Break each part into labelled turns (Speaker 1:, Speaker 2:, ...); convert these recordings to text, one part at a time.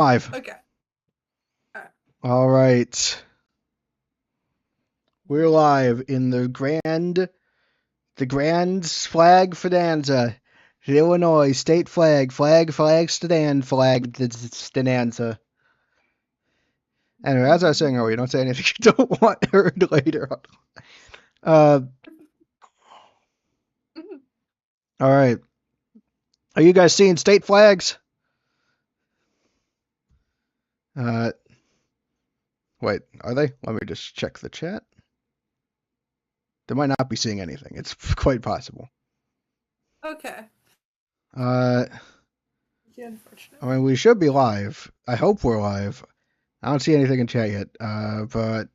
Speaker 1: Live.
Speaker 2: Okay. All right.
Speaker 1: All right. We're live in the grand flag bonanza. The Illinois state flag stand flag stanza. Anyway, as I was saying earlier, don't say anything you don't want heard later on. Uh, all right. Are you guys seeing state flags? Uh, wait, are they? Let me just check the chat. They might not be seeing anything. It's quite possible.
Speaker 2: Okay.
Speaker 1: Uh,
Speaker 2: Yeah,
Speaker 1: I
Speaker 2: unfortunately.
Speaker 1: mean, we should be live. I hope we're live. I don't see anything in chat yet, but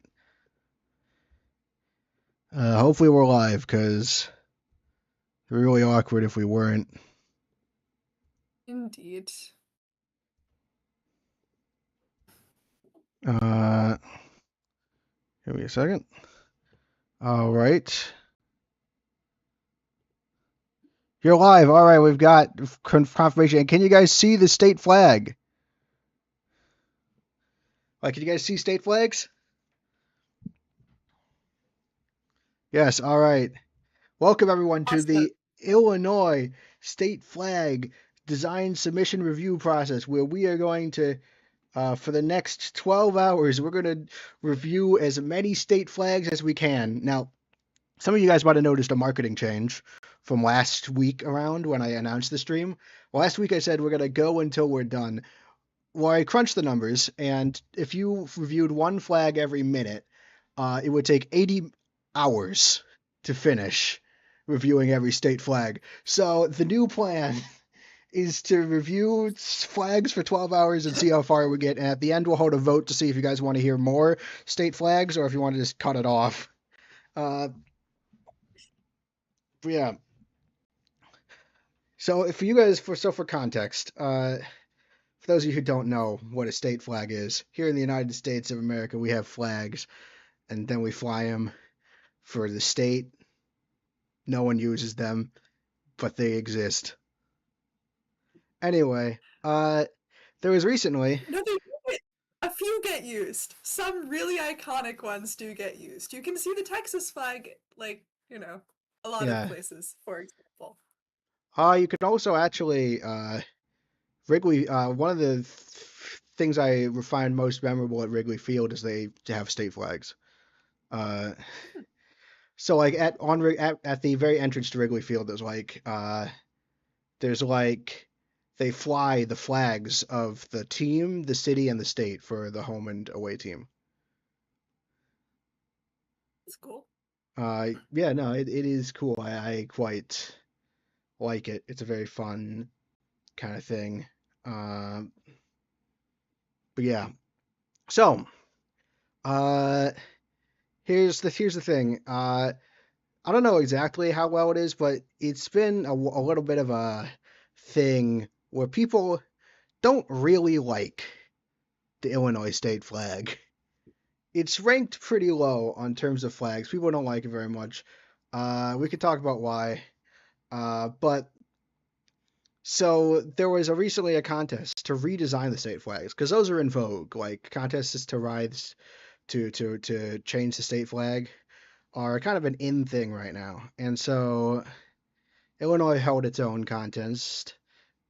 Speaker 1: hopefully we're live because it'd be really awkward if we weren't.
Speaker 2: Indeed.
Speaker 1: Uh, Give me a second. All right, you're live. All right, we've got confirmation. And can you guys see the state flag? Like, can you guys see state flags? Yes. All right. Welcome everyone to
Speaker 2: Awesome.
Speaker 1: the Illinois state flag design submission review process, where we are going to for the next 12 hours, we're going to review as many state flags as we can. Now, some of you guys might have noticed a marketing change from last week around when I announced the stream. Last week I said we're going to go until we're done. Well, I crunched the numbers, and if you reviewed one flag every minute, it would take 80 hours to finish reviewing every state flag. So the new plan is to review flags for 12 hours and see how far we get. And at the end, we'll hold a vote to see if you guys want to hear more state flags or if you want to just cut it off. Uh, yeah. So if you guys, for context, for those of you who don't know what a state flag is, here in the United States of America, we have flags, and then we fly them for the state. No one uses them, but they exist. Anyway, there was recently,
Speaker 2: No, a few get used. Some really iconic ones do get used. You can see the Texas flag, a lot of
Speaker 1: yeah.
Speaker 2: places, for example.
Speaker 1: You can also actually Wrigley, one of the things I find most memorable at Wrigley Field is they have state flags. Uh, so like at the very entrance to Wrigley Field, there's like they fly the flags of the team, the city, and the state for the home and away team.
Speaker 2: It's cool.
Speaker 1: Yeah, no, it is cool. I quite like it. It's a very fun kind of thing. Um, but yeah, so uh, here's the thing. I don't know exactly how well it is, but it's been a little bit of a thing where people don't really like the Illinois state flag. It's ranked pretty low on terms of flags. People don't like it very much. We could talk about why. But so there was recently a contest to redesign the state flags because those are in vogue. Like contests to rise to change the state flag are kind of an in thing right now. And so Illinois held its own contest,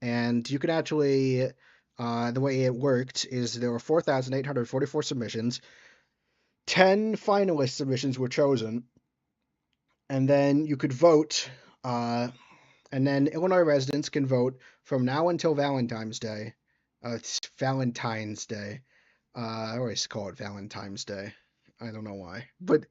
Speaker 1: and you could actually, the way it worked is there were 4,844 submissions. 10 finalist submissions were chosen, and then you could vote. And then Illinois residents can vote from now until Valentine's Day. It's Valentine's Day. I always call it Valentine's Day. I don't know why, but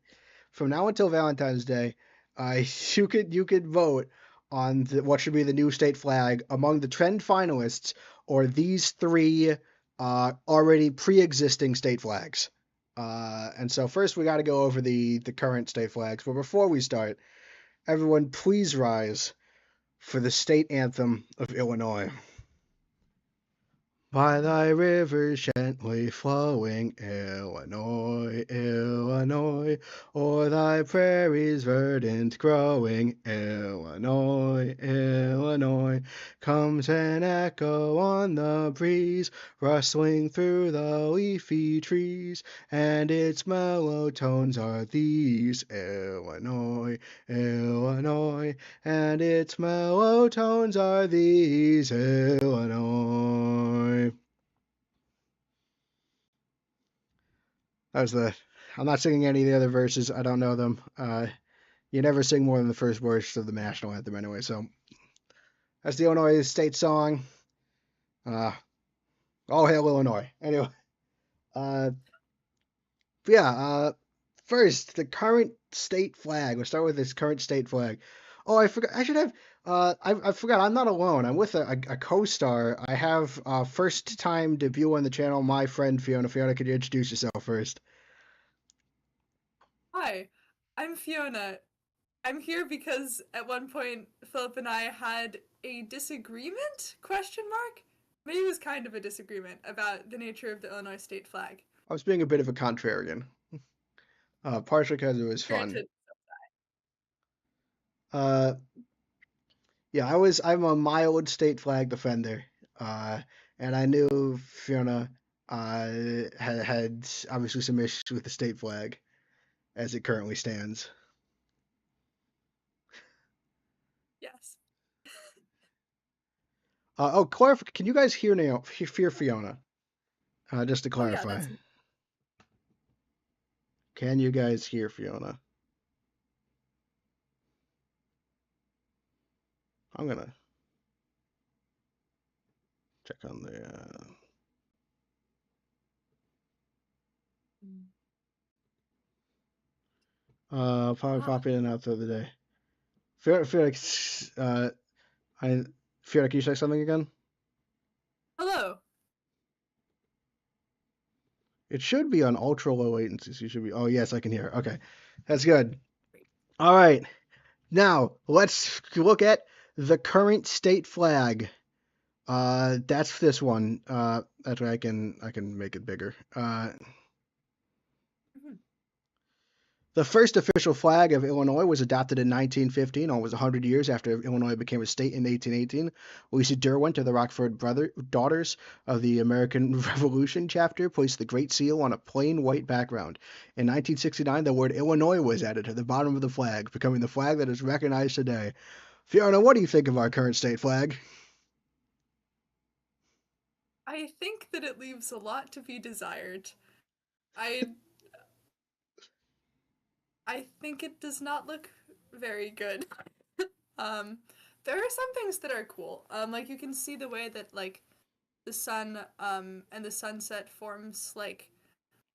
Speaker 1: from now until Valentine's Day, uh, you could vote on what should be the new state flag among the trend finalists or these three already pre-existing state flags. And so first we got to go over the current state flags. But before we start, everyone please rise for the state anthem of Illinois. By thy rivers gently flowing, Illinois, Illinois, o'er thy prairies verdant growing, Illinois, Illinois, comes an echo on the breeze, rustling through the leafy trees, and its mellow tones are these, Illinois, Illinois, and its mellow tones are these, Illinois. That was the. I'm not singing any of the other verses. I don't know them. You never sing more than the first verse of the national anthem anyway. So that's the Illinois state song. Uh, all hail Illinois. Anyway, uh, yeah. First, the current state flag. We'll start with this current state flag. Oh, I forgot. I should have. I forgot. I'm not alone. I'm with a co-star. I have first time debut on the channel. My friend Fiona. Fiona, could you introduce yourself first?
Speaker 2: Hi, I'm Fiona. I'm here because at one point Philip and I had a disagreement? Question mark? Maybe it was kind of a disagreement about the nature of the Illinois state flag.
Speaker 1: I was being a bit of a contrarian. Partially because it was fun.
Speaker 2: Granted,
Speaker 1: Uh, yeah, I'm a mild state flag defender. Uh, and I knew Fiona had obviously some issues with the state flag as it currently stands.
Speaker 2: yes.
Speaker 1: Oh, clarify. Can you guys hear now? Hear Fiona? Just to
Speaker 2: Oh yeah,
Speaker 1: clarify,
Speaker 2: that's
Speaker 1: can you guys hear Fiona? I'm gonna check on the. Probably
Speaker 2: ah.
Speaker 1: pop in and out the other day. Felix, I Fiona, can you say something again?
Speaker 2: Hello.
Speaker 1: It should be on ultra low latency. So you should be. Oh yes, I can hear. Okay, that's good.
Speaker 2: Great.
Speaker 1: All right, now let's look at the current state flag. That's this one. That's why I can make it bigger.
Speaker 2: Mhm.
Speaker 1: The first official flag of Illinois was adopted in 1915, almost 100 years after Illinois became a state in 1818. Lucy Derwent of the Rockford Daughters of the American Revolution chapter placed the Great Seal on a plain white background. In 1969, the word Illinois was added to the bottom of the flag, becoming the flag that is recognized today. Fiona, what do you think of our current state flag?
Speaker 2: I think that it leaves a lot to be desired. I I think it does not look very good. um there are some things that are cool. Like you can see the way that like the sun and the sunset forms like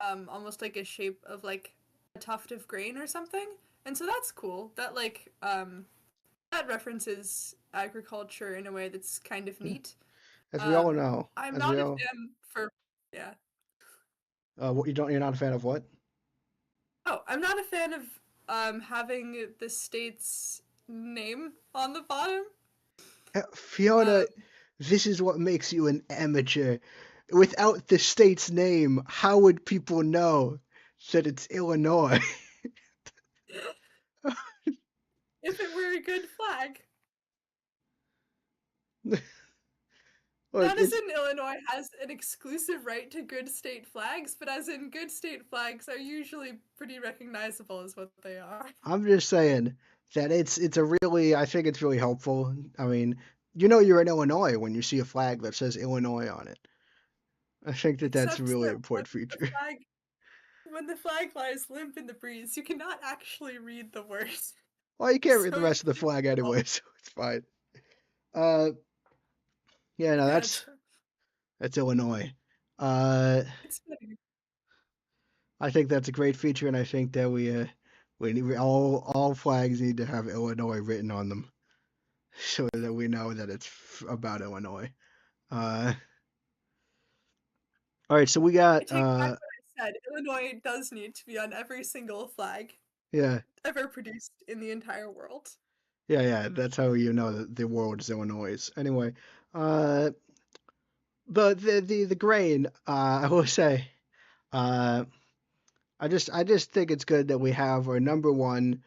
Speaker 2: almost like a shape of like a tuft of grain or something. And so that's cool. That like that references agriculture in a way that's kind of neat.
Speaker 1: As we all know,
Speaker 2: I'm
Speaker 1: as we
Speaker 2: not a
Speaker 1: all,
Speaker 2: fan for yeah.
Speaker 1: you're not a fan of what?
Speaker 2: Oh, I'm not a fan of having the state's name on the bottom.
Speaker 1: Fiona,
Speaker 2: Um
Speaker 1: this is what makes you an amateur. Without the state's name, how would people know that it's Illinois?
Speaker 2: if it were a good flag.
Speaker 1: Look,
Speaker 2: Not as in Illinois has an exclusive right to good state flags, but as in good state flags are usually pretty recognizable as what they are.
Speaker 1: I'm just saying that it's a really I think it's really helpful. I mean, you know you're in Illinois when you see a flag that says Illinois on it. I think that that's a
Speaker 2: Except
Speaker 1: really
Speaker 2: that
Speaker 1: important feature.
Speaker 2: when the flag lies limp in the breeze, you cannot actually read the words.
Speaker 1: Well, you can't read the
Speaker 2: So
Speaker 1: rest
Speaker 2: it's
Speaker 1: of the flag anyway,
Speaker 2: difficult.
Speaker 1: so it's fine. Uh, yeah, no,
Speaker 2: Yeah,
Speaker 1: that's Illinois. Uh,
Speaker 2: it's funny.
Speaker 1: I think that's a great feature, and I think that all flags need to have Illinois written on them, so that we know that it's about Illinois. Uh, all right, so we
Speaker 2: I
Speaker 1: got
Speaker 2: take back what I said. Illinois does need to be on every single flag
Speaker 1: yeah,
Speaker 2: ever produced in the entire world.
Speaker 1: yeah. That's how you know that the world is Illinois. Anyway, uh, the grain. I will say. Uh, I just think it's good that we have our number one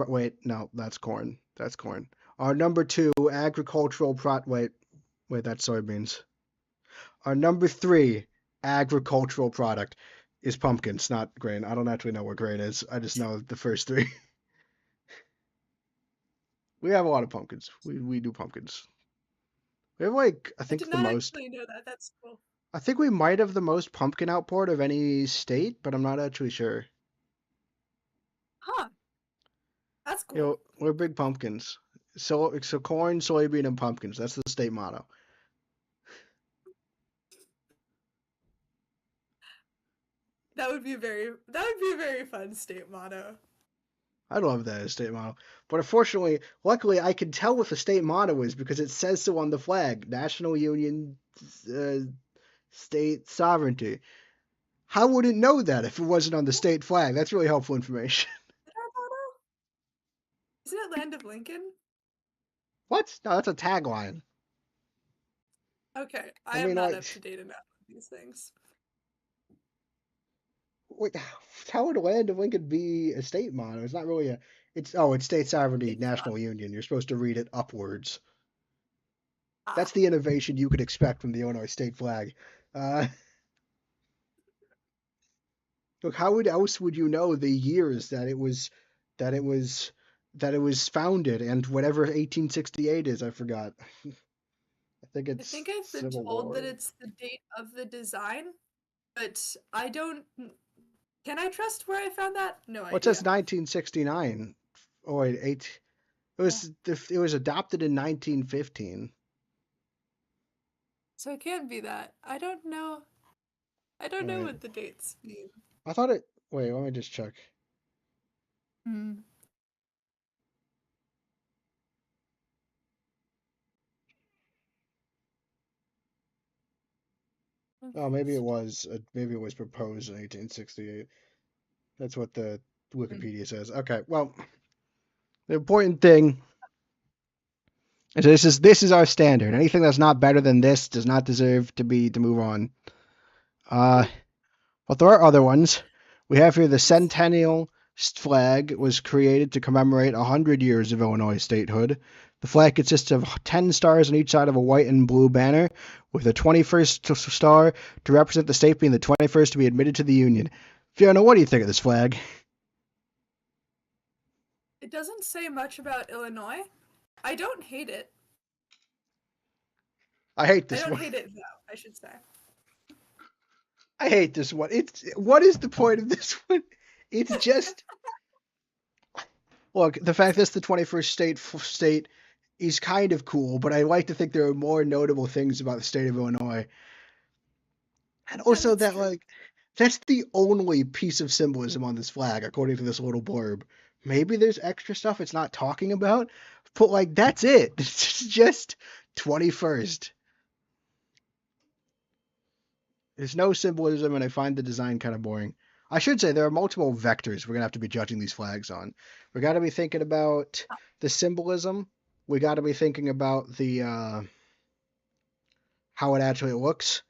Speaker 1: wait, no, that's corn. That's corn. Our number two agricultural wait, that's soybeans. Our number three agricultural product is pumpkins, not grain. I don't actually know what grain is. I just know the first three. We have a lot of pumpkins. We do pumpkins. We have like I
Speaker 2: I did
Speaker 1: think the
Speaker 2: not
Speaker 1: most.
Speaker 2: actually know that. That's cool.
Speaker 1: I think we might have the most pumpkin output of any state, but I'm not actually sure.
Speaker 2: Huh. That's
Speaker 1: You
Speaker 2: cool.
Speaker 1: know, we're big pumpkins. So corn, soybean, and pumpkins. That's the state motto.
Speaker 2: That would be a very fun state motto.
Speaker 1: I love that as state motto. But unfortunately, luckily, I can tell what the state motto is because it says so on the flag: National Union, uh, State Sovereignty. How would it know that if it wasn't on the state flag? That's really helpful information.
Speaker 2: Is that our motto? Isn't it Land of Lincoln?
Speaker 1: What? No, that's a tagline.
Speaker 2: Okay,
Speaker 1: I
Speaker 2: I am
Speaker 1: mean,
Speaker 2: not
Speaker 1: like,
Speaker 2: up to date enough on these things.
Speaker 1: wait, how would land of Lincoln be a state motto? It's not really a. It's state sovereignty,
Speaker 2: It's
Speaker 1: national union. You're supposed to read it upwards. That's
Speaker 2: ah.
Speaker 1: the innovation you could expect from the Illinois state flag. Uh, Look, how would else would you know the years that it was that it was founded and whatever 1868 is? I forgot. I think
Speaker 2: I
Speaker 1: it's
Speaker 2: think I've been
Speaker 1: Civil
Speaker 2: told that
Speaker 1: War.
Speaker 2: it's the date of the design, but I don't. Can I trust where I found that? No
Speaker 1: Well, it says
Speaker 2: idea.
Speaker 1: 1969. Oh wait, eight. It was adopted in 1915.
Speaker 2: So it can't be that. I don't know. I don't know
Speaker 1: Wait,
Speaker 2: what the dates mean.
Speaker 1: I thought it. Wait, let me just check.
Speaker 2: Hmm.
Speaker 1: Oh, maybe it was proposed in 1868. That's what the Wikipedia says. Okay, well, the important thing is this is our standard. Anything that's not better than this does not deserve to move on. Uh, but there are other ones. We have here the Centennial flag was created to commemorate 100 years of Illinois statehood. The flag consists of 10 stars on each side of a white and blue banner, with a 21st star to represent the state being the 21st to be admitted to the Union. Fiona, what do you think of this flag?
Speaker 2: It doesn't say much about Illinois. I don't hate it.
Speaker 1: I hate
Speaker 2: I
Speaker 1: this
Speaker 2: don't
Speaker 1: one.
Speaker 2: hate it though, I should say.
Speaker 1: I hate this one. It's what is the point of this one? It's just look, the fact that it's the 21st state is kind of cool, but I like to think there are more notable things about the state of Illinois. And
Speaker 2: Yeah,
Speaker 1: also
Speaker 2: that's
Speaker 1: that
Speaker 2: true.
Speaker 1: that's the only piece of symbolism on this flag according to this little blurb. Maybe there's extra stuff it's not talking about, but like that's it. It's just 21st. There's no symbolism and I find the design kind of boring. I should say there are multiple vectors we're going to have to be judging these flags on. We got to be thinking about the symbolism. We got to be thinking about the how it actually looks.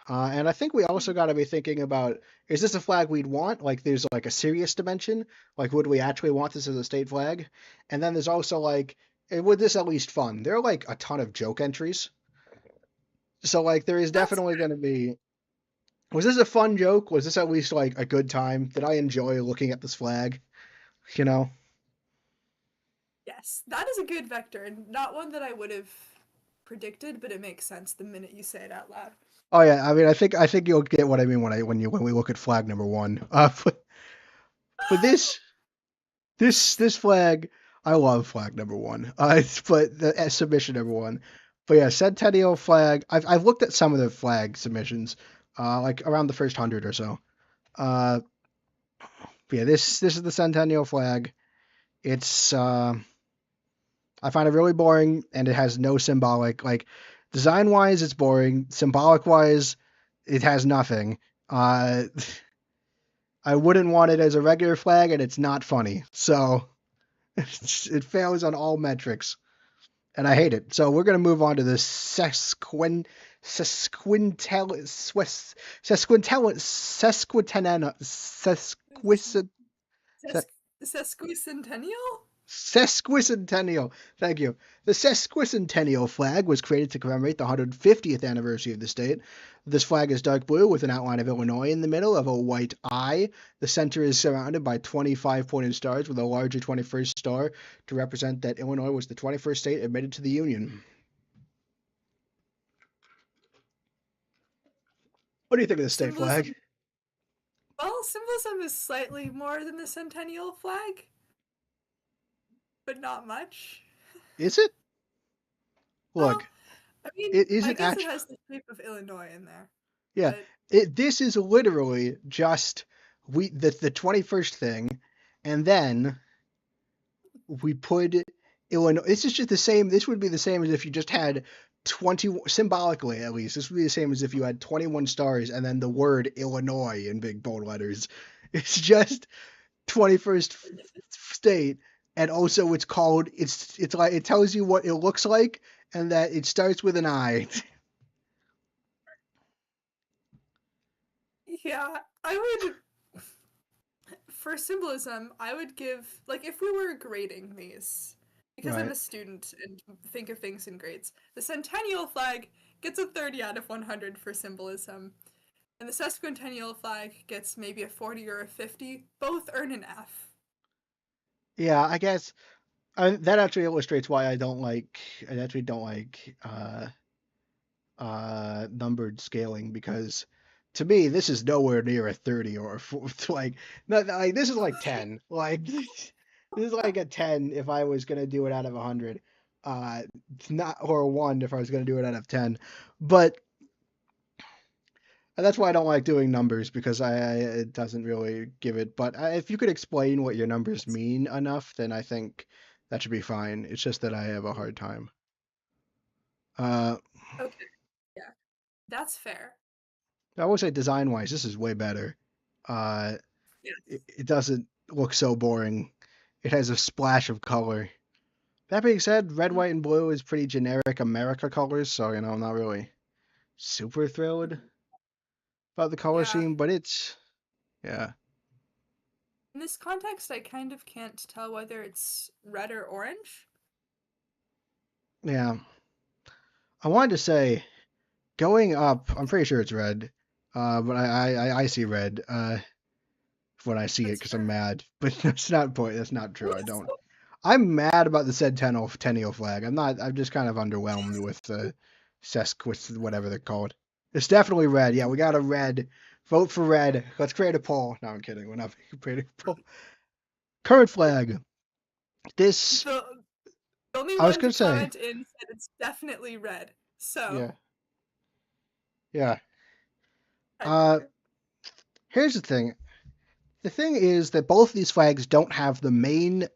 Speaker 1: And I think we also
Speaker 2: Mhm.
Speaker 1: got to be thinking about is this a flag we'd want? Like, there's like a serious dimension. Like, would we actually want this as a state flag? And then there's also like, would this at least fun? There are like a ton of joke entries. So, like, there is
Speaker 2: That's
Speaker 1: definitely going to be. Was this a fun joke? Was this at least like a good time? Did I enjoy looking at this flag? You know?
Speaker 2: yes. That is a good vector and not one that I would have predicted, but it makes sense the minute you say it out loud.
Speaker 1: Oh yeah, I mean, I think you'll get what I mean when we look at flag number one. But this flag, I love flag number one. But the submission number one. But yeah, Centennial flag. I've looked at some of the flag submissions, like around the first 100 or so. Uh, but yeah, this is the Centennial flag. It's I find it really boring, and it has no symbolic like design wise. It's boring. Symbolic wise, it has nothing. Uh, I wouldn't want it as a regular flag, and it's not funny. So it fails on all metrics. And I hate it. So we're gonna move on to the
Speaker 2: Ses- Sesquicentennial?
Speaker 1: Sesquicentennial. Thank you. The sesquicentennial flag was created to commemorate the 150th anniversary of the state. This flag is dark blue with an outline of Illinois in the middle of a white eye. The center is surrounded by 25 pointed stars with a larger 21st star to represent that Illinois was the 21st state admitted to the Union. What do you think of the state flag?
Speaker 2: Symbolism. Well, symbolism is slightly more than the centennial flag, but not much.
Speaker 1: Is it?
Speaker 2: Well,
Speaker 1: Look,
Speaker 2: I mean,
Speaker 1: it
Speaker 2: I
Speaker 1: isn't
Speaker 2: guess it
Speaker 1: actually.
Speaker 2: has the shape of Illinois in there,
Speaker 1: Yeah,
Speaker 2: but
Speaker 1: this is literally just the 21st thing, and then we put Illinois. This is just the same. This would be the same as if you just had 20, symbolically at least. This would be the same as if you had 21 stars and then the word Illinois in big bold letters. It's just 21st state, and also it's called. It's like it tells you what it looks like and that it starts with an I.
Speaker 2: yeah, I would for symbolism, I would give like if we were grading these because I'm
Speaker 1: Right.
Speaker 2: a student and think of things in grades. The centennial flag gets a 30 out of 100 for symbolism, and the sesquicentennial flag gets maybe a 40 or a 50. Both earn an F.
Speaker 1: Yeah, I guess that actually illustrates why I actually don't like numbered scaling because to me this is nowhere near a 30 or a 4, like like this is like 10 like this is like a 10 if I was going to do it out of 100 uh not or a 1 if I was going to do it out of 10 but that's why I don't like doing numbers because it doesn't really give it but if you could explain what your numbers mean enough then I think that should be fine. It's just that I have a hard time. uh
Speaker 2: Okay, yeah, that's fair.
Speaker 1: I would say design wise, this is way better. Uh,
Speaker 2: Yes.
Speaker 1: it doesn't look so boring. It has a splash of color. That being said, red,
Speaker 2: Mm,
Speaker 1: white, and blue is pretty generic America colors, so I'm not really super thrilled about the color
Speaker 2: yeah.
Speaker 1: scheme, but it's yeah,
Speaker 2: In this context, I kind of can't tell whether it's red or orange.
Speaker 1: yeah. I wanted to say going up, I'm pretty sure it's red, but I see red when I see it
Speaker 2: That's
Speaker 1: because I'm
Speaker 2: fair.
Speaker 1: mad. But that's not point. That's not true. I don't. I'm mad about the centennial flag. I'm not. I'm just kind of underwhelmed with the sesquist, whatever they're called. It's definitely red. Yeah, we got a red. Vote for red. Let's create a poll. No, I'm kidding. We're not creating a poll. Current flag. This.
Speaker 2: The only
Speaker 1: I was
Speaker 2: one
Speaker 1: gonna
Speaker 2: to
Speaker 1: say.
Speaker 2: comment in said it's definitely red. So,
Speaker 1: Yeah. Yeah. Uh.
Speaker 2: tiebreaker.
Speaker 1: Here's the thing. The thing is that both of these flags don't have the main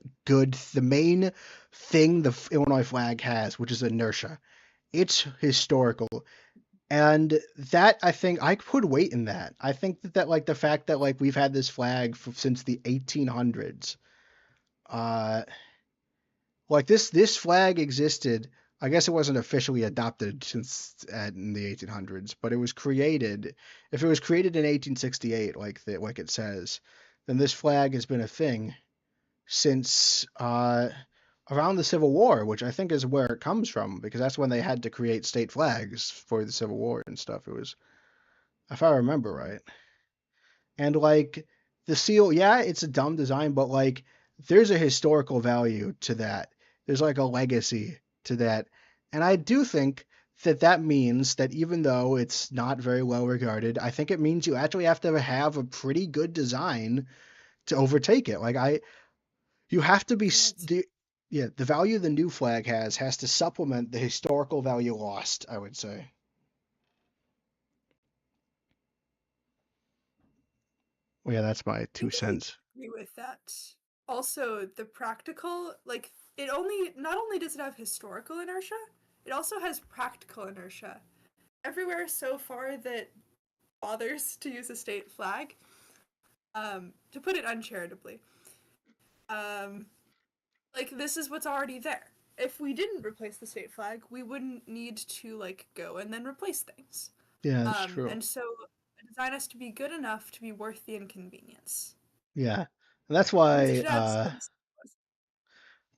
Speaker 1: thing the Illinois flag has, which is inertia. It's historical. And that I think I put weight in that. I think that like the fact that like we've had this flag since the 1800s. Uh, like this flag existed. I guess it wasn't officially adopted since in the 1800s, but it was created. If it was created in 1868, like it says, then this flag has been a thing since around the Civil War, which I think is where it comes from, because that's when they had to create state flags for the Civil War and stuff. It was, if I remember right. And like the seal, yeah, it's a dumb design, but like there's a historical value to that. There's like a legacy to that. And I do think that that means that even though it's not very well regarded, I think it means you actually have to have a pretty good design to overtake it. You have to be
Speaker 2: Yeah,
Speaker 1: yeah, the value the new flag has to supplement the historical value lost, I would say. Well, yeah, that's my
Speaker 2: I
Speaker 1: two
Speaker 2: think I
Speaker 1: cents.
Speaker 2: agree with that. Also, the practical, like, it only, not only does it have historical inertia, it also has practical inertia. Everywhere so far that bothers to use a state flag, to put it uncharitably, um, like, this is what's already there. if we didn't replace the state flag, we wouldn't need to like go and then replace things.
Speaker 1: Yeah, that's true.
Speaker 2: And so a design has to be good enough to be worth the inconvenience.
Speaker 1: Yeah, and that's
Speaker 2: They
Speaker 1: why
Speaker 2: should have some.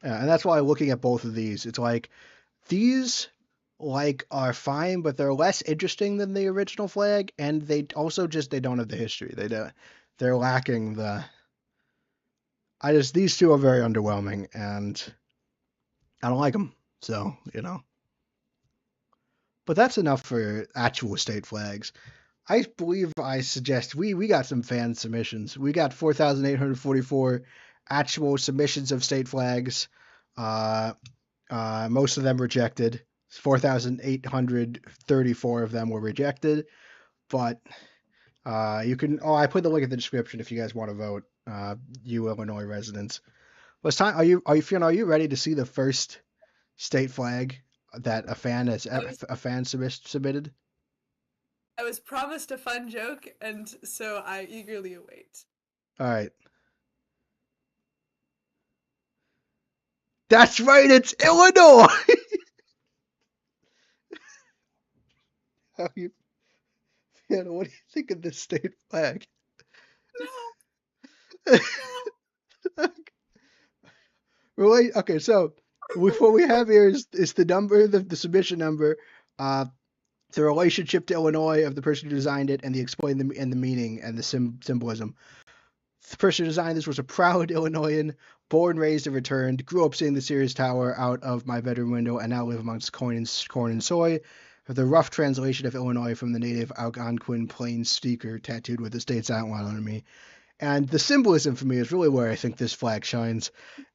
Speaker 1: yeah, and that's why looking at both of these, it's like these like are fine, but they're less interesting than the original flag, and they also just they don't have the history. They're lacking the. I just these two are very underwhelming, and I don't like them. So but that's enough for actual state flags. I believe I suggest we got some fan submissions. We got 4,844 actual submissions of state flags. Uh, most of them rejected. 4,834 of them were rejected. But you can. Oh, I put the link in the description if you guys want to vote. You Illinois residents. Well, it's time. Fiona? Are you ready to see the first state flag that
Speaker 2: I was
Speaker 1: a fan submitted?
Speaker 2: I was promised a fun joke, and so I eagerly await.
Speaker 1: All right. That's right. It's Illinois. How you, Fiona, what do you think of this state flag?
Speaker 2: No, no.
Speaker 1: Really? Okay, so what we have here is the number, the submission number, uh, the relationship to Illinois of the person who designed it, and the explain the and the meaning and the symbolism. The person who designed this was a proud Illinoisan, born, raised, and returned. Grew up seeing the Sears Tower out of my bedroom window, and now live amongst corn and soy. The rough translation of Illinois from the native Algonquin Plains speaker tattooed with the state's outline on me. And the symbolism for me is really where I think this flag shines.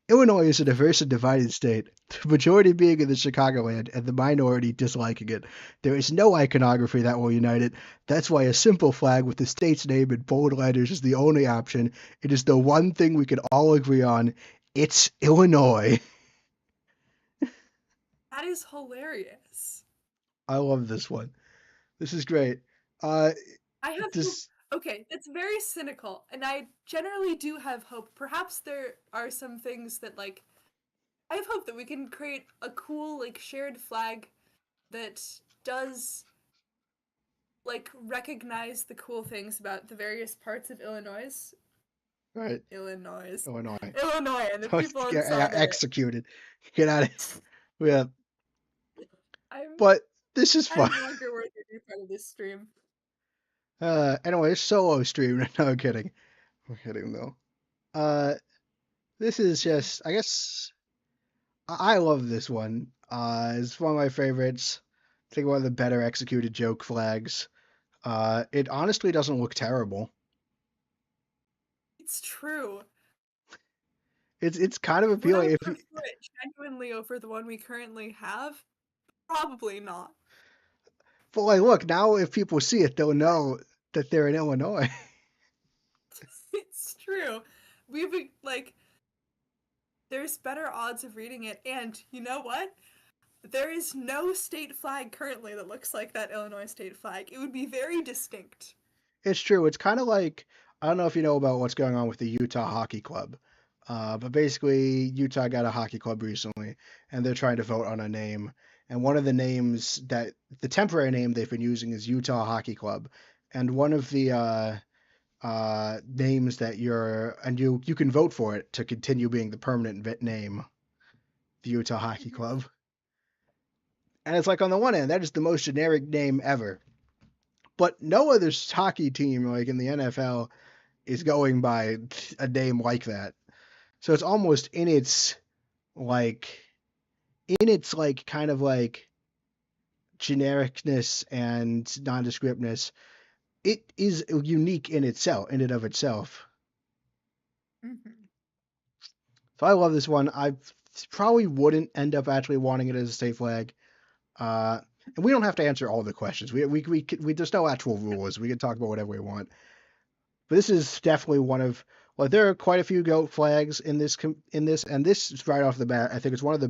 Speaker 1: Illinois is a diverse and divided state, the majority being in the Chicagoland and the minority disliking it. There is no iconography that will unite it. That's why a simple flag with the state's name in bold letters is the only option. It is the one thing we can all agree on. It's Illinois.
Speaker 2: That is hilarious.
Speaker 1: I love this one. This is great. Uh,
Speaker 2: I have hope.
Speaker 1: this
Speaker 2: Okay, it's very cynical, and I generally do have hope. Perhaps there are some things that like I have hope that we can create a cool like shared flag that does like recognize the cool things about the various parts of Illinois.
Speaker 1: right,
Speaker 2: Illinois.
Speaker 1: Illinois.
Speaker 2: Illinois and the
Speaker 1: Don't
Speaker 2: people
Speaker 1: get
Speaker 2: inside of it.
Speaker 1: executed. Get out of here. Yeah,
Speaker 2: I'm
Speaker 1: but this is fun.
Speaker 2: I'm no longer worthy to be part of this stream.
Speaker 1: Anyway, solo stream. No, I'm kidding. I'm kidding though. Uh, this is just, I guess, I love this one. It's one of my favorites. I think one of the better executed joke flags. It honestly doesn't look terrible.
Speaker 2: It's true.
Speaker 1: It's kind of
Speaker 2: Would I
Speaker 1: appealing. If you,
Speaker 2: prefer it genuinely over the one we currently have? Probably not.
Speaker 1: but like, look now, if people see it, they'll know that they're in Illinois.
Speaker 2: It's true. We've like there's better odds of reading it, and you know what? There is no state flag currently that looks like that Illinois state flag. It would be very distinct.
Speaker 1: It's true. It's kind of like I don't know if you know about what's going on with the Utah Hockey Club, but basically Utah got a hockey club recently, and they're trying to vote on a name. And one of the names that the temporary name they've been using is Utah Hockey Club, and one of the names that you can vote for it to continue being the permanent name, the Utah Hockey Club. And it's like on the one hand, that is the most generic name ever. But no other hockey team like in the NFL is going by a name like that. So it's almost like in its like kind of like genericness and nondescriptness, it is unique in itself, in and of itself.
Speaker 2: Mm-hmm.
Speaker 1: So I love this one. I probably wouldn't end up actually wanting it as a state flag. And we don't have to answer all the questions. There's no actual rules. We can talk about whatever we want. But this is definitely one of well, there are quite a few goat flags in this, and this is right off the bat. I think it's one of the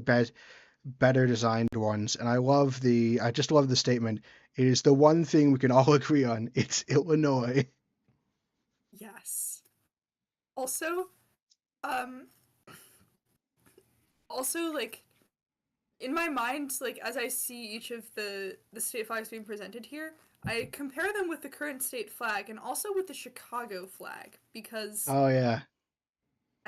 Speaker 1: better designed ones, and I just love the statement. It is the one thing we can all agree on. It's Illinois.
Speaker 2: Yes. Also, um, also like in my mind, like as I see each of the state flags being presented here, I compare them with the current state flag and also with the Chicago flag because
Speaker 1: Oh yeah.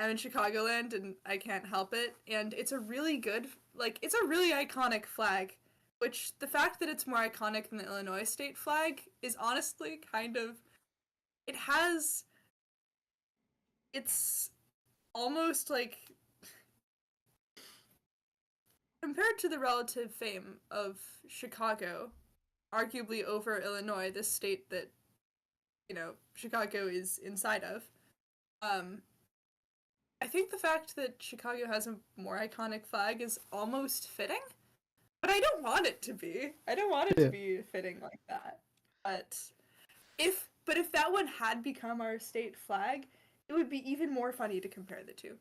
Speaker 2: I'm in Chicagoland and I can't help it. And it's a really good, like, it's a really iconic flag, which the fact that it's more iconic than the Illinois state flag is honestly kind of. It has. It's almost like. Compared to the relative fame of Chicago, arguably over Illinois, this state that, Chicago is inside of, um, I think the fact that Chicago has a more iconic flag is almost fitting. But I don't want it to be. I don't want it to
Speaker 1: Yeah.
Speaker 2: be fitting like that. But if that one had become our state flag, it would be even more funny to compare the two.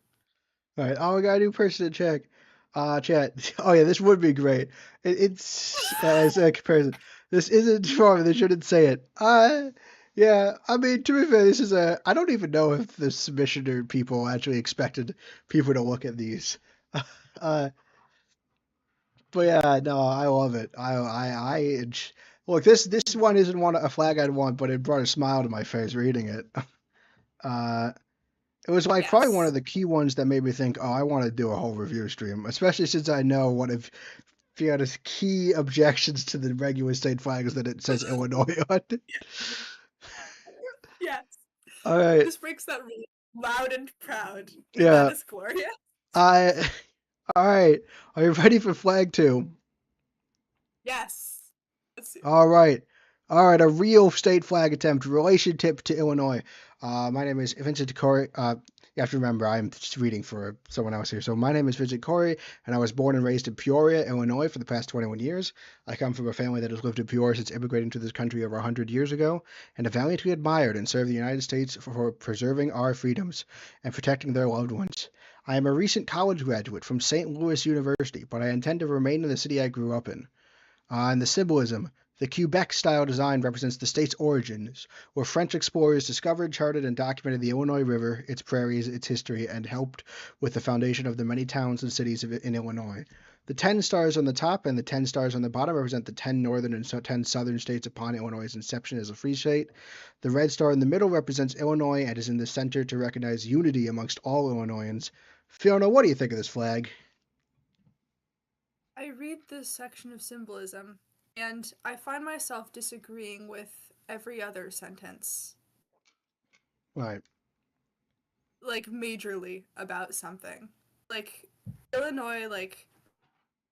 Speaker 1: All right. Oh, we got a new person to check. Chat. Oh yeah, this would be great. It's as a comparison. This isn't wrong. They shouldn't say it. Yeah. I mean, to be fair, this is a. I don't even know if the submissioner people actually expected people to look at these. Uh, but yeah, no, I love it. Look. This one isn't a flag I'd want, but it brought a smile to my face reading it. Uh, It was like probably one of
Speaker 2: Yes.
Speaker 1: the key ones that made me think, oh, I want to do a whole review stream, especially since I know one of Fiata's key objections to the regular state flag is that it says Illinois on it.
Speaker 2: Yes.
Speaker 1: All right,
Speaker 2: Just breaks that really loud and proud, and that
Speaker 1: yeah,
Speaker 2: is glorious.
Speaker 1: I, all right, are you ready for flag two?
Speaker 2: Yes. Let's see.
Speaker 1: All right. All right, a real state flag attempt, relationship to Illinois. My name is Vincent Corey. You have to remember, I'm just reading for someone else here. So, my name is Vincent Corey, and I was born and raised in Peoria, Illinois for the past 21 years. I come from a family that has lived in Peoria since immigrating to this country over 100 years ago, and a valiantly admired and served the United States for preserving our freedoms and protecting their loved ones. I am a recent college graduate from St. Louis University, but I intend to remain in the city I grew up in. And the symbolism. The Quebec-style design represents the state's origins, where French explorers discovered, charted, and documented the Illinois River, its prairies, its history, and helped with the foundation of the many towns and cities in Illinois. The 10 stars on the top and the 10 stars on the bottom represent the 10 northern and 10 southern states upon Illinois' inception as a free state. The red star in the middle represents Illinois and is in the center to recognize unity amongst all Illinoisans. Fiona, what do you think of this flag?
Speaker 2: I read this section of symbolism, and I find myself disagreeing with every other sentence,
Speaker 1: Right.
Speaker 2: like majorly about something. Like Illinois, like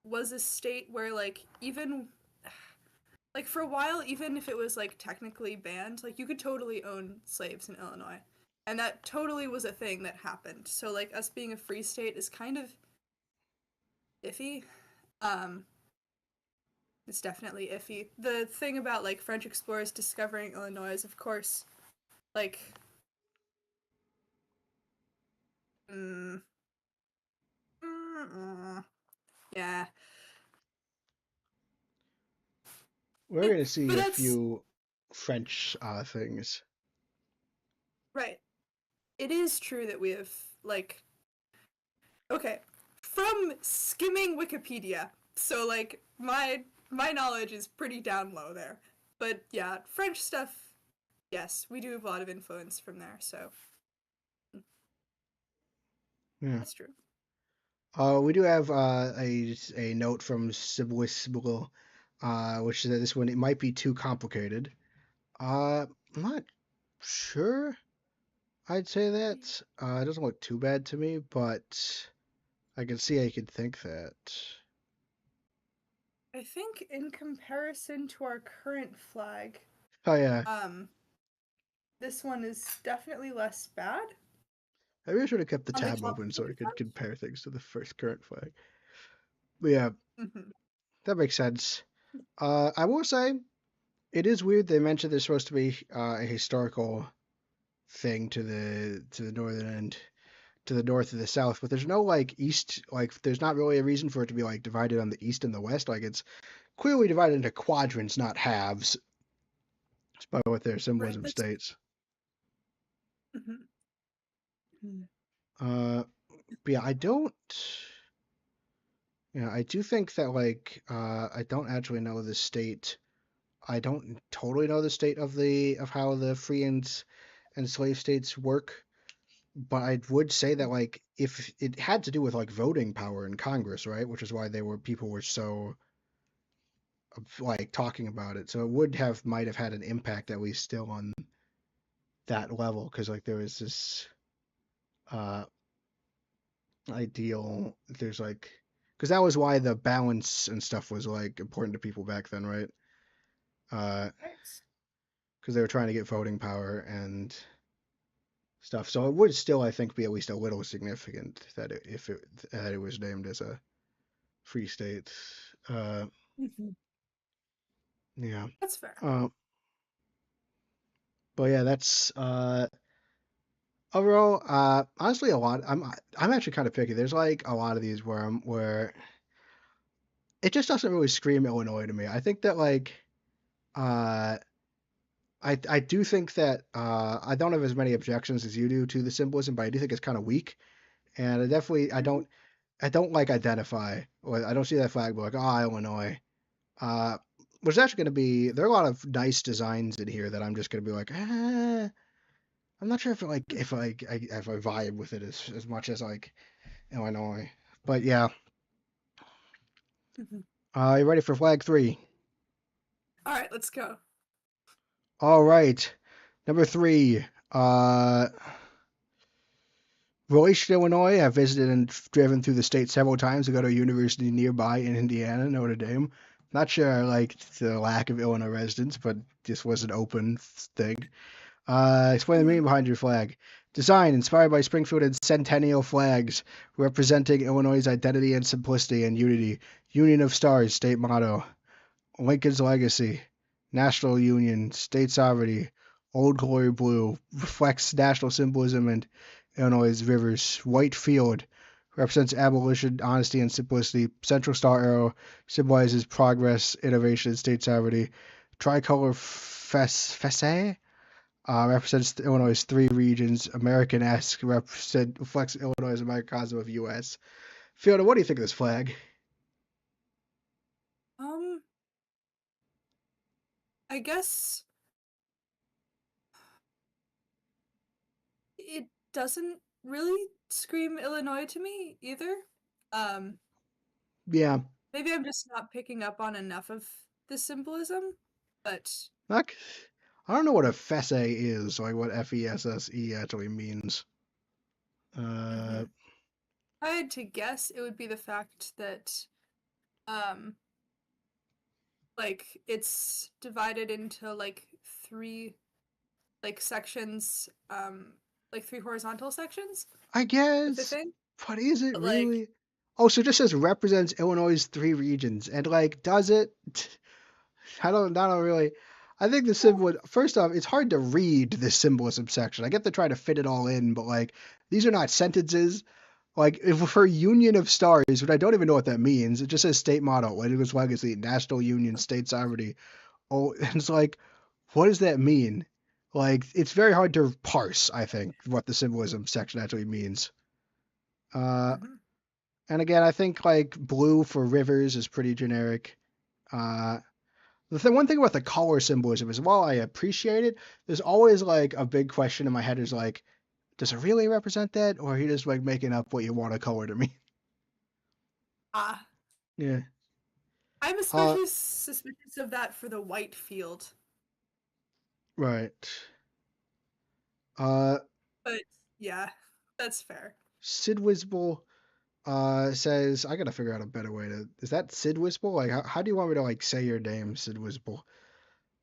Speaker 2: was a state where like even like for a while, even if it was like technically banned, like you could totally own slaves in Illinois, and that totally was a thing that happened. So like us being a free state is kind of iffy. Um, it's definitely iffy. The thing about like French explorers discovering Illinois is, of course, like, mm, yeah,
Speaker 1: We're going to see
Speaker 2: but
Speaker 1: a
Speaker 2: that's
Speaker 1: few French things.
Speaker 2: right. It is true that we have like okay from skimming Wikipedia. So like my knowledge is pretty down low there, but yeah, French stuff. Yes, we do have a lot of influence from there, so
Speaker 1: Yeah.
Speaker 2: that's true.
Speaker 1: We do have a note from Sibyl, which said this one it might be too complicated. I'm not sure. I'd say that. It doesn't look too bad to me, but I can see I could think that.
Speaker 2: I think in comparison to our current flag,
Speaker 1: Oh yeah,
Speaker 2: um, this one is definitely less bad
Speaker 1: I really should have kept the
Speaker 2: on the
Speaker 1: tab open so I
Speaker 2: complicated
Speaker 1: could compare things to the first current flag. But yeah,
Speaker 2: side. Mm-hmm.
Speaker 1: that makes sense. I will say it is weird they mentioned there's supposed to be a historical thing to the northern end, to the north and the south, but there's no like east, like there's not really a reason for it to be like divided on the east and the west. Like it's clearly divided into quadrants, not halves, by what their
Speaker 2: Right.
Speaker 1: symbolism
Speaker 2: That's.
Speaker 1: states.
Speaker 2: Mm-hmm.
Speaker 1: Uh, but yeah, I don't. Yeah, I do think that like I don't actually know the state. I don't totally know the state of the of how the free and slave states work, but I would say that like if it had to do with like voting power in Congress, right? Which is why they were people were so like talking about it. So it would have might have had an impact at least still on that level because like there was this uh ideal there's like because that was why the balance and stuff was like important to people back then, right? Uh,
Speaker 2: Right.
Speaker 1: because they were trying to get voting power and stuff. So it would still, I think, be at least a little significant that if it that it was named as a free state. Uh,
Speaker 2: Hmm.
Speaker 1: yeah.
Speaker 2: That's fair.
Speaker 1: Uh, but yeah, that's overall. Honestly, a lot. I'm actually kind of picky. There's like a lot of these where it just doesn't really scream Illinois to me. I think that like uh. I do think that I don't have as many objections as you do to the symbolism, but I do think it's kind of weak. And I definitely
Speaker 2: Hmm.
Speaker 1: I don't like identify or I don't see that flag but like Illinois. Uh, which is actually going to be there are a lot of nice designs in here that I'm just going to be like I'm not sure if if I vibe with it as much as like Illinois. But yeah,
Speaker 2: Hmm.
Speaker 1: you ready for flag three?
Speaker 2: All right, let's go.
Speaker 1: All right, number three. Uh, Raleigh, Illinois. I've visited and driven through the state several times to go to a university nearby in Indiana, Notre Dame. Not sure I liked the lack of Illinois residents, but this was an open thing. Explain the
Speaker 2: Hmm.
Speaker 1: meaning behind your flag. Design inspired by Springfield and Centennial flags, representing Illinois' identity and simplicity and unity. Union of Stars, state motto. Lincoln's legacy. National Union, state sovereignty. Old Glory Blue reflects national symbolism and Illinois' rivers. White Field represents abolition, honesty, and simplicity. Central Star Arrow symbolizes progress, innovation, and state sovereignty. Tricolor Fesse represents Illinois' three regions. American-esque reflects Illinois as a microcosm of U.S. Fiona, what do you think of this flag?
Speaker 2: Um, I guess it doesn't really scream Illinois to me either. Um,
Speaker 1: Yeah,
Speaker 2: Maybe I'm just not picking up on enough of the symbolism, but
Speaker 1: not, I don't know what a fesse is, like what Fesse actually means. Uh,
Speaker 2: mhm. I had to guess it would be the fact that um it's divided into three sections, like three horizontal sections
Speaker 1: I
Speaker 2: with the
Speaker 1: guess,
Speaker 2: thing.
Speaker 1: but is it
Speaker 2: But like
Speaker 1: really? Oh, so it just says represents Illinois' three regions, and like, does it? I don't really. I think the symbol. First off, it's hard to read the symbolism section. I get to try to fit it all in, but like, these are not sentences. Like, if for Union of Stars, which I don't even know what that means, it just says state motto, Lincoln's legacy, national union, state sovereignty. Oh, it's like, what does that mean? Like, it's very hard to parse, I think, what the symbolism section actually means. Uh,
Speaker 2: mhm.
Speaker 1: and again, I think like blue for rivers is pretty generic. Uh, one thing about the color symbolism is while I appreciate it, there's always like a big question in my head is like, does it really represent that, or are you just like making up what you want a color to mean?
Speaker 2: Ah,
Speaker 1: Yeah.
Speaker 2: I'm
Speaker 1: Uh,
Speaker 2: especially suspicious of that for the white field.
Speaker 1: right. Uh,
Speaker 2: But yeah, that's fair.
Speaker 1: Sid Wisbel says I gotta figure out a better way to. Is that Sid Wisbel? Like, how do you want me to like say your name, Sid Wisbel?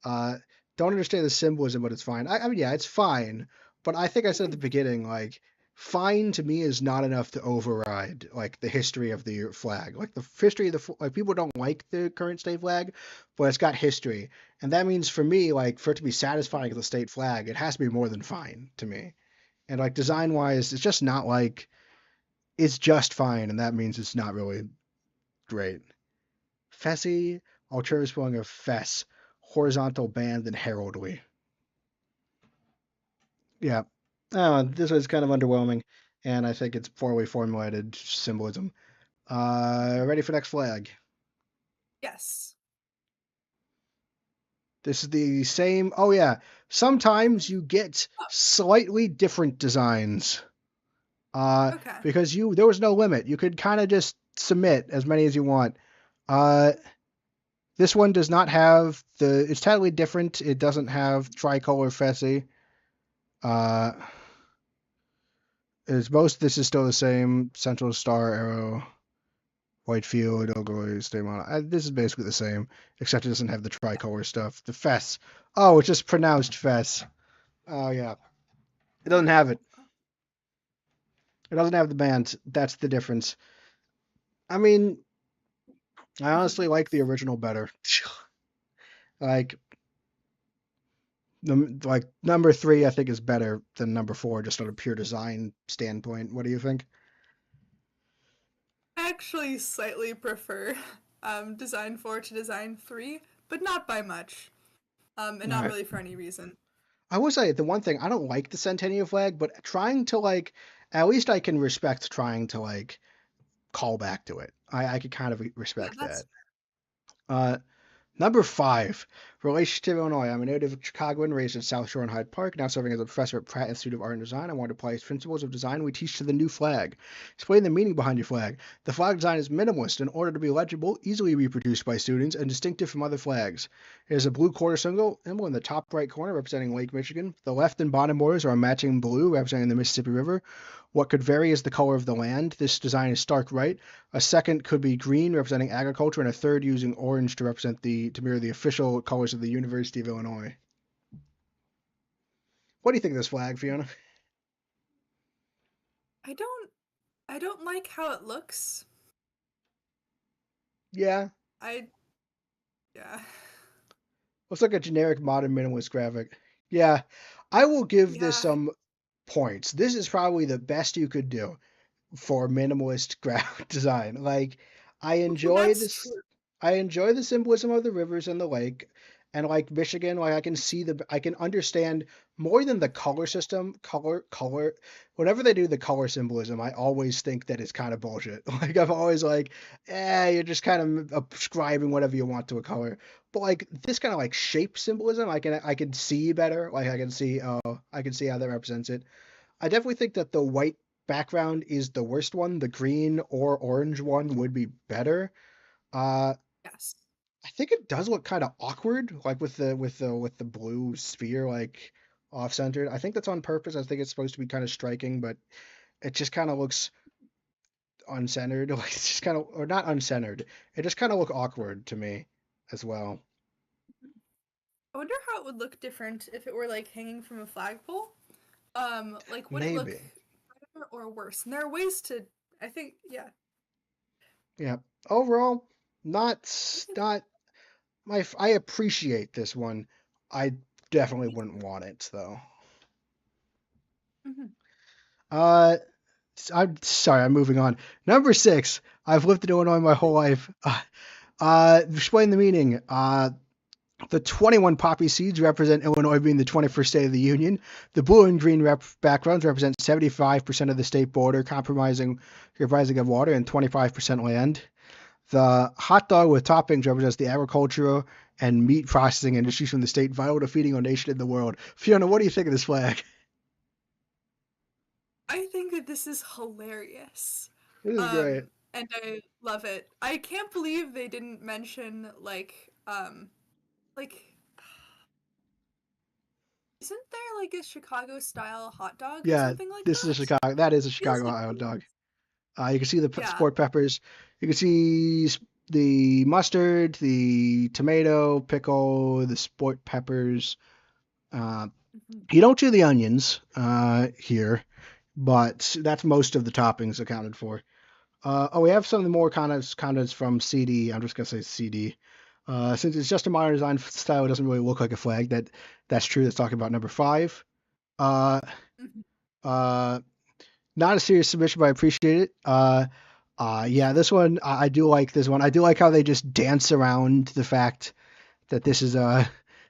Speaker 1: Uh, don't understand the symbolism, but it's fine. I mean, yeah, it's fine. But I think I said at the beginning, like, fine to me is not enough to override like the history of the flag. Like the history of the like people don't like the current state flag, but it's got history, and that means for me, like, for it to be satisfying as a state flag, it has to be more than fine to me. And like design wise, it's just not like it's just fine, and that means it's not really great. Fessy, alternative spelling of fess, horizontal band and heraldry. Yeah. This was kind of underwhelming, and I think it's poorly formulated symbolism. Ready for next flag?
Speaker 2: Yes.
Speaker 1: This is the same. Oh yeah. Sometimes you get slightly different designs.
Speaker 2: Okay.
Speaker 1: Because there was no limit. You could kind of just submit as many as you want. Uh, this one does not have the. It's totally different. It doesn't have tricolor Fessy. Uh, it's most. This is still the same. Central Star Arrow, White Field, Ogre, Stay Mono. This is basically the same, except it doesn't have the tricolor stuff. The Fess. Oh, it's just pronounced Fess. Oh yeah, it doesn't have it. It doesn't have the band. That's the difference. I mean, I honestly like the original better. Like like number three, I think is better than number four, just on a pure design standpoint. What do you think?
Speaker 2: I actually slightly prefer Design 4 to Design 3, but not by much. And
Speaker 1: All
Speaker 2: not
Speaker 1: right.
Speaker 2: really for any reason.
Speaker 1: I will say the one thing I don't like the Centennial flag, but trying to like at least I can respect trying to like call back to it. I could kind of
Speaker 2: Yeah,
Speaker 1: respect that.
Speaker 2: that's
Speaker 1: Uh, Number five, relationship to Illinois. I'm a native of Chicago and raised in South Shore and Hyde Park. Now serving as a professor at Pratt Institute of Art and Design, I want to apply principles of design we teach to the new flag. Explain the meaning behind your flag. The flag design is minimalist in order to be legible, easily reproduced by students, and distinctive from other flags. It is a blue quarter symbol in the top right corner representing Lake Michigan. The left and bottom borders are matching blue representing the Mississippi River. What could vary is the color of the land. This design is stark right. A second could be green, representing agriculture, and a third using orange to represent to mirror the official colors of the University of Illinois. What do you think of this flag, Fiona?
Speaker 2: I don't I don't like how it looks.
Speaker 1: Yeah,
Speaker 2: I yeah.
Speaker 1: looks like a generic modern minimalist graphic. Yeah, I will give this
Speaker 2: Yeah.
Speaker 1: some points. This is probably the best you could do for minimalist graphic design. Like, I
Speaker 2: Well,
Speaker 1: enjoy
Speaker 2: that's
Speaker 1: this.
Speaker 2: true.
Speaker 1: I enjoy the symbolism of the rivers and the lake, and like Michigan, like I can understand more than the color system. Color. Whenever they do the color symbolism, I always think that it's kind of bullshit. Like I'm always like, you're just kind of ascribing whatever you want to a color. But like this kind of like shape symbolism, I can see better. Like I can see how that represents it. I definitely think that the white background is the worst one. The green or orange one would be better. Uh,
Speaker 2: Yes.
Speaker 1: I think it does look kind of awkward, like with the blue sphere like off centered. I think that's on purpose. I think it's supposed to be kind of striking, but it just kind of looks uncentered. Like it's just kind of or not uncentered. It just kind of look awkward to me as well.
Speaker 2: I wonder how it would look different if it were like hanging from a flagpole. Like would it look
Speaker 1: Maybe.
Speaker 2: better or worse? And there are ways to I think yeah.
Speaker 1: Yeah. Overall, not
Speaker 2: I think
Speaker 1: not I appreciate this one. I definitely wouldn't want it though.
Speaker 2: mhm.
Speaker 1: Uh, I'm sorry, I'm moving on. Number six, I've lived in Illinois my whole life. Explain the meaning. The 21 poppy seeds represent Illinois being the 21st state of the Union. The blue and green backgrounds represent 75% of the state border, comprising of water and 25% land. The hot dog with toppings represents the agricultural and meat processing industries from the state, vital to feeding our nation in the world. Fiona, what do you think of this flag?
Speaker 2: I think that this is hilarious.
Speaker 1: This is great.
Speaker 2: And I love it. I can't believe they didn't mention like isn't there like a Chicago style hot dog or
Speaker 1: Yeah,
Speaker 2: something like
Speaker 1: this is a
Speaker 2: that?
Speaker 1: Chicago. That is a
Speaker 2: Feels
Speaker 1: Chicago
Speaker 2: like
Speaker 1: hot
Speaker 2: there
Speaker 1: dog.
Speaker 2: is.
Speaker 1: You can see the
Speaker 2: Yeah.
Speaker 1: sport peppers. You can see the mustard, the tomato, pickle, the sport peppers. Uh,
Speaker 2: Mhm.
Speaker 1: you don't do the onions here, but that's most of the toppings accounted for. We have some more kind of from CD. I'm just gonna say CD. Since it's just a modern design style, it doesn't really look like a flag. That's true. That's talking about number five. Uh,
Speaker 2: Mhm.
Speaker 1: uh, Not a serious submission, but I appreciate it. Yeah, this one I do like this one. I do like how they just dance around the fact that this is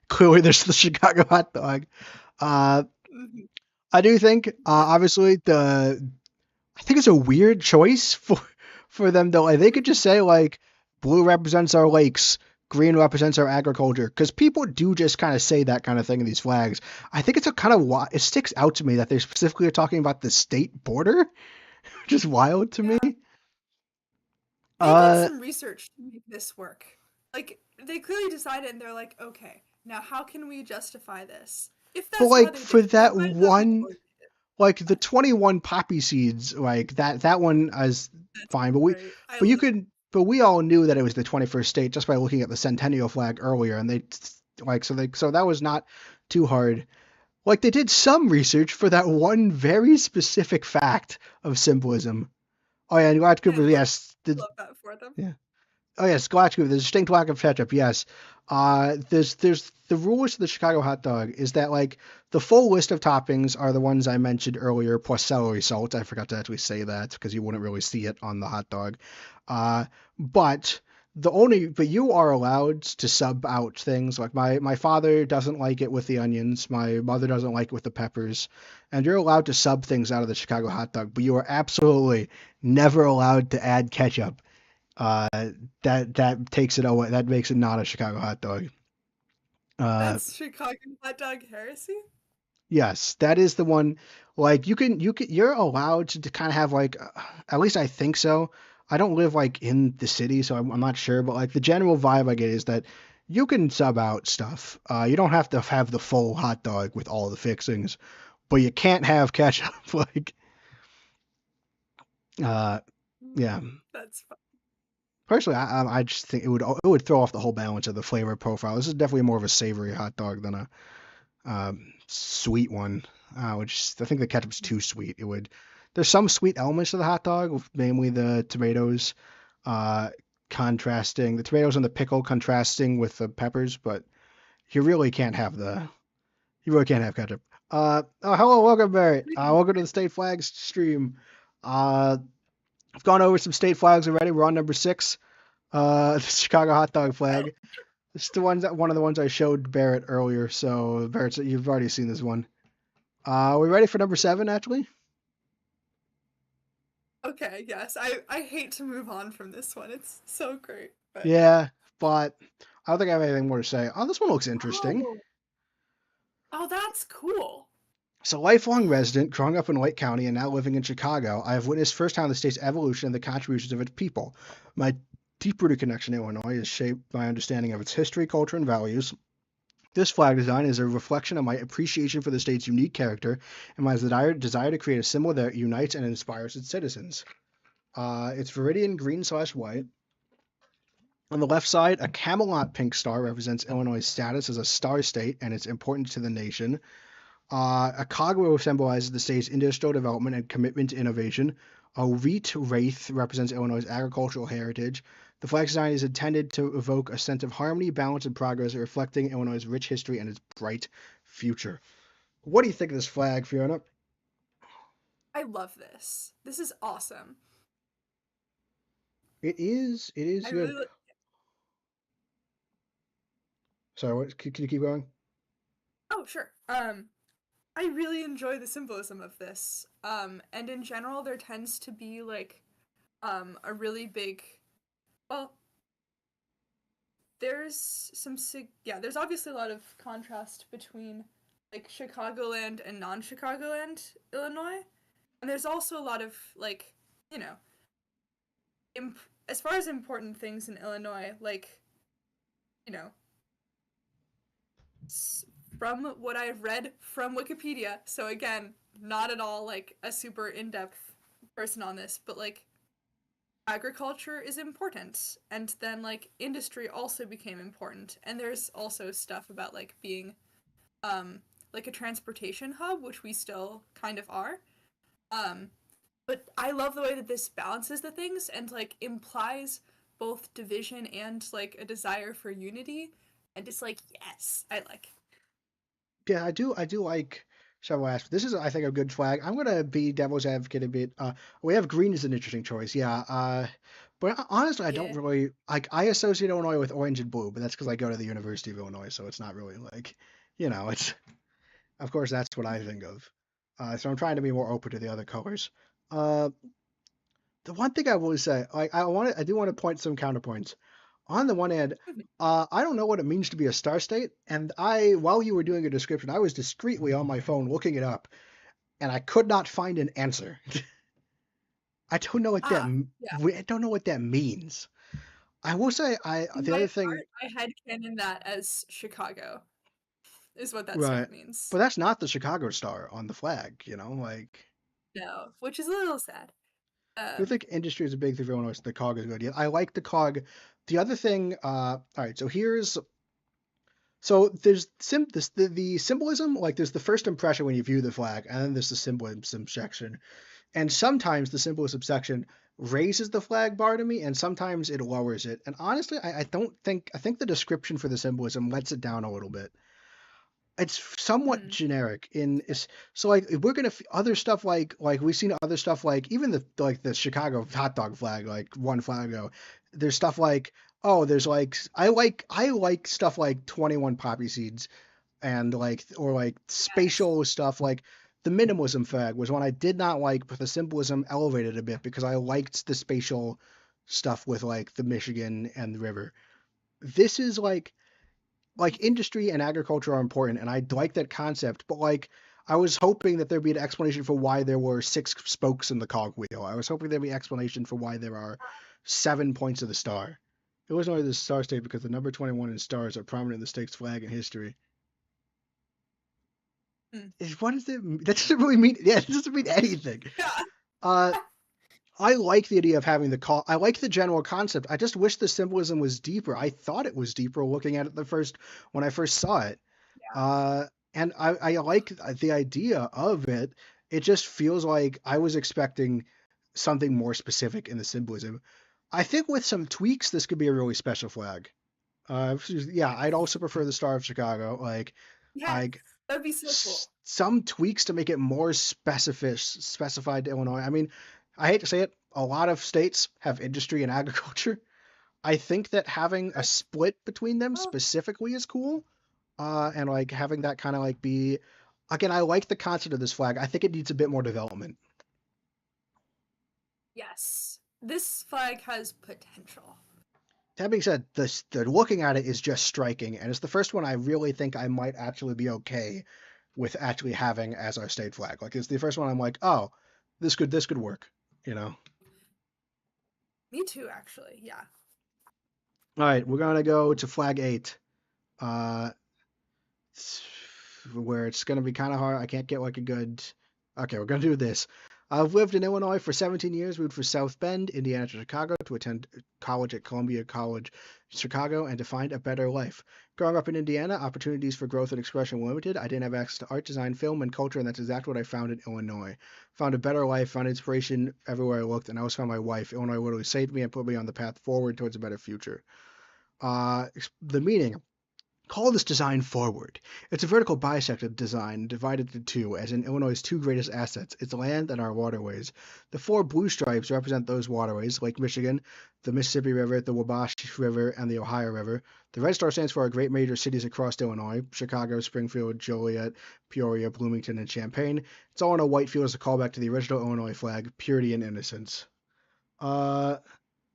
Speaker 1: clearly this is the Chicago hot dog. Uh,
Speaker 2: Mhm.
Speaker 1: I do think
Speaker 2: Yeah.
Speaker 1: obviously the I think it's a weird choice for them though. Like, they could just say like blue represents our lakes, green represents our agriculture, because people do just kind of say that kind of thing in these flags. I think it's a kind of it sticks out to me that they specifically are talking about the state border, which is wild to me.
Speaker 2: Yeah. They did
Speaker 1: Uh,
Speaker 2: some research to make this work. Like, they clearly decided and they're like, okay, now how can we justify this? If
Speaker 1: but
Speaker 2: that's why
Speaker 1: like
Speaker 2: they did
Speaker 1: for
Speaker 2: it, that
Speaker 1: that
Speaker 2: might not be the
Speaker 1: one,
Speaker 2: motivation.
Speaker 1: like the
Speaker 2: But
Speaker 1: 21 poppy seeds, like that one is
Speaker 2: that's
Speaker 1: fine.
Speaker 2: great. I
Speaker 1: But you
Speaker 2: love
Speaker 1: could, but we all knew that it was the 21st state just by looking at the centennial flag earlier, and so that was not too hard. Like they did some research for that one very specific fact of symbolism. Oh yeah, and Gotch
Speaker 2: I
Speaker 1: Cooper, yes,
Speaker 2: love that for them.
Speaker 1: yeah. Oh yes, Gotcha. The distinct lack of ketchup. Yes. There's the rules to the Chicago hot dog is that like the full list of toppings are the ones I mentioned earlier, plus celery salt. I forgot to actually say that because you wouldn't really see it on the hot dog. Uh, but but you are allowed to sub out things. Like my father doesn't like it with the onions. My mother doesn't like it with the peppers, and you're allowed to sub things out of the Chicago hot dog. But you are absolutely never allowed to add ketchup. Uh, that takes it away. That makes it not a Chicago hot dog. Uh,
Speaker 2: That's Chicago hot dog heresy?
Speaker 1: yes, that is the one. Like you're allowed to kind of have like at least I think so. I don't live like in the city, so I'm not sure, but like the general vibe I get is that you can sub out stuff. You don't have to have the full hot dog with all the fixings, but you can't have ketchup. Like, uh, yeah.
Speaker 2: That's fun.
Speaker 1: Personally, I just think it would throw off the whole balance of the flavor profile. This is definitely more of a savory hot dog than a sweet one, which I think the ketchup's too sweet. There's some sweet elements to the hot dog, namely the tomatoes, uh, contrasting the tomatoes and the pickle contrasting with the peppers, but you really can't have ketchup. Hello, welcome, Barrett. Welcome to the State Flags stream. Uh, I've gone over some state flags already. We're on number 6. The Chicago hot dog
Speaker 2: Well,
Speaker 1: flag. It's one of the ones I showed Barrett earlier. So Barrett, you've already seen this one. Are we ready for number 7? Actually,
Speaker 2: okay, yes. I hate to move on from this one. It's so great. But
Speaker 1: yeah, but I don't think I have anything more to say. Oh, this one looks interesting.
Speaker 2: oh, oh, that's cool.
Speaker 1: So, lifelong resident, growing up in Lake County and now living in Chicago, I have witnessed firsthand the state's evolution and the contributions of its people. My deep-rooted connection to Illinois is shaped by my understanding of its history, culture, and values. This flag design is a reflection of my appreciation for the state's unique character and my desire to create a symbol that unites and inspires its citizens. It's Viridian green/white. On the left side, a Camelot pink star represents Illinois' status as a star state and its importance to the nation. A cogwheel symbolizes the state's industrial development and commitment to innovation. A wheat wraith represents Illinois' agricultural heritage. The flag design is intended to evoke a sense of harmony, balance, and progress, reflecting Illinois' rich history and its bright future. What do you think of this flag, Fiona?
Speaker 2: I love this. This is awesome.
Speaker 1: It is
Speaker 2: I
Speaker 1: good.
Speaker 2: really
Speaker 1: Sorry, can you keep going?
Speaker 2: Oh, sure. I really enjoy the symbolism of this. And in general there tends to be like a really big well, there's there's obviously a lot of contrast between like Chicagoland and non-Chicagoland Illinois. And there's also a lot of like, you know, imp- as far as important things in Illinois, like, you know, from what I've read from Wikipedia. So again, not at all like a super in-depth person on this, but like agriculture is important and then like industry also became important. And there's also stuff about like being um like a transportation hub, which we still kind of are. Um but I love the way that this balances the things and like implies both division and like a desire for unity. And it's like, yes, I like.
Speaker 1: Yeah, I do like Shovel Ash. This is, I think, a good flag. I'm gonna be devil's advocate a bit. We have green as an interesting choice, yeah. But honestly, I don't
Speaker 2: Yeah.
Speaker 1: really like. I associate Illinois with orange and blue, but that's because I go to the University of Illinois, so it's not really like, it's. Of course, that's what I think of. So I'm trying to be more open to the other colors. Uh, The one thing I will say, I do want to point some counterpoints. On the one hand, I don't know what it means to be a star state, and while you were doing a description, I was discreetly on my phone looking it up, and I could not find an answer. I don't know what that
Speaker 2: Ah, yeah.
Speaker 1: I don't know what that means. I will say
Speaker 2: In
Speaker 1: the
Speaker 2: my
Speaker 1: other thing,
Speaker 2: heart, I headcanon that as Chicago, is what that star
Speaker 1: right?
Speaker 2: means.
Speaker 1: But that's not the Chicago Star on the flag, like.
Speaker 2: No, which is a little sad.
Speaker 1: I think industry is a big thing for Illinois. So the cog is good. Yeah, I like the cog. The other thing, all right. There's the symbolism. Like there's the first impression when you view the flag, and then there's the symbolism section. And sometimes the symbolism section raises the flag bar to me, and sometimes it lowers it. And honestly, I don't think I think the description for the symbolism lets it down a little bit. It's somewhat
Speaker 2: Hmm.
Speaker 1: generic in is so like we're gonna other stuff like we've seen other stuff like even the Chicago hot dog flag like one flag ago. There's stuff like there's like I like stuff like 21 poppy seeds and like
Speaker 2: Yes.
Speaker 1: spatial stuff like the minimalism flag was one I did not like, but the symbolism elevated a bit because I liked the spatial stuff with like the Michigan and the river. This is like industry and agriculture are important and I like that concept, but like I was hoping that there'd be an explanation for why there were six spokes in the cogwheel. I was hoping there'd be an explanation for why there are 7 points of the star. It was only the star state because the number 21 in stars are prominent in the state's flag and history.
Speaker 2: Hmm.
Speaker 1: What does it? That doesn't really mean. Yeah, it doesn't mean anything.
Speaker 2: Yeah.
Speaker 1: Uh, I like the idea of having the call. I like the general concept. I just wish the symbolism was deeper. I thought it was deeper looking at it when I first saw it. Uh, and I like the idea of it. It just feels like I was expecting something more specific in the symbolism. I think with some tweaks, this could be a really special flag. Yeah, I'd also prefer the Star of Chicago.
Speaker 2: Yes.
Speaker 1: Like
Speaker 2: That'd be so cool.
Speaker 1: some tweaks to make it more specified to Illinois. I mean, I hate to say it, a lot of states have industry and agriculture. I think that having a
Speaker 2: That's
Speaker 1: split between them
Speaker 2: oh,
Speaker 1: specifically is cool. And like having that kind of like be again, I like the concept of this flag. I think it needs a bit more development.
Speaker 2: yes. This flag has potential.
Speaker 1: That being said, the looking at it is just striking, and it's the first one I really think I might actually be okay with actually having as our state flag. Like it's the first one I'm like, oh, this could work, you know.
Speaker 2: Me too, actually. Yeah.
Speaker 1: All right, we're gonna go to flag 8, uh, where it's gonna be kind of hard. I can't get like a good. Okay, we're gonna do this. I've lived in Illinois for 17 years. Moved from South Bend, Indiana to Chicago to attend college at Columbia College, Chicago, and to find a better life. Growing up in Indiana, opportunities for growth and expression were limited. I didn't have access to art, design, film, and culture, and that's exactly what I found in Illinois. Found a better life, found inspiration everywhere I looked, and I always found my wife. Illinois literally saved me and put me on the path forward towards a better future. The meaning. Call this design forward. It's a vertical bisected design divided into two, as in Illinois' two greatest assets, its land and our waterways. The four blue stripes represent those waterways, Lake Michigan, the Mississippi River, the Wabash River, and the Ohio River. The red star stands for our great major cities across Illinois, Chicago, Springfield, Joliet, Peoria, Bloomington, and Champaign. It's all on a white field as a callback to the original Illinois flag, purity and innocence. Uh,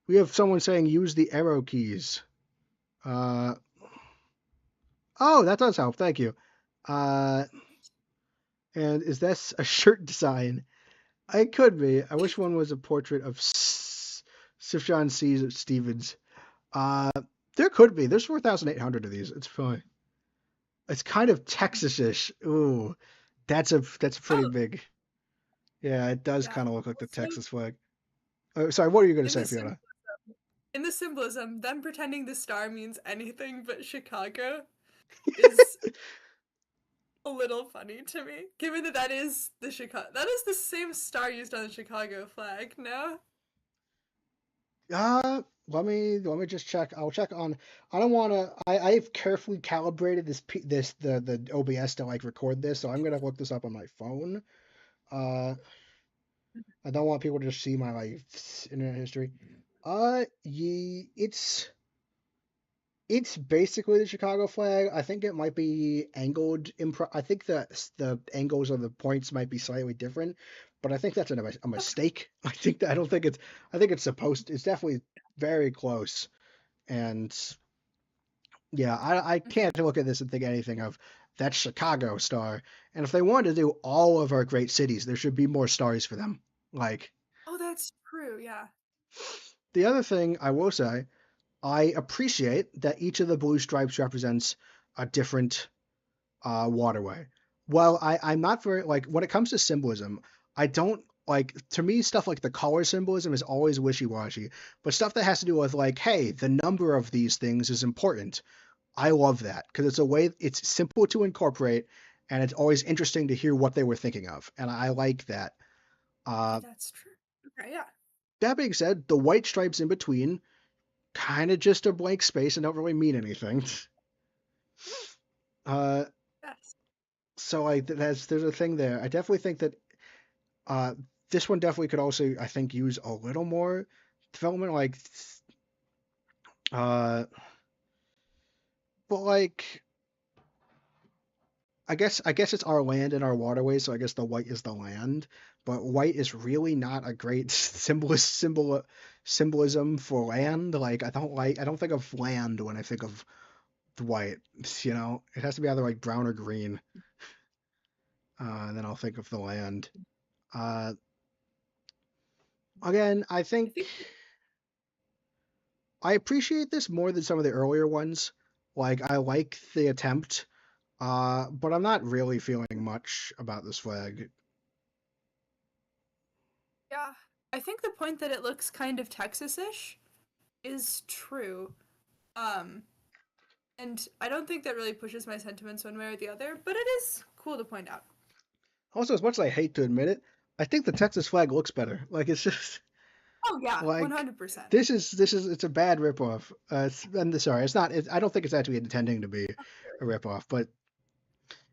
Speaker 1: we have someone saying use the arrow keys. Uh, oh, that does help. Thank you. Uh, and is this a shirt design? It could be. I wish one was a portrait of Sifjan C. Stevens. Uh, there could be. There's 4,800 of these. It's fine. It's kind of Texas-ish. Ooh, that's pretty
Speaker 2: Oh,
Speaker 1: big. Yeah, it does
Speaker 2: yeah.
Speaker 1: kind of look like the
Speaker 2: Also,
Speaker 1: Texas flag. Sorry, what are you going to
Speaker 2: in
Speaker 1: say,
Speaker 2: the
Speaker 1: Fiona?
Speaker 2: in the symbolism, them pretending the star means anything but Chicago is a little funny to me, given that that is the same star used on the Chicago flag. No.
Speaker 1: Let me just check. I'll check on. I don't want to. I've carefully calibrated the OBS to like record this, so I'm gonna look this up on my phone. Uh, I don't want people to just see my, like, internet history. It's. It's basically the Chicago flag. I think it might be angled. I think the angles of the points might be slightly different, but I think that's a
Speaker 2: Okay.
Speaker 1: mistake. I think that I don't think it's. I think it's supposed. It's definitely very close. And yeah, I
Speaker 2: Mhm.
Speaker 1: can't look at this and think anything of that Chicago star. And if they wanted to do all of our great cities, there should be more stars for them. Like
Speaker 2: Oh, that's true. Yeah.
Speaker 1: the other thing I will say, I appreciate that each of the blue stripes represents a different waterway. Well, I'm not very like when it comes to symbolism, I don't like to me stuff like the color symbolism is always wishy-washy, but stuff that has to do with like, hey, the number of these things is important. I love that because it's a way it's simple to incorporate and it's always interesting to hear what they were thinking of. And I like that.
Speaker 2: Okay,
Speaker 1: Uh,
Speaker 2: that's true. Okay, yeah.
Speaker 1: that being said, the white stripes in between kind of just a blank space and don't really mean anything. Uh,
Speaker 2: Yes.
Speaker 1: so like there's a thing there. I definitely think that Uh, this one definitely could also, I think, use a little more development. Uh, but like, I guess it's our land and our waterways, so I guess the white is the land. But white is really not a great symbolism for land. Like, I don't think of land when I think of the white. It has to be either like brown or green, and then I'll think of the land. Uh, again, I
Speaker 2: I
Speaker 1: think
Speaker 2: think
Speaker 1: I appreciate this more than some of the earlier ones. Like, I like the attempt, but I'm not really feeling much about this flag.
Speaker 2: yeah. I think the point that it looks kind of Texas-ish is true. Um, and I don't think that really pushes my sentiments one way or the other, but it is cool to point out.
Speaker 1: Also, as much as I hate to admit it, I think the Texas flag looks better. Like, it's just
Speaker 2: Oh yeah,
Speaker 1: like
Speaker 2: 100%.
Speaker 1: it's a bad ripoff. Sorry, it's not. I don't think it's actually intending to be a ripoff, but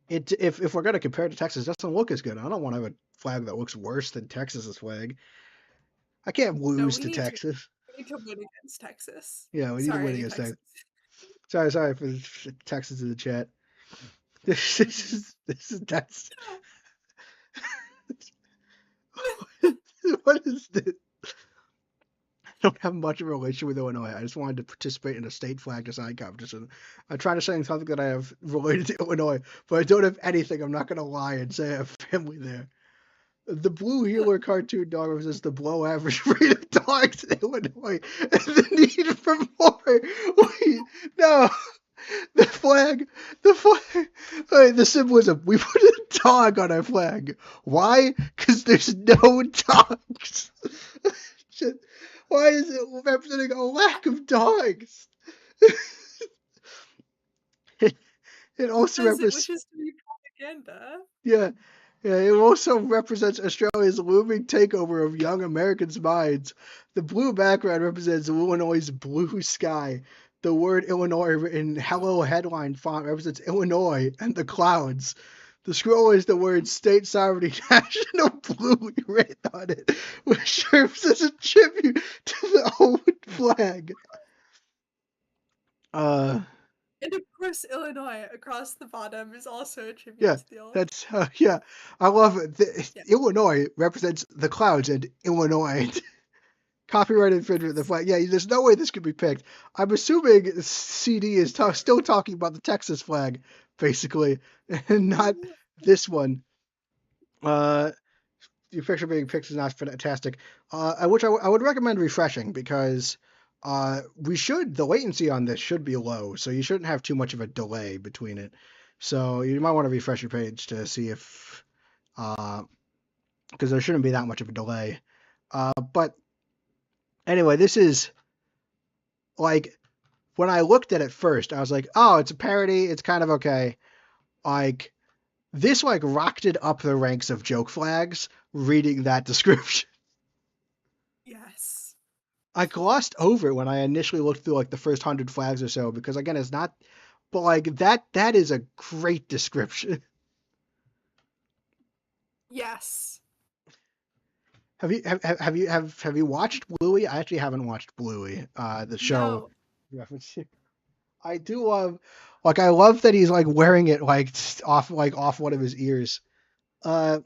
Speaker 1: if we're gonna compare it to Texas, it doesn't look as good. I don't want to have a flag that looks worse than Texas's flag. I can't
Speaker 2: No,
Speaker 1: lose to Texas.
Speaker 2: we need to win against Texas.
Speaker 1: Yeah, we need to win
Speaker 2: Sorry,
Speaker 1: against Texas.
Speaker 2: Texas.
Speaker 1: Sorry for Texas in the chat. This is that's what is this? I don't have much of a relation with Illinois. I just wanted to participate in a state flag design competition. I'm trying to say something that I have related to Illinois, but I don't have anything. I'm not going to lie and say I have family there. The Blue Heeler cartoon dog represents the below average breed of dogs in Illinois and the need for more. Wait, no. The flag, the symbolism. We put a dog on our flag. Why? Because there's no dogs. Shit. Why is it representing a lack of dogs? It also
Speaker 2: Because it
Speaker 1: represents,
Speaker 2: wishes to be propaganda.
Speaker 1: yeah, yeah, it also represents Australia's looming takeover of young Americans' minds. The blue background represents Illinois' blue sky. The word Illinois in hello headline font represents Illinois and the clouds. The scroll is the word state sovereignty national blue written on it, which serves as a tribute to the old flag. Uh,
Speaker 2: And of course, Illinois across the bottom is also a tribute
Speaker 1: yeah,
Speaker 2: to the old.
Speaker 1: yeah, I love it.
Speaker 2: Yeah.
Speaker 1: Illinois represents the clouds and Illinois. Copyright infringement of the flag. Yeah, there's no way this could be picked. I'm assuming CD is still talking about the Texas flag, basically, and not this one. Uh, your picture being picked is not fantastic. Which I would recommend refreshing because the latency on this should be low, so you shouldn't have too much of a delay between it. So you might want to refresh your page to see if, because there shouldn't be that much of a delay. But anyway, this is like when I looked at it first, I was like, oh, it's a parody. It's kind of okay. Like this, like rocketed up the ranks of joke flags. Reading that description,
Speaker 2: Yes.
Speaker 1: I glossed over it when I initially looked through like the first 100 flags or so because again, it's not. But like that is a great description.
Speaker 2: Yes.
Speaker 1: Have you watched Bluey? I actually haven't watched Bluey, the show
Speaker 2: No.
Speaker 1: reference here. I do love, like, I love that he's like wearing it like off one of his ears. Uh,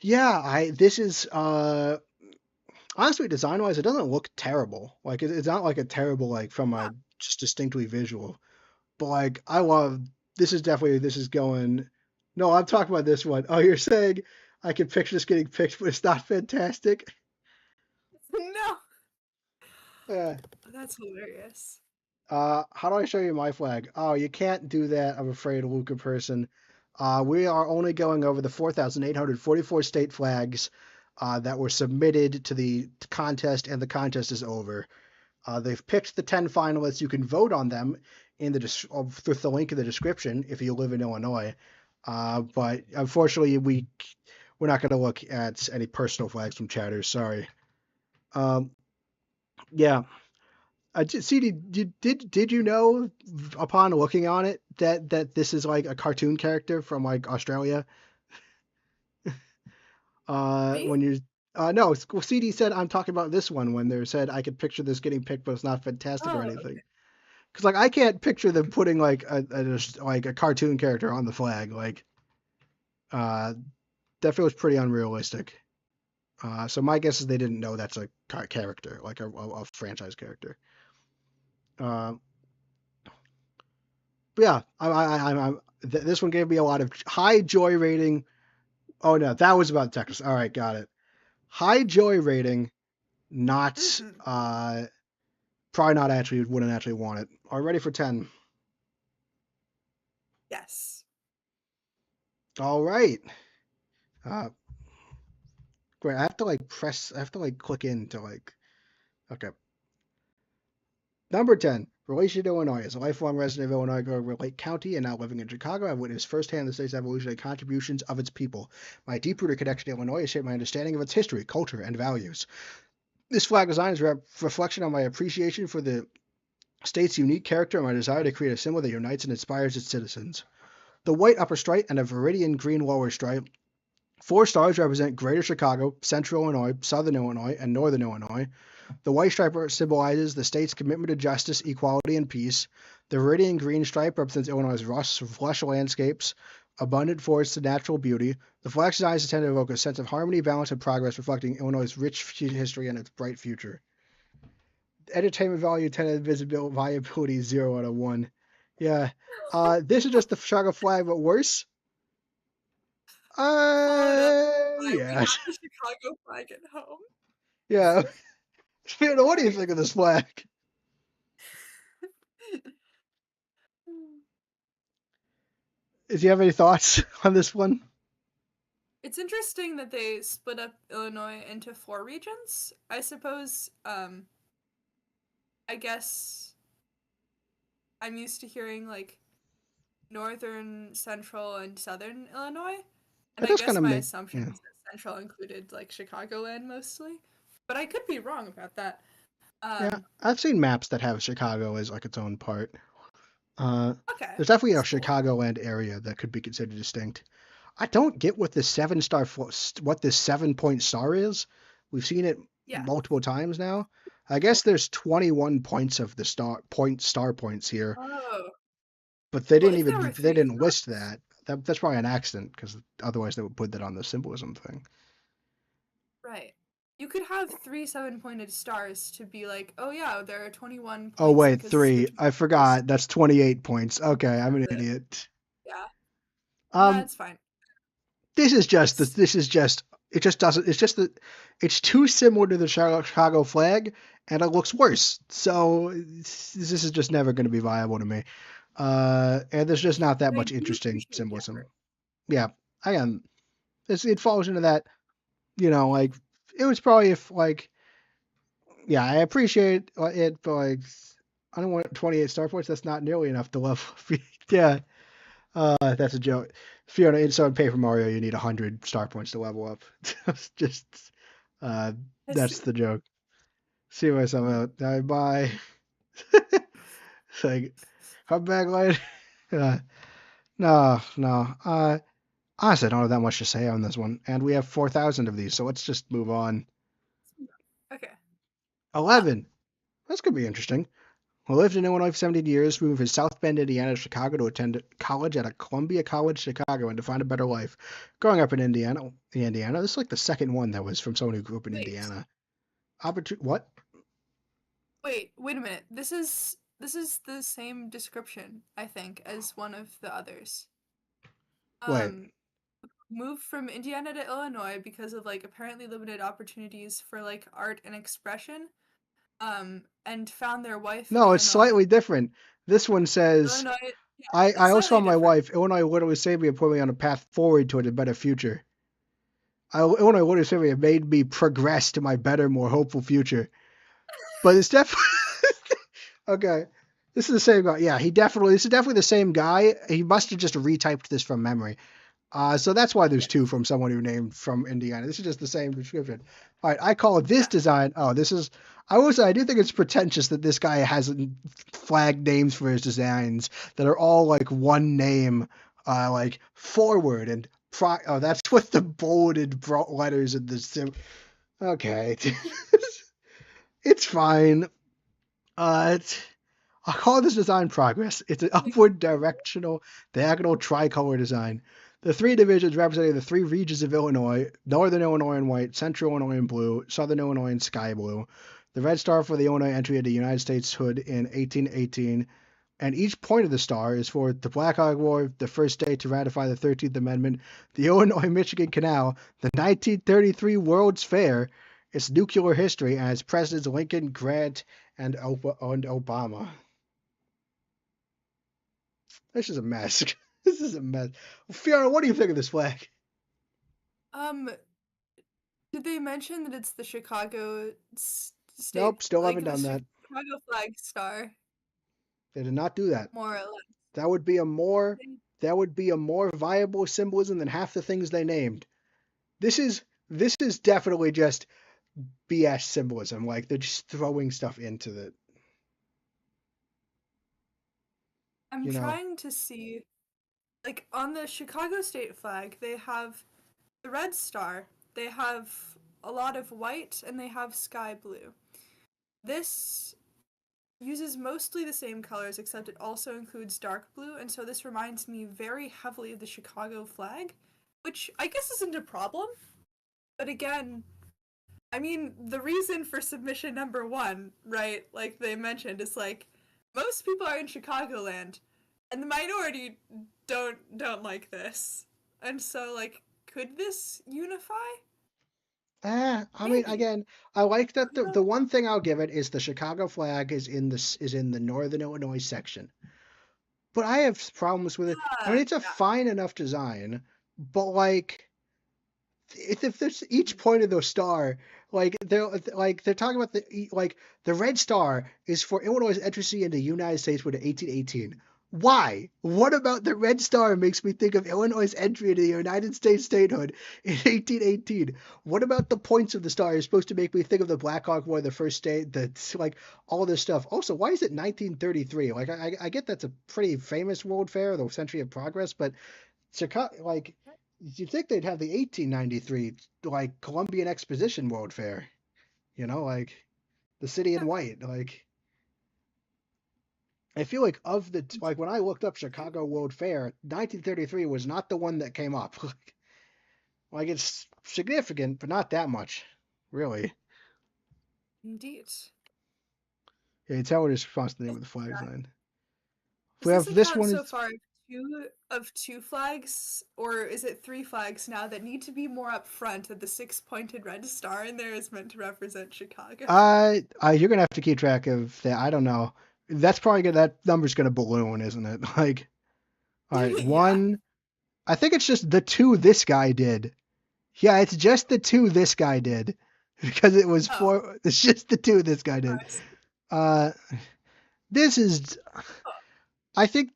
Speaker 1: yeah, I this is honestly design wise, it doesn't look terrible. Like it's not like a terrible like from a just distinctly visual. But like I love this is definitely this is going. No, I'm talking about this one. Oh, you're saying I can picture this getting picked, but it's not fantastic.
Speaker 2: No,
Speaker 1: Uh,
Speaker 2: that's hilarious.
Speaker 1: how do I show you my flag? Oh, you can't do that. I'm afraid, Luca person. We are only going over the 4,844 state flags that were submitted to the contest, and the contest is over. They've picked the 10 finalists. You can vote on them in through the link in the description if you live in Illinois. But unfortunately, we're not going to look at any personal flags from chatters. Sorry. Um, yeah. CD, did you know upon looking on it that this is like a cartoon character from like Australia?
Speaker 2: Me?
Speaker 1: When you no, well, CD said I'm talking about this one when they said I could picture this getting picked, but it's not fantastic or
Speaker 2: Oh,
Speaker 1: anything. Because like I can't picture them putting like like a cartoon character on the flag. Like uh, that feels pretty unrealistic. So my guess is they didn't know that's a character, like a franchise character. Uh, but yeah, this one gave me a lot of high joy rating. Oh no, that was about Texas. All right, got it. High joy rating, not
Speaker 2: mm-hmm.
Speaker 1: probably not actually wouldn't actually want it. Are you ready for 10?
Speaker 2: Yes.
Speaker 1: All right. Uh, great. I have to like click into like okay. Number 10, relation to Illinois. As a lifelong resident of Illinois, growing up in Lake County and now living in Chicago, I've witnessed firsthand the state's evolutionary contributions of its people. My deep-rooted connection to Illinois has shaped my understanding of its history, culture, and values. This flag design is a reflection on my appreciation for the state's unique character and my desire to create a symbol that unites and inspires its citizens. The white upper stripe and a viridian green lower stripe. 4 stars represent Greater Chicago, Central Illinois, Southern Illinois, and Northern Illinois. The white stripe symbolizes the state's commitment to justice, equality, and peace. The viridian green stripe represents Illinois' lush landscapes, abundant forests, and natural beauty. The flag's design is intended to evoke a sense of harmony, balance, and progress, reflecting Illinois' rich history and its bright future. Entertainment value, 10, visibility, viability, 0 out of 1. Yeah. This is just the Chicago flag, but worse.
Speaker 2: Oh, that's fine. We
Speaker 1: Yeah.
Speaker 2: have the Chicago flag at home.
Speaker 1: Yeah. Fiona, what do you
Speaker 2: Sorry.
Speaker 1: think of this flag? Do you have any thoughts on this one?
Speaker 2: It's interesting that they split up Illinois into 4 regions. I suppose, I guess I'm used to hearing like northern, central, and southern Illinois. And
Speaker 1: It
Speaker 2: I
Speaker 1: does kind
Speaker 2: guess
Speaker 1: of
Speaker 2: my
Speaker 1: make,
Speaker 2: assumption
Speaker 1: yeah.
Speaker 2: is that central included like Chicagoland mostly. But I could be wrong about that.
Speaker 1: Yeah,
Speaker 2: Um,
Speaker 1: I've seen maps that have Chicago as like its own part. Uh,
Speaker 2: okay,
Speaker 1: there's definitely a
Speaker 2: that's cool.
Speaker 1: Chicagoland area that could be considered distinct. I don't get what this 7 star what this 7 point star is. We've seen it
Speaker 2: Yeah.
Speaker 1: multiple times now. I guess there's 21 points of the star points here,
Speaker 2: Oh.
Speaker 1: but they
Speaker 2: Well,
Speaker 1: didn't
Speaker 2: if there
Speaker 1: even
Speaker 2: were
Speaker 1: they
Speaker 2: three
Speaker 1: didn't list
Speaker 2: stars.
Speaker 1: that. That's probably an accident because otherwise they would put that on the symbolism thing.
Speaker 2: Right. You could have three 7 pointed stars to be like, oh yeah, there are 21
Speaker 1: Oh
Speaker 2: points
Speaker 1: wait,
Speaker 2: because the
Speaker 1: 3. I
Speaker 2: 21st
Speaker 1: forgot. That's 28 points. Okay, I'm an
Speaker 2: the
Speaker 1: idiot.
Speaker 2: yeah. No,
Speaker 1: Um,
Speaker 2: it's fine. It's
Speaker 1: this is just it just doesn't it's just that it's too similar to the Chicago flag and it looks worse. So this is just never going to be viable to me. And there's just not that
Speaker 2: I
Speaker 1: much
Speaker 2: do
Speaker 1: interesting
Speaker 2: appreciate the
Speaker 1: symbolism.
Speaker 2: effort.
Speaker 1: Yeah, I am. It falls into that, like it was probably if like yeah, I appreciate it, but like I don't want 28 star points. That's not nearly enough to level. Yeah, that's a joke. Fiona, so in Paper Mario, you need 100 star points to level up. Just, uh,
Speaker 2: I
Speaker 1: that's
Speaker 2: see.
Speaker 1: the joke. See myself
Speaker 2: Mm.
Speaker 1: out. Bye. It's like, come back later. Uh, no, no. Honestly, I don't have that much to say on this one. And we have 4,000 of these, so let's just move on.
Speaker 2: Okay. Well,
Speaker 1: 11. That's going to be interesting. who lived in Illinois for 17 years, moved from South Bend, Indiana to Chicago to attend college at a Columbia College, Chicago, and to find a better life. Growing up in Indiana, this is like the second one that was from someone who grew up in
Speaker 2: Wait,
Speaker 1: Indiana. What?
Speaker 2: wait a minute. This is the same description, I think, as one of the others.
Speaker 1: Wait.
Speaker 2: Um, moved from Indiana to Illinois because of like apparently limited opportunities for like art and expression. And found their wife in
Speaker 1: No, it's
Speaker 2: Illinois.
Speaker 1: slightly different. This one says,
Speaker 2: Illinois, yeah,
Speaker 1: I
Speaker 2: it's
Speaker 1: also
Speaker 2: slightly
Speaker 1: found my
Speaker 2: different.
Speaker 1: wife. Illinois literally saved me and put me on a path forward toward a better future. Illinois literally saved me and made me progress to my better, more hopeful future. But it's definitely okay. This is the same guy. Yeah, this is definitely the same guy. He must have just retyped this from memory. So that's why there's
Speaker 2: Yes.
Speaker 1: two from someone who named from Indiana. This is just the same description. All right, I call this
Speaker 2: Yeah.
Speaker 1: design. Oh, this is. I will say I do think it's pretentious that this guy has flag names for his designs that are all like one name, like forward and Oh, that's with the bolded letters in the sim. Okay, it's fine. It's I'll call this design progress. It's an upward directional diagonal tricolor design. The three divisions representing the three regions of Illinois, Northern Illinois in white, Central Illinois in blue, Southern Illinois in sky blue. The red star for the Illinois entry into United Statehood in 1818, and each point of the star is for the Black Hawk War, the first state to ratify the 13th Amendment, the Illinois-Michigan Canal, the 1933 World's Fair, its nuclear history, and its presidents Lincoln, Grant, and Obama. This is a mess. This is a mess. Fiona, what do you think of this flag?
Speaker 2: Um, did they mention that it's the Chicago state,
Speaker 1: Nope, still
Speaker 2: like
Speaker 1: haven't
Speaker 2: the
Speaker 1: done that.
Speaker 2: Chicago flag star,
Speaker 1: They did not do that.
Speaker 2: more or less?
Speaker 1: That would be a more that would be a more viable symbolism than half the things they named. This is this is definitely just BS symbolism. Like they're just throwing stuff into the
Speaker 2: I'm
Speaker 1: you know.
Speaker 2: trying to see, like on the Chicago state flag, they have the red star, they have a lot of white, and they have sky blue. This uses mostly the same colors, except it also includes dark blue, and so this reminds me very heavily of the Chicago flag, which I guess isn't a problem. But again, I mean, the reason for submission number one, right, like they mentioned, is like most people are in Chicagoland, and the minority don't like this. And so like could this unify?
Speaker 1: I mean,
Speaker 2: Maybe.
Speaker 1: again, I like that
Speaker 2: I
Speaker 1: the
Speaker 2: don't
Speaker 1: one thing I'll give it is the Chicago flag is in the Northern Illinois section. But I have problems with it. I mean, it's a
Speaker 2: yeah.
Speaker 1: fine enough design, but like if there's each point of the star, they're talking about the red star is for Illinois' entry into the United States with 1818. Why? What about the red star makes me think of Illinois' entry into the United States statehood in 1818? What about the points of the star is supposed to make me think of the Black Hawk War, the first state, that's like all this stuff. Also, why is it 1933? Like, I get that's a pretty famous World Fair, the Century of Progress, but Chicago, like, you'd think they'd have the 1893 like Columbian Exposition World Fair, like the city in white. Like, I feel like like when I looked up Chicago World Fair, 1933 was not the one that came up. Like it's significant, but not that much, really.
Speaker 2: Indeed.
Speaker 1: Yeah, it's how it is response to the name of the flag
Speaker 2: Yeah.
Speaker 1: sign. If
Speaker 2: Does
Speaker 1: we
Speaker 2: this
Speaker 1: have this
Speaker 2: account
Speaker 1: one
Speaker 2: so
Speaker 1: is
Speaker 2: far of two flags, or is it three flags now that need to be more upfront that the six-pointed red star in there is meant to represent Chicago?
Speaker 1: you're gonna have to keep track of that. I don't know. That's probably that number's gonna balloon, isn't it? Like, all right,
Speaker 2: Yeah.
Speaker 1: one. I think it's just the two this guy did. Yeah, it's just the two this guy did because it was
Speaker 2: Oh,
Speaker 1: four. It's just the two this guy did.
Speaker 2: I see.
Speaker 1: Uh, this is.
Speaker 2: Oh,
Speaker 1: I think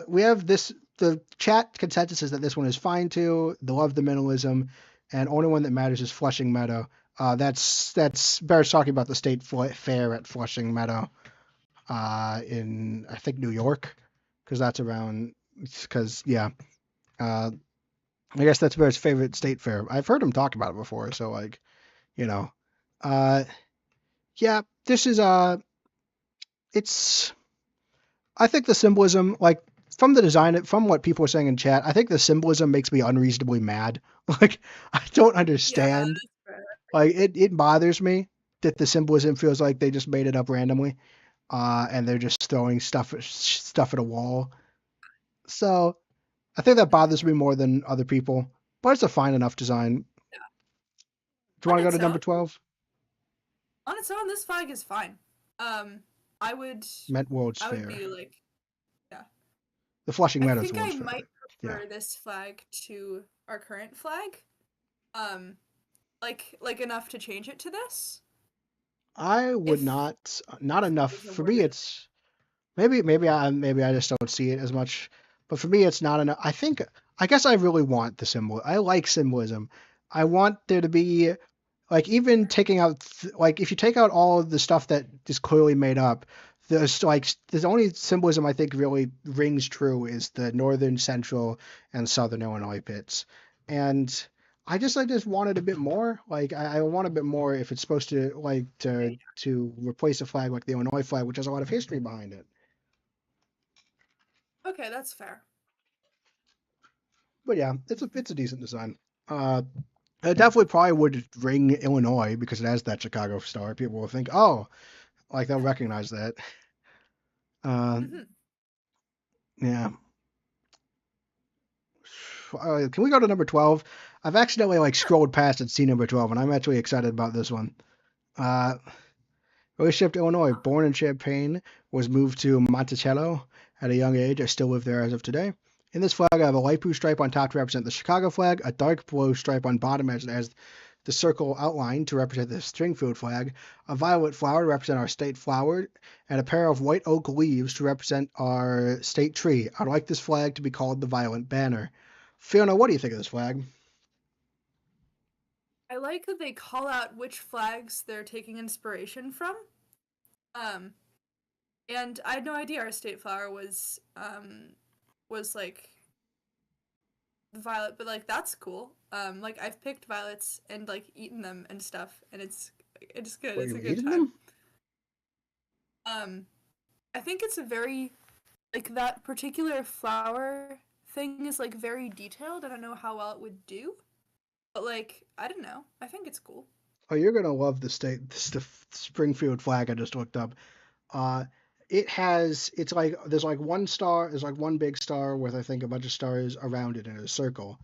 Speaker 1: we have this. The chat consensus is that this one is fine too. They love the minimalism, and only one that matters is Flushing Meadow. That's Bear's talking about the state fair at Flushing Meadow, in I think New York, because that's around. Because yeah, uh, I guess that's Bear's favorite state fair. I've heard him talk about it before, so like, you know, uh, yeah, this is it's I think the symbolism, like from the design, from what people are saying in chat, I think the symbolism makes me unreasonably mad. Like I don't
Speaker 2: Yeah,
Speaker 1: understand.
Speaker 2: that's fair.
Speaker 1: Like it bothers me that the symbolism feels like they just made it up randomly, and they're just throwing stuff at a wall. So I think that bothers me more than other people, but it's a fine enough design.
Speaker 2: Yeah.
Speaker 1: Do you
Speaker 2: On
Speaker 1: want to go to
Speaker 2: its
Speaker 1: number
Speaker 2: own,
Speaker 1: 12?
Speaker 2: this flag is fine. Um, I would,
Speaker 1: Met World's
Speaker 2: I would
Speaker 1: Fair.
Speaker 2: be like, yeah.
Speaker 1: The Flushing
Speaker 2: I
Speaker 1: Meadows
Speaker 2: think I
Speaker 1: World's Fair.
Speaker 2: might
Speaker 1: Yeah.
Speaker 2: prefer this flag to our current flag. Um, like enough to change it to this.
Speaker 1: I would
Speaker 2: If
Speaker 1: not enough.
Speaker 2: symbolism
Speaker 1: For
Speaker 2: were
Speaker 1: me,
Speaker 2: to,
Speaker 1: it's maybe I just don't see it as much. But for me, it's not enough. I guess I really want the symbol. I like symbolism. I want there to be like even taking out like if you take out all of the stuff that is clearly made up, there's only symbolism I think really rings true is the northern, central, and southern Illinois pits, and I just wanted a bit more. Like I want a bit more if it's supposed to like to replace a flag like the Illinois flag, which has a lot of history behind it.
Speaker 2: okay, that's fair.
Speaker 1: But yeah, it's a decent design. Uh, it definitely probably would ring Illinois because it has that Chicago star. People will think, oh, like they'll recognize that. Uh,
Speaker 2: Hmm.
Speaker 1: yeah. Can we go to number 12? I've accidentally like
Speaker 2: Sure.
Speaker 1: scrolled past and seen number 12, and I'm actually excited about this one. Uh, Really shipped to Illinois. Born in Champaign, was moved to Monticello at a young age. I still live there as of today. In this flag, I have a light blue stripe on top to represent the Chicago flag, a dark blue stripe on bottom as the circle outline to represent the Springfield flag, a violet flower to represent our state flower, and a pair of white oak leaves to represent our state tree. I'd like this flag to be called the Violet Banner. Fiona, what do you think of this flag?
Speaker 2: I like that they call out which flags they're taking inspiration from. Um, and I had no idea our state flower was like violet, but like that's cool. Like I've picked violets and like eaten them and stuff, and it's good.
Speaker 1: Were
Speaker 2: It's a
Speaker 1: you
Speaker 2: good
Speaker 1: eating
Speaker 2: time.
Speaker 1: them?
Speaker 2: Um, I think it's a very like that particular flower thing is like very detailed. I don't know how well it would do, but like I don't know. I think it's cool.
Speaker 1: Oh, you're gonna love the Springfield flag I just looked up. Uh, it's like there's like one star, there's like one big star with I think a bunch of stars around it in a circle,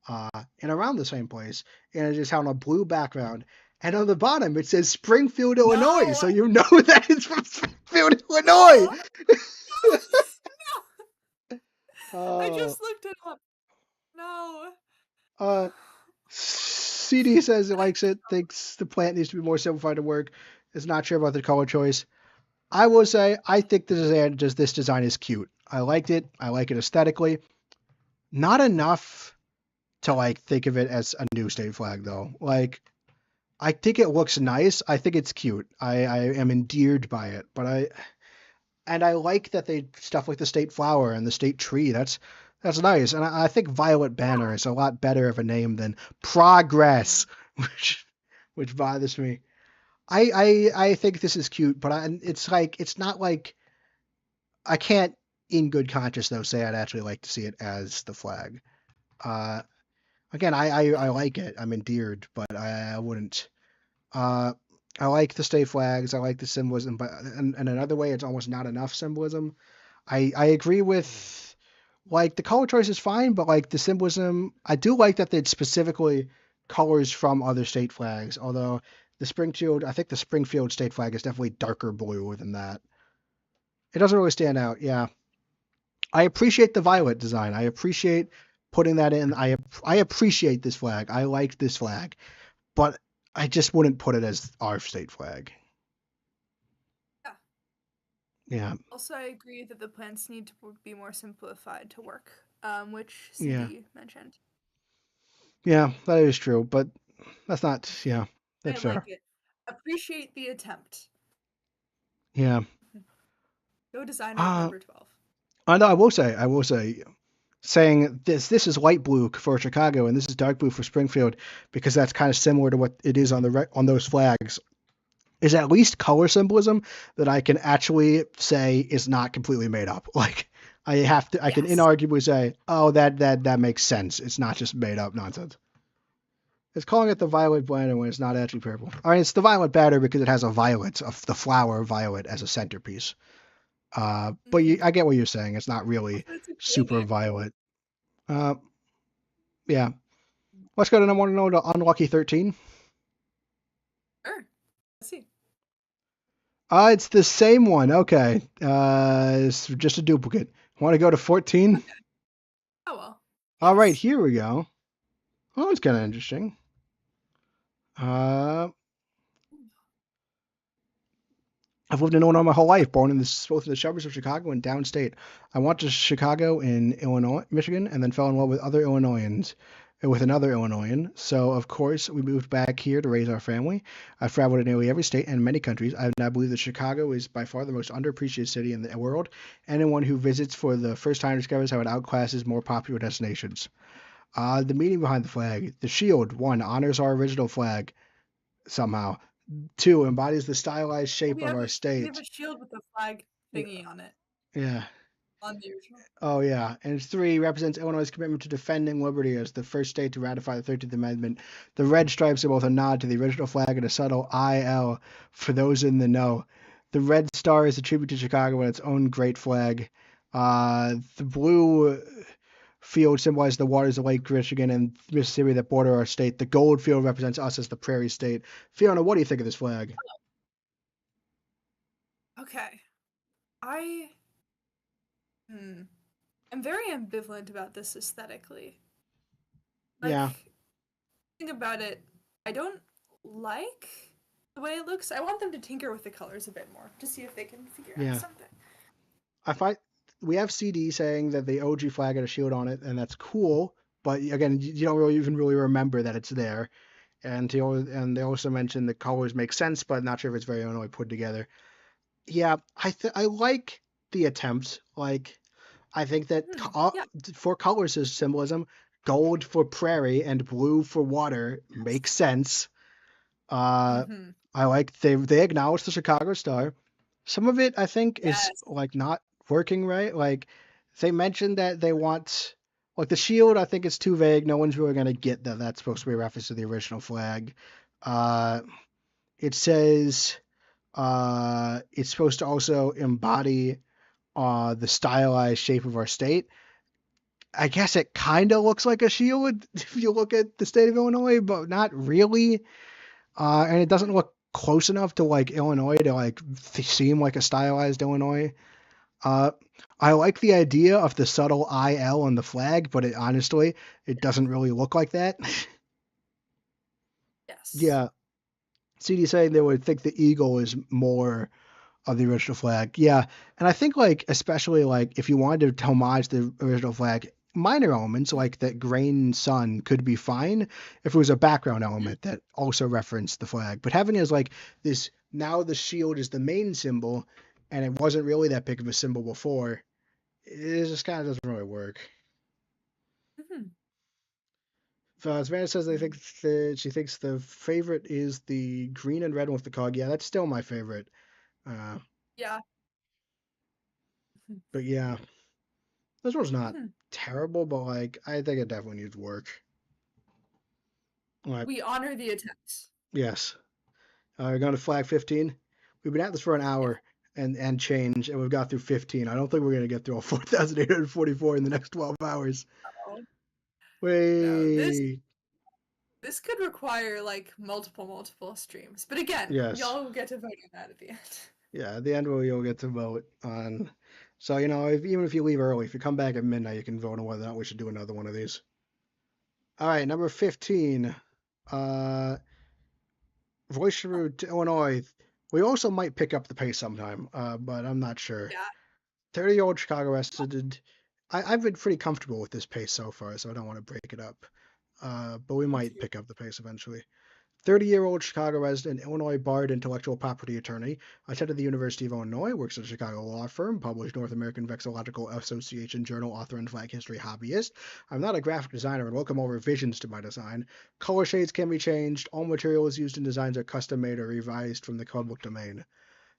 Speaker 1: and around the same place, and it is on a blue background. And on the bottom it says Springfield, Illinois,
Speaker 2: No,
Speaker 1: so you know that it's from Springfield, Illinois.
Speaker 2: no, no. I
Speaker 1: Uh,
Speaker 2: just looked it up. No.
Speaker 1: uh, CD says he likes it, thinks the plant needs to be more simplified to work. Is not sure about the color choice. I will say I think this design is cute. I liked it. I like it aesthetically. Not enough to like think of it as a new state flag though. Like I think it looks nice. I think it's cute. I am endeared by it. I like that they stuff like the state flower and the state tree. That's nice. And I think Violet Banner is a lot better of a name than Progress, which which bothers me. I think this is cute, but it's like it's not like I can't in good conscience though say I'd actually like to see it as the flag. Uh, Again, I like it. I'm endeared, but I wouldn't. Uh, I like the state flags. I like the symbolism, but in another way, it's almost not enough symbolism. I agree with like the color choice is fine, but like the symbolism, I do like that it specifically colors from other state flags. Although I think the Springfield state flag is definitely darker blue than that. It doesn't really stand out. Yeah, I appreciate the violet design. I appreciate putting that in. I appreciate this flag. I like this flag, but I just wouldn't put it as our state flag.
Speaker 2: Yeah.
Speaker 1: Yeah,
Speaker 2: Also, I agree that the plants need to be more simplified to work, which
Speaker 1: yeah,
Speaker 2: CD mentioned.
Speaker 1: yeah. That is true, but that's not. Yeah,
Speaker 2: I
Speaker 1: that's
Speaker 2: like
Speaker 1: fair.
Speaker 2: it. Appreciate the attempt.
Speaker 1: Yeah.
Speaker 2: Go designer at
Speaker 1: Uh,
Speaker 2: number 12.
Speaker 1: I know. I will say, saying this is light blue for Chicago and this is dark blue for Springfield because that's kind of similar to what it is on on those flags. is at least color symbolism that I can actually say is not completely made up. Like I can
Speaker 2: Yes.
Speaker 1: inarguably say, oh, that makes sense. It's not just made up nonsense. It's calling it the violet banner when it's not actually purple. I mean, it's the violet banner because it has a violet, of the flower violet, as a centerpiece. But
Speaker 2: Mm.
Speaker 1: I get what you're saying. It's not really
Speaker 2: Also, it's a cool
Speaker 1: super
Speaker 2: name.
Speaker 1: violet. Uh, yeah. Let's go to number one to Unlucky 13.
Speaker 2: Sure. Let's see.
Speaker 1: It's the same one. Okay. It's just a duplicate. Want to go to 14?
Speaker 2: Okay. Oh well.
Speaker 1: All right,
Speaker 2: Yes.
Speaker 1: here we go. Oh, it's kind of interesting. Uh, I've lived in Illinois my whole life, born in both in the suburbs of Chicago and downstate. I went to Chicago in Illinois, Michigan, and then fell in love with other Illinoisans, with another Illinoisan. So, of course, we moved back here to raise our family. I've traveled to nearly every state and many countries. I believe that Chicago is by far the most underappreciated city in the world. Anyone who visits for the first time discovers how it outclasses more popular destinations. The meaning behind the flag. The shield, one, honors our original flag somehow. Two, embodies the stylized
Speaker 2: Oh,
Speaker 1: shape of our
Speaker 2: we have
Speaker 1: state.
Speaker 2: a shield with a flag thingy on it
Speaker 1: Yeah.
Speaker 2: on the original.
Speaker 1: Oh, yeah. And three, represents Illinois' commitment to defending liberty as the first state to ratify the 13th Amendment. The red stripes are both a nod to the original flag and a subtle IL for those in the know. The red star is a tribute to Chicago and its own great flag. The blue field symbolizes the waters of Lake Michigan and Mississippi that border our state. The gold field represents us as the prairie state. Fiona, what do you think of this flag?
Speaker 2: Okay. I hmm. I'm very ambivalent about this aesthetically. Like,
Speaker 1: Yeah,
Speaker 2: think about it. I don't like the way it looks. I want them to tinker with the colors a bit more to see if they can figure out
Speaker 1: yeah.
Speaker 2: something.
Speaker 1: I find we have CD saying that the OG flag had a shield on it, and that's cool. But again, you don't really even really remember that it's there. And they also mentioned the colors make sense, but not sure if it's very Illinois put together. Yeah, I like the attempt. Like I think that
Speaker 2: Hmm. Yeah.
Speaker 1: for colors as symbolism, gold for prairie and blue for water
Speaker 2: Yes.
Speaker 1: makes sense. Uh,
Speaker 2: Mm-hmm.
Speaker 1: I like they acknowledge the Chicago Star. Some of it I think is
Speaker 2: Yes.
Speaker 1: like not working right. Like they mentioned that they want like the shield. I think it's too vague. No one's really gonna get that that's supposed to be a reference to the original flag. Uh, it says it's supposed to also embody the stylized shape of our state. I guess it kind of looks like a shield if you look at the state of Illinois, but not really. And it doesn't
Speaker 2: Hmm.
Speaker 1: look close enough to like Illinois to like seem like a stylized Illinois. Uh, I like the idea of the subtle IL on the flag, but honestly, it doesn't really look like that.
Speaker 2: Yes.
Speaker 1: Yeah, CD saying they would think the eagle is more of the original flag. Yeah, and I think like especially like if you wanted to homage the original flag, minor elements like that grain sun could be fine if it was a background
Speaker 2: Mhm.
Speaker 1: element that also referenced the flag. But having it as like this now the shield is the main symbol and it wasn't really that big of a symbol before, it just kind of doesn't really work.
Speaker 2: Mhm.
Speaker 1: Savannah says they think that she thinks the favorite is the green and red one with the cog. Yeah, that's still my favorite. Uh,
Speaker 2: Yeah. Mhm.
Speaker 1: but yeah, this one's not
Speaker 2: Mhm.
Speaker 1: terrible, but like I think it definitely needs work. All right.
Speaker 2: We honor the attempt.
Speaker 1: Yes. We're going to flag 15. We've been at this for an
Speaker 2: Yeah.
Speaker 1: hour and change, and we've got through 15. I don't think we're going to get through all 4,844 in the next 12 hours.
Speaker 2: Oh, no. This
Speaker 1: Wait.
Speaker 2: this could require like multiple streams. But again,
Speaker 1: Yes.
Speaker 2: y'all will get to vote on that at the end.
Speaker 1: Yeah, at the end, you'll get to vote on. So, even if you leave early, if you come back at midnight, you can vote on whether or not we should do another one of these. All right, number 15. Uh, Voice
Speaker 2: Oh,
Speaker 1: Route to Illinois. We also might pick up the pace sometime, but I'm not sure.
Speaker 2: yeah.
Speaker 1: 30-year-old Chicago resident. I've been pretty comfortable with this pace so far, so I don't want to break it up. But we
Speaker 2: Me
Speaker 1: might
Speaker 2: too.
Speaker 1: pick up the pace eventually. 30-year-old Chicago resident, Illinois barred intellectual property attorney, attended the University of Illinois, works at a Chicago law firm, published North American Vexillological Association journal, author, and flag history hobbyist. I'm not a graphic designer and welcome all revisions to my design. Color shades can be changed. All materials used in designs are custom made or revised from the public domain.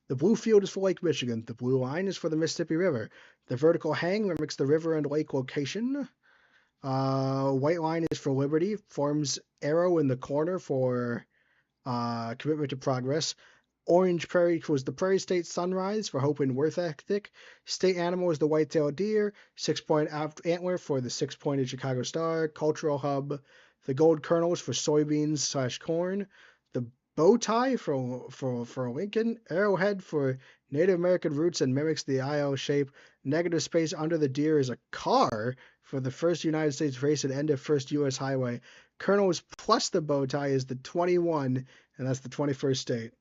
Speaker 1: The blue field is for Lake Michigan. The blue line is for the Mississippi River. The vertical hang mimics the river and lake location. White line is for Liberty. Forms arrow in the corner for commitment to progress. Orange Prairie was the Prairie State Sunrise for hope and worth ethic. State animal is the white-tailed deer. 6-point antler for the 6-pointed Chicago Star. Cultural hub. The gold kernels for soybeans/corn. The bow tie for Lincoln. Arrowhead for Native American roots and mimics the IL shape. Negative space under the deer is a car for the first United States race and end of first U.S. highway. Kernels plus the bow tie is the 21, and that's the 21st state.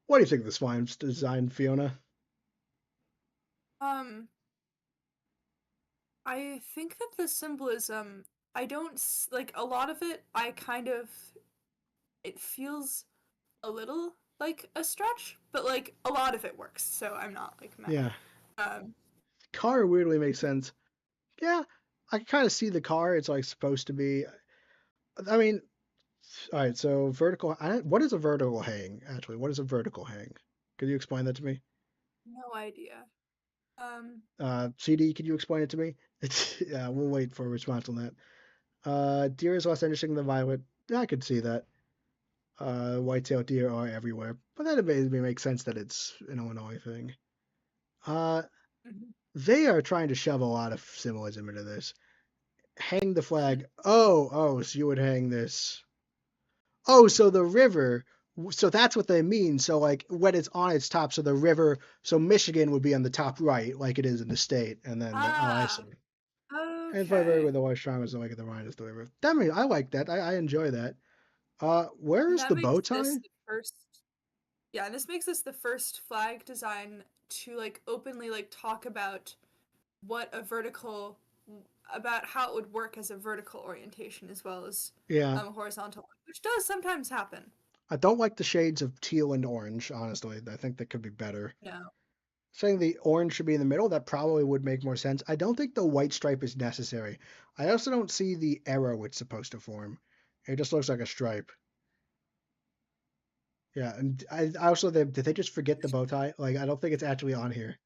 Speaker 1: What do you think of this flying design, Fiona?
Speaker 2: Um, I think that the symbolism, I don't like a lot of it. I kind of it feels a little like a stretch, but like a lot of it works, so I'm not like mad.
Speaker 1: Yeah,
Speaker 2: Um,
Speaker 1: car weirdly makes sense. Yeah, I can kind of see the car. It's like supposed to be. I mean, all right. So vertical. What is a vertical hang? Actually, what is a vertical hang? Could you explain that to me?
Speaker 2: no idea. Um,
Speaker 1: CD, could you explain it to me? It's yeah. We'll wait for a response on that. Deer is less interesting than violet. Yeah, I could see that. White-tailed deer are everywhere, but that maybe makes sense that it's an Illinois thing. Uh,
Speaker 2: mhm.
Speaker 1: they are trying to shove a lot of symbolism into this. Hang the flag. So you would hang this. Oh, so the river. So that's what they mean. So like when it's on its top, so the river. So Michigan would be on the top right, like it is in the state, and then I see.
Speaker 2: Ah,
Speaker 1: And it's very
Speaker 2: okay.
Speaker 1: with the White Strong is like the Rhine is the river. That mean I like that. I enjoy that. Where
Speaker 2: And
Speaker 1: is
Speaker 2: that
Speaker 1: the bow
Speaker 2: makes this
Speaker 1: tie?
Speaker 2: the first, yeah, and this makes this the first flag design to like openly like talk about what a vertical about how it would work as a vertical orientation as well as
Speaker 1: Yeah,
Speaker 2: horizontal, which does sometimes happen.
Speaker 1: I don't like the shades of teal and orange. Honestly, I think that could be better.
Speaker 2: No.
Speaker 1: Saying the orange should be in the middle, that probably would make more sense. I don't think the white stripe is necessary. I also don't see the arrow it's supposed to form. It just looks like a stripe. Yeah, and I also did they just forget the bow tie? Like I don't think it's actually on here.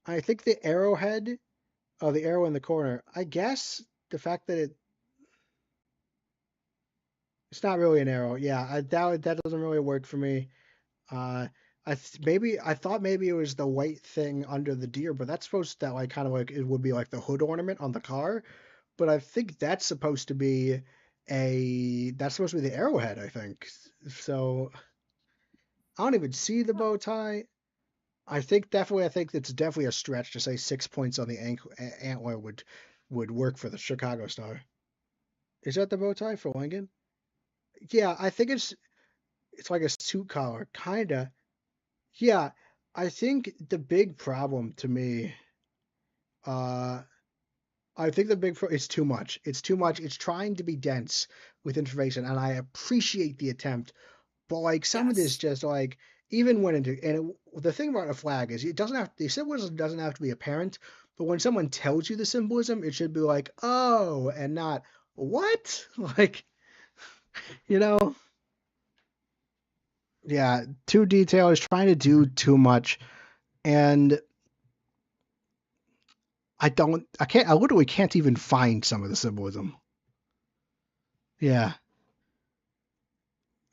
Speaker 1: I think the arrowhead, the arrow in the corner. I guess the fact that it's not really an arrow. Yeah, that doesn't really work for me. Uh, maybe I thought maybe it was the white thing under the deer, but that's supposed to like kind of like it would be like the hood ornament on the car. But I think that's supposed to be that's supposed to be the arrowhead, I think. So I don't even see the bow tie. I think it's definitely a stretch to say 6 points on the antler would work for the Chicago Star. Is that the bow tie for Lincoln? Yeah, I think it's like a suit collar, kinda. Yeah, I think the big problem to me, uh, I think it's too much. It's too much. It's trying to be dense with information, and I appreciate the attempt, but like some of this
Speaker 2: Yes.
Speaker 1: just like even went into the thing about a flag is it doesn't have the symbolism doesn't have to be apparent, but when someone tells you the symbolism, it should be like oh and not what like you know yeah too detailed is trying to do too much and I literally can't even find some of the symbolism. Yeah.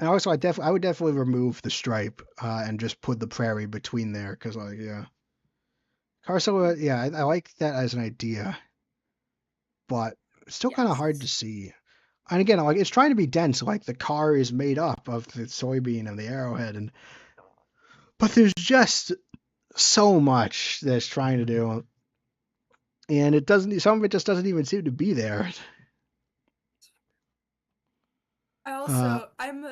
Speaker 1: And also I would definitely remove the stripe and just put the prairie between there because like yeah. Carcel,
Speaker 2: Mm.
Speaker 1: yeah, I like that as an idea, but it's still kind of hard to
Speaker 2: Yes.
Speaker 1: see. And again, like it's trying to be dense, like the car is made up of the soybean and the arrowhead, and but there's just so much that's trying to do, and it doesn't. Some of it just doesn't even seem to be there. Uh,
Speaker 2: I'm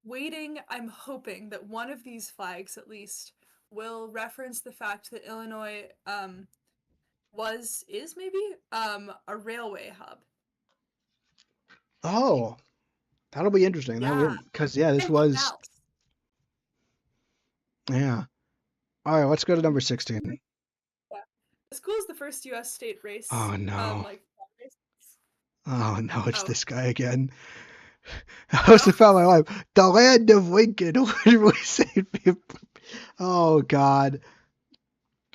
Speaker 2: waiting, I'm hoping that one of these flags at least will reference the fact that Illinois is maybe a railway hub.
Speaker 1: Oh, that'll be interesting. That
Speaker 2: Yeah,
Speaker 1: will, because yeah, this
Speaker 2: Mickey
Speaker 1: was
Speaker 2: Mouse.
Speaker 1: yeah. All right, let's go to number
Speaker 2: Mhm.
Speaker 1: 16.
Speaker 2: Yeah. The school is the first U.S. state race,
Speaker 1: Oh no.
Speaker 2: like race.
Speaker 1: Oh no, it's
Speaker 2: Oh,
Speaker 1: this guy again. I was
Speaker 2: oh,
Speaker 1: found my life. The land of Lincoln. What did we say? Oh God.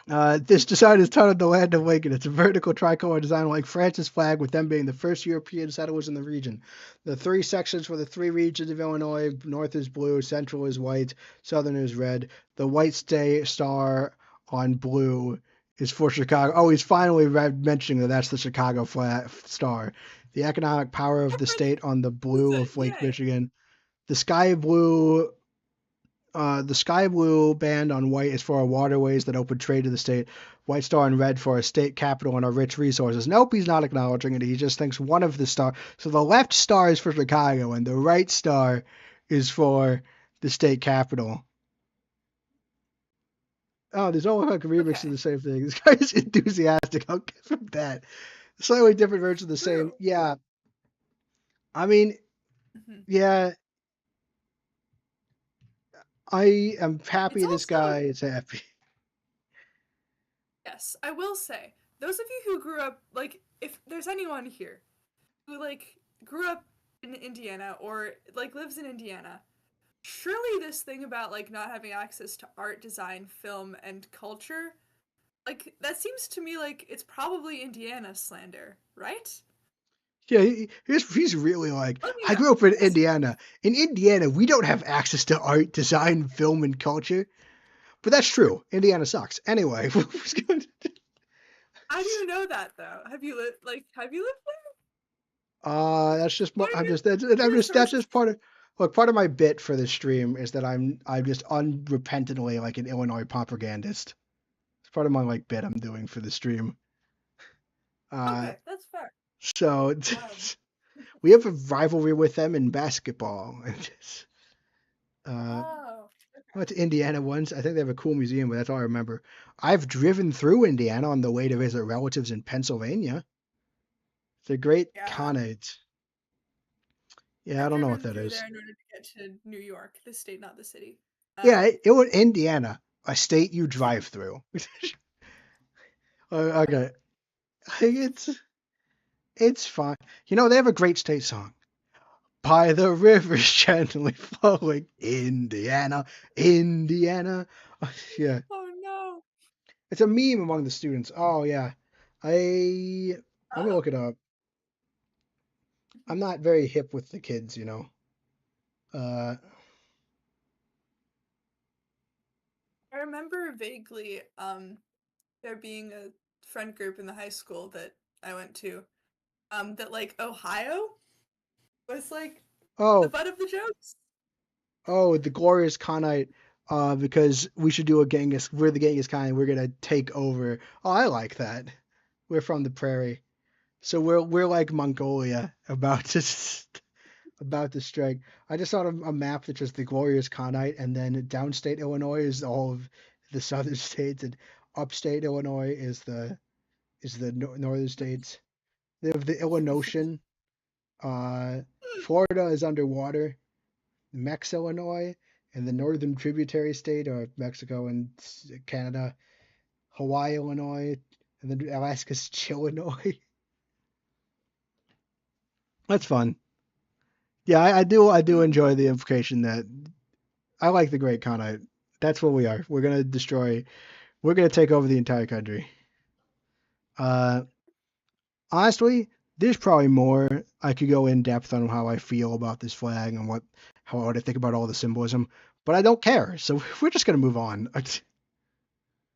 Speaker 1: This design is titled the Land of Lincoln. It's a vertical tricolor design like France's flag, with them being the first European settlers in the region. The three sections for the three regions of Illinois: north is blue, central is white, southern is red. The white star on blue is for Chicago. Oh, he's finally mentioning that that's the Chicago flag star. The economic power of the state on the blue
Speaker 2: listen,
Speaker 1: of Lake
Speaker 2: yay.
Speaker 1: Michigan. The sky blue the sky blue band on white is for our waterways that open trade to the state. White star and red for our state capital and our rich resources. Nope, he's not acknowledging it. He just thinks one of the star. So the left star is for Chicago and the right star is for the state capital. Oh, there's all like remix of
Speaker 2: Okay,
Speaker 1: the same thing. This guy's enthusiastic. I'll give him that. Slightly different version of the same.
Speaker 2: true.
Speaker 1: Yeah, I mean,
Speaker 2: Mhm.
Speaker 1: yeah, I am happy
Speaker 2: It's
Speaker 1: this
Speaker 2: also,
Speaker 1: guy is happy.
Speaker 2: yes, I will say, those of you who grew up, like, if there's anyone here who, like, grew up in Indiana or, like, lives in Indiana, surely this thing about, like, not having access to art, design, film, and culture, like, that seems to me like it's probably Indiana slander, right?
Speaker 1: Yeah, he's really like,
Speaker 2: Let me
Speaker 1: I
Speaker 2: know.
Speaker 1: grew up in
Speaker 2: Yes,
Speaker 1: Indiana. In Indiana, we don't have access to art, design, film, and culture. But that's true. Indiana sucks. Anyway,
Speaker 2: how do you know that though? Have you lived there?
Speaker 1: that's just
Speaker 2: What are
Speaker 1: I'm
Speaker 2: your
Speaker 1: just that's
Speaker 2: sources?
Speaker 1: just part of look, part of my bit for this stream is that I'm just unrepentantly like an Illinois propagandist. It's part of my like bit I'm doing for the stream. Uh,
Speaker 2: Okay, that's fair.
Speaker 1: so
Speaker 2: Um,
Speaker 1: we have a rivalry with them in basketball. uh,
Speaker 2: oh,
Speaker 1: I went to Indiana once. I think they have a cool museum, but that's all I remember. I've driven through Indiana on the way to visit relatives in Pennsylvania. It's a great
Speaker 2: yeah.
Speaker 1: connate. Yeah, I
Speaker 2: I've
Speaker 1: don't know what
Speaker 2: driven
Speaker 1: that
Speaker 2: through
Speaker 1: is.
Speaker 2: there in order to get to New York, the state, not the city.
Speaker 1: Yeah,
Speaker 2: Um,
Speaker 1: it was Indiana, a state you drive through. Okay, it's it's fine. You know they have a great state song. By the rivers gently flowing, Indiana, Indiana. Yeah,
Speaker 2: oh no.
Speaker 1: it's a meme among the students. Oh yeah, I let me
Speaker 2: Oh.
Speaker 1: look it up. I'm not very hip with the kids, you know. Uh,
Speaker 2: I remember vaguely there being a friend group in the high school that I went to that like Ohio was like the
Speaker 1: oh,
Speaker 2: butt of the jokes.
Speaker 1: oh, the glorious Khanite. Because we should do a Genghis. We're the Genghis Khan. We're gonna take over. Oh, I like that. We're from the prairie, so we're like Mongolia about to about to strike. I just saw a map that just the glorious Khanite, and then downstate Illinois is all of the southern states, and upstate Illinois is the northern states. They have the Illinoisian. Uh, Florida is underwater. Mex, Illinois, and the northern tributary state of Mexico and Canada, Hawaii, Illinois, and then Alaska's Chillinois. That's fun. Yeah, I do
Speaker 2: Mhm.
Speaker 1: enjoy the implication that I like the Great Khanate. That's what we are. We're gonna destroy. We're gonna take over the entire country. Uh, honestly, there's probably more I could go in depth on how I feel about this flag and what I think about all the symbolism, but I don't care. So we're just gonna move on.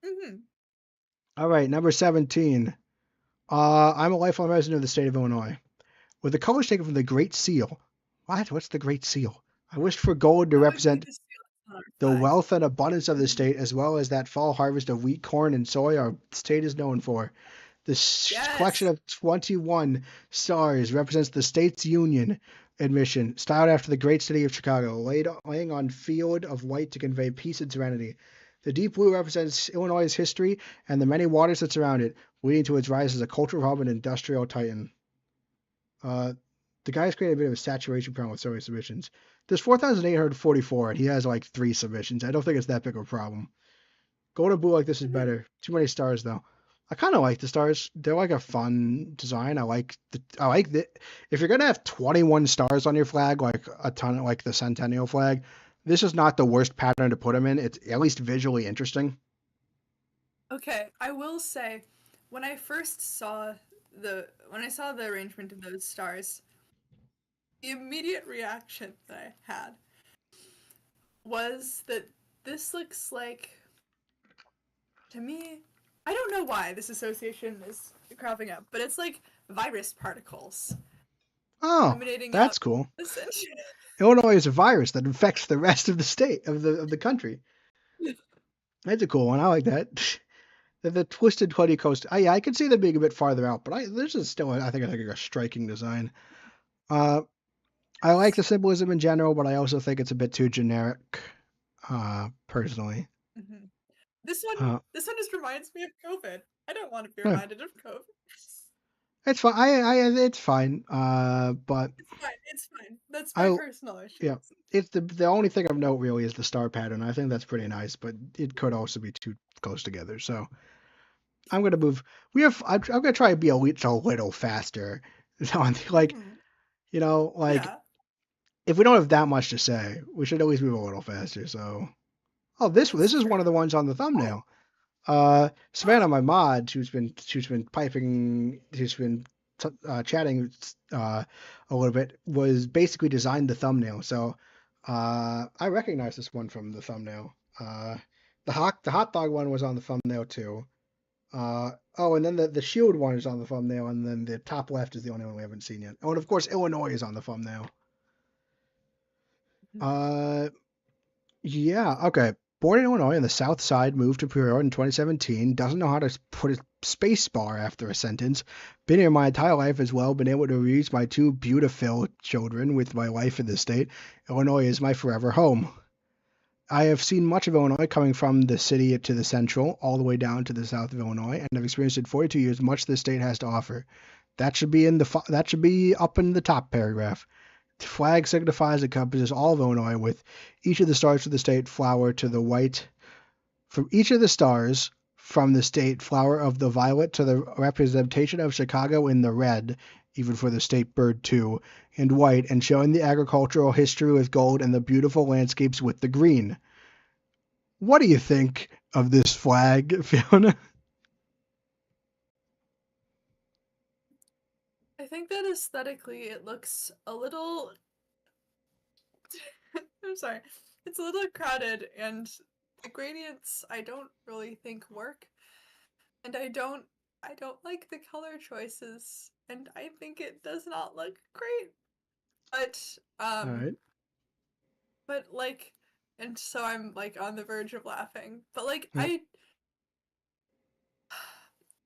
Speaker 2: Mhm.
Speaker 1: All right, number 17. I'm a lifelong resident of the state of Illinois. With the colors taken from the Great Seal. What? What's the Great Seal? I wished for gold to
Speaker 2: That would be
Speaker 1: represent
Speaker 2: the seal on our
Speaker 1: the
Speaker 2: flag.
Speaker 1: wealth and abundance of the
Speaker 2: Mhm.
Speaker 1: state, as well as that fall harvest of wheat, corn, and soy our state is known for. This collection
Speaker 2: Yes.
Speaker 1: of 21 stars represents the state's union admission, styled after the great city of Chicago, laying on field of white to convey peace and serenity. The deep blue represents Illinois' history and the many waters that surround it, leading to its rise as a cultural hub and industrial titan. Uh, the guy's created a bit of a saturation problem with so submissions. There's 4,844, and he has like 3 submissions. I don't think it's that big of a problem. Golden Blue like this is
Speaker 2: Mhm.
Speaker 1: better. Too many stars though. I kind of like the stars. They're like a fun design. I like the if you're gonna have 21 stars on your flag, like a ton, like the Centennial flag. This is not the worst pattern to put them in. It's at least visually interesting.
Speaker 2: Okay, I will say, when I first saw when I saw the arrangement of those stars, the immediate reaction that I had was that this looks like, to me, I don't know why this association is cropping up, but it's like virus particles
Speaker 1: Oh,
Speaker 2: emanating out
Speaker 1: that's cool.
Speaker 2: essentially.
Speaker 1: Illinois is a virus that infects the rest of the state of the country. That's a cool one. I like that. The twisted 20 coast. Yeah, I could see them being a bit farther out, but this is still I think a striking design. Uh, I like the symbolism in general, but I also think it's a bit too generic. Personally.
Speaker 2: Mhm. This one,
Speaker 1: Uh,
Speaker 2: this one just reminds me of COVID. I don't want to be
Speaker 1: yeah,
Speaker 2: reminded of COVID.
Speaker 1: it's fine. It's fine. But
Speaker 2: It's fine. It's fine. That's my
Speaker 1: I,
Speaker 2: personal
Speaker 1: yeah,
Speaker 2: issues.
Speaker 1: it's the only thing of note really is the star pattern. I think that's pretty nice, but it could also be too close together. So I'm gonna move. I'm gonna try to be a little faster. Like
Speaker 2: Hmm.
Speaker 1: like
Speaker 2: Yeah,
Speaker 1: if we don't have that much to say, we should always move a little faster. So oh, this
Speaker 2: that's
Speaker 1: is one of the
Speaker 2: true.
Speaker 1: ones on the
Speaker 2: Oh,
Speaker 1: thumbnail. Savannah,
Speaker 2: oh.
Speaker 1: my mod, who's been chatting a little bit, was basically designed the thumbnail. So I recognize this one from the thumbnail. The hot dog one was on the thumbnail too. Oh, and then the shield one is on the thumbnail, and then the top left is the only one we haven't seen yet. Oh, and of course Illinois is on the thumbnail. Uh, Yeah, okay. Born in Illinois on the South Side, moved to Peoria in 2017. Doesn't know how to put a space bar after a sentence. Been here my entire life as well. Been able to raise my 2 beautiful children with my life in the state. Illinois is my forever home. I have seen much of Illinois coming from the city to the central, all the way down to the south of Illinois, and have experienced in 42 years much the state has to offer. That should be up in the top paragraph. The flag signifies encompasses all of Illinois, with each of the stars of the state flower to the white. From each of the stars from the state flower of the violet to the representation of Chicago in the red, even for the state bird too, and white, and showing the agricultural history with gold and the beautiful landscapes with the green. What do you think of this flag, Fiona?
Speaker 2: I think that aesthetically it looks a little. I'm sorry. It's a little crowded, and the gradients I don't really think work, and I don't like the color choices, and I think it does not look great. But
Speaker 1: All
Speaker 2: um,
Speaker 1: right.
Speaker 2: but like, and so I'm like on the verge of laughing. But like,
Speaker 1: Yeah.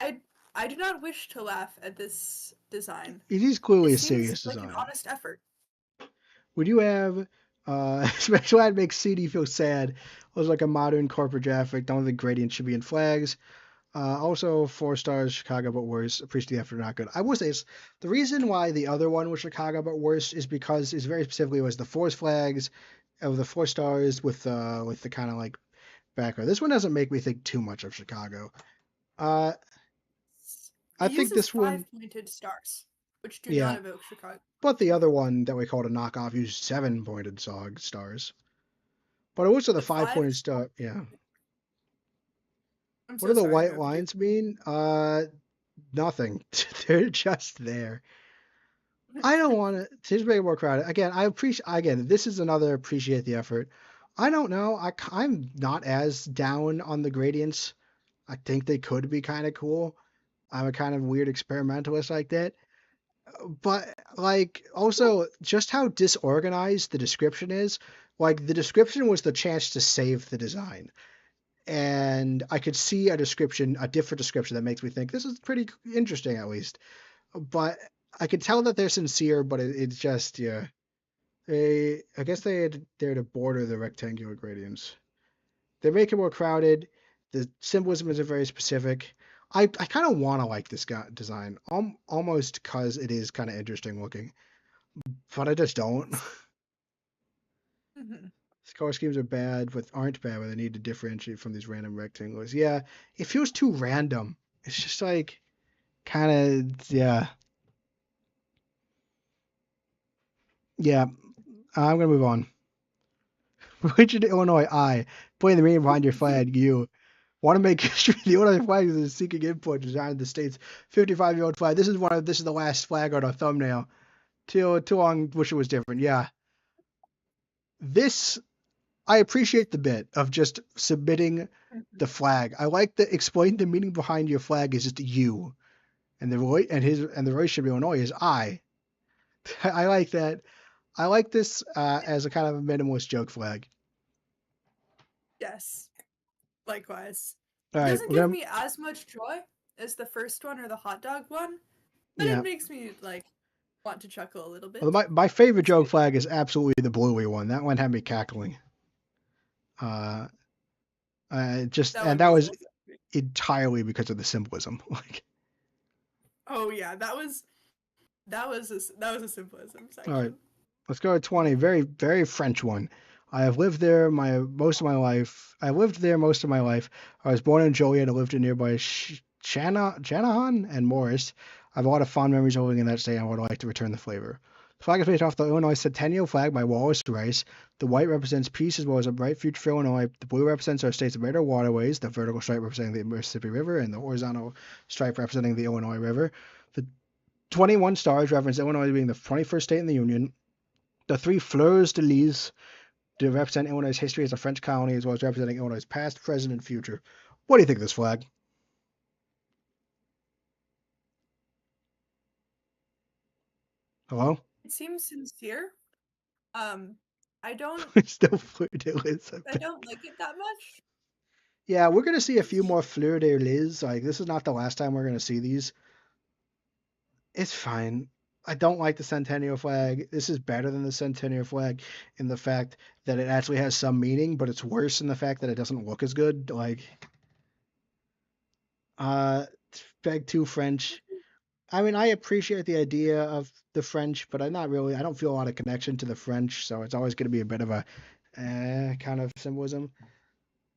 Speaker 2: I, I do not wish to laugh at this design.
Speaker 1: It is clearly
Speaker 2: It
Speaker 1: a
Speaker 2: seems
Speaker 1: serious
Speaker 2: like an
Speaker 1: design.
Speaker 2: honest effort.
Speaker 1: Would you have special ad makes CD feel sad? Was like a modern corporate graphic. Don't think gradient should be in flags. Also, 4 stars, Chicago but worse. Appreciate the effort, not good. I will say this, the reason why the other one was Chicago but worse is because it's very specifically was the force flags of the 4 stars with the kind of like background. This one doesn't make me think too much of Chicago. Uh, I
Speaker 2: It
Speaker 1: think
Speaker 2: uses
Speaker 1: this one,
Speaker 2: five-pointed stars, which do not
Speaker 1: yeah,
Speaker 2: evoke Chicago.
Speaker 1: but the other one that we called a knockoff used 7 pointed stars. But also the
Speaker 2: The
Speaker 1: 5 pointed
Speaker 2: fives.
Speaker 1: star, yeah.
Speaker 2: I'm
Speaker 1: What do
Speaker 2: so
Speaker 1: the
Speaker 2: sorry to
Speaker 1: white
Speaker 2: interrupt you.
Speaker 1: lines mean? Nothing. They're just there. I don't want to. Seems make it more crowded. Again, I appreciate. Again, this is another appreciate the effort. I don't know. I'm not as down on the gradients. I think they could be kind of cool. I'm a kind of weird experimentalist like that. But like also just how disorganized the description is. Like the description was the chance to save the design. And I could see a different description that makes me think this is pretty interesting at least. But I could tell that they're sincere, but it's just yeah. I guess they're to border the rectangular gradients. They make it more crowded. The symbolism isn't very specific. I kind of want to like this design, almost because it is kind of interesting looking. but I just don't.
Speaker 2: Hmm.
Speaker 1: Color schemes are bad, but aren't bad, but they need to differentiate from these random rectangles. Yeah, it feels too random. It's just like kind of yeah, yeah. I'm gonna move on. Religion, Illinois. I putting the meaning behind your flag. You want to make history. The Illinois flag is a seeking input designed the state's 55-year-old flag. This is the last flag on our thumbnail. Too long. Wish it was different. Yeah, this I appreciate the bit of just submitting the flag. I like that explain the meaning behind your flag is just you, and the relationship of Illinois is I. I like that. I like this as a kind of a minimalist joke flag.
Speaker 2: Yes, likewise.
Speaker 1: All
Speaker 2: It
Speaker 1: right,
Speaker 2: doesn't
Speaker 1: we're
Speaker 2: give
Speaker 1: gonna
Speaker 2: me as much joy as the first one or the hot dog one, but
Speaker 1: yeah.
Speaker 2: it makes me like want to chuckle a little
Speaker 1: Well,
Speaker 2: bit.
Speaker 1: my favorite
Speaker 2: It's
Speaker 1: joke
Speaker 2: good.
Speaker 1: flag is absolutely the bluey one. That one had me cackling. Uh,
Speaker 2: That
Speaker 1: and
Speaker 2: one
Speaker 1: that
Speaker 2: was
Speaker 1: was
Speaker 2: also.
Speaker 1: entirely because of the symbolism. Like,
Speaker 2: Oh yeah, that was a symbolism
Speaker 1: all right,
Speaker 2: section.
Speaker 1: let's go to 20. Very, very French one. I have lived there most of my life. I lived there most of my life. I was born in Joliet. I lived in nearby Channahon and Morris. I have a lot of fond memories of living in that state and I would like to return the flavor. The flag is based off the Illinois Centennial Flag by Wallace Rice. The white represents peace as well as a bright future for Illinois. The blue represents our state's major waterways, the vertical stripe representing the Mississippi River, and the horizontal stripe representing the Illinois River. The 21 stars reference Illinois being the 21st state in the Union. The three fleurs de lis to represent Illinois' history as a French colony, as well as representing Illinois' past, present, and future. What do you think of this flag? Hello?
Speaker 2: It seems sincere. Um, I don't
Speaker 1: Still fleur de lis.
Speaker 2: I don't like it that much.
Speaker 1: Yeah, we're gonna see a few more fleur de lis. Like this is not the last time we're gonna see these. It's fine. I don't like the Centennial flag. This is better than the Centennial flag in the fact that it actually has some meaning, but it's worse in the fact that it doesn't look as good. Like, uh, flag two French. I mean, I appreciate the idea of the French, but I'm not really. I don't feel a lot of connection to the French, so it's always going to be a bit of a kind of symbolism.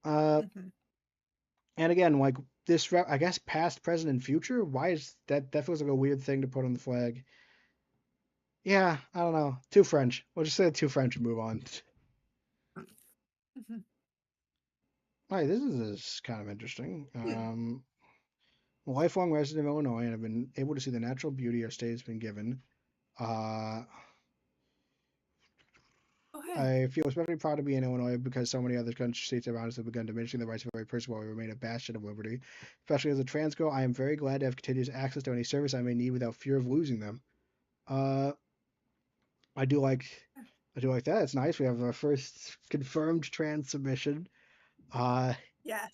Speaker 1: Uh,
Speaker 2: Hmm.
Speaker 1: and again, like this, I guess past, present, and future. Why is that? That feels like a weird thing to put on the flag. Yeah, I don't know. Too French. We'll just say too French and move on.
Speaker 2: Hmm.
Speaker 1: All right, this is kind of interesting. Lifelong resident of Illinois and have been able to see the natural beauty our state has been given. Uh,
Speaker 2: Oh hey.
Speaker 1: I feel especially proud to be in Illinois because so many other country states around us have begun diminishing the rights of every person while we remain a bastion of liberty. Especially as a trans girl, I am very glad to have continuous access to any service I may need without fear of losing them. Uh, I do like, I do like that. It's nice. We have our first confirmed trans submission. Uh,
Speaker 2: Yes.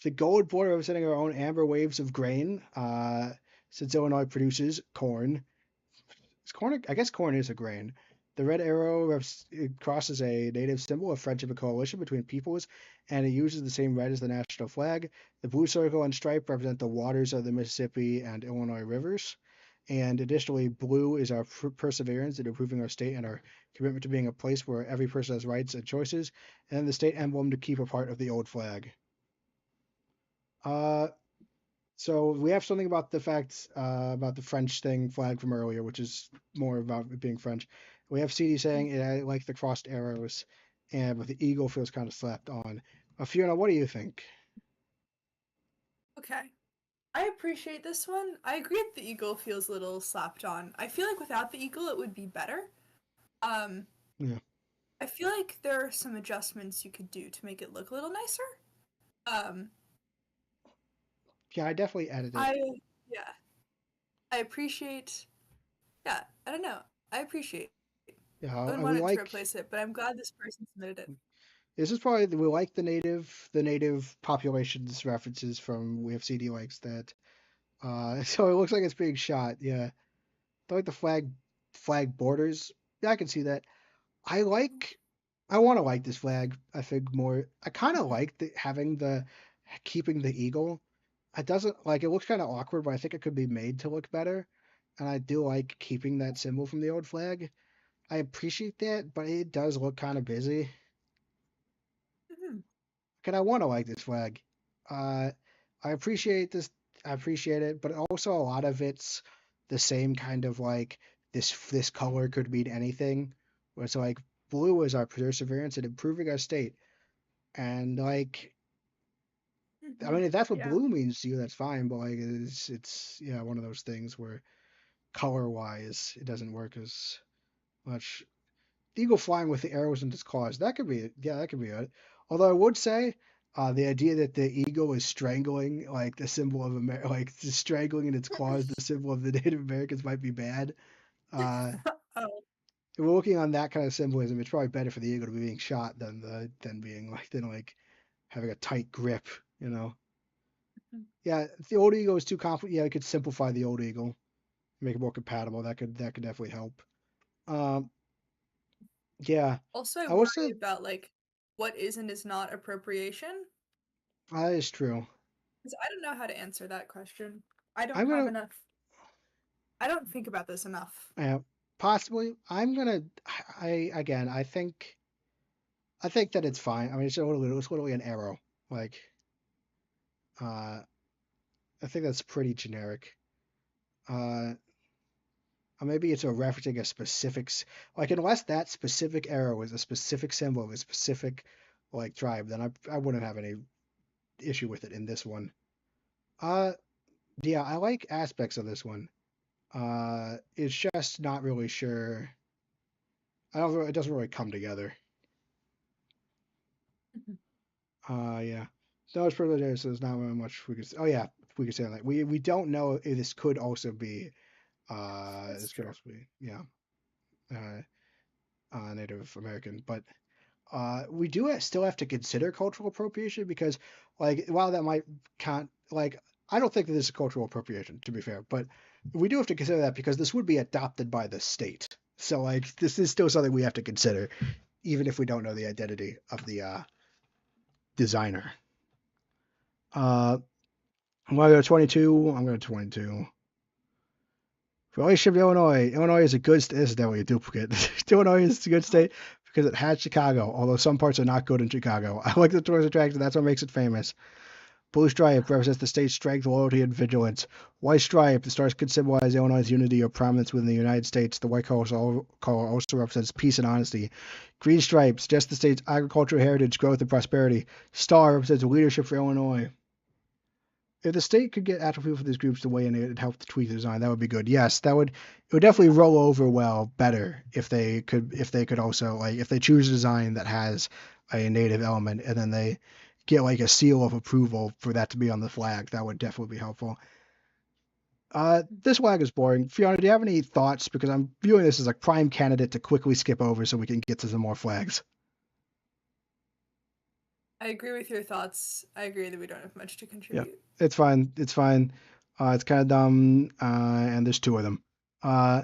Speaker 1: the gold border representing our own amber waves of grain. Since Illinois produces corn, is corn? I guess corn is a grain. The red arrow it crosses a native symbol of friendship and coalition between peoples, and it uses the same red as the national flag. The blue circle and stripe represent the waters of the Mississippi and Illinois rivers. And additionally, blue is our perseverance in improving our state and our commitment to being a place where every person has rights and choices, and the state emblem to keep a part of the old flag. Uh, so we have something about the fact about the French thing flag from earlier, which is more about it being French. We have CD saying it I like the crossed arrows, and but the eagle feels kind of slapped on. Fiona, what do you think?
Speaker 2: Okay. I appreciate this one. I agree that the eagle feels a little slapped on. I feel like without the eagle it would be better. Um,
Speaker 1: Yeah,
Speaker 2: I feel like there are some adjustments you could do to make it look a little nicer. Um,
Speaker 1: yeah, I definitely added it.
Speaker 2: I yeah, I appreciate. Yeah, I don't know. I appreciate. I
Speaker 1: Yeah,
Speaker 2: wouldn't want
Speaker 1: we
Speaker 2: it to
Speaker 1: like
Speaker 2: replace it, but I'm glad this person submitted it.
Speaker 1: this is probably we like the native populations references from we have CD likes that. So it looks like it's being shot. Yeah, I like the flag borders. Yeah, I can see that. I like I want to like this flag. I think more. I kind of
Speaker 2: Mhm.
Speaker 1: like having the keeping the eagle. It doesn't like it looks kind of awkward, but I think it could be made to look better. And I do like keeping that symbol from the old flag. I appreciate that, but it does look kind of busy.
Speaker 2: Mhm.
Speaker 1: And I want to like this flag. Uh, I appreciate this. I appreciate it, but also a lot of it's the same kind of like this color could mean anything. Where it's like blue is our perseverance in improving our state, and like I
Speaker 2: Mhm.
Speaker 1: mean if that's what
Speaker 2: Yeah.
Speaker 1: blue means to you, that's fine. But like it's yeah one of those things where color wise it doesn't work as much. Eagle flying with the arrows in its claws. That could be yeah, that could be it. Although I would say the idea that the eagle is strangling like the symbol of America, like just strangling in its claws, the symbol of the Native Americans might be bad. Uh,
Speaker 2: Oh.
Speaker 1: if we're looking on that kind of symbolism, it's probably better for the eagle to be being shot than being than like having a tight grip. You know.
Speaker 2: Mhm.
Speaker 1: Yeah, if the old eagle is too complicated, yeah, I could simplify the old eagle, make it more compatible. That could definitely help. Um, yeah,
Speaker 2: Also, I
Speaker 1: I
Speaker 2: worry
Speaker 1: also
Speaker 2: about like what is and is not appropriation
Speaker 1: that is true.
Speaker 2: because I don't know how to answer that question. I don't
Speaker 1: I'm
Speaker 2: have
Speaker 1: gonna
Speaker 2: enough. I don't think about this enough.
Speaker 1: Yeah, possibly. I'm gonna. I again. I think. I think that it's fine. I mean, it's literally an arrow. Like, uh, I think that's pretty generic. Uh, or maybe it's a referencing a specific, like, unless that specific arrow is a specific symbol of a specific, like, tribe, then I wouldn't have any issue with it in this one. Uh, yeah, I like aspects of this one. It's just not really sure. I don't. It doesn't really come together.
Speaker 2: Mhm.
Speaker 1: Yeah. So it's privilege there, so there's not really much we could. Oh yeah, we could say that. We don't know if this could also be.
Speaker 2: That's
Speaker 1: This could
Speaker 2: true.
Speaker 1: also be. Yeah. Uh, Native American, but we do still have to consider cultural appropriation because, like, while that might count, like, I don't think that this is cultural appropriation, to be fair, but we do have to consider that because this would be adopted by the state. So, like, this is still something we have to consider, even if we don't know the identity of the designer. Uh, I'm going to go 22. I'm going to 22. Flightship, Illinois. Illinois is a good state. This is definitely a duplicate. Illinois is a good
Speaker 2: Oh.
Speaker 1: state because it had Chicago, although some parts are not good in Chicago. I like the tourist attraction. That's what makes it famous. Blue stripe represents the state's strength, loyalty, and vigilance. White stripe, the stars could symbolize Illinois' unity or prominence within the United States. The white color also represents peace and honesty. Green stripe suggests the state's agricultural heritage, growth, and prosperity. Star represents leadership for Illinois. If the state could get actual people for these groups to weigh in and help to tweak the design, that would be good. Yes, that would it would definitely
Speaker 2: Yeah.
Speaker 1: roll over well better if they could also like if they choose a design that has a native element and then they get like a seal of approval for that to be on the flag. That would definitely be helpful. This flag is boring. Fiona, do you have any thoughts? Because I'm viewing this as a prime candidate to quickly skip over so we can get to some more flags.
Speaker 2: I agree with your thoughts. I agree that we don't have much to
Speaker 1: Yeah,
Speaker 2: contribute.
Speaker 1: it's fine. It's fine. It's kind of dumb, and there's two of them. Uh,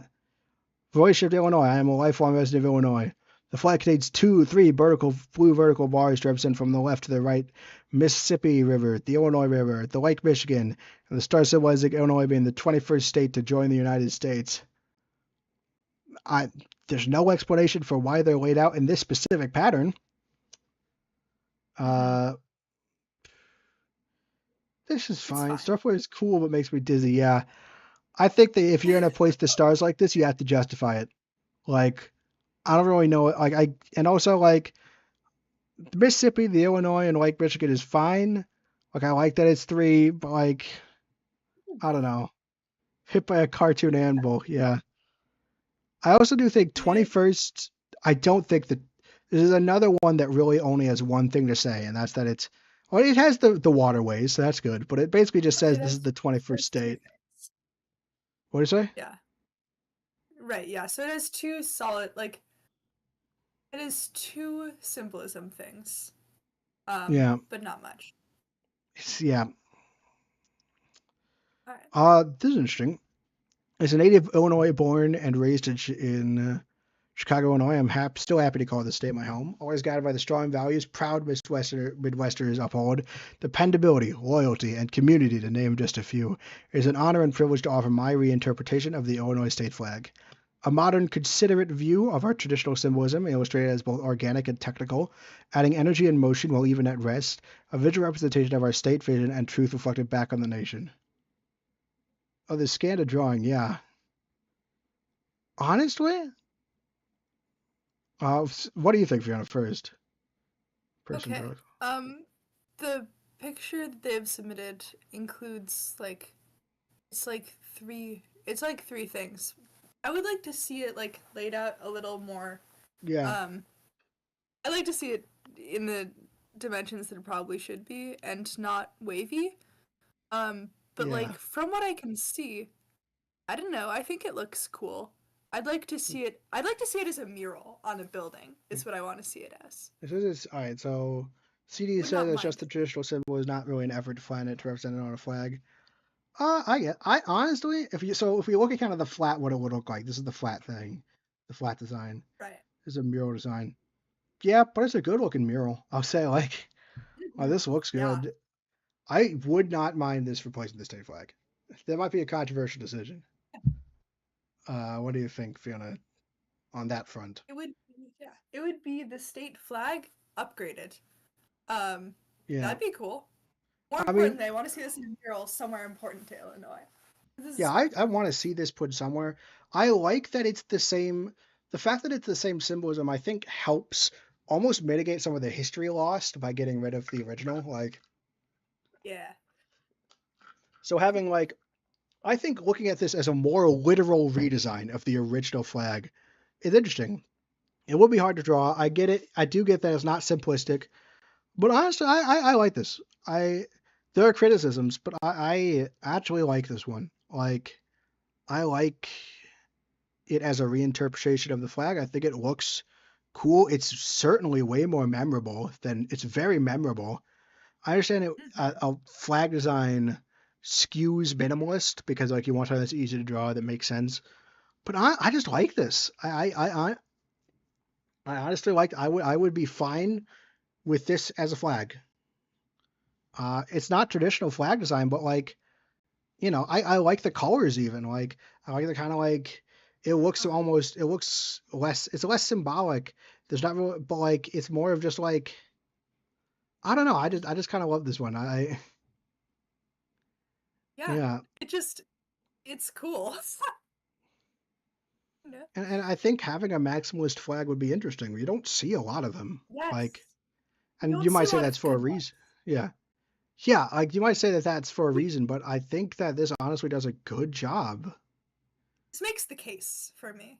Speaker 1: Voice of Illinois. I am a lifelong resident of Illinois. The flag contains three blue vertical bars to represent from the left to the right Mississippi River, the Illinois River, the Lake Michigan, and the star symbolizing Illinois being the 21st state to join the United States. I, there's no explanation for why they're laid out in this specific pattern.
Speaker 2: Hmm.
Speaker 1: Uh, this is
Speaker 2: It's
Speaker 1: fine.
Speaker 2: fine.
Speaker 1: Starfire is cool, but makes me dizzy. Yeah, I think that if you're gonna place the stars like this, you have to justify it. Like, I don't really know. Like, and also like the Mississippi, the Illinois, and Lake Michigan is fine. Like, I like that it's three, but like, I don't know. Hit by a cartoon animal. Yeah. I also do think
Speaker 2: Yeah.
Speaker 1: 21st. I don't think that this is another one that really only has one thing to say, and that's that it's. Well, it has the waterways, so that's good. But it basically just says
Speaker 2: It
Speaker 1: this is
Speaker 2: has
Speaker 1: the
Speaker 2: it
Speaker 1: 21st
Speaker 2: has two
Speaker 1: state.
Speaker 2: things.
Speaker 1: What do you say?
Speaker 2: Yeah. Right, yeah. So it has two solid like it is two symbolism things.
Speaker 1: Yeah.
Speaker 2: But not much.
Speaker 1: Yeah.
Speaker 2: Alright.
Speaker 1: This is interesting. As a native Illinois born and raised in Chicago, Illinois, still happy to call this state my home. Always guided by the strong values proud Midwesterners uphold dependability, loyalty, and community, to name just a few. It is an honor and privilege to offer my reinterpretation of the Illinois state flag. A modern, considerate view of our traditional symbolism, illustrated as both organic and technical, adding energy and motion while even at rest. A visual representation of our state vision and truth reflected back on the nation. Oh, the scanned drawing, yeah. Honestly, what do you think, Fiona? First, person
Speaker 2: Okay.
Speaker 1: draws.
Speaker 2: The picture that they've submitted includes like it's like three things. I would like to see it like laid out a little more.
Speaker 1: Yeah,
Speaker 2: Um, I'd like to see it in the dimensions that it probably should be and not wavy. But
Speaker 1: yeah,
Speaker 2: like from what I can see, I don't know. I think it looks cool. I'd like to see it. I'd like to see it as a mural on a building.
Speaker 1: yeah.
Speaker 2: Is what I want to see it as.
Speaker 1: This is all right. So, CD
Speaker 2: Would
Speaker 1: says
Speaker 2: not
Speaker 1: it's just
Speaker 2: mind
Speaker 1: the
Speaker 2: it.
Speaker 1: traditional symbol is not really an effort to find it to represent it on a flag. I honestly, if we look at kind of the flat, what it would look like. This is the flat thing, the flat design.
Speaker 2: Right.
Speaker 1: This is a mural design. Yeah, but it's a good looking mural. I'll say like, oh,
Speaker 2: Mhm.
Speaker 1: this looks
Speaker 2: Yeah.
Speaker 1: good. I would not mind this replacing the state flag. That might be a controversial decision. What do you think, Fiona, on that front?
Speaker 2: It would be the state flag upgraded. Um,
Speaker 1: Yeah,
Speaker 2: that'd be cool. More
Speaker 1: I mean,
Speaker 2: importantly, I want to see this in a mural somewhere important to Illinois. This
Speaker 1: yeah,
Speaker 2: is
Speaker 1: I want to see this put somewhere. I like that it's the same. The fact that it's the same symbolism, I think, helps almost mitigate some of the history lost by getting rid of the original. Like,
Speaker 2: yeah.
Speaker 1: so having like, I think looking at this as a more literal redesign of the original flag is interesting. It would be hard to draw. I get it. I do get that it's not simplistic, but honestly, I like this. I There are criticisms, but I actually like this one. Like, I like it as a reinterpretation of the flag. I think it looks cool. It's certainly way more memorable than it's very memorable. I understand it.
Speaker 2: Hmm.
Speaker 1: A flag design skews minimalist because like you want something that's easy to draw that makes sense. But I just like this. I honestly like. I would be fine with this as a flag. It's not traditional flag design, but like I like the colors even. Like I like the kind of like it looks less it's less symbolic. There's not really, but like it's more of just like I don't know. I just kind of love this one.
Speaker 2: Yeah.
Speaker 1: Yeah,
Speaker 2: It just it's cool. No.
Speaker 1: and I think having a maximalist flag would be interesting. You don't see a lot of them. Like,
Speaker 2: Yes. You
Speaker 1: and
Speaker 2: don't
Speaker 1: you
Speaker 2: see
Speaker 1: might
Speaker 2: a
Speaker 1: say
Speaker 2: lot
Speaker 1: that's
Speaker 2: of
Speaker 1: for a
Speaker 2: good ones.
Speaker 1: reason. Yeah, yeah. Like you might say that that's for a reason, but I think that this honestly does a good job.
Speaker 2: This makes the case for me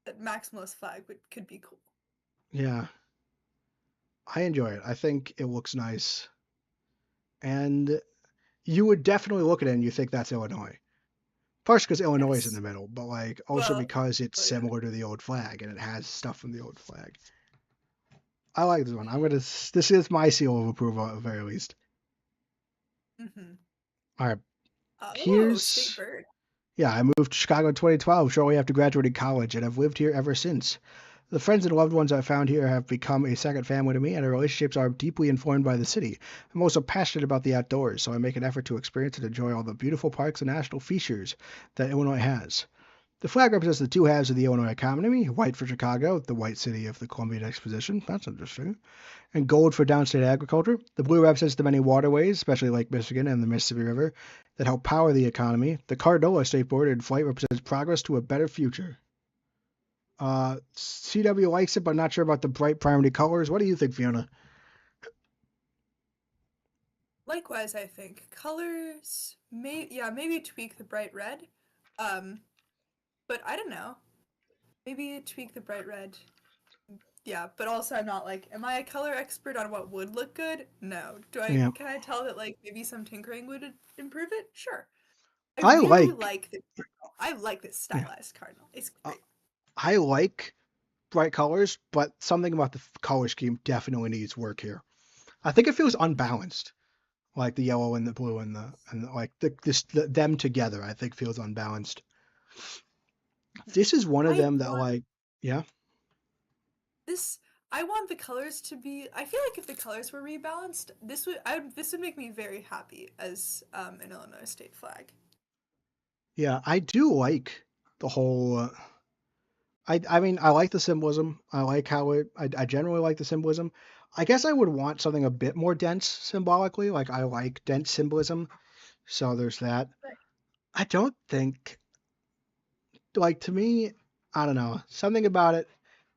Speaker 2: that maximalist flag could be cool.
Speaker 1: Yeah, I enjoy it. I think it looks nice, and you would definitely look at it and you think that's Illinois. Partially because Illinois is in the
Speaker 2: Yes.
Speaker 1: middle, but like also
Speaker 2: Well,
Speaker 1: because it's
Speaker 2: yeah.
Speaker 1: similar to the old flag and it has stuff from the old flag. I like this one. I'm gonna. This is my seal of approval at the very least.
Speaker 2: Mm-hmm.
Speaker 1: All right.
Speaker 2: Oh, state
Speaker 1: Here's
Speaker 2: bird.
Speaker 1: Yeah. I moved to Chicago in 2012, shortly after graduating college, and I've lived here ever since. The friends and loved ones I found here have become a second family to me, and our relationships are deeply informed by the city. I'm also passionate about the outdoors, so I make an effort to experience and enjoy all the beautiful parks and national features that Illinois has. The flag represents the two halves of the Illinois economy: white for Chicago, the white city of the Columbian Exposition. That's interesting. And gold for downstate agriculture. The blue represents the many waterways, especially Lake Michigan and the Mississippi River, that help power the economy. The Cardinal, a state border in flight, represents progress to a better future. CW likes it, but not sure about the bright primary colors. What do you think, Fiona?
Speaker 2: Likewise, I think colors maybe tweak the bright red. Um, but I don't know. Maybe tweak the bright red. Yeah, but also I'm not like, am I a color expert on what would look good? No.
Speaker 1: Yeah,
Speaker 2: Can I tell that like maybe some tinkering would improve it? Sure. I
Speaker 1: I
Speaker 2: really
Speaker 1: like.
Speaker 2: like this cardinal. I like this
Speaker 1: Yeah,
Speaker 2: stylized cardinal. It's
Speaker 1: uh,
Speaker 2: great.
Speaker 1: I like bright colors, but something about the color scheme definitely needs work here. I think it feels unbalanced, like the yellow and the blue and like them together. I think feels unbalanced. This is one of
Speaker 2: I
Speaker 1: them that
Speaker 2: want
Speaker 1: like, yeah,
Speaker 2: this I want the colors to be I feel like if the colors were rebalanced, this would make me very happy as an Illinois state flag.
Speaker 1: yeah, I do like the whole. I mean, I like the symbolism. I like how I generally like the symbolism. I guess I would want something a bit more dense symbolically. Like I like dense symbolism, so there's that.
Speaker 2: Right.
Speaker 1: I don't think, like to me, I don't know, something about it.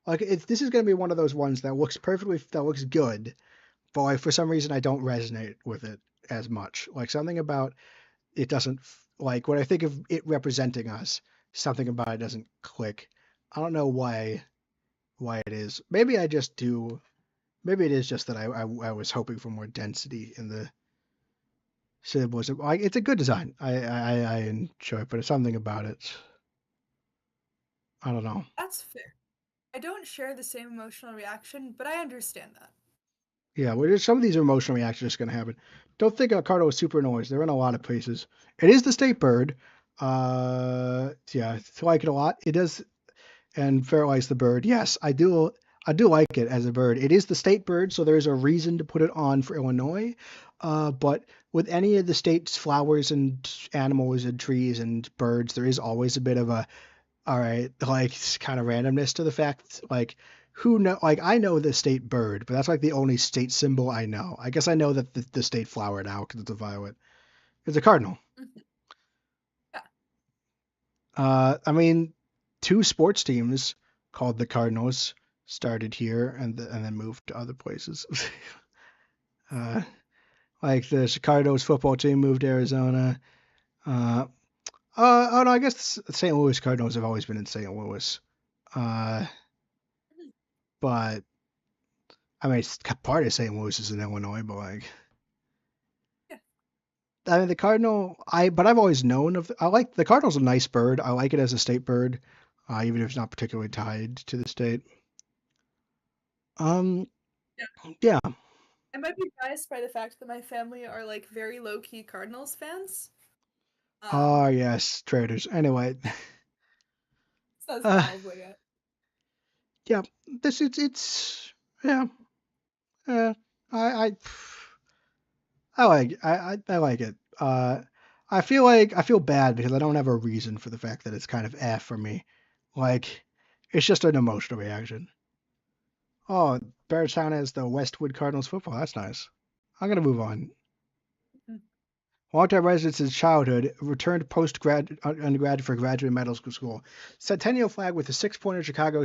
Speaker 1: Like this is gonna be one of those ones that looks good, but like for some reason I don't resonate with it as much. Like something about it doesn't like when I think of it representing us, something about it doesn't click. I don't know why it is. Maybe I just do. Maybe it is just that I was hoping for more density in the symbolism. Like it's a good design. I enjoy it, but it's something about it. I don't know.
Speaker 2: That's fair. I don't share the same emotional reaction, but I understand that.
Speaker 1: Yeah, well, some of these emotional reactions going to happen. Don't think Cardinal is super noise. They're in a lot of places. It is the state bird. Yeah, I like it a lot. It does, and fertilize the bird. Yes, I do. I do like it as a bird. It is the state bird, so there's a reason to put it on for Illinois. But with any of the state's flowers and animals and trees and birds, there is always a bit of a all right, like kind of randomness to the fact, like who know, like I know the state bird, but that's like the only state symbol I know. I guess I know that the state flower now because it's a violet. It's a cardinal.
Speaker 2: Mhm. Yeah.
Speaker 1: I mean, two sports teams called the Cardinals started here and then moved to other places. uh, like the Chicago's football team moved to Arizona. Uh, oh no, I guess the St. Louis Cardinals have always been in St. Louis. Uh,
Speaker 2: Mhm.
Speaker 1: but I mean, it's part of St. Louis is in Illinois, but like,
Speaker 2: Yeah.
Speaker 1: I mean, the Cardinal, but I've always known I like the Cardinal's a nice bird. I like it as a state bird, even if it's not particularly tied to the state. Um,
Speaker 2: Yeah.
Speaker 1: yeah.
Speaker 2: I might be biased by the fact that my family are like very low key Cardinals fans.
Speaker 1: Oh,
Speaker 2: Um,
Speaker 1: yes, traders. Anyway,
Speaker 2: so that's
Speaker 1: uh,
Speaker 2: probably it.
Speaker 1: yeah, it's yeah, uh, I I like it. I feel bad because I don't have a reason for the fact that it's kind of for me. Like, it's just an emotional reaction. Oh, Beartown has the Westwood Cardinals football. That's nice. I'm gonna move on.
Speaker 2: Mhm.
Speaker 1: Longtime residents since childhood returned post grad undergrad for graduate medical school. Centennial flag with the 6-pointer Chicago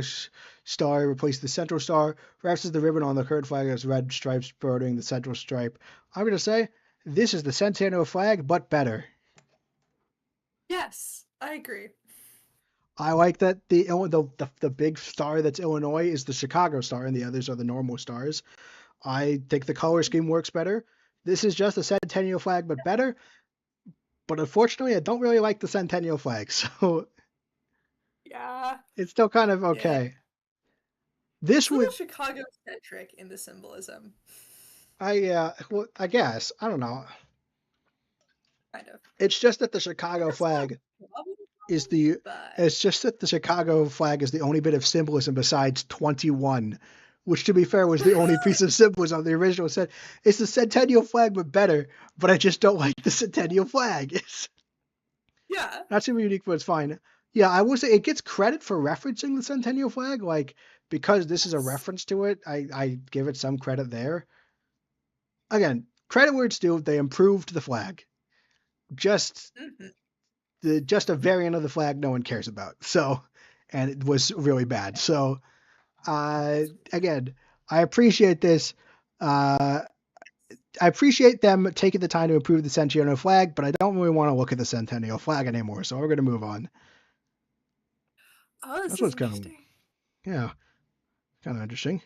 Speaker 1: star replaced the central star. Reverses the ribbon on the current flag as red stripes bordering the central stripe. I'm gonna say this is the Centennial flag, but better.
Speaker 2: Yes, I agree.
Speaker 1: I like that the big star that's Illinois is the Chicago star, and the others are the normal stars. I think the color scheme works better. This is just a Centennial flag, but better. But unfortunately, I don't really like the Centennial flag, so
Speaker 2: Yeah.
Speaker 1: it's still kind of
Speaker 2: Yeah.
Speaker 1: okay.
Speaker 2: It's
Speaker 1: This
Speaker 2: a little
Speaker 1: would,
Speaker 2: Chicago centric in the symbolism.
Speaker 1: well, I guess I don't know.
Speaker 2: Kind of.
Speaker 1: It's just that the
Speaker 2: And
Speaker 1: Chicago
Speaker 2: that's not
Speaker 1: flag
Speaker 2: probably the
Speaker 1: is
Speaker 2: problem,
Speaker 1: the.
Speaker 2: but
Speaker 1: It's just that the Chicago flag is the only bit of symbolism besides 21, which, to be fair, was the only piece of symbolism on the original set. It's the Centennial flag, but better. But I just don't like the Centennial flag. It's
Speaker 2: yeah.
Speaker 1: not super unique, but it's fine. Yeah, I will say it gets credit for referencing the Centennial flag, like because this is a
Speaker 2: Yes.
Speaker 1: reference to it. I give it some credit there. Again, credit where it's due. They improved the flag. Just
Speaker 2: Hmm.
Speaker 1: just a variant of the flag no one cares about. So, and it was really bad. So,
Speaker 2: That's
Speaker 1: again, I appreciate this. Uh, I appreciate them taking the time to improve the Centennial flag, but I don't really want to look at the Centennial flag anymore. So we're gonna move on.
Speaker 2: oh, this
Speaker 1: That's
Speaker 2: is
Speaker 1: what's kind of
Speaker 2: interesting.
Speaker 1: yeah, kind of interesting.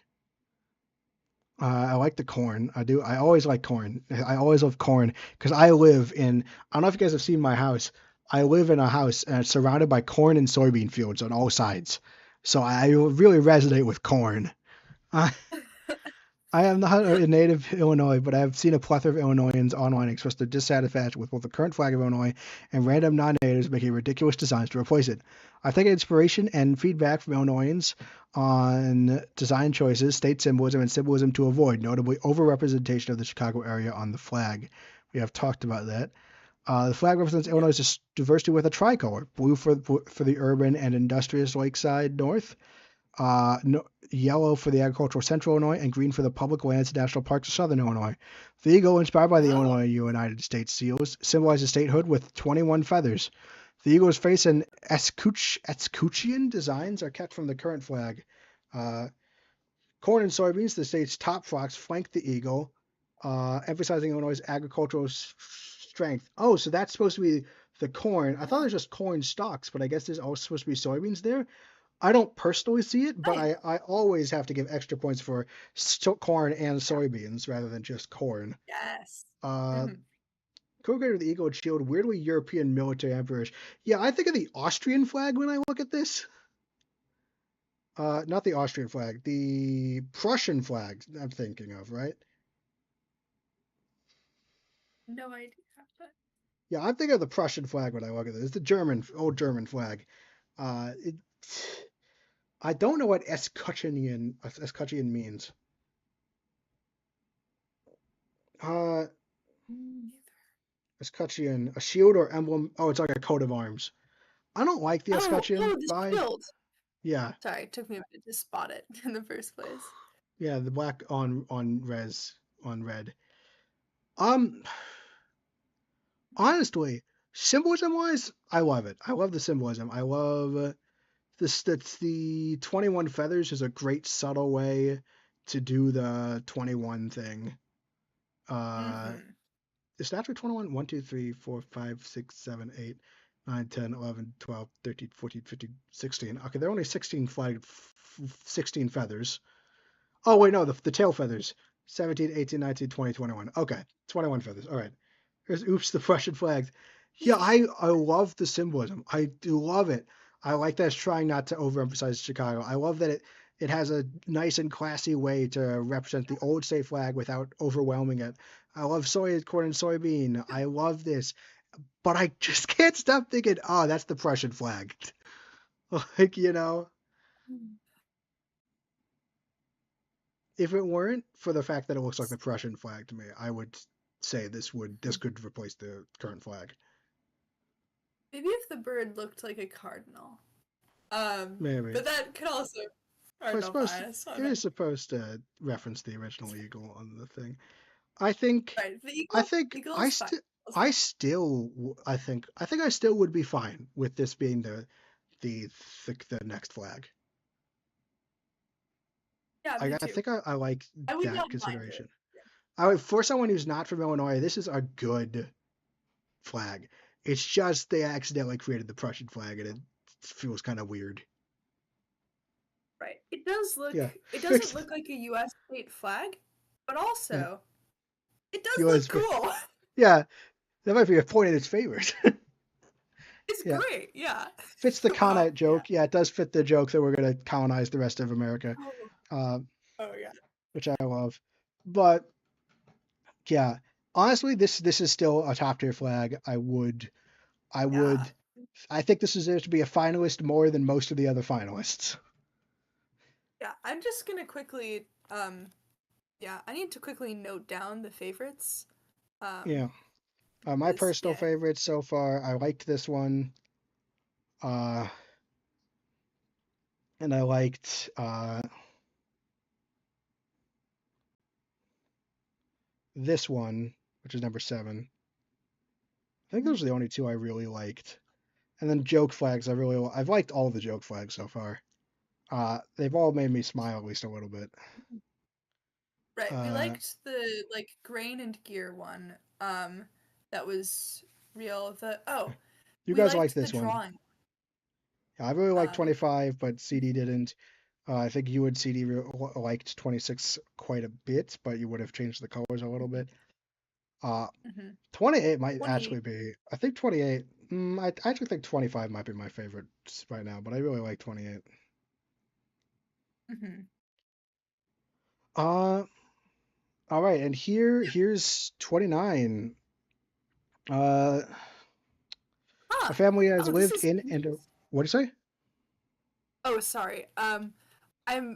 Speaker 1: I like the corn. I do. I always like corn. I always love corn because I live in. I don't know if you guys have seen my house. I live in a house and it's surrounded by corn and soybean fields on all sides. So I really resonate with corn. Uh, I am not a native Illinois, but I have seen a plethora of Illinoisans online express their dissatisfaction with both the current flag of Illinois and random non-natives making ridiculous designs to replace it. I think inspiration and feedback from Illinoisans on design choices, state symbolism, and symbolism to avoid, notably overrepresentation of the Chicago area on the flag. We have talked about that. The flag represents
Speaker 2: Yep.
Speaker 1: Illinois' diversity with a tricolor: blue for the urban and industrious lakeside north, no, yellow for the agricultural central Illinois, and green for the public lands and national parks of southern Illinois. The eagle, inspired by the
Speaker 2: Oh,
Speaker 1: Illinois United States seals, symbolizes statehood with 21 feathers. The eagle's face and escutcheon designs are kept from the current flag. Uh, Corn and soybeans, the state's top flocks, flank the eagle, emphasizing Illinois' agricultural strength. Oh, so that's supposed to be the corn. I thought it was just corn stalks, but I guess there's also supposed to be soybeans there. I don't personally see it, but
Speaker 2: nice.
Speaker 1: I always have to give extra points for corn and soybeans rather than just corn.
Speaker 2: Yes.
Speaker 1: Uh,
Speaker 2: Hmm.
Speaker 1: Co-creator of the eagle and shield, weirdly European military emperors. Yeah, I think of the Austrian flag when I look at this. Not the Austrian flag, the Prussian flag I'm thinking of, right?
Speaker 2: No idea. But
Speaker 1: Yeah, I'm thinking of the Prussian flag when I look at this. It's the German, old German flag. It, I don't know what escutcheon means. Uh,
Speaker 2: neither.
Speaker 1: Escutcheon, a shield or emblem. Oh, it's like a coat of arms. I don't like the escutcheon.
Speaker 2: The
Speaker 1: Bye.
Speaker 2: shield.
Speaker 1: Yeah,
Speaker 2: Sorry, it took me a minute to spot it in the first place.
Speaker 1: yeah, the black on red. Um, Honestly, symbolism wise, I love it. I love the symbolism. I love this. That's the 21 feathers is a great subtle way to do the 21 thing. Uh,
Speaker 2: Mm-hmm.
Speaker 1: is it after 21? 1, 2, 3, 4, 5, 6, 7, 8, 9, 10, 11, 12, 13, 14, 15, 16. Okay, there are only 16 feathers. Oh, wait, no, the tail feathers. 17, 18, 19, 20, 21. Okay, 21 feathers. All right. Here's oops, the Prussian flags. Yeah, I love the symbolism. I do love it. I like that it's trying not to overemphasize Chicago. I love that it has a nice and classy way to represent the old state flag without overwhelming it. I love corn, and soybean. I love this, but I just can't stop thinking, oh, that's the Prussian flag. Like, if it weren't for the fact that it looks like the Prussian flag to me, I would say this could replace the current flag.
Speaker 2: Maybe if the bird looked like a cardinal.
Speaker 1: Maybe.
Speaker 2: But that could also
Speaker 1: I
Speaker 2: cardinal
Speaker 1: suppose
Speaker 2: bias
Speaker 1: it
Speaker 2: on it.
Speaker 1: is supposed to reference the original eagle on the thing. I think,
Speaker 2: Right. The
Speaker 1: I
Speaker 2: eagle
Speaker 1: think
Speaker 2: eagle
Speaker 1: I
Speaker 2: is fine.
Speaker 1: still,
Speaker 2: I'll
Speaker 1: I
Speaker 2: say.
Speaker 1: still, I think I still would be fine with this being the, the next flag.
Speaker 2: Yeah, me
Speaker 1: I
Speaker 2: too.
Speaker 1: think I like
Speaker 2: I would
Speaker 1: that
Speaker 2: not mind
Speaker 1: consideration.
Speaker 2: it.
Speaker 1: For someone who's not from Illinois, this is a good flag. It's just they accidentally created the Prussian flag, and it feels kind of weird.
Speaker 2: Right. It does look
Speaker 1: Yeah,
Speaker 2: it doesn't
Speaker 1: fix.
Speaker 2: look like a US state flag, but
Speaker 1: Yeah,
Speaker 2: also it does
Speaker 1: US.
Speaker 2: look cool.
Speaker 1: Yeah, that might be a point in its favor.
Speaker 2: It's
Speaker 1: Yeah,
Speaker 2: great. Yeah.
Speaker 1: fits the
Speaker 2: Well,
Speaker 1: Connaught
Speaker 2: yeah.
Speaker 1: joke. Yeah, it does fit the joke that we're going to colonize the rest of America,
Speaker 2: Oh,
Speaker 1: uh,
Speaker 2: oh yeah.
Speaker 1: which I love. But yeah, honestly, this is still a top tier flag. I
Speaker 2: Yeah.
Speaker 1: would I think this deserves to be a finalist more than most of the other finalists.
Speaker 2: Yeah. I'm just gonna quickly yeah, I need to quickly note down the favorites.
Speaker 1: Yeah, my
Speaker 2: Because
Speaker 1: personal
Speaker 2: yeah.
Speaker 1: favorite so far. I liked this one, uh, and I liked this one, which is number 7. I think those are the only two I really liked. And then joke flags, I've liked all the joke flags so far. They've all made me smile at least a little bit.
Speaker 2: Right. We
Speaker 1: Uh,
Speaker 2: liked the like grain and gear one. That was real.
Speaker 1: you
Speaker 2: We
Speaker 1: guys liked
Speaker 2: liked the
Speaker 1: this one.
Speaker 2: drawing.
Speaker 1: Yeah, I really liked
Speaker 2: Um
Speaker 1: 25, but CD didn't. I think you and CD liked 26 quite a bit, but you would have changed the colors a little bit. Uh,
Speaker 2: mhm.
Speaker 1: 28 might
Speaker 2: 28.
Speaker 1: actually be. I think 28. I actually think 25 might be my favorite right now, but I really like 28.
Speaker 2: Mhm.
Speaker 1: Uh, all right, and here's 29. Uh, a
Speaker 2: Huh.
Speaker 1: family has
Speaker 2: Oh, this
Speaker 1: lived
Speaker 2: is
Speaker 1: in and
Speaker 2: interesting.
Speaker 1: what do you say?
Speaker 2: Oh, sorry.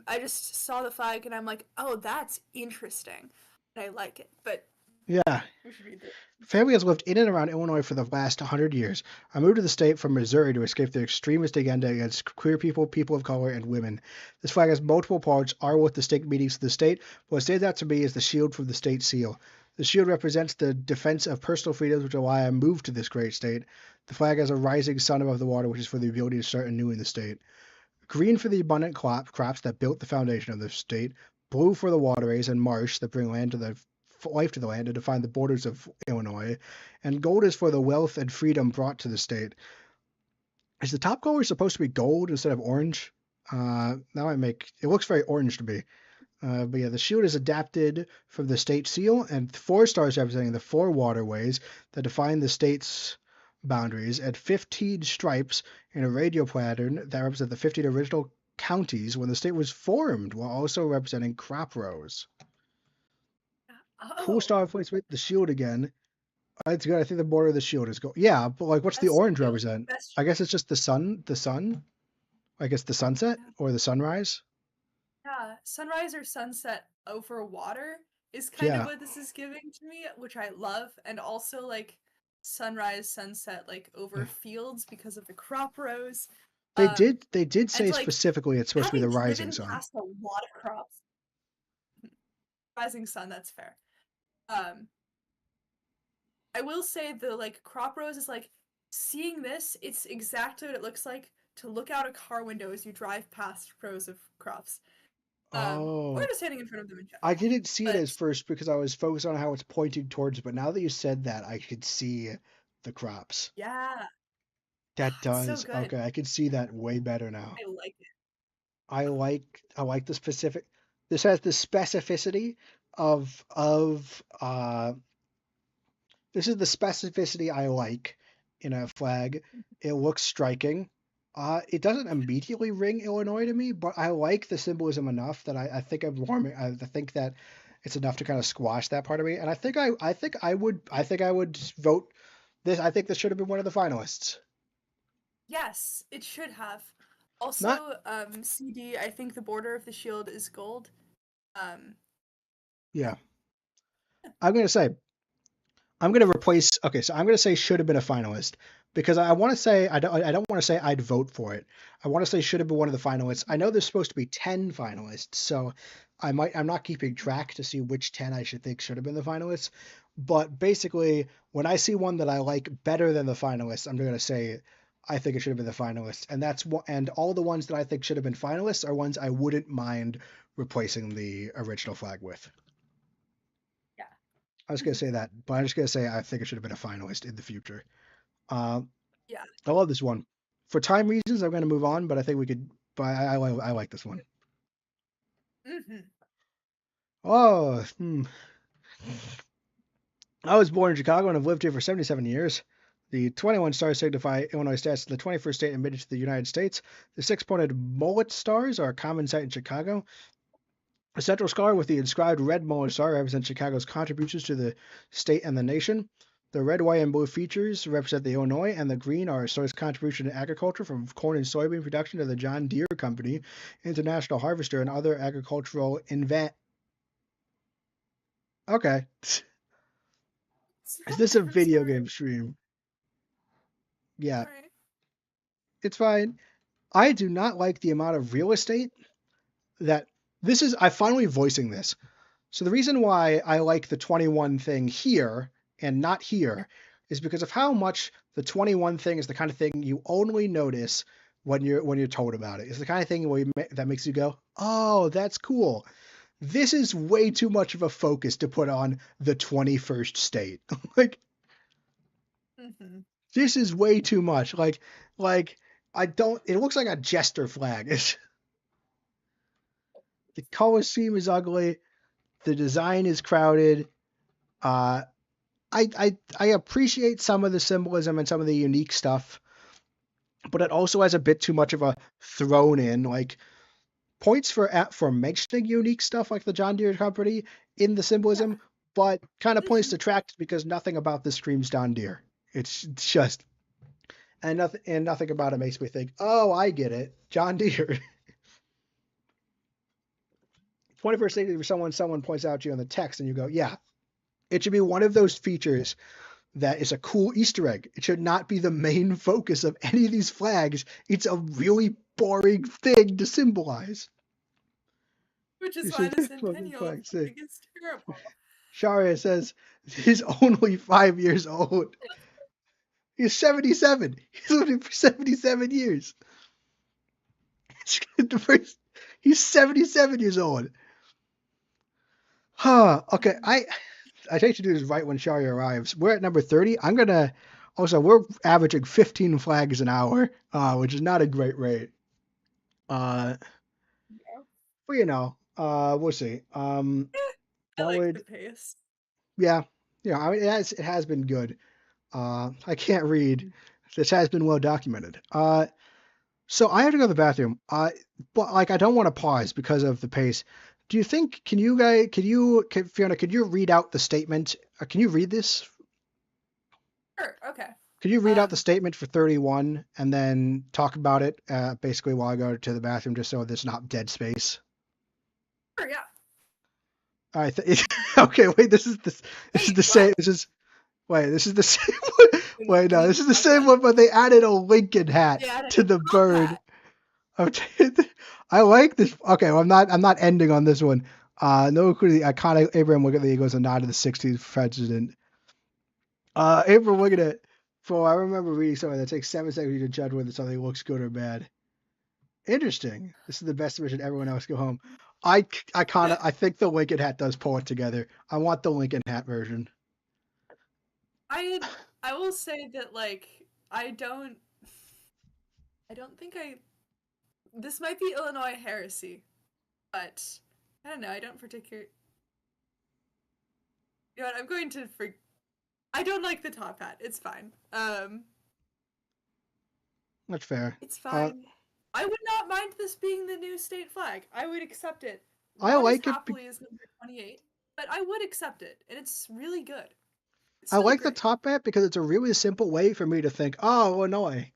Speaker 2: I just saw the flag and I'm like, "Oh, that's interesting." And I like it. But
Speaker 1: Yeah.
Speaker 2: We should read this.
Speaker 1: Family has lived in and around Illinois for the last 100 years. I moved to the state from Missouri to escape the extremist agenda against queer people, people of color, and women. This flag has multiple parts, are with distinct meanings to the state, but what stands out to me is the shield from the state seal. The shield represents the defense of personal freedoms, which are why I moved to this great state. The flag has a rising sun above the water, which is for the ability to start anew in the state. Green for the abundant crops that built the foundation of the state, blue for the waterways and marsh that bring land to the life to the land and define the borders of Illinois, and gold is for the wealth and freedom brought to the state. Is the top color supposed to be gold instead of orange? Now I make it looks very orange to me. But yeah, the shield is adapted from the state seal, and 4 stars representing the 4 waterways that define the state's boundaries, and 15 stripes in a radial pattern that represent the 15 original counties when the state was formed, while also representing crop rows. Cool
Speaker 2: Oh,
Speaker 1: star placement. The shield again. That's good. I think the border of the shield is gold. Yeah, but like, what's the
Speaker 2: that's
Speaker 1: orange
Speaker 2: cute.
Speaker 1: represent?
Speaker 2: That's
Speaker 1: I guess it's just the sun. The sun. I guess the sunset
Speaker 2: yeah.
Speaker 1: or the sunrise.
Speaker 2: Yeah, sunrise or sunset over water is kind of
Speaker 1: Yeah,
Speaker 2: what this is giving to me, which I love, and also like sunrise, sunset like over fields because of the crop rows.
Speaker 1: they
Speaker 2: Um,
Speaker 1: did. They did
Speaker 2: and
Speaker 1: say
Speaker 2: like
Speaker 1: specifically it's supposed to be
Speaker 2: having
Speaker 1: the rising
Speaker 2: driven
Speaker 1: sun.
Speaker 2: past a lot of crops, rising sun, that's fair. Um, I will say the like crop rows is like seeing this, it's exactly what it looks like to look out a car window as you drive past rows of crops. Or
Speaker 1: Oh,
Speaker 2: just standing in front of them in
Speaker 1: I
Speaker 2: general.
Speaker 1: didn't see it
Speaker 2: But
Speaker 1: as first because I was focused on how it's pointing towards, but now that you said that, I could see the crops.
Speaker 2: yeah,
Speaker 1: That
Speaker 2: it's so
Speaker 1: does.
Speaker 2: good.
Speaker 1: Okay, I can see that way better now.
Speaker 2: I like it.
Speaker 1: I like the specific. This has the specificity of this is the specificity I like in a flag. It looks striking. It doesn't immediately ring Illinois to me, but I like the symbolism enough that I think I'm warming. I think that it's enough to kind of squash that part of me, and I think I would vote this. I think this should have been one of the finalists.
Speaker 2: Yes, it should have.
Speaker 1: Not
Speaker 2: Also, CD, I think the border of the shield is gold. Um, yeah,
Speaker 1: yeah. I'm gonna say I'm going to replace. Okay, so I'm going to say should have been a finalist because I want to say I don't want to say I'd vote for it. I want to say should have been one of the finalists. I know there's supposed to be 10 finalists, so I'm not keeping track to see which 10 I should think should have been the finalists. But basically, when I see one that I like better than the finalists, I'm going to say I think it should have been the finalists, and and all the ones that I think should have been finalists are ones I wouldn't mind replacing the original flag with. I was
Speaker 2: yeah,
Speaker 1: gonna say that, but I'm just gonna say I think it should have been a finalist in the future. Um,
Speaker 2: yeah.
Speaker 1: I love this one. For time reasons, I'm gonna move on, but I think we could. But I like this one.
Speaker 2: Hmm.
Speaker 1: Oh, I was born in Chicago and have lived here for 77 years. The 21 stars signify Illinois status as the 21st state admitted to the United States. The 6 pointed mullet stars are a common sight in Chicago. A central star with the inscribed red mullet star represents Chicago's contributions to the state and the nation. The red, white, and blue features represent the Illinois, and the green are a store's contribution to agriculture from corn and soybean production to the John Deere Company, International Harvester, and other agricultural invent. Okay. Is this a
Speaker 2: I'm
Speaker 1: video
Speaker 2: sorry.
Speaker 1: game stream? Yeah,
Speaker 2: All right.
Speaker 1: it's fine. I do not like the amount of real estate that this is. I finally voicing this. So the reason why I like the 21 thing here and not here is because of how much the 21 thing is the kind of thing you only notice when you're told about it. It's the kind of thing that makes you go, "Oh, that's cool." This is way too much of a focus to put on the 21st state. Like
Speaker 2: Hmm.
Speaker 1: this is way too much. Like I don't it looks like a jester flag. The color scheme is ugly, the design is crowded. Uh I appreciate some of the symbolism and some of the unique stuff, but it also has a bit too much of a thrown in like points for mentioning unique stuff like the John Deere Company in the
Speaker 2: Yeah.
Speaker 1: symbolism, but kind of points
Speaker 2: Hmm.
Speaker 1: detract because nothing about this screams John Deere. It's just and nothing about it makes me think, oh, I get it, John Deere. 21st century, someone points out to you in the text, and you go, yeah, It should be one of those features that is a cool Easter egg. It should not be the main focus of any of these flags. It's a really boring thing to symbolize.
Speaker 2: Which is
Speaker 1: It's
Speaker 2: why
Speaker 1: just
Speaker 2: the
Speaker 1: a fucking
Speaker 2: Centennial
Speaker 1: flag thing.
Speaker 2: flag is terrible.
Speaker 1: Sharia says he's only 5 years old. He's 77. He's living for 77 years. The first, he's 77 years old. Huh. Okay. I take to do this right when Sharia arrives. We're at number 30. We're averaging 15 flags an hour, which is not a great rate. Uh,
Speaker 2: Yeah.
Speaker 1: we'll see.
Speaker 2: I
Speaker 1: That
Speaker 2: like the
Speaker 1: would,
Speaker 2: pace.
Speaker 1: yeah, I mean, it has been good. I can't read. This has been well documented. So I have to go to the bathroom. But like I don't want to pause because of the pace. Do you think? Fiona? Could you read out the statement? Can you read this?
Speaker 2: Sure, okay.
Speaker 1: Could you read out the
Speaker 2: Um,
Speaker 1: statement for 31 and then talk about it basically while I go to the bathroom, just so there's not dead space?
Speaker 2: sure, yeah.
Speaker 1: All right. Okay. Wait. This is
Speaker 2: Wait,
Speaker 1: the same.
Speaker 2: what?
Speaker 1: This is the same one. Wait. No. This is the same one, but they added a Lincoln hat
Speaker 2: Yeah, and
Speaker 1: to
Speaker 2: a
Speaker 1: the
Speaker 2: top
Speaker 1: bird.
Speaker 2: hat.
Speaker 1: I like this. Okay. Well, I'm not ending on this one. No clue. The iconic Abraham Lincoln the Eagles and nod to the '60s president. Abraham Lincoln. I remember reading something that takes 7 seconds to judge whether something looks good or bad. Interesting. This is the best version. Everyone else go home. I think the Lincoln hat does pull it together. I want the Lincoln hat version.
Speaker 2: I I will say that like I don't think I this might be Illinois heresy, but I don't know, I don't particularly you know what, I'm going to I don't like the top hat. It's fine.
Speaker 1: That's fair.
Speaker 2: It's
Speaker 1: Uh,
Speaker 2: fine. I would not mind this being the new state flag. I would accept it.
Speaker 1: I
Speaker 2: Not as
Speaker 1: like it.
Speaker 2: happily as number 28, but I would accept it, and it's really good. It's
Speaker 1: I
Speaker 2: still
Speaker 1: like the
Speaker 2: great.
Speaker 1: top hat because it's a really simple way for me to think, oh, Illinois.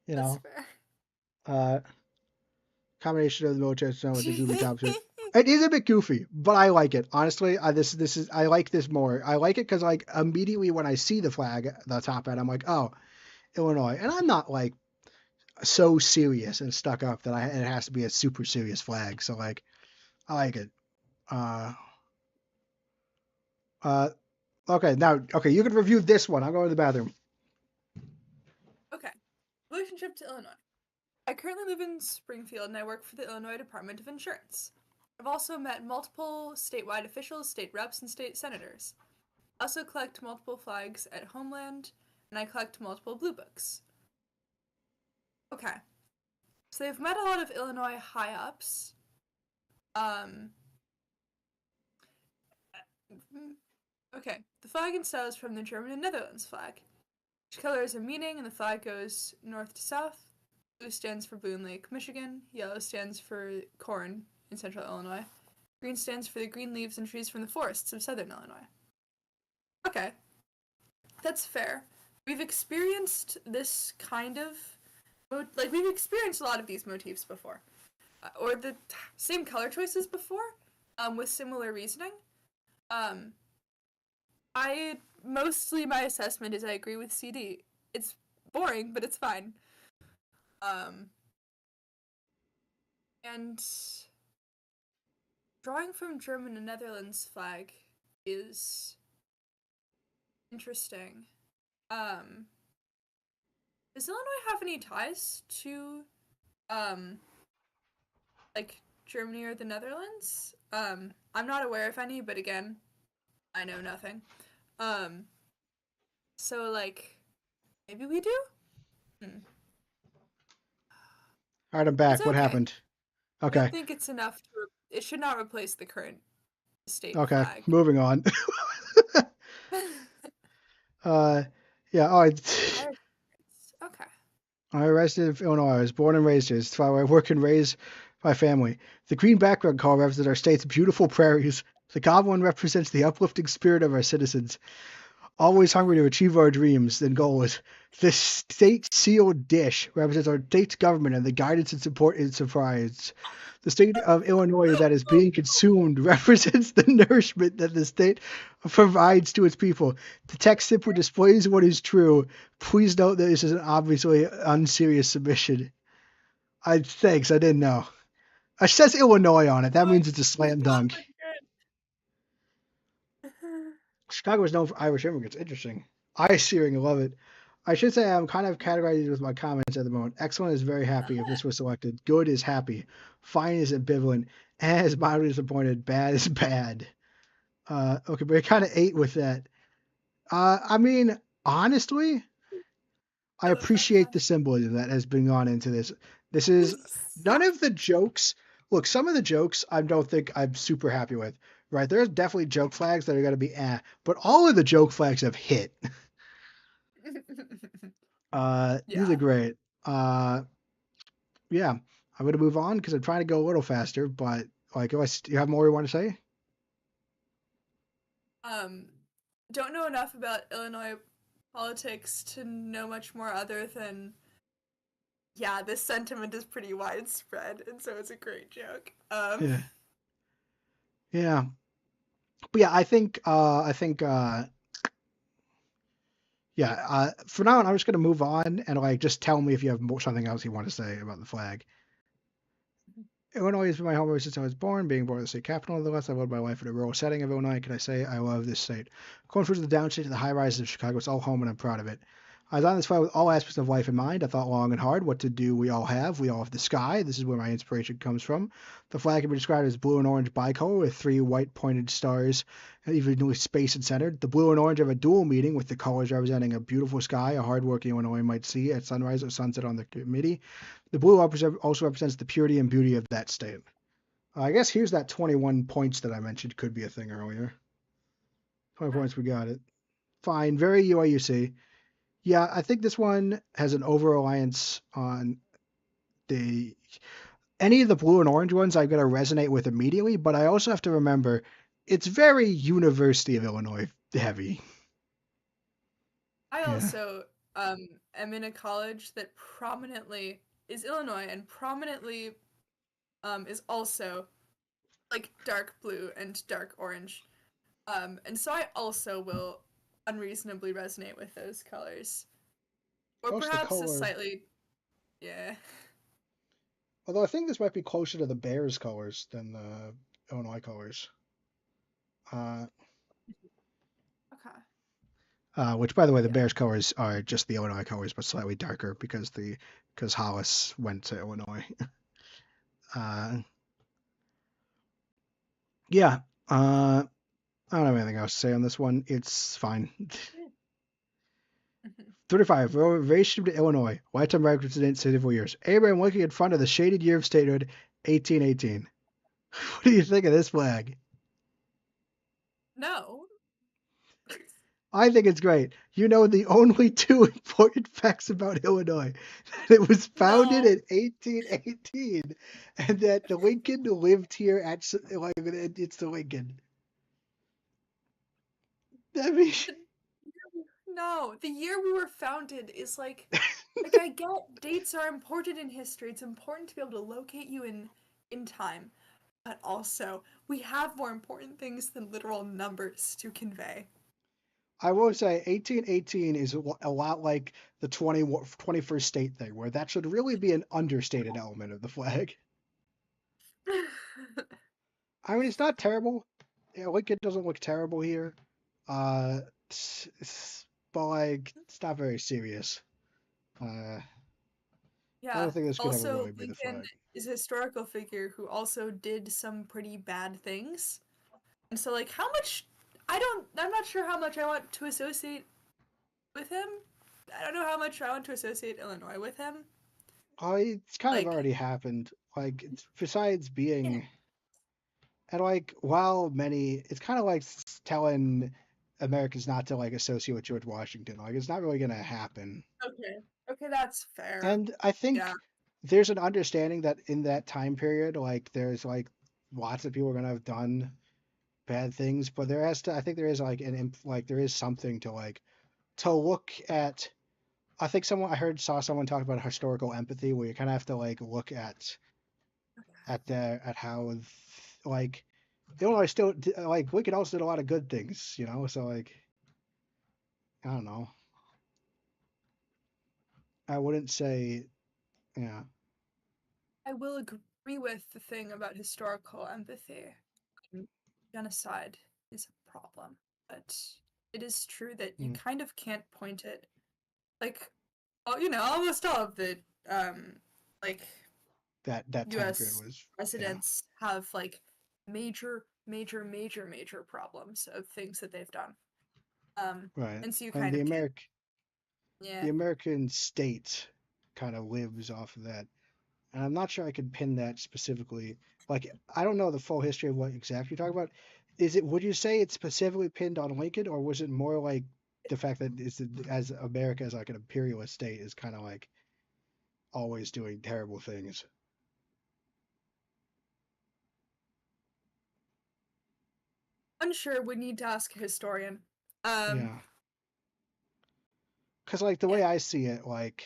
Speaker 1: you
Speaker 2: That's
Speaker 1: know,
Speaker 2: fair.
Speaker 1: uh, combination of the military snow with the goofy top suit. It is a bit goofy, but I like it. Honestly, I like this more. I like it because like immediately when I see the flag, the top hat, I'm like, oh, Illinois, and I'm not like so serious and stuck up that it has to be a super serious flag. So like, I like it. Uh, uh, okay, you can review this one. I'll go to the bathroom.
Speaker 2: Okay. Relationship to Illinois. I currently live in Springfield and I work for the Illinois Department of Insurance. I've also met multiple statewide officials, state reps, and state senators. I also collect multiple flags at Homeland, and I collect multiple blue books. Okay. So they've met a lot of Illinois high ups. Um, okay. The flag and style is from the German and Netherlands flag. Each color has a meaning, and the flag goes north to south. Blue stands for Boone Lake, Michigan. Yellow stands for corn in central Illinois. Green stands for the green leaves and trees from the forests of southern Illinois. Okay, that's fair. We've experienced this kind of we've experienced a lot of these motifs before, or the same color choices before, with similar reasoning. Um, I mostly my assessment is I agree with CD. It's boring, but it's fine. Um, and drawing from German and Netherlands flag is interesting. Um, does Illinois have any ties to, um, like Germany or the Netherlands? I'm not aware of any, but again, I know nothing. Um, so like, maybe we do. Hmm.
Speaker 1: All right, I'm
Speaker 2: It's
Speaker 1: back. What
Speaker 2: okay.
Speaker 1: happened?
Speaker 2: I don't
Speaker 1: Okay,
Speaker 2: think it's enough to. It should not replace the current state
Speaker 1: okay,
Speaker 2: flag.
Speaker 1: moving on. uh, yeah. Oh,
Speaker 2: Okay.
Speaker 1: I'm a resident of Illinois. I was born and raised here. It's why I work and raise my family. The green background color represents our state's beautiful prairies. The goblin represents the uplifting spirit of our citizens. Always hungry to achieve our dreams and goals. The state sealed dish represents our state's government and the guidance and support it provides. The state of Illinois that is being consumed represents the nourishment that the state provides to its people. The text simply displays what is true. Please note that this is an obviously unserious submission. Thanks, I didn't know. It says Illinois on it. That
Speaker 2: What?
Speaker 1: means it's a
Speaker 2: Does
Speaker 1: slam
Speaker 2: not
Speaker 1: dunk.
Speaker 2: look good.
Speaker 1: Chicago is known for Irish immigrants. Interesting. I searing love it. I should say I'm kind of categorized with my comments at the moment. Excellent is very happy if this was selected. Good is happy. Fine is ambivalent. Eh is mildly disappointed. Bad is bad. Okay, but I kind of ate with that. I mean, honestly, I
Speaker 2: I love that for
Speaker 1: appreciate the symbolism that has been gone into this. This is
Speaker 2: us.
Speaker 1: none of the jokes. Look, some of the jokes I don't think I'm super happy with. Right, there's definitely joke flags that are gonna be but all of the joke flags have hit. These are
Speaker 2: Yeah.
Speaker 1: great. Yeah, I'm gonna move on because I'm trying to go a little faster. But like, unless you have more you want to say?
Speaker 2: Um, don't know enough about Illinois politics to know much more other than yeah, this sentiment is pretty widespread, and so it's a great joke.
Speaker 1: Yeah, yeah, but yeah, yeah. For now, I'm just gonna move on and like just tell me if you have something else you want to say about the flag. Illinois has been my home since I was born. Being born in the state capital, nonetheless, I lived my life in a rural setting of Illinois. Can I say I love this state? Going through the downstate to the high rises of Chicago, it's all home, and I'm proud of it. I was on this flight with all aspects of life in mind. I thought long and hard what to do. We all have. We all have the sky. This is where my inspiration comes from. The flag can be described as blue and orange bicolor with three white pointed stars, evenly spaced and centered. The blue and orange have a dual meaning, with the colors representing a beautiful sky a hardworking Illinois might see at sunrise or sunset on the committee. The blue also represents the purity and beauty of that state. I guess here's that 21 points that I mentioned could be a thing earlier. 20 points, we got it. Fine, very UIUC. Yeah, I think this one has an over reliance on the any of the blue and orange ones I'm gonna resonate with immediately, but I also have to remember it's very University of Illinois heavy.
Speaker 2: I
Speaker 1: Yeah.
Speaker 2: also am in a college that prominently is Illinois and prominently is also like dark blue and dark orange. And so I also will unreasonably resonate with those colors. Or
Speaker 1: Plus the
Speaker 2: perhaps a
Speaker 1: color.
Speaker 2: slightly yeah.
Speaker 1: Although I think this might be closer to the Bears colors than the Illinois colors. Uh,
Speaker 2: Okay.
Speaker 1: Which, by the way, the
Speaker 2: Yeah.
Speaker 1: Bears colors are just the Illinois colors, but slightly darker because Hollis went to Illinois. Uh, yeah. I don't have anything else to say on this one. It's fine.
Speaker 2: Yeah.
Speaker 1: 35. Relation to Illinois. Lifetime resident, civil years. Abraham Lincoln in front of the shaded year of statehood, 1818. What do you think of this flag?
Speaker 2: No.
Speaker 1: I think it's great. You know the only two important facts about Illinois: that it was founded
Speaker 2: No.
Speaker 1: in 1818, and that the Lincoln lived here like it's the Lincoln. I mean,
Speaker 2: No. The year we were founded is like I get dates are important in history. It's important to be able to locate you in time. But also, we have more important things than literal numbers to convey.
Speaker 1: I will say 1818 is a lot like the 21st state thing, where that should really be an understated element of the flag. I mean, it's not terrible. Yeah, Lincoln doesn't look terrible here. Uh, but like, it's not very serious. Uh, I
Speaker 2: Yeah.
Speaker 1: don't think this could ever
Speaker 2: Also,
Speaker 1: really be the
Speaker 2: Lincoln
Speaker 1: flag.
Speaker 2: is a historical figure who also did some pretty bad things. And so how much I'm not sure how much I want to associate with him. I don't know how much I want to associate Illinois with him.
Speaker 1: It's kind of
Speaker 2: Like
Speaker 1: already happened. Like, besides
Speaker 2: yeah.
Speaker 1: being, and like, while many, it's kind of like telling Americans not to like associate with George Washington. Like, it's not really gonna happen.
Speaker 2: Okay. Okay, that's fair.
Speaker 1: And I
Speaker 2: Yeah.
Speaker 1: think there's an understanding that in that time period, like, there's like lots of people are gonna have done. bad things, but there has to I think there is like like there is something to like to look at. I think I heard saw someone talk about historical empathy where you kind of have to like look at how like Illinois still like Lincoln also did a lot of good things, you know. So like I don't know. I wouldn't say yeah.
Speaker 2: I will agree with the thing about historical empathy. Genocide is a problem, but it is true that you
Speaker 1: Mm,
Speaker 2: kind of can't point it like, oh, almost all of the like
Speaker 1: that time period
Speaker 2: U.S.
Speaker 1: was yeah
Speaker 2: presidents have like major, major, major, major problems of things that they've done.
Speaker 1: right.
Speaker 2: And so you
Speaker 1: And
Speaker 2: kind of can't.
Speaker 1: the
Speaker 2: Yeah.
Speaker 1: American state kind of lives off of that. And I'm not sure I could pin that specifically. Like, I don't know the full history of what exactly you're talking about. Would you say it's specifically pinned on Lincoln, or was it more like the fact that as America as like an imperialist state is kind of like always doing terrible things?
Speaker 2: Unsure. We need to ask a historian. Um.
Speaker 1: Yeah, because like the
Speaker 2: Yeah.
Speaker 1: way I see it, like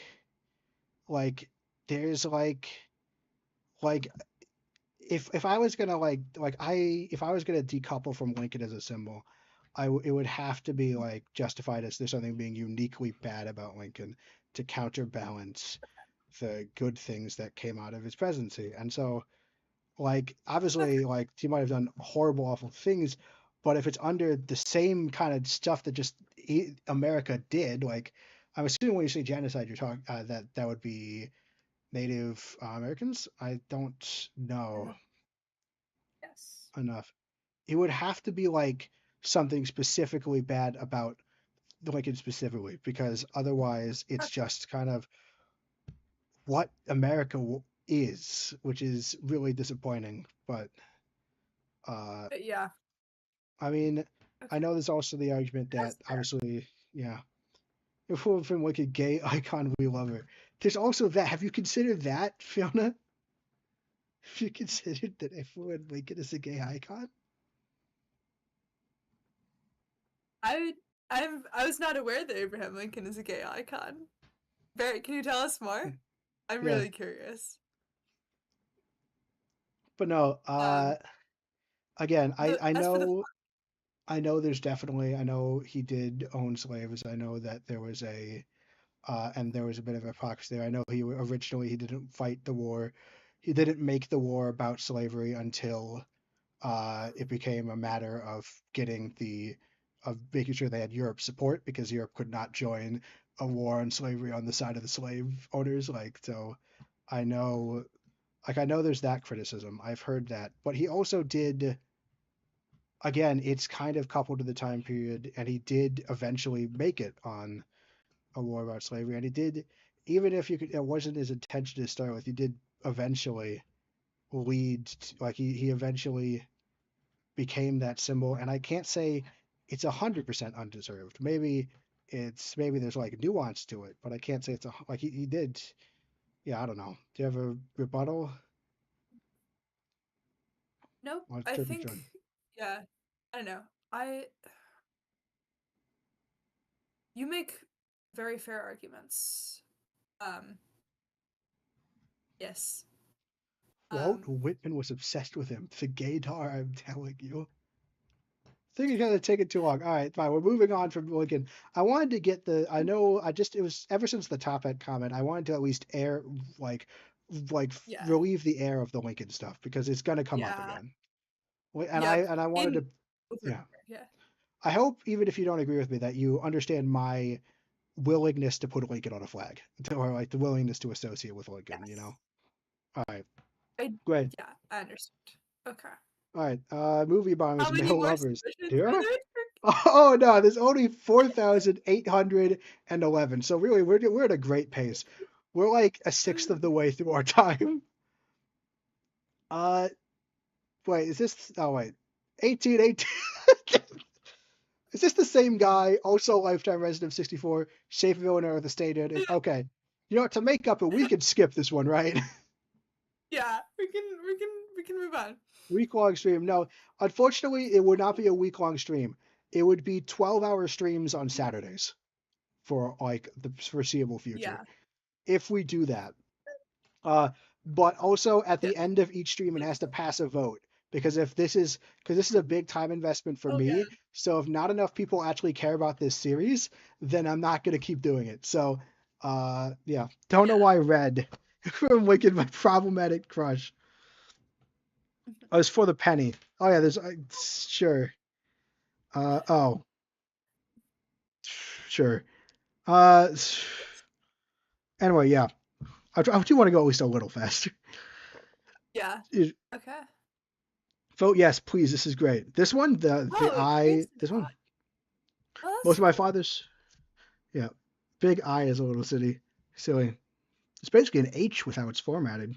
Speaker 1: there's like if I was gonna if I was gonna decouple from Lincoln as a symbol, it would have to be like justified as there's something being uniquely bad about Lincoln to counterbalance the good things that came out of his presidency. And so like
Speaker 2: Okay.
Speaker 1: obviously like he might have done horrible, awful things, but if it's under the same kind of stuff that just America did, like I'm assuming when you say genocide, you're talking that would be Native Americans. I don't know
Speaker 2: Yes.
Speaker 1: enough. It would have to be like something specifically bad about Lincoln specifically, because otherwise it's just kind of what America is, which is really disappointing. But uh,
Speaker 2: Yeah.
Speaker 1: I mean, I
Speaker 2: Okay.
Speaker 1: know there's also the argument that
Speaker 2: That's fair.
Speaker 1: obviously, yeah, if we're from like a gay icon, we love her. There's also that. Have you considered that, Fiona? Have you considered that everyone Lincoln is a gay icon?
Speaker 2: I I was not aware that Abraham Lincoln is a gay icon. Barrett, can you tell us more? I'm
Speaker 1: Yeah,
Speaker 2: really curious.
Speaker 1: but no.
Speaker 2: Um,
Speaker 1: Again,
Speaker 2: the
Speaker 1: I
Speaker 2: as for the
Speaker 1: know there's definitely I know he did own slaves. I know that there was a and there was a bit of hypocrisy there. I know he originally he didn't fight the war. He didn't make the war about slavery until it became a matter of making sure they had Europe's support because Europe could not join a war on slavery on the side of the slave owners. Like so, I know I know there's that criticism. I've heard that, but he also did again, it's kind of coupled to the time period, and he did eventually make it on a war about slavery, and he did, even if it wasn't his intention to start with, he did eventually like he eventually became that symbol, and I can't say it's 100% undeserved. Maybe there's like nuance to it, but I can't say it's like he did. Yeah, I don't know. Do you have a rebuttal?
Speaker 2: Nope,
Speaker 1: I'll
Speaker 2: I
Speaker 1: turn to
Speaker 2: think
Speaker 1: John.
Speaker 2: yeah. I don't know. I You make very fair arguments. Um, yes.
Speaker 1: Walt
Speaker 2: Um,
Speaker 1: Whitman was obsessed with him. The gaydar, I'm telling you. Think you're gonna take it too long. All right, fine. We're moving on from Lincoln. I wanted to get the. I know. It was ever since the top hat comment. I wanted to at least like, like
Speaker 2: yeah.
Speaker 1: relieve the air of the Lincoln stuff because it's gonna come up
Speaker 2: Yeah.
Speaker 1: again. And
Speaker 2: Yep.
Speaker 1: I wanted
Speaker 2: In
Speaker 1: to.
Speaker 2: over
Speaker 1: Yeah.
Speaker 2: yeah.
Speaker 1: I hope even if you don't agree with me that you understand my willingness to put Lincoln on a flag, or like the willingness to associate with Lincoln. You
Speaker 2: Yes.
Speaker 1: know. All right.
Speaker 2: I
Speaker 1: Great.
Speaker 2: Yeah, I understand. Okay.
Speaker 1: All right. Movie
Speaker 2: How
Speaker 1: bombers,
Speaker 2: many
Speaker 1: male
Speaker 2: more
Speaker 1: lovers.
Speaker 2: submissions are
Speaker 1: Here.
Speaker 2: there?
Speaker 1: Oh no, there's only 4,811. So really, we're at a great pace. We're like a sixth of the way through our time. Uh, wait, is this? Oh wait, 1818. Is this the same guy? Also, lifetime resident of 64, safe of Illinois with the state in it. Okay, you know what? To make up it, we could skip this one, right?
Speaker 2: Yeah, we can move on.
Speaker 1: Week-long stream. No, unfortunately, it would not be a week-long stream. It would be 12-hour streams on Saturdays for like the foreseeable future.
Speaker 2: Yeah.
Speaker 1: If we do that. Uh, but also at
Speaker 2: Yeah.
Speaker 1: the end of each stream, it has to pass a vote because this is a big time investment for
Speaker 2: Oh
Speaker 1: me.
Speaker 2: yeah.
Speaker 1: So if not enough people actually care about this series, then I'm not gonna keep doing it. So, yeah, don't know
Speaker 2: Yeah.
Speaker 1: why Red from Wicked, my problematic crush. Oh, it's for the penny. Oh yeah, there's sure. Oh, sure. Uh, anyway, yeah. I do want to go at least a little faster.
Speaker 2: Yeah. Okay.
Speaker 1: Vote yes, please. This is great. This one, the
Speaker 2: Oh, it
Speaker 1: eye.
Speaker 2: creates an
Speaker 1: This one,
Speaker 2: eye. Oh,
Speaker 1: most
Speaker 2: that's
Speaker 1: of my
Speaker 2: cool.
Speaker 1: father's. Yeah, big I is a little city. Silly. It's basically an H with how it's formatted.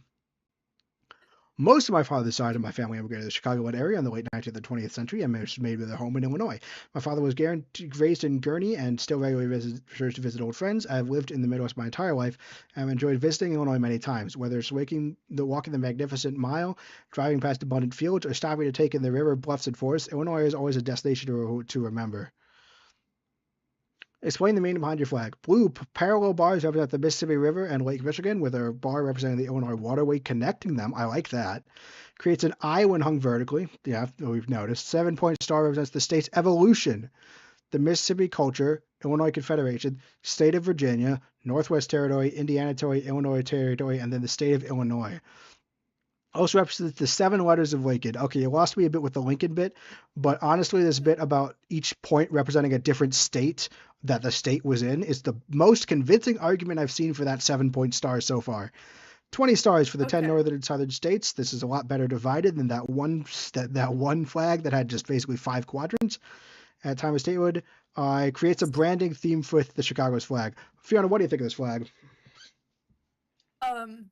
Speaker 1: Most of my father's side of my family immigrated to the Chicagoland area in the late 19th and 20th century and made their home in Illinois. My father was raised in Gurnee and still regularly returns to visit old friends. I've lived in the Midwest my entire life and I've enjoyed visiting Illinois many times, whether it's walking the magnificent mile, driving past abundant fields, or stopping to take in the river, bluffs, and forests. Illinois is always a destination to remember. Explain the meaning behind your flag. Blue parallel bars represent the Mississippi River and Lake Michigan, with a bar representing the Illinois waterway connecting them. I like that. Creates an I when hung vertically. Yeah, we've noticed. 7-point star represents the state's evolution. The Mississippi culture, Illinois Confederation, state of Virginia, Northwest Territory, Indiana Territory, Illinois Territory, and then the state of Illinois. Also represents the 7 letters of Lincoln. Okay, you lost me a bit with the Lincoln bit, but honestly, this bit about each point representing a different state that the state was in is the most convincing argument I've seen for that 7-point star so far. 20 stars for the 10
Speaker 2: Okay.
Speaker 1: northern and southern states. This is a lot better divided than that one flag that had just basically 5 quadrants at time of statehood. It creates a branding theme for the Chicago's flag. Fiona, what do you think of this flag?
Speaker 2: Um,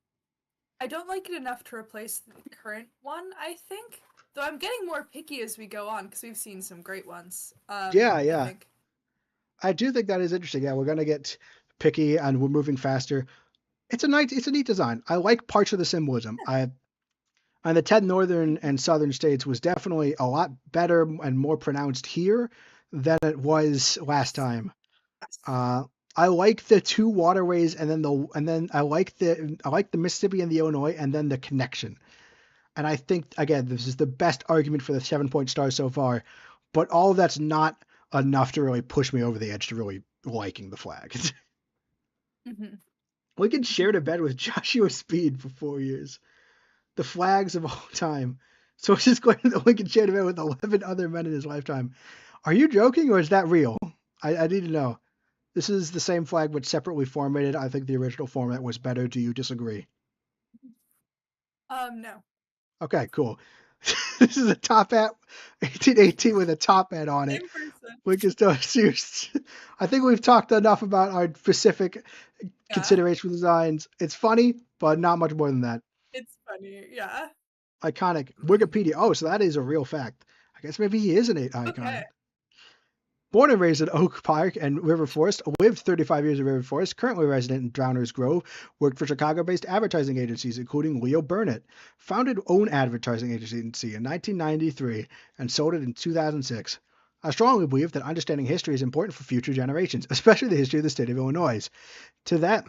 Speaker 2: I don't like it enough to replace the current one, I think. Though I'm getting more picky as we go on because we've seen some great ones.
Speaker 1: Yeah,
Speaker 2: I
Speaker 1: yeah.
Speaker 2: think.
Speaker 1: I do think that is interesting. Yeah, we're gonna get picky and we're moving faster. It's a neat design. I like parts of the symbolism. I and the 10 northern and southern states was definitely a lot better and more pronounced here than it was last
Speaker 2: Yes.
Speaker 1: time.
Speaker 2: Yes.
Speaker 1: Uh, I like the 2 waterways and then I like the Mississippi and the Illinois and then the connection. And I think again this is the best argument for the 7-point star so far, but all of that's not enough to really push me over the edge to really liking the flag.
Speaker 2: Hmm.
Speaker 1: Lincoln shared a bed with Joshua Speed for 4 years. The flags of all time. So it's just going that Lincoln shared a bed with 11 other men in his lifetime. Are you joking or is that real? I need to know. This is the same flag but separately formatted. I think the original format was better. Do you disagree?
Speaker 2: No.
Speaker 1: Okay, cool. This is a top hat, 1818 with a top hat on it.
Speaker 2: Same person.
Speaker 1: We can still serious. I think we've talked enough about our specific
Speaker 2: Yeah.
Speaker 1: consideration designs. It's funny, but not much more than that.
Speaker 2: It's funny. Yeah.
Speaker 1: Iconic. Wikipedia. Oh, so that is a real fact. I guess maybe he is an
Speaker 2: Okay.
Speaker 1: icon. Born and raised in Oak Park and River Forest, lived 35 years in River Forest, currently resident in Downers Grove, worked for Chicago-based advertising agencies including Leo Burnett, founded own advertising agency in 1993 and sold it in 2006. I strongly believe that understanding history is important for future generations, especially the history of the state of Illinois. To that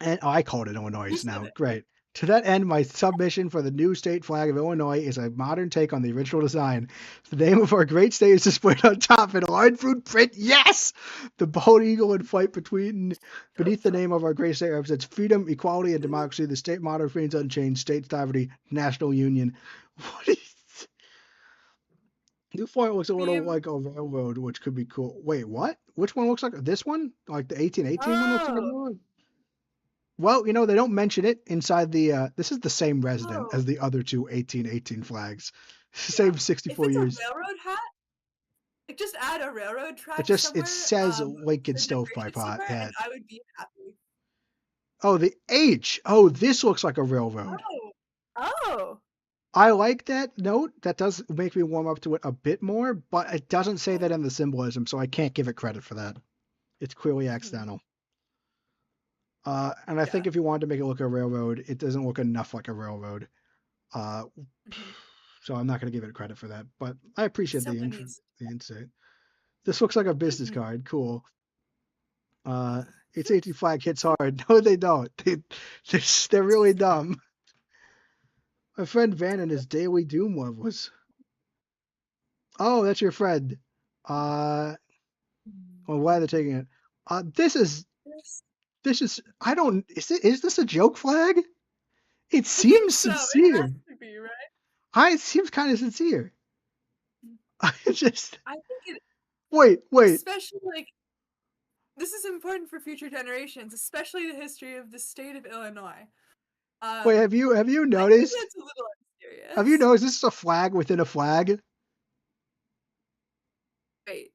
Speaker 1: and I called it
Speaker 2: You
Speaker 1: Illinois
Speaker 2: said
Speaker 1: now.
Speaker 2: it.
Speaker 1: Great. To that end, my submission for the new state flag of Illinois is a modern take on the original design. The name of our great state is displayed on top in large fruit print. Yes! The bald eagle in flight beneath the name of our great state represents freedom, equality, and democracy. The state motto remains unchanged. State sovereignty, national union. What is New Point looks a little
Speaker 2: Meme.
Speaker 1: like a railroad, which could be cool. Wait, what? Which one looks like this one? Like the 1818 one looks like a
Speaker 2: Oh.
Speaker 1: railroad? Well, they don't mention it inside the. This is the same resident
Speaker 2: Oh.
Speaker 1: as the other two 1818 flags.
Speaker 2: Yeah.
Speaker 1: Same
Speaker 2: If
Speaker 1: 64
Speaker 2: it's a
Speaker 1: years.
Speaker 2: railroad hat, like just add a railroad track
Speaker 1: It
Speaker 2: somewhere,
Speaker 1: says Lincoln
Speaker 2: for
Speaker 1: Stovepipe
Speaker 2: decoration
Speaker 1: Hot.
Speaker 2: somewhere, and
Speaker 1: Yeah.
Speaker 2: I would be happy.
Speaker 1: Oh, the H. Oh, this looks like a railroad.
Speaker 2: Oh. Oh.
Speaker 1: I like that note. That does make me warm up to it a bit more, but it doesn't say that in the symbolism, so I can't give it credit for that. It's clearly
Speaker 2: Mhm.
Speaker 1: accidental. And I think
Speaker 2: Yeah.
Speaker 1: if you wanted to make it look like a railroad, it doesn't look enough like a railroad. Uh,
Speaker 2: Hmm.
Speaker 1: so I'm not going to give it credit for that. But I appreciate
Speaker 2: Someone needs.
Speaker 1: the insight. This looks like a business
Speaker 2: Hmm.
Speaker 1: card. Cool. Its 18 flag hits hard. No, they don't. They're really dumb. My friend Van and his Daily Doom levels. Oh, that's your friend. Uh, well, why they're taking it? This is
Speaker 2: Yes.
Speaker 1: I don't is this a joke flag? It
Speaker 2: I think
Speaker 1: seems
Speaker 2: so. It has
Speaker 1: sincere.
Speaker 2: to be, right?
Speaker 1: It seems kind of sincere. I just
Speaker 2: I think it,
Speaker 1: wait.
Speaker 2: especially like this is important for future generations, especially the history of the state of Illinois.
Speaker 1: Wait, have you
Speaker 2: I think
Speaker 1: noticed?
Speaker 2: that's a little
Speaker 1: Have you
Speaker 2: unserious.
Speaker 1: noticed this is a flag within a flag?
Speaker 2: Wait,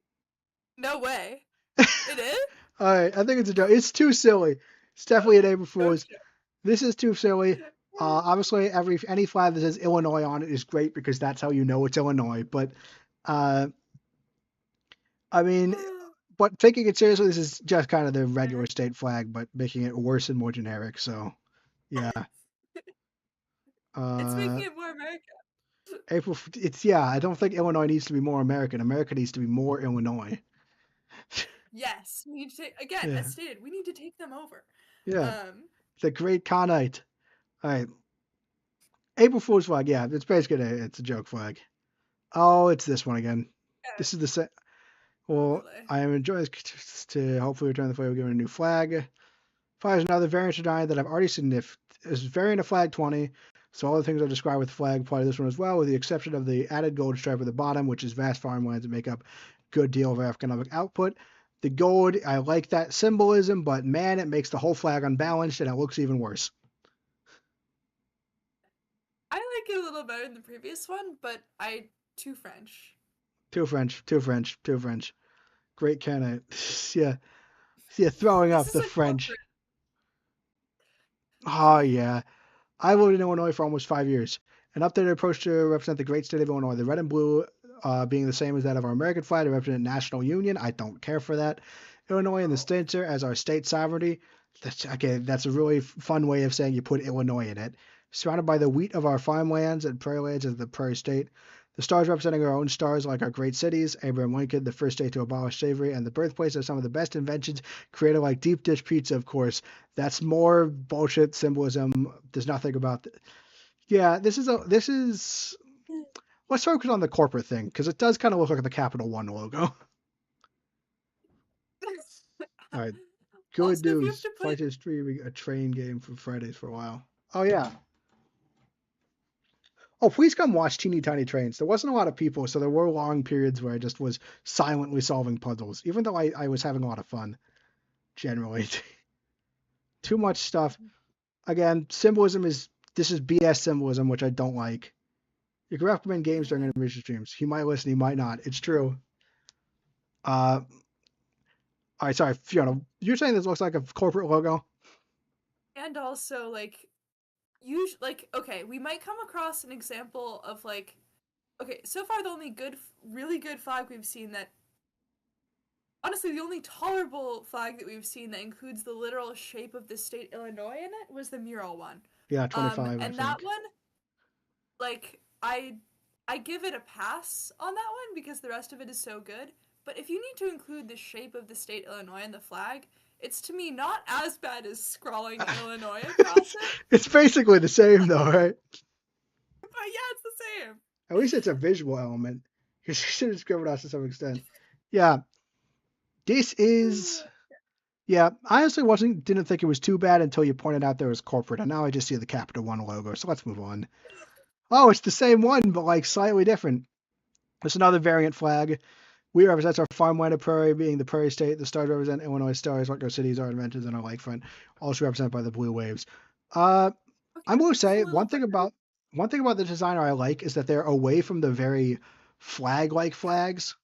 Speaker 2: no way. It is?
Speaker 1: All right, I think it's a joke. It's too silly. It's definitely an April
Speaker 2: Don't
Speaker 1: Fool's. This is too silly. Obviously, any flag that says Illinois on it is great because that's how you know it's Illinois. But uh, I mean,
Speaker 2: show.
Speaker 1: but taking it seriously, this is just kind of the regular state flag, but making it worse and more generic. So yeah,
Speaker 2: It's
Speaker 1: uh,
Speaker 2: making it more American.
Speaker 1: It's yeah. I don't think Illinois needs to be more American. America needs to be more Illinois.
Speaker 2: Yes, we need to take again,
Speaker 1: Yeah,
Speaker 2: as stated, we need to take them over.
Speaker 1: yeah.
Speaker 2: Um,
Speaker 1: The Great Conite. All right, April Fool's flag. Yeah, it's basically it's a joke flag. Oh, it's this one again.
Speaker 2: yeah,
Speaker 1: This is the same. Well,
Speaker 2: totally.
Speaker 1: I am enjoying this to hopefully return the flag. We're given a new flag. Flag is another variant of design that I've already seen. If is variant of flag 20. So all the things I described with the flag apply to this one as well, with the exception of the added gold stripe at the bottom, which is vast farmlands that make up a good deal of our economic output. The gold, I like that symbolism, but man, it makes the whole flag unbalanced and it looks even worse.
Speaker 2: I like it a little better than the previous one, but I too French.
Speaker 1: Too French, too French, too French. Great Canada. Yeah, yeah, throwing
Speaker 2: This
Speaker 1: up
Speaker 2: is
Speaker 1: the
Speaker 2: a
Speaker 1: French.
Speaker 2: corporate.
Speaker 1: Oh yeah, I lived in Illinois for almost 5 years. An updated approach to represent the great state of Illinois. The red and blue being the same as that of our American flag to represent national union. I don't care for that. Illinois and the
Speaker 2: Oh,
Speaker 1: states as our state sovereignty. That's a really fun way of saying you put Illinois in it. Surrounded by the wheat of our farmlands and prairie lands as the prairie state. The stars representing our own stars like our great cities. Abraham Lincoln, the first state to abolish slavery, and the birthplace of some of the best inventions created like deep dish pizza, of course. That's more bullshit symbolism. There's nothing about yeah, this is let's focus on the corporate thing because it does kind of look like the Capital One logo. All right, good
Speaker 2: also, if you have
Speaker 1: news.
Speaker 2: to put,
Speaker 1: Flight is streaming a train game for Fridays for a while. Oh yeah. Oh, please come watch Teeny Tiny Trains. There wasn't a lot of people, so there were long periods where I just was silently solving puzzles, even though I was having a lot of fun generally. Too much stuff. Again, symbolism is this is BS symbolism, which I don't like. You can recommend games during animation streams. He might listen, he might not. It's true. Uh, all right, sorry, Fiona. You're saying this looks like a corporate logo?
Speaker 2: and also like, like okay, we might come across an example of like, okay, so far the only good, really good flag we've seen that honestly, the only tolerable flag that we've seen that includes the literal shape of the state Illinois in it was the mural one.
Speaker 1: Yeah, 25, I
Speaker 2: And that
Speaker 1: think.
Speaker 2: one, like, I give it a pass on that one because the rest of it is so good. But if you need to include the shape of the state Illinois in the flag, it's to me not as bad as scrawling Illinois across it.
Speaker 1: It's basically the same, though, right?
Speaker 2: But yeah, it's the same.
Speaker 1: At least it's a visual element. You should have scribbled out to some extent. Yeah, this is. Yeah, I honestly didn't think it was too bad until you pointed out there was corporate, and now I just see the Capital One logo. So let's move on. Oh, it's the same one, but like slightly different. It's another variant flag. We represent our farmland of prairie, being the prairie state. The stars represent Illinois stars, like our cities, our inventions, and our lakefront, also represented by the blue waves. Uh,
Speaker 2: Okay,
Speaker 1: I will
Speaker 2: it's a
Speaker 1: say
Speaker 2: little better.
Speaker 1: one thing about the designer I like is that they're away from the very flag-like flags.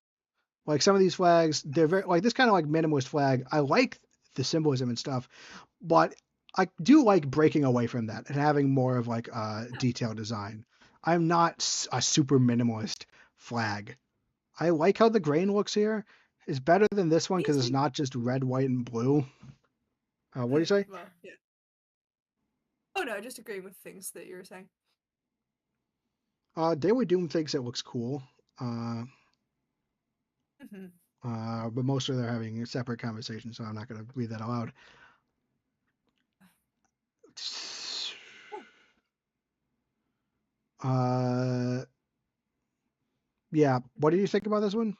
Speaker 1: Like some of these flags, they're very like this kind of like minimalist flag. I like the symbolism and stuff, but I do like breaking away from that and having more of like a detailed design. I'm not a super minimalist flag. I like how the grain looks here. It's better than this one
Speaker 2: Me
Speaker 1: because it's
Speaker 2: too.
Speaker 1: not just red, white, and blue. What do you say?
Speaker 2: Well, yeah. Oh no, just agreeing with things that you were saying.
Speaker 1: They were doing things that looks cool. Uh,
Speaker 2: Hmm.
Speaker 1: but mostly they're having a separate conversation, so I'm not going to read that aloud. Uh, yeah. What do you think about this one?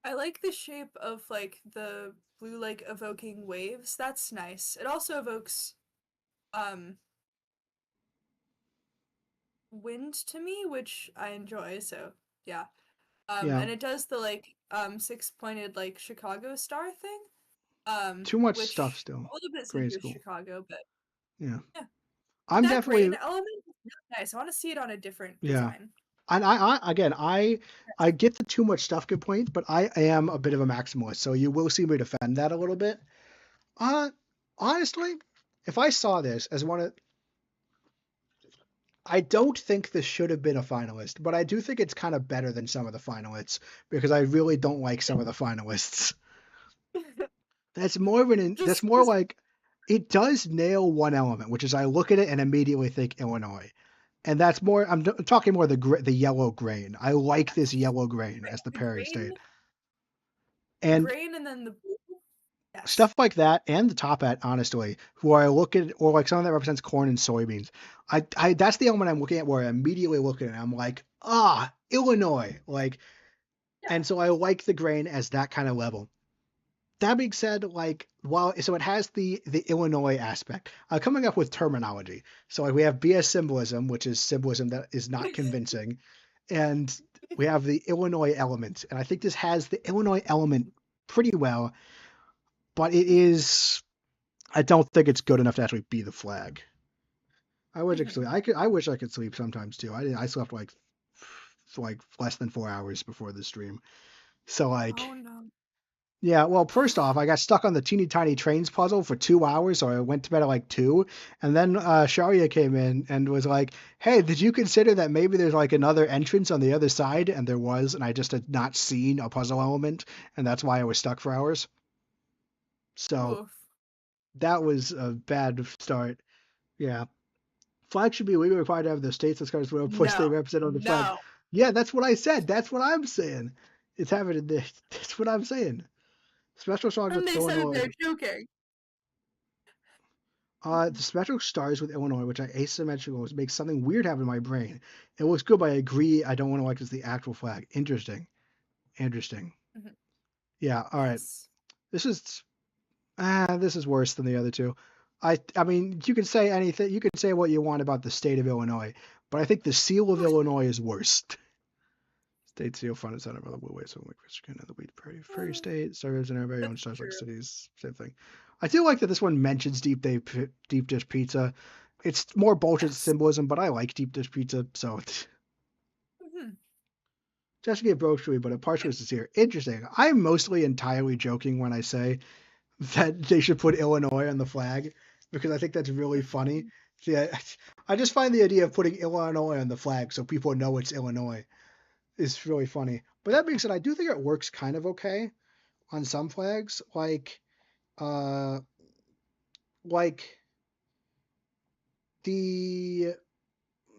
Speaker 2: I like the shape of like the blue like evoking waves. That's nice. It also evokes um wind to me, which I enjoy, so yeah.
Speaker 1: Yeah.
Speaker 2: And it does the like six-pointed like Chicago star thing.
Speaker 1: Too much stuff
Speaker 2: Which
Speaker 1: still.
Speaker 2: a little bit
Speaker 1: Grade
Speaker 2: similar to
Speaker 1: school.
Speaker 2: Chicago, but
Speaker 1: Yeah.
Speaker 2: yeah. But
Speaker 1: I'm
Speaker 2: that grain
Speaker 1: definitely.
Speaker 2: element is really nice. I want to see it on a different
Speaker 1: Yeah.
Speaker 2: design.
Speaker 1: And I again, I get the too much stuff complaint, but I am a bit of a maximalist, so you will see me defend that a little bit. Uh, honestly, if I saw this as one of, I don't think this should have been a finalist, but I do think it's kind of better than some of the finalists because I really don't like some of the finalists. That's more of an, that's more
Speaker 2: Just
Speaker 1: like, it does nail one element, which is I look at it and immediately think Illinois. And that's more, I'm talking more the yellow grain. I like this
Speaker 2: yes.
Speaker 1: yellow grain
Speaker 2: Right.
Speaker 1: as the
Speaker 2: The
Speaker 1: Perry
Speaker 2: grain,
Speaker 1: state.
Speaker 2: the
Speaker 1: And
Speaker 2: grain, and then the blue. Yes.
Speaker 1: stuff like that and the top hat, honestly, where I look at, or like something that represents corn and soybeans. I that's the element I'm looking at where I immediately look at it and I'm like, Illinois. Like,
Speaker 2: Yeah.
Speaker 1: and so I like the grain as that kind of level. That being said, like, while so it has the Illinois aspect, coming up with terminology. So like we have BS symbolism, which is symbolism that is not convincing, and we have the Illinois element, and I think this has the Illinois element pretty well, but it is. I don't think it's good enough to actually be the flag. I wish I could
Speaker 2: Mhm.
Speaker 1: sleep. I wish I could sleep sometimes too. I slept like less than 4 hours before the stream. So like
Speaker 2: Oh no.
Speaker 1: yeah, well, first off, I got stuck on the teeny tiny trains puzzle for 2 hours, so I went to bed at like 2. And then Sharia came in and was like, "Hey, did you consider that maybe there's like another entrance on the other side?" And there was, and I just had not seen a puzzle element, and that's why I was stuck for hours. So
Speaker 2: Oof.
Speaker 1: that was a bad start. Yeah, flag should be legally required to have the states as colors whatever place they
Speaker 2: No.
Speaker 1: represent on the flag.
Speaker 2: No.
Speaker 1: Yeah, that's what I said. That's what I'm saying. It's having it. That's what I'm saying. Special songs
Speaker 2: And
Speaker 1: with
Speaker 2: they said that
Speaker 1: Illinois.
Speaker 2: they're joking.
Speaker 1: The symmetrical stars with Illinois, which are asymmetrical, makes something weird happen in my brain. It looks good, but I agree. I don't want to like this the actual flag. Interesting. Interesting.
Speaker 2: Mhm.
Speaker 1: Yeah. All right.
Speaker 2: Yes.
Speaker 1: This is this is worse than the other two. I mean, you can say anything. You can say what you want about the state of Illinois, but I think the seal of Illinois is worst. State seal funded center by the Blue Waves of Michigan and the Wheat Prairie State serves in our very own
Speaker 2: That's
Speaker 1: stars like
Speaker 2: true.
Speaker 1: cities. Same thing. I do like that this one mentions deep dish pizza. It's more bullshit
Speaker 2: Yes.
Speaker 1: symbolism, but I like deep dish pizza, so it's
Speaker 2: Hmm.
Speaker 1: just to get brochery, but a partial is here. Interesting. I'm mostly entirely joking when I say that they should put Illinois on the flag because I think that's really funny. See, I just find the idea of putting Illinois on the flag so people know it's Illinois is really funny. But that being said, I do think it works kind of okay on some flags, uh, like the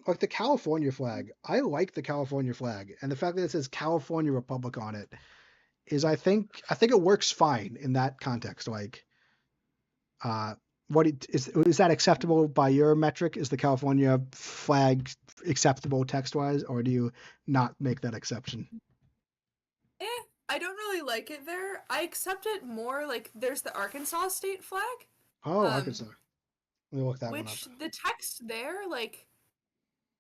Speaker 1: like the California flag. I like the California flag, and the fact that it says California Republic on it is, I think it works fine in that context. Like, uh, is that acceptable by your metric? Is the California flag acceptable text wise, or do you not make that exception?
Speaker 2: Eh, I don't really like it there. I accept it more like there's the Arkansas state flag,
Speaker 1: Oh,
Speaker 2: um,
Speaker 1: Arkansas. Let me look that one up.
Speaker 2: which the text there like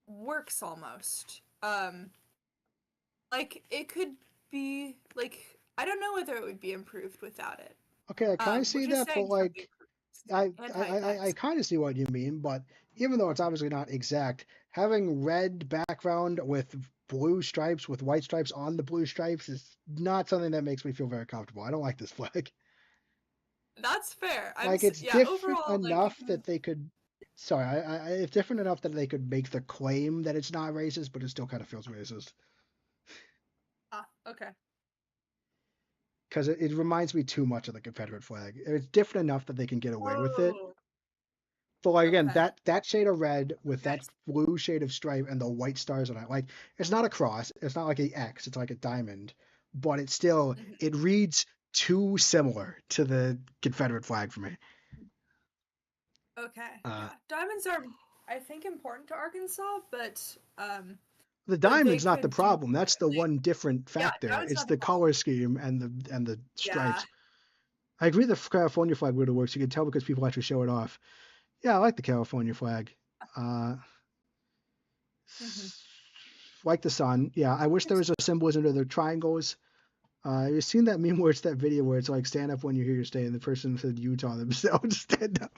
Speaker 2: works almost. Like it could be like I don't know whether it would be improved without it.
Speaker 1: Okay, I kind of see
Speaker 2: Which is
Speaker 1: that, but
Speaker 2: saying something
Speaker 1: like,
Speaker 2: for
Speaker 1: I
Speaker 2: anti-text.
Speaker 1: kind of see what you mean, but even though it's obviously not exact, having red background with blue stripes with white stripes on the blue stripes is not something that makes me feel very comfortable. I don't like this flag.
Speaker 2: That's fair.
Speaker 1: Like, it's
Speaker 2: Yeah.
Speaker 1: different
Speaker 2: Overall, like you
Speaker 1: enough
Speaker 2: can.
Speaker 1: that they could. Sorry, it's different enough that they could make the claim that it's not racist, but it still kind of feels racist.
Speaker 2: Ah, okay.
Speaker 1: because it reminds me too much of the Confederate flag. It's different enough that they can get away with it.
Speaker 2: Oh,
Speaker 1: But like again,
Speaker 2: okay.
Speaker 1: that shade of red with that
Speaker 2: Nice.
Speaker 1: blue shade of stripe and the white stars on it, like it's not a cross, it's not like a X, it's like a diamond, but it's still
Speaker 2: Mhm.
Speaker 1: it reads too similar to the Confederate flag for me.
Speaker 2: Okay.
Speaker 1: Uh,
Speaker 2: Yeah. Diamonds are, I think, important to Arkansas,
Speaker 1: the
Speaker 2: but they
Speaker 1: diamond's not the
Speaker 2: could do
Speaker 1: problem. That's
Speaker 2: more.
Speaker 1: the
Speaker 2: They,
Speaker 1: one different
Speaker 2: yeah,
Speaker 1: factor.
Speaker 2: diamonds
Speaker 1: It's
Speaker 2: not the
Speaker 1: the
Speaker 2: problem.
Speaker 1: color scheme and the
Speaker 2: Yeah.
Speaker 1: stripes. I agree the California flag really works. You can tell because people actually show it off. Yeah, I like the California flag. Uh,
Speaker 2: Hmm.
Speaker 1: like the sun. Yeah, I wish there was a symbolism to the triangles. You've seen that meme where it's that video where it's like stand up when you hear your stay, and the person said Utah themselves stand up.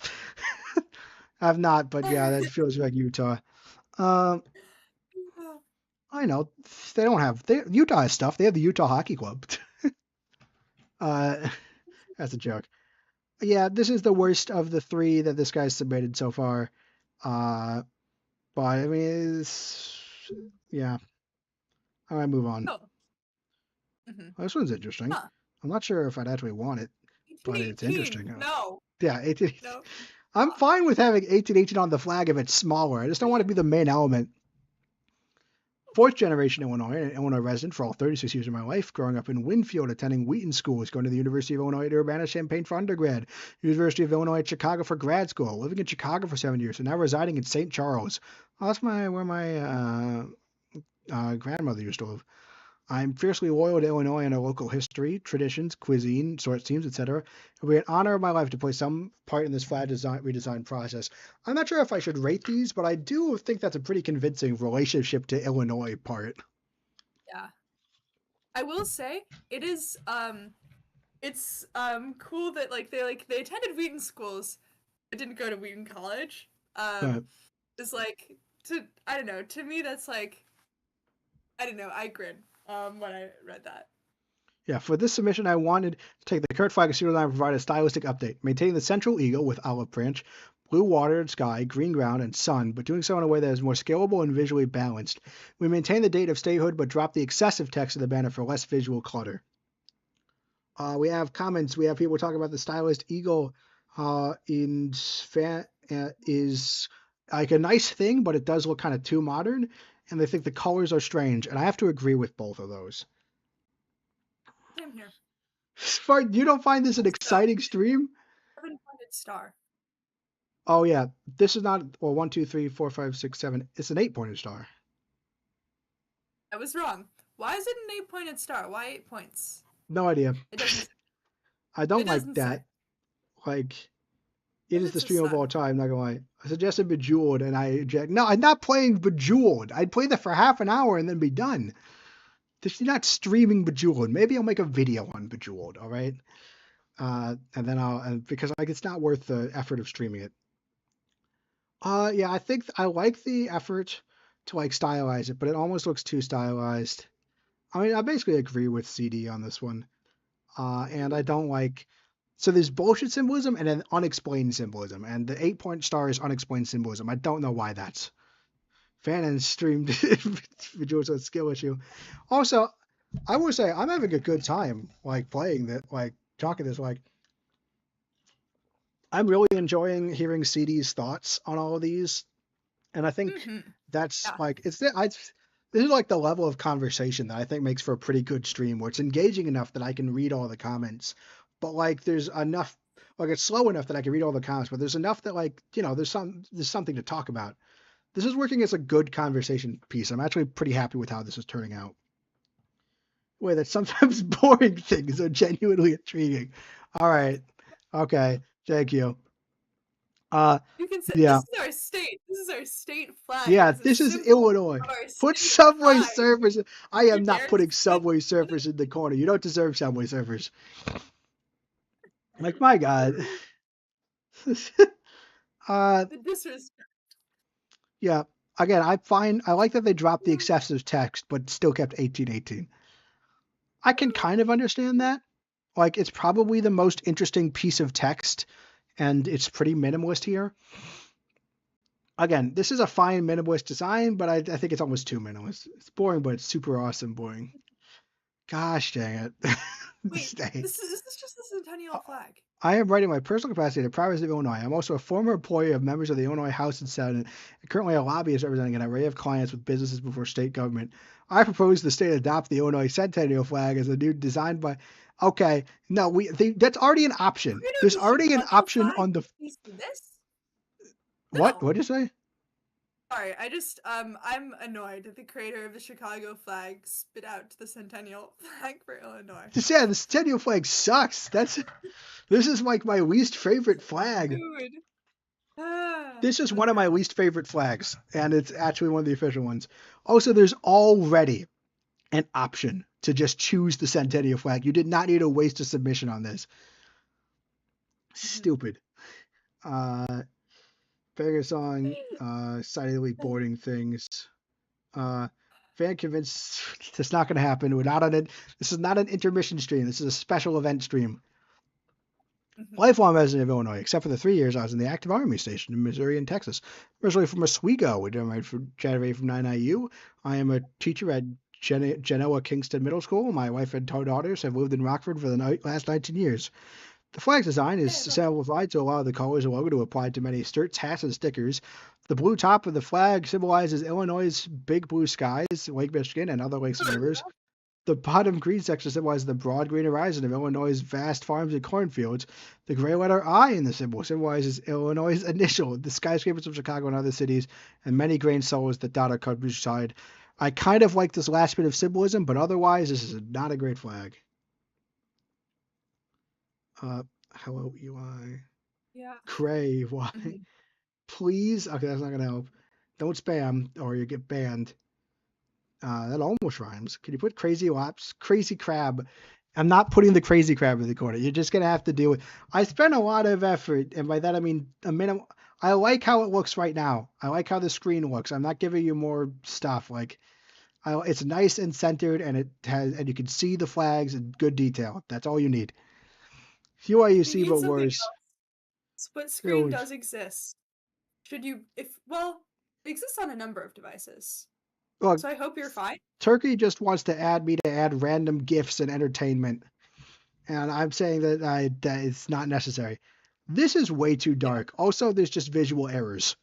Speaker 1: I've not, but yeah, that feels like Utah. Um, I know they don't have Utah has stuff. They have the Utah Hockey Club. uh, that's a joke. Yeah, this is the worst of the three that this guy's submitted so far. Uh, but I mean, yeah. All right, move on.
Speaker 2: Oh. Hmm.
Speaker 1: Well, this one's interesting.
Speaker 2: Huh.
Speaker 1: I'm not sure if I'd actually want it, but it's
Speaker 2: 1818.
Speaker 1: interesting.
Speaker 2: No.
Speaker 1: Yeah, 18.
Speaker 2: No.
Speaker 1: I'm fine with having 1818 on the flag if it's smaller. I just don't want to be the main element. Fourth generation Illinois, an Illinois resident for all 36 years of my life, growing up in Winfield, attending Wheaton schools, going to the University of Illinois at Urbana-Champaign for undergrad, University of Illinois at Chicago for grad school, living in Chicago for 7 years, and now residing in St. Charles. Oh, that's where my grandmother used to live. I'm fiercely loyal to Illinois and our local history, traditions, cuisine, sports teams, etc. It will be an honor of my life to play some part in this flag design redesign process. I'm not sure if I should rate these, but I do think that's a pretty convincing relationship to Illinois part.
Speaker 2: Yeah. I will say it is it's cool that they attended Wheaton schools but didn't go to Wheaton College.
Speaker 1: But
Speaker 2: Is like to I don't know, to me that's like I don't know, I grin when I read that.
Speaker 1: yeah, for this submission, I wanted to take the current flag of Pseudodyne and provide a stylistic update, maintaining the central eagle with olive branch, blue water and sky, green ground, and sun, but doing so in a way that is more scalable and visually balanced. We maintain the date of statehood, but drop the excessive text of the banner for less visual clutter. We have comments. We have people talking about the stylist eagle is like a nice thing, but it does look kind of too modern, and they think the colors are strange. And I have to agree with both of those.
Speaker 2: Same here.
Speaker 1: Spartan, you don't find this an
Speaker 2: Also,
Speaker 1: exciting stream?
Speaker 2: 7-pointed star.
Speaker 1: Oh yeah, this is not well 1, 2, 3, 4, 5, 6, 7. It's an 8-pointed star.
Speaker 2: I was wrong. Why is it an 8-pointed star? Why 8 points?
Speaker 1: No idea.
Speaker 2: It doesn't
Speaker 1: I
Speaker 2: it
Speaker 1: don't like
Speaker 2: doesn't say.
Speaker 1: that. Like it
Speaker 2: If
Speaker 1: is the
Speaker 2: it's a
Speaker 1: stream of all
Speaker 2: sun.
Speaker 1: time. Not gonna lie. I suggested Bejeweled, and I eject. No, I'm not playing Bejeweled. I'd play that for half an hour and then be done. Just not streaming Bejeweled. Maybe I'll make a video on Bejeweled. All right. And then because like it's not worth the effort of streaming it. Yeah, I think I like the effort to like stylize it, but it almost looks too stylized. I mean, I basically agree with CD on this one. And I
Speaker 2: Mhm.
Speaker 1: don't like. So there's bullshit symbolism and then unexplained symbolism, and the 8-point star is unexplained symbolism. I don't know why that's. Fan and streamed Visuals a skill issue. Also, I would say I'm having a good time like playing that, like talking this. Like I'm really enjoying hearing CD's thoughts on all of these, and I think
Speaker 2: Mhm.
Speaker 1: that's
Speaker 2: Yeah.
Speaker 1: like this is like the level of conversation that I think makes for a pretty good stream where it's engaging enough that I can read all the comments, but like there's enough like it's slow enough that I can read all the comments, but there's enough that like there's something to talk about. This is working as a good conversation piece. I'm actually pretty happy with how this is turning out. Way that sometimes boring things are genuinely intriguing. All right, okay, thank you. Uh,
Speaker 2: You can say this
Speaker 1: yeah.
Speaker 2: is our state. This is our state flag. It
Speaker 1: Yeah,
Speaker 2: is a
Speaker 1: this is
Speaker 2: symbol
Speaker 1: Illinois.
Speaker 2: of our
Speaker 1: Put
Speaker 2: state
Speaker 1: Subway
Speaker 2: pride.
Speaker 1: Surfers. I
Speaker 2: You
Speaker 1: am not
Speaker 2: dare to
Speaker 1: putting
Speaker 2: say
Speaker 1: Subway Surfers in the corner. You don't deserve Subway Surfers. Like my God. uh,
Speaker 2: the disrespect.
Speaker 1: yeah. Again, I like that they dropped the excessive text, but still kept 1818. I can kind of understand that. Like, it's probably the most interesting piece of text, and it's pretty minimalist here. Again, this is a fine minimalist design, but I think it's almost too minimalist. It's boring, but it's super awesome boring. Gosh dang it.
Speaker 2: Wait,
Speaker 1: Stay.
Speaker 2: is this just the Centennial flag?
Speaker 1: I am writing my personal capacity to Province of Illinois. I'm also a former employee of members of the Illinois House and Senate, and currently a lobbyist representing an array of clients with businesses before state government. I propose the state adopt the Illinois Centennial flag as a new designed by. Okay, no, that's already an
Speaker 2: The
Speaker 1: option.
Speaker 2: creator of
Speaker 1: There's
Speaker 2: the
Speaker 1: already an
Speaker 2: Chicago
Speaker 1: option
Speaker 2: flag
Speaker 1: on the
Speaker 2: is this?
Speaker 1: what?
Speaker 2: No.
Speaker 1: What'd you say?
Speaker 2: Sorry, I just I'm annoyed that the creator of the Chicago flag spit out the Centennial flag for Illinois.
Speaker 1: Just yeah, the Centennial flag sucks. This is like my least favorite flag.
Speaker 2: Dude. Ah,
Speaker 1: This is one of my
Speaker 2: okay.
Speaker 1: least favorite flags, and it's actually one of the official ones. Also, there's already an option to just choose the Centennial flag. You did not need to waste a submission on this.
Speaker 2: Mhm.
Speaker 1: Stupid. Favorite song, silently boarding things. Uh, fan convinced that's not going to happen. We're not on it. This is not an intermission stream. This is a special event stream.
Speaker 2: Mhm.
Speaker 1: Lifelong resident of Illinois, except for the 3 years I was in the active army station in Missouri and Texas. Originally from Oswego, we graduated from 9IU. I am a teacher at Genoa Kingston Middle School. My wife and two daughters have lived in Rockford for the last 19 years. The flag's design is
Speaker 2: Hey, Rob.
Speaker 1: simplified to allow the colors and logo to apply to many shirts, hats, and stickers. The blue top of the flag symbolizes Illinois' big blue skies, Lake Michigan, and other lakes and rivers. The bottom green section symbolizes the broad green horizon of Illinois' vast farms and cornfields. The gray letter I in the symbol symbolizes Illinois' initial, the skyscrapers of Chicago and other cities, and many grain silos that dot our countryside. I kind of like this last bit of symbolism, but otherwise, this is not a great flag. Hello, UI.
Speaker 2: Yeah.
Speaker 1: Cray, why?
Speaker 2: Mhm.
Speaker 1: Please? Okay, that's not going to help. Don't spam or you get banned. That almost rhymes. Can you put crazy laps? Crazy crab. I'm not putting the crazy crab in the corner. You're just gonna have to do it. I spent a lot of effort, and by that I mean a minimum. I like how it looks right now. I like how the screen looks. I'm not giving you more stuff. Like, it's nice and centered, and and you can see the flags in good detail. That's all you need.
Speaker 2: You
Speaker 1: UIUC,
Speaker 2: need
Speaker 1: but
Speaker 2: something
Speaker 1: worse.
Speaker 2: else. Split screen
Speaker 1: Really.
Speaker 2: does exist. Should you if well, it exists on a number of devices.
Speaker 1: Look,
Speaker 2: So I hope you're fine.
Speaker 1: Turkey just wants to add me to add random gifts and entertainment. And I'm saying that it's not necessary. This is way too
Speaker 2: Yeah,
Speaker 1: dark. Also, there's just visual errors.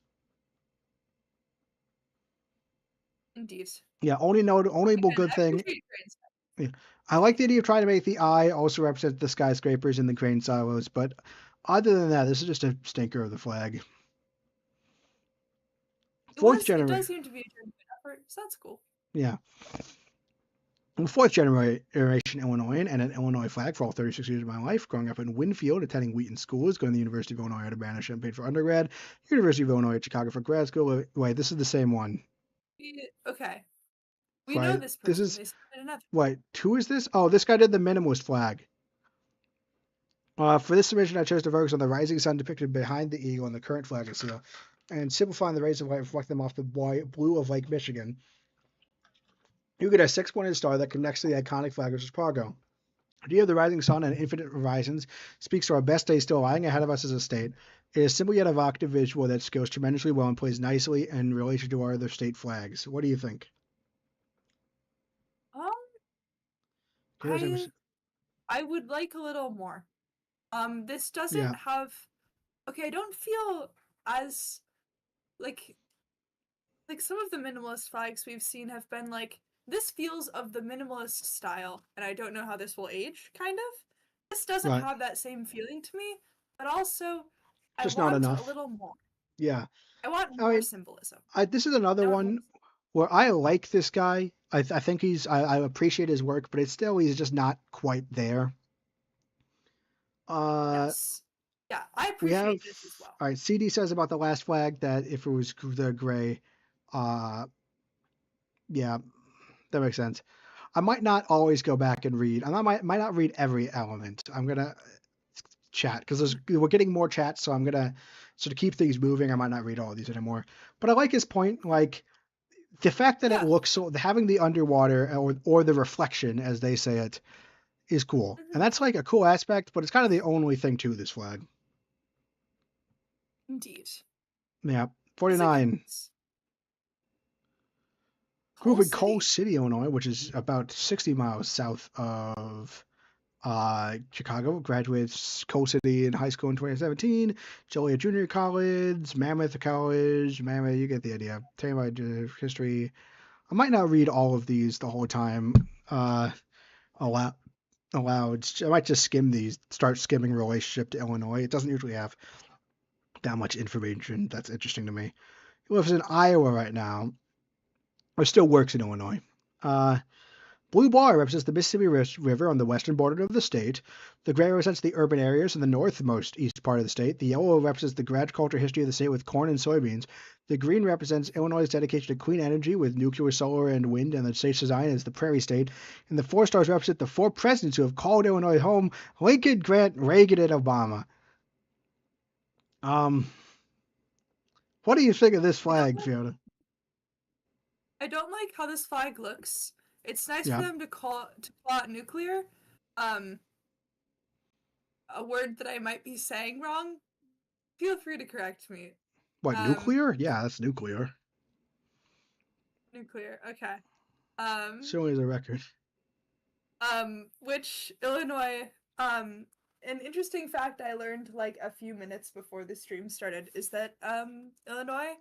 Speaker 2: indeed.
Speaker 1: Yeah, only notable
Speaker 2: Again,
Speaker 1: good
Speaker 2: I
Speaker 1: thing.
Speaker 2: appreciate grades.
Speaker 1: Yeah, I like the idea of trying to make the eye also represent the skyscrapers and the crane silos, but other than that, this is just a stinker of the flag. Fourth
Speaker 2: It does
Speaker 1: generation,
Speaker 2: seem to be a genuine effort, so that's cool.
Speaker 1: yeah. Fourth generation Illinoisan and an Illinois flag for all 36 years of my life, growing up in Winfield, attending Wheaton schools, going to the University of Illinois at Urbana-Champaign for undergrad, University of Illinois at Chicago for grad school. Wait, this is the same one,
Speaker 2: Okay. We know
Speaker 1: right?
Speaker 2: this
Speaker 1: This
Speaker 2: person.
Speaker 1: is
Speaker 2: They submitted another.
Speaker 1: Wait, who is this? Oh, this guy did the minimalist flag. For this submission, I chose to focus on the rising sun depicted behind the eagle on the current flag and seal, and simplifying the rays of light, reflect them off the blue of Lake Michigan. You get a six-pointed star that connects to the iconic flag of Chicago. The idea of the rising sun and infinite horizons speaks to our best days still lying ahead of us as a state. It is simple yet evocative visual that scales tremendously well and plays nicely in relation to our other state flags. What do you think?
Speaker 2: Um,
Speaker 1: Here's a,
Speaker 2: I I would like a little more. This
Speaker 1: yeah,
Speaker 2: doesn't have. Okay, I don't feel as like some of the minimalist flags we've seen have been like this feels of the minimalist style, and I don't know how this will age. Kind of. This doesn't
Speaker 1: right.
Speaker 2: have that same feeling to me, but also I
Speaker 1: Just not
Speaker 2: want a
Speaker 1: enough.
Speaker 2: little more.
Speaker 1: Yeah.
Speaker 2: I want
Speaker 1: I
Speaker 2: more
Speaker 1: mean,
Speaker 2: symbolism.
Speaker 1: this is another
Speaker 2: I want more.
Speaker 1: one where I like this guy. I think I appreciate his work, but he's just not quite there. Uh,
Speaker 2: Yes. Yeah, I
Speaker 1: we have
Speaker 2: appreciate this as well.
Speaker 1: all right. CD says about the last flag that if it was the gray, uh, yeah, that makes sense. I might not always go back and read. Might not read every element. I'm gonna chat because we're getting more chats, so I'm gonna to keep things moving. I might not read all of these anymore. But I like his point. Like the fact that it
Speaker 2: Yeah.
Speaker 1: looks so having the underwater or the reflection as they say it is cool, and
Speaker 2: Mhm.
Speaker 1: that's like a cool aspect, but it's kind of the only thing to this flag.
Speaker 2: Indeed.
Speaker 1: Yeah.
Speaker 2: Because again,
Speaker 1: 49.
Speaker 2: it's
Speaker 1: Grew up
Speaker 2: Coal
Speaker 1: in Coal
Speaker 2: City.
Speaker 1: City, Illinois, which is about 60 miles south of Chicago, graduates Coal City in high school in 2017. Joliet Junior College, Mammoth College, Mammoth, you get the idea. Tell you about history. I might not read all of these the whole time aloud. I might just skim these, start skimming relationship to Illinois. It doesn't usually have that much information that's interesting to me. He lives in Iowa right now, or still works in Illinois. Uh, Blue bar represents the Mississippi River on the western border of the state. The gray represents the urban areas in the northmost east part of the state. The yellow represents the agricultural history of the state with corn and soybeans. The green represents Illinois' dedication to clean energy with nuclear, solar, and wind, and the state's design as the prairie state. And the four stars represent the four presidents who have called Illinois home: Lincoln, Grant, Reagan, and Obama. Um, what do you think of this
Speaker 2: I don't
Speaker 1: flag,
Speaker 2: like
Speaker 1: Fiona?
Speaker 2: I don't like how this flag looks. It's nice for
Speaker 1: Yeah.
Speaker 2: them to call it nuclear. Um, a word that I might be saying wrong. Feel free to correct me.
Speaker 1: What,
Speaker 2: Um,
Speaker 1: nuclear? Yeah, that's nuclear.
Speaker 2: nuclear. Okay. Um,
Speaker 1: Showing as a record.
Speaker 2: which Illinois. An interesting fact I learned like a few minutes before the stream started is that Illinois,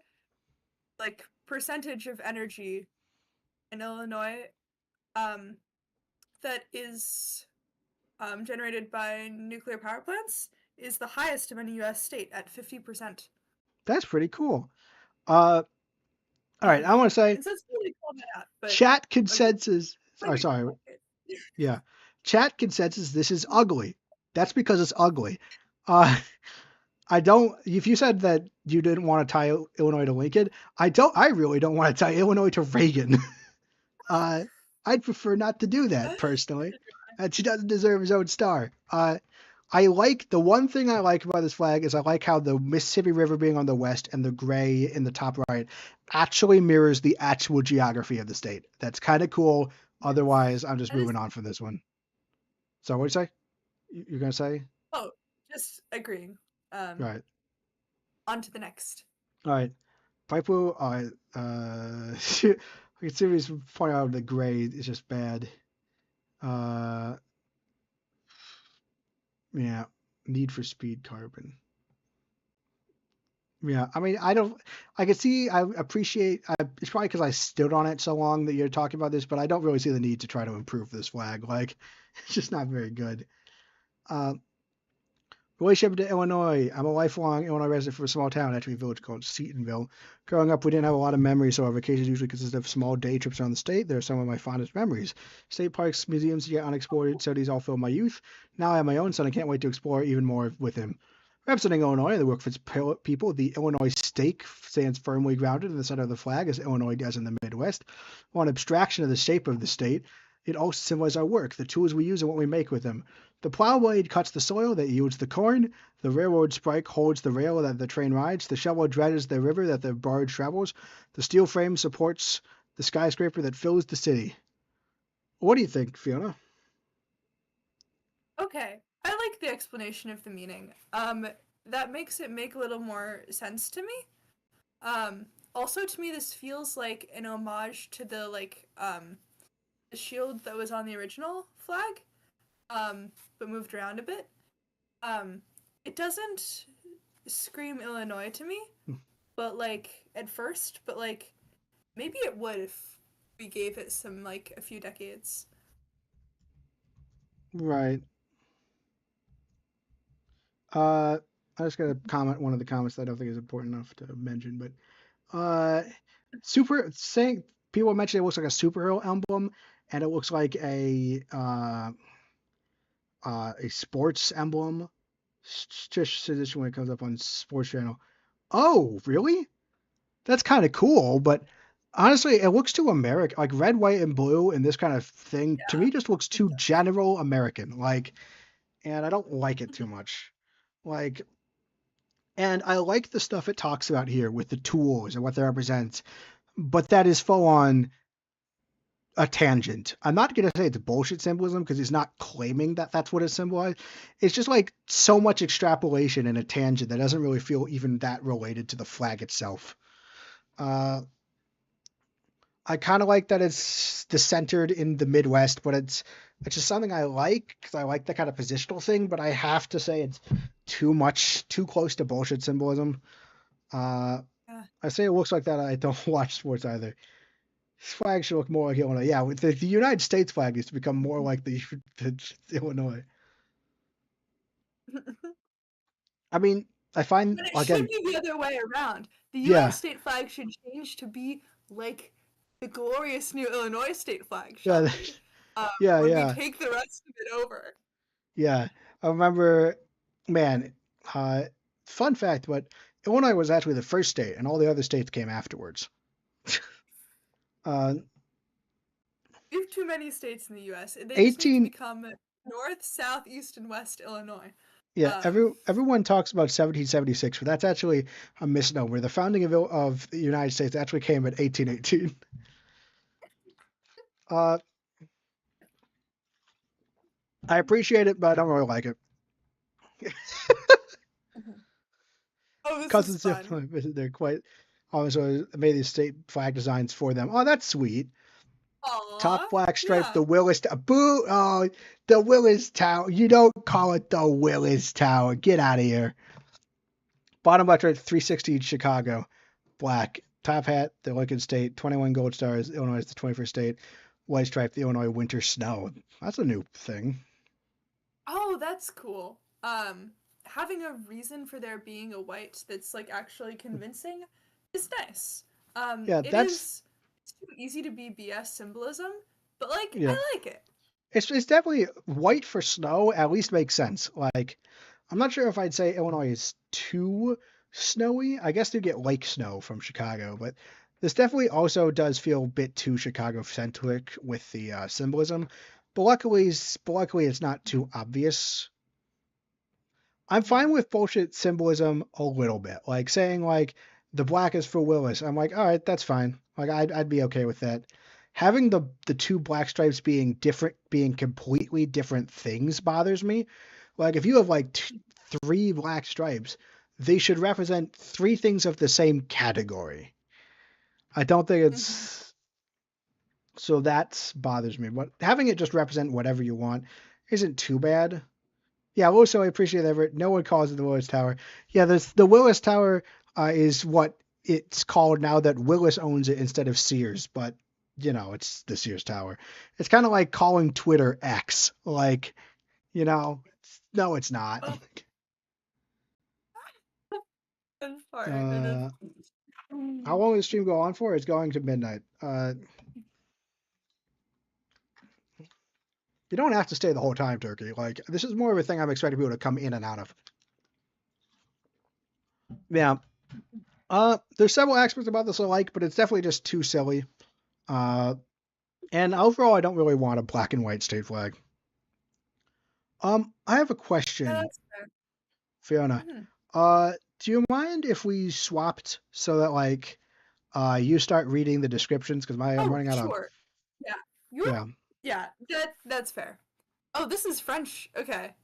Speaker 2: like percentage of energy in Illinois, um, that is generated by nuclear power plants is the highest of any U.S. state at 50%.
Speaker 1: That's pretty cool. Uh, all right, I want to say
Speaker 2: And so it's really cool that, but
Speaker 1: chat
Speaker 2: like,
Speaker 1: consensus.
Speaker 2: like
Speaker 1: Oh,
Speaker 2: I don't
Speaker 1: sorry.
Speaker 2: like it.
Speaker 1: Yeah. Chat consensus. This is ugly. That's because it's ugly. Uh, I don't. If you said that you didn't want to tie Illinois to Lincoln, I don't. I really don't want to tie Illinois to Reagan. uh, I'd prefer not to do that personally. And she doesn't deserve his own star. I like the one thing I like about this flag is I like how the Mississippi River being on the west and the gray in the top right actually mirrors the actual geography of the state. That's kind of cool.
Speaker 2: Yes,
Speaker 1: Otherwise, I'm just
Speaker 2: that is.
Speaker 1: moving on from this one. So what do you say? You're gonna say?
Speaker 2: Oh, just agreeing. Um,
Speaker 1: Right.
Speaker 2: on to the next.
Speaker 1: All right. Pipo. All right. I can see point out the gray is just bad. Uh, yeah. Need for speed carbon. Yeah, I mean, I don't. I can see. I appreciate. It's probably because I stood on it so long that you're talking about this, but I don't really see the need to try to improve this flag. Like, it's just not very good. Uh, Relationship to Illinois. I'm a lifelong Illinois resident from a small town, actually a village called Seatonville. Growing up, we didn't have a lot of memories, so our vacations usually consisted of small day trips around the state. They're some of my fondest memories. State parks, museums, yet unexplored cities all fill my youth. Now I have my own son. I can't wait to explore even more with him. Representing Illinois, the work for its people, the Illinois stake stands firmly grounded in the center of the flag, as Illinois does in the Midwest. One abstraction of the shape of the state, it also symbolizes our work, the tools we use, and what we make with them. The plow blade cuts the soil that yields the corn. The railroad spike holds the rail that the train rides. The shovel dredges the river that the barge travels. The steel frame supports the skyscraper that fills the city. What do you think, Fiona?
Speaker 2: Okay, I like the explanation of the meaning. That makes it make a little more sense to me. Also to me, this feels like an homage to the shield that was on the original flag, but moved around a bit. Um, it doesn't scream Illinois to me, but like at first, but like maybe it would if we gave it some like a few decades.
Speaker 1: Right. Uh, I just got to comment one of the comments that I don't think is important enough to mention, but uh, super saying people mentioned it looks like a superhero emblem, and it looks like a sports emblem. Just suggestion when it comes up on Sports Channel. Oh, really? That's kind of cool, but honestly, it looks too American. Like red, white, and blue and this kind of thing to
Speaker 2: Yeah,
Speaker 1: me just looks
Speaker 2: it
Speaker 1: too
Speaker 2: does.
Speaker 1: general American. Like, and I don't like it too much. Like, and I like the stuff it talks about here with the tools and what they represent, but that is full on a tangent. I'm not going to say it's bullshit symbolism because he's not claiming that that's what it symbolized. It's just like so much extrapolation and a tangent that doesn't really feel even that related to the flag itself. Uh, I kind of like that it's centered in the Midwest, but it's just something I like because I like the kind of positional thing. But I have to say it's too much, too close to bullshit symbolism. Uh,
Speaker 2: Yeah.
Speaker 1: I say it looks like that. I don't watch sports either. This flag should look more like Illinois. Yeah, the United States flag needs to become more like the Illinois. I mean, I find
Speaker 2: But it should
Speaker 1: again,
Speaker 2: be the other way around. The
Speaker 1: yeah,
Speaker 2: US state flag should change to be like the glorious new Illinois state flag, shall
Speaker 1: yeah,
Speaker 2: we?
Speaker 1: yeah,
Speaker 2: When we
Speaker 1: yeah,
Speaker 2: take the rest of it over.
Speaker 1: yeah. I remember, man. Uh, Fun fact, but Illinois was actually the first state, and all the other states came afterwards. Uh,
Speaker 2: We have too many states in the US. They just need to
Speaker 1: 18,
Speaker 2: become North, South, East, and West Illinois.
Speaker 1: yeah.
Speaker 2: Um,
Speaker 1: Everyone talks about 1776, but that's actually a misnomer. The founding of the United States actually came at 1818. Uh, I appreciate it, but I don't really like it.
Speaker 2: oh, this is
Speaker 1: Cousins,
Speaker 2: fun.
Speaker 1: they're quite. Also, I made these state flag designs for them. Oh, that's sweet. Top
Speaker 2: Aw,
Speaker 1: black stripe,
Speaker 2: yeah.
Speaker 1: the Willis. Boo! Oh, the Willis Tower. You don't call it the Willis Tower. Get out of here. Bottom left stripe, 360 Chicago. Black. Top hat, the Lincoln State. 21 gold stars. Illinois is the 21st state. White stripe, the Illinois winter snow. That's a new thing.
Speaker 2: Oh, that's cool. Having a reason for there being a white that's like actually convincing is nice.
Speaker 1: Yeah,
Speaker 2: It
Speaker 1: that's
Speaker 2: is it's too easy to be BS symbolism, but like
Speaker 1: yeah.
Speaker 2: I like it.
Speaker 1: It's definitely white for snow. At least makes sense. Like I'm not sure if I'd say Illinois is too snowy. I guess you get lake snow from Chicago, but this definitely also does feel a bit too Chicago centric with the symbolism. But luckily, it's not too obvious. I'm fine with bullshit symbolism a little bit, like saying like the black is for Willis. I'm like, all right, that's fine. Like I'd be okay with that. Having the two black stripes being different, being completely different things bothers me. Like if you have like three black stripes, they should represent three things of the same category. I don't think
Speaker 2: Mm-hmm.
Speaker 1: it's so that bothers me. But having it just represent whatever you want isn't too bad. Yeah, also I appreciate that no one calls it the Willis Tower. Yeah, the Willis Tower is what it's called now that Willis owns it instead of Sears, but it's the Sears Tower. It's kind of like calling Twitter X. Like, no, it's not.
Speaker 2: Oh, that's hard. It is.
Speaker 1: Uh, how long does the stream go on for? It's going to midnight. You don't have to stay the whole time, Turkey. Like, this is more of a thing I'm expecting people to come in and out of. Yeah. There's several aspects about this I like, but it's definitely just too silly. Uh, and overall, I don't really want a black and white state flag. I have a
Speaker 2: Yeah,
Speaker 1: question,
Speaker 2: that's fair.
Speaker 1: Fiona.
Speaker 2: Mhm.
Speaker 1: Do you mind if we swapped so that like you start reading the descriptions because I'm
Speaker 2: Oh,
Speaker 1: running out of
Speaker 2: sure. Yeah. You
Speaker 1: yeah.
Speaker 2: yeah, that's fair. Oh, this is French. Okay.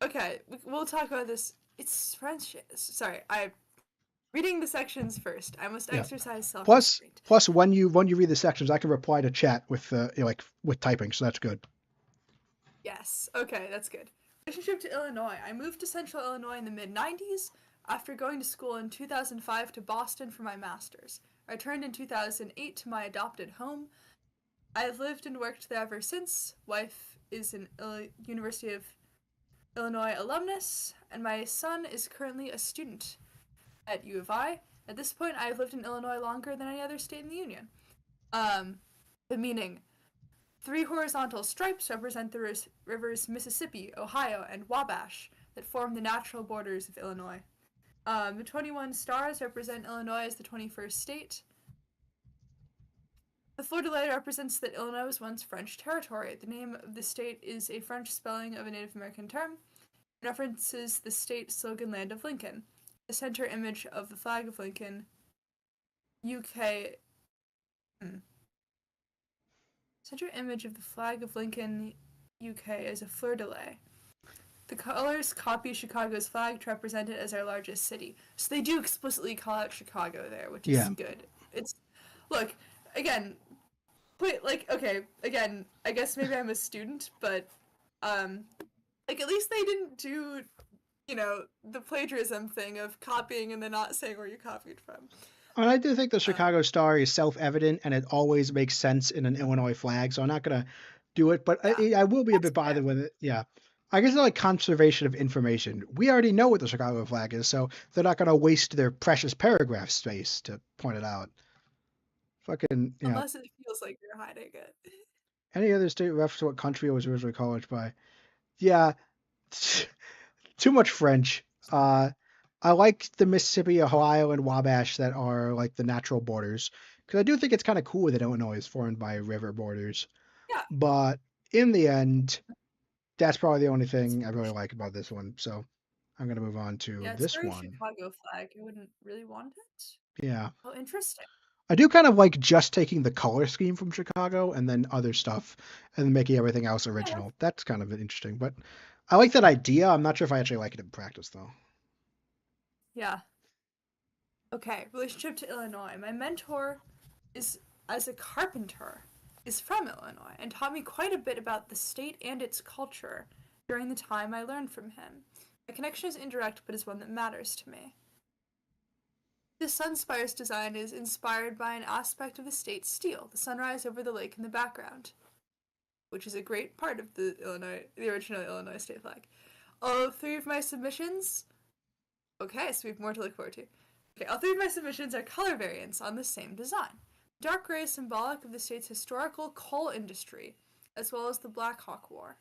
Speaker 2: Okay, we'll talk about this. It's French. Sorry, I reading the sections first. I must
Speaker 1: Yeah.
Speaker 2: exercise
Speaker 1: Plus,
Speaker 2: self-restraint.
Speaker 1: plus when you read the sections, I can reply to chat with like with typing, so that's good.
Speaker 2: Yes. Okay, that's good. Relationship to Illinois. I moved to Central Illinois in the mid 90s after going to school in 2005 to Boston for my master's. I returned in 2008 to my adopted home. I have lived and worked there ever since. Wife is an University of Illinois alumnus, and my son is currently a student at U of I. At this point, I have lived in Illinois longer than any other state in the Union. The meaning. Three horizontal stripes represent the rivers Mississippi, Ohio, and Wabash that form the natural borders of Illinois. The 21 stars represent Illinois as the 21st state. The fleur de lis represents that Illinois was once French territory. The name of the state is a French spelling of a Native American term and references the state slogan Land of Lincoln. The center image of the flag of Lincoln, UK. Center image of the flag of Lincoln, UK, is a fleur de lis. The colors copy Chicago's flag to represent it as our largest city. So they do explicitly call out Chicago there, which is
Speaker 1: Yeah.
Speaker 2: good. It's look again. Wait, like, okay, again, I guess maybe I'm a student, but um, like at least they didn't do, the plagiarism thing of copying and then not saying where you copied from.
Speaker 1: And I do think the
Speaker 2: Um,
Speaker 1: Chicago Star is self-evident and it always makes sense in an Illinois flag, so I'm not gonna do it. But
Speaker 2: yeah,
Speaker 1: I will be a
Speaker 2: that's
Speaker 1: bit
Speaker 2: fair.
Speaker 1: bothered with it. Yeah, I guess it's like conservation of information. We already know what the Chicago flag is, so they're not gonna waste their precious paragraph space to point it out. Fucking,
Speaker 2: Unless it feels like you're hiding it.
Speaker 1: any other state reference to what country it was originally called by? Yeah, too much French. I like the Mississippi, Ohio, and Wabash that are like the natural borders because I do think it's kind of cool that Illinois is formed by river borders.
Speaker 2: Yeah,
Speaker 1: But in the end, that's probably the only
Speaker 2: it's
Speaker 1: thing I
Speaker 2: very
Speaker 1: really like about this one. So I'm gonna move on to
Speaker 2: yeah, it's
Speaker 1: this
Speaker 2: very
Speaker 1: one.
Speaker 2: Chicago flag. I wouldn't really want it.
Speaker 1: Yeah,
Speaker 2: Oh, interesting.
Speaker 1: I do kind of like just taking the color scheme from Chicago and then other stuff and making everything else
Speaker 2: Yeah,
Speaker 1: original. That's kind of interesting, but I like that idea. I'm not sure if I actually like it in practice though.
Speaker 2: yeah. Okay, relationship to Illinois. My mentor is as a carpenter is from Illinois and taught me quite a bit about the state and its culture during the time I learned from him. My connection is indirect but is one that matters to me. The Sunspire's design is inspired by an aspect of the state's steel, the sunrise over the lake in the background, which is a great part of the original Illinois state flag. All three of my submissions. Okay, so we have more to look forward to. Okay, all three of my submissions are color variants on the same design. Dark gray is symbolic of the state's historical coal industry, as well as the Black Hawk War.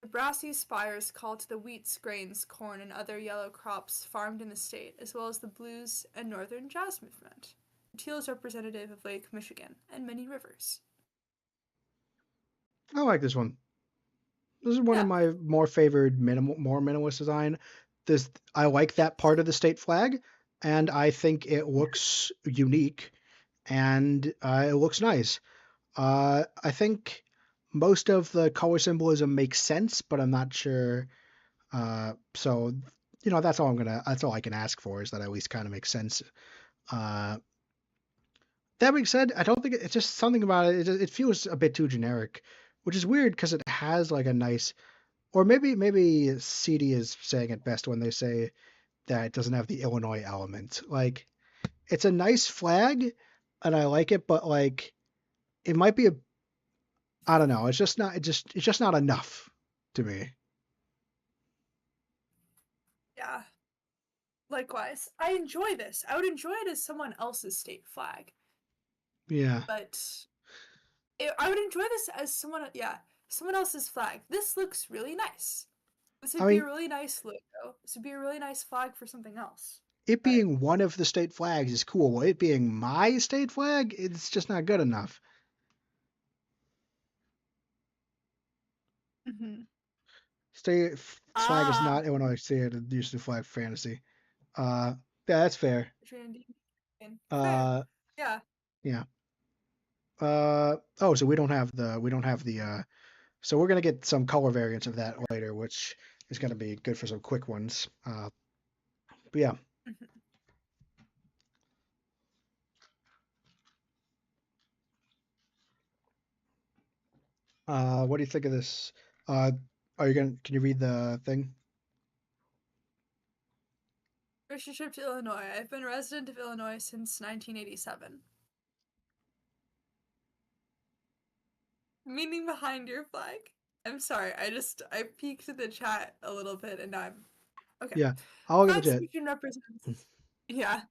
Speaker 2: The brassy spires call to the wheats, grains, corn, and other yellow crops farmed in the state, as well as the blues and northern jazz movement. The teal is representative of Lake Michigan and many rivers.
Speaker 1: I like this one. This is one of
Speaker 2: Yeah,
Speaker 1: my more favored more minimalist design. This I like that part of the state flag, and I think it looks unique and it looks nice. I think most of the color symbolism makes sense, but I'm not sure. So that's all I can ask for is that at least kind of makes sense. Uh, that being said, I don't think it's just something about it. It feels a bit too generic, which is weird because it has like a nice or maybe CD is saying it best when they say that it doesn't have the Illinois element. Like it's a nice flag and I like it, but like it might be a I don't know. It's just not enough to me.
Speaker 2: yeah. Likewise, I enjoy this. I would enjoy it as someone else's state flag,
Speaker 1: Yeah.
Speaker 2: but I would enjoy this as someone else's flag. This looks really nice. This
Speaker 1: I
Speaker 2: would be a
Speaker 1: mean,
Speaker 2: really nice logo. This would be a really nice flag for something else.
Speaker 1: it
Speaker 2: But
Speaker 1: being one of the state flags is cool. It being my state flag, it's just not good enough.
Speaker 2: mhm.
Speaker 1: State flag is
Speaker 2: Ah,
Speaker 1: not Illinois state used to flag fantasy. Uh, yeah, that's fair.
Speaker 2: Randy. Fair.
Speaker 1: Uh,
Speaker 2: Yeah.
Speaker 1: yeah. Oh, so we don't have the so we're gonna get some color variants of that later, which is gonna be good for some quick ones. But yeah,
Speaker 2: Mhm.
Speaker 1: what do you think of this? Uh, can you read the thing?
Speaker 2: Relationship to Illinois. I've been a resident of Illinois since 1987. Meaning behind your flag? I'm sorry. I peeked at the chat a little bit and I'm okay.
Speaker 1: Yeah, I'll get the
Speaker 2: Flag
Speaker 1: jet.
Speaker 2: submission represents yeah.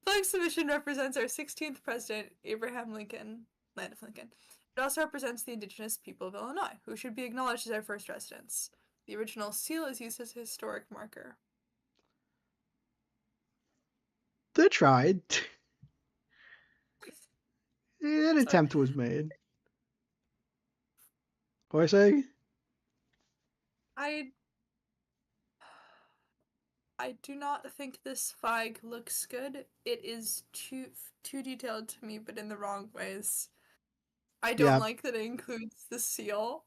Speaker 2: Flag submission represents our 16th president, Abraham Lincoln, land of Lincoln. It also represents the indigenous people of Illinois, who should be acknowledged as our first residents. The original seal is used as a historic marker.
Speaker 1: They tried. An
Speaker 2: Sorry.
Speaker 1: attempt was made. What I say?
Speaker 2: I I do not think this flag looks good. It is too detailed to me, but in the wrong ways. I don't
Speaker 1: Yeah.
Speaker 2: like that it includes the seal.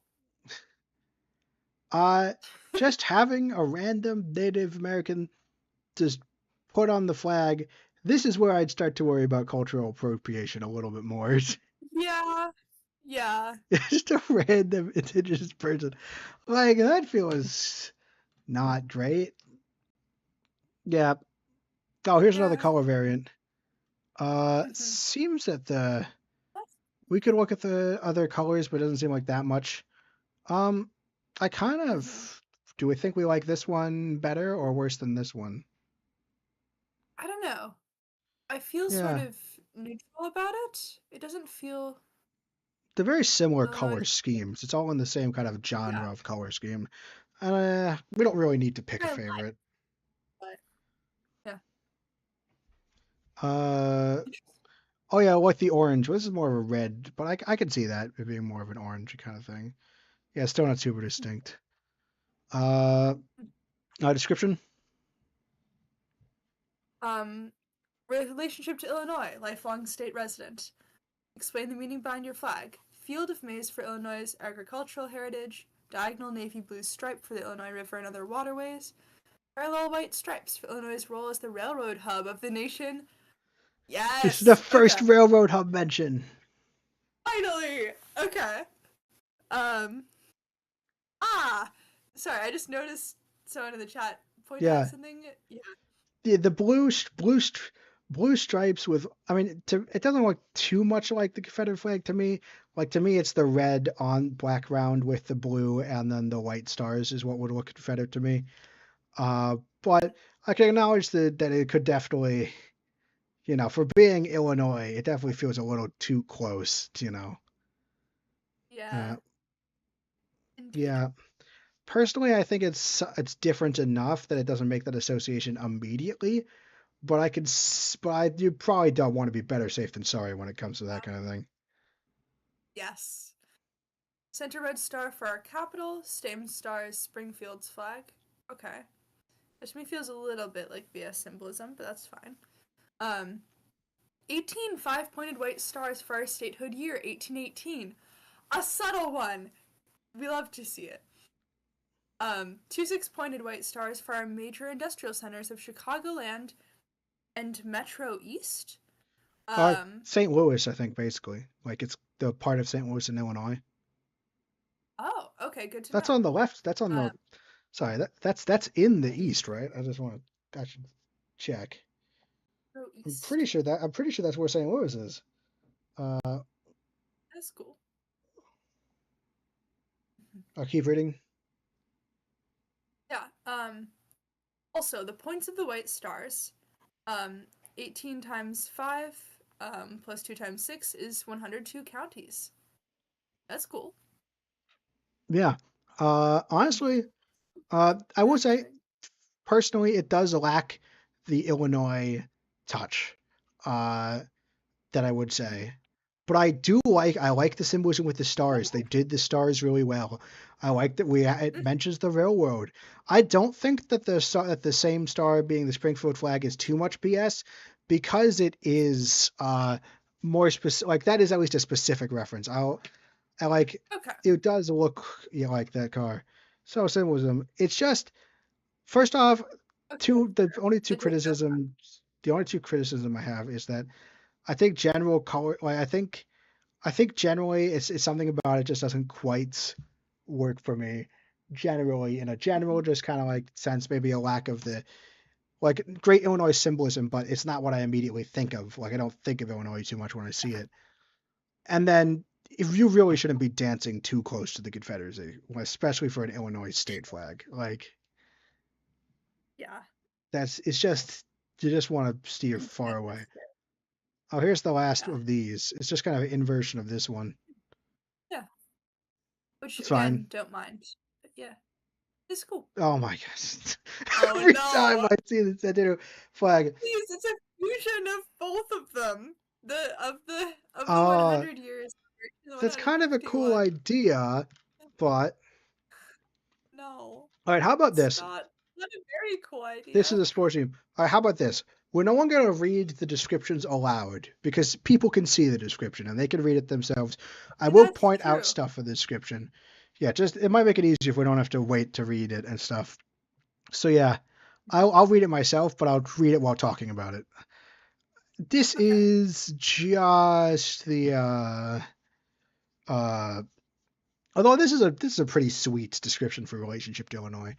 Speaker 1: Uh, just having a random Native American just put on the flag. This is where I'd start to worry about cultural appropriation a little bit more.
Speaker 2: Yeah. Yeah.
Speaker 1: Just a random indigenous person. Like, that feels not great. Yeah. Oh, here's another
Speaker 2: Yeah.
Speaker 1: color variant.
Speaker 2: Mhm.
Speaker 1: Seems that the
Speaker 2: That's
Speaker 1: we could look at the other colors, but it doesn't seem like that much. Um, I kind
Speaker 2: mhm.
Speaker 1: of do we think we like this one better or worse than this one?
Speaker 2: I don't know. I feel sort
Speaker 1: Yeah,
Speaker 2: of neutral about it. It doesn't feel
Speaker 1: they're very similar
Speaker 2: Illinois.
Speaker 1: color schemes. It's all in the same kind of
Speaker 2: Yeah.
Speaker 1: genre of color scheme. We don't really need to pick a
Speaker 2: I like,
Speaker 1: favorite.
Speaker 2: but yeah.
Speaker 1: Uh,
Speaker 2: Interesting.
Speaker 1: oh yeah, I like the orange. Well, this is more of a red, but I can see that it being more of an orange kind of thing. Yeah, still not super distinct. Uh, Description.
Speaker 2: Um, relationship to Illinois, lifelong state resident. Explain the meaning behind your flag. Field of maize for Illinois' agricultural heritage. Diagonal navy blue stripe for the Illinois River and other waterways. Parallel white stripes for Illinois' role as the railroad hub of the nation.
Speaker 1: It's the
Speaker 2: Yes.
Speaker 1: first
Speaker 2: Okay.
Speaker 1: railroad hub mention.
Speaker 2: Finally. Okay. Um. Ah. Sorry, I just noticed someone in the chat pointed out
Speaker 1: Yeah,
Speaker 2: something. Yeah.
Speaker 1: the blue stripes with. I mean, it doesn't look too much like the Confederate flag to me. Like to me, it's the red on black ground with the blue and then the white stars is what would look Confederate to me. But I can acknowledge that it could definitely, for being Illinois, it definitely feels a little too close.
Speaker 2: Yeah.
Speaker 1: Uh,
Speaker 2: Indeed.
Speaker 1: yeah. Personally, I think it's different enough that it doesn't make that association immediately. But you probably don't want to be better safe than sorry when it comes to that kind of thing.
Speaker 2: Yes. Center red star for our capital. Same star as Springfield's flag. Okay. This to me feels a little bit like BS symbolism, but that's fine. Um, 18 5-pointed white stars for our statehood year, 1818. A subtle one. We love to see it. 2 6-pointed white stars for our major industrial centers of Chicagoland and Metro East. Um,
Speaker 1: St. Louis, I think, basically, like it's the part of St. Louis in Illinois.
Speaker 2: oh, okay, good to
Speaker 1: That's
Speaker 2: know.
Speaker 1: on the left. That's on the.
Speaker 2: Um,
Speaker 1: Sorry, that's in the east, right? I should check.
Speaker 2: Metro East.
Speaker 1: I'm pretty sure that's where St. Louis is.
Speaker 2: That's cool.
Speaker 1: I'll keep reading.
Speaker 2: Yeah. Also, the points of the white stars. Um, 18 times 5 plus 2 times 6 is 102 counties. That's cool.
Speaker 1: Yeah. Honestly, I will say
Speaker 2: Accurate.
Speaker 1: personally, it does lack the Illinois touch. That I would say. But I like the symbolism with the stars. They did the stars really well. I like that it mentions the railroad. I don't think that the same star being the Springfield flag is too much BS because it is more specific. Like that is at least a specific reference. I like
Speaker 2: Okay.
Speaker 1: it does look like that car. So symbolism. It's just first off,
Speaker 2: Okay. The date don't
Speaker 1: the only two criticism I have is that I think general color, like I think generally it's something about it just doesn't quite work for me. Generally, in a general,
Speaker 2: mhm.
Speaker 1: just kind of like sense maybe a lack of the like great Illinois symbolism, but it's not what I immediately think of. Like I don't think of Illinois too much when I see it. And then if you really shouldn't be dancing too close to the Confederacy, especially for an Illinois state flag. Like
Speaker 2: Yeah.
Speaker 1: it's just you just want to steer far away. Oh, here's the last
Speaker 2: Yeah.
Speaker 1: of these. It's just kind of an inversion of this one.
Speaker 2: Yeah. Which
Speaker 1: It's
Speaker 2: again,
Speaker 1: fine.
Speaker 2: don't mind. But yeah, it's cool.
Speaker 1: Oh my gosh.
Speaker 2: Oh
Speaker 1: Every time
Speaker 2: no!
Speaker 1: I see the Sentinel flag,
Speaker 2: Please, it's a fusion of both of them. The
Speaker 1: uh,
Speaker 2: 100 years and the
Speaker 1: that's kind of a cool
Speaker 2: 151.
Speaker 1: idea, but
Speaker 2: No,
Speaker 1: all right, how about
Speaker 2: it's
Speaker 1: this?
Speaker 2: not a very cool
Speaker 1: This is
Speaker 2: idea.
Speaker 1: a sports team. All right, how about this? We're no longer going to read the descriptions aloud because people can see the description and they can read it themselves. I will
Speaker 2: That's
Speaker 1: point out
Speaker 2: true.
Speaker 1: stuff for the description. Yeah, just it might make it easier if we don't have to wait to read it and stuff. So yeah, I'll read it myself, but I'll read it while talking about it. This
Speaker 2: Okay.
Speaker 1: is just the uh although this is a pretty sweet description for relationship to Illinois.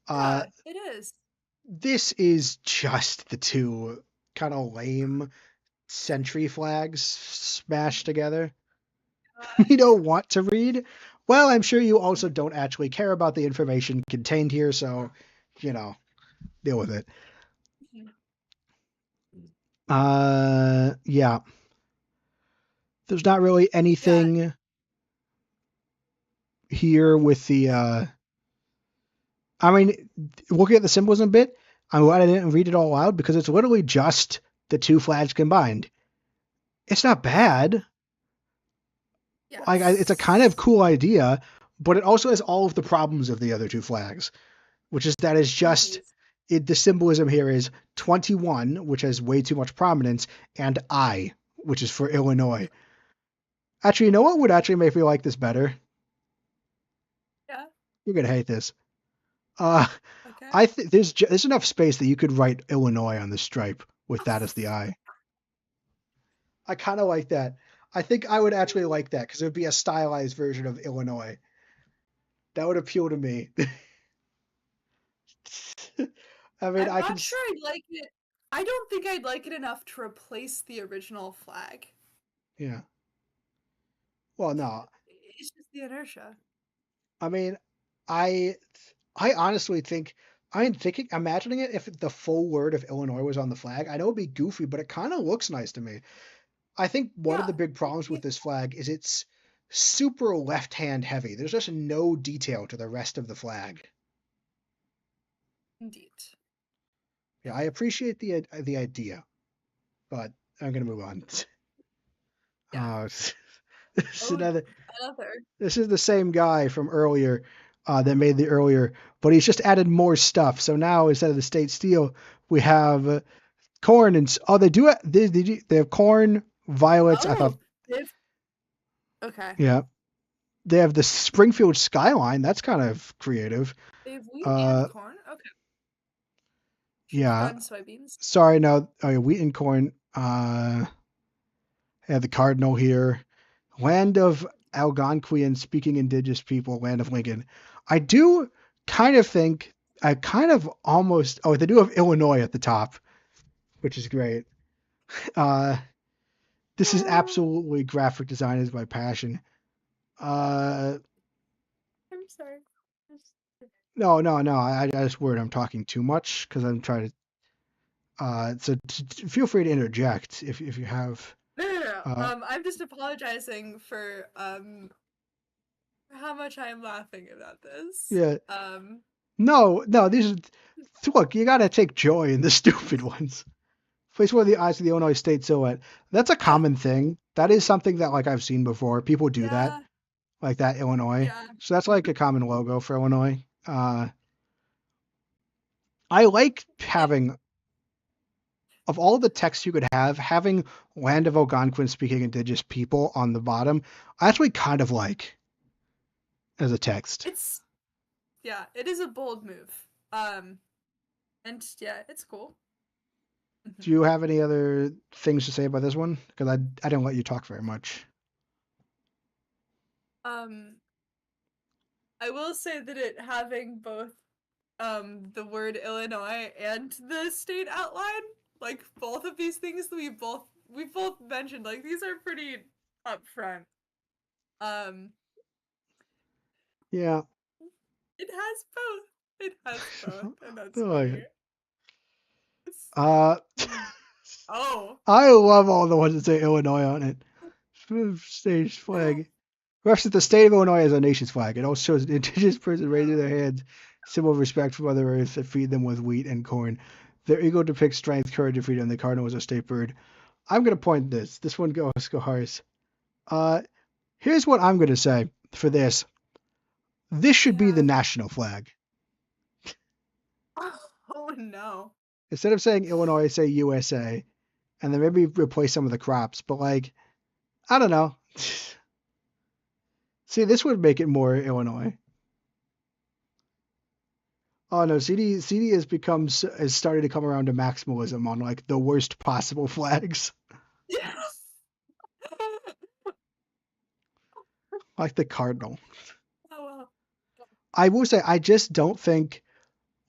Speaker 1: Uh
Speaker 2: Yeah, it is.
Speaker 1: this is just the two kind of lame century flags smashed together. You don't want to read? Well, I'm sure you also don't actually care about the information contained here, so you know, deal with it. Yeah. There's not really
Speaker 2: Yeah,
Speaker 1: anything here with the I mean, looking at the symbolism bit, I'm glad I didn't read it all loud because it's literally just the two flags combined. It's not bad. Like, it's a kind of
Speaker 2: yes.
Speaker 1: cool idea, but it also has all of the problems of the other two flags, which is that it's just
Speaker 2: Indeed.
Speaker 1: the symbolism here is 21, which has way too much prominence, and I, which is for Illinois. Actually, you know what would actually make me like this better?
Speaker 2: Yeah,
Speaker 1: You're gonna hate this. Uh,
Speaker 2: okay.
Speaker 1: I think there's enough space that you could write Illinois on the stripe with that as the I. I kind of like that. I think I would actually like that because it would be a stylized version of Illinois. That would appeal to me. I mean,
Speaker 2: I'm
Speaker 1: I can.
Speaker 2: not sure I'd like it. I don't think I'd like it enough to replace the original flag.
Speaker 1: Yeah. Well, no.
Speaker 2: It's just the inertia.
Speaker 1: I mean, I I honestly think I'm thinking, imagining it if the full word of Illinois was on the flag. I know it'd be goofy, but it kind of looks nice to me. I think one of
Speaker 2: Yeah,
Speaker 1: the big
Speaker 2: it
Speaker 1: problems with
Speaker 2: makes
Speaker 1: this flag is it's super left hand heavy. There's just no detail to the rest of the flag.
Speaker 2: indeed.
Speaker 1: Yeah, I appreciate the idea, but I'm gonna move on.
Speaker 2: Yeah.
Speaker 1: Uh, this is
Speaker 2: Oh,
Speaker 1: another.
Speaker 2: another.
Speaker 1: This is the same guy from earlier that made the earlier, but he's just added more stuff. So now instead of the state steel, we have corn and oh, they do it. They have corn, violets. I thought,
Speaker 2: Oh, they've okay.
Speaker 1: yeah, they have the Springfield skyline. That's kind of creative.
Speaker 2: They've wheat and
Speaker 1: Uh,
Speaker 2: corn. Okay. Should have
Speaker 1: yeah.
Speaker 2: forgotten soybeans.
Speaker 1: Sorry, no. Oh, yeah, wheat and corn. Have the cardinal here. Land of Algonquian speaking indigenous people, land of Lincoln. I do kind of think I kind of almost they do have Illinois at the top, which is great. Uh this is
Speaker 2: Oh,
Speaker 1: absolutely graphic design is my passion. Uh
Speaker 2: I'm sorry.
Speaker 1: no, I just worried I'm talking too much because I'm trying to so feel free to interject if you have
Speaker 2: No, no, no.
Speaker 1: uh
Speaker 2: I'm just apologizing for how much I'm laughing about this.
Speaker 1: yeah no these are look, you gotta take joy in the stupid ones. Place where the eyes of the Illinois State silhouette. That's a common thing. That is something that like I've seen before. People do that,
Speaker 2: Yeah,
Speaker 1: like that Illinois.
Speaker 2: yeah.
Speaker 1: So that's like a common logo for Illinois. I like
Speaker 2: It,
Speaker 1: having of all the text you could have, having Land of Algonquin speaking indigenous people on the bottom. I actually kind of like as a text.
Speaker 2: it's yeah, it is a bold move. Um, and yeah, it's cool.
Speaker 1: Do you have any other things to say about this one? Because I didn't let you talk very much.
Speaker 2: Um, I will say that it having both the word Illinois and the state outline, like both of these things that we both mentioned, like these are pretty upfront. Um,
Speaker 1: Yeah.
Speaker 2: it has both. It has both, and that's
Speaker 1: Like,
Speaker 2: funny. It's,
Speaker 1: uh,
Speaker 2: mm. Oh.
Speaker 1: I love all the ones that say Illinois on it. Stage flag. Reference the state of Illinois as a nation's flag. It also shows an indigenous person raising their hands, symbol of respect for Mother Earth that feed them with wheat and corn. Their eagle depicts strength, courage, and freedom. The cardinal is a state bird. I'm gonna point this. This one goes Gohars. Uh, here's what I'm gonna say for this. This should be the
Speaker 2: Yeah.
Speaker 1: national flag.
Speaker 2: Oh no.
Speaker 1: Instead of saying Illinois, say USA, and then maybe replace some of the crops. But like, I don't know. See, this would make it more Illinois. Oh no, CD has started to come around to maximalism on like the worst possible flags,
Speaker 2: Yes.
Speaker 1: like the cardinal.
Speaker 2: Oh well.
Speaker 1: I will say I just don't think.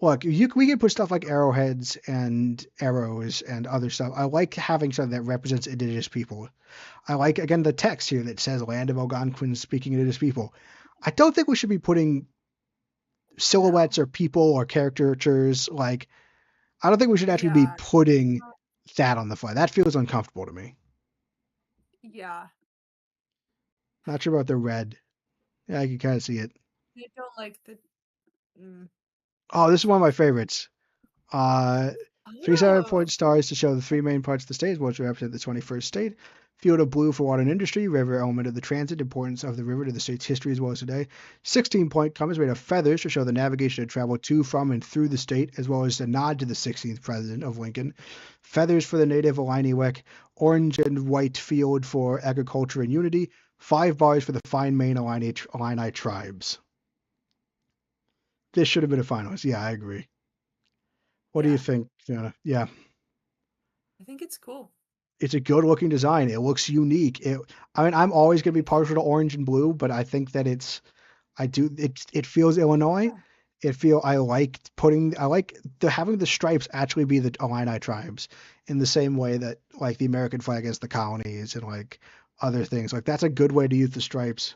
Speaker 1: Look, we can put stuff like arrowheads and arrows and other stuff. I like having something that represents indigenous people. I like again the text here that says "Land of Algonquin speaking indigenous people." I don't think we should be putting
Speaker 2: No.
Speaker 1: silhouettes or people or caricatures like. I don't think we should actually be
Speaker 2: Yeah.
Speaker 1: putting that on the flag. That feels uncomfortable to me.
Speaker 2: Yeah.
Speaker 1: Not sure about the red. Yeah, I can kind of see it.
Speaker 2: I don't like the. Mm.
Speaker 1: Oh, this is one of my favorites. Uh, three
Speaker 2: Oh.
Speaker 1: 7-point stars to show the three main parts of the state, which represent the 21st state. Field of blue for water and industry, river element of the transit, importance of the river to the state's history as well as today. 16-point compass made of feathers to show the navigation and travel to, from, and through the state, as well as a nod to the 16th president of Lincoln. Feathers for the native Illiniwek, orange and white field for agriculture and unity. 5 bars for the fine Maine Illini tribes. This should have been a finalist. Yeah, I agree. What do you
Speaker 2: Yeah.
Speaker 1: think, Fiona? Yeah.
Speaker 2: I think it's cool.
Speaker 1: It's a good looking design. It looks unique. I mean, I'm always going to be partial to orange and blue, but I think that it feels Illinois.
Speaker 2: Yeah.
Speaker 1: I like having the stripes actually be the Illini tribes in the same way that like the American flag is the colonies and like other things. Like that's a good way to use the stripes.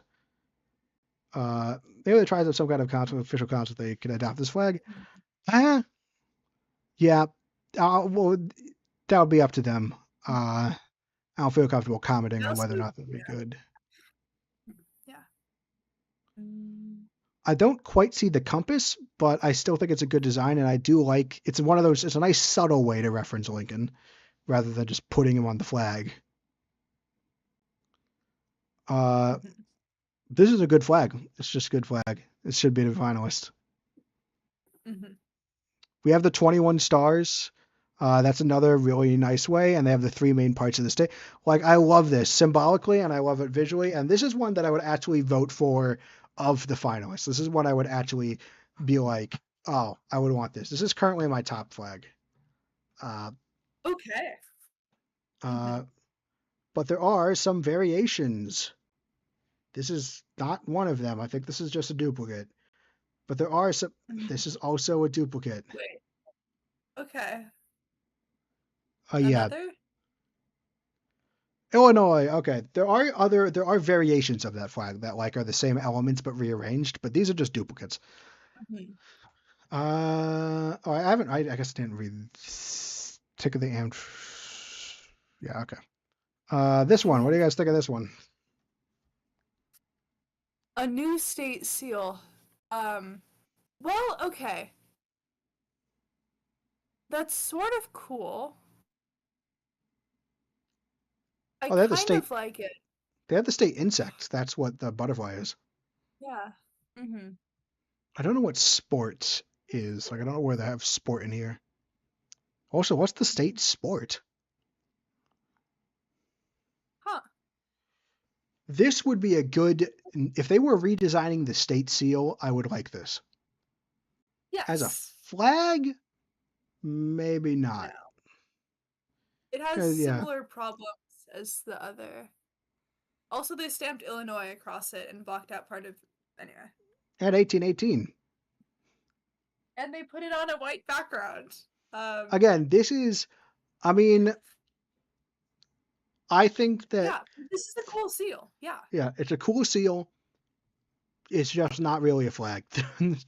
Speaker 1: Maybe the tribes have some kind of official council they can adopt this flag. Ah, yeah. Well, that would be up to them. I don't feel comfortable commenting
Speaker 2: I
Speaker 1: on
Speaker 2: also,
Speaker 1: whether or not that'd be
Speaker 2: yeah.
Speaker 1: good.
Speaker 2: Yeah. Mm.
Speaker 1: I don't quite see the compass, but I still think it's a good design, and I do like it's one of those. It's a nice subtle way to reference Lincoln rather than just putting him on the flag. Uh,
Speaker 2: Mhm.
Speaker 1: this is a good flag. It's just a good flag. It should be the finalist.
Speaker 2: Mhm.
Speaker 1: We have the 21 stars. That's another really nice way, and they have the three main parts of the state. Like I love this symbolically, and I love it visually, and this is one that I would actually vote for of the finalists. This is one I would actually be like, oh, I would want this. This is currently my top flag. Uh,
Speaker 2: Okay.
Speaker 1: uh,
Speaker 2: Mhm.
Speaker 1: but there are some variations. This is not one of them. I think this is just a duplicate. But there are some.
Speaker 2: Mhm.
Speaker 1: This is also a duplicate.
Speaker 2: Wait. Okay.
Speaker 1: Yeah,
Speaker 2: Another?
Speaker 1: Illinois. Okay, there are variations of that flag that like are the same elements but rearranged, but these are just duplicates.
Speaker 2: Mhm.
Speaker 1: Oh, I haven't. I guess I didn't read Tick of the Am. Yeah. Okay. This one. What do you guys think of this one?
Speaker 2: A new state seal. Well, okay. That's sort of cool. I
Speaker 1: Oh, they have the
Speaker 2: kind
Speaker 1: state.
Speaker 2: of like it.
Speaker 1: They have the state insects. That's what the butterfly is.
Speaker 2: Yeah. Mhm.
Speaker 1: I don't know what sport is. Like I don't know where they have sport in here. Also, what's the state sport?
Speaker 2: Huh.
Speaker 1: This would be a good. If they were redesigning the state seal, I would like this. As a
Speaker 2: Yes.
Speaker 1: flag, maybe
Speaker 2: No.
Speaker 1: not.
Speaker 2: It has
Speaker 1: Yeah,
Speaker 2: similar problems as the other. Also, they stamped Illinois across it and blocked out part of. Anyway.
Speaker 1: at 1818.
Speaker 2: And they put it on a white background. Um,
Speaker 1: Again, this is. I mean, I think that
Speaker 2: yeah, this is a cool seal. Yeah.
Speaker 1: yeah, it's a cool seal. It's just not really a flag. I mean,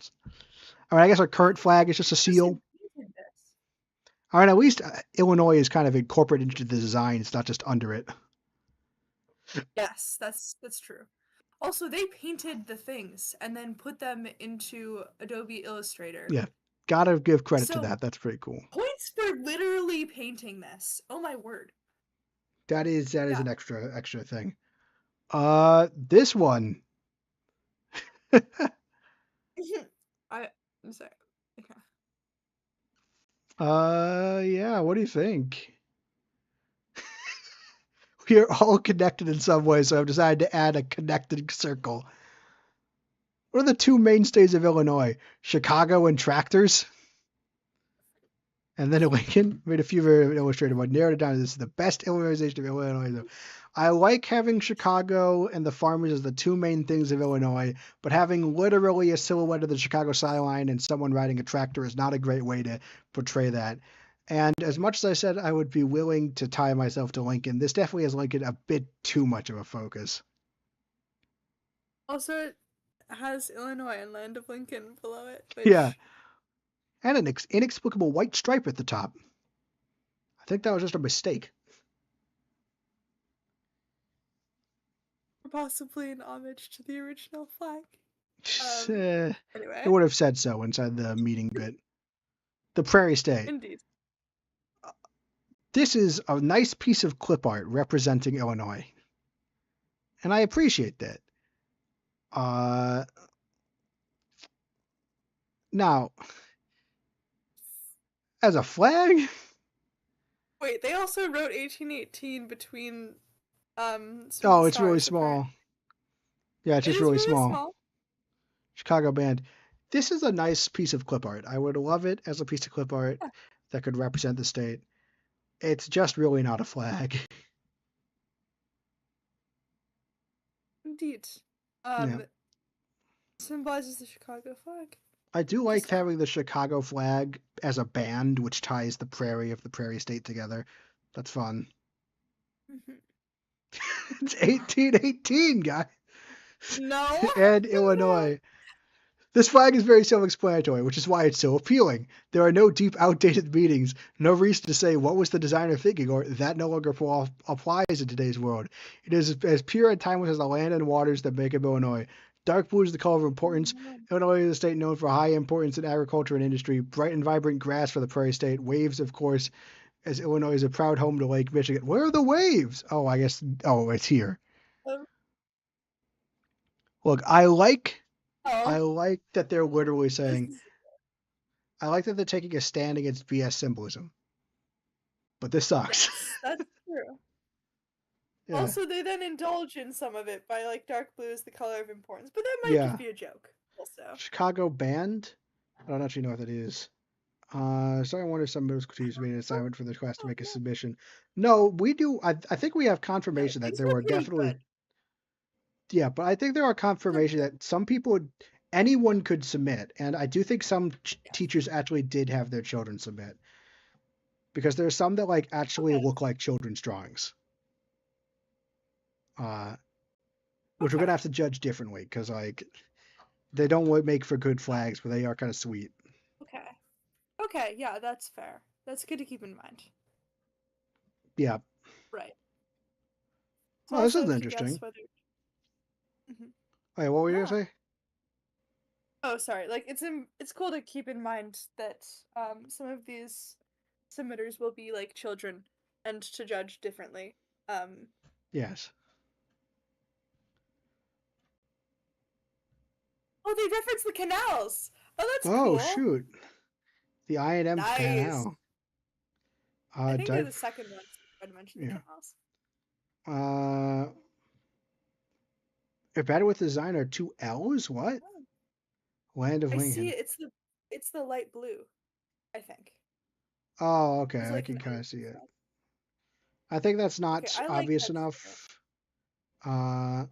Speaker 1: I guess our current flag is just a seal.
Speaker 2: Person painted this.
Speaker 1: All right, at least Illinois is kind of incorporated into the design. It's not just under it.
Speaker 2: Yes, that's true. Also, they painted the things and then put them into Adobe Illustrator.
Speaker 1: Yeah, gotta give credit to
Speaker 2: So,
Speaker 1: that. That's pretty cool.
Speaker 2: points for literally painting this. Oh my word.
Speaker 1: That is
Speaker 2: Yeah.
Speaker 1: an extra thing. This one.
Speaker 2: I'm sorry. Okay.
Speaker 1: Yeah. What do you think? We are all connected in some way, so I've decided to add a connected circle. What are the two mainstays of Illinois? Chicago and tractors? And then Lincoln made a few very illustrative ones. Narrowed it down. This is the best illustration of Illinois. I like having Chicago and the farmers as the two main things of Illinois, but having literally a silhouette of the Chicago skyline and someone riding a tractor is not a great way to portray that. And as much as I said I would be willing to tie myself to Lincoln, this definitely has Lincoln a bit too much of a focus.
Speaker 2: Also, it has Illinois and Land of Lincoln below it,
Speaker 1: Yeah,
Speaker 2: which
Speaker 1: and an inexplicable white stripe at the top. I think that was just a mistake.
Speaker 2: possibly an homage to the original flag.
Speaker 1: It
Speaker 2: Anyway,
Speaker 1: would have said so inside the meeting bit. The Prairie State.
Speaker 2: indeed.
Speaker 1: This is a nice piece of clip art representing Illinois, and I appreciate that. Uh, Now, as a flag,
Speaker 2: Wait, they also wrote 1818 between some of
Speaker 1: oh,
Speaker 2: the
Speaker 1: it's really
Speaker 2: stars,
Speaker 1: small.
Speaker 2: apparently.
Speaker 1: Yeah, it's
Speaker 2: It
Speaker 1: just
Speaker 2: is
Speaker 1: really
Speaker 2: really
Speaker 1: small.
Speaker 2: small.
Speaker 1: Chicago band. This is a nice piece of clip art. I would love it as a piece of clip art
Speaker 2: Yeah,
Speaker 1: that could represent the state. It's just really not a flag.
Speaker 2: indeed.
Speaker 1: Yeah.
Speaker 2: Symbolizes the Chicago flag.
Speaker 1: I do like
Speaker 2: Just
Speaker 1: having the Chicago flag as a band, which ties the prairie of the Prairie State together. That's fun.
Speaker 2: Mhm.
Speaker 1: It's 1818, guy.
Speaker 2: No.
Speaker 1: And Illinois. This flag is very self-explanatory, which is why it's so appealing. There are no deep, outdated meanings, no reason to say what was the designer thinking, or that no longer applies in today's world. It is as pure and timeless as the land and waters that make up Illinois. Dark blue is the color of importance. Illinois is a state known for high importance in agriculture and industry. Bright and vibrant grass for the Prairie State. Waves, of course, as Illinois is a proud home to Lake Michigan. Where are the waves? Oh, I guess. Oh, it's here.
Speaker 2: Um,
Speaker 1: Look, I
Speaker 2: oh,
Speaker 1: like that they're literally
Speaker 2: this
Speaker 1: saying.
Speaker 2: is
Speaker 1: I like that they're taking a stand against BS symbolism, but this sucks.
Speaker 2: yes, that's true.
Speaker 1: Yeah,
Speaker 2: Also, they then indulge in some of it by like dark blue is the color of importance, but that might just
Speaker 1: yeah.
Speaker 2: be a joke. Also,
Speaker 1: Chicago band. I don't actually know what that is. So I wonder if some middle school teachers made an assignment for the class to
Speaker 2: oh
Speaker 1: make a
Speaker 2: no,
Speaker 1: submission. No, we do. I think we have
Speaker 2: no,
Speaker 1: confirmation that
Speaker 2: things
Speaker 1: there
Speaker 2: were
Speaker 1: were
Speaker 2: pretty
Speaker 1: definitely.
Speaker 2: good.
Speaker 1: Yeah, but I think there are confirmation
Speaker 2: Some,
Speaker 1: that some people would, anyone could submit, and I do think some
Speaker 2: yes.
Speaker 1: teachers actually did have their children submit because there's some that like actually
Speaker 2: Okay.
Speaker 1: look like children's drawings. Uh, which we're gonna
Speaker 2: Okay.
Speaker 1: have to judge differently because like they don't make for good flags, but they are kind of sweet.
Speaker 2: Okay. Okay. Yeah, that's fair. That's good to keep in mind.
Speaker 1: Yeah.
Speaker 2: Right. So
Speaker 1: Oh, this
Speaker 2: also
Speaker 1: is
Speaker 2: have to guess
Speaker 1: interesting.
Speaker 2: whether. Mhm.
Speaker 1: Hey, what were you
Speaker 2: Yeah.
Speaker 1: gonna say?
Speaker 2: Oh, sorry. Like it's cool to keep in mind that some of these submitters will be like children and to judge differently. Um
Speaker 1: Yes.
Speaker 2: Oh, they reference the canals. Oh, that's
Speaker 1: Oh
Speaker 2: cool.
Speaker 1: shoot, the I&M
Speaker 2: Nice.
Speaker 1: canal.
Speaker 2: I think they're the
Speaker 1: Dive.
Speaker 2: second ones to try to mention the
Speaker 1: Yeah.
Speaker 2: canals.
Speaker 1: Uh, Embedded with design are two L's. What?
Speaker 2: Oh,
Speaker 1: Land of
Speaker 2: I see
Speaker 1: Lincoln.
Speaker 2: it. It's the light blue, I think.
Speaker 1: Oh,
Speaker 2: There's
Speaker 1: okay. I
Speaker 2: like
Speaker 1: can
Speaker 2: an
Speaker 1: kind
Speaker 2: L
Speaker 1: of see it.
Speaker 2: instead.
Speaker 1: I think that's
Speaker 2: Okay,
Speaker 1: not
Speaker 2: I like
Speaker 1: obvious
Speaker 2: that too.
Speaker 1: enough. Uh,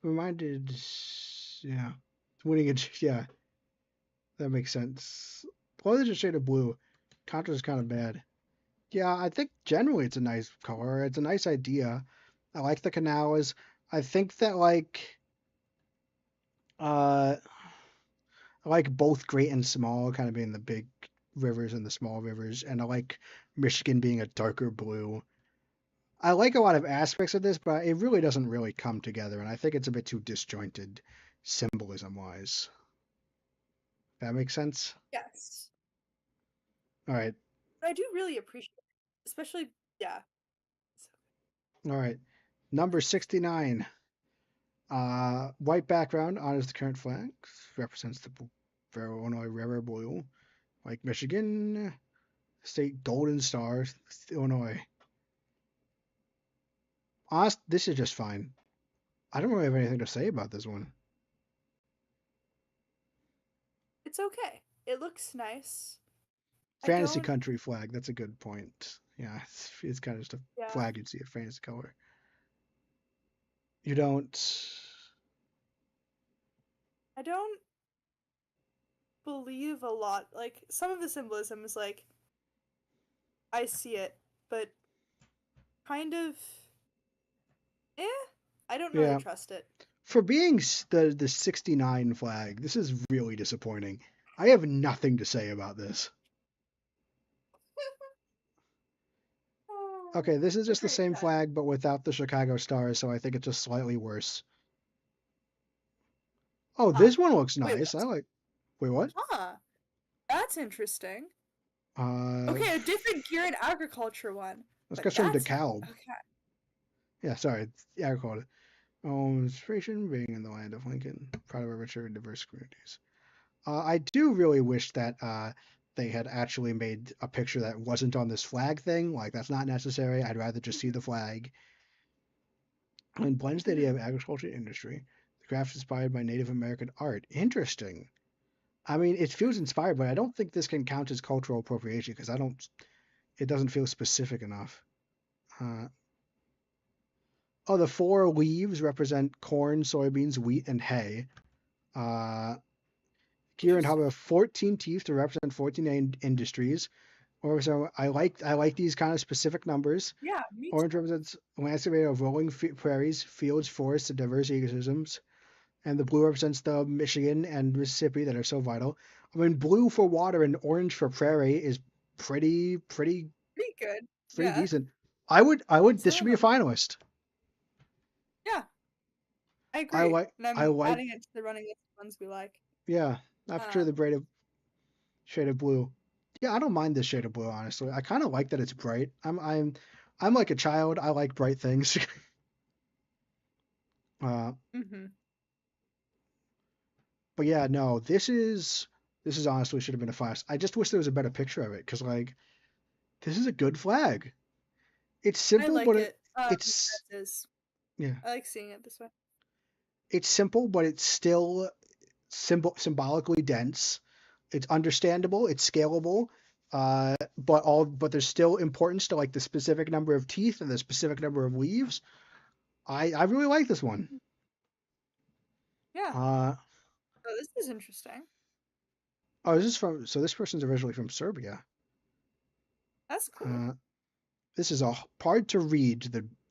Speaker 1: Reminded. Yeah. Winning it. Yeah, that makes sense. Well, it's a shade of blue. Contrast is kind of bad. Yeah, I think generally it's a nice color. It's a nice idea. I like the canals. I think that uh I like both great and small kind of being the big rivers and the small rivers, and I like Michigan being a darker blue. I like a lot of aspects of this, but it really doesn't really come together, and I think it's a bit too disjointed symbolism wise. That makes sense?
Speaker 2: Yes.
Speaker 1: All right.
Speaker 2: But I do really appreciate it. Especially yeah. So,
Speaker 1: All right. Number 69. White background honors the current flag, represents the Illinois River blue, like Michigan, state golden star, Illinois. Honest, this is just fine. I don't really have anything to say about this one.
Speaker 2: It's okay. It looks nice. I
Speaker 1: Fantasy
Speaker 2: don't.
Speaker 1: country flag. That's a good point. Yeah, it's kind of just a
Speaker 2: Yeah.
Speaker 1: flag you'd see a fantasy color. You don't.
Speaker 2: I don't believe a lot. Like some of the symbolism is like I see it, but kind of eh. I don't really
Speaker 1: Yeah,
Speaker 2: trust it.
Speaker 1: for being the 69 flag, this is really disappointing. I have nothing to say about this. Okay, this is just the
Speaker 2: Agreed.
Speaker 1: same
Speaker 2: Yeah.
Speaker 1: flag but without the Chicago stars, so I think it's just slightly worse. Oh,
Speaker 2: Huh.
Speaker 1: this one looks
Speaker 2: Wait,
Speaker 1: nice. I
Speaker 2: what?
Speaker 1: like. Wait, what?
Speaker 2: Huh. That's interesting.
Speaker 1: Uh,
Speaker 2: Okay, a different gear and agriculture one.
Speaker 1: let's
Speaker 2: But
Speaker 1: get some
Speaker 2: that's
Speaker 1: DeKalb.
Speaker 2: okay.
Speaker 1: Yeah, sorry, agriculture. Inspiration being in the land of Lincoln, proud of our richer and diverse communities. I do really wish that they had actually made a picture that wasn't on this flag thing. Like, that's not necessary. I'd rather just see the flag. And blends the idea
Speaker 2: Mhm.
Speaker 1: of agriculture and industry. The craft is inspired by Native American art. Interesting. I mean, it feels inspired, but I don't think this can count as cultural appropriation because I don't. It doesn't feel specific enough. Uh, oh, the four leaves represent corn, soybeans, wheat, and hay. Uh, Gear and Hub
Speaker 2: Interesting.
Speaker 1: have 14 teeth to represent 14 industries. Or so I like these kind of specific numbers.
Speaker 2: Yeah, me
Speaker 1: Orange
Speaker 2: too.
Speaker 1: represents landscape of rolling prairies, fields, forests, and diverse ecosystems. And the blue represents the Michigan and Mississippi that are so vital. I mean, blue for water and orange for prairie is pretty, pretty,
Speaker 2: Pretty good.
Speaker 1: pretty
Speaker 2: Yeah.
Speaker 1: decent. I would. This
Speaker 2: Some
Speaker 1: should
Speaker 2: of
Speaker 1: be a
Speaker 2: them.
Speaker 1: finalist.
Speaker 2: Yeah, I
Speaker 1: I
Speaker 2: agree.
Speaker 1: like,
Speaker 2: And
Speaker 1: I
Speaker 2: I'm
Speaker 1: like,
Speaker 2: adding it to the running list of ones we like.
Speaker 1: yeah. After the
Speaker 2: Um,
Speaker 1: braid of shade of blue. Yeah, I don't mind this shade of blue, honestly. I kind of like that it's bright. I'm like a child. I like bright things. uh,
Speaker 2: hmm
Speaker 1: but yeah, no, this is honestly should have been a five. I just wish there was a better picture of it because like this is a good flag. It's
Speaker 2: I
Speaker 1: simple, but
Speaker 2: like it.
Speaker 1: it's
Speaker 2: As is.
Speaker 1: yeah,
Speaker 2: I like seeing it this way.
Speaker 1: it's simple, but it's still symbolically dense. It's understandable. It's scalable. But there's still importance to like the specific number of teeth and the specific number of leaves. I really like this one.
Speaker 2: Mhm. Yeah.
Speaker 1: Uh,
Speaker 2: Oh, this is interesting.
Speaker 1: oh, this is from so this person's originally from Serbia.
Speaker 2: That's cool.
Speaker 1: Uh, this is a hard to read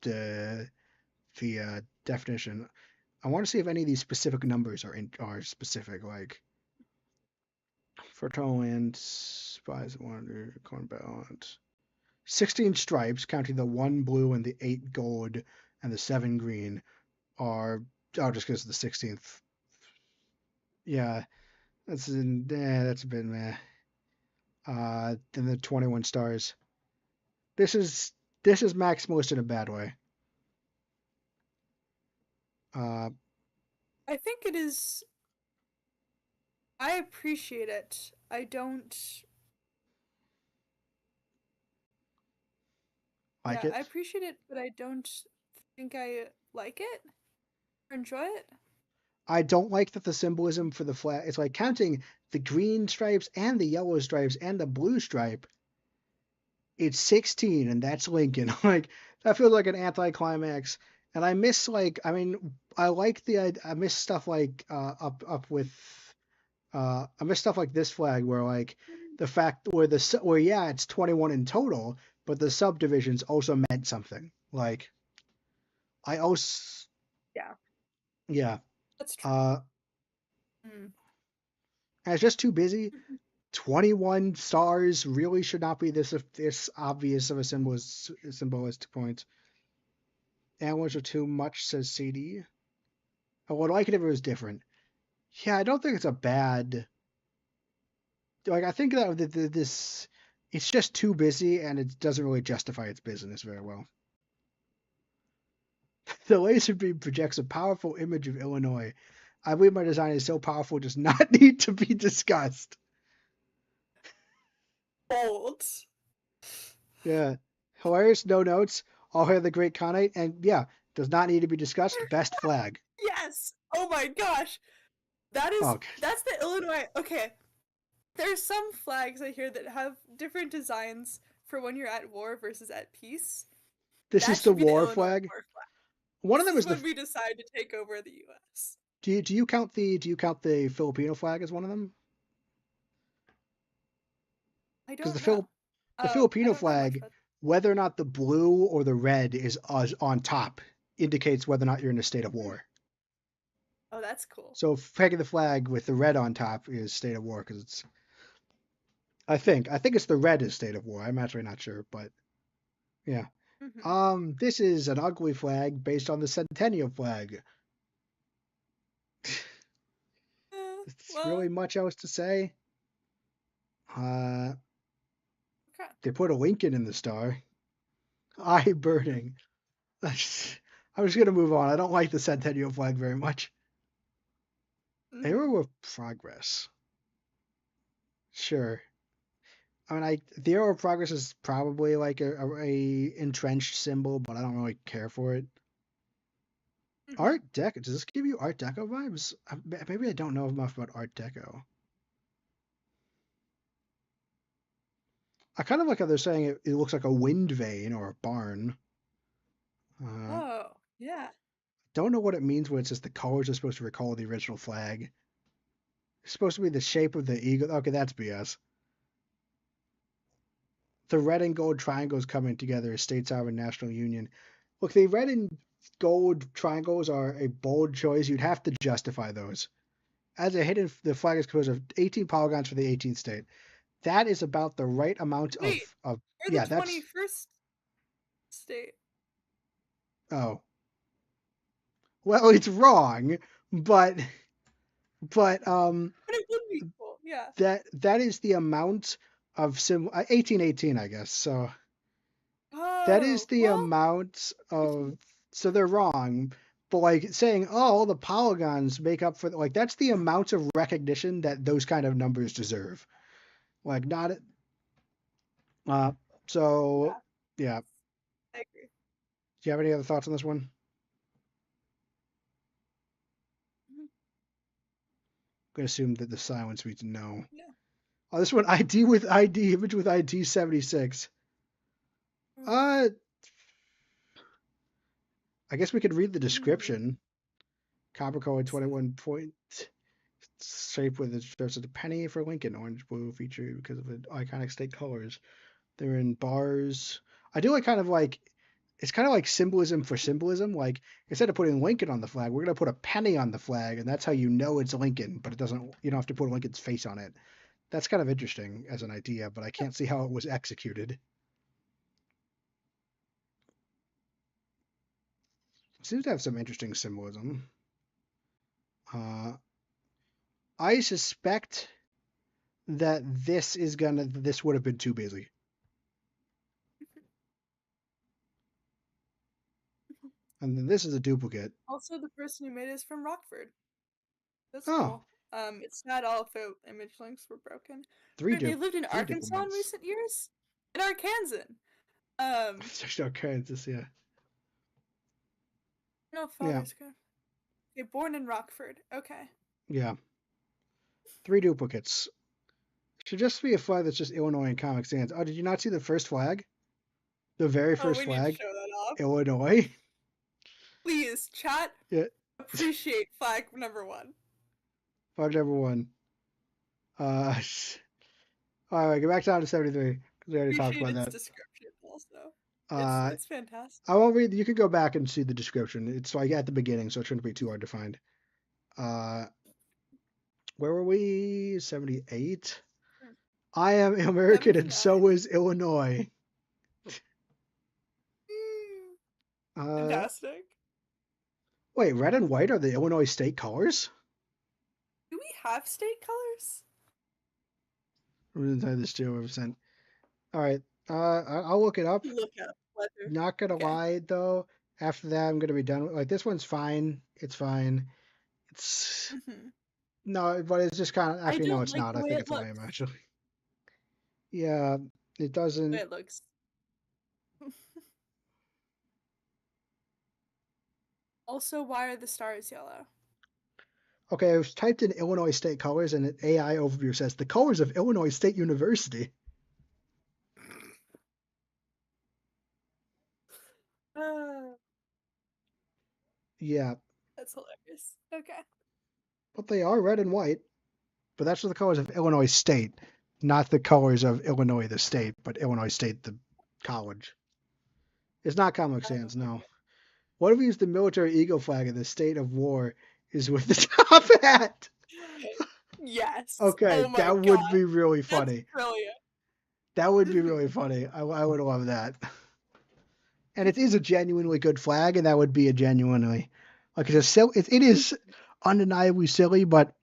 Speaker 1: the definition. I want to see if any of these specific numbers are specific, like fertile land, spies water, corn balance. 16 stripes, counting the one blue and the eight gold and the seven green, are just because the 16th. Yeah, that's a bit meh. Then the 21 stars. This is this is maximalist in a bad way. Uh,
Speaker 2: I think it is. I appreciate it. I don't.
Speaker 1: like
Speaker 2: Yeah, I
Speaker 1: it.
Speaker 2: appreciate it, but I don't think I like it or enjoy it.
Speaker 1: I don't like that the symbolism for the flag. It's like counting the green stripes and the yellow stripes and the blue stripe. It's 16, and that's Lincoln. Like that feels like an anticlimax. And I miss like I mean I like I miss stuff like up with I miss stuff like this flag where like the fact where yeah it's 21 in total, but the subdivisions also meant something. Like I also
Speaker 2: Yeah,
Speaker 1: yeah
Speaker 2: that's true.
Speaker 1: uh
Speaker 2: Mm.
Speaker 1: and it's just too busy. 21 stars really should not be this obvious of a symbolistic point. Animals are too much, says CD. I would like it if it was different. Yeah, I don't think it's a bad. Like I think that this it's just too busy and it doesn't really justify its business very well. The laser beam projects a powerful image of Illinois. I believe my design is so powerful it does not need to be discussed.
Speaker 2: Bold.
Speaker 1: Yeah. Hilarious, no notes. All hail the great Khanate. And yeah, Does not need to be discussed. Best flag.
Speaker 2: Yes. Oh my gosh. That is
Speaker 1: Okay.
Speaker 2: that's the Illinois. Okay. There's some flags I hear that have different designs for when you're at war versus at peace.
Speaker 1: This
Speaker 2: That
Speaker 1: is the
Speaker 2: should be the
Speaker 1: war
Speaker 2: Illinois
Speaker 1: flag.
Speaker 2: war flag.
Speaker 1: One of
Speaker 2: This
Speaker 1: them
Speaker 2: is
Speaker 1: is the.
Speaker 2: when we decide to take over the U.S.
Speaker 1: Do you count the Filipino flag as one of them?
Speaker 2: I
Speaker 1: Because
Speaker 2: don't know.
Speaker 1: the
Speaker 2: I
Speaker 1: Filipino
Speaker 2: don't know much
Speaker 1: flag,
Speaker 2: about.
Speaker 1: whether or not the blue or the red is on top, indicates whether or not you're in a state of war.
Speaker 2: Oh, that's cool.
Speaker 1: So pegging the flag with the red on top is state of war because it's. I think it's the red is state of war. I'm actually not sure, but yeah.
Speaker 2: Mm-hmm.
Speaker 1: This is an ugly flag based on the Centennial flag. It's really
Speaker 2: Well,
Speaker 1: much else to say. Uh,
Speaker 2: okay.
Speaker 1: they put a Lincoln in the star. Eye burning. I'm just gonna move on. I don't like the Centennial flag very much.
Speaker 2: Mm-hmm.
Speaker 1: Arrow of progress. Sure. I mean, the arrow of progress is probably like a entrenched symbol, but I don't really care for it.
Speaker 2: Mm-hmm.
Speaker 1: Art Deco. Does this give you Art Deco vibes? Maybe I don't know enough about Art Deco. I kind of like how they're saying it looks like a wind vane or a barn. Uh,
Speaker 2: Oh, yeah.
Speaker 1: don't know what it means when it says the colors are supposed to recall the original flag. It's supposed to be the shape of the eagle. Okay, that's BS. The red and gold triangles coming together as States Sovereign National Union. Look, the red and gold triangles are a bold choice. You'd have to justify those. As a hidden, the flag is composed of 18 polygons for the 18th state. That is about the right amount
Speaker 2: Wait,
Speaker 1: of
Speaker 2: we're the
Speaker 1: yeah, that's
Speaker 2: 21st state.
Speaker 1: oh. Well, it's wrong, but
Speaker 2: But it would be cool. Yeah.
Speaker 1: that is the amount of 1818, I guess. So that is
Speaker 2: Oh,
Speaker 1: the
Speaker 2: well.
Speaker 1: amount of so they're wrong, but like saying oh all the polygons make up for like that's the amount of recognition that those kind of numbers deserve. Like not uh so
Speaker 2: Yeah,
Speaker 1: yeah.
Speaker 2: I agree.
Speaker 1: Do you have any other thoughts on this one? I'm
Speaker 2: Mhm.
Speaker 1: gonna assume that the silence means no.
Speaker 2: Yeah.
Speaker 1: Oh, this one ID image with ID 76. Uh, I guess we could read the
Speaker 2: Mm.
Speaker 1: description. Copper colored
Speaker 2: See.
Speaker 1: 21 point shape with it shows a penny for Lincoln, orange blue feature because of the iconic state colors. They're in bars. I do like kind of like it's kind of like symbolism for symbolism. Like instead of putting Lincoln on the flag, we're gonna put a penny on the flag, and that's how you know it's Lincoln. But it doesn't. You don't have to put Lincoln's face on it. That's kind of interesting as an idea, but I can't see how it was executed. It seems to have some interesting symbolism. Uh, I suspect that this would have been too busy. And then this is a duplicate.
Speaker 2: Also, the person who made it is from Rockford. That's
Speaker 1: Oh,
Speaker 2: cool. It's not all if the image links were broken.
Speaker 1: three
Speaker 2: They
Speaker 1: du-
Speaker 2: lived in
Speaker 1: three
Speaker 2: Arkansas in
Speaker 1: duplicates.
Speaker 2: recent years? In Arkansas. Um,
Speaker 1: There's no Kansas, yeah.
Speaker 2: no
Speaker 1: Yeah,
Speaker 2: father's good. Okay, born in Rockford. Okay.
Speaker 1: yeah. Three duplicates. Should just be a flag that's just Illinois and Comic Sans. Oh, did you not see the first flag? The very
Speaker 2: Oh,
Speaker 1: first
Speaker 2: we need to
Speaker 1: flag?
Speaker 2: show that off.
Speaker 1: Illinois?
Speaker 2: Please, chat,
Speaker 1: Yeah.
Speaker 2: appreciate flag number one.
Speaker 1: Flag number one. Uh, all right, get back down to 73 because we already talked
Speaker 2: Appreciate
Speaker 1: about
Speaker 2: its
Speaker 1: that.
Speaker 2: description also.
Speaker 1: Uh,
Speaker 2: It's fantastic.
Speaker 1: I won't read. You can go back and see the description. It's like at the beginning, so it shouldn't be too hard to find. Uh, where were we? 78. I am American, and
Speaker 2: 79.
Speaker 1: so is Illinois.
Speaker 2: Mm,
Speaker 1: Uh,
Speaker 2: fantastic.
Speaker 1: wait, red and white are the Illinois state colors?
Speaker 2: Do we have state colors?
Speaker 1: I'm gonna tell you this too. All right. I'll look it up.
Speaker 2: Look up whether.
Speaker 1: Not gonna
Speaker 2: Okay.
Speaker 1: lie though. After that, I'm gonna be done. Like this one's fine. It's fine. It's
Speaker 2: Hmm.
Speaker 1: no, but it's just kind of
Speaker 2: I
Speaker 1: actually no,
Speaker 2: don't
Speaker 1: it's
Speaker 2: like
Speaker 1: not.
Speaker 2: the
Speaker 1: I
Speaker 2: way
Speaker 1: think
Speaker 2: it
Speaker 1: it's lame
Speaker 2: looks.
Speaker 1: actually. Yeah, it
Speaker 2: The way
Speaker 1: doesn't.
Speaker 2: it looks. Also, why are the stars yellow?
Speaker 1: Okay, I was typed in Illinois state colors, and an AI overview says the colors of Illinois State University.
Speaker 2: Ah,
Speaker 1: Yeah,
Speaker 2: that's hilarious. Okay.
Speaker 1: but they are red and white. But that's the colors of Illinois State, not the colors of Illinois the state, but Illinois State the college. It's not Comic
Speaker 2: Oh,
Speaker 1: Sans, no.
Speaker 2: okay.
Speaker 1: What if we use the military eagle flag in the state of war is with the top hat?
Speaker 2: Yes.
Speaker 1: Okay,
Speaker 2: Oh my
Speaker 1: that would
Speaker 2: god.
Speaker 1: be really
Speaker 2: That's
Speaker 1: funny.
Speaker 2: brilliant.
Speaker 1: That would be
Speaker 2: Mhm.
Speaker 1: really funny. I would love that. And it is a genuinely good flag, and that would be a genuinely like it is undeniably silly, but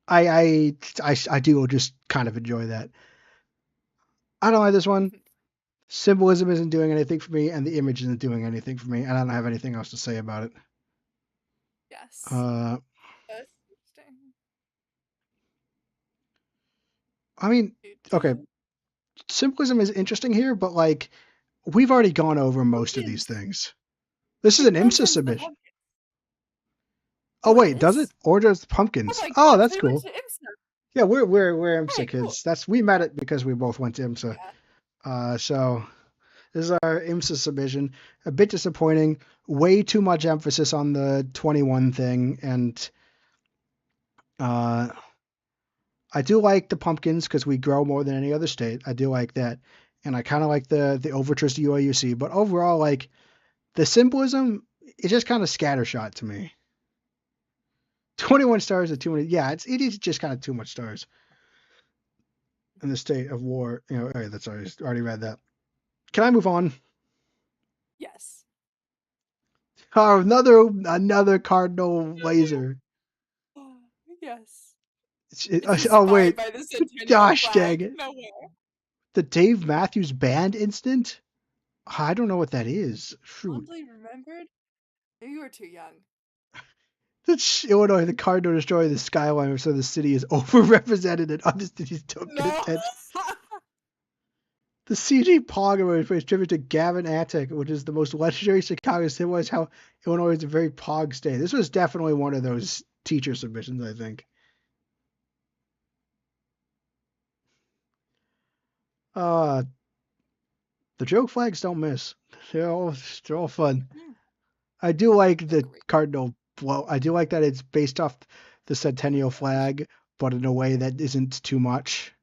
Speaker 1: I do just kind of enjoy that. I don't like this one. Symbolism isn't doing anything for me, and the image isn't doing anything for me, and I don't have anything else to say about it.
Speaker 2: Yes.
Speaker 1: Uh,
Speaker 2: That's interesting.
Speaker 1: I mean,
Speaker 2: Do,
Speaker 1: okay,
Speaker 2: do.
Speaker 1: symbolism is interesting here, but like we've already gone over most of these
Speaker 2: Pumpkins.
Speaker 1: things. This is
Speaker 2: It
Speaker 1: an IMSA
Speaker 2: mentions the
Speaker 1: submission.
Speaker 2: pumpkin.
Speaker 1: Oh
Speaker 2: Oh, it
Speaker 1: wait, does it?
Speaker 2: is?
Speaker 1: Or does
Speaker 2: Oh
Speaker 1: pumpkins?
Speaker 2: my
Speaker 1: Oh,
Speaker 2: god, so
Speaker 1: that's
Speaker 2: you went
Speaker 1: cool.
Speaker 2: to IMSA.
Speaker 1: Yeah, we're IMSA
Speaker 2: Hey, cool.
Speaker 1: kids. That's we met it because we both went to IMSA.
Speaker 2: Yeah.
Speaker 1: So this is our IMSA submission. A bit disappointing. Way too much emphasis on the 21 thing, and uh, I do like the pumpkins because we grow more than any other state. I do like that, and I kind of like the overtures to UIUC. But overall, like the symbolism, it's just kind of scattershot to me. 21 stars are too many. Yeah, it is just kind of too much stars in the state of war. Okay, that's already read that. Can I move on?
Speaker 2: Yes.
Speaker 1: Oh, another cardinal laser.
Speaker 2: Yes. It's
Speaker 1: Oh
Speaker 2: inspired
Speaker 1: wait,
Speaker 2: by the centennial
Speaker 1: gosh dang
Speaker 2: flag.
Speaker 1: it!
Speaker 2: No way.
Speaker 1: The Dave Matthews Band instant. I don't know what that is. Shoot.
Speaker 2: Fondly remembered? Maybe you were too young.
Speaker 1: That's Illinois, the cardinal destroy the skyline, so the city is overrepresented and other cities don't get
Speaker 2: No.
Speaker 1: attention. The CG Pog is tribute to Gavin Attic, which is the most legendary Chicago symbolize how Illinois is a very Pog state. This was definitely one of those teacher submissions, I think. Uh, the joke flags don't miss. They're all fun.
Speaker 2: Mhm.
Speaker 1: I do like the
Speaker 2: Agree.
Speaker 1: cardinal blow. I do like that it's based off the centennial flag, but in a way that isn't too much.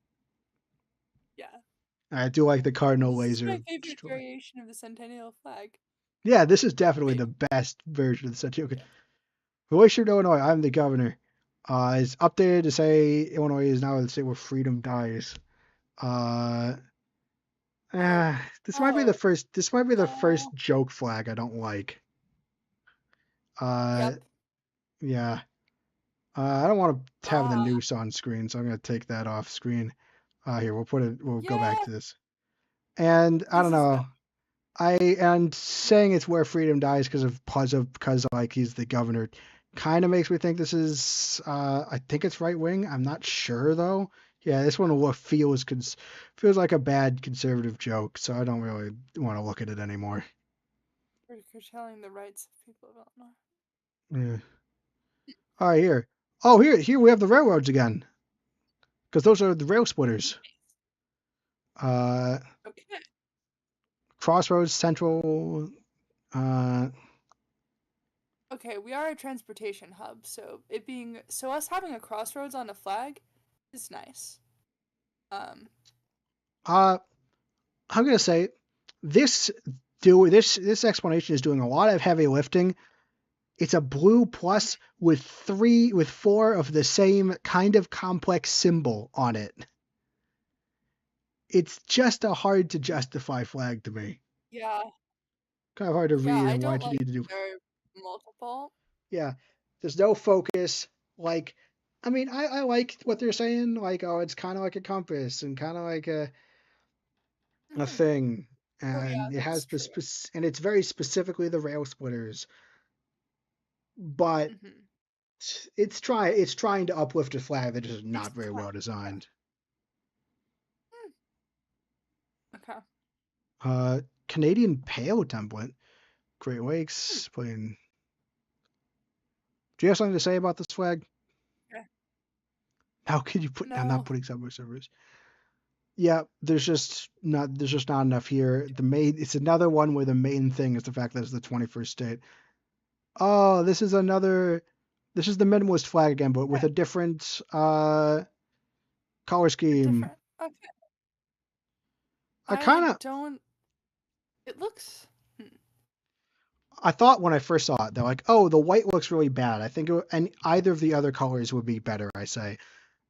Speaker 2: Yeah.
Speaker 1: I do like the cardinal
Speaker 2: This is my
Speaker 1: laser
Speaker 2: favorite
Speaker 1: destroy.
Speaker 2: variation of the centennial flag.
Speaker 1: Yeah, this is definitely the
Speaker 2: Maybe.
Speaker 1: best version of the centennial.
Speaker 2: Yeah.
Speaker 1: Flightship, Illinois, I'm the governor. Is updated to say Illinois is now the state where freedom dies. Uh, this might be the
Speaker 2: Oh.
Speaker 1: first. This might be the first
Speaker 2: Oh.
Speaker 1: joke flag I don't like. Uh,
Speaker 2: Yep.
Speaker 1: yeah. I don't want to have the
Speaker 2: Ah.
Speaker 1: noose on screen, so I'm gonna take that off screen. Here, we'll put it. We'll go back
Speaker 2: Yeah.
Speaker 1: to this. And I don't
Speaker 2: This is good.
Speaker 1: know. And saying it's where freedom dies because like he's the governor kind of makes me think this is I think it's right wing. I'm not sure though. Yeah, this one feels like a bad conservative joke, so I don't really want to look at it anymore.
Speaker 2: We're curtailing the rights of people of Illinois.
Speaker 1: Yeah. All right, here. Oh, here we have the railroads again because those are the rail splitters. Uh,
Speaker 2: Okay.
Speaker 1: Crossroads Central. Uh,
Speaker 2: Okay, we are a transportation hub, so us having a crossroads on a flag is nice. Um,
Speaker 1: uh, I'm gonna say this this explanation is doing a lot of heavy lifting. It's a blue plus with four of the same kind of complex symbol on it. It's just a hard to justify flag to me.
Speaker 2: yeah,
Speaker 1: Kind of hard to
Speaker 2: yeah,
Speaker 1: read
Speaker 2: I
Speaker 1: and
Speaker 2: don't
Speaker 1: why'd you
Speaker 2: like
Speaker 1: need to
Speaker 2: that
Speaker 1: do.
Speaker 2: there are multiple.
Speaker 1: Yeah, there's no focus. Like, I mean, I like what they're saying. Like, oh, it's kind of like a compass and kind of like a
Speaker 2: Hmm.
Speaker 1: thing,
Speaker 2: Oh yeah,
Speaker 1: and it
Speaker 2: that's
Speaker 1: has
Speaker 2: true.
Speaker 1: and it's very specifically the rail splitters, but
Speaker 2: Mm-hmm.
Speaker 1: it's trying to uplift a flag that is
Speaker 2: It's
Speaker 1: not very well
Speaker 2: trying. Yeah.
Speaker 1: designed.
Speaker 2: Hmm. Okay.
Speaker 1: Uh, Canadian Pale template. Great Lakes, playing. Do you have something to say about this flag?
Speaker 2: Yeah.
Speaker 1: How could you put? I'm not
Speaker 2: No.
Speaker 1: putting subway servers. Yeah, there's just not enough here. It's another one where the main thing is the fact that it's the 21st state. Oh, this is the minimalist flag again, but with
Speaker 2: Okay.
Speaker 1: a different color scheme.
Speaker 2: Different. Okay.
Speaker 1: I kind
Speaker 2: I
Speaker 1: of
Speaker 2: don't. It looks.
Speaker 1: I thought when I first saw it, they're like, oh, the white looks really bad. I think and either of the other colors would be better. I say,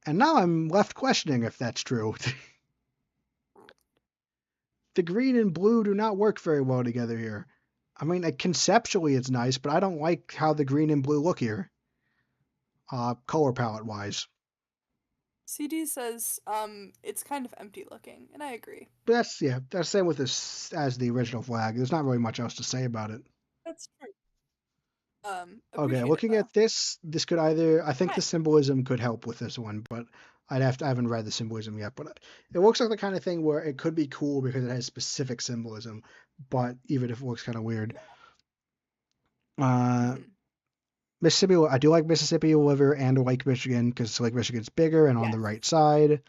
Speaker 1: and now I'm left questioning if that's true. The green and blue do not work very well together here. I mean, conceptually it's nice, but I don't like how the green and blue look here, color palette wise.
Speaker 2: CD says it's kind of empty looking, and I agree.
Speaker 1: But that's the same with this as the original flag. There's not really much else to say about it.
Speaker 2: That's true.
Speaker 1: Okay,
Speaker 2: Appreciate it
Speaker 1: looking
Speaker 2: though.
Speaker 1: at this could either I think the
Speaker 2: Okay.
Speaker 1: symbolism could help with this one, but I haven't read the symbolism yet, but it looks like the kind of thing where it could be cool because it has specific symbolism, but even if it looks kind of weird.
Speaker 2: Yeah.
Speaker 1: Uh,
Speaker 2: Hmm.
Speaker 1: Mississippi, I do like Mississippi River and Lake Michigan because Lake Michigan's bigger and on the
Speaker 2: Yes.
Speaker 1: right side.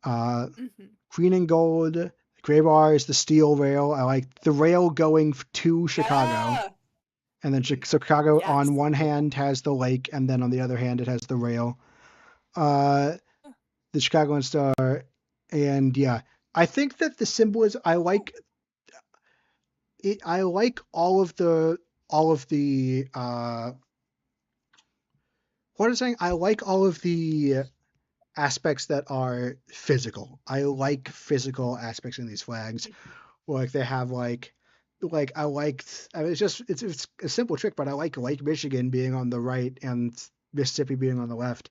Speaker 1: Uh,
Speaker 2: Hmm.
Speaker 1: Green and gold. Gray bar is the steel rail. I like the rail going to Chicago.
Speaker 2: Yeah.
Speaker 1: And then Chicago
Speaker 2: Yes.
Speaker 1: on one hand has the lake, and then on the other hand it has the rail. Uh, the Chicagoan Star, and yeah, I think that the symbol is. I
Speaker 2: Oh.
Speaker 1: like it. I like all of the. What am I saying? I like all of the aspects that are physical. I like physical aspects in these flags. Like they have like I liked. I mean, it's a simple trick, but I like Lake Michigan being on the right and Mississippi being on the left.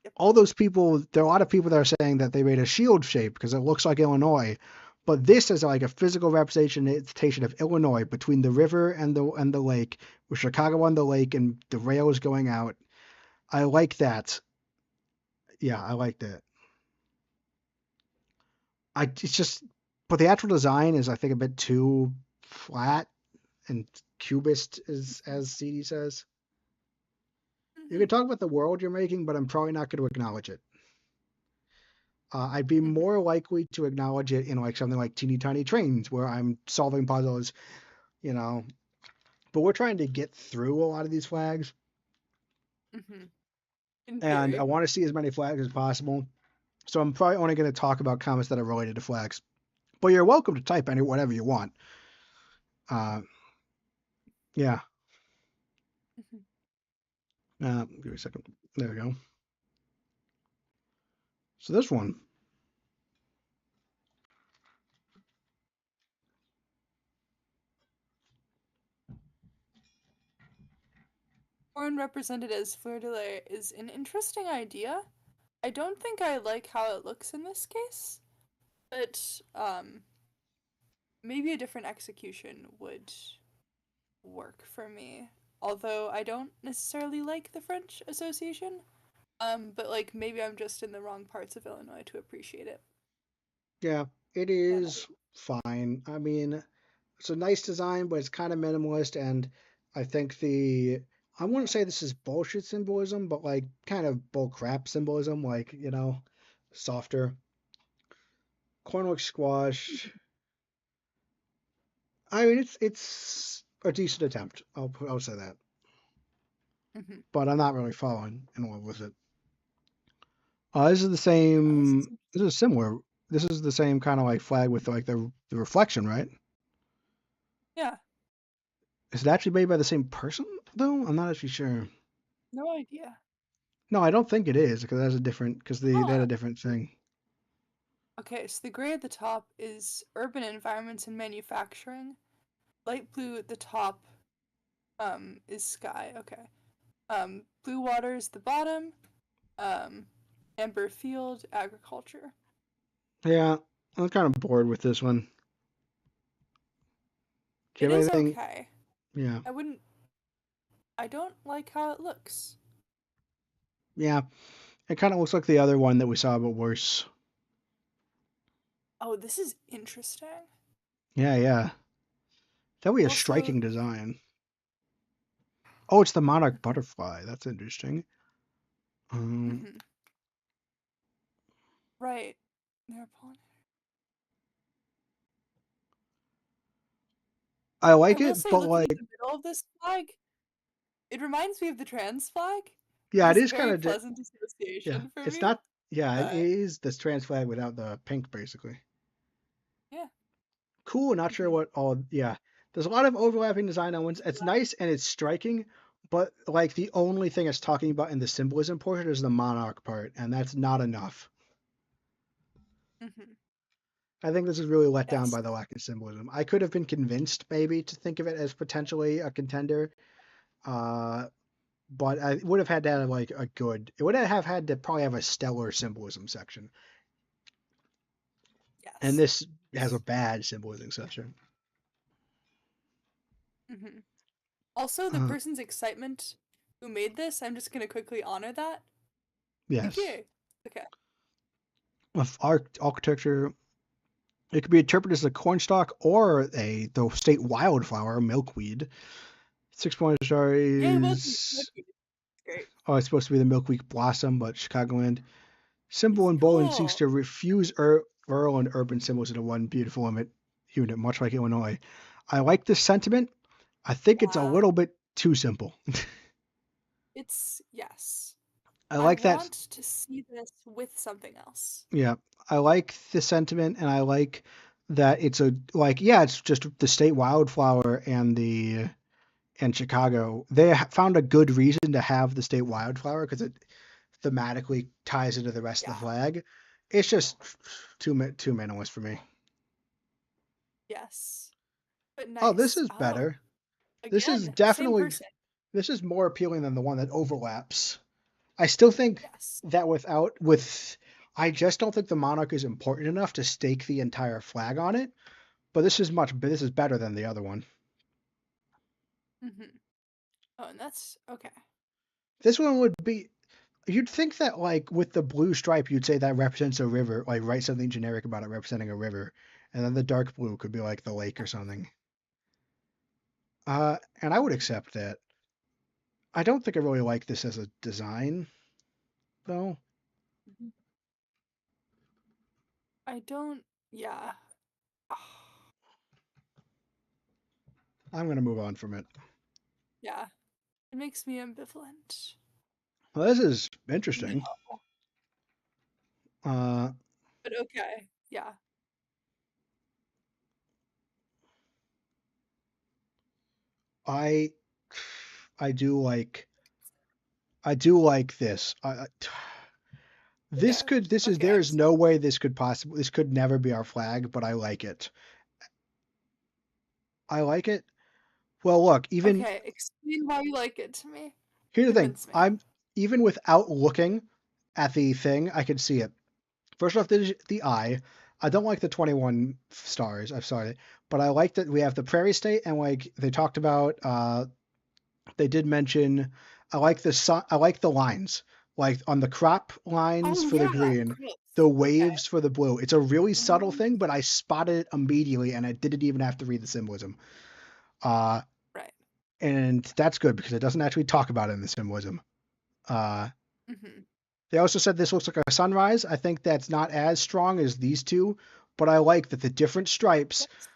Speaker 2: Yep.
Speaker 1: All those people, there are a lot of people that are saying that they made a shield shape because it looks like Illinois, but this is like a physical representation of Illinois between the river and the lake, with Chicago on the lake and the rail is going out. I like that. Yeah, I like that. It's just, but the actual design is I think a bit too flat and cubist, as CD says. You can
Speaker 2: Hmm.
Speaker 1: talk about the world you're making, but I'm probably not going to acknowledge it. I'd be
Speaker 2: Hmm.
Speaker 1: more likely to acknowledge it in like something like Teeny Tiny Trains, where I'm solving puzzles, you know. But we're trying to get through a lot of these flags,
Speaker 2: Hmm. In
Speaker 1: and I
Speaker 2: theory.
Speaker 1: want to see as many flags as possible. So I'm probably only going to talk about comments that are related to flags. But you're welcome to type any whatever you want. Uh, yeah.
Speaker 2: Hmm.
Speaker 1: Give me a second. There we go. So this one,
Speaker 2: Foreign represented as fleur de lis is an interesting idea. I don't think I like how it looks in this case, but maybe a different execution would work for me. Although I don't necessarily like the French Association, but like maybe I'm just in the wrong parts of Illinois to appreciate it.
Speaker 1: yeah, it
Speaker 2: And
Speaker 1: is fine. I mean, it's a nice design, but it's kind of minimalist, and I think I wouldn't say this is bullshit symbolism, but like kind of bull crap symbolism, like softer. Cornwood squash. I mean, it's a decent attempt. I'll say that,
Speaker 2: mhm.
Speaker 1: but I'm not really falling in love with it. This is the
Speaker 2: Oh, this is
Speaker 1: same. This is similar. This is the same kind of like flag with like the reflection, right?
Speaker 2: yeah,
Speaker 1: Is it actually made by the same person though? I'm not actually sure.
Speaker 2: no idea.
Speaker 1: No, I don't think it is because that's a different because they had
Speaker 2: Huh.
Speaker 1: a different thing.
Speaker 2: Okay, so the gray at the top is urban environments and manufacturing. Light blue at the top is sky. Okay. Blue water is the bottom. Um, amber field agriculture.
Speaker 1: Yeah, I'm kind of bored with this one. Do
Speaker 2: It
Speaker 1: you have
Speaker 2: is
Speaker 1: anything?
Speaker 2: okay.
Speaker 1: Yeah,
Speaker 2: I wouldn't. I don't like how it looks.
Speaker 1: yeah. It kind of looks like the other one that we saw, but worse.
Speaker 2: Oh, this is interesting.
Speaker 1: Yeah, yeah. That would be a
Speaker 2: Also,
Speaker 1: striking design. Oh, it's the monarch butterfly. That's interesting. Um,
Speaker 2: mhm, right. Thereupon.
Speaker 1: I
Speaker 2: I
Speaker 1: like
Speaker 2: will
Speaker 1: it,
Speaker 2: say,
Speaker 1: but
Speaker 2: looking at
Speaker 1: like,
Speaker 2: the middle of this flag, it reminds me of the trans flag,
Speaker 1: yeah,
Speaker 2: which
Speaker 1: it
Speaker 2: is a
Speaker 1: is kind
Speaker 2: very
Speaker 1: of,
Speaker 2: pleasant
Speaker 1: yeah,
Speaker 2: association for
Speaker 1: it's
Speaker 2: me.
Speaker 1: not, yeah, it
Speaker 2: Uh,
Speaker 1: is this trans flag without the pink, basically.
Speaker 2: yeah.
Speaker 1: Cool. Not sure
Speaker 2: Hmm.
Speaker 1: what all. Yeah, there's a lot of overlapping design elements. It's nice and it's striking, but like the only thing it's talking about in the symbolism portion is the monarch part, and that's not enough.
Speaker 2: Hmm.
Speaker 1: I think this is really let down
Speaker 2: Yes.
Speaker 1: by the lack of symbolism. I could have been convinced maybe to think of it as potentially a contender, uh, but I would have had to have like a good. It would have had to probably have a stellar symbolism section, and
Speaker 2: Yes.
Speaker 1: this has a bad symbolism section.
Speaker 2: Hmm. Also, the
Speaker 1: Uh,
Speaker 2: person's excitement who made this, I'm just gonna quickly honor that. Like,
Speaker 1: yes,
Speaker 2: yay. Okay.
Speaker 1: of architecture. It could be interpreted as a cornstalk or the state wildflower, milkweed. 6 point star
Speaker 2: Yay,
Speaker 1: is
Speaker 2: great.
Speaker 1: oh, it's supposed to be the milkweed blossom, but Chicagoland. Symbol
Speaker 2: It's
Speaker 1: in Bowling seeks
Speaker 2: cool.
Speaker 1: to refuse rural and urban symbols into one beautiful unit, much like Illinois. I like this sentiment. I think it's a
Speaker 2: Yeah.
Speaker 1: little bit too simple.
Speaker 2: It's, yes.
Speaker 1: I
Speaker 2: I
Speaker 1: like that.
Speaker 2: want to see this with something else.
Speaker 1: Yeah, I like the sentiment, and I like that it's a like yeah, it's just the state wildflower and Chicago, they found a good reason to have the state wildflower because it thematically ties into the rest of the
Speaker 2: Yeah.
Speaker 1: flag. It's just too minimalist for me.
Speaker 2: Yes. But
Speaker 1: Oh, this
Speaker 2: nice.
Speaker 1: is
Speaker 2: Oh,
Speaker 1: better. This is
Speaker 2: again, same
Speaker 1: definitely
Speaker 2: person.
Speaker 1: this is more appealing than the one that overlaps. I still think
Speaker 2: Yes.
Speaker 1: that with I just don't think the monarch is important enough to stake the entire flag on it. But this is better than the other one.
Speaker 2: Hmm. Oh, and that's okay.
Speaker 1: This one would be you'd think that like with the blue stripe, you'd say that represents a river, like write something generic about it representing a river, and then the dark blue could be like the lake or something. And I would
Speaker 2: Mhm.
Speaker 1: accept that. I don't think I really like this as a design, though.
Speaker 2: Mhm. I don't. Yeah.
Speaker 1: I'm gonna move on from it.
Speaker 2: Yeah. It makes me ambivalent.
Speaker 1: Well, this is interesting.
Speaker 2: No.
Speaker 1: Uh,
Speaker 2: But okay. Yeah.
Speaker 1: I I do like I do like this.
Speaker 2: Okay. Okay.
Speaker 1: There
Speaker 2: I'm
Speaker 1: is
Speaker 2: so.
Speaker 1: no way this could never be our flag, but I like it. I like it. Well, look, even
Speaker 2: Okay. Explain why you like it to me.
Speaker 1: here's the thing.
Speaker 2: Convince me.
Speaker 1: I'm even without looking at the thing, I can see it. First off, the eye. I don't like the 21 stars. I'm sorry, but I like that we have the prairie state and like they talked about. They did mention. I like the sun. I like the lines, like on the crop lines
Speaker 2: Oh
Speaker 1: for the
Speaker 2: yeah.
Speaker 1: green,
Speaker 2: Gross.
Speaker 1: the
Speaker 2: Okay.
Speaker 1: waves for the blue. It's a really subtle
Speaker 2: Mhm.
Speaker 1: thing, but I spotted it immediately, and I didn't even have to read the symbolism. Uh,
Speaker 2: Right.
Speaker 1: and that's good because it doesn't actually talk about it in the symbolism. Uh,
Speaker 2: Hmm.
Speaker 1: they also said this looks like a sunrise. I think that's not as strong as these two, but I like that the different stripes
Speaker 2: Yes.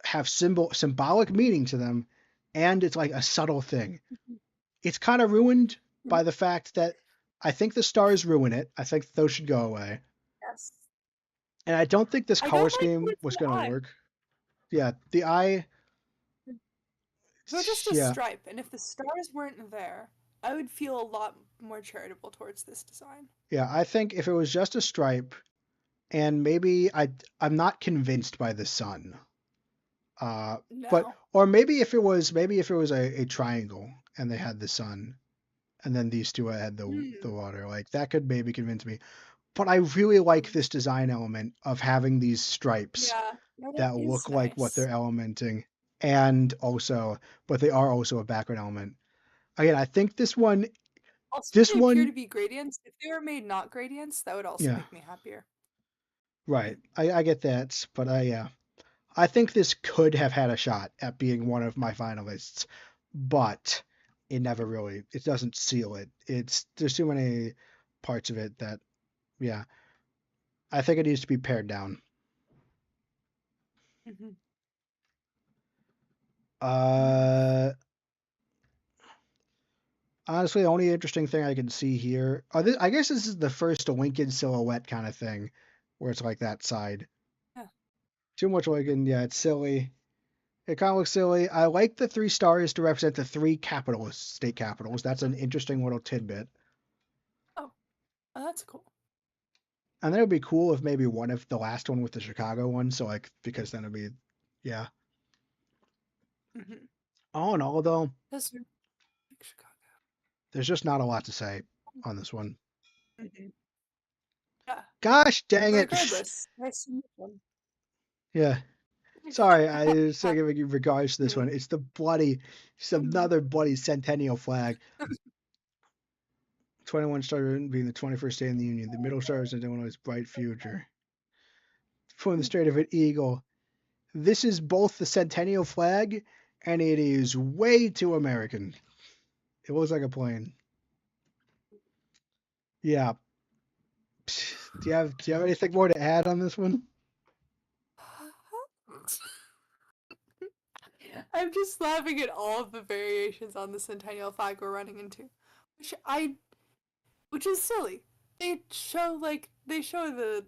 Speaker 1: have symbolic meaning to them, and it's like a subtle thing.
Speaker 2: Mhm.
Speaker 1: It's kind of ruined
Speaker 2: Mhm.
Speaker 1: by the fact that I think the stars ruin it. I think those should go away,
Speaker 2: Yes.
Speaker 1: and I don't think this
Speaker 2: I
Speaker 1: color
Speaker 2: don't like that
Speaker 1: scheme
Speaker 2: it's
Speaker 1: was
Speaker 2: an
Speaker 1: going to
Speaker 2: eye.
Speaker 1: work. Yeah, the eye.
Speaker 2: So just a
Speaker 1: Yeah,
Speaker 2: stripe, and if the stars weren't there, I would feel a lot more charitable towards this design.
Speaker 1: yeah. I think if it was just a stripe, and maybe I'm not convinced by the sun. But
Speaker 2: No.
Speaker 1: or maybe if it was a triangle and they had the sun and then these two had the
Speaker 2: Hmm.
Speaker 1: water, like that could maybe convince me. But I really like
Speaker 2: Mhm.
Speaker 1: this design element of having these stripes
Speaker 2: Yeah. No, that
Speaker 1: that
Speaker 2: is
Speaker 1: look like what they're
Speaker 2: nice.
Speaker 1: elementing, and also, but they are also a background element. Again, I think
Speaker 2: Also,
Speaker 1: this
Speaker 2: they appear to
Speaker 1: one,
Speaker 2: be gradients. If they were made not gradients, that would also
Speaker 1: yeah,
Speaker 2: make me happier.
Speaker 1: right. I get that, but yeah, I think this could have had a shot at being one of my finalists, but it never really. It doesn't seal it. It's there's too many parts of it that yeah. I think it needs to be pared down.
Speaker 2: Mhm.
Speaker 1: Uh, Honestly, the only interesting thing I can see here, I guess this is the first Lincoln silhouette kind of thing, where it's like that side.
Speaker 2: Yeah.
Speaker 1: Too much Lincoln, yeah, it's silly. It kind of looks silly. I like the three stars to represent the three capitals, state capitals. That's an interesting little tidbit.
Speaker 2: Oh, that's cool.
Speaker 1: And then it would be cool if maybe one of the last one with the Chicago one. So like because then it'd be yeah.
Speaker 2: Mm-hmm.
Speaker 1: All in all though,
Speaker 2: That's like Chicago.
Speaker 1: there's just not a lot to say on this one.
Speaker 2: Mm-hmm. Yeah.
Speaker 1: Gosh dang it.
Speaker 2: Regardless, nice to meet you.
Speaker 1: Yeah. Sorry, I was giving you regards to this one. It's the bloody it's another bloody centennial flag. 21 started being the 21st day in the Union. The middle stars in Illinois' bright future. From the Strait of an Eagle. This is both the centennial flag and it is way too American. It looks like a plane. Yeah. Do you have anything more to add on this one?
Speaker 2: I'm just laughing at all of the variations on the Centennial flag we're running into, which I, which is silly. They show the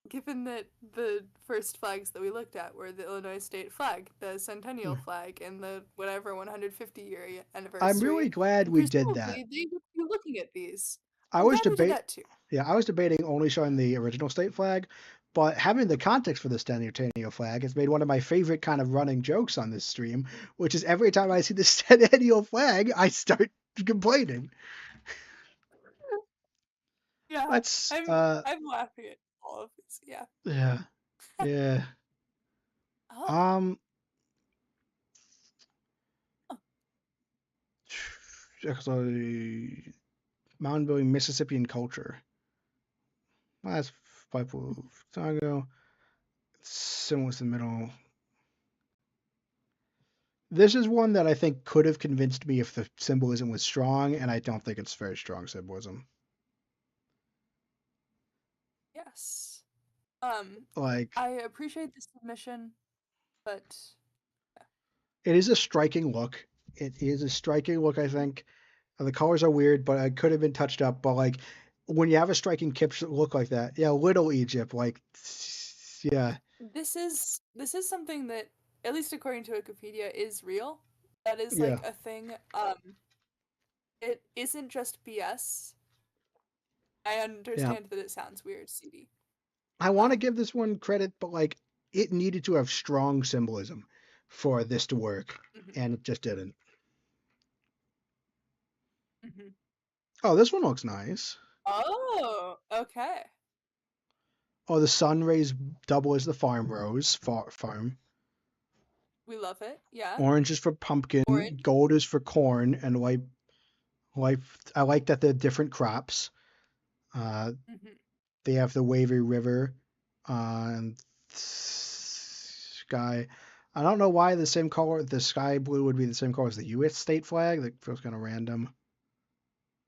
Speaker 2: given that the first flags that we looked at were the Illinois state flag, the Centennial
Speaker 1: Hmm.
Speaker 2: flag, and the whatever 150-year
Speaker 1: I'm really
Speaker 2: anniversary,
Speaker 1: glad
Speaker 2: and
Speaker 1: we did that.
Speaker 2: presumably they would be looking at these.
Speaker 1: I
Speaker 2: I'm
Speaker 1: was
Speaker 2: glad we did
Speaker 1: debate
Speaker 2: that too.
Speaker 1: Yeah, I was debating only showing the original state flag, but having the context for the centennial flag has made one of my favorite kind of running jokes on this stream, which is every time I see the centennial flag, I start complaining.
Speaker 2: Yeah,
Speaker 1: Let's
Speaker 2: I'm laughing at all of these. Yeah.
Speaker 1: yeah. Yeah.
Speaker 2: Oh.
Speaker 1: Um
Speaker 2: Oh.
Speaker 1: actually mountain building Mississippian culture. Well, that's Pipe Tago. Similar to the middle. This is one that I think could have convinced me if the symbolism was strong, and I don't think it's very strong symbolism.
Speaker 2: Yes. Um,
Speaker 1: Like,
Speaker 2: I appreciate the submission, but
Speaker 1: it is a striking look. It is a striking look, I think. The colors are weird, but it could have been touched up. But like, when you have a striking kip look like that, yeah, Little Egypt, like, yeah,
Speaker 2: this is something that, at least according to Wikipedia, is real. That is
Speaker 1: yeah,
Speaker 2: like a thing. It isn't just BS. I
Speaker 1: yeah.
Speaker 2: understand that it sounds weird, CD.
Speaker 1: I want to
Speaker 2: Um,
Speaker 1: give this one credit, but like, it needed to have strong symbolism for this to work,
Speaker 2: mhm,
Speaker 1: and it just didn't.
Speaker 2: mhm.
Speaker 1: Oh, this one looks nice.
Speaker 2: Oh, okay.
Speaker 1: Oh, the sun rays double as the farm rose farm.
Speaker 2: We love it. Yeah.
Speaker 1: Orange is for pumpkin,
Speaker 2: Orange.
Speaker 1: gold is for corn, and white. I like that they're different crops. Uh,
Speaker 2: Hmm.
Speaker 1: they have the wavy river, and sky. I don't know why the same color, the sky blue would be the same color as the U.S. state flag. That feels kind of random.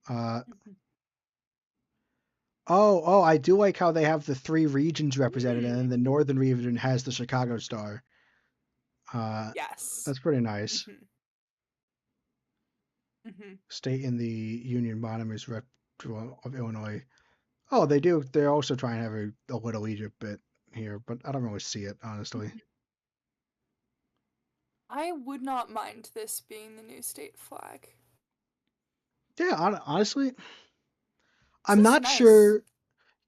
Speaker 1: Uh,
Speaker 2: Hmm.
Speaker 1: oh, I do like how they have the three regions represented, and then
Speaker 2: Mm.
Speaker 1: the northern region has the Chicago Star. Uh,
Speaker 2: Yes.
Speaker 1: that's pretty nice.
Speaker 2: Hmm. Hmm.
Speaker 1: State in the Union bottom is rep of Illinois. Oh, they do. They're also trying to have a Little Egypt bit here, but I don't really see it, honestly.
Speaker 2: I would not mind this being the new state flag.
Speaker 1: Yeah, honestly,
Speaker 2: This
Speaker 1: I'm
Speaker 2: is
Speaker 1: not
Speaker 2: nice.
Speaker 1: sure.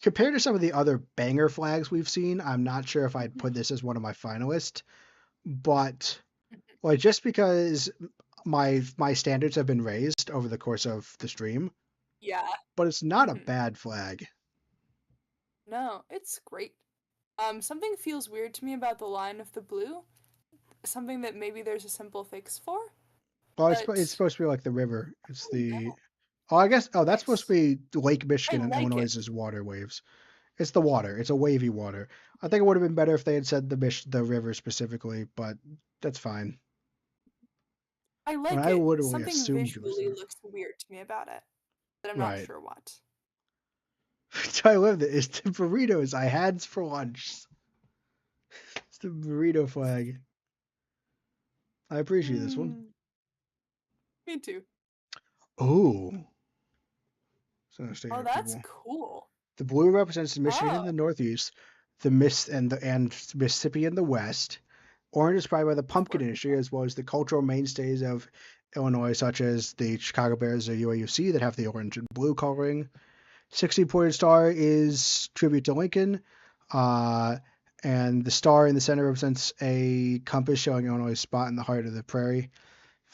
Speaker 1: Compared to some of the other banger flags we've seen, I'm not sure if I'd
Speaker 2: Mhm.
Speaker 1: put this as one of my finalists. But like, just because my standards have been raised over the course of the stream,
Speaker 2: Yeah.
Speaker 1: but it's not a
Speaker 2: Hmm.
Speaker 1: bad flag.
Speaker 2: No, it's great. Something feels weird to me about the line of the blue. Something that maybe there's a simple fix for,
Speaker 1: Well, it's
Speaker 2: but
Speaker 1: supposed to be like the river. It's
Speaker 2: oh
Speaker 1: the
Speaker 2: no,
Speaker 1: Oh, I guess. Oh, that's supposed
Speaker 2: nice.
Speaker 1: to be Lake
Speaker 2: I
Speaker 1: Michigan and
Speaker 2: like it.
Speaker 1: Illinois' water waves. It's the water. It's a wavy water. I think it would have been better if they had said the river specifically, but that's fine.
Speaker 2: I
Speaker 1: I mean,
Speaker 2: like
Speaker 1: I
Speaker 2: it.
Speaker 1: would have only
Speaker 2: Something
Speaker 1: assumed it was
Speaker 2: visually
Speaker 1: there.
Speaker 2: looks weird to me about it, but I'm not
Speaker 1: Right.
Speaker 2: sure what.
Speaker 1: So I love it. It's the burritos I had for lunch. It's the burrito flag. I appreciate this one.
Speaker 2: Mm, me too.
Speaker 1: Oh, it's gonna stay
Speaker 2: Oh,
Speaker 1: here,
Speaker 2: that's
Speaker 1: people.
Speaker 2: cool.
Speaker 1: The blue represents Michigan in
Speaker 2: Oh,
Speaker 1: the northeast, the and Mississippi in the west. Orange is probably by the
Speaker 2: of
Speaker 1: pumpkin
Speaker 2: course.
Speaker 1: industry, as well as the cultural mainstays of Illinois, such as the Chicago Bears or UAUC that have the orange and blue coloring. 60-pointed star is tribute to Lincoln. Uh, and the star in the center represents a compass showing Illinois' spot in the heart of the prairie.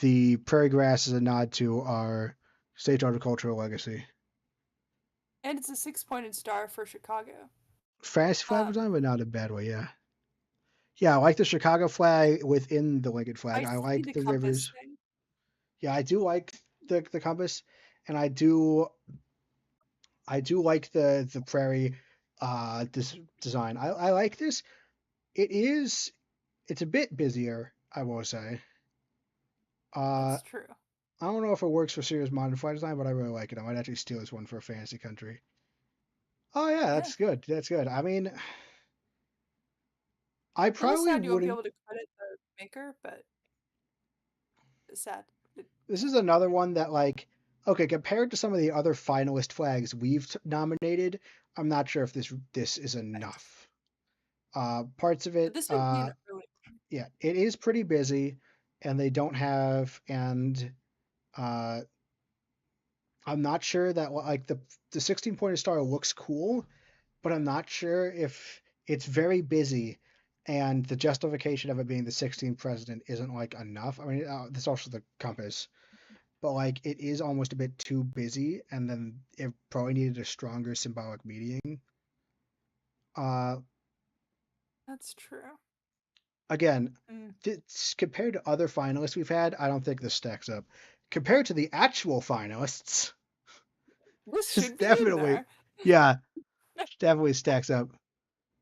Speaker 1: The prairie grass is a nod to our state's horticultural legacy.
Speaker 2: And it's a six-pointed star for Chicago.
Speaker 1: Fast flag
Speaker 2: Um,
Speaker 1: design, but not a bad way, yeah. Yeah, I like the Chicago flag within the Lincoln flag.
Speaker 2: I
Speaker 1: I
Speaker 2: see
Speaker 1: like
Speaker 2: the
Speaker 1: the
Speaker 2: compass
Speaker 1: rivers.
Speaker 2: thing.
Speaker 1: Yeah, I do like the compass, and I do like the prairie this design. I like this. It's a bit busier, I will say. Uh
Speaker 2: That's true.
Speaker 1: I don't know if it works for serious modern flight design, but I really like it. I might actually steal this one for a fantasy country. Oh yeah,
Speaker 2: Yeah.
Speaker 1: that's good. That's good. I mean, I
Speaker 2: A little
Speaker 1: probably
Speaker 2: sad you won't be
Speaker 1: wouldn't.
Speaker 2: able to credit the maker, but it's sad.
Speaker 1: This
Speaker 2: Yeah.
Speaker 1: is another one that like okay, compared to some of the other finalist flags we've nominated, I'm not sure if this is
Speaker 2: Right.
Speaker 1: enough. Parts of
Speaker 2: But
Speaker 1: it,
Speaker 2: this would be an early.
Speaker 1: yeah, it is pretty busy, and they don't have, and uh, I'm not sure that like the 16-pointed star looks cool, but I'm not sure if it's very busy, and the justification of it being the 16th president isn't like enough. I mean, there's also the compass, but like it is almost a bit too busy, and then it probably needed a stronger symbolic meaning. Uh,
Speaker 2: That's true.
Speaker 1: Again,
Speaker 2: Mm.
Speaker 1: compared to other finalists we've had, I don't think this stacks up. Compared to the actual finalists,
Speaker 2: This
Speaker 1: this
Speaker 2: should be in
Speaker 1: definitely,
Speaker 2: there.
Speaker 1: yeah, definitely stacks up.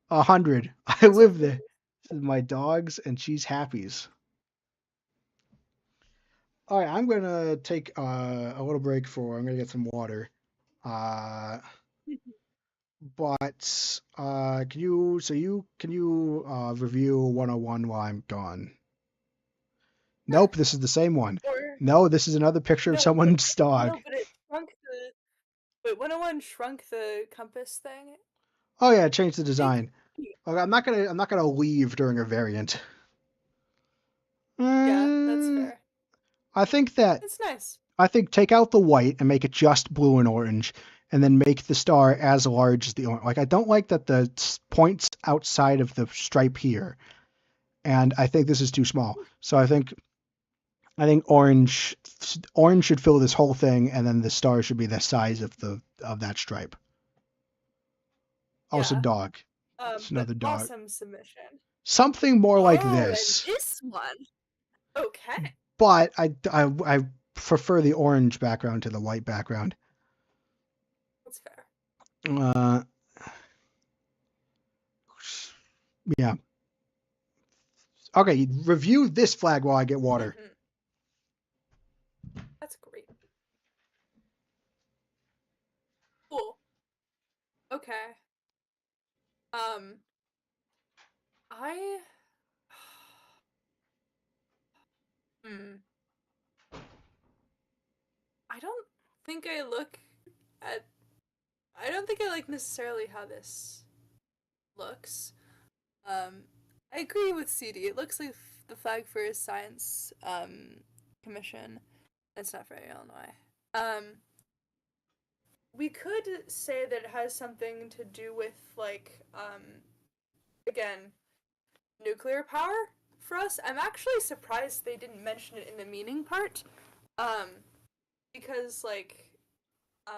Speaker 1: 100. I
Speaker 2: That's
Speaker 1: live there.
Speaker 2: great.
Speaker 1: This is my dogs and she's happies. All right, I'm gonna take a little break for. I'm gonna get some water. Uh, but can you review 101 while I'm gone?
Speaker 2: Sure.
Speaker 1: Nope, this is the same one.
Speaker 2: Or
Speaker 1: No, this is another picture of
Speaker 2: no, but
Speaker 1: someone's dog.
Speaker 2: no, but it shrunk the. Wait, 101 shrunk the compass thing.
Speaker 1: Oh yeah, change the
Speaker 2: I think.
Speaker 1: design. Okay, I'm not gonna leave during a variant.
Speaker 2: Yeah, that's
Speaker 1: Mm,
Speaker 2: fair.
Speaker 1: I think that
Speaker 2: It's nice.
Speaker 1: I think take out the white and make it just blue and orange, and then make the star as large as the orange. Like I don't like that the points outside of the stripe here, and I think this is too small. So I think orange should fill this whole thing, and then the star should be the size of that stripe. Also,
Speaker 2: Yeah.
Speaker 1: dog. It's
Speaker 2: But
Speaker 1: another dog.
Speaker 2: awesome submission.
Speaker 1: Something more like
Speaker 2: Oh, and
Speaker 1: this,
Speaker 2: this one. Okay,
Speaker 1: but I prefer the orange background to the white background.
Speaker 2: that's fair.
Speaker 1: Uh, yeah. Okay, review this flag while I get water.
Speaker 2: Hmm. That's great. Cool. Okay. Um, I. Hmm. I don't think I look at. I don't think I like necessarily how this looks. Um, I agree with CD. It looks like the flag for a science commission. It's not very Illinois. We could say that it has something to do with like again nuclear power for us. I'm actually surprised they didn't mention it in the meaning part, um, because um,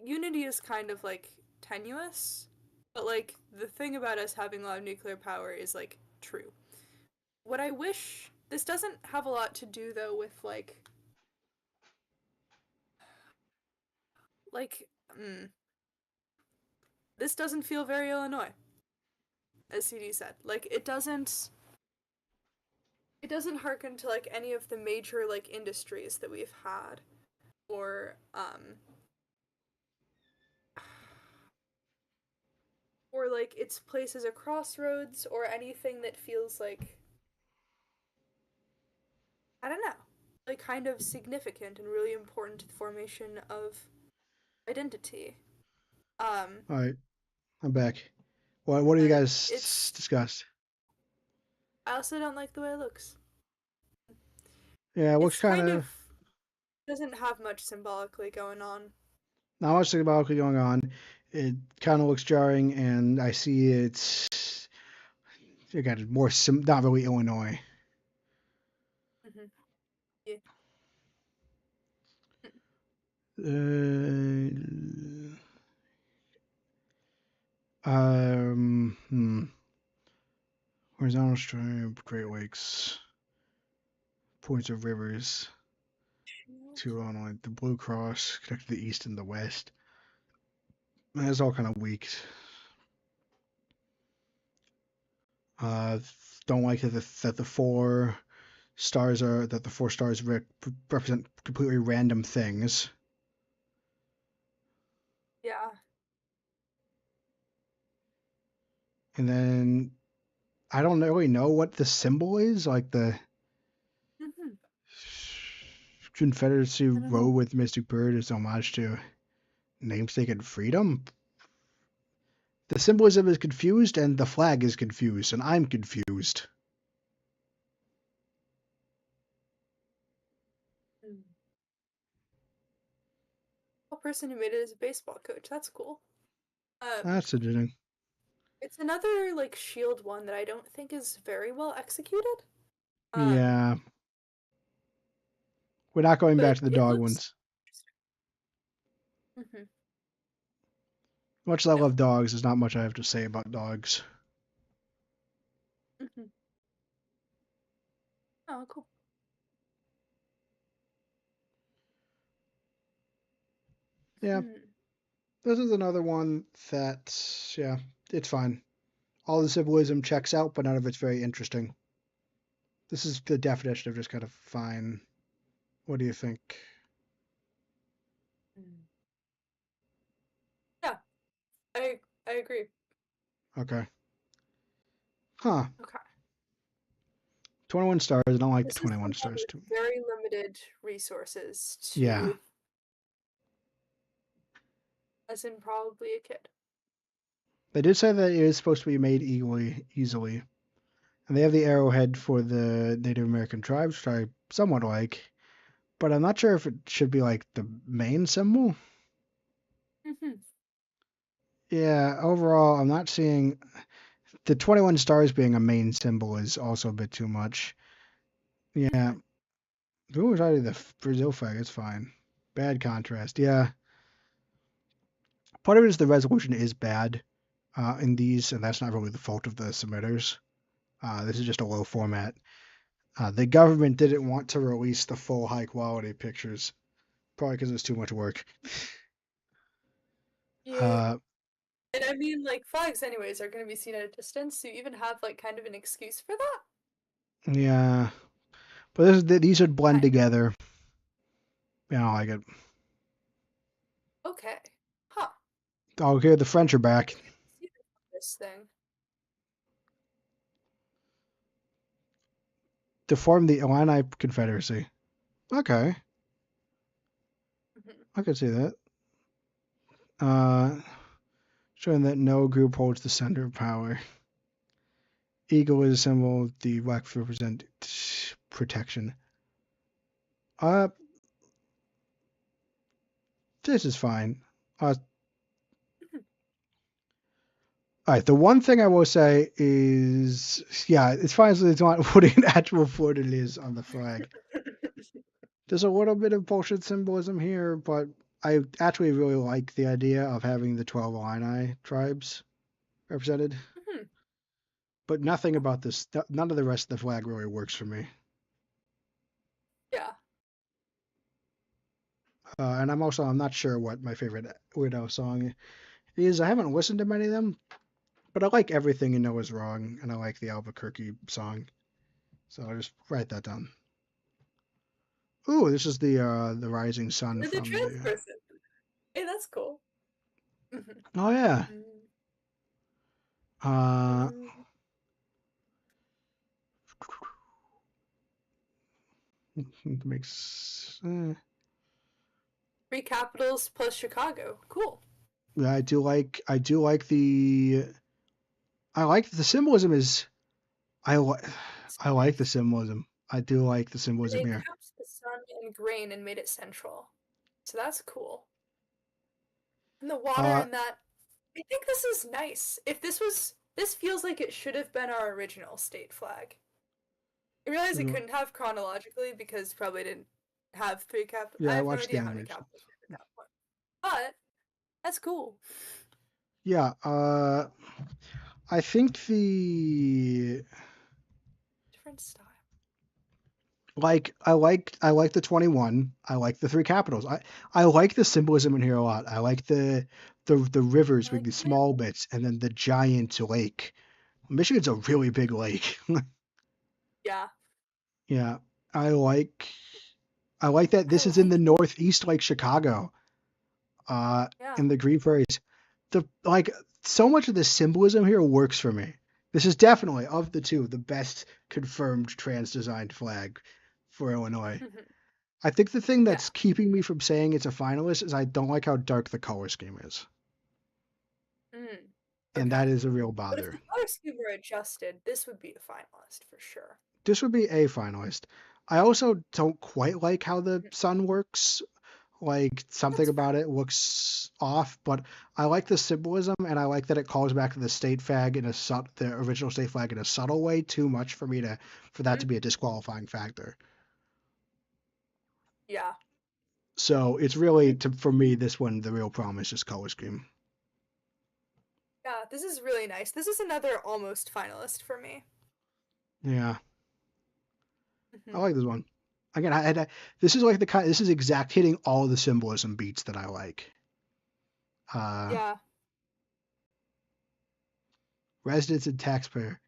Speaker 2: unity is kind of like tenuous, but like the thing about us having a lot of nuclear power is like true. What I wish this doesn't have a lot to do though with like like, this doesn't feel very Illinois, as CD said. Like, it doesn't harken to like any of the major like industries that we've had, or like its place as a crossroads, or anything that feels like, I don't know, like kind of significant and really important to the formation of identity. Um,
Speaker 1: All right, I'm back. What do you
Speaker 2: but
Speaker 1: guys discussed?
Speaker 2: I also don't like the way it looks.
Speaker 1: Yeah, it looks
Speaker 2: It's
Speaker 1: kind
Speaker 2: kind
Speaker 1: of
Speaker 2: of doesn't have much symbolically going on.
Speaker 1: not much symbolically going on. It kind of looks jarring, and I see it's again more not really Illinois.
Speaker 2: Mm-hmm. Yeah.
Speaker 1: Uh, hmm. Horizontal stream, Great Lakes, points of rivers to Illinois. The Blue Cross connected the East and the West. That's all kind of weak. Uh, don't like that the four stars represent completely random things.
Speaker 2: Yeah.
Speaker 1: And then I don't really know what the symbol is, like the
Speaker 2: Mm-hmm.
Speaker 1: Confederacy
Speaker 2: I don't
Speaker 1: row
Speaker 2: know.
Speaker 1: with Mystic Bird is homage to namesake and freedom. The symbolism is confused and the flag is confused, and I'm confused.
Speaker 2: Mm. A person who made it is a baseball coach. That's cool.
Speaker 1: That's interesting.
Speaker 2: It's another like shield one that I don't think is very well executed. Um,
Speaker 1: Yeah, we're not going back
Speaker 2: but
Speaker 1: to the
Speaker 2: it
Speaker 1: dog
Speaker 2: looks
Speaker 1: ones.
Speaker 2: interesting. Mm-hmm.
Speaker 1: Much as I
Speaker 2: No.
Speaker 1: love dogs, there's not much I have to say about dogs.
Speaker 2: Mm-hmm. Oh, cool.
Speaker 1: Yeah,
Speaker 2: Hmm.
Speaker 1: this is another one that, yeah, it's fine. All the symbolism checks out, but none of it's very interesting. This is the definition of just kind of fine. What do you think?
Speaker 2: Mm. Yeah, I agree.
Speaker 1: Okay. Huh.
Speaker 2: Okay.
Speaker 1: 21 stars. I don't like the
Speaker 2: This is
Speaker 1: 21
Speaker 2: someone
Speaker 1: stars
Speaker 2: with
Speaker 1: too.
Speaker 2: very limited resources
Speaker 1: Yeah.
Speaker 2: to, as in probably a kid.
Speaker 1: They did say that it is supposed to be made easily. And they have the arrowhead for the Native American tribes, which I somewhat like. But I'm not sure if it should be like the main symbol.
Speaker 2: Mm-hmm.
Speaker 1: Yeah, overall, I'm not seeing the 21 stars being a main symbol is also a bit too much. Yeah,
Speaker 2: Mm-hmm.
Speaker 1: if it was already the Brazil flag, it's fine. Bad contrast. Yeah, part of it is the resolution is bad in these, and that's not really the fault of the submitters. This is just a low format. The government didn't want to release the full high quality pictures, probably because it was too much work.
Speaker 2: Yeah.
Speaker 1: Uh,
Speaker 2: And I mean, like, flags, anyways, are going to be seen at a distance, so you even have, like, kind of an excuse for that.
Speaker 1: yeah, but these would blend
Speaker 2: Kind
Speaker 1: together. Yeah, I don't like it.
Speaker 2: of. Okay. Huh.
Speaker 1: Oh, here the French are back
Speaker 2: See this thing.
Speaker 1: to form the Illini Confederacy. Okay,
Speaker 2: Mm-hmm.
Speaker 1: I could see that. Uh, showing that no group holds the center of power. Eagle is a symbol. The wax represent protection. Uh, this is fine.
Speaker 2: Mm-hmm.
Speaker 1: All right. The one thing I will say is, yeah, it's fine as it's not putting an actual Fleur de Lis on the flag. There's a little bit of bullshit symbolism here, but I actually really like the idea of having the 12 Illini tribes represented.
Speaker 2: Mm-hmm.
Speaker 1: But nothing about this, none of the rest of the flag really works for me.
Speaker 2: Yeah.
Speaker 1: And I'm not sure what my favorite Widow song is. I haven't listened to many of them, but I like Everything You Know Is Wrong, and I like the Albuquerque song. So I'll just write that down. Ooh, this is the Rising Sun
Speaker 2: You're the
Speaker 1: from
Speaker 2: trans
Speaker 1: the.
Speaker 2: person. Hey, that's cool. Mhm.
Speaker 1: Oh yeah.
Speaker 2: Mm,
Speaker 1: Uh,
Speaker 2: mm.
Speaker 1: makes.
Speaker 2: Three capitals plus Chicago. Cool.
Speaker 1: Yeah, I do like. I do like the. I like the symbolism is. I li-
Speaker 2: It's
Speaker 1: I like the
Speaker 2: nice.
Speaker 1: symbolism. I do like the
Speaker 2: And
Speaker 1: symbolism
Speaker 2: they
Speaker 1: here.
Speaker 2: kept the sun in grain and made it central. So that's cool. And the water
Speaker 1: Uh,
Speaker 2: in that. I think this is nice. If this was. This feels like it should have been our original state flag. I realize it couldn't have chronologically because probably didn't have three cap.
Speaker 1: yeah,
Speaker 2: I
Speaker 1: I
Speaker 2: have no
Speaker 1: watched the
Speaker 2: idea how many
Speaker 1: animation.
Speaker 2: capitals we had at that point. But that's cool.
Speaker 1: Yeah, I think the
Speaker 2: Different style.
Speaker 1: I like the 21. I like the three capitals. I like the symbolism in here a lot. I like the
Speaker 2: I
Speaker 1: rivers with
Speaker 2: like
Speaker 1: the
Speaker 2: the
Speaker 1: small
Speaker 2: wind.
Speaker 1: bits and then the giant lake. Michigan's a really big lake.
Speaker 2: Yeah.
Speaker 1: Yeah, I like I like that
Speaker 2: I
Speaker 1: this is in
Speaker 2: like
Speaker 1: the
Speaker 2: the.
Speaker 1: northeast like Chicago. Uh
Speaker 2: Yeah.
Speaker 1: in the Green Prairies. The like so much of the symbolism here works for me. This is definitely of the two the best confirmed trans designed flag for Illinois.
Speaker 2: Mhm.
Speaker 1: I think the thing
Speaker 2: Yeah.
Speaker 1: that's keeping me from saying it's a finalist is I don't like how dark the color scheme is.
Speaker 2: Mm.
Speaker 1: And that
Speaker 2: Okay.
Speaker 1: is a real
Speaker 2: But if
Speaker 1: bother.
Speaker 2: the color scheme were adjusted, this would be a finalist for sure.
Speaker 1: This would be a finalist. I also don't quite like how the
Speaker 2: Mhm.
Speaker 1: sun works. Like something
Speaker 2: That's fair.
Speaker 1: about it looks off, but I like the symbolism and I like that it calls back to the state flag in the original state flag in a subtle way. Too much for me to for that to
Speaker 2: Mhm.
Speaker 1: be a disqualifying factor.
Speaker 2: Yeah.
Speaker 1: So it's really for me this one the real problem is just color scheme.
Speaker 2: Yeah, this is really nice. This is another almost finalist for me.
Speaker 1: Yeah, I
Speaker 2: Mhm.
Speaker 1: like this one. Again, this is like the kind. This is exact hitting all the symbolism beats that I like. Uh,
Speaker 2: Yeah.
Speaker 1: Residents and taxpayer.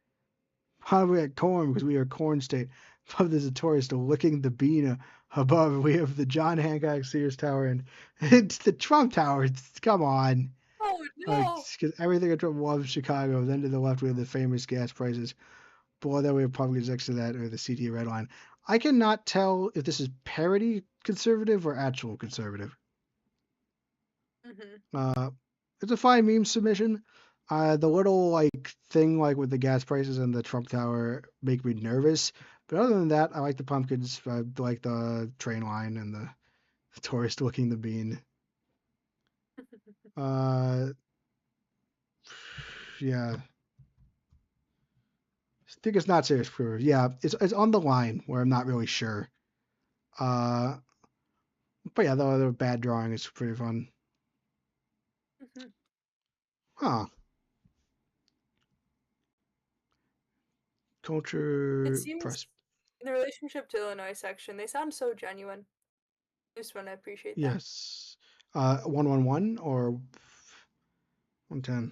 Speaker 1: How do we get corn? Because we are a corn state. Above there's a tourist looking the bean. Above we have the John Hancock Sears Tower and it's the Trump Tower. Come on.
Speaker 2: Oh
Speaker 1: Like,
Speaker 2: no!
Speaker 1: because everything in Trump loves Chicago. Then to the left we have the famous gas prices. Below that we have Republicans next to that or the CT red line. I cannot tell if this is parody conservative or actual conservative.
Speaker 2: Mhm.
Speaker 1: Uh, it's a fine meme submission. The little like thing like with the gas prices and the Trump Tower make me nervous. But other than that, I like the pumpkins. I like the train line and the tourist looking the bean. Uh, yeah, I think it's not serious proof. Yeah, it's on the line where I'm not really sure. Uh, but yeah, the bad drawing is pretty fun.
Speaker 2: Mhm.
Speaker 1: Huh?
Speaker 2: It
Speaker 1: Culture
Speaker 2: seems
Speaker 1: press.
Speaker 2: in the relationship to Illinois section, they sound so genuine. I just want to appreciate that.
Speaker 1: Yes. 111 or 110.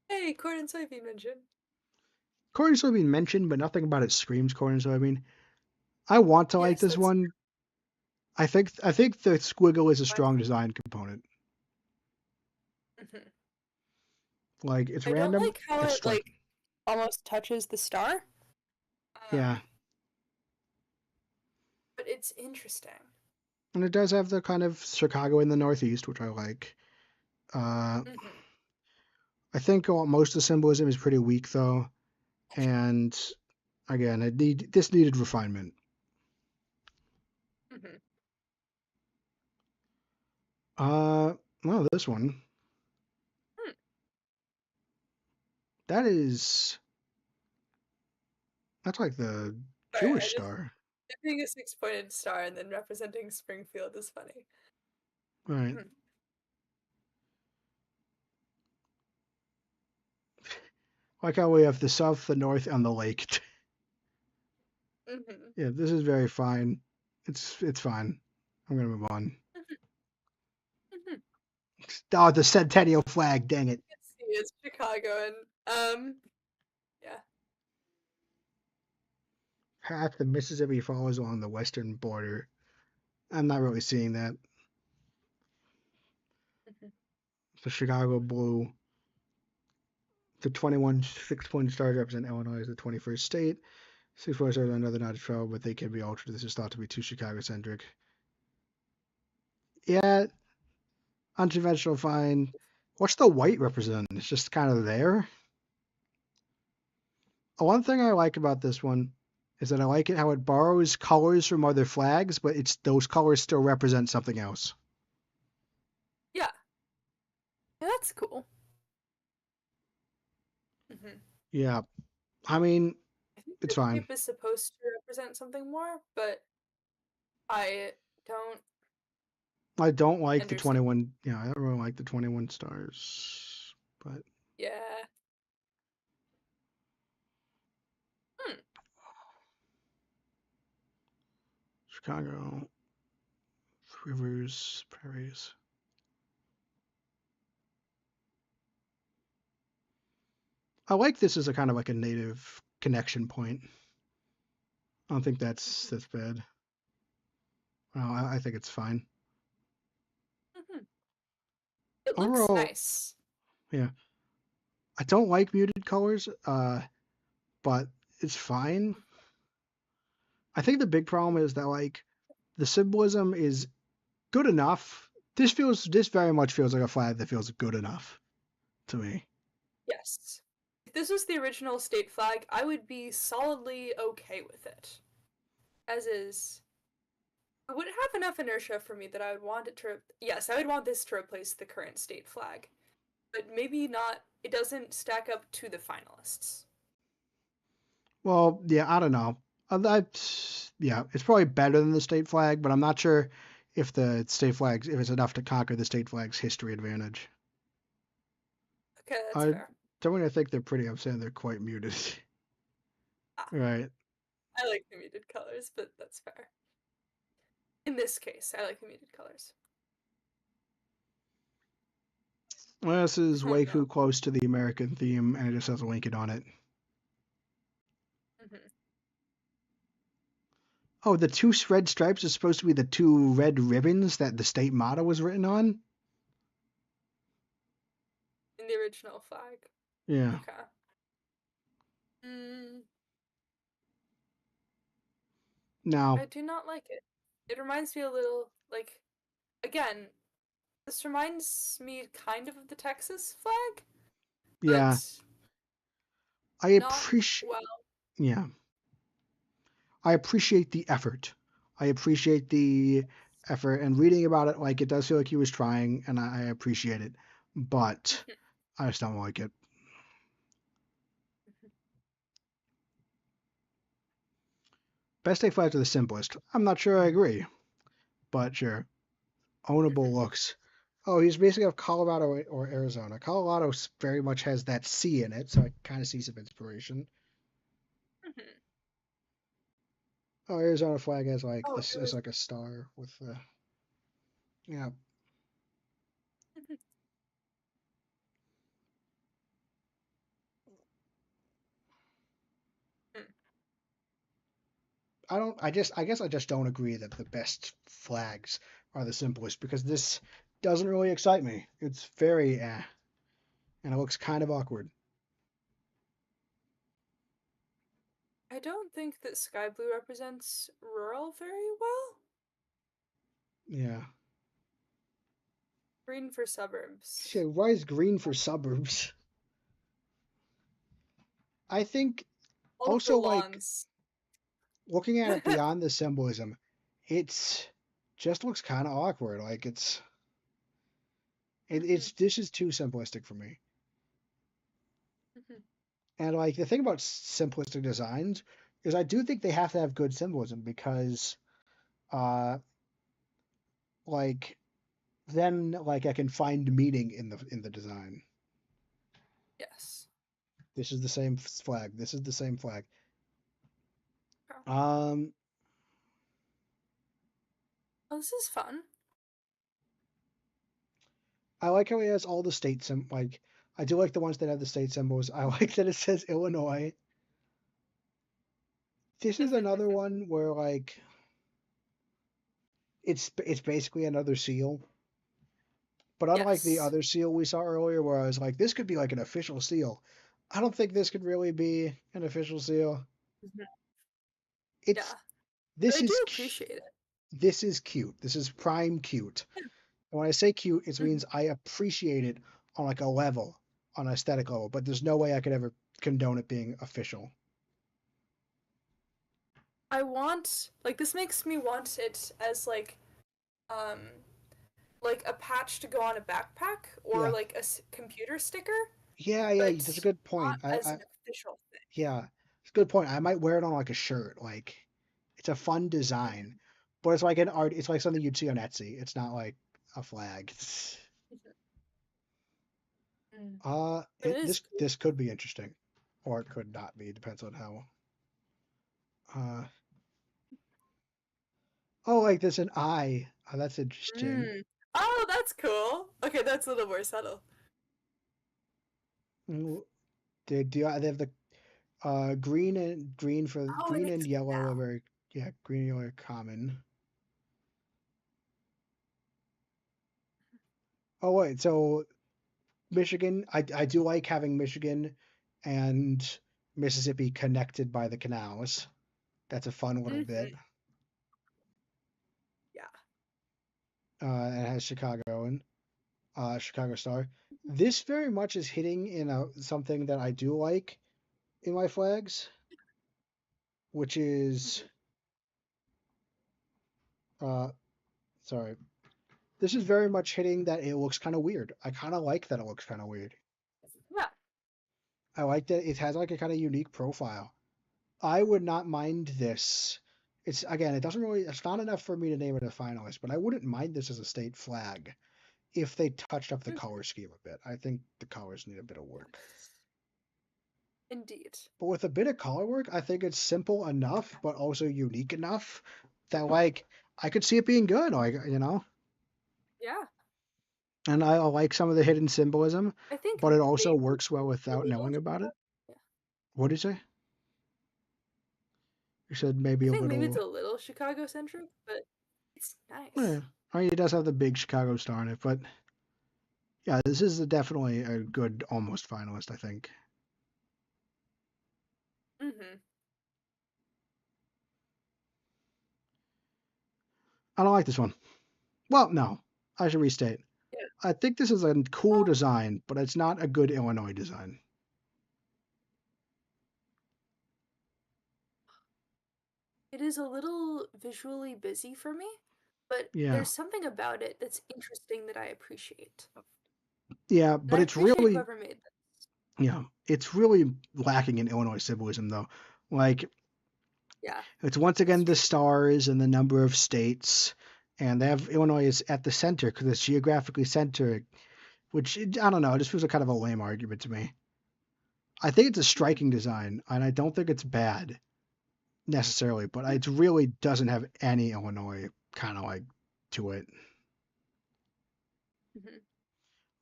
Speaker 2: Hey, corn and soybean mention.
Speaker 1: Corn and soybean mentioned, but nothing about it screams corn and soybean. I want to like
Speaker 2: Yes,
Speaker 1: this
Speaker 2: that's
Speaker 1: one. I think the squiggle is a
Speaker 2: fine.
Speaker 1: strong design component.
Speaker 2: Mhm.
Speaker 1: Like it's
Speaker 2: I don't
Speaker 1: random,
Speaker 2: like how
Speaker 1: it's
Speaker 2: it like
Speaker 1: striking.
Speaker 2: almost touches the star.
Speaker 1: Yeah,
Speaker 2: But it's interesting.
Speaker 1: and it does have the kind of Chicago in the Northeast, which I like. Uh,
Speaker 2: Mhm.
Speaker 1: I think most of the symbolism is pretty weak though, and again, this needed refinement.
Speaker 2: Mhm.
Speaker 1: Uh, well, this one
Speaker 2: Hmm.
Speaker 1: that is that's like the
Speaker 2: Sorry, I
Speaker 1: Jewish
Speaker 2: just
Speaker 1: star,
Speaker 2: being a six-pointed star and then representing Springfield is funny.
Speaker 1: right? Like how we have the south, the north, and the lake.
Speaker 2: Mm-hmm.
Speaker 1: Yeah, this is very fine. It's fine. I'm gonna move on.
Speaker 2: Mm-hmm.
Speaker 1: Oh, the Centennial flag. Dang it.
Speaker 2: Let's see, it's Chicago, and yeah,
Speaker 1: Half the Mississippi falls along the western border. I'm not really seeing that.
Speaker 2: mm-hmm.
Speaker 1: The Chicago blue. The 21 6-point stars represent Illinois as the 21st state. 6-point stars are another notch travel, but they can be altered. This is thought to be too Chicago centric. Yeah, unconventional fine. What's the white represent? It's just kind of there. One thing I like about this one is that I like it how it borrows colors from other flags, but it's those colors still represent something else.
Speaker 2: Yeah, yeah, that's cool. Mm-hmm.
Speaker 1: Yeah, I mean,
Speaker 2: I think the
Speaker 1: it's fine.
Speaker 2: shape is supposed to represent something more, but I don't
Speaker 1: I don't like the
Speaker 2: understand.
Speaker 1: 21. Yeah, I don't really like the 21 stars, but
Speaker 2: Yeah. Hmm.
Speaker 1: Chicago, rivers, prairies. I like this as a kind of like a native connection point. I don't think that's bad. Well, I think it's fine.
Speaker 2: Mm-hmm. It looks
Speaker 1: Overall,
Speaker 2: nice.
Speaker 1: yeah, I don't like muted colors, but it's fine. I think the big problem is that like the symbolism is good enough. This very much feels like a flag that feels good enough to me.
Speaker 2: Yes. If this was the original state flag, I would be solidly okay with it. As is, it would have enough inertia for me that I would want it to. Yes, I would want this to replace the current state flag, but maybe not. It doesn't stack up to the finalists.
Speaker 1: Well, yeah, I don't know. Yeah, it's probably better than the state flag, but I'm not sure if the state flags if it's enough to conquer the state flag's history advantage.
Speaker 2: Okay, that's
Speaker 1: I
Speaker 2: fair.
Speaker 1: don't really think they're pretty. I'm saying they're quite muted.
Speaker 2: Ah,
Speaker 1: Right.
Speaker 2: I like the muted colors, but that's fair. In this case, I like the muted colors.
Speaker 1: Well, this is
Speaker 2: Oh
Speaker 1: way too
Speaker 2: no.
Speaker 1: close to the American theme, and it just has a Lincoln on it.
Speaker 2: Mm-hmm.
Speaker 1: Oh, the two red stripes are supposed to be the two red ribbons that the state motto was written on?
Speaker 2: In the original flag.
Speaker 1: Yeah.
Speaker 2: Okay. Mm,
Speaker 1: Now,
Speaker 2: I do not like it. It reminds me a little like again. This reminds me kind of the Texas flag,
Speaker 1: yeah,
Speaker 2: but
Speaker 1: I
Speaker 2: not
Speaker 1: appreciate.
Speaker 2: well.
Speaker 1: Yeah, I appreciate the effort. I appreciate the effort, and reading about it, like it does feel like he was trying, and I appreciate it. But I just don't like it. Best take flags are the simplest. I'm not sure I agree, but sure. Ownable looks. Oh, he's basically of Colorado or Arizona. Colorado very much has that C in it, so I kind of see some inspiration. Oh, Arizona flag has like
Speaker 2: Oh,
Speaker 1: this
Speaker 2: it
Speaker 1: is
Speaker 2: was.
Speaker 1: like a star with the yeah. I guess I just don't agree that the best flags are the simplest because this doesn't really excite me. It's very and it looks kind of awkward.
Speaker 2: I don't think that sky blue represents rural very well.
Speaker 1: Yeah.
Speaker 2: Green for suburbs.
Speaker 1: So why is green for suburbs? I think
Speaker 2: All for
Speaker 1: also like
Speaker 2: lawns.
Speaker 1: looking at it beyond the symbolism, it's just looks kind of awkward. Like it's this is too simplistic for me. And like the thing about simplistic designs is I do think they have to have good symbolism because uh like then like I can find meaning in the design.
Speaker 2: Yes.
Speaker 1: This is the same flag. This is the same flag.
Speaker 2: Oh,
Speaker 1: Um,
Speaker 2: this is fun.
Speaker 1: I like how he has all the states and like I do like the ones that have the state symbols. I like that it says Illinois. This is another one where like it's basically another seal. But unlike the
Speaker 2: Yes.
Speaker 1: other seal we saw earlier, where I was like, this could be like an official seal, I don't think this could really be an official seal.
Speaker 2: Mhm.
Speaker 1: It's
Speaker 2: Yeah, but
Speaker 1: this
Speaker 2: I do
Speaker 1: is
Speaker 2: appreciate it.
Speaker 1: this is cute. This is prime cute. And when I say cute, it
Speaker 2: Mhm.
Speaker 1: means I appreciate it on like a level, on an aesthetic level. But there's no way I could ever condone it being official.
Speaker 2: I want like this makes me want it as um like a patch to go on a backpack or
Speaker 1: Yeah,
Speaker 2: like a computer sticker,
Speaker 1: yeah. That's a
Speaker 2: but
Speaker 1: good
Speaker 2: not
Speaker 1: point.
Speaker 2: as an official thing.
Speaker 1: Yeah, it's a good point. I might wear it on like a shirt. Like, it's a fun design, but it's like an art. It's like something you'd see on Etsy. It's not like a flag.
Speaker 2: Mm. But it is cool.
Speaker 1: This could be interesting, or it could not be. Depends on how. Uh, oh, like there's an eye. Oh, that's interesting.
Speaker 2: Mm. Oh, that's cool. Okay, that's a little more subtle.
Speaker 1: Mm, they have the green for
Speaker 2: Oh, it
Speaker 1: green
Speaker 2: makes
Speaker 1: and
Speaker 2: it
Speaker 1: yellow are
Speaker 2: now.
Speaker 1: very yeah green and yellow are common. Oh wait, so Michigan, I do like having Michigan and Mississippi connected by the canals. That's a fun little bit.
Speaker 2: Hmm. Yeah.
Speaker 1: It has Chicago and Chicago Star. This very much is hitting in something that I do like in my flags, which is
Speaker 2: Hmm.
Speaker 1: uh, sorry. This is very much hitting that it looks kind of weird. I kind of like that it looks kind of weird.
Speaker 2: Yeah.
Speaker 1: I like that it has like a kind of unique profile. I would not mind this. It's again, it doesn't really. It's not enough for me to name it a finalist, but I wouldn't mind this as a state flag if they touched up the
Speaker 2: Mhm.
Speaker 1: color scheme a bit. I think the colors need a bit of work.
Speaker 2: Yes. Indeed.
Speaker 1: But with a bit of color work, I think it's simple enough, but also unique enough that like I could see it being good. Like
Speaker 2: Yeah.
Speaker 1: and I like some of the hidden symbolism,
Speaker 2: I think
Speaker 1: but it also
Speaker 2: maybe
Speaker 1: works well
Speaker 2: a
Speaker 1: without
Speaker 2: little.
Speaker 1: knowing about it.
Speaker 2: Yeah.
Speaker 1: What did you say? You said maybe
Speaker 2: I
Speaker 1: a
Speaker 2: think maybe it's
Speaker 1: little.
Speaker 2: a little Chicago centric, but it's
Speaker 1: Yeah.
Speaker 2: nice.
Speaker 1: I mean, it does have the big Chicago star in it, but yeah, this is definitely a good almost finalist, I think.
Speaker 2: Hmm.
Speaker 1: I don't like this one. Well, no, I should restate.
Speaker 2: Yeah.
Speaker 1: I think this is a cool
Speaker 2: Well,
Speaker 1: design, but it's not a good Illinois design.
Speaker 2: it is a little visually busy for me, but
Speaker 1: Yeah,
Speaker 2: there's something about it that's interesting that I appreciate.
Speaker 1: yeah,
Speaker 2: And
Speaker 1: but
Speaker 2: I appreciate whoever made this.
Speaker 1: it's really lacking in Illinois symbolism, though. Like,
Speaker 2: Yeah,
Speaker 1: it's once
Speaker 2: that's
Speaker 1: again the
Speaker 2: true.
Speaker 1: stars and the number of states, and they have Illinois is at the center because it's geographically centered, which I don't know, it just feels like kind of a lame argument to me. I think it's a
Speaker 2: Mm-hmm.
Speaker 1: striking design, and I don't think it's bad necessarily, but it really doesn't have any Illinois kind of like to it.
Speaker 2: Mm-hmm.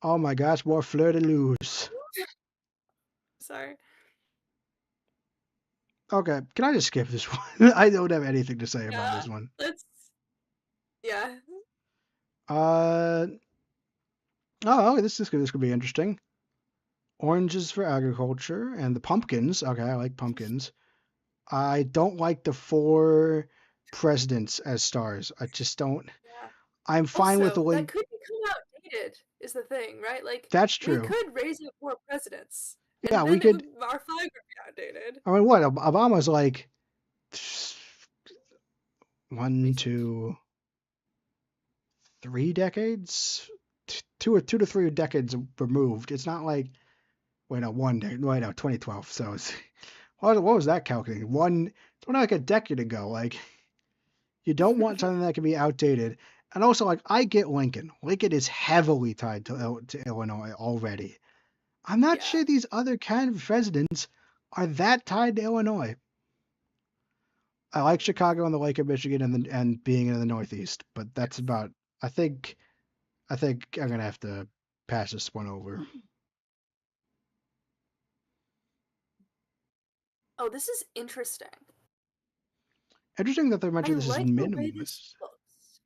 Speaker 1: Oh my gosh, more fleur de luz.
Speaker 2: Sorry.
Speaker 1: Okay, can I just skip this one? I don't have anything to say about
Speaker 2: Yeah,
Speaker 1: this one.
Speaker 2: let's. Yeah.
Speaker 1: Uh oh, this could be interesting. Oranges for agriculture and the pumpkins. Okay, I like pumpkins. I don't like the four presidents as stars. I just don't.
Speaker 2: Yeah.
Speaker 1: I'm fine with the
Speaker 2: Also, that
Speaker 1: link.
Speaker 2: could become outdated, is the thing, right? Like,
Speaker 1: That's
Speaker 2: we
Speaker 1: true.
Speaker 2: could raise up more presidents,
Speaker 1: Yeah,
Speaker 2: and
Speaker 1: we
Speaker 2: then it would
Speaker 1: could.
Speaker 2: our flag would be outdated.
Speaker 1: I mean, what? Obama's like one,
Speaker 2: Recent.
Speaker 1: two, 3 decades, two to 3 decades removed. It's not like wait no one day wait no 2012. So it's what was that calculating? It's only like a decade ago. Like you don't want something that can be outdated. And also like I get Lincoln. Lincoln is heavily tied to Illinois already. I'm not
Speaker 2: Yeah.
Speaker 1: sure these other Kansas residents are that tied to Illinois. I like
Speaker 2: Mm.
Speaker 1: Chicago and the Lake of Michigan and being in the Northeast, but that's about. I think I'm gonna have to pass this one over.
Speaker 2: Oh, this is interesting.
Speaker 1: Interesting that they
Speaker 2: I
Speaker 1: mentioned this is
Speaker 2: like the way this
Speaker 1: minimalist.
Speaker 2: looks.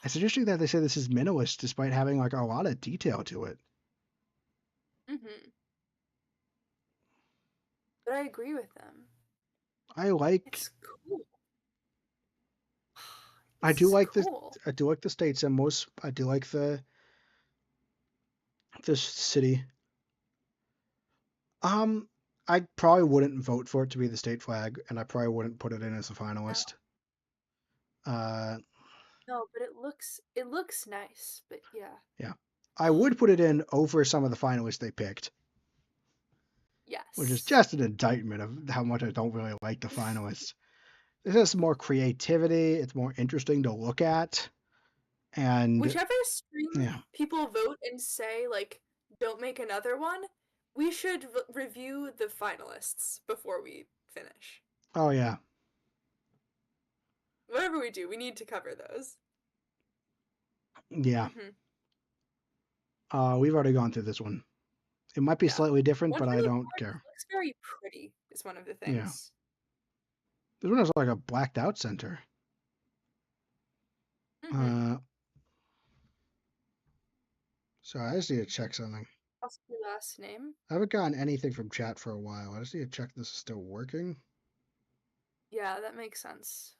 Speaker 1: It's interesting that they say this is minimalist despite having like a lot of detail to it.
Speaker 2: Mm-hmm. But I agree with them.
Speaker 1: I like
Speaker 2: It's cool.
Speaker 1: I
Speaker 2: This
Speaker 1: do
Speaker 2: is
Speaker 1: like this
Speaker 2: cool.
Speaker 1: I do like the state symbols. I do like the city. Um I probably wouldn't vote for it to be the state flag, and I probably wouldn't put it in as a
Speaker 2: No,
Speaker 1: finalist. Uh
Speaker 2: no, but it looks nice. But yeah.
Speaker 1: yeah. I would put it in over some of the finalists they picked, which is
Speaker 2: Yes.
Speaker 1: just an indictment of how much I don't really like the finalists. This has more creativity, it's more interesting to look at, and
Speaker 2: Whichever stream
Speaker 1: yeah.
Speaker 2: people vote and say like don't make another one, we should review the finalists before we finish.
Speaker 1: Oh yeah.
Speaker 2: Whatever we do, we need to cover those.
Speaker 1: Yeah.
Speaker 2: Hmm.
Speaker 1: We've already gone through this one. It might be
Speaker 2: Yeah.
Speaker 1: slightly different, but I don't
Speaker 2: 124
Speaker 1: care.
Speaker 2: looks very pretty, is one of the
Speaker 1: Yeah.
Speaker 2: things.
Speaker 1: This one has like a blacked out center.
Speaker 2: Hmm.
Speaker 1: Uh, so I just need to check something.
Speaker 2: Possibly last name.
Speaker 1: I haven't gotten anything from chat for a while. I just need to check this is still working.
Speaker 2: Yeah, that makes sense.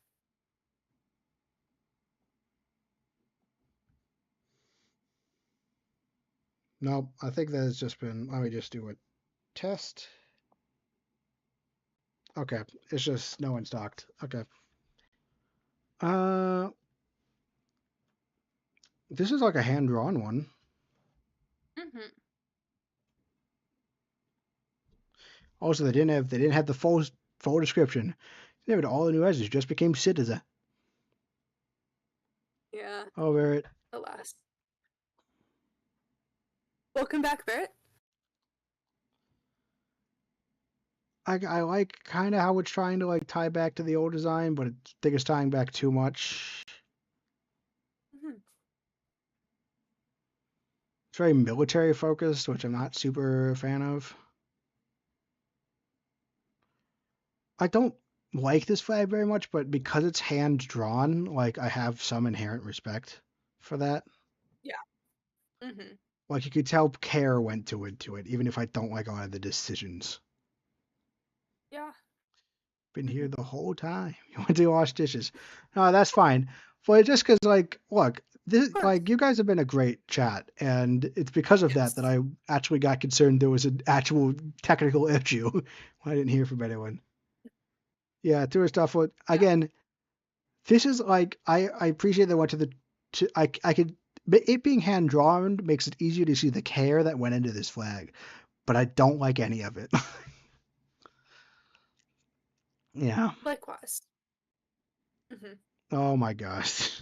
Speaker 1: Nope, I think that has just been. Let me just do a test. Okay, it's just no one's docked. Okay. Uh, this is like a hand drawn one.
Speaker 2: Hmm.
Speaker 1: Also, they didn't have the full description. They had all the new residents just became citizen.
Speaker 2: Yeah,
Speaker 1: Oh, Barrett.
Speaker 2: alas. Welcome back, Barrett.
Speaker 1: I like kind of how it's trying to like tie back to the old design, but I think it's tying back too much.
Speaker 2: Hmm.
Speaker 1: It's very military focused, which I'm not super fan of. I don't like this flag very much, but because it's hand drawn, like I have some inherent respect for that.
Speaker 2: Yeah. Hmm.
Speaker 1: Like you could tell care went to it, even if I don't like a lot of the decisions.
Speaker 2: Yeah.
Speaker 1: Been here
Speaker 2: Hmm.
Speaker 1: the whole time. You went to wash dishes. No, that's fine. But just because, like, look, this,
Speaker 2: Of course.
Speaker 1: like, you guys have been a great chat, and it's because of that
Speaker 2: Yes.
Speaker 1: that I actually got concerned there was an actual technical issue. I didn't hear from anyone. Yeah, tourist stuff.
Speaker 2: Yeah.
Speaker 1: Again, this is like I appreciate they went to the I could it being hand drawn makes it easier to see the care that went into this flag, but I don't like any of it. Yeah.
Speaker 2: Likewise. Hmm.
Speaker 1: Oh my gosh.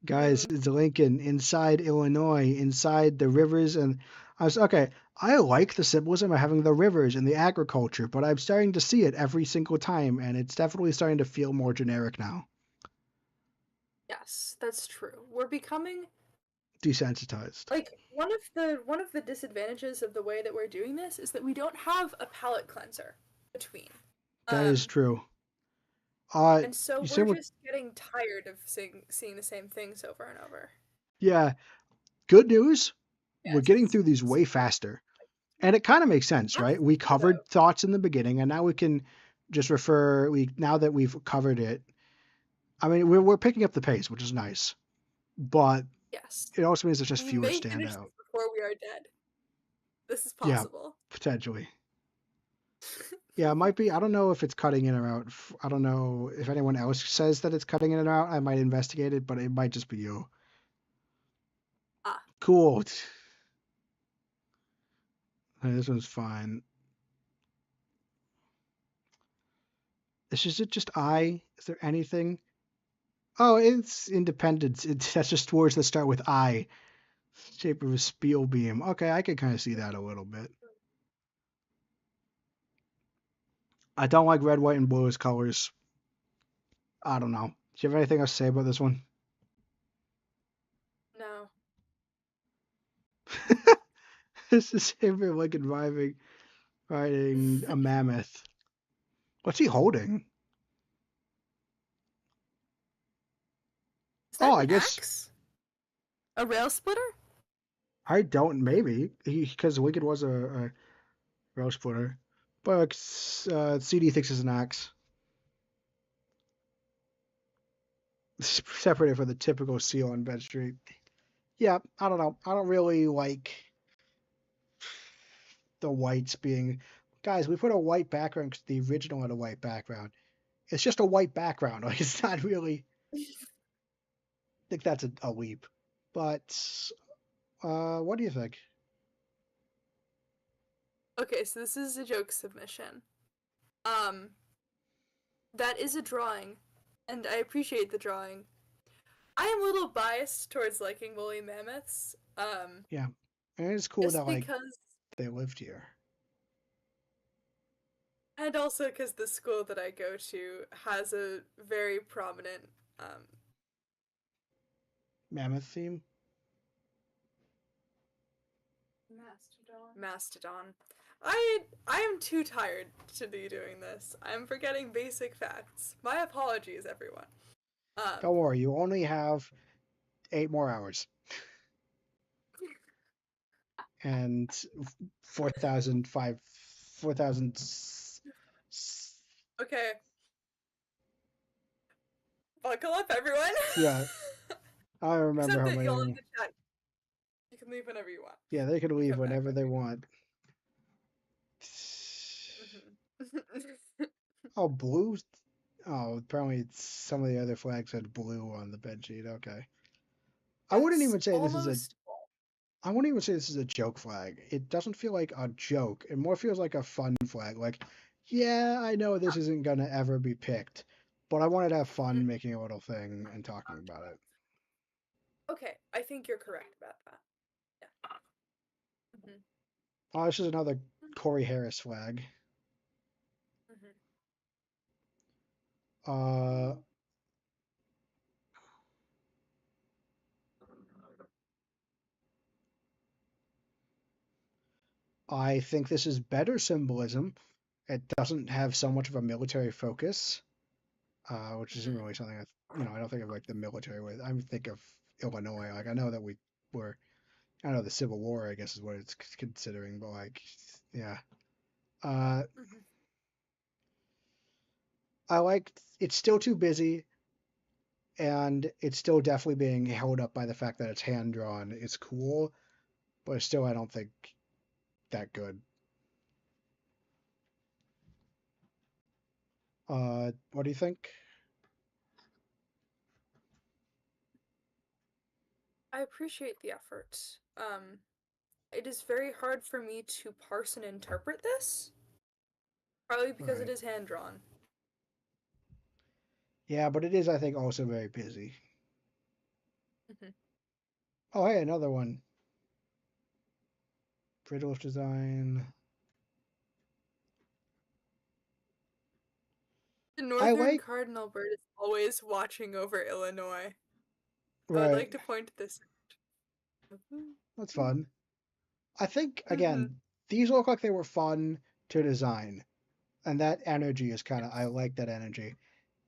Speaker 1: Guys,
Speaker 2: Mm.
Speaker 1: it's Lincoln inside Illinois, inside the rivers, and I was okay. I like the symbolism of having the rivers and the agriculture, but I'm starting to see it every single time, and it's definitely starting to feel more generic now.
Speaker 2: Yes, that's true. We're becoming
Speaker 1: Desensitized.
Speaker 2: like one of the disadvantages of the way that we're doing this is that we don't have a palette cleanser between.
Speaker 1: That is
Speaker 2: Um,
Speaker 1: true.
Speaker 2: and so
Speaker 1: You
Speaker 2: we're
Speaker 1: said what?
Speaker 2: just getting tired of seeing the same things over and over.
Speaker 1: Yeah. Good news. We're
Speaker 2: Yes,
Speaker 1: getting through these
Speaker 2: it's
Speaker 1: way faster, and it kind of makes sense,
Speaker 2: that's
Speaker 1: right? We
Speaker 2: true though.
Speaker 1: covered thoughts in the beginning, and now we can just refer. We now that we've covered it. I mean, we're picking up the pace, which is nice, but
Speaker 2: Yes.
Speaker 1: it also means there's just
Speaker 2: We
Speaker 1: fewer
Speaker 2: may
Speaker 1: stand
Speaker 2: finish
Speaker 1: out.
Speaker 2: this before we are dead. This is
Speaker 1: Yeah,
Speaker 2: possible.
Speaker 1: potentially. Yeah, it might be. I don't know if it's cutting in or out. I don't know if anyone else says that it's cutting in and out. I might investigate it, but it might just be you.
Speaker 2: Ah,
Speaker 1: Cool. This one's fine. Is it just I? Is there anything? Oh, it's independence. That's just words that start with I. Shape of a spiel beam. Okay, I could kind of see that a little bit. I don't like red, white, and blue as colors. I don't know. Do you have anything else to say about this one?
Speaker 2: No.
Speaker 1: It's the same for Lincoln riding a mammoth. What's he holding?
Speaker 2: Is
Speaker 1: Oh,
Speaker 2: that
Speaker 1: I
Speaker 2: an
Speaker 1: guess
Speaker 2: axe? A rail splitter?
Speaker 1: I don't. Maybe because Lincoln was a rail splitter, but like, CD thinks it's an axe. Separated from the typical seal on Bed Street. Yeah, I don't know. I don't really like the whites being. Guys, we put a white background because the original had a white background. It's just a white background. Like it's not really. I think that's a leap. But what do you think?
Speaker 2: Okay, so this is a joke submission. Um, that is a drawing, and I appreciate the drawing. I am a little biased towards liking woolly mammoths.
Speaker 1: Yeah, and it's cool
Speaker 2: Just
Speaker 1: that like
Speaker 2: because,
Speaker 1: they lived here.
Speaker 2: and also because the school that I go to has a very prominent
Speaker 1: Mammoth theme.
Speaker 2: mastodon. I am too tired to be doing this. I'm forgetting basic facts. My apologies, everyone. Um,
Speaker 1: Don't worry, you only have 8 more hours and 4,005, 4,000.
Speaker 2: okay, buckle up, everyone.
Speaker 1: Yeah, I don't remember
Speaker 2: Except
Speaker 1: how
Speaker 2: that
Speaker 1: many
Speaker 2: y'all in
Speaker 1: anymore.
Speaker 2: the chat, you can leave whenever you want.
Speaker 1: Yeah, they can
Speaker 2: And
Speaker 1: leave
Speaker 2: come back
Speaker 1: whenever
Speaker 2: when
Speaker 1: they
Speaker 2: you
Speaker 1: want.
Speaker 2: want. Mm-hmm.
Speaker 1: Oh, blue. Oh, apparently some of the other flags had blue on the bed sheet. Okay. I wouldn't
Speaker 2: That's
Speaker 1: even say this is a.
Speaker 2: almost all.
Speaker 1: I wouldn't even say this is a joke flag. It doesn't feel like a joke. It more feels like a fun flag. Like, yeah, I know this isn't gonna ever be picked, but I wanted to have
Speaker 2: Mhm.
Speaker 1: fun making a little thing and talking about it.
Speaker 2: Okay, I think you're correct about that. Yeah. Mm-hmm.
Speaker 1: Oh, this is another Corey Harris flag.
Speaker 2: Mm-hmm.
Speaker 1: Uh, I think this is better symbolism. It doesn't have so much of a military focus, which isn't
Speaker 2: Mm-hmm.
Speaker 1: really something I don't think of like the military with. I think of Illinois. Like I know that we were, I know the Civil War, I guess is what it's considering, but like, yeah. Uh,
Speaker 2: Mm-hmm.
Speaker 1: I like it's still too busy, and it's still definitely being held up by the fact that it's hand drawn. It's cool, but still, I don't think that good. What do you think?
Speaker 2: I appreciate the effort. It is very hard for me to parse and interpret this, probably because it
Speaker 1: Right.
Speaker 2: is hand drawn.
Speaker 1: Yeah, but it is, I think, also very busy.
Speaker 2: Mm-hmm.
Speaker 1: Oh, hey, another one. Bridge design.
Speaker 2: The
Speaker 1: I
Speaker 2: northern
Speaker 1: like,
Speaker 2: cardinal bird is always watching over Illinois. I would
Speaker 1: right.
Speaker 2: like to point this out.
Speaker 1: That's fun. I think,
Speaker 2: Mm-hmm.
Speaker 1: again, these look like they were fun to design. And that energy is kind of, I like that energy.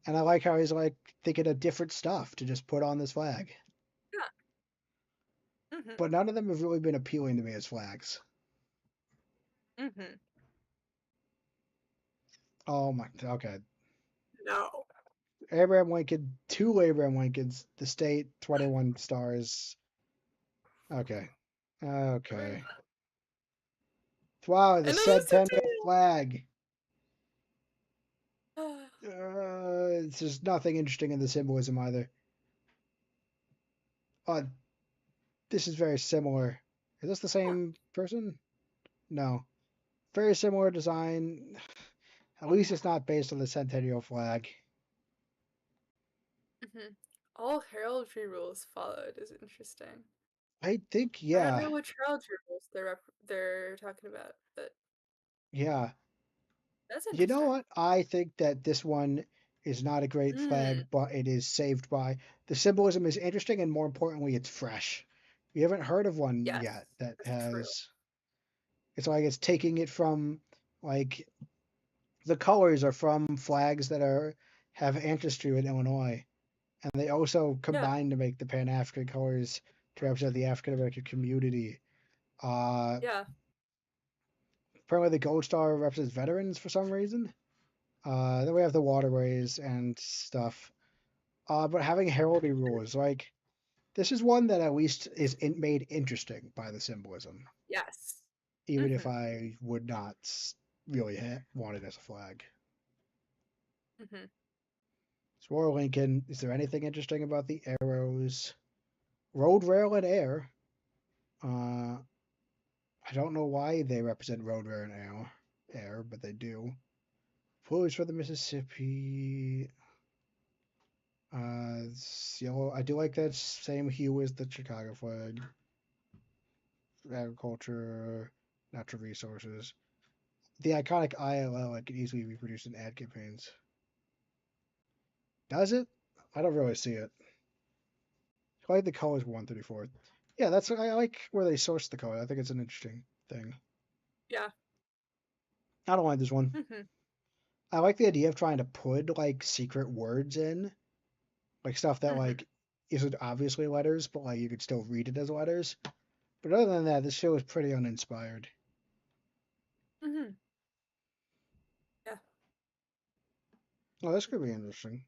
Speaker 1: And I like how he's like thinking of different stuff to just put on this flag.
Speaker 2: Yeah. Mm-hmm.
Speaker 1: But none of them have really been appealing to me as flags.
Speaker 2: Mm-hmm.
Speaker 1: Oh my, okay.
Speaker 2: No.
Speaker 1: Abraham Lincoln, two Abraham Lincolns, the state, 21 stars. Okay. Okay. Wow, the
Speaker 2: Another
Speaker 1: centennial
Speaker 2: centennial.
Speaker 1: flag. It's just nothing interesting in the symbolism either. Uh, this is very similar. Is this the same person? No. Very similar design. At least it's not based on the centennial flag.
Speaker 2: Mm-hmm. All heraldry rules followed is interesting.
Speaker 1: I think,
Speaker 2: I don't
Speaker 1: yeah,
Speaker 2: know what trail journals they're talking about, but
Speaker 1: yeah.
Speaker 2: that's
Speaker 1: You know
Speaker 2: interesting.
Speaker 1: what? I think that this one is not a great flag,
Speaker 2: Mm,
Speaker 1: but it is saved by the symbolism is interesting, and more importantly, it's fresh. We haven't heard of one
Speaker 2: yes,
Speaker 1: yet that
Speaker 2: that's true.
Speaker 1: has. It's like it's taking it from like the colors are from flags that are have ancestry in Illinois, and they also
Speaker 2: Yeah,
Speaker 1: combine to make the Pan African colors to represent the African American community. Uh,
Speaker 2: yeah.
Speaker 1: Apparently, the Gold Star represents veterans for some reason. Then we have the waterways and stuff. But having heraldry rules, like this is one that at least is made interesting by the symbolism,
Speaker 2: Yes.
Speaker 1: even if
Speaker 2: Mm-hmm.
Speaker 1: I would not really want it as a flag.
Speaker 2: Mm-hmm.
Speaker 1: So, Royal Lincoln, is there anything interesting about the arrows? Road, rail, and air. Uh, I don't know why they represent road, rail, and air, but they do. Flows for the Mississippi. It's yellow. I do like that same hue as the Chicago flag. Agriculture, natural resources. The iconic ILL I could easily reproduce in ad campaigns. Does it? I don't really see it. I like the colors 134. Yeah, that's I like where they source the color. I think it's an interesting thing.
Speaker 2: Yeah.
Speaker 1: I don't like this one.
Speaker 2: Mm-hmm.
Speaker 1: I like the idea of trying to put like secret words in, like stuff that
Speaker 2: Mm-hmm.
Speaker 1: like isn't obviously letters, but like you could still read it as letters. But other than that, this show is pretty uninspired.
Speaker 2: Mm-hmm. Yeah.
Speaker 1: Oh, this could be interesting.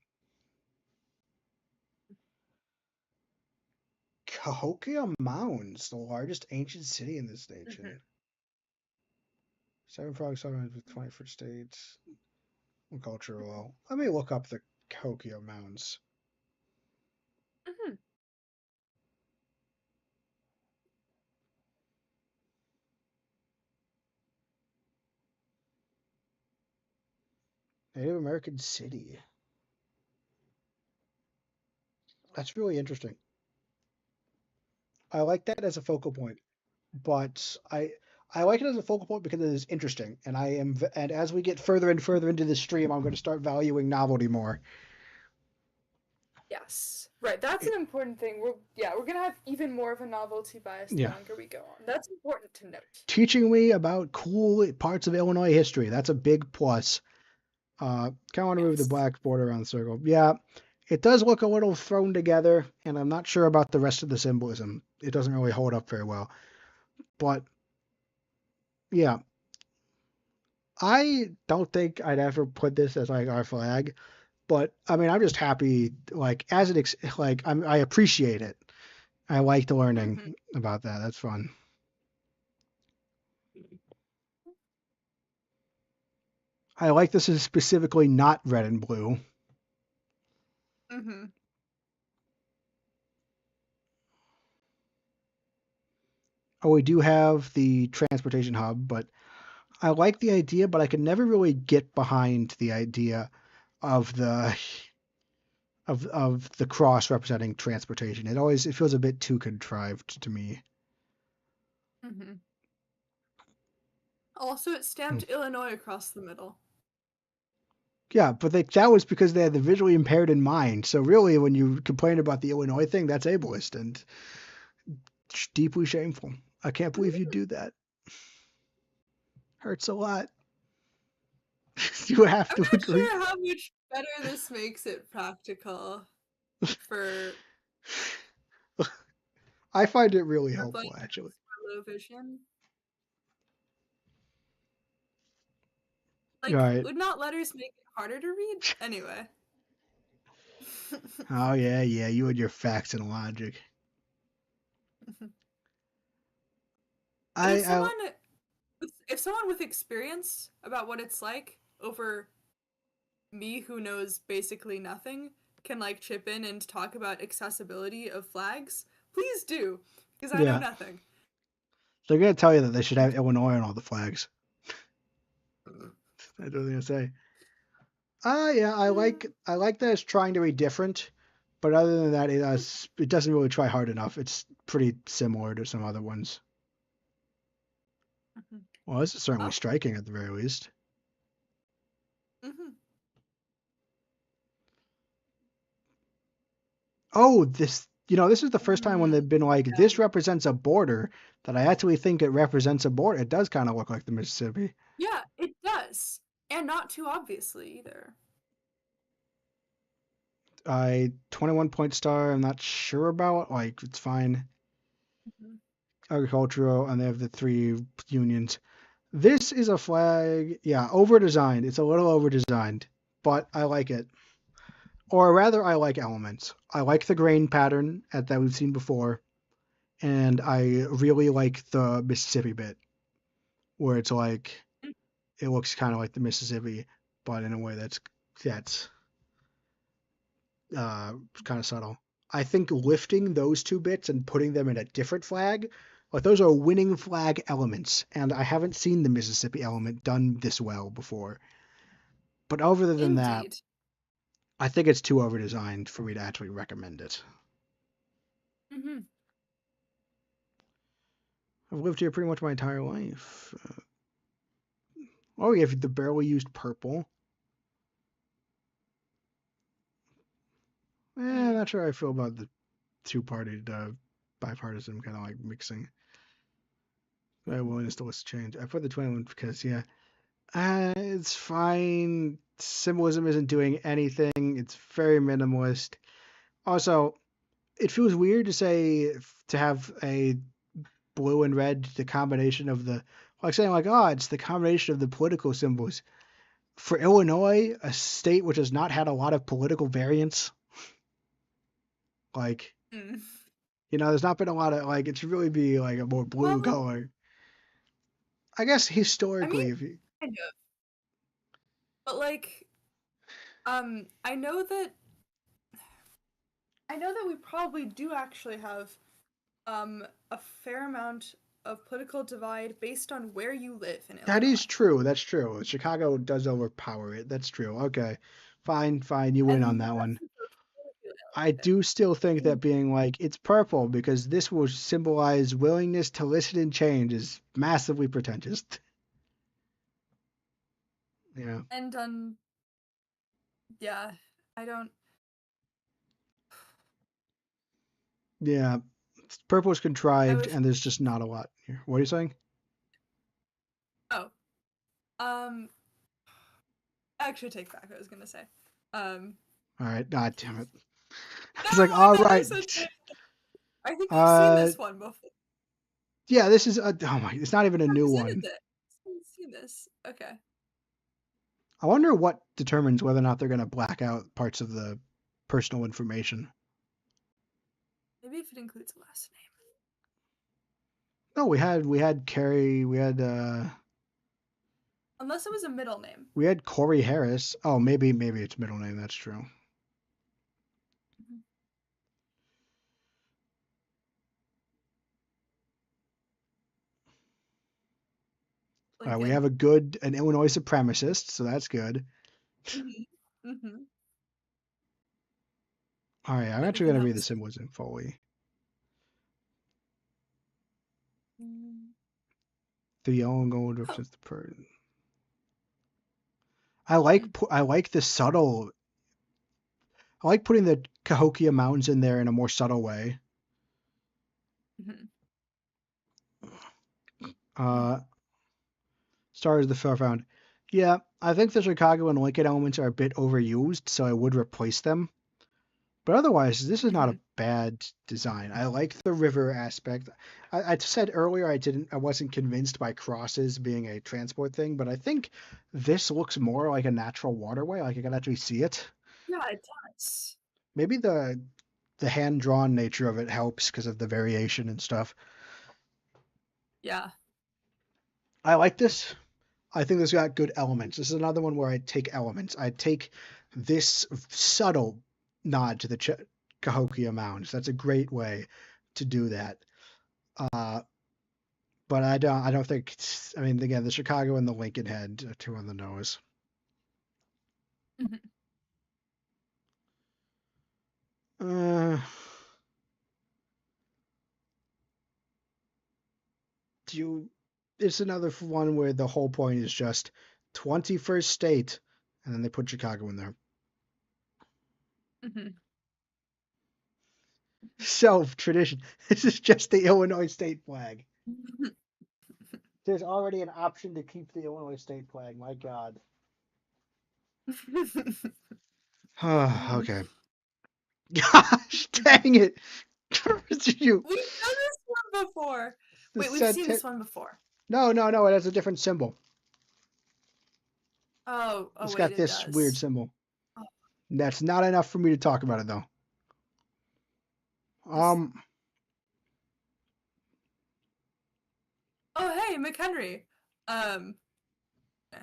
Speaker 1: Cahokia Mounds, the largest ancient city in this
Speaker 2: Mm-hmm.
Speaker 1: nation. Seven frogs, seven with 21st states. Cultural. Let me look up the Cahokia Mounds.
Speaker 2: Mm-hmm.
Speaker 1: Native American city. That's really interesting. I like that as a focal point, but I like it as a focal point because it is interesting, and and as we get further and further into the stream, I'm going to start valuing novelty more.
Speaker 2: Yes. Right. That's
Speaker 1: It,
Speaker 2: an important thing. We're gonna have even more of a novelty bias the
Speaker 1: yeah,
Speaker 2: longer we go on. That's important to note.
Speaker 1: teaching me about cool parts of Illinois history. That's a big plus. Kind of want to move the
Speaker 2: Yes.
Speaker 1: black border around the circle. Yeah, it does look a little thrown together, and I'm not sure about the rest of the symbolism. It doesn't really hold up very well. But yeah, I don't think I'd ever put this as like our flag. But I mean, I'm just happy. Like as I appreciate it. I liked learning
Speaker 2: Mm-hmm.
Speaker 1: about that. That's fun. I like this is specifically not red and blue.
Speaker 2: Mm-hmm.
Speaker 1: Oh, we do have the transportation hub, but I like the idea, but I could never really get behind the idea of the cross representing transportation. It feels a bit too contrived to me.
Speaker 2: Mm-hmm. Also, it
Speaker 1: Hmm.
Speaker 2: stamped Illinois across the middle.
Speaker 1: Yeah, but that was because they had the visually impaired in mind. So really, when you complain about the Illinois thing, that's ableist and deeply shameful. I can't believe you do that. Hurts a lot. You have
Speaker 2: I'm
Speaker 1: to
Speaker 2: not
Speaker 1: agree.
Speaker 2: sure how much better this makes it practical for
Speaker 1: I find it really
Speaker 2: for blind
Speaker 1: helpful, actually.
Speaker 2: folks or low vision.
Speaker 1: All
Speaker 2: Like,
Speaker 1: right.
Speaker 2: would not letters make it harder to read? Anyway.
Speaker 1: Oh yeah, yeah. You and your facts and logic.
Speaker 2: But
Speaker 1: I
Speaker 2: if someone with experience about what it's like over me who knows basically nothing can like chip in and talk about accessibility of flags, please do because I know
Speaker 1: yeah.
Speaker 2: nothing.
Speaker 1: They're gonna tell you that they should have Illinois on all the flags. That's what they're gonna say. Yeah, I like that it's trying to be different, But other than that, it doesn't really try hard enough. It's pretty similar to some other ones.
Speaker 2: Mm-hmm.
Speaker 1: Well, this is certainly
Speaker 2: Oh.
Speaker 1: striking at the very least.
Speaker 2: Mm-hmm.
Speaker 1: Oh, this is the first time when
Speaker 2: Mm,
Speaker 1: they've been like,
Speaker 2: yeah.
Speaker 1: this represents a border that I actually think it represents a border. It does kind of look like the Mississippi.
Speaker 2: Yeah, it does. And not too obviously either.
Speaker 1: 21 point star. I'm not sure about. Like, it's fine.
Speaker 2: Mm-hmm.
Speaker 1: Agricultural, and they have the three unions. This is a flag, yeah, over designed. It's a little over designed, but I like it. Or rather, I like elements. I like the grain pattern that we've seen before, and I really like the Mississippi bit, where it's like it looks kind of like the Mississippi, but in a way that's kind of subtle. I think lifting those two bits and putting them in a different flag, like those are winning flag elements, and I haven't seen the Mississippi element done this well before. But other than that,
Speaker 2: Indeed.
Speaker 1: I think it's too over designed for me to actually recommend it.
Speaker 2: Mm-hmm.
Speaker 1: I've lived here pretty much my entire life. Oh, yeah, the barely used purple. I'm
Speaker 2: Mm.
Speaker 1: not sure how I feel about the two-party, bipartisan kind of like mixing. My willingness to list change. I put the 21 because, yeah, it's fine. Symbolism isn't doing anything. It's very minimalist. Also, it feels weird to say to have a blue and red, the combination of the like saying like, oh, it's the combination of the political symbols. For Illinois, a state which has not had a lot of political variance, like
Speaker 2: Mm.
Speaker 1: there's not been a lot of like it should really be like a more blue
Speaker 2: Well,
Speaker 1: color. I guess
Speaker 2: I mean,
Speaker 1: historically, if you
Speaker 2: kind of. But like, I know that we probably do actually have a fair amount of political divide based on where you live in
Speaker 1: that is
Speaker 2: Illinois.
Speaker 1: true. That's true. Chicago does overpower it. That's true. Okay, fine, fine. You win on
Speaker 2: And the
Speaker 1: that
Speaker 2: rest
Speaker 1: one.
Speaker 2: of those really
Speaker 1: I
Speaker 2: like it.
Speaker 1: do still
Speaker 2: I
Speaker 1: think that
Speaker 2: mean,
Speaker 1: being like it's purple because this will symbolize willingness to listen and change is massively pretentious. Yeah.
Speaker 2: and yeah, I don't
Speaker 1: Yeah. Purple is
Speaker 2: I
Speaker 1: contrived
Speaker 2: wish
Speaker 1: and there's just not a lot here. What are you saying?
Speaker 2: oh, um actually take back what I was gonna say. Um
Speaker 1: All right. God damn it.
Speaker 2: no,
Speaker 1: It's like,
Speaker 2: I
Speaker 1: all
Speaker 2: meant
Speaker 1: right.
Speaker 2: essentially I think we've seen
Speaker 1: Uh,
Speaker 2: this one before.
Speaker 1: yeah, this is oh my, it's not even a
Speaker 2: Yeah,
Speaker 1: new
Speaker 2: we've
Speaker 1: one.
Speaker 2: seen it. We've seen this. Okay.
Speaker 1: I wonder what determines whether or not they're going to black out parts of the personal information.
Speaker 2: Maybe if it includes a last name.
Speaker 1: No, we had Carrie,
Speaker 2: Unless it was a middle name.
Speaker 1: we had Corey Harris. Oh, maybe it's middle name. That's true.
Speaker 2: Mhm.
Speaker 1: We
Speaker 2: Lincoln.
Speaker 1: have an Illinois supremacist, so that's good.
Speaker 2: Mhm. Mhm.
Speaker 1: All right, I'm actually
Speaker 2: Everything
Speaker 1: going to read the
Speaker 2: else.
Speaker 1: symbolism fully.
Speaker 2: Mm.
Speaker 1: The yellow and gold
Speaker 2: Oh.
Speaker 1: represents the person.
Speaker 2: Mm.
Speaker 1: I like the subtle. I like putting the Cahokia Mountains in there in a more subtle way.
Speaker 2: Mhm. Mm.
Speaker 1: Uh, Stars the Fairfound. Yeah, I think the Chicago and Lincoln elements are a bit overused, so I would replace them. But otherwise, this is not a
Speaker 2: Mhm.
Speaker 1: bad design. I like the river aspect. I said earlier I wasn't convinced by crosses being a transport thing, but I think this looks more like a natural waterway. Like I can actually see it.
Speaker 2: Yeah, it does.
Speaker 1: Maybe the hand drawn nature of it helps because of the variation and stuff.
Speaker 2: Yeah.
Speaker 1: I like this. I think this got good elements. This is another one where I take elements. I take this subtle nod to the Cahokia Mounds. That's a great way to do that. Uh, but I don't think. I mean, again, the Chicago and the Lincoln Head are two on the nose.
Speaker 2: Mhm.
Speaker 1: Uh, do you? It's another one where the whole point is just 21st state, and then they put Chicago in there.
Speaker 2: Mm-hmm.
Speaker 1: So tradition. This is just the Illinois state flag. There's already an option to keep the Illinois state flag. My God. Okay. Gosh, dang it. You.
Speaker 2: We've done this one before.
Speaker 1: The
Speaker 2: Wait, we've seen
Speaker 1: senti-
Speaker 2: this one before.
Speaker 1: no. It has a different symbol.
Speaker 2: Oh
Speaker 1: It's
Speaker 2: wait,
Speaker 1: got
Speaker 2: it
Speaker 1: this weird
Speaker 2: does.
Speaker 1: symbol.
Speaker 2: Oh,
Speaker 1: That's not enough for me to talk about it though.
Speaker 2: this.
Speaker 1: Um,
Speaker 2: Oh hey, McHenry. Um, yeah.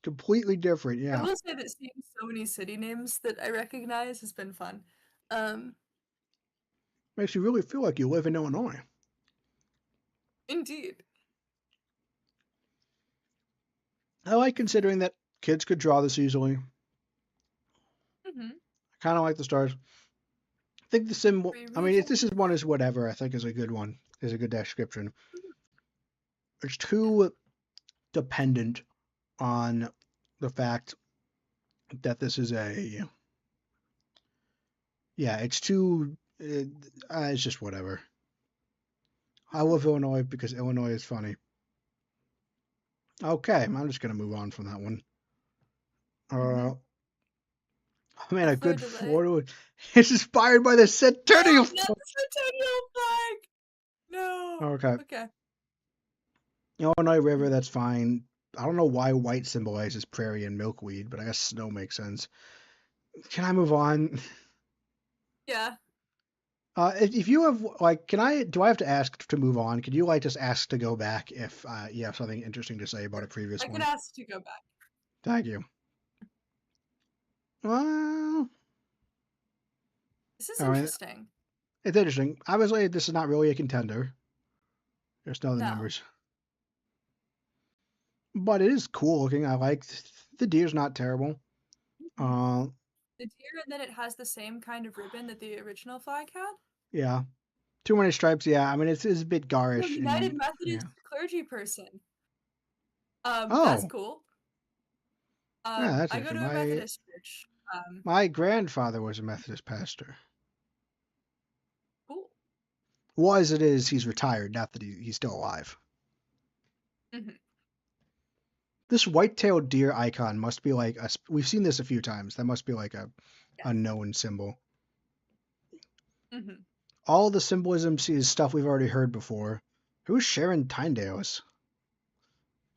Speaker 1: completely different.
Speaker 2: I
Speaker 1: Yeah,
Speaker 2: will say that seeing so many city names that I recognize has been fun. Um,
Speaker 1: makes you really feel like you live in Illinois.
Speaker 2: Indeed.
Speaker 1: I like considering that kids could draw this easily.
Speaker 2: Mm-hmm.
Speaker 1: I kind of like the stars. I think the symbol.
Speaker 2: We
Speaker 1: I mean, if this
Speaker 2: redrawn.
Speaker 1: is one is whatever. I think is a good one. Is a good description. It's too dependent on the fact that this is a. Yeah, it's too. It's just whatever. I love Illinois because Illinois is funny. Okay, I'm just gonna move on from that one.
Speaker 2: Mm-hmm.
Speaker 1: Uh, man,
Speaker 2: A
Speaker 1: a
Speaker 2: fleur
Speaker 1: good
Speaker 2: de lis.
Speaker 1: Florida. It's inspired by the
Speaker 2: No,
Speaker 1: Centennial.
Speaker 2: not the Centennial flag. No.
Speaker 1: Okay,
Speaker 2: Okay.
Speaker 1: Illinois River. That's fine. I don't know why white symbolizes prairie and milkweed, but I guess snow makes sense. Can I move on?
Speaker 2: Yeah.
Speaker 1: If you have like, can I? Do I have to ask to move on? Could you like just ask to go back if you have something interesting to say about a
Speaker 2: Sure.
Speaker 1: previous
Speaker 2: I can
Speaker 1: one?
Speaker 2: ask to go back.
Speaker 1: Thank you. Well,
Speaker 2: This is
Speaker 1: I mean,
Speaker 2: interesting.
Speaker 1: it's interesting. Obviously, this is not really a contender. There's no other
Speaker 2: No.
Speaker 1: numbers, but it is cool looking. I like the deer's not terrible.
Speaker 2: Mhm.
Speaker 1: Uh,
Speaker 2: The deer, and then it has the same kind of ribbon that the original flag had.
Speaker 1: yeah, too many stripes. Yeah, I mean it's a bit
Speaker 2: Oh,
Speaker 1: garish
Speaker 2: United
Speaker 1: and yeah.
Speaker 2: Methodist clergy person. That's
Speaker 1: Oh,
Speaker 2: cool.
Speaker 1: yeah, that's
Speaker 2: I go
Speaker 1: interesting.
Speaker 2: to a
Speaker 1: My
Speaker 2: Methodist church.
Speaker 1: my grandfather was a Methodist pastor.
Speaker 2: Cool.
Speaker 1: Was it is he's retired, not that he's still alive.
Speaker 2: Hmm.
Speaker 1: This white-tailed deer icon must be like we've seen this a few times. That must be like a
Speaker 2: Yes.
Speaker 1: known symbol.
Speaker 2: Hmm.
Speaker 1: All the symbolism is stuff we've already heard before. Who's Sharon Tyndale's?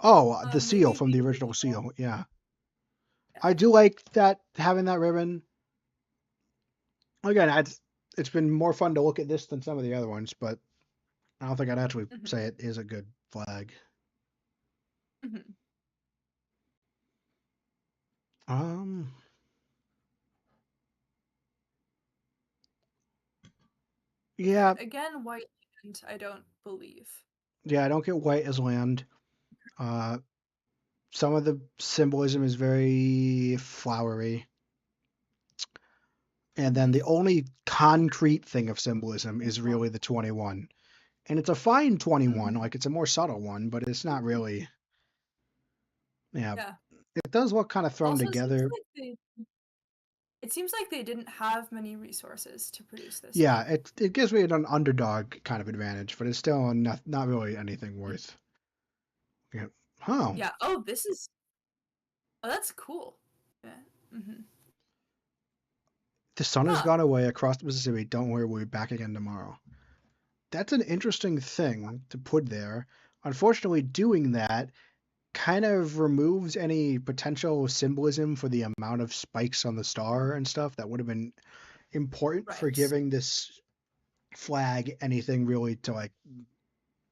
Speaker 1: Oh, the seal
Speaker 2: Maybe
Speaker 1: from
Speaker 2: the
Speaker 1: the original
Speaker 2: original.
Speaker 1: seal. Yeah.
Speaker 2: Yeah.
Speaker 1: I do like that having that ribbon. Again, it's been more fun to look at this than some of the other ones, but I don't think I'd actually
Speaker 2: Hmm.
Speaker 1: say it is a good flag.
Speaker 2: Hmm.
Speaker 1: Um,
Speaker 2: Okay.
Speaker 1: yeah,
Speaker 2: Again, white land. I don't believe.
Speaker 1: yeah, I don't get white as land. Uh, some of the symbolism is very flowery. And then
Speaker 2: Hmm.
Speaker 1: the only concrete thing of symbolism is really the 21. And it's a fine 21,
Speaker 2: Hmm.
Speaker 1: like it's a more subtle one, but it's not really, yeah.
Speaker 2: Yeah.
Speaker 1: It does look kind of thrown
Speaker 2: Also,
Speaker 1: together.
Speaker 2: it seems like they didn't have many resources to produce this
Speaker 1: Yeah,
Speaker 2: one.
Speaker 1: it gives me an underdog kind of advantage, but it's still not really anything worth. Yeah. Oh,
Speaker 2: Yeah. Oh, this is. Oh, that's cool. Yeah. Hmm.
Speaker 1: the sun has
Speaker 2: Huh.
Speaker 1: gone away across the Mississippi. Don't worry, we'll be back again tomorrow. That's an interesting thing to put there. Unfortunately, doing that kind of removes any potential symbolism for the amount of spikes on the star and stuff that would have been important for
Speaker 2: Right.
Speaker 1: giving this flag anything really to like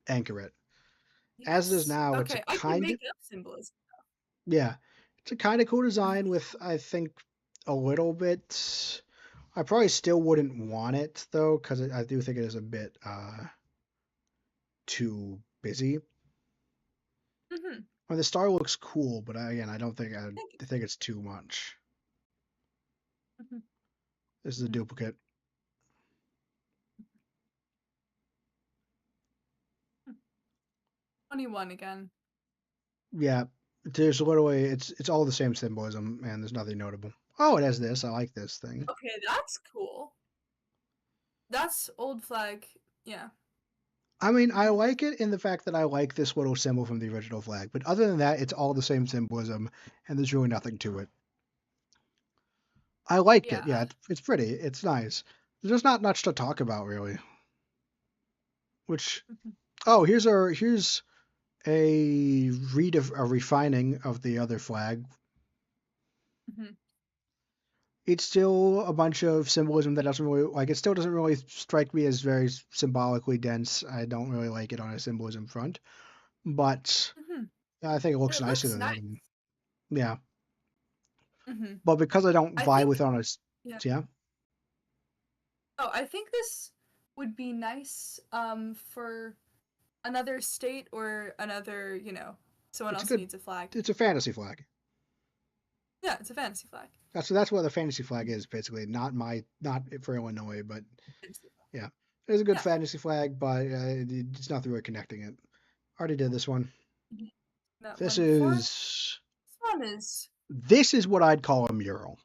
Speaker 1: anchor it. As it is
Speaker 2: Yes.
Speaker 1: now, it's a
Speaker 2: Okay, I can
Speaker 1: kind
Speaker 2: make
Speaker 1: of
Speaker 2: up symbolism.
Speaker 1: yeah, it's a kind of cool design with I think a little bit. I probably still wouldn't want it though because I do think it is a bit too busy.
Speaker 2: Hmm.
Speaker 1: Well, the star looks cool, but again, I don't think I
Speaker 2: Thank you.
Speaker 1: think it's too much.
Speaker 2: Mhm.
Speaker 1: This is a
Speaker 2: Mhm.
Speaker 1: duplicate.
Speaker 2: 21 again.
Speaker 1: Yeah, there's literally it's all the same symbolism, and there's nothing notable. Oh, it has this. I like this thing.
Speaker 2: Okay, that's cool. That's old flag. Yeah.
Speaker 1: I mean, I
Speaker 2: Mhm.
Speaker 1: like it in the fact that I like this little symbol from the original flag, but other than that, it's all the same symbolism, and there's really nothing to it. I like it. Yeah,
Speaker 2: Yeah.
Speaker 1: it's pretty. It's nice. There's not much to talk about really. Which
Speaker 2: Mhm.
Speaker 1: oh, here's a refining of the other flag.
Speaker 2: Mhm.
Speaker 1: It's still a bunch of symbolism that doesn't really like. It still doesn't really strike me as very symbolically dense. I don't really like it on a symbolism front, but
Speaker 2: Mhm.
Speaker 1: I think it looks
Speaker 2: It
Speaker 1: nicer
Speaker 2: looks
Speaker 1: than the
Speaker 2: nice.
Speaker 1: other one. Yeah,
Speaker 2: Mhm.
Speaker 1: but because I don't
Speaker 2: I
Speaker 1: vibe
Speaker 2: think
Speaker 1: with it on a
Speaker 2: yeah.
Speaker 1: yeah,
Speaker 2: Oh, I think this would be nice for another state or another, someone
Speaker 1: it's a
Speaker 2: else
Speaker 1: good.
Speaker 2: needs a flag.
Speaker 1: It's a fantasy flag.
Speaker 2: Yeah, it's a fantasy flag.
Speaker 1: That's what the fantasy flag
Speaker 2: Mhm.
Speaker 1: is basically. Not for Illinois, but
Speaker 2: Fantasy flag.
Speaker 1: yeah, it's a good
Speaker 2: Yeah.
Speaker 1: fantasy flag, but it's not really connecting it. Already did this one.
Speaker 2: Mhm. That
Speaker 1: This
Speaker 2: one before.
Speaker 1: is
Speaker 2: This one is
Speaker 1: this is what I'd call a mural.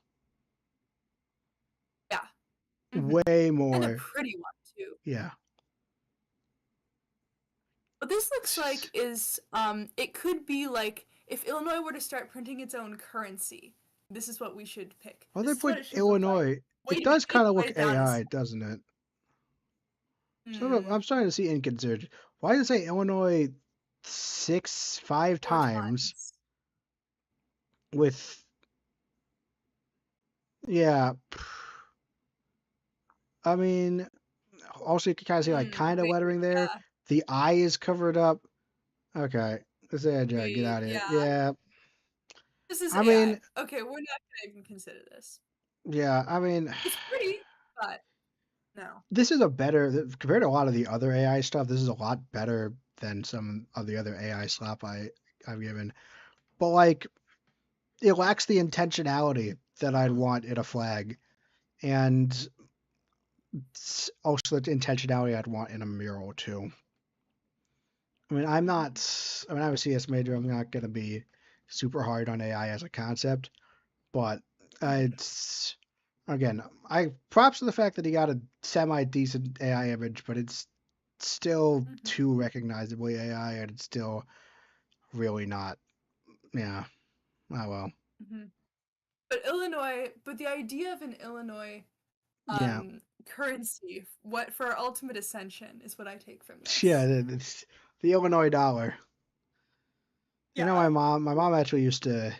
Speaker 2: yeah. Mhm.
Speaker 1: Way
Speaker 2: And a
Speaker 1: more,
Speaker 2: pretty one too.
Speaker 1: yeah.
Speaker 2: What this looks like is it could be like if Illinois were to start printing its own currency. This is what we should pick.
Speaker 1: Other
Speaker 2: This is what
Speaker 1: point,
Speaker 2: it should look like.
Speaker 1: Illinois. It
Speaker 2: Wait a minute,
Speaker 1: does
Speaker 2: we need
Speaker 1: kind
Speaker 2: to
Speaker 1: of
Speaker 2: write
Speaker 1: look
Speaker 2: it down as
Speaker 1: AI, doesn't it? I'm
Speaker 2: hmm,
Speaker 1: starting to see inconsistency. Why does it say Illinois five
Speaker 2: four
Speaker 1: times
Speaker 2: times.
Speaker 1: with yeah? I mean, also you can kind of see like kind of
Speaker 2: Wait,
Speaker 1: lettering there.
Speaker 2: yeah.
Speaker 1: The eye is covered up. Okay, let's get
Speaker 2: Wait,
Speaker 1: out of here.
Speaker 2: yeah.
Speaker 1: Yeah,
Speaker 2: This is
Speaker 1: I mean,
Speaker 2: AI. Okay, we're not gonna even consider this.
Speaker 1: yeah, I mean,
Speaker 2: It's pretty, but no.
Speaker 1: this is a better compared to a lot of the other AI stuff. This is a lot better than some of the other AI slop I've given. But like, it lacks the intentionality that I'd want in a flag, and also the intentionality I'd want in a mural too. I mean, I'm
Speaker 2: Mhm.
Speaker 1: not. I mean, I'm a CS major. I'm not going to be super hard on AI as a concept, but
Speaker 2: Mhm.
Speaker 1: it's again, I props to the fact that he got a semi decent AI image, but it's still
Speaker 2: Mhm.
Speaker 1: too recognizably AI, and it's still really not. Yeah. Oh well.
Speaker 2: Mhm. But the idea of an Illinois
Speaker 1: Yeah.
Speaker 2: currency, what for our ultimate ascension is what I take from
Speaker 1: Yeah.
Speaker 2: this.
Speaker 1: It's the Illinois dollar. You know,
Speaker 2: Yeah.
Speaker 1: my mom actually used to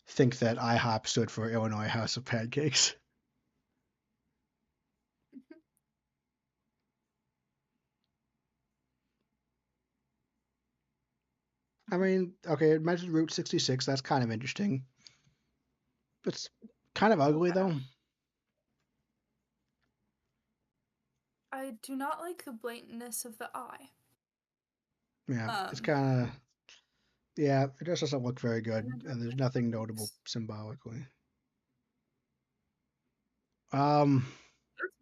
Speaker 1: think that IHOP stood for Illinois House of Pancakes. I mean, okay, it mentions Route 66. That's kind of interesting. It's kind of ugly
Speaker 2: Okay.
Speaker 1: though.
Speaker 2: I do not like the blatantness of the eye.
Speaker 1: Yeah, it's
Speaker 2: Um,
Speaker 1: kind of yeah. It just doesn't look very
Speaker 2: and I
Speaker 1: good,
Speaker 2: don't
Speaker 1: and there's
Speaker 2: like the
Speaker 1: nothing notable
Speaker 2: legs.
Speaker 1: symbolically. Um,
Speaker 2: That's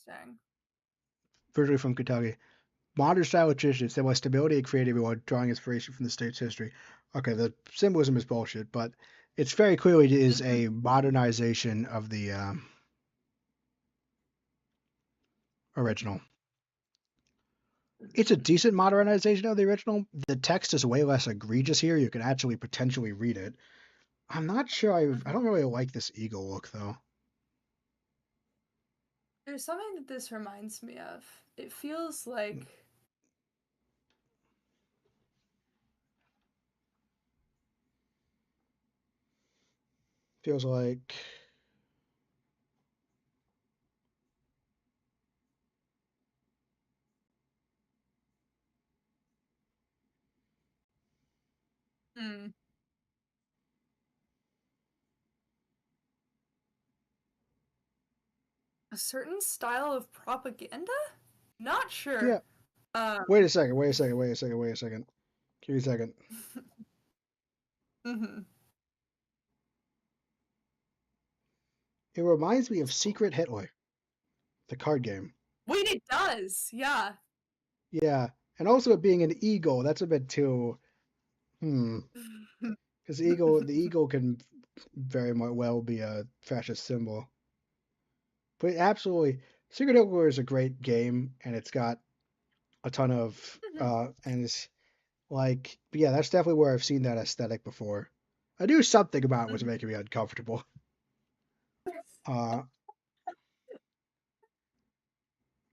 Speaker 2: interesting.
Speaker 1: Originally from Kentucky. Modern style traditions symbolize stability and creativity while drawing inspiration from the state's history. Okay, the symbolism is bullshit, but it's very clearly is
Speaker 2: Mhm.
Speaker 1: a modernization of the original. It's a
Speaker 2: Mhm.
Speaker 1: decent modernization of the original. The text is way less egregious here. You can actually potentially read it. I'm not sure. I
Speaker 2: Mhm.
Speaker 1: don't really like this eagle look though.
Speaker 2: There's something that this reminds me of. It feels like
Speaker 1: Feels like
Speaker 2: mm, a certain style of propaganda. Not sure.
Speaker 1: yeah.
Speaker 2: Um.
Speaker 1: Wait a second. Wait a second. Give me a second.
Speaker 2: Mhm.
Speaker 1: It reminds me of Secret Hitler, the card game.
Speaker 2: Wait, it does. Yeah.
Speaker 1: Yeah, and also it being an eagle, that's a bit too. Hmm. Because the eagle can very well be a fascist symbol. But absolutely, Secret Hitler is a great game, and it's got a ton of and it's like, yeah, that's definitely where I've seen that aesthetic before. I knew something about it was
Speaker 2: Mhm.
Speaker 1: making me uncomfortable. Uh,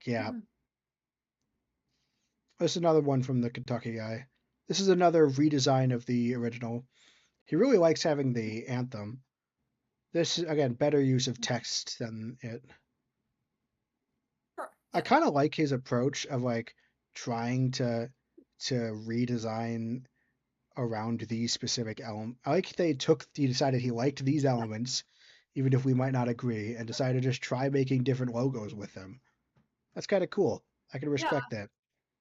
Speaker 1: yeah, this is another one from the Kentucky guy. This is another redesign of the original. He really likes having the anthem. This is again better use of text than it.
Speaker 2: Sure.
Speaker 1: I
Speaker 2: Yeah.
Speaker 1: kind of like his approach of like trying to redesign around these specific elements. I like he decided he liked these elements, even if we might not agree, and decided to just try making different logos with them. That's kind of cool. I can
Speaker 2: Yeah.
Speaker 1: respect that.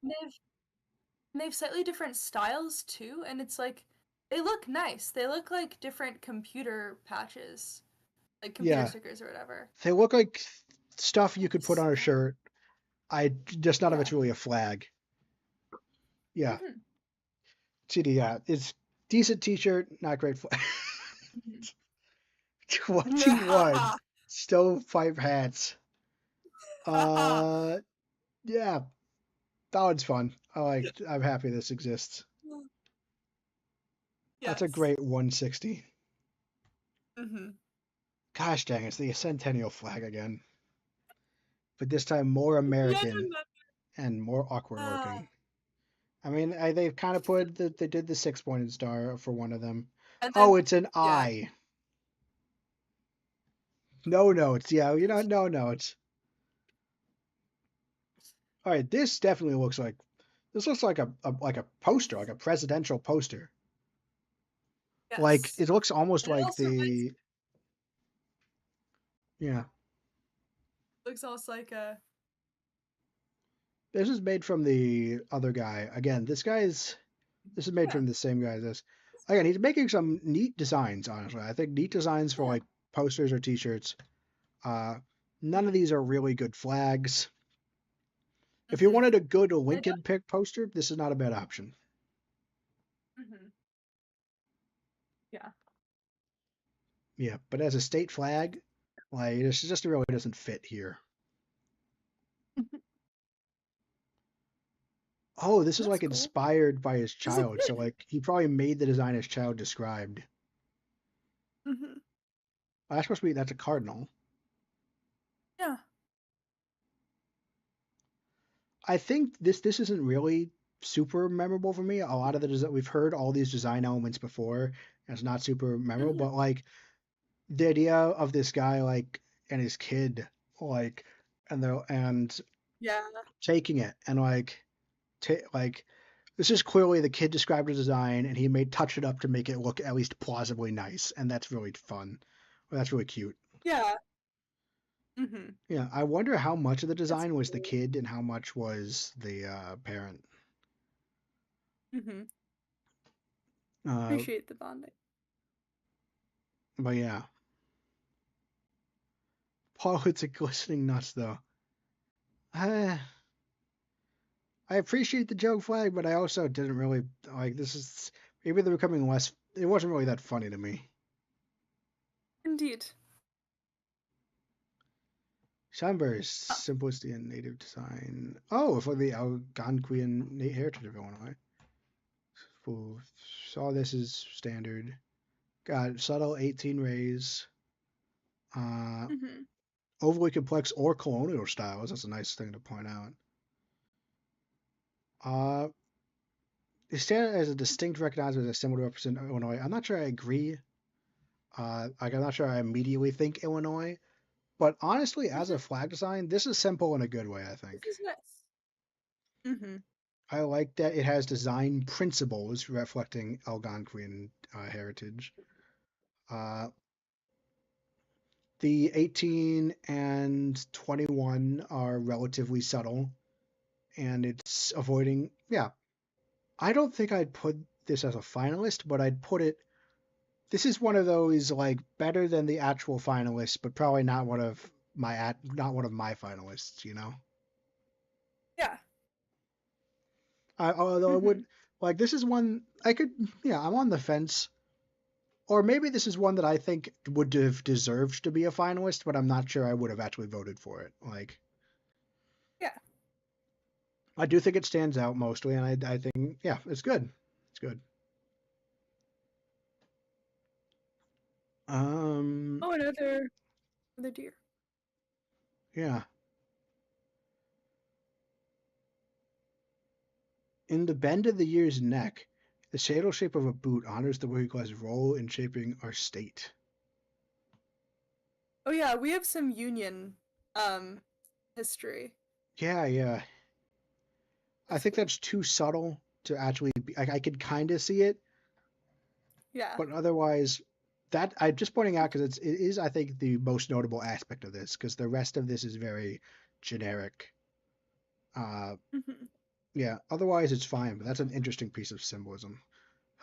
Speaker 2: And they've slightly different styles too, and it's like they look nice. They look like different computer patches, like computer
Speaker 1: Yeah,
Speaker 2: stickers or whatever.
Speaker 1: they look like stuff you could put on a
Speaker 2: So
Speaker 1: shirt. I just none of
Speaker 2: yeah.
Speaker 1: it's really a flag. Yeah,
Speaker 2: Hmm.
Speaker 1: yeah, it's decent T-shirt, not great flag.
Speaker 2: Hmm.
Speaker 1: 21 stovepipe hats. Uh, yeah, that one's fun. I'm happy this exists. That's a
Speaker 2: Yes.
Speaker 1: great 160.
Speaker 2: Hmm.
Speaker 1: Gosh dang, it's the Centennial flag again, but this time more
Speaker 2: Yet
Speaker 1: American
Speaker 2: another.
Speaker 1: and more awkward
Speaker 2: Ah.
Speaker 1: looking. I mean, they've kind of put they did the 6-pointed star for one of them.
Speaker 2: And then
Speaker 1: Oh, it's an
Speaker 2: yeah.
Speaker 1: eye. No notes. Yeah, no notes. All right, this definitely looks like this looks like a poster, like a presidential poster. Like
Speaker 2: Yes.
Speaker 1: it looks almost
Speaker 2: And it
Speaker 1: like
Speaker 2: also reminds
Speaker 1: the yeah.
Speaker 2: looks almost like a
Speaker 1: This is made from the other guy. Again, this is made
Speaker 2: yeah.
Speaker 1: from the same guy as this. Again, he's making some neat designs, honestly. I think neat designs for
Speaker 2: Yeah.
Speaker 1: like posters or t-shirts. Uh None of
Speaker 2: Hmm.
Speaker 1: these are really good flags. If you
Speaker 2: Hmm.
Speaker 1: wanted a good
Speaker 2: I don't.
Speaker 1: Lincoln pick poster, this is not a bad option.
Speaker 2: Hmm. Yeah.
Speaker 1: Yeah, but as a state flag, like this just really doesn't fit here. Oh, this is
Speaker 2: That's
Speaker 1: like
Speaker 2: cool.
Speaker 1: inspired by his
Speaker 2: As a
Speaker 1: child. So
Speaker 2: kid.
Speaker 1: like he probably made the design his child described.
Speaker 2: Hmm.
Speaker 1: That's supposed to be that's a cardinal.
Speaker 2: Yeah.
Speaker 1: I think this isn't really super memorable for me. A lot of the design we've heard all these design elements before, and it's not super memorable.
Speaker 2: Hmm.
Speaker 1: But like the idea of this guy like and his kid like and
Speaker 2: Yeah.
Speaker 1: taking it and like this is clearly the kid described a design and he made touch it up to make it look at least plausibly nice, and that's really fun. Well, that's really cute.
Speaker 2: Yeah. Hmm.
Speaker 1: Yeah, I wonder how much of the
Speaker 2: That's
Speaker 1: design was the
Speaker 2: cool.
Speaker 1: kid and how much was the parent.
Speaker 2: Hmm.
Speaker 1: Uh,
Speaker 2: Appreciate the bonding.
Speaker 1: but yeah, Paul, it's a glistening nuts though. I, I appreciate the joke flag, but I also didn't really like this. Is maybe they're becoming less. It wasn't really that funny to me.
Speaker 2: Indeed.
Speaker 1: Sunburst,
Speaker 2: Uh,
Speaker 1: simplicity and native design. Oh, for the Algonquian heritage of Illinois. Who saw this as standard. Got subtle 18 rays. Uh,
Speaker 2: hmm.
Speaker 1: Overly complex or colonial styles. That's a nice thing to point out. Uh, they stand as a distinct recognizable as a symbol to represent Illinois. I'm not sure I agree. I'm not sure I immediately think Illinois, but honestly, as a
Speaker 2: Hmm.
Speaker 1: flag design, this is simple in a good way. I
Speaker 2: This
Speaker 1: think
Speaker 2: is nice. Hmm.
Speaker 1: I like that it has design principles reflecting Algonquian heritage. Uh, the 18 and 21 are relatively subtle, and it's avoiding. Yeah, I don't think I'd put this as a finalist, but I'd put it this is one of those like better than the actual finalists, but probably not one of my finalists. You know,
Speaker 2: Yeah.
Speaker 1: although I
Speaker 2: Mhm.
Speaker 1: would like this is one I could. Yeah, I'm on the fence. Or maybe this is one that I think would have deserved to be a finalist, but I'm not sure I would have actually voted for it. Like,
Speaker 2: Yeah.
Speaker 1: I do think it stands out mostly, and I think, yeah, it's good. It's good. Um,
Speaker 2: Oh, another deer.
Speaker 1: yeah. In the bend of the year's neck, the saddle shape of a boot honors the working class role in shaping our state.
Speaker 2: Oh yeah, we have some Union um history.
Speaker 1: Yeah, yeah. I
Speaker 2: That's
Speaker 1: think
Speaker 2: cool.
Speaker 1: that's too subtle to actually be. I could kind of see it,
Speaker 2: Yeah.
Speaker 1: but otherwise, that I'm just pointing out because it is I think the most notable aspect of this because the rest of this is very generic. Uh,
Speaker 2: Mhm.
Speaker 1: yeah. Otherwise, it's fine, but that's an interesting piece of symbolism.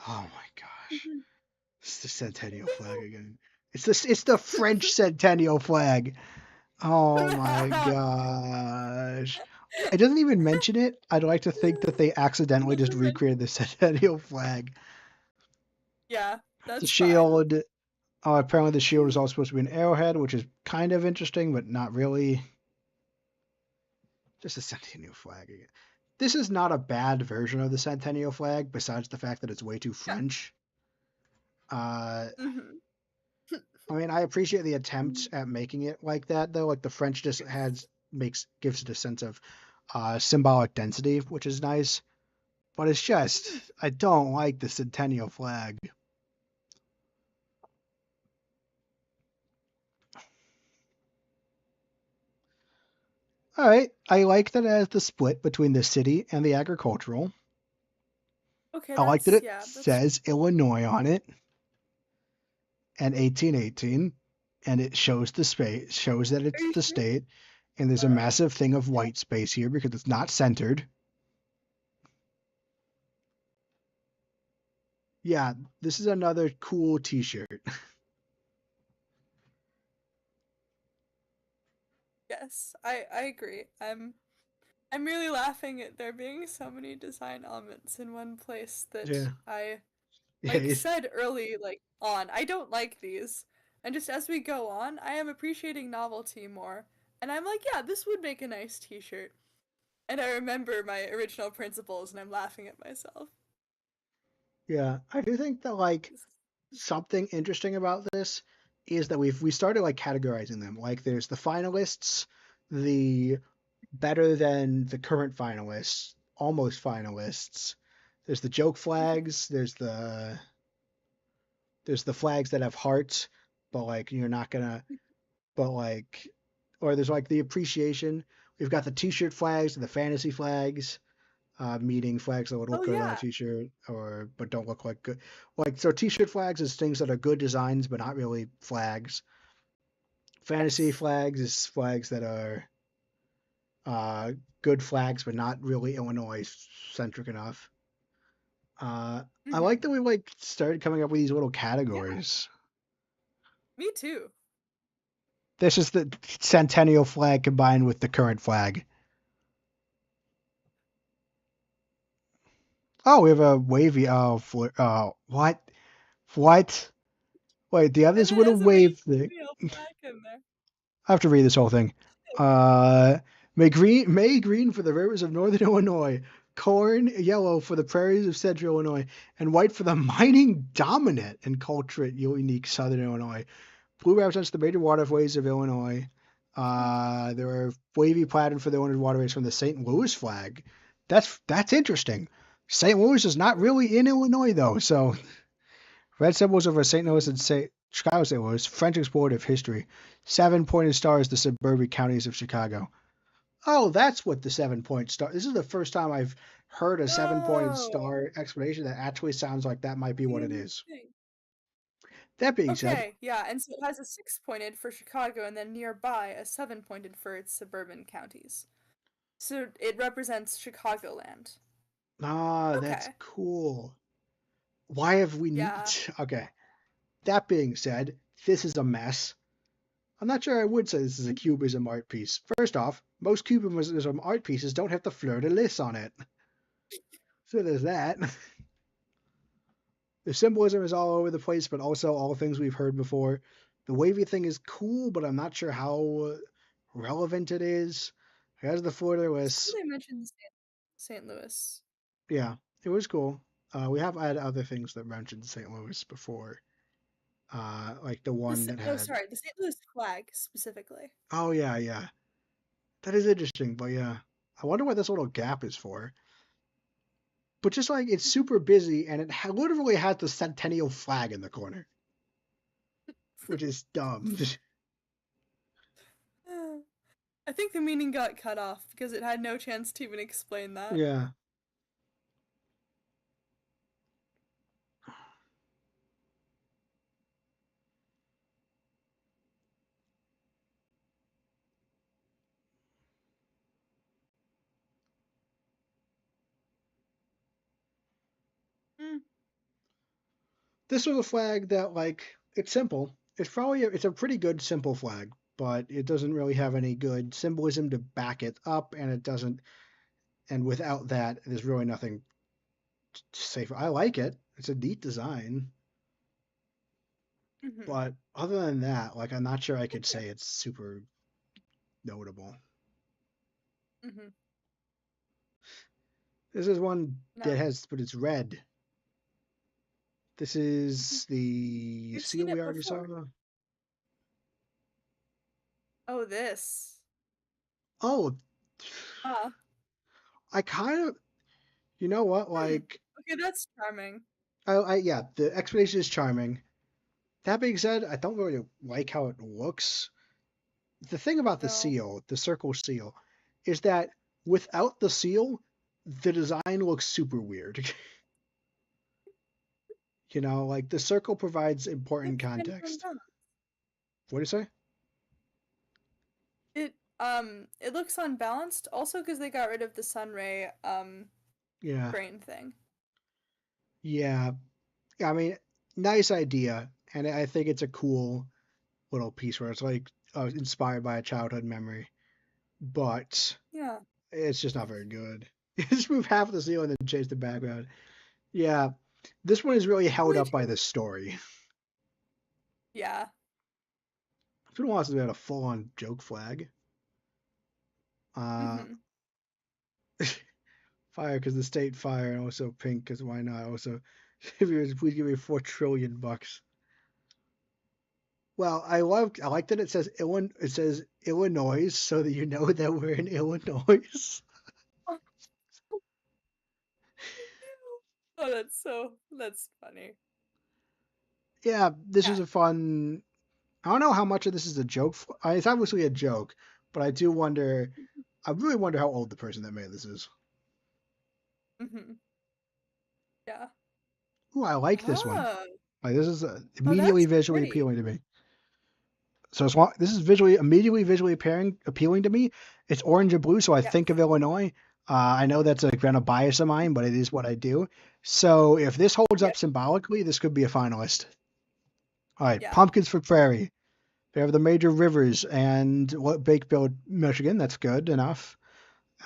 Speaker 1: Oh my gosh,
Speaker 2: Mhm.
Speaker 1: it's the centennial flag again. It's the French centennial flag. Oh my gosh. It doesn't even mention it. I'd like to think that they
Speaker 2: It
Speaker 1: accidentally just
Speaker 2: doesn't
Speaker 1: recreated
Speaker 2: mention.
Speaker 1: the centennial flag.
Speaker 2: Yeah,
Speaker 1: The
Speaker 2: that's fine.
Speaker 1: shield. Apparently, the shield is all supposed to be an arrowhead, which is kind of interesting, but not really. Just a centennial flag again. This is not a bad version of the centennial flag, besides the fact that it's way too
Speaker 2: Yeah.
Speaker 1: French. Uh,
Speaker 2: Mhm.
Speaker 1: I mean, I appreciate the attempts at making it like that, though. Like the French just has gives it a sense of symbolic density, which is nice. But it's just
Speaker 2: Mhm.
Speaker 1: I don't like the centennial flag. All right, I like that it has the split between the city and the agricultural.
Speaker 2: Okay,
Speaker 1: I like that it
Speaker 2: that's
Speaker 1: says Illinois on it and 1818, and it shows the space, shows that
Speaker 2: Are
Speaker 1: it's
Speaker 2: you
Speaker 1: the
Speaker 2: sure?
Speaker 1: state. And there's a
Speaker 2: Uh
Speaker 1: massive thing of
Speaker 2: yeah.
Speaker 1: white space here because it's not centered. Yeah, this is another cool T-shirt.
Speaker 2: Yes. I agree. I'm really laughing at there being so many design elements in one place that
Speaker 1: Yeah,
Speaker 2: I
Speaker 1: yeah,
Speaker 2: like said early on. I don't like these. And just as we go on, I am appreciating novelty more. And I'm like, yeah, this would make a nice t-shirt. And I remember my original principles and I'm laughing at myself.
Speaker 1: yeah. I do think that like something interesting about this is that we started like categorizing them. Like there's the finalists, the better than the current finalists, almost finalists. There's the joke
Speaker 2: Mhm.
Speaker 1: flags. There's the flags that have hearts, but like you're not gonna. But like, or there's like the appreciation. We've got the T-shirt flags and the fantasy flags. Meeting flags that would look
Speaker 2: Oh
Speaker 1: good on a
Speaker 2: yeah.
Speaker 1: T-shirt, or but don't look like good. Like so, T-shirt flags is things that are good designs but not really flags. Fantasy
Speaker 2: Yes.
Speaker 1: flags is flags that are uh, good flags but not really Illinois centric enough. Uh, I like
Speaker 2: Mhm.
Speaker 1: that we like started coming up with these little
Speaker 2: Yeah,
Speaker 1: categories.
Speaker 2: me too.
Speaker 1: This is the centennial flag combined with the current flag. Oh, we have a wavy. Oh, what? What? Wait, the
Speaker 2: And
Speaker 1: others
Speaker 2: it
Speaker 1: would have
Speaker 2: has a big
Speaker 1: waved the
Speaker 2: female flag in there.
Speaker 1: I have to read this whole thing. Uh, May green for the rivers of northern Illinois, corn yellow for the prairies of central Illinois, and white for the mining dominant and culture unique southern Illinois. Blue represents the major waterways of Illinois. There are wavy plaid for the Illinois waterways from the St. Louis flag. That's interesting. St. Louis is not really in Illinois though, so red symbols over St. Louis and Chicago St. Louis, French explorative history. Seven pointed stars, the suburban counties of Chicago. Oh, that's what the 7 point star. This is the first time I've heard a 7 pointed
Speaker 2: Oh,
Speaker 1: star explanation that actually sounds like that might be what it
Speaker 2: same
Speaker 1: is.
Speaker 2: thing.
Speaker 1: That being said,
Speaker 2: Okay, yeah, and so it has a six pointed for Chicago and then nearby a seven pointed for its suburban counties. So it represents Chicagoland.
Speaker 1: that's
Speaker 2: Okay.
Speaker 1: cool. Why have we?
Speaker 2: Yeah.
Speaker 1: Okay, That being said, this is a mess. I'm not sure I would say this is a cubism art piece. First off, most cubism art pieces don't have the fleur-de-lis on it. So there's that. The symbolism is all over the place, but also all things we've heard before. The wavy thing is cool, but I'm not sure how relevant it is. Here's the
Speaker 2: It's cool
Speaker 1: fleur-de-lis.
Speaker 2: they mentioned St. Louis.
Speaker 1: Yeah, it was cool. We have had other things that mentioned St. Louis before. Like the one that
Speaker 2: No,
Speaker 1: had.
Speaker 2: sorry, the St. Louis flag specifically.
Speaker 1: Oh yeah, yeah. That is interesting, but yeah. I wonder what this little gap is for. But just like it's super busy, and it literally has the Centennial flag in the corner, which is dumb.
Speaker 2: I think the meaning got cut off because it had no chance to even explain that.
Speaker 1: Yeah.
Speaker 2: Mm,
Speaker 1: This was a flag that like it's simple. It's a pretty good simple flag, but it doesn't really have any good symbolism to back it up, and it doesn't. And without that, there's really nothing to say. I like it. It's a neat design,
Speaker 2: mm-hmm.
Speaker 1: but other than that, like I'm not sure I could
Speaker 2: Okay.
Speaker 1: say it's super notable.
Speaker 2: Mm-hmm.
Speaker 1: This is one that
Speaker 2: No.
Speaker 1: has, but it's red. This
Speaker 2: Mhm.
Speaker 1: is the
Speaker 2: We've
Speaker 1: seal
Speaker 2: seen
Speaker 1: we
Speaker 2: it
Speaker 1: already
Speaker 2: before.
Speaker 1: saw.
Speaker 2: Oh, this.
Speaker 1: Oh,
Speaker 2: Ah.
Speaker 1: I kind of, you know what?
Speaker 2: Hmm.
Speaker 1: Like,
Speaker 2: Okay, that's charming.
Speaker 1: yeah, the explanation is charming. That being said, I don't really like how it looks. The thing about the
Speaker 2: No.
Speaker 1: seal, the circle seal, is that without the seal, the design looks super weird. Like the circle provides important
Speaker 2: Looks kind of
Speaker 1: context.
Speaker 2: unbalanced.
Speaker 1: What do you say?
Speaker 2: It looks unbalanced also because they got rid of the sunray
Speaker 1: Yeah,
Speaker 2: brain thing.
Speaker 1: yeah. I mean, nice idea, and I think it's a cool little piece where it's like inspired by a childhood memory, but
Speaker 2: Yeah.
Speaker 1: it's just not very good. Just move half of the seal and then change the background. Yeah, this one is really held
Speaker 2: Only
Speaker 1: up by
Speaker 2: two.
Speaker 1: the story.
Speaker 2: Yeah.
Speaker 1: It's been a while since we had a full-on joke flag. Uh,
Speaker 2: Mm-hmm.
Speaker 1: fire because the state fire, and also pink because why not? Also, please give me $4 trillion. Well, I like that it says Illinois, so that you know that we're in Illinois.
Speaker 2: Oh, that's funny.
Speaker 1: Yeah, this
Speaker 2: Yeah.
Speaker 1: is a fun. I don't know how much of this is a joke. It's obviously a joke, but I do wonder. I really wonder how old the person that made this is.
Speaker 2: Mm-hmm. Yeah.
Speaker 1: Ooh, I like this one.
Speaker 2: Oh.
Speaker 1: Like this is
Speaker 2: Oh,
Speaker 1: immediately
Speaker 2: that's
Speaker 1: visually
Speaker 2: pretty.
Speaker 1: appealing to me. So this is immediately visually appealing to me. It's orange and blue, so I
Speaker 2: Yeah.
Speaker 1: think of Illinois. I know that's a kind of bias of mine, but it is what I do. So if this holds
Speaker 2: Yeah.
Speaker 1: up symbolically, this could be a finalist. All right,
Speaker 2: Yeah.
Speaker 1: pumpkins for prairie. They have the major rivers and what Bakeville, Michigan. That's good enough.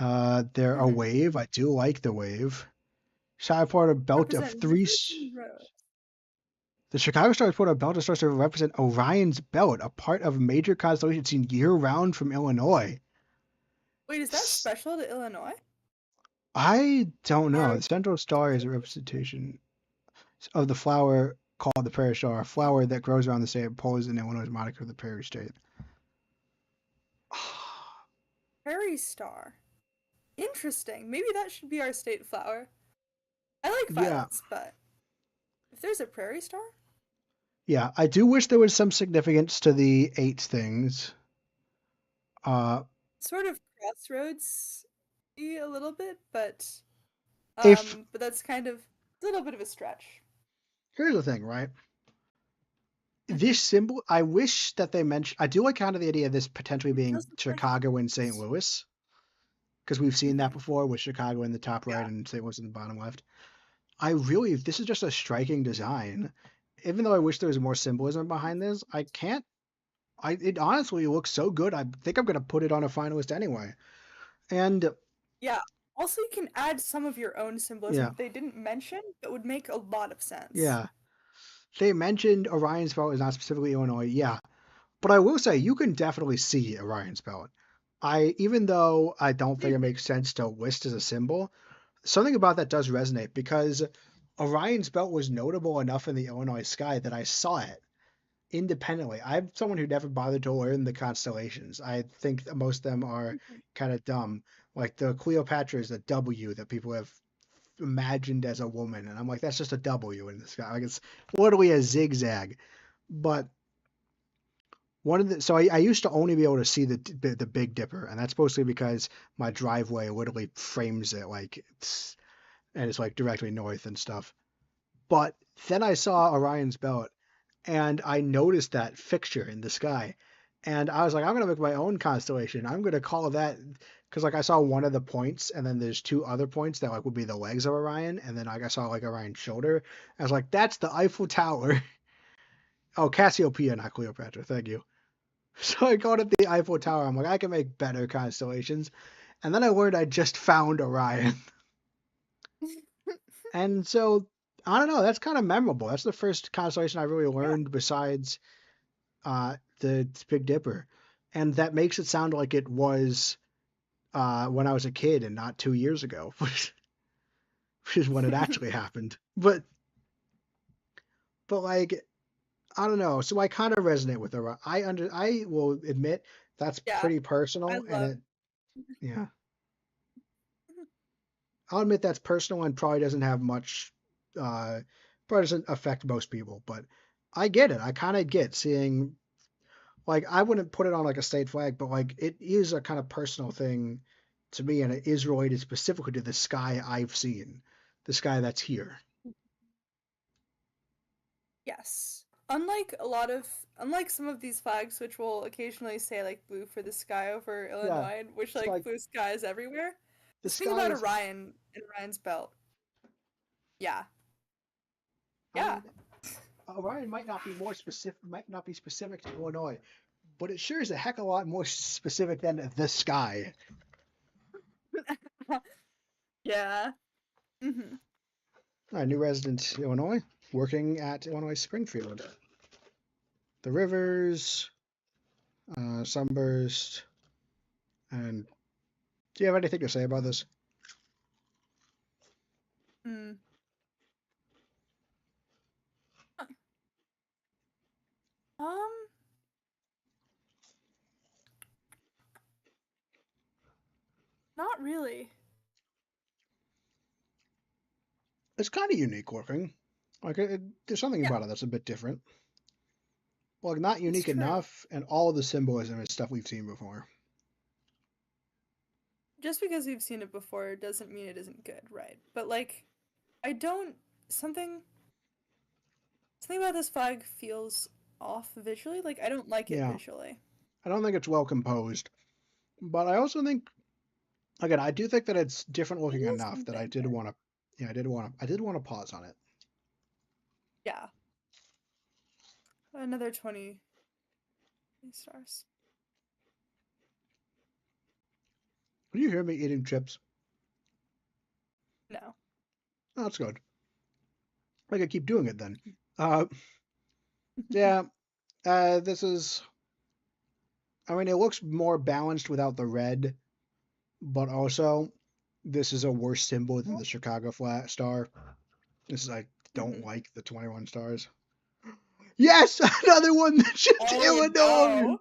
Speaker 1: They're a
Speaker 2: Mm-hmm.
Speaker 1: wave. I do like the wave. Shyport a belt of
Speaker 2: Represent
Speaker 1: three.
Speaker 2: rivers and roads.
Speaker 1: The Chicago Stars put a belt is supposed to represent Orion's belt, a part of a major constellation seen year-round from Illinois.
Speaker 2: Wait, is that special to Illinois?
Speaker 1: I don't know.
Speaker 2: Or
Speaker 1: The central star is a representation of the flower called the prairie star, a flower that grows around the state of Poles in Illinois, moniker of the prairie state.
Speaker 2: Prairie Star? Interesting. Maybe that should be our state flower. I like
Speaker 1: Yeah,
Speaker 2: violets, but if there's a prairie star,
Speaker 1: yeah. I do wish there was some significance to the eight things. Uh,
Speaker 2: sort of crossroads a little bit,
Speaker 1: if
Speaker 2: but that's kind of a little bit of a stretch.
Speaker 1: Here's the thing, right?
Speaker 2: Mm-hmm.
Speaker 1: This symbol, I wish that they mentioned. I do like kind of the idea of this potentially
Speaker 2: It
Speaker 1: being
Speaker 2: does look like
Speaker 1: Chicago and St.
Speaker 2: this.
Speaker 1: Louis, because we've seen that
Speaker 2: Mm-hmm.
Speaker 1: before with Chicago in the top right
Speaker 2: Yeah.
Speaker 1: and St. Louis in the bottom left. If this is just a striking design, even though I wish there was more symbolism behind this, I can't. It honestly looks so good. I think I'm gonna put it on a finalist anyway. And
Speaker 2: Yeah. Also, you can add some of your own symbolism
Speaker 1: yeah,
Speaker 2: that they didn't mention that would make a lot of sense.
Speaker 1: yeah. They mentioned Orion's belt is not specifically Illinois. Yeah, but I will say you can definitely see Orion's belt. Even though I don't think it makes sense to list as a symbol, something about that does resonate because Orion's belt was notable enough in the Illinois sky that I saw it independently. I'm someone who never bothered to learn the constellations. I think that most of them are kind of dumb. Like the Cleopatra is a W that people have imagined as a woman, and I'm like, that's just a W in the sky. Like it's literally a zigzag. But I used to only be able to see the Big Dipper, and that's mostly because my driveway literally frames it and it's like directly north and stuff. But then I saw Orion's belt and I noticed that fixture in the sky. And I was like, I'm gonna make my own constellation. I'm gonna call that because like I saw one of the points, and then there's two other points that like would be the legs of Orion, and then like I saw like Orion's shoulder. I was like, that's the Eiffel Tower. Oh, Cassiopeia, not Cleopatra. Thank you. So I called it the Eiffel Tower. I'm like, I can make better constellations. And then I learned I just found Orion. And so I don't know. That's kind of memorable. That's the first constellation I really
Speaker 2: Yeah.
Speaker 1: learned besides the Big Dipper, and that makes it sound like it was when I was a kid and not 2 years ago, which is when it actually happened. But like I don't know, so I kind of resonate with her. I will admit that's
Speaker 2: Yeah.
Speaker 1: pretty
Speaker 2: I
Speaker 1: personal, and
Speaker 2: love.
Speaker 1: it yeah I'll admit that's personal and probably doesn't have much probably doesn't affect most people, but I get it. I kind of get seeing like I wouldn't put it on like a state flag, but like it is a kind of personal thing to me, and it is related specifically to the sky I've seen, the sky that's here.
Speaker 2: Yes. Unlike some of these flags, which will occasionally say like blue for the sky over
Speaker 1: Yeah,
Speaker 2: Illinois, which
Speaker 1: it's
Speaker 2: like
Speaker 1: like
Speaker 2: blue sky is everywhere.
Speaker 1: the
Speaker 2: Just think
Speaker 1: sky
Speaker 2: about
Speaker 1: is.
Speaker 2: Orion and Orion's belt. Yeah.
Speaker 1: I
Speaker 2: Yeah.
Speaker 1: mean, Orion might not be specific to Illinois, but it sure is a heck of a lot more specific than the sky.
Speaker 2: Yeah. Hmm.
Speaker 1: All right, new resident Illinois, working at Illinois Springfield. The rivers, sunburst, and do you have anything to say about this?
Speaker 2: Mm. Um, not really.
Speaker 1: It's kind of unique looking. Like there's something
Speaker 2: Yeah,
Speaker 1: about it that's a bit different. Well, like, not
Speaker 2: it's
Speaker 1: unique
Speaker 2: true.
Speaker 1: enough, and all of the symbolism is stuff we've seen before.
Speaker 2: Just because we've seen it before doesn't mean it isn't good, right? But like, I don't something something about this flag feels off visually. Like I don't like it
Speaker 1: Yeah,
Speaker 2: visually.
Speaker 1: I don't think it's well composed, but I also think again I do think that it's different
Speaker 2: It
Speaker 1: looking
Speaker 2: is
Speaker 1: enough that I
Speaker 2: something
Speaker 1: did
Speaker 2: there.
Speaker 1: want to. Yeah, I did want to pause on it.
Speaker 2: Yeah, another 20 stars.
Speaker 1: Can you hear me eating chips?
Speaker 2: No.
Speaker 1: Oh, that's good. I could keep doing it then. Uh, yeah. This is. I mean, it looks more balanced without the red, but also this is a worse symbol than the Chicago flat star. This is I don't
Speaker 2: Mhm.
Speaker 1: like the 21 stars. Yes, another one that's just
Speaker 2: Oh
Speaker 1: Illinois.
Speaker 2: no.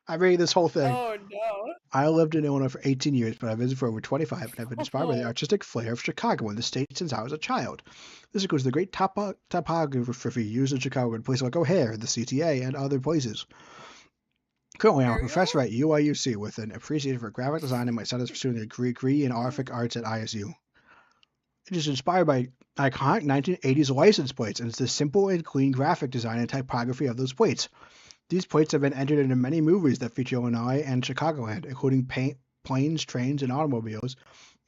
Speaker 1: I'm reading this whole thing.
Speaker 2: Oh no.
Speaker 1: I lived in Illinois for 18 years, but I've visited for over 25, and I've been inspired by the
Speaker 2: Oh,
Speaker 1: artistic flair of Chicago and the state since I was a child. This includes the great topography used in Chicago in places like O'Hare, the CTA, and other places. Currently, I'm a
Speaker 2: Ariel?
Speaker 1: professor at UIUC with an appreciation for graphic design, and my son is pursuing a degree in graphic arts at ISU. It is inspired by iconic 1980s license plates, and it's the simple and clean graphic design and typography of those plates. These plates have been entered into many movies that feature Illinois and Chicagoland, including planes, trains, and automobiles,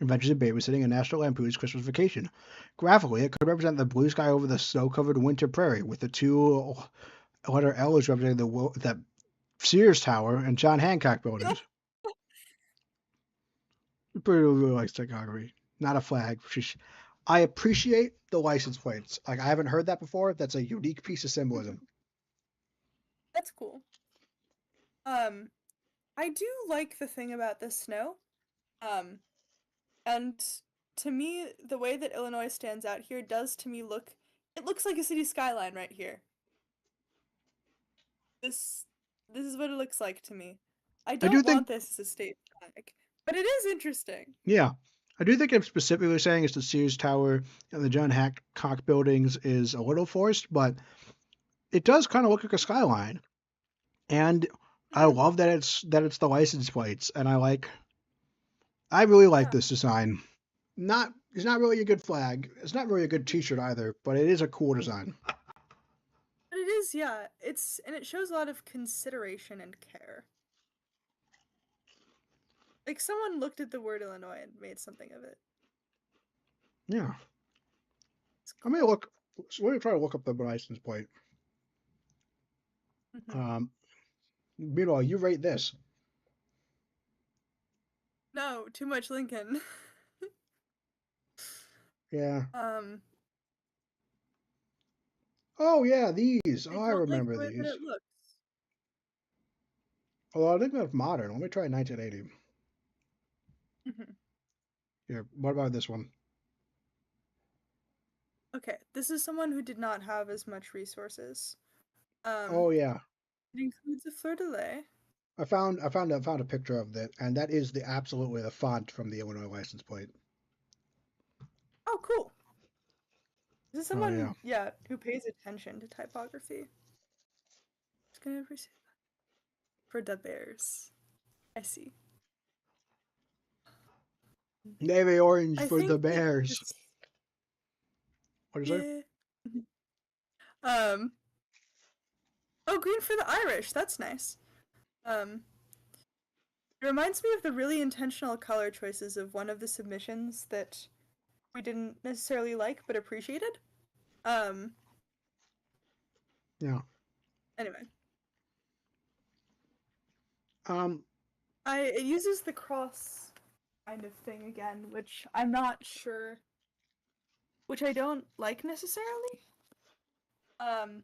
Speaker 1: Adventures in Babysitting, and National Lampoon's Christmas Vacation. Graphically, it could represent the blue sky over the snow-covered winter prairie, with the two letter L is representing the Sears Tower and John Hancock buildings. Pretty really likes typography, not a flag. I appreciate the license plates. Like I haven't heard that before. That's a unique piece of symbolism.
Speaker 2: That's cool. Um, I do like the thing about the snow. Um, and to me, the way that Illinois stands out here does to me look it looks like a city skyline right here. This this is what it looks like to me. I
Speaker 1: I do
Speaker 2: don't
Speaker 1: think,
Speaker 2: want this as a state flag, but it is interesting.
Speaker 1: yeah, I do think if specifically saying it's the Sears Tower and the John Hancock buildings is a little forced, but it does kind of look like a skyline. And I
Speaker 2: Mhm.
Speaker 1: love that it's the license plates, and I really like
Speaker 2: Yeah.
Speaker 1: this design. It's not really a good flag. It's not really a good T-shirt either, but it is a cool design.
Speaker 2: But it is, yeah. It shows a lot of consideration and care. Like someone looked at the word Illinois and made something of it.
Speaker 1: Yeah,
Speaker 2: It's
Speaker 1: I may
Speaker 2: cool.
Speaker 1: look. Let me try to look up the license plate.
Speaker 2: Hmm.
Speaker 1: Um, Meanwhile, you rate this.
Speaker 2: No, too much Lincoln.
Speaker 1: Yeah.
Speaker 2: um,
Speaker 1: Oh yeah, these.
Speaker 2: I
Speaker 1: Oh, I
Speaker 2: don't like
Speaker 1: remember
Speaker 2: the way that
Speaker 1: these.
Speaker 2: it looks.
Speaker 1: Although I think that's modern. Let me try 1980.
Speaker 2: Hmm.
Speaker 1: Here, what about this one?
Speaker 2: Okay, this is someone who did not have as much resources.
Speaker 1: Oh yeah,
Speaker 2: It includes a fleur-de-lis.
Speaker 1: I found a picture of that, and that is the absolutely the font from the Illinois license plate.
Speaker 2: Oh, cool. This is
Speaker 1: Oh yeah.
Speaker 2: someone, yeah, who pays attention to typography. Just gonna receive for the Bears. I see.
Speaker 1: Navy orange
Speaker 2: I
Speaker 1: for the
Speaker 2: think that
Speaker 1: Bears.
Speaker 2: this,
Speaker 1: What do you say?
Speaker 2: yeah. Um, oh, green for the Irish. That's nice. Um, it reminds me of the really intentional color choices of one of the submissions that we didn't necessarily like but appreciated. Um,
Speaker 1: Yeah.
Speaker 2: anyway,
Speaker 1: Um,
Speaker 2: it uses the cross kind of thing again, which I'm not sure, which I don't like necessarily. Um,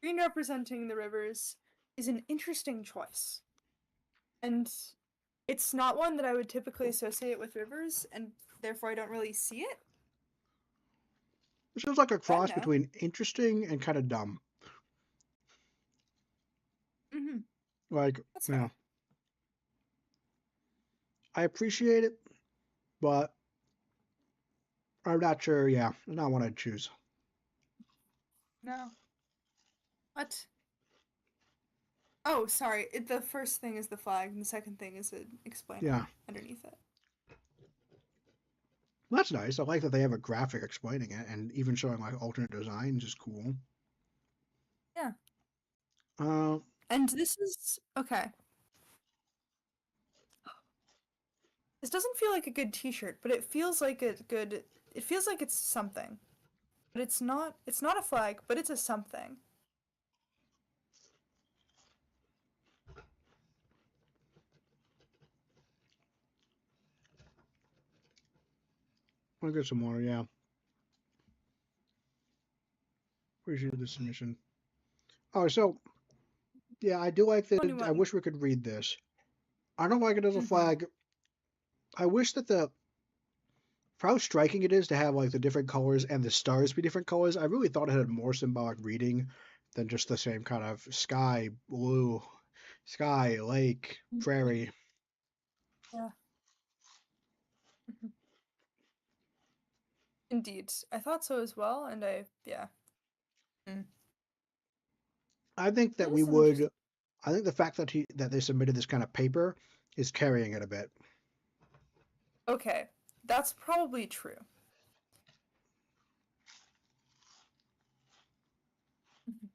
Speaker 2: green representing the rivers is an interesting choice, and it's not one that I would typically associate with rivers, and therefore I don't really see it.
Speaker 1: it feels like a
Speaker 2: But
Speaker 1: cross
Speaker 2: no.
Speaker 1: between interesting and kind of dumb.
Speaker 2: Mm-hmm.
Speaker 1: Like,
Speaker 2: That's
Speaker 1: yeah,
Speaker 2: fair.
Speaker 1: I appreciate it, but I'm not sure. Yeah, not one I'd choose.
Speaker 2: No. What? Oh, sorry. The first thing is the flag, and the second thing is an explainer
Speaker 1: Yeah,
Speaker 2: underneath it.
Speaker 1: well, that's nice. I like that they have a graphic explaining it and even showing like alternate designs is cool.
Speaker 2: Yeah.
Speaker 1: Uh,
Speaker 2: And this is okay. This doesn't feel like a good t-shirt, but it feels like a good it feels like it's something. But it's not a flag, but it's a something.
Speaker 1: I'll get some more. Yeah, appreciate the submission. Oh, so yeah, I do like that. I
Speaker 2: 21.
Speaker 1: wish we could read this. I don't like it as a
Speaker 2: Mm-hmm.
Speaker 1: flag. I wish that the for how striking it is to have like the different colors and the stars be different colors. I really thought it had more symbolic reading than just the same kind of sky, blue, sky, lake, prairie.
Speaker 2: Yeah. Mhm. Indeed. I thought so as well, and yeah. Mm.
Speaker 1: I think that
Speaker 2: There's
Speaker 1: we
Speaker 2: some
Speaker 1: would.
Speaker 2: interesting.
Speaker 1: I think the fact that they submitted this kind of paper is carrying it a bit.
Speaker 2: Okay. That's probably true. Mhm.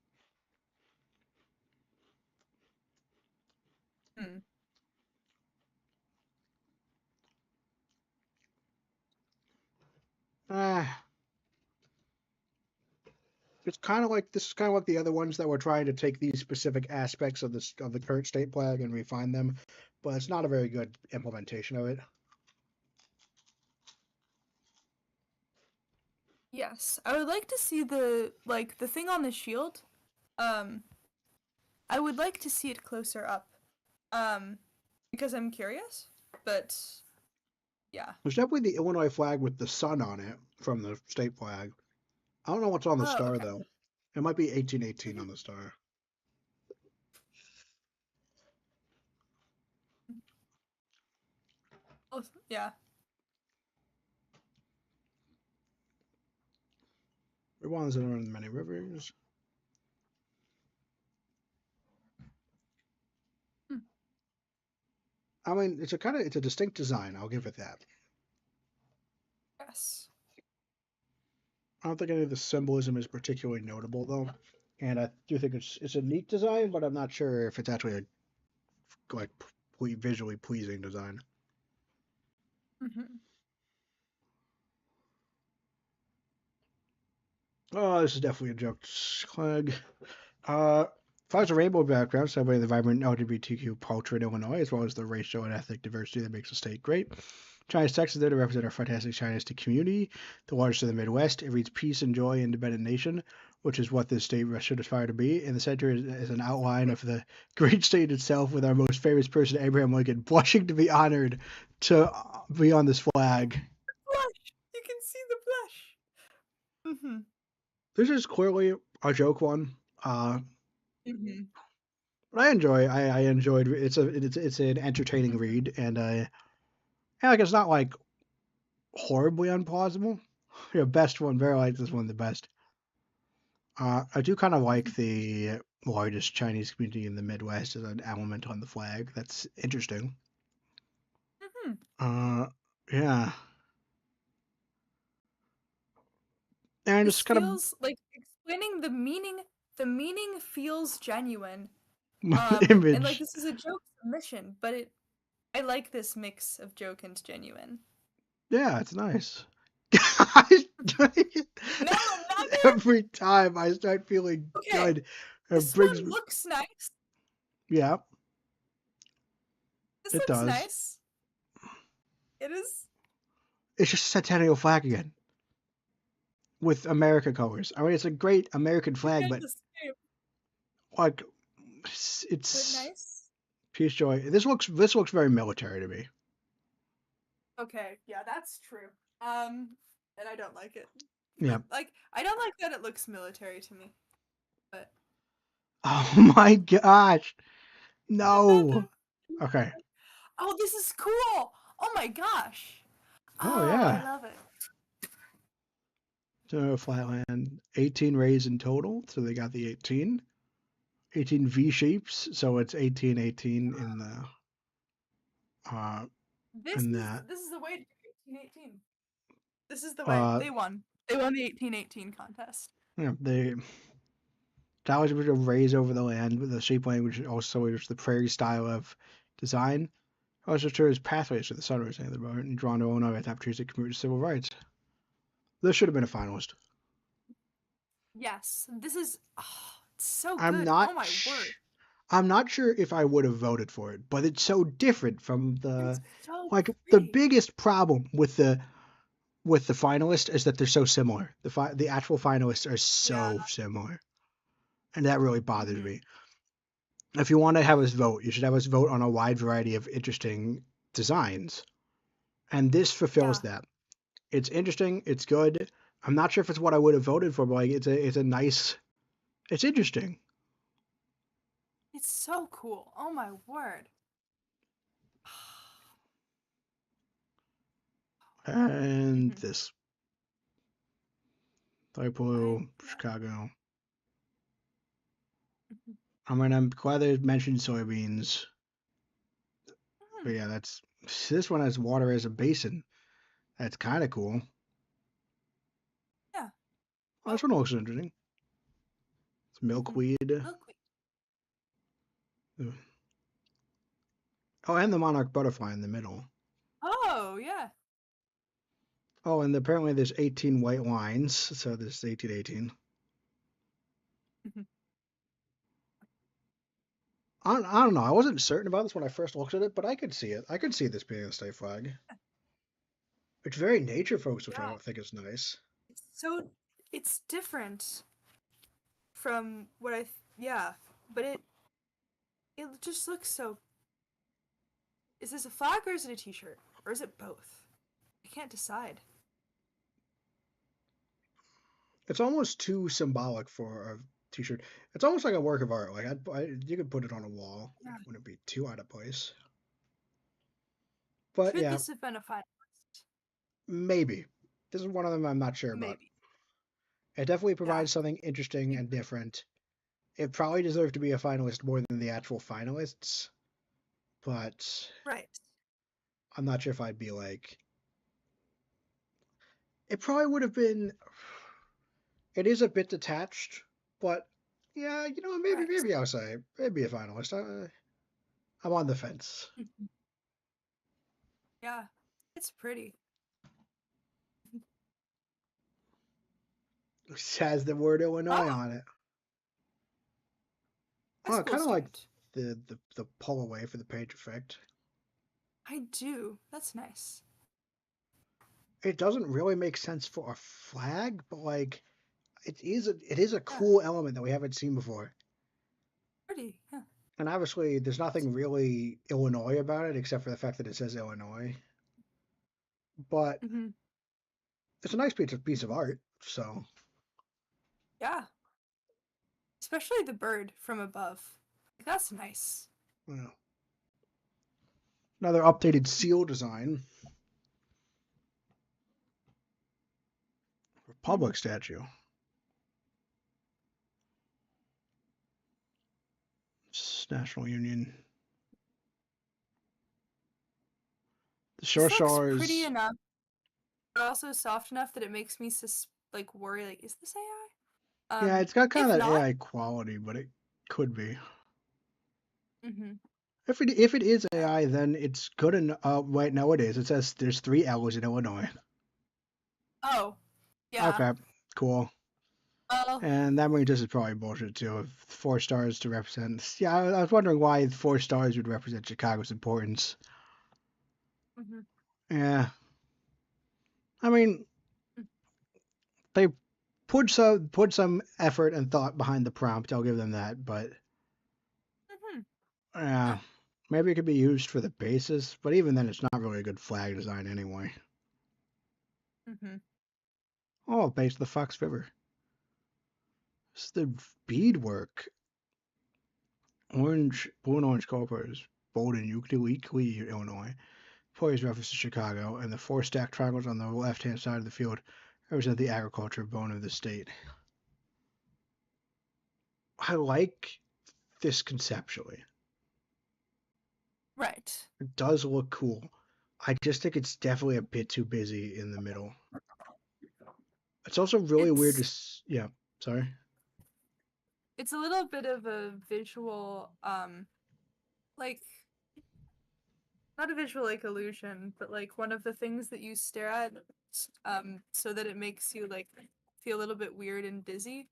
Speaker 2: Mm.
Speaker 1: Ah, it's kind of like this is kind of like the other ones that were trying to take these specific aspects of this of the current state flag and refine them, but it's not a very good implementation of it.
Speaker 2: Yes, I would like to see the thing on the shield. Um, I would like to see it closer up. Um, because I'm curious. But yeah.
Speaker 1: There's definitely the Illinois flag with the sun on it from the state flag. I don't know what's on the
Speaker 2: Oh,
Speaker 1: star
Speaker 2: okay.
Speaker 1: though. It might be 1818 on the star.
Speaker 2: Oh, yeah.
Speaker 1: The ones that are in many rivers.
Speaker 2: Hmm.
Speaker 1: I mean, it's a distinct design. I'll give it that.
Speaker 2: Yes.
Speaker 1: I don't think any of the symbolism is particularly notable though, and I do think it's a neat design, but I'm not sure if it's actually a like visually pleasing design.
Speaker 2: Mm-hmm.
Speaker 1: Oh, this is definitely a joke flag. Uh, Flags a rainbow background, celebrating the vibrant LGBTQ culture in Illinois, as well as the racial and ethnic diversity that makes the state great. China's text is there to represent our fantastic Chinese community, the largest in the Midwest. It reads peace and joy, independent nation, which is what this state should aspire to be. In the center is an outline of the great state itself, with our most famous person, Abraham Lincoln, blushing to be honored to be on this flag.
Speaker 2: Blush. You can see the blush. Mm-hmm.
Speaker 1: This is clearly a joke one. Uh,
Speaker 2: Mm-hmm.
Speaker 1: but I enjoyed it's an entertaining
Speaker 2: Mm-hmm.
Speaker 1: read, and yeah, like it's not like horribly unplausible. Your best one, very like this one the best. I do kind of like the largest Chinese community in the Midwest as an element on the flag. That's interesting.
Speaker 2: Mm-hmm.
Speaker 1: Uh, yeah, and it's
Speaker 2: This
Speaker 1: kind
Speaker 2: feels like explaining the meaning. The meaning feels genuine.
Speaker 1: of
Speaker 2: And like
Speaker 1: image.
Speaker 2: this is a joke submission, but it. I like this mix of joke and genuine.
Speaker 1: Yeah, it's nice.
Speaker 2: No, another.
Speaker 1: Every time I start feeling
Speaker 2: Okay,
Speaker 1: good, it
Speaker 2: this
Speaker 1: brings.
Speaker 2: one looks nice.
Speaker 1: Yeah,
Speaker 2: This
Speaker 1: it
Speaker 2: looks
Speaker 1: does.
Speaker 2: nice. It is.
Speaker 1: It's just a centennial flag again with America colors. I mean, it's a great American flag,
Speaker 2: Again,
Speaker 1: but
Speaker 2: the same,
Speaker 1: like
Speaker 2: but
Speaker 1: it's
Speaker 2: nice.
Speaker 1: peace joy. This looks very military to me.
Speaker 2: Okay, yeah, that's true. And I don't like it.
Speaker 1: Yeah.
Speaker 2: Like, I don't like that it looks military to me. But
Speaker 1: Oh my gosh.
Speaker 2: another.
Speaker 1: No. Okay.
Speaker 2: Oh, this is cool. Oh my gosh.
Speaker 1: Oh
Speaker 2: Oh, I
Speaker 1: yeah.
Speaker 2: love it.
Speaker 1: So Flatland, 18 rays in total. So they got the 18. 18 V shapes. So it's 1818 uh
Speaker 2: This
Speaker 1: in
Speaker 2: is
Speaker 1: that.
Speaker 2: this is the way to do 1818. This is the way
Speaker 1: Uh
Speaker 2: they won. They won the 1818 contest.
Speaker 1: yeah, they towers which are raised over the land with the shape language also is the prairie style of design. Also shows pathways to the sunrise and the road and drawn to Illinois as opportunities to commute to civil rights. This should have been a finalist.
Speaker 2: Yes, this is it's so
Speaker 1: I'm
Speaker 2: good.
Speaker 1: not
Speaker 2: Oh my
Speaker 1: sh-
Speaker 2: word.
Speaker 1: I'm not sure if I would have voted for it, but it's so different from
Speaker 2: It's
Speaker 1: the
Speaker 2: so
Speaker 1: like the
Speaker 2: pretty.
Speaker 1: biggest problem with the finalists is that they're so similar. The actual finalists are
Speaker 2: Yeah.
Speaker 1: so similar, and that really bothers
Speaker 2: Mhm.
Speaker 1: me. If you want to have us vote, you should have us vote on a wide variety of interesting designs, and this fulfills
Speaker 2: Yeah.
Speaker 1: that. It's interesting. It's good. I'm not sure if it's what I would have voted for, but like it's a nice. It's interesting.
Speaker 2: It's so cool. Oh my word.
Speaker 1: And
Speaker 2: Mhm.
Speaker 1: this light
Speaker 2: I
Speaker 1: blue
Speaker 2: yeah.
Speaker 1: Chicago.
Speaker 2: Mhm.
Speaker 1: I mean, I'm glad they mentioned soybeans. But
Speaker 2: Mhm.
Speaker 1: yeah, that's this one has water as a basin. That's kind of cool.
Speaker 2: Yeah.
Speaker 1: Oh, this
Speaker 2: Oh.
Speaker 1: one looks interesting. It's
Speaker 2: Mhm.
Speaker 1: milkweed.
Speaker 2: Milkweed.
Speaker 1: Oh, and the monarch butterfly in the middle.
Speaker 2: Oh, yeah.
Speaker 1: Oh, and apparently there's 18 white lines, so there's 1818.
Speaker 2: Mhm.
Speaker 1: I don't know. I wasn't certain about this when I first looked at it, but I could see it. I could see this being a state flag. It's very nature focused, which I
Speaker 2: Yeah,
Speaker 1: don't think is nice.
Speaker 2: it's so it's different from what yeah, but it just looks so. Is this a flag or is it a T-shirt or is it both? I can't decide.
Speaker 1: It's almost too symbolic for a t-shirt. It's almost like a work of art. Like you could put it on a wall. It
Speaker 2: Yeah.
Speaker 1: wouldn't be too out of place. But
Speaker 2: Should
Speaker 1: yeah,
Speaker 2: this have been a finalist?
Speaker 1: maybe. This is one of them I'm not sure about.
Speaker 2: Maybe.
Speaker 1: It definitely
Speaker 2: Yeah.
Speaker 1: provides something interesting and different. It probably deserved to be a finalist more than the actual finalists, but
Speaker 2: Right.
Speaker 1: I'm not sure if I'd be like. It probably would have been. It is a bit detached, but yeah,
Speaker 2: Right.
Speaker 1: maybe I'll say maybe a finalist. I'm on the fence.
Speaker 2: Mhm. Yeah. It's pretty.
Speaker 1: It has the word Illinois
Speaker 2: Oh,
Speaker 1: on it.
Speaker 2: high
Speaker 1: Oh, I
Speaker 2: school
Speaker 1: kind of like
Speaker 2: student.
Speaker 1: the pull away for the page effect.
Speaker 2: I do. That's nice.
Speaker 1: It doesn't really make sense for a flag, but like it is a
Speaker 2: Yeah.
Speaker 1: cool element that we haven't seen before.
Speaker 2: Pretty. Yeah.
Speaker 1: And obviously, there's nothing really Illinois about it except for the fact that it says Illinois. But
Speaker 2: Mm-hmm.
Speaker 1: it's a nice piece of art. So,
Speaker 2: Yeah. Especially the bird from above. That's nice.
Speaker 1: you know, another updated seal design.
Speaker 2: Mm-hmm.
Speaker 1: Republic statue. National Union. The shore
Speaker 2: This looks pretty
Speaker 1: shores.
Speaker 2: enough, but also soft enough that it makes me like worry. Like, is this AI?
Speaker 1: Yeah, it's got kind
Speaker 2: If
Speaker 1: of that
Speaker 2: not,
Speaker 1: AI quality, but it could be.
Speaker 2: mm-hmm.
Speaker 1: If it is
Speaker 2: Yeah.
Speaker 1: AI, then it's good enough. Wait, no, it is. It says there's three L's in Illinois.
Speaker 2: Oh, yeah.
Speaker 1: Okay, cool.
Speaker 2: Well,
Speaker 1: And that means this is probably bullshit too. If 4 stars to represent, yeah, I was wondering why 4 stars would represent Chicago's importance.
Speaker 2: mm-hmm.
Speaker 1: Yeah, I mean they put some effort and thought behind the prompt. I'll give them that, but
Speaker 2: Mm-hmm. Yeah.
Speaker 1: yeah, maybe it could be used for the basis. But even then, it's not really a good flag design anyway.
Speaker 2: Mm-hmm.
Speaker 1: Oh, base of the Fox River. It's the beadwork. Orange, blue and orange colors, bold in Euclid, Illinois. Poise reference to Chicago, and the four stacked triangles on the left-hand side of the field represent the agriculture bone of the state. I like this conceptually.
Speaker 2: Right.
Speaker 1: It does look cool. I just think it's definitely a bit too busy in the middle. It's also really weird to,
Speaker 2: It's
Speaker 1: yeah, sorry.
Speaker 2: it's a little bit of a visual, like not a visual like illusion, but like one of the things that you stare at, so that it makes you like feel a little bit weird and dizzy.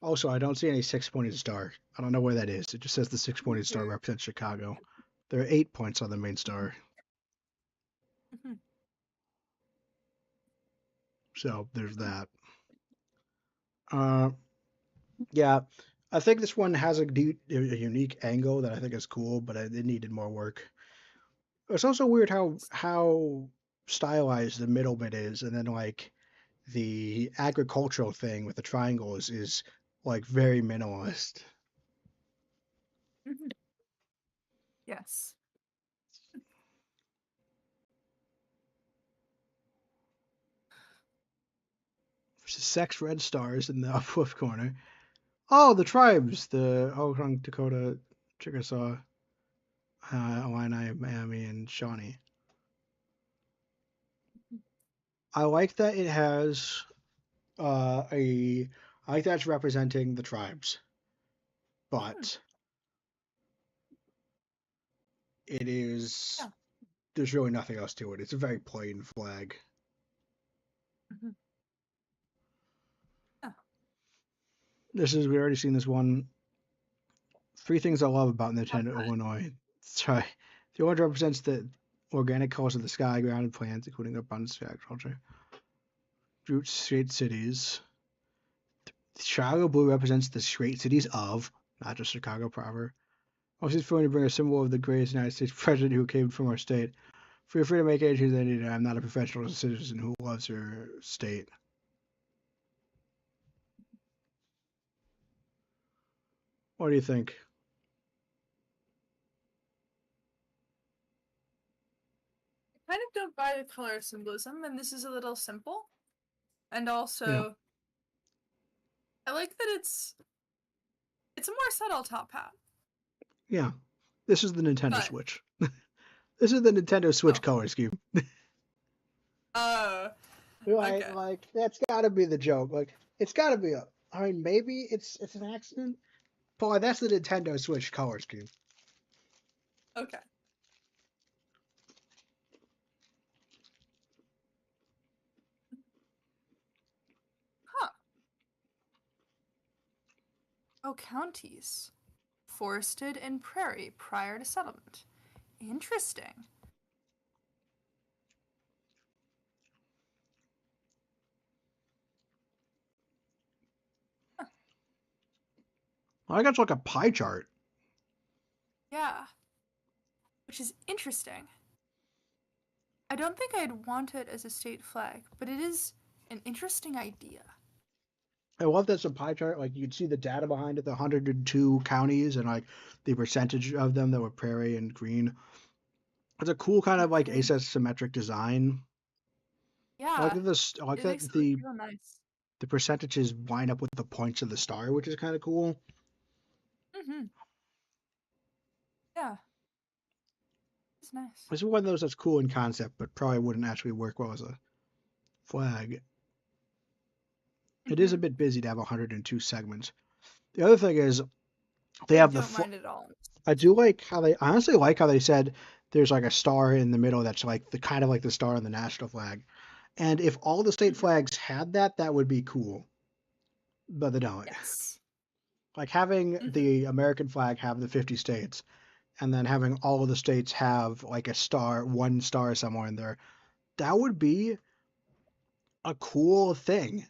Speaker 1: Also, I don't see any six-pointed star. I don't know where that is. It just says the six-pointed star
Speaker 2: Weird.
Speaker 1: represents Chicago. There are 8 points on the main
Speaker 2: Mhm.
Speaker 1: star.
Speaker 2: Mhm.
Speaker 1: So there's that. Uh, yeah, I think this one has a unique angle that I think is cool, but it needed more work. It's also weird how stylized the middle bit is, and then like the agricultural thing with the triangles is like very minimalist.
Speaker 2: Mhm. Yes.
Speaker 1: Sex red stars in the up left corner. Oh, the tribes, the Okanagan, Dakota, Chickasaw, Illini, Miami, and Shawnee. I like that it has a. I like that it's representing the tribes,
Speaker 2: Mhm.
Speaker 1: but it is
Speaker 2: Yeah.
Speaker 1: there's really nothing else to it. It's a very plain flag.
Speaker 2: Mm-hmm. Yeah.
Speaker 1: We already seen this one. Three things I love about Nintendo Illinois. Sorry. The orange represents the organic colors of the sky, ground, and plants, including abundance of agriculture. Root straight cities. The Chicago blue represents the straight cities of, not just Chicago proper. Also, it's fun to bring a symbol of the greatest United States president who came from our state. Feel free to make any choices any day. I'm not a professional citizen who loves her state. What do you think?
Speaker 2: I kind of don't buy the color symbolism, and this is a little simple. And
Speaker 1: Yeah.
Speaker 2: also, I like that it's a more subtle top hat.
Speaker 1: Yeah. This is the Nintendo
Speaker 2: But
Speaker 1: Switch. This is the Nintendo Switch
Speaker 2: oh,
Speaker 1: color scheme.
Speaker 2: uh,
Speaker 1: Right,
Speaker 2: okay,
Speaker 1: like that's got to be the joke. Like it's got to be a. I mean, maybe it's an accident. But like, that's the Nintendo Switch color scheme.
Speaker 2: okay. Huh. Oh, counties. Forested and prairie prior to settlement. Interesting.
Speaker 1: I got like a pie chart.
Speaker 2: Yeah, which is interesting. I don't think I'd want it as a state flag, but it is an interesting idea.
Speaker 1: I love that's a pie chart. Like you can see the data behind it, the 102 counties and like the percentage of them that were prairie and green. It's a cool kind of like
Speaker 2: Mhm.
Speaker 1: asymmetric design. I like
Speaker 2: Yeah,
Speaker 1: that this. I like
Speaker 2: it
Speaker 1: that
Speaker 2: makes it look
Speaker 1: the
Speaker 2: real nice.
Speaker 1: the percentages line up with the points of the star, which is kind of cool.
Speaker 2: Mm-hmm. Yeah, it's nice.
Speaker 1: It's one of those that's cool in concept, but probably wouldn't actually work well as a flag. It is a
Speaker 2: Mm-hmm.
Speaker 1: bit busy to have 102 segments. The other thing is they
Speaker 2: I
Speaker 1: have the.
Speaker 2: don't mind at all.
Speaker 1: I do like how they. I honestly like how they said there's like a star in the middle that's like the kind of like the star on the national flag. And if all the state
Speaker 2: Mm-hmm.
Speaker 1: flags had that, that would be cool. But they don't.
Speaker 2: Yes.
Speaker 1: Like having
Speaker 2: Mm-hmm.
Speaker 1: the American flag have the 50 states, and then having all of the states have like a star, one star somewhere in there, that would be a cool thing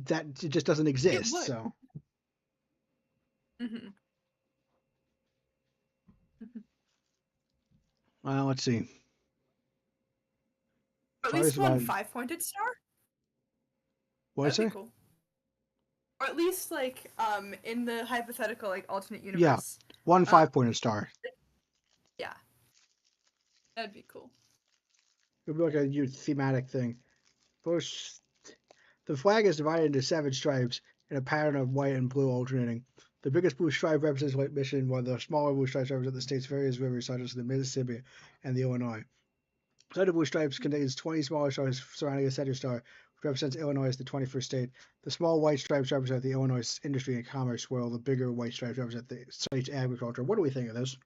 Speaker 1: that it just doesn't
Speaker 2: It
Speaker 1: exist.
Speaker 2: would.
Speaker 1: So,
Speaker 2: Mm-hmm. Mm-hmm.
Speaker 1: well, let's see.
Speaker 2: Or at
Speaker 1: Sorry,
Speaker 2: least one
Speaker 1: about
Speaker 2: five-pointed star.
Speaker 1: what I
Speaker 2: That'd be
Speaker 1: say?
Speaker 2: cool. Or at least like in the hypothetical like alternate
Speaker 1: Yeah,
Speaker 2: universe.
Speaker 1: one
Speaker 2: Um,
Speaker 1: 5 pointed star.
Speaker 2: yeah, that'd be cool.
Speaker 1: It would be like a thematic thing. First, the flag is divided into 7 stripes in a pattern of white and blue alternating. The biggest blue stripe represents Lake Michigan, while the smaller blue stripes represent the state's various rivers, such as the Mississippi and the Illinois. The set of blue stripes contains 20 smaller stars surrounding a center star, which represents Illinois as the 21st state. The small white stripes represent the Illinois industry and commerce, while the bigger white stripes represent the state's agriculture. What do we think of this?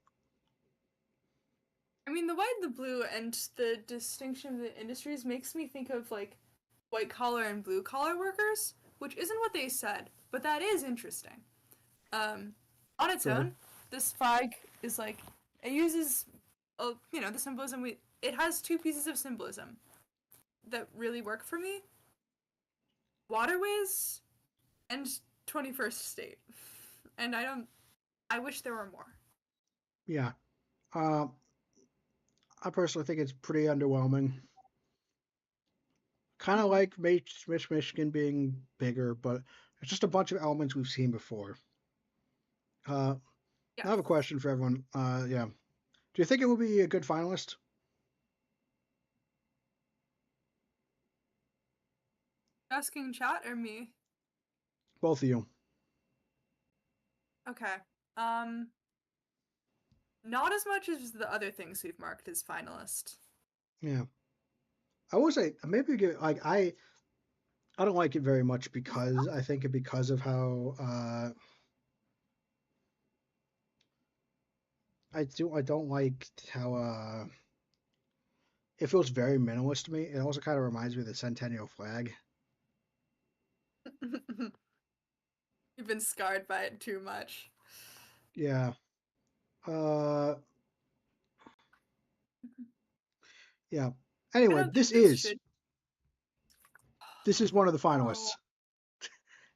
Speaker 2: I mean, the white and the blue and the distinction of the industries makes me think of like white collar and blue collar workers, which isn't what they said, but that is interesting. Um, on its
Speaker 1: Sure.
Speaker 2: own, this flag is like it uses, the symbolism. It has two pieces of symbolism that really work for me: waterways and 21st state. And I don't. I wish there were more.
Speaker 1: Yeah. Uh, I personally think it's pretty underwhelming. Kind of
Speaker 2: Mm-hmm.
Speaker 1: like Michigan being bigger, but it's just a bunch of elements we've seen before. Uh, I
Speaker 2: Yeah.
Speaker 1: have a question for everyone. Yeah. Do you think it would be a good finalist?
Speaker 2: Asking chat or me?
Speaker 1: Both of you.
Speaker 2: Okay. Um, Not as much as the other things we've marked as finalist.
Speaker 1: Yeah. I would say maybe give like I don't like it very much because I think it because of how I don't like how it feels very minimalist to me. It also kind of reminds me of the Centennial flag.
Speaker 2: You've been scarred by it too much.
Speaker 1: Yeah. Uh, yeah.
Speaker 2: I
Speaker 1: Anyway,
Speaker 2: don't think this should.
Speaker 1: this is one of the
Speaker 2: Oh,
Speaker 1: finalists.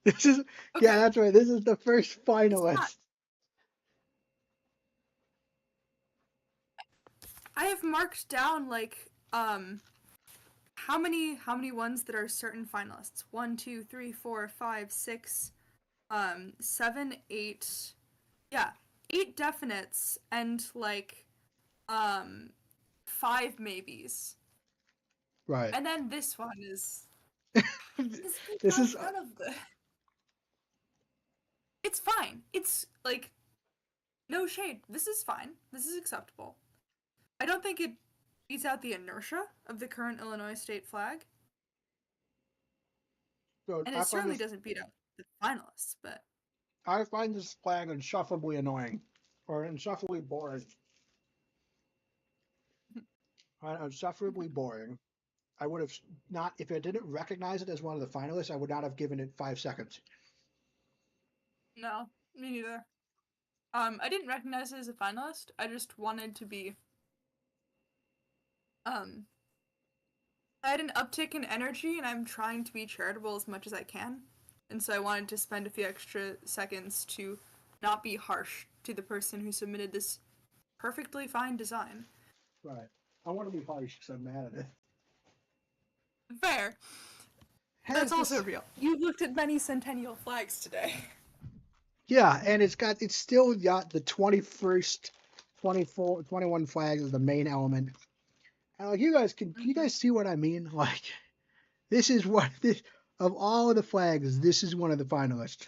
Speaker 1: This is yeah,
Speaker 2: okay.
Speaker 1: that's right. This is the first
Speaker 2: It's not.
Speaker 1: finalist.
Speaker 2: I have marked down like how many ones that are certain finalists. One, two, three, four, five, six, seven, eight. Yeah, eight definites and like um five maybes.
Speaker 1: Right.
Speaker 2: And then this one is this
Speaker 1: This
Speaker 2: has
Speaker 1: is
Speaker 2: none of the. It's fine. It's like no shade. This is fine. This is acceptable. I don't think it beats out the inertia of the current Illinois state flag,
Speaker 1: so
Speaker 2: and it certainly doesn't beat out the finalists. But
Speaker 1: I find this flag insufferably annoying or insufferably boring. Insufferably boring. I would have not if I didn't recognize it as one of the finalists. I would not have given it 5 seconds.
Speaker 2: no, me neither. I didn't recognize it as a finalist. I just wanted to be um I had an uptick in energy and I'm trying to be charitable as much as I can. And so I wanted to spend a few extra seconds to not be harsh to the person who submitted this perfectly fine design.
Speaker 1: Right. I want to be harsh because I'm mad at it.
Speaker 2: Fair. That's
Speaker 1: Has
Speaker 2: also
Speaker 1: this
Speaker 2: real. You looked at many centennial flags today.
Speaker 1: Yeah, and it's still got the 21st, 24, 21 flags as the main element. And like can you
Speaker 2: Mm-hmm.
Speaker 1: guys see what I mean? Like this is what this of all of the flags, this is one of the finalists.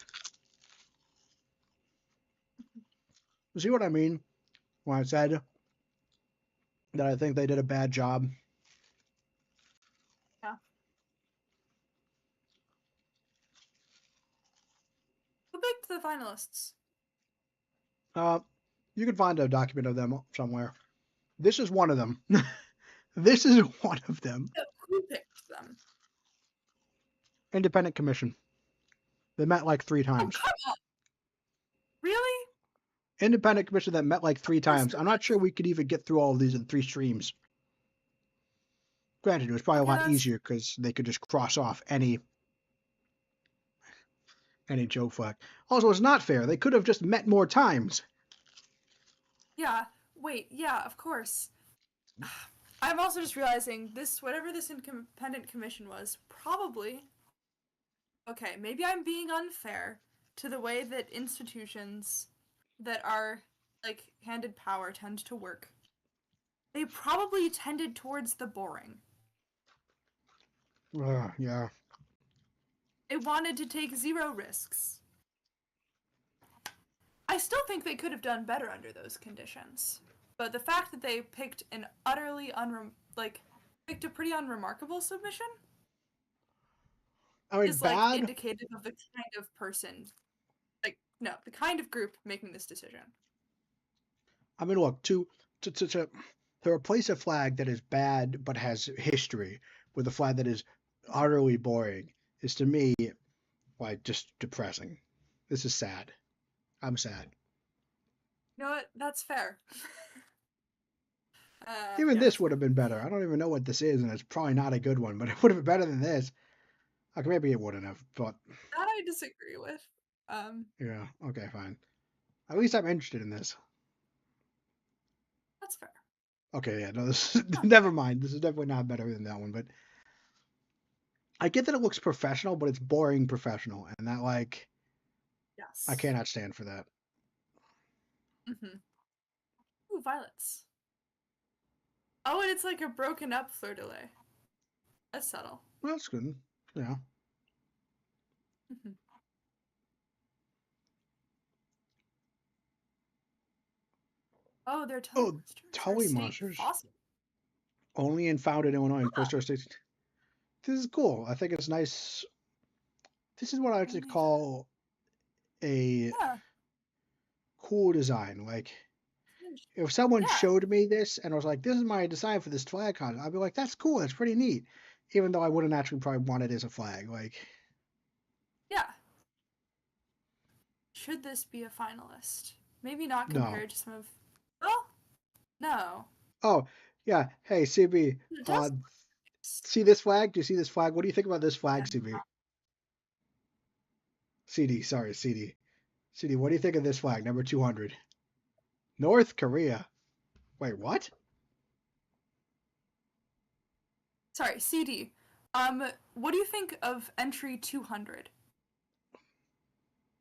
Speaker 1: You see what I mean when I said that I think they did a bad job?
Speaker 2: Yeah. Who picked the finalists?
Speaker 1: Uh, you can find a document of them somewhere. This is one of them. This is one of them.
Speaker 2: Who picked them?
Speaker 1: Independent commission. They met like three
Speaker 2: Oh,
Speaker 1: times.
Speaker 2: come on. Really?
Speaker 1: Independent commission that met like
Speaker 2: Of
Speaker 1: three
Speaker 2: course
Speaker 1: times.
Speaker 2: it
Speaker 1: I'm not sure
Speaker 2: was.
Speaker 1: we could even get through all of these in 3 streams. Granted, it was probably a
Speaker 2: Okay,
Speaker 1: lot
Speaker 2: that's
Speaker 1: easier because they could just cross off any Joe flag. Also, it's not fair. They could have just met more times.
Speaker 2: yeah. Wait, yeah, of course. I'm also just realizing this whatever this independent commission was, probably okay, maybe I'm being unfair to the way that institutions that are like handed power tend to work. They probably tended towards the boring.
Speaker 1: Yeah.
Speaker 2: They wanted to take zero risks. I still think they could have done better under those conditions. But the fact that they picked an utterly picked a pretty unremarkable submission
Speaker 1: I mean,
Speaker 2: is like
Speaker 1: bad.
Speaker 2: indicative of the kind of person like no, the kind of group making this decision.
Speaker 1: I mean, look, to replace a flag that is bad but has history with a flag that is utterly boring is to me like just depressing. This is sad. I'm sad.
Speaker 2: You know what? That's fair.
Speaker 1: Even
Speaker 2: Yeah,
Speaker 1: this
Speaker 2: that's
Speaker 1: would
Speaker 2: fair.
Speaker 1: have been better. I don't even know what this is, and it's probably not a good one, but it would have been better than this. Like maybe it wouldn't have, but
Speaker 2: That I disagree with. Um,
Speaker 1: yeah, okay, fine. At least I'm interested in this.
Speaker 2: that's fair.
Speaker 1: Okay, yeah, no, this
Speaker 2: Huh,
Speaker 1: never mind. This is definitely not better than that one, but I get that it looks professional, but it's boring professional, and that like I
Speaker 2: yes.
Speaker 1: cannot stand for that.
Speaker 2: Mm-hmm. Ooh, violets. Oh, and it's like a broken up fleur de lis. That's subtle.
Speaker 1: Well, that's good. Yeah.
Speaker 2: Mm-hmm. Oh, they're towing
Speaker 1: Oh,
Speaker 2: monsters or
Speaker 1: towing
Speaker 2: state
Speaker 1: monsters
Speaker 2: fossil.
Speaker 1: only in found in Illinois in
Speaker 2: Huh.
Speaker 1: first state. This is cool. I think it's nice. This is what I actually
Speaker 2: Only
Speaker 1: call a
Speaker 2: yeah.
Speaker 1: cool design. Like If someone
Speaker 2: Yeah,
Speaker 1: showed me this and was like, "This is my design for this flag con," I'd be like, "That's cool. That's pretty neat," even though I wouldn't actually probably want it as a flag. Like,
Speaker 2: yeah. Should this be a finalist? Maybe not
Speaker 1: no.
Speaker 2: compared to some of. Well, no.
Speaker 1: Oh, yeah. Hey, CB.
Speaker 2: It
Speaker 1: Uh,
Speaker 2: does exist.
Speaker 1: see this flag? Do you see this flag? What do you think about this flag,
Speaker 2: Yeah.
Speaker 1: CB? CD. Sorry, CD. CD. What do you think of this flag, number 200? North Korea. Wait, what?
Speaker 2: Sorry, CD. What do you think of entry 200?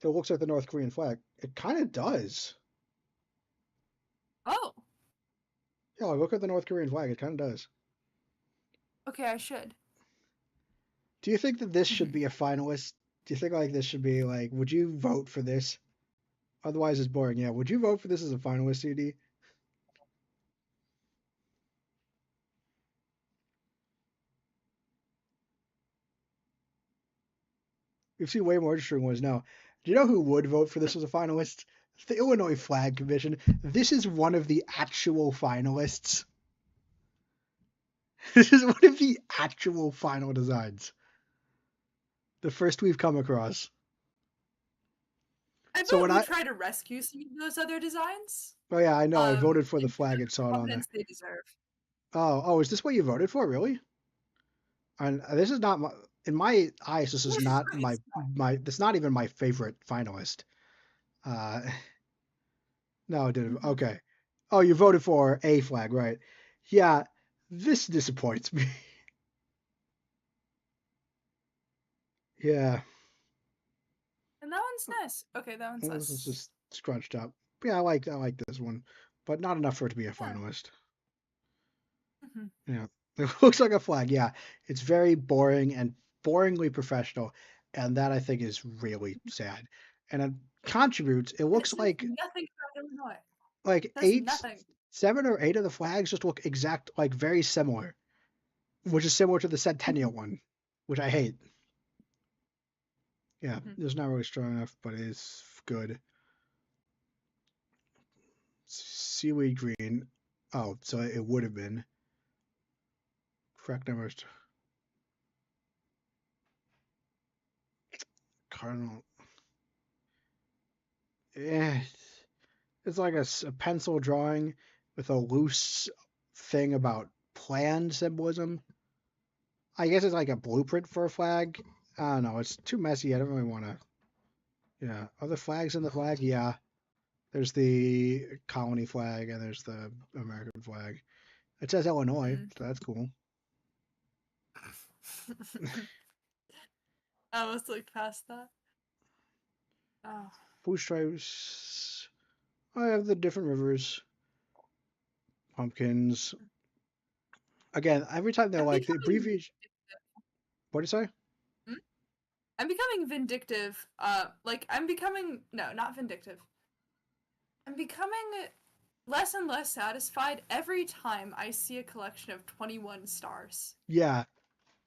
Speaker 1: It looks like the North Korean flag. It kind of does.
Speaker 2: Oh,
Speaker 1: Yeah, look at the North Korean flag. It kind of does.
Speaker 2: okay, I should.
Speaker 1: Do you think that this should
Speaker 2: Mhm.
Speaker 1: be a finalist? Do you think like this should be like? Would you vote for this? Otherwise, it's boring. Yeah. Would you vote for this as a finalist, CD? We've seen way more interesting ones now. Do you know who would vote for this as a finalist? The Illinois Flag Commission. This is one of the actual finalists. This is one of the actual final designs. The first we've come across.
Speaker 2: I
Speaker 1: So
Speaker 2: vote
Speaker 1: when
Speaker 2: we
Speaker 1: I,
Speaker 2: try to rescue some of those other designs.
Speaker 1: oh yeah, I know I voted for the
Speaker 2: And give
Speaker 1: flag
Speaker 2: them
Speaker 1: and
Speaker 2: the
Speaker 1: saw it on there.
Speaker 2: prominence they deserve.
Speaker 1: Oh, is this what you voted for? Really? And this is not my, in my eyes. This is not
Speaker 2: It's
Speaker 1: my. That's not even my favorite finalist. Uh, no, it didn't.
Speaker 2: mhm.
Speaker 1: Okay. Oh, you voted for a flag, right? Yeah, this disappoints me. Yeah,
Speaker 2: And that one's nice. Okay, that one's
Speaker 1: well, this is
Speaker 2: less.
Speaker 1: just scrunched up. But yeah, I like this one, but not enough for it to be a
Speaker 2: Yeah.
Speaker 1: finalist.
Speaker 2: Mhm.
Speaker 1: Yeah, it looks like a flag. Yeah, it's very boring and boringly professional, and that I think is really sad. And it contributes. It
Speaker 2: And it
Speaker 1: looks
Speaker 2: says
Speaker 1: like
Speaker 2: nothing about Illinois. It
Speaker 1: like
Speaker 2: says
Speaker 1: eight,
Speaker 2: nothing.
Speaker 1: 7 or 8 of the flags just look exact, like very similar, which is similar to the Centennial
Speaker 2: Mhm.
Speaker 1: one, which I hate. Yeah,
Speaker 2: Mhm.
Speaker 1: it's not really strong enough, but it is good. Seaweed green. Oh, so it would have been correct numbers. Cardinal. Eh, it's like a pencil drawing with a loose thing about plan symbolism. I guess it's like a blueprint for a flag. I don't know. It's too messy. I don't really want to. Yeah. Other flags in the flag? Yeah. There's the colony flag and there's the American flag. It says Illinois,
Speaker 2: Mm.
Speaker 1: so that's cool.
Speaker 2: I almost looked past that. Oh.
Speaker 1: Blue stripes. I have the different rivers, pumpkins. Again, every time they're
Speaker 2: I'm
Speaker 1: like the
Speaker 2: becoming
Speaker 1: abbreviation. What do you say?
Speaker 2: hmm? I'm becoming vindictive. Like I'm becoming no, not vindictive. I'm becoming less and less satisfied every time I see a collection of 21 stars.
Speaker 1: Yeah,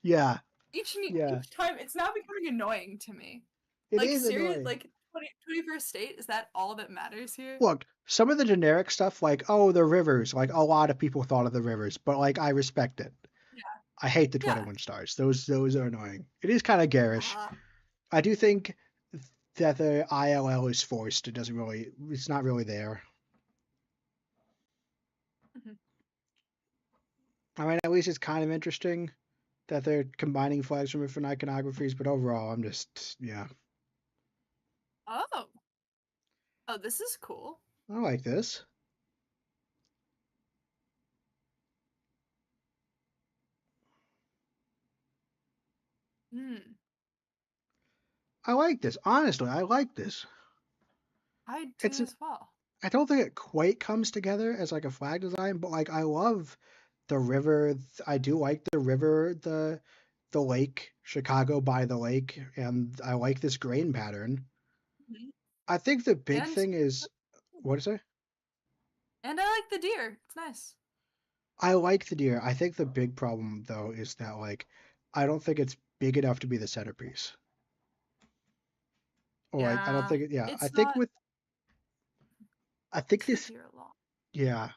Speaker 1: yeah, yeah.
Speaker 2: Each time it's now becoming annoying to me.
Speaker 1: It
Speaker 2: Like
Speaker 1: is
Speaker 2: serious
Speaker 1: annoying.
Speaker 2: like 21st state, is that all that matters here?
Speaker 1: Look, some of the generic stuff, like, oh, the rivers, like, a lot of people thought of the rivers, but, like, I respect it.
Speaker 2: Yeah.
Speaker 1: I hate the
Speaker 2: Yeah.
Speaker 1: 21 stars. Those are annoying. It is kind of garish.
Speaker 2: Uh,
Speaker 1: I do think that the ILL is forced. It doesn't really, it's not really there.
Speaker 2: mhm.
Speaker 1: I mean, at least it's kind of interesting that they're combining flags from different iconographies, but overall, I'm just, yeah,
Speaker 2: Oh. Oh, this is cool.
Speaker 1: I like this.
Speaker 2: Hmm.
Speaker 1: I like this. Honestly, I like this.
Speaker 2: I
Speaker 1: It's,
Speaker 2: do as well.
Speaker 1: I don't think it quite comes together as like a flag design, but like I love the river. I do like the river, the lake, Chicago by the lake, and I like this grain pattern.
Speaker 2: Mhm.
Speaker 1: I think the big
Speaker 2: And
Speaker 1: thing is what is it?
Speaker 2: and I like the deer. It's nice.
Speaker 1: I like the deer. I think the big problem though is that like I don't think it's big enough to be the centerpiece. Or like I don't
Speaker 2: Yeah.
Speaker 1: think it, yeah, I
Speaker 2: It's
Speaker 1: think
Speaker 2: not
Speaker 1: with I think
Speaker 2: true
Speaker 1: this
Speaker 2: deer law.
Speaker 1: Yeah.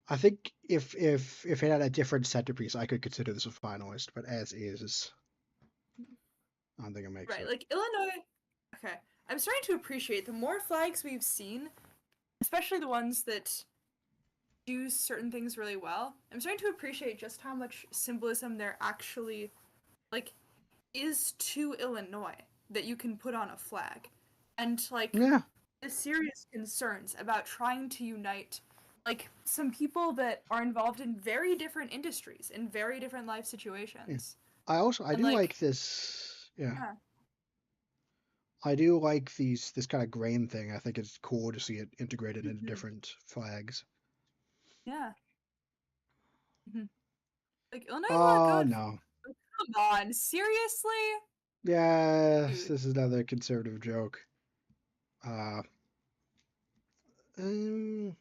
Speaker 1: I think if it had a different centerpiece, I could consider this a finalist, but as is, I don't think it makes
Speaker 2: Right,
Speaker 1: it.
Speaker 2: like Illinois. Okay, I'm starting to appreciate the more flags we've seen, especially the ones that do certain things really well. I'm starting to appreciate just how much symbolism there actually like is to Illinois that you can put on a flag. And like
Speaker 1: Yeah,
Speaker 2: the serious concerns about trying to unite like some people that are involved in very different industries in very different life
Speaker 1: yeah.
Speaker 2: situations.
Speaker 1: I
Speaker 2: And
Speaker 1: do
Speaker 2: like
Speaker 1: like this. Yeah,
Speaker 2: yeah.
Speaker 1: I do like this kind of grain thing. I think it's cool to see it integrated into
Speaker 2: Mhm.
Speaker 1: different flags.
Speaker 2: Yeah. Mhm. Like Illinois is a lot
Speaker 1: Oh
Speaker 2: going for.
Speaker 1: no.
Speaker 2: Oh, come on, seriously?
Speaker 1: Yes,
Speaker 2: Dude.
Speaker 1: this is another conservative joke. Uh, um,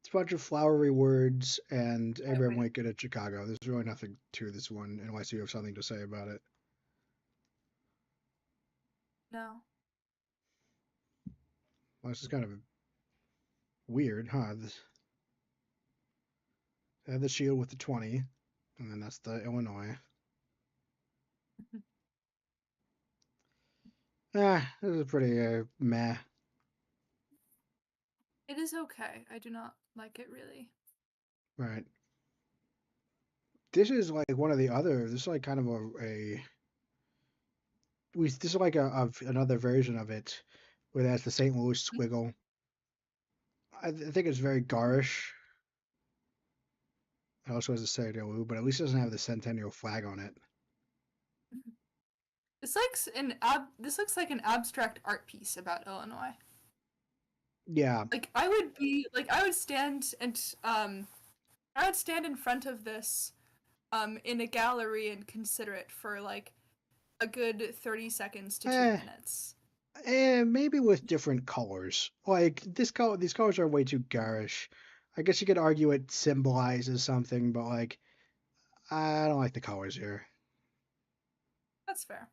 Speaker 1: it's a bunch of flowery words and
Speaker 2: Wait,
Speaker 1: Abraham
Speaker 2: wait.
Speaker 1: Lincoln at Chicago. There's really nothing to this one unless you have something to say about it.
Speaker 2: No.
Speaker 1: Well, this is kind of weird, huh? They have the shield with the 20, and then that's the Illinois. This is pretty meh.
Speaker 2: It is okay. I do not like it really.
Speaker 1: Right. This is like one of the other. This is like kind of a we. This is like another version of it, where that's the St. Louis squiggle. I think it's very garish. It also has a Sarah but at least it doesn't have the Centennial flag on it.
Speaker 2: This looks like an abstract art piece about Illinois.
Speaker 1: Yeah.
Speaker 2: Like I would be like I would stand in front of this in a gallery and consider it for like a good 30 seconds to 2
Speaker 1: Eh,
Speaker 2: minutes.
Speaker 1: maybe with different colors. Like these colors are way too garish. I guess you could argue it symbolizes something, but like I don't like the colors here.
Speaker 2: That's fair.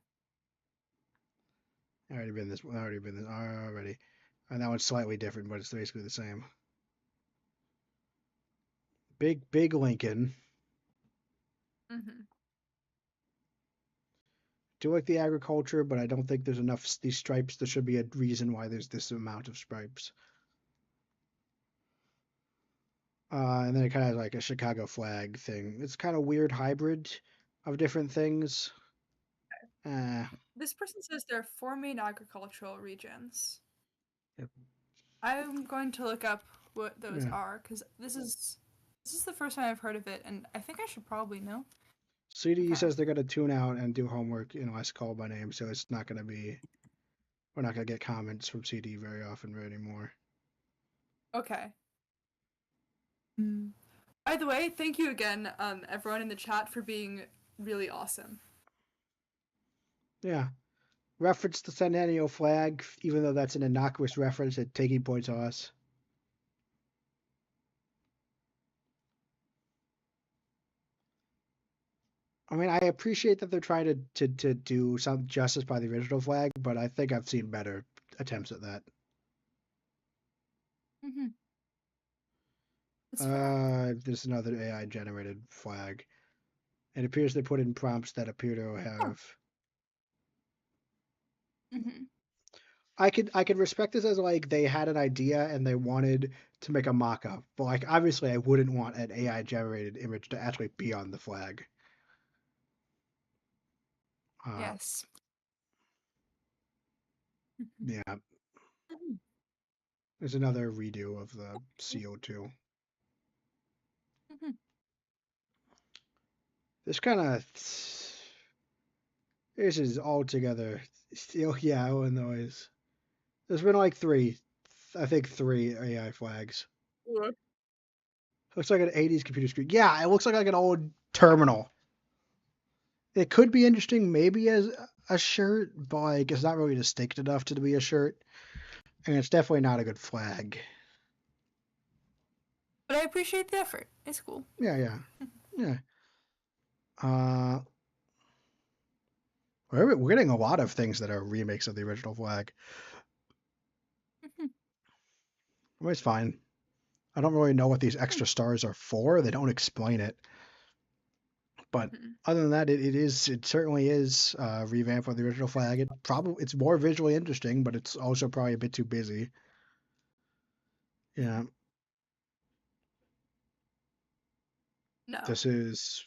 Speaker 1: Already been this already. And that one's slightly different, but it's basically the same. Big Lincoln.
Speaker 2: Mhm.
Speaker 1: Do like the agriculture, but I don't think there's enough these stripes. There should be a reason why there's this amount of stripes. And then it kind of has like a Chicago flag thing. It's kind of weird hybrid of different things. Uh,
Speaker 2: This person says there are four main agricultural regions.
Speaker 1: Yep.
Speaker 2: I'm going to look up what those
Speaker 1: Yeah.
Speaker 2: are because this is the first time I've heard of it, and I think I should probably know.
Speaker 1: CDE
Speaker 2: Okay.
Speaker 1: says they're gonna tune out and do homework unless called by name, so it's not gonna be. We're not gonna get comments from CD very often anymore.
Speaker 2: Okay. Mm. By the way, thank you again, everyone in the chat for being really awesome.
Speaker 1: Yeah. Reference the Centennial flag, even though that's an innocuous reference at taking points on us. I mean, I appreciate that they're trying to do some justice by the original flag, but I think I've seen better attempts at that.
Speaker 2: Mm-hmm. That's fair.
Speaker 1: There's another AI generated flag. It appears they put in prompts that appear to
Speaker 2: Huh.
Speaker 1: have.
Speaker 2: Mm-hmm.
Speaker 1: I could respect this as like they had an idea and they wanted to make a mock-up, but like obviously I wouldn't want an AI generated image to actually be on the flag. Uh,
Speaker 2: Yes.
Speaker 1: yeah, there's another redo of the CO2.
Speaker 2: Mm-hmm.
Speaker 1: This kind of this is altogether still yeah Illinois. There's been like I think three AI flags. Looks like an 80s computer screen. Yeah, it looks like an old terminal. It could be interesting maybe as a shirt, but like it's not really distinct enough to be a shirt, and it's definitely not a good flag.
Speaker 2: But I appreciate the effort. It's cool.
Speaker 1: Yeah, yeah. Uh, we're getting a lot of things that are remakes of the original flag. I mean, it's fine. I don't really know what these extra stars are for. They don't explain it. But
Speaker 2: Mm-hmm.
Speaker 1: other than that, it certainly is a revamp of the original flag. It's more visually interesting, but it's also probably a bit too busy. Yeah,
Speaker 2: No.
Speaker 1: this is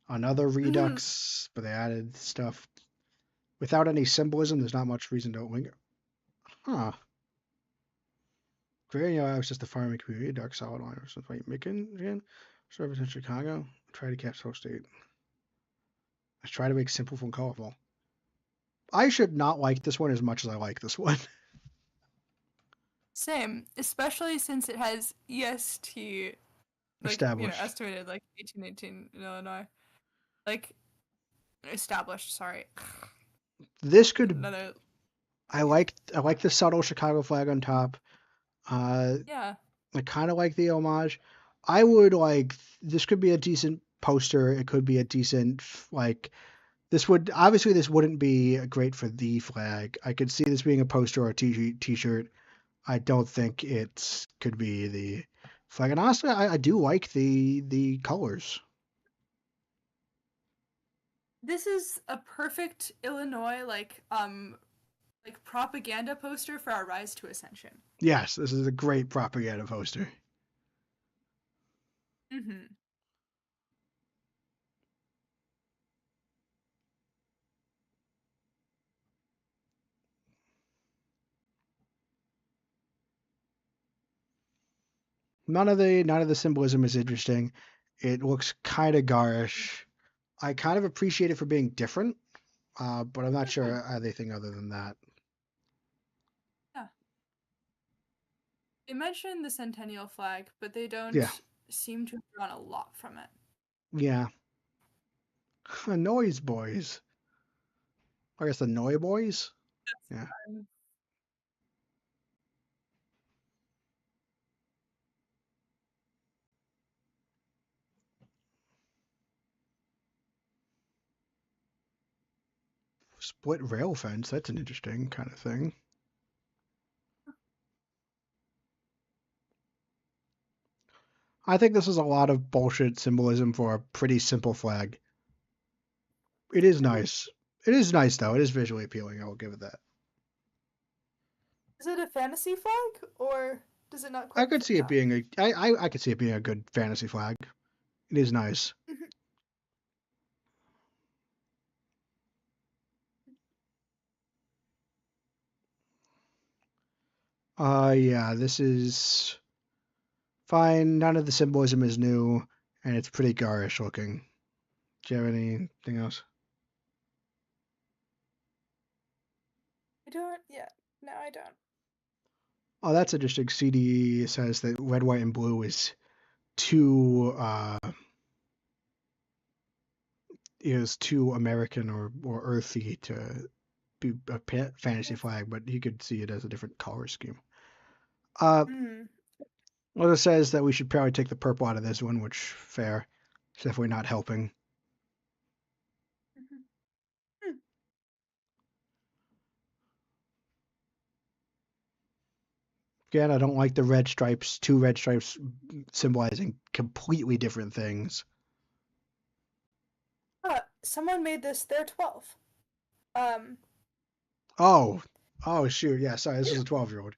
Speaker 1: another Redux, but they added stuff without any symbolism. There's not much reason to linger. Huh. Very I was just a farming community, dark solid line, or something. Macon again. Service in Chicago. Try to catch host state. I try to make simple from colorful. I should not like this one as much as I like this one.
Speaker 2: Same, especially since it has EST, like,
Speaker 1: Established.
Speaker 2: estimated like 1818 in Illinois. Like, established, sorry.
Speaker 1: This could.
Speaker 2: Another.
Speaker 1: I like the subtle Chicago flag on top.
Speaker 2: Yeah.
Speaker 1: I kind of like the homage. I would like this could be a decent poster. It could be a decent like this wouldn't be great for the flag. I could see this being a poster or a t-shirt. I don't think it could be the flag. And honestly, I do like the colors.
Speaker 2: This is a perfect Illinois, like propaganda poster for our rise to ascension.
Speaker 1: Yes, this is a great propaganda poster.
Speaker 2: Mm-hmm.
Speaker 1: None of the symbolism is interesting. It looks kind of garish. I kind of appreciate it for being different, but I'm not
Speaker 2: Mm-hmm.
Speaker 1: sure anything other than that.
Speaker 2: Yeah. They mention the centennial flag, but they
Speaker 1: Yeah,
Speaker 2: don't seem to have drawn a lot from it.
Speaker 1: yeah. Noise boys. I guess the Noi boys. Yeah.
Speaker 2: Um,
Speaker 1: Split rail fence. That's an interesting kind of thing. I think this is a lot of bullshit symbolism for a pretty simple flag. It is nice. It is nice though. It is visually appealing. I will give it that.
Speaker 2: Is it a fantasy flag, or does it not
Speaker 1: I
Speaker 2: quite
Speaker 1: could
Speaker 2: fit
Speaker 1: see it
Speaker 2: that?
Speaker 1: being I could see it being a good fantasy flag. It is nice.
Speaker 2: Mhm.
Speaker 1: Yeah, this is fine. None of the symbolism is new, and it's pretty garish looking. Do you have anything else?
Speaker 2: I don't. Yeah. No, I don't.
Speaker 1: Oh, that's interesting. CD says that red, white, and blue too is too American or earthy to be a fantasy flag, but you could see it as a different color scheme. Uh,
Speaker 2: Mm.
Speaker 1: well, it says that we should probably take the purple out of this one, which fair. It's definitely not helping.
Speaker 2: Mm-hmm. Hmm.
Speaker 1: Again, I don't like the red stripes, two red stripes symbolizing completely different things.
Speaker 2: Someone made this. They're 12. Um.
Speaker 1: Oh, oh shoot, yeah, sorry, this is a 12-year-old.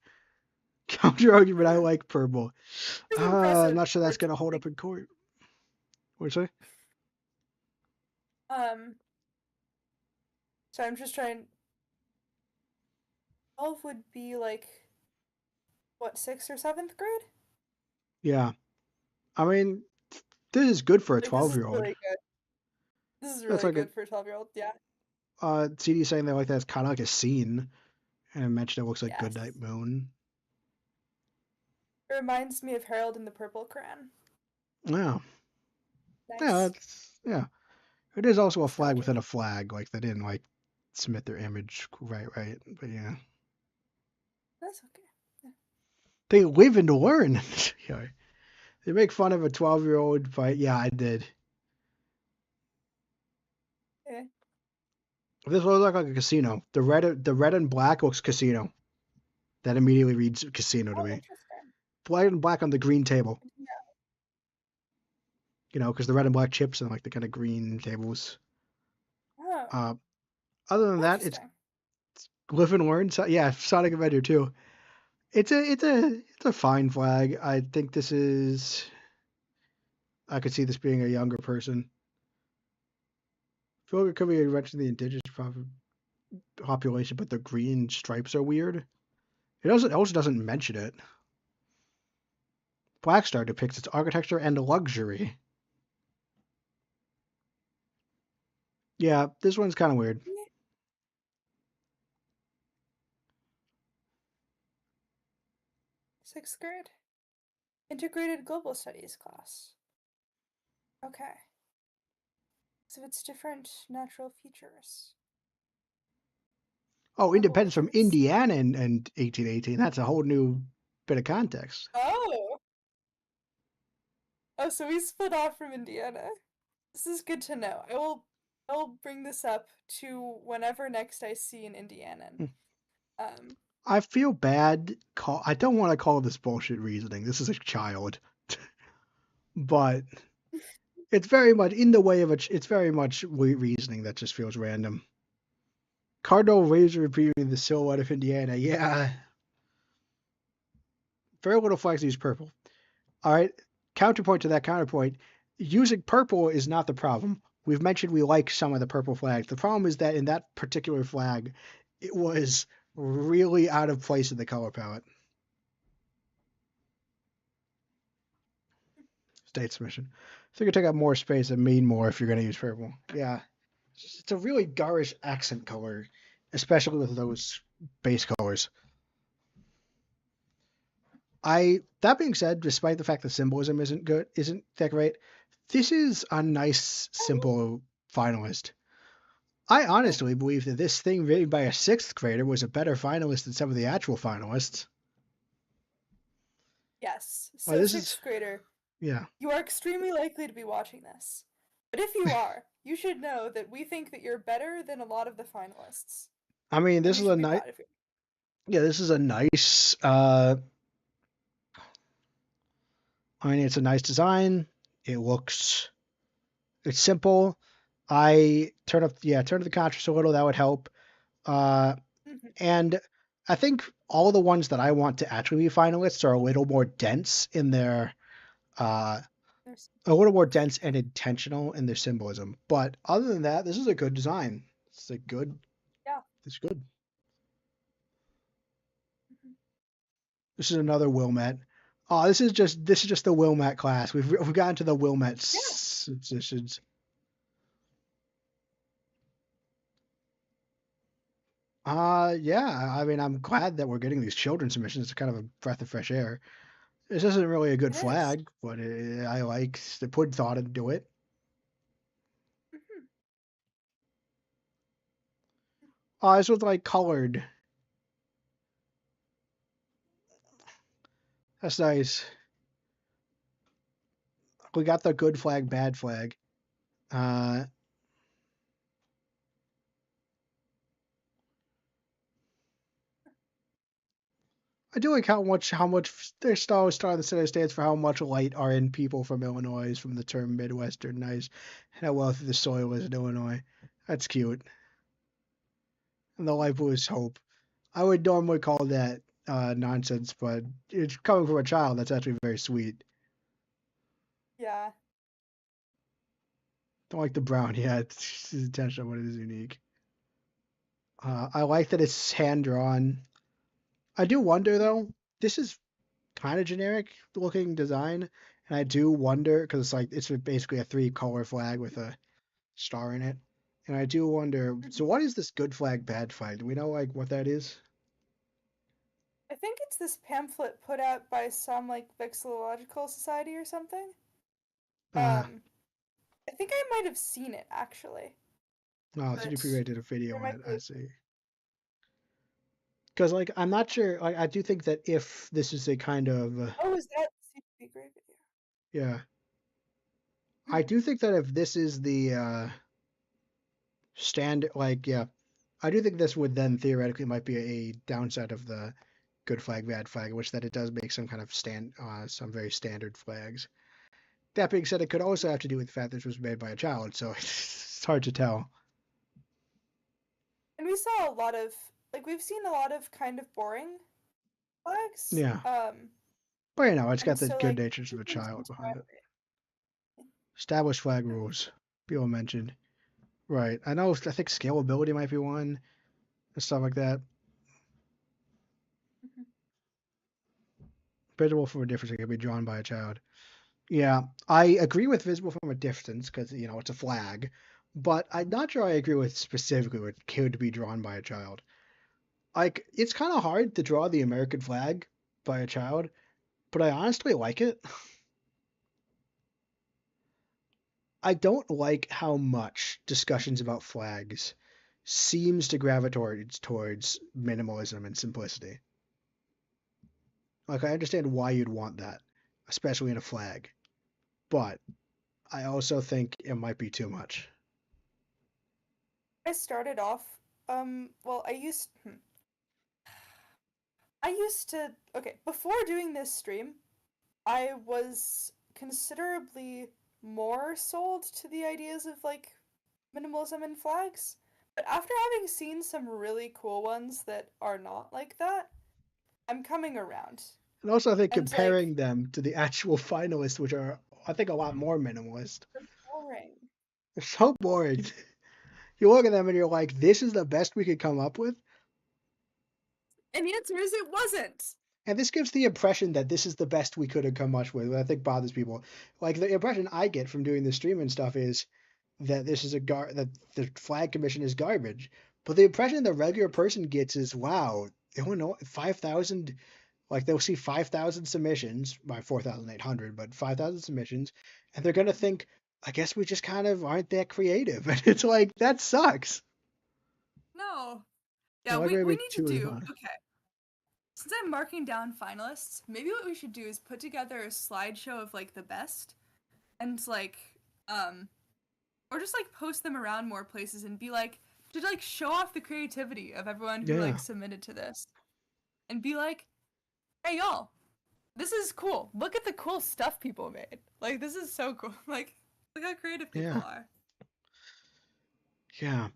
Speaker 1: Counter argument, I like purple.
Speaker 2: It's
Speaker 1: I'm
Speaker 2: impressive
Speaker 1: not sure
Speaker 2: for
Speaker 1: that's gonna hold
Speaker 2: like
Speaker 1: up in court. What'd you say?
Speaker 2: um. So I'm just trying. 12 would be like what, sixth or seventh grade?
Speaker 1: Yeah, I mean, this is good for a
Speaker 2: Like this is
Speaker 1: 12-year-old.
Speaker 2: really good. This is
Speaker 1: That's
Speaker 2: really
Speaker 1: like a
Speaker 2: good for a 12-year-old. Yeah.
Speaker 1: CD saying they like that's kind of like a scene, and I mentioned it looks like
Speaker 2: Yes.
Speaker 1: Goodnight Moon.
Speaker 2: It reminds me of Harold and the Purple Crayon.
Speaker 1: Yeah, yeah,
Speaker 2: Nice.
Speaker 1: yeah. It is also a flag
Speaker 2: Nostalgic.
Speaker 1: within a flag. Like they didn't like submit their image right. But yeah,
Speaker 2: That's okay. Yeah.
Speaker 1: they live and learn. Yeah. They make fun of a 12-year-old, but yeah, I did.
Speaker 2: Yeah.
Speaker 1: This looks like a casino. The red and black looks casino. That immediately reads casino to
Speaker 2: Oh,
Speaker 1: me.
Speaker 2: interesting.
Speaker 1: White and black on the green table,
Speaker 2: Yeah.
Speaker 1: because the red and black chips and like the kind of green tables.
Speaker 2: Oh,
Speaker 1: Uh, Other than that, it's
Speaker 2: interesting.
Speaker 1: live and learn. So, yeah, Sonic Adventure 2. It's a fine flag. I think this is. I could see this being a younger person. I feel like it could be eventually the indigenous population, but the green stripes are weird. It also doesn't mention it. Black Star depicts its architecture and luxury. Yeah, this one's kind of weird.
Speaker 2: Yeah. Sixth grade. Integrated Global Studies class. Okay. So it's different natural features.
Speaker 1: Oh,
Speaker 2: Oh,
Speaker 1: independence
Speaker 2: if
Speaker 1: from
Speaker 2: it's
Speaker 1: Indiana in 1818. That's a whole new bit of context.
Speaker 2: oh. Oh, so we split off from Indiana. This is good to know. I will bring this up to whenever next I see an Indianan. Um
Speaker 1: I feel bad. I don't want to call this bullshit reasoning. This is a child, but it's very much in the way of it's very much reasoning that just feels random. Cardinal Razor repeating the silhouette of Indiana. Yeah, very little flags use purple. All right. Counterpoint to that counterpoint, using purple is not the problem. We've mentioned we like some of the purple flags. The problem is that in that particular flag, it was really out of place in the color palette. State submission. So you can take up more space and mean more if you're going to use purple. Yeah. It's a really garish accent color, especially with those base colors. That being said, despite the fact the symbolism isn't that great, this is a nice, simple finalist. I honestly believe that this thing written by a sixth grader was a better finalist than some of the actual finalists.
Speaker 2: yes.
Speaker 1: Like
Speaker 2: So
Speaker 1: this is,
Speaker 2: sixth grader,
Speaker 1: yeah.
Speaker 2: you are extremely likely to be watching this. But if you are, you should know that we think that you're better than a lot of the finalists.
Speaker 1: I mean,
Speaker 2: And
Speaker 1: this
Speaker 2: you
Speaker 1: is a
Speaker 2: should be
Speaker 1: nice,
Speaker 2: proud of you.
Speaker 1: yeah, this is a nice. I mean, it's a nice design. It looks, it's simple. Turn up the contrast a little. That would help. Uh,
Speaker 2: Mhm.
Speaker 1: and I think all the ones that I want to actually be finalists are a little more dense in their uh,
Speaker 2: There's
Speaker 1: a little more dense and intentional in their symbolism. But other than that, this is a good design. It's a good.
Speaker 2: yeah.
Speaker 1: It's good.
Speaker 2: Mhm.
Speaker 1: This is another Wilmette. Oh, this is just the Wilmette class. We've gotten to the Wilmette
Speaker 2: Yeah.
Speaker 1: submissions. Yeah. I mean, I'm glad that we're getting these children submissions. It's kind of a breath of fresh air. This isn't really a good
Speaker 2: It is.
Speaker 1: flag, but I like they put thought into it.
Speaker 2: Mhm.
Speaker 1: Oh, this was like colored. That's nice. We got the good flag, bad flag. Uh, I do like how much their star the center stands for how much light are in people from Illinois from the term Midwesternized and how wealthy the soil is in Illinois. That's cute. And the light blue is hope. I would normally call that nonsense, but it's coming from a child. That's actually very sweet.
Speaker 2: Yeah.
Speaker 1: Don't like the brown. Yeah, it's intentional, but it is unique. I like that it's hand drawn. I do wonder
Speaker 2: Mhm.
Speaker 1: though. This is kind of generic looking design, and I do wonder because it's basically a three color flag with a star in it, and I do wonder. So
Speaker 2: Mhm.
Speaker 1: what is this good flag, bad flag? Do we know like what that is?
Speaker 2: I think it's this pamphlet put out by some like vexillological society or something.
Speaker 1: Uh,
Speaker 2: Um, I think I might have seen it actually,
Speaker 1: oh,
Speaker 2: but
Speaker 1: CDP did a video
Speaker 2: there
Speaker 1: on it.
Speaker 2: might be.
Speaker 1: I see. Because like I'm not sure. Like I do think that if this is a kind of
Speaker 2: Oh, is that CP Great video?
Speaker 1: yeah, I
Speaker 2: Hmm.
Speaker 1: do think that if this is the stand like yeah, I do think this would then theoretically might be a downside of the good flag, bad flag, which that it does make some kind of some very standard flags. That being said, it could also have to do with the fact that this was made by a child, so it's hard to tell.
Speaker 2: And we saw a lot of like we've seen a lot of kind of boring flags.
Speaker 1: Yeah, but it's
Speaker 2: And
Speaker 1: got the
Speaker 2: so
Speaker 1: good
Speaker 2: like
Speaker 1: natures of a
Speaker 2: keeping
Speaker 1: child
Speaker 2: some
Speaker 1: behind it.
Speaker 2: variety.
Speaker 1: Established flag rules. People mentioned. Right. I know. I think scalability might be one and stuff like that.
Speaker 2: Mhm.
Speaker 1: Visible from a distance, it can be drawn by a child. Yeah, I agree with visible from a distance because it's a flag, but I'm not sure I agree with specifically what could be drawn by a child. Like it's kind of hard to draw the American flag by a child, but I honestly like it. I don't like how much discussions about flags seems to gravitate towards minimalism and simplicity. Like I understand why you'd want that, especially in a flag, but I also think it might be too much.
Speaker 2: I started off well I used to okay, before doing this stream, I was considerably more sold to the ideas of like minimalism and flags. But after having seen some really cool ones that are not like that, I'm coming around.
Speaker 1: And also, I think
Speaker 2: And like,
Speaker 1: comparing them to the actual finalists, which are, I think, a lot more minimalist,
Speaker 2: they're boring.
Speaker 1: they're so boring. You look at them and you're like, this is the best we could come up with.
Speaker 2: And the answer is it wasn't.
Speaker 1: And this gives the impression that this is the best we could have come up with, which I think bothers people. Like, the impression I get from doing the stream and stuff is that this is that the flag commission is garbage. But the impression the regular person gets is, wow, Illinois 5,000, like they'll see 5,000 submissions by 4,800, but 5,000 submissions, and they're gonna think, I guess we just kind of aren't that creative. And it's like that sucks.
Speaker 2: No.
Speaker 1: I'm
Speaker 2: Yeah,
Speaker 1: like
Speaker 2: we
Speaker 1: maybe
Speaker 2: need to
Speaker 1: too
Speaker 2: do
Speaker 1: high.
Speaker 2: okay. Since I'm marking down finalists, maybe what we should do is put together a slideshow of like the best and like um or just like post them around more places and be like to like show off the creativity of everyone who like
Speaker 1: Yeah,
Speaker 2: submitted to this and be like, "Hey y'all, this is cool. Look at the cool stuff people made. Like this is so cool. Like look how creative people
Speaker 1: yeah,
Speaker 2: are."
Speaker 1: yeah.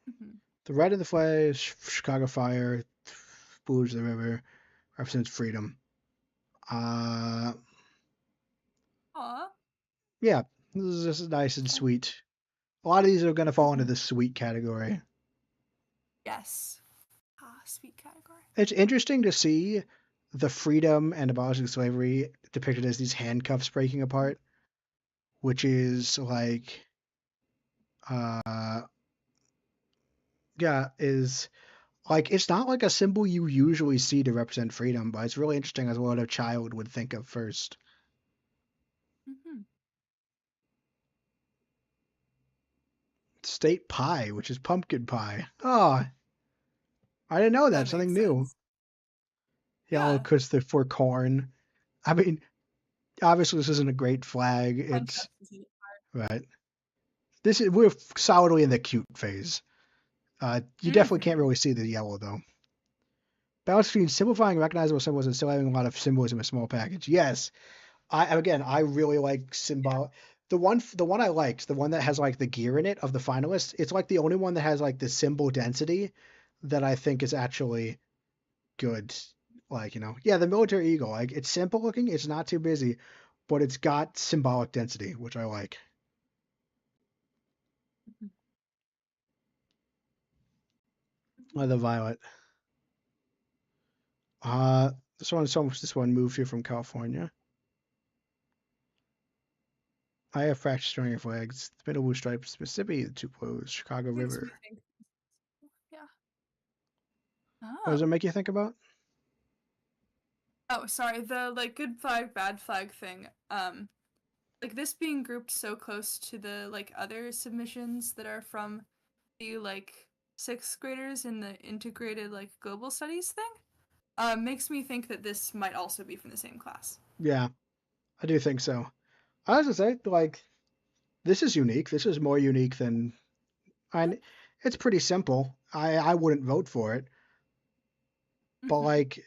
Speaker 2: Mhm.
Speaker 1: The red of the flag is Chicago Fire, blue is the river, represents freedom. Uh,
Speaker 2: Aw.
Speaker 1: yeah, this is nice and sweet. A lot of these are gonna fall into
Speaker 2: Mhm.
Speaker 1: the sweet category.
Speaker 2: Yes. Ah, sweet category.
Speaker 1: It's interesting to see the freedom and abolishing slavery depicted as these handcuffs breaking apart, which is like, uh, yeah, is like it's not like a symbol you usually see to represent freedom, but it's really interesting as what a child would think of first.
Speaker 2: Mhm.
Speaker 1: State pie, which is pumpkin pie. Oh, I didn't know that.
Speaker 2: That
Speaker 1: Something
Speaker 2: makes
Speaker 1: new.
Speaker 2: sense.
Speaker 1: Yeah,
Speaker 2: Yeah.
Speaker 1: because they're for corn. I mean, obviously this isn't a great flag. It's
Speaker 2: Context is
Speaker 1: right. We're solidly in the cute phase. You definitely can't
Speaker 2: Mhm.
Speaker 1: really see the yellow though. Balance between simplifying recognizable symbols and still having a lot of symbolism in a small package. Yes, I really like symbol. The one I liked, the one that has like the gear in it of the finalists. It's like the only one that has like the symbol density that I think is actually good. Like yeah, the military eagle. Like it's simple looking. It's not too busy, but it's got symbolic density, which I like.
Speaker 2: Mhm.
Speaker 1: The violet. Uh, this one moved here from California. I have fractured string flags. The middle blue stripes, Mississippi, the two blues, Chicago
Speaker 2: Makes me
Speaker 1: River.
Speaker 2: think. Yeah.
Speaker 1: What does it
Speaker 2: Oh.
Speaker 1: make you think about?
Speaker 2: Oh, sorry. The like good flag, bad flag thing. Like this being grouped so close to the like other submissions that are from the like sixth graders in the integrated like global studies thing, makes me think that this might also be from the same class.
Speaker 1: Yeah, I do think so. I was gonna say, like, this is unique. This is more unique than,
Speaker 2: Yep.
Speaker 1: and it's pretty simple. I wouldn't vote for it, but
Speaker 2: Mm-hmm.
Speaker 1: like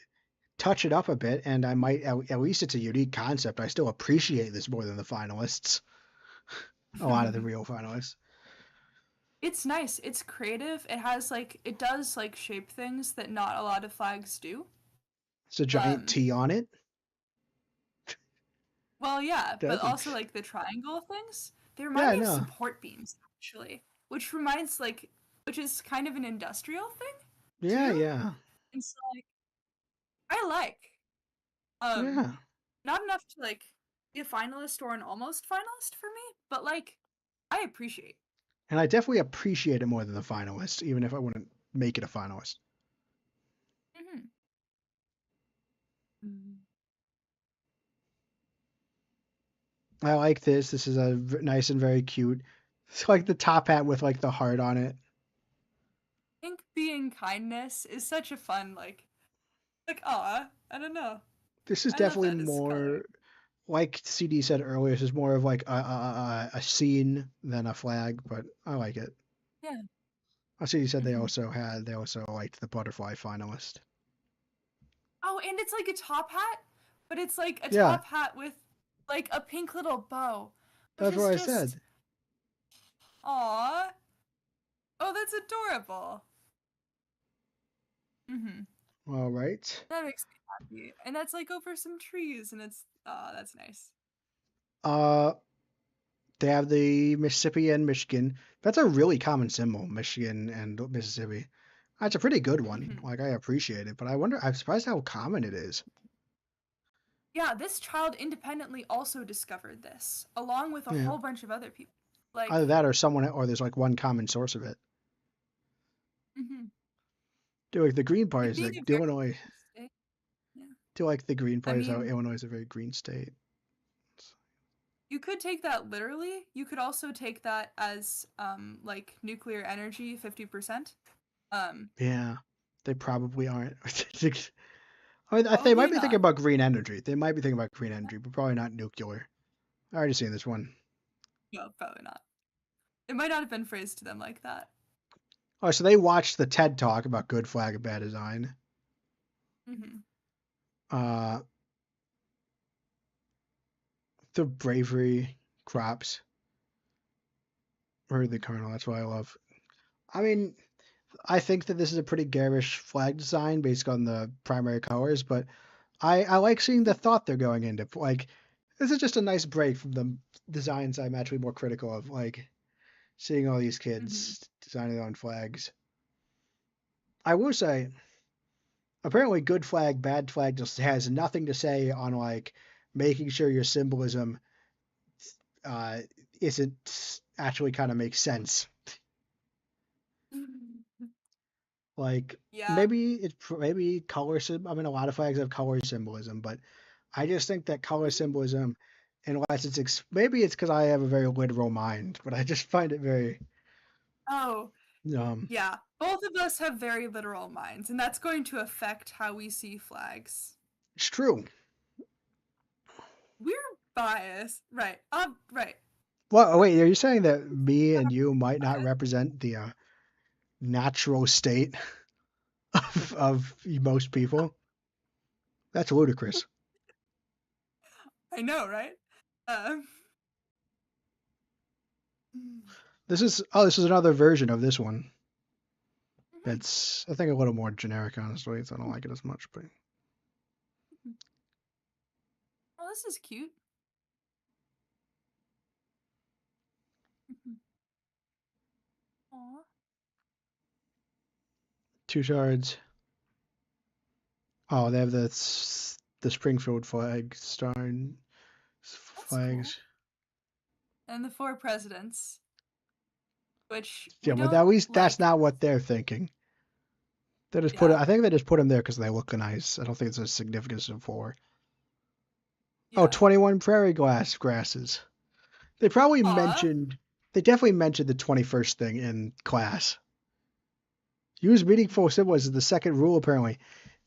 Speaker 1: touch it up a bit, and I might at least it's a unique concept. I still appreciate this more than the finalists. A lot of the real finalists.
Speaker 2: It's nice. It's creative. It has like it does like shape things that not a lot of flags do.
Speaker 1: It's a giant
Speaker 2: Um,
Speaker 1: T on it.
Speaker 2: well, yeah, but
Speaker 1: That'd
Speaker 2: also
Speaker 1: be
Speaker 2: like the triangle things. They
Speaker 1: yeah,
Speaker 2: remind
Speaker 1: I
Speaker 2: me of
Speaker 1: know.
Speaker 2: support beams actually, which reminds like which is kind of an industrial thing
Speaker 1: Yeah,
Speaker 2: too.
Speaker 1: yeah,
Speaker 2: And so like I like um
Speaker 1: yeah.
Speaker 2: not enough to like be a finalist or an almost finalist for me, but like I appreciate.
Speaker 1: And I definitely appreciate it more than the finalists, even if I wouldn't make it a finalist.
Speaker 2: Mm-hmm.
Speaker 1: I like this. This is a nice and very cute. It's like the top hat with like the heart on it.
Speaker 2: I think being kindness is such a fun like aw, I don't know.
Speaker 1: This is
Speaker 2: I love
Speaker 1: definitely
Speaker 2: that as color.
Speaker 1: more, like CD said earlier, this is more of like a scene than a flag, but I like it.
Speaker 2: Yeah.
Speaker 1: CD said
Speaker 2: Hmm.
Speaker 1: they also liked the butterfly finalist.
Speaker 2: Oh, and it's like a top hat, but it's like a
Speaker 1: Yeah,
Speaker 2: top hat with like a pink little bow, which
Speaker 1: that's
Speaker 2: is
Speaker 1: what I
Speaker 2: just
Speaker 1: said.
Speaker 2: aw. Oh, that's adorable. Mm-hmm.
Speaker 1: All right.
Speaker 2: That makes me happy. And that's like over some trees, and it's that's nice.
Speaker 1: Uh, they have the Mississippi and Michigan. That's a really common symbol, Michigan and Mississippi. That's a pretty good one.
Speaker 2: Mm-hmm.
Speaker 1: Like I appreciate it, but I wonder. I'm surprised how common it is.
Speaker 2: Yeah, this child independently also discovered this, along with a
Speaker 1: Yeah.
Speaker 2: whole bunch of other people. Like,
Speaker 1: Either that or someone, or there's like one common source of it.
Speaker 2: mm-hmm.
Speaker 1: Do like the Green Party
Speaker 2: It
Speaker 1: is
Speaker 2: being
Speaker 1: like
Speaker 2: a very
Speaker 1: Illinois.
Speaker 2: green state. Yeah.
Speaker 1: Do like the Green
Speaker 2: I
Speaker 1: Party is how
Speaker 2: mean,
Speaker 1: Illinois is a very green state.
Speaker 2: you could take that literally. You could also take that as like nuclear energy 50%. Um
Speaker 1: Yeah, they probably aren't. I mean, they might
Speaker 2: Probably
Speaker 1: be thinking
Speaker 2: not.
Speaker 1: about green energy. They might be thinking about green energy, but probably not nuclear. I already seen this one.
Speaker 2: No, probably not. It might not have been phrased to them like that.
Speaker 1: Oh, so they watched the TED talk about good flag and bad design.
Speaker 2: Hmm.
Speaker 1: Uh, the bravery crops or the kernel. That's what I love. I mean, I think that this is a pretty garish flag design based on the primary colors, but I like seeing the thought they're going into. Like, this is just a nice break from the designs I'm actually more critical of. Like, seeing all these
Speaker 2: Hmm.
Speaker 1: kids designing their own flags. I will say, apparently, good flag, bad flag just has nothing to say on like making sure your symbolism uh, isn't actually kind of makes sense. Like
Speaker 2: Yeah.
Speaker 1: maybe color. I mean, a lot of flags have color symbolism, but I just think that color symbolism, unless maybe it's because I have a very literal mind, but I just find it very
Speaker 2: Oh,
Speaker 1: um.
Speaker 2: yeah. Both of us have very literal minds, and that's going to affect how we see flags.
Speaker 1: It's true.
Speaker 2: We're biased. Right. Right.
Speaker 1: Well, wait, are you saying that me and you might not
Speaker 2: Biased.
Speaker 1: represent the natural state of most people? That's ludicrous.
Speaker 2: I know, right? Um,
Speaker 1: This is another version of this one.
Speaker 2: mhm.
Speaker 1: That's I think a little more generic, honestly. So I don't like it as much, but
Speaker 2: Oh, this is cute. Mhm. Aw,
Speaker 1: two shards. Oh, they have the Springfield flag, star and
Speaker 2: that's cool.
Speaker 1: flags.
Speaker 2: And the four presidents, which
Speaker 1: Yeah,
Speaker 2: we
Speaker 1: but
Speaker 2: don't
Speaker 1: at least that's
Speaker 2: like.
Speaker 1: not what they're thinking. They just put it.
Speaker 2: Yeah.
Speaker 1: I think they just put them there because they look nice. I don't think it's a significance of four. Oh,
Speaker 2: Yeah.
Speaker 1: 21 prairie grasses. They probably
Speaker 2: Aw.
Speaker 1: mentioned. They definitely mentioned the 21st thing in class. Use meaningful symbols is the second rule, apparently.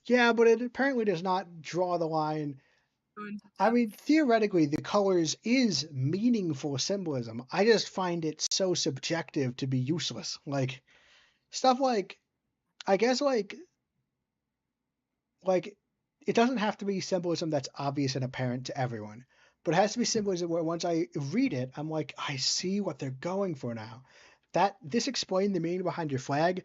Speaker 1: Yeah, but it apparently does not draw the line.
Speaker 2: Go into
Speaker 1: I
Speaker 2: depth.
Speaker 1: mean, theoretically, the colors is meaningful symbolism. I just find it so subjective to be useless. Like, stuff like, I guess, like, like it doesn't have to be symbolism that's obvious and apparent to everyone, but it has to be symbolism where once I read it, I'm like, I see what they're going for now. That this explain the meaning behind your flag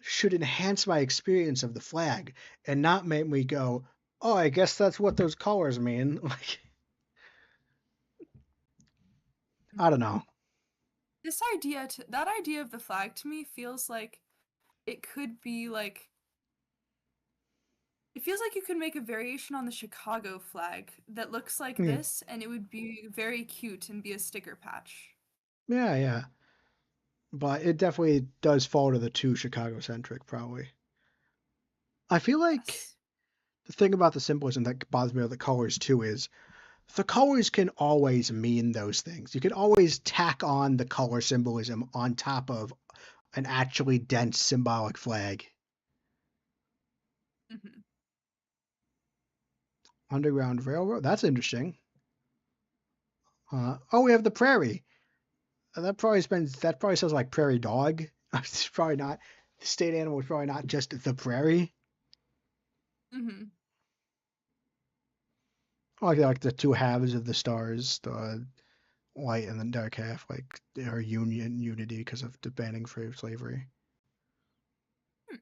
Speaker 1: should enhance my experience of the flag and not make me go, oh, I guess that's what those colors mean. Like, I don't know.
Speaker 2: That idea of the flag to me feels like it could be like it feels like you could make a variation on the Chicago flag that looks like
Speaker 1: Yeah,
Speaker 2: this and it would be very cute and be a sticker patch.
Speaker 1: yeah, yeah. But it definitely does fall to the too Chicago centric, probably. I feel like
Speaker 2: Yes.
Speaker 1: the thing about the symbolism that bothers me about the colors too is the colors can always mean those things. You can always tack on the color symbolism on top of an actually dense symbolic flag.
Speaker 2: Mhm.
Speaker 1: Underground Railroad, that's interesting. Oh, we have the prairie. That probably sounds like prairie dog. It's probably not. The state animal is probably not just the prairie.
Speaker 2: Mhm.
Speaker 1: Like the two halves of the stars, the light and the dark half, like are unity because of the banning for slavery.
Speaker 2: Hmm.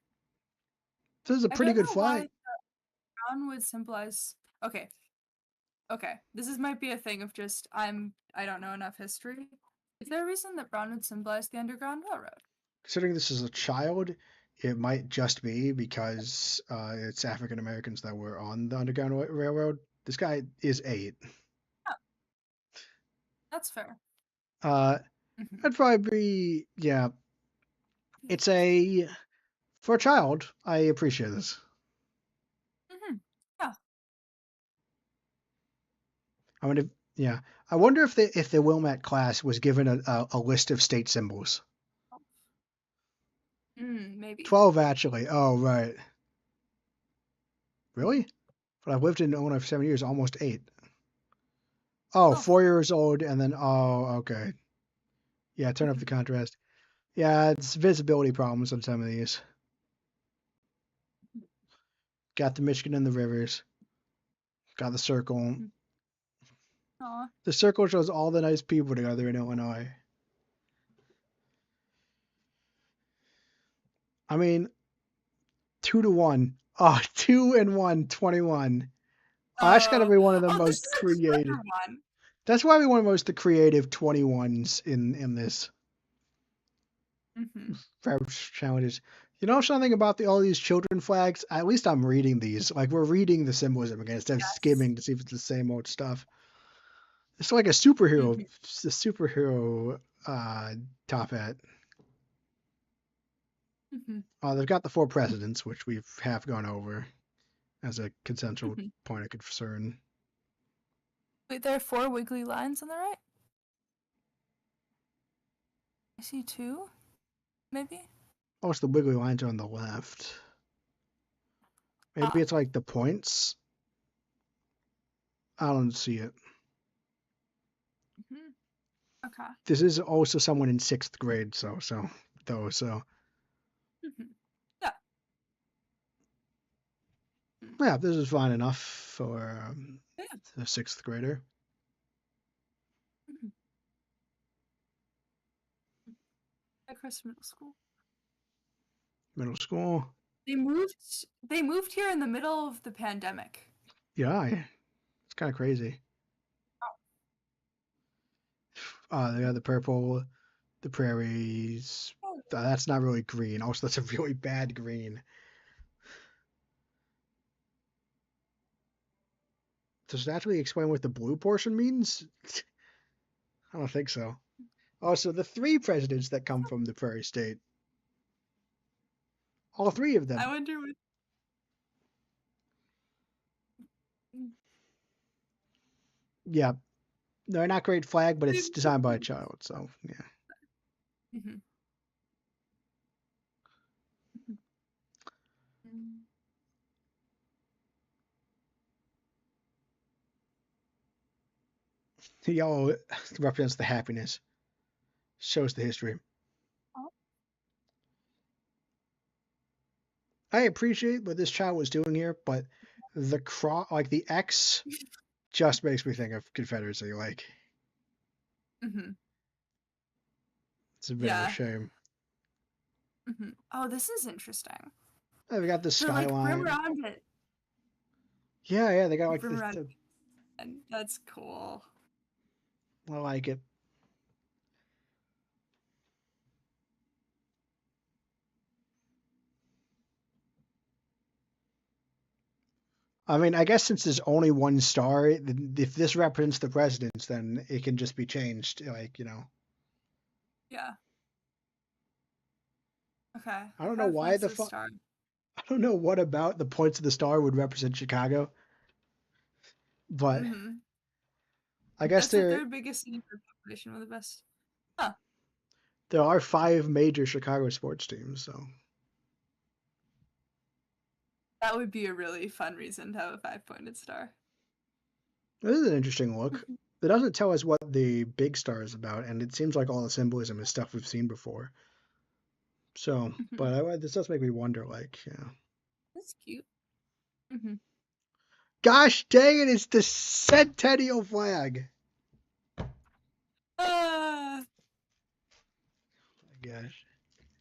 Speaker 1: This is a
Speaker 2: I
Speaker 1: pretty
Speaker 2: don't
Speaker 1: good
Speaker 2: know why
Speaker 1: flag.
Speaker 2: brown would symbolize. Okay. Okay. Might be a thing of just I don't know enough history. Is there a reason that brown would symbolize the Underground Railroad?
Speaker 1: Considering this is a child, it might just be because it's African Americans that were on the Underground Railroad. This guy is 8.
Speaker 2: Oh, that's fair.
Speaker 1: Uh,
Speaker 2: Mhm.
Speaker 1: I'd probably be, yeah. It's a for a child. I appreciate this.
Speaker 2: Mhm. Yeah.
Speaker 1: I mean, yeah. I wonder if the Wilmette class was given a list of state symbols.
Speaker 2: Maybe.
Speaker 1: 12 actually. Oh right. Really? But I've lived in Illinois for 7 years, almost 8. Oh,
Speaker 2: Oh.
Speaker 1: 4 years old, and then okay. Yeah, turn up the
Speaker 2: Mhm.
Speaker 1: contrast. Yeah, it's visibility problems on some of these. Got the Michigan and the rivers. Got the circle.
Speaker 2: Mhm. Aw.
Speaker 1: The circle shows all the nice people together in Illinois. I mean, 2 to 1. Oh, 2 and 1, 21. Oh, that's got to
Speaker 2: Oh.
Speaker 1: be one of the
Speaker 2: Oh, this
Speaker 1: most
Speaker 2: is a
Speaker 1: creative.
Speaker 2: clever one.
Speaker 1: That's why we one of the most creative 21s in this
Speaker 2: Mhm.
Speaker 1: challenges. You know something about all these children flags? At least I'm reading these. Like we're reading the symbolism again instead of
Speaker 2: Yes.
Speaker 1: skimming to see if it's the same old stuff. It's like a
Speaker 2: Mhm.
Speaker 1: superhero top hat.
Speaker 2: Mhm.
Speaker 1: They've got the 4 presidents, which we've half gone over as a consensual
Speaker 2: Mhm.
Speaker 1: point of concern.
Speaker 2: Wait, there are four wiggly lines on the right? I see two, maybe?
Speaker 1: Oh, it's the wiggly lines on the left. Maybe
Speaker 2: Ah.
Speaker 1: it's like the points. I don't see it.
Speaker 2: Mhm. Okay.
Speaker 1: This is also someone in 6th grade, so
Speaker 2: Mhm. Yeah. Mm.
Speaker 1: yeah, this is fine enough for
Speaker 2: Yeah.
Speaker 1: a 6th grader.
Speaker 2: Mhm. At Crest Middle School.
Speaker 1: Middle school.
Speaker 2: They moved here in the middle of the pandemic.
Speaker 1: Yeah, it's kind of crazy. They got the purple, the prairies.
Speaker 2: Oh.
Speaker 1: That's not really green. Also, that's a really bad green. Does it actually explain what the blue portion means? I don't think so. Also, the 3 presidents that come from the prairie state, all 3 of
Speaker 2: I
Speaker 1: them.
Speaker 2: wonder what
Speaker 1: Yeah, they're not great flag, but it's
Speaker 2: they
Speaker 1: designed by a child. So yeah,
Speaker 2: Mhm. Mhm.
Speaker 1: the yellow represents the happiness, shows the history.
Speaker 2: Oh.
Speaker 1: I appreciate what this child was doing here, but the cross, like the X, just makes me think of Confederacy. Like
Speaker 2: Hmm.
Speaker 1: it's a bit of a
Speaker 2: Yeah.
Speaker 1: shame.
Speaker 2: Oh, this is interesting.
Speaker 1: Oh, we got the
Speaker 2: The like brim
Speaker 1: skyline.
Speaker 2: around it.
Speaker 1: Yeah, yeah, they got like
Speaker 2: Brim
Speaker 1: the,
Speaker 2: around
Speaker 1: the
Speaker 2: it. That's cool.
Speaker 1: I like it. I mean, I guess since there's only one star, if this represents the presidents, then it can just be changed. Like,
Speaker 2: Yeah. Okay.
Speaker 1: I don't know
Speaker 2: 5 points to the star.
Speaker 1: I don't know what about the points of the star would represent Chicago, but
Speaker 2: Hmm.
Speaker 1: I guess
Speaker 2: That's the third biggest city per population, one of the best. Huh.
Speaker 1: there are five major Chicago sports teams, so
Speaker 2: That would be a really fun reason to have a 5 pointed star.
Speaker 1: this is an interesting look.
Speaker 2: Mhm.
Speaker 1: It doesn't tell us what the big star is about, and it seems like all the symbolism is stuff we've seen before. So,
Speaker 2: Mhm.
Speaker 1: but this does make me wonder, like, yeah.
Speaker 2: That's cute. Hmm.
Speaker 1: Gosh dang it, it's the centennial flag.
Speaker 2: Ah,
Speaker 1: My gosh.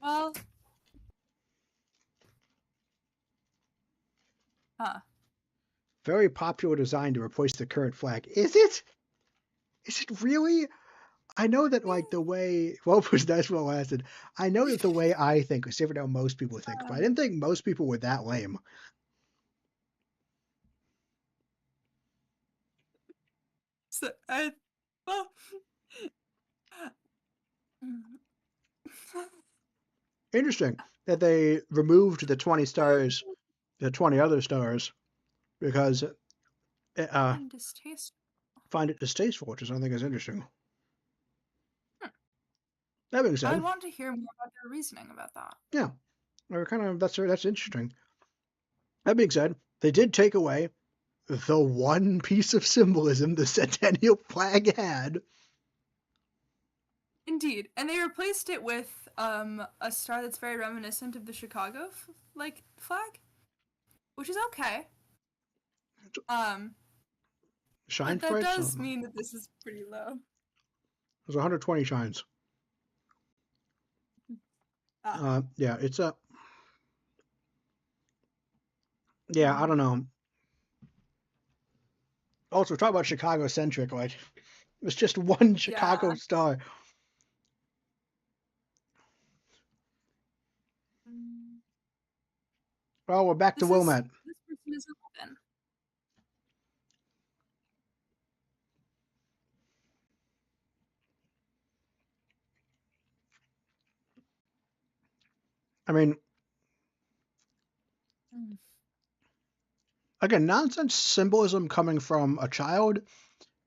Speaker 2: well, huh.
Speaker 1: Very popular design to replace the current flag. Is it? Is it really? I know that like the way what was that's what lasted. I know that the way I think is different how most people think, but I didn't think most people were that lame.
Speaker 2: So, well,
Speaker 1: Interesting that they removed the 20 stars, the 20 other stars, because
Speaker 2: and distasteful.
Speaker 1: find it distasteful, which is I think is interesting.
Speaker 2: Hmm.
Speaker 1: That being
Speaker 2: I'd
Speaker 1: said,
Speaker 2: want to hear more about their reasoning about that.
Speaker 1: yeah, we're kind of that's interesting. That being said, they did take away the one piece of symbolism the centennial flag had.
Speaker 2: Indeed, and they replaced it with a star that's very reminiscent of the Chicago like flag, which is okay. Um,
Speaker 1: Shine
Speaker 2: but that
Speaker 1: sprites?
Speaker 2: does mean that this is pretty low.
Speaker 1: There's 120 shines.
Speaker 2: Ah,
Speaker 1: Yeah, it's a yeah. I
Speaker 2: mhm.
Speaker 1: don't know. Also, talk about Chicago centric. Like, it's just one Chicago
Speaker 2: Yeah.
Speaker 1: star.
Speaker 2: Mm.
Speaker 1: Well, we're back to Wilmette.
Speaker 2: This person is 11.
Speaker 1: I mean,
Speaker 2: Mm.
Speaker 1: again, nonsense symbolism coming from a child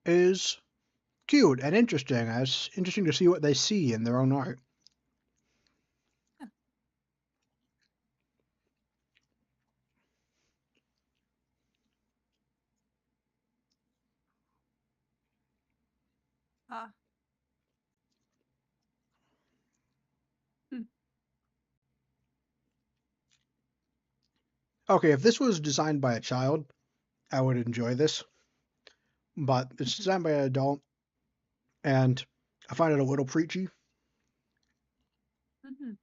Speaker 1: is cute and interesting. It's interesting to see what they see in their own art.
Speaker 2: Yeah. Ah. Hmm.
Speaker 1: Okay, if this was designed by a child, I would enjoy this. But it's
Speaker 2: Mhm.
Speaker 1: designed by an adult, and I find it a little preachy.
Speaker 2: Mhm.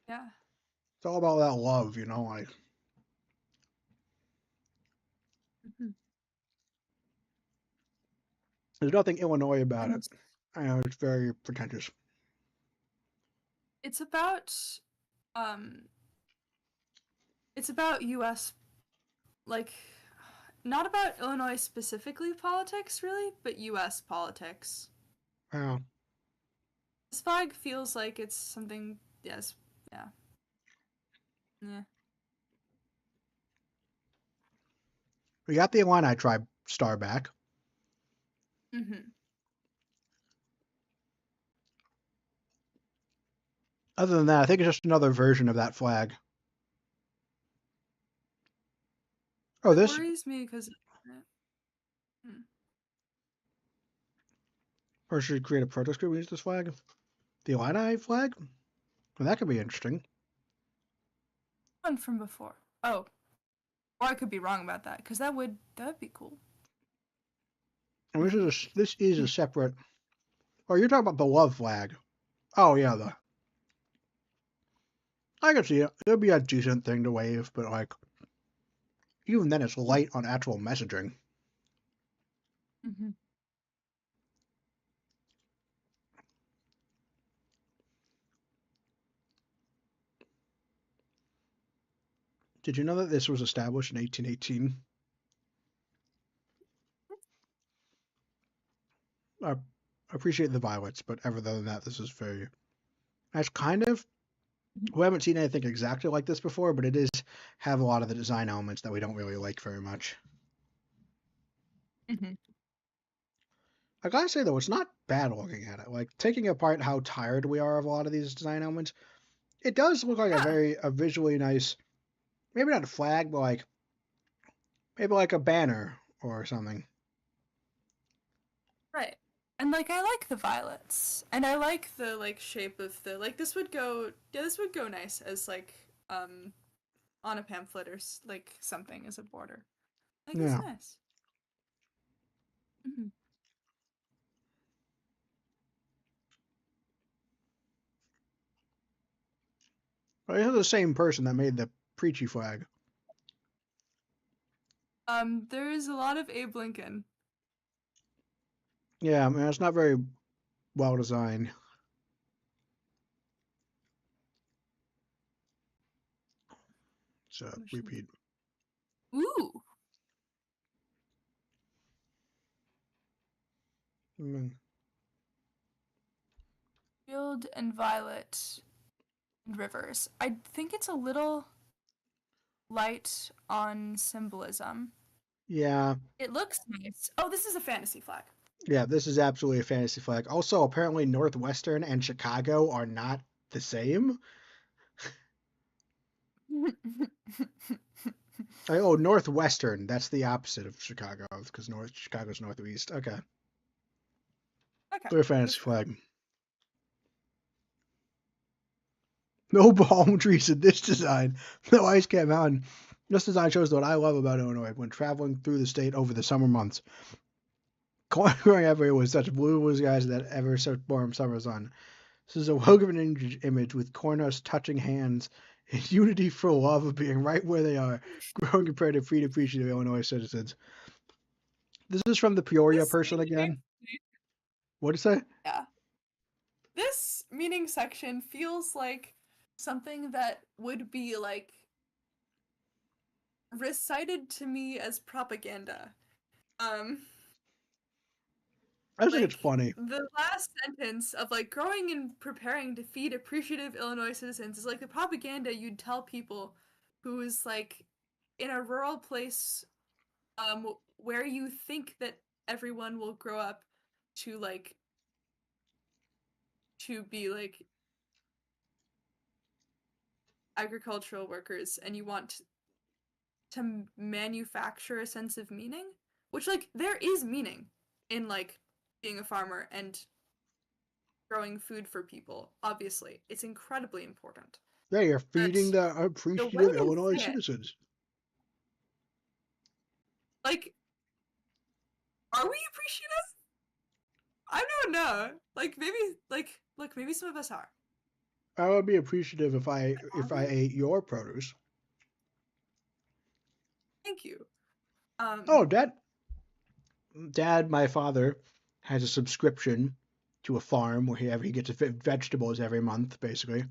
Speaker 2: Yeah.
Speaker 1: It's all about that love, you know. Like,
Speaker 2: Mhm.
Speaker 1: there's nothing Illinois about it.
Speaker 2: And
Speaker 1: I know it's very pretentious.
Speaker 2: it's about um it's about US, like, not about Illinois specifically politics really, but US politics.
Speaker 1: Yeah.
Speaker 2: This flag feels like it's something, yes, yeah. Yeah.
Speaker 1: We got the Illini tribe star back.
Speaker 2: Mhm.
Speaker 1: Other than that, I think it's just another version of that flag. Oh,
Speaker 2: It
Speaker 1: this
Speaker 2: worries me because
Speaker 1: or should create a protest group and use this flag? The Illini flag? Well, that could be interesting.
Speaker 2: One from before. Oh, or I could be wrong about that because that would be cool.
Speaker 1: And
Speaker 2: Mm-hmm.
Speaker 1: this is a separate. Oh, you're talking about the love flag. Oh yeah, the I can see it. It'd be a decent thing to wave, but like even then, it's light on actual messaging.
Speaker 2: Mm-hmm.
Speaker 1: Did you know that this was established in 1818? I appreciate the violets, but other than that, this is very. That's kind of. We haven't seen anything exactly like this before, but it is have a lot of the design elements that we don't really like very much.
Speaker 2: Mm-hmm.
Speaker 1: I gotta say though, it's not bad looking at it. Like taking apart how tired we are of a lot of these design elements, it does look like
Speaker 2: Yeah,
Speaker 1: a visually nice, maybe not a flag, but like maybe like a banner or something.
Speaker 2: right. And like I like the violets, and I like the like shape of the like this would go yeah this would go nice as like on a pamphlet or like something as a border. Like it's
Speaker 1: Yeah,
Speaker 2: nice. Mm-hmm.
Speaker 1: but it's the same person that made the preachy flag.
Speaker 2: There is a lot of Abe Lincoln.
Speaker 1: Yeah, I mean it's not very well designed. So repeat.
Speaker 2: Ooh,
Speaker 1: Mm,
Speaker 2: field and violet and rivers. I think it's a little light on symbolism.
Speaker 1: yeah,
Speaker 2: It looks nice. Oh, this is a fantasy flag.
Speaker 1: yeah, this is absolutely a fantasy flag. Also, apparently Northwestern and Chicago are not the same. Oh, Northwestern. That's the opposite of Chicago because Chicago's northeast. Okay,
Speaker 2: Okay,
Speaker 1: they're a
Speaker 2: that's
Speaker 1: fantasy
Speaker 2: fair.
Speaker 1: flag. No palm trees in this design. No ice cap mountain. This design shows what I love about Illinois when traveling through the state over the summer months. Corn growing everywhere with such blue skies that ever such warm summer sun. This is a welcoming image with corners touching hands in unity for love of being right where they are, growing compared to free and appreciative Illinois citizens. This is from the Peoria
Speaker 2: This
Speaker 1: person
Speaker 2: meaning,
Speaker 1: again. What did you say?
Speaker 2: yeah. This meaning section feels like something that would be like recited to me as propaganda. Um,
Speaker 1: I just think it's
Speaker 2: like
Speaker 1: funny.
Speaker 2: the last sentence of like growing and preparing to feed appreciative Illinois citizens is like the propaganda you'd tell people who is like in a rural place where you think that everyone will grow up to like to be like agricultural workers and you want to manufacture a sense of meaning, which like there is meaning in like being a farmer and growing food for people. Obviously, it's incredibly important.
Speaker 1: Yeah, you're feeding
Speaker 2: But
Speaker 1: the
Speaker 2: the way
Speaker 1: appreciative
Speaker 2: they
Speaker 1: Illinois
Speaker 2: say it,
Speaker 1: citizens.
Speaker 2: like, are we appreciative? I don't know. Like maybe like look, maybe some of us are.
Speaker 1: I would be appreciative
Speaker 2: Are
Speaker 1: if I
Speaker 2: we?
Speaker 1: ate your produce.
Speaker 2: Thank you.
Speaker 1: Oh, Dad, my father has a subscription to a farm where he gets vegetables every month, basically.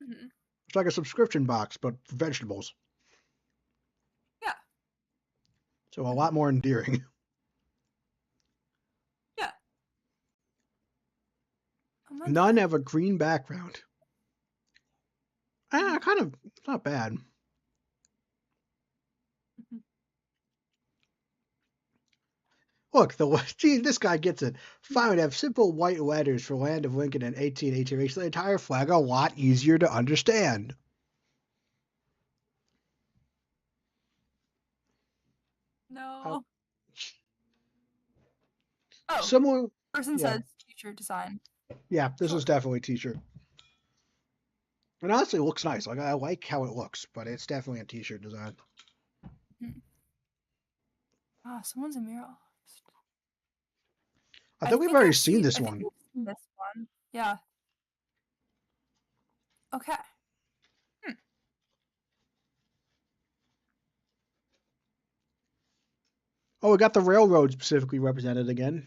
Speaker 2: Mhm.
Speaker 1: It's like a subscription box, but for vegetables.
Speaker 2: Yeah.
Speaker 1: So a
Speaker 2: Mhm.
Speaker 1: lot more endearing.
Speaker 2: Yeah. I'm on
Speaker 1: None
Speaker 2: that.
Speaker 1: have a green background.
Speaker 2: Mhm.
Speaker 1: Kind of, it's not bad.
Speaker 2: Mhm.
Speaker 1: Look, gee, this guy gets it. Fine would have simple white letters for Land of Lincoln and 1818 makes the entire flag a lot easier to understand. Uh,
Speaker 2: No. Oh,
Speaker 1: similar,
Speaker 2: person
Speaker 1: yeah,
Speaker 2: says teacher design.
Speaker 1: yeah. This is
Speaker 2: Sure.
Speaker 1: definitely t-shirt. And honestly, it looks nice. Like I like how it looks, but it's definitely a t-shirt design.
Speaker 2: Ah, someone's a muralist.
Speaker 1: I think we've already seen this
Speaker 2: I think
Speaker 1: one.
Speaker 2: I've seen this one. Yeah. Okay. Hmm.
Speaker 1: Oh, we got the railroad specifically represented again.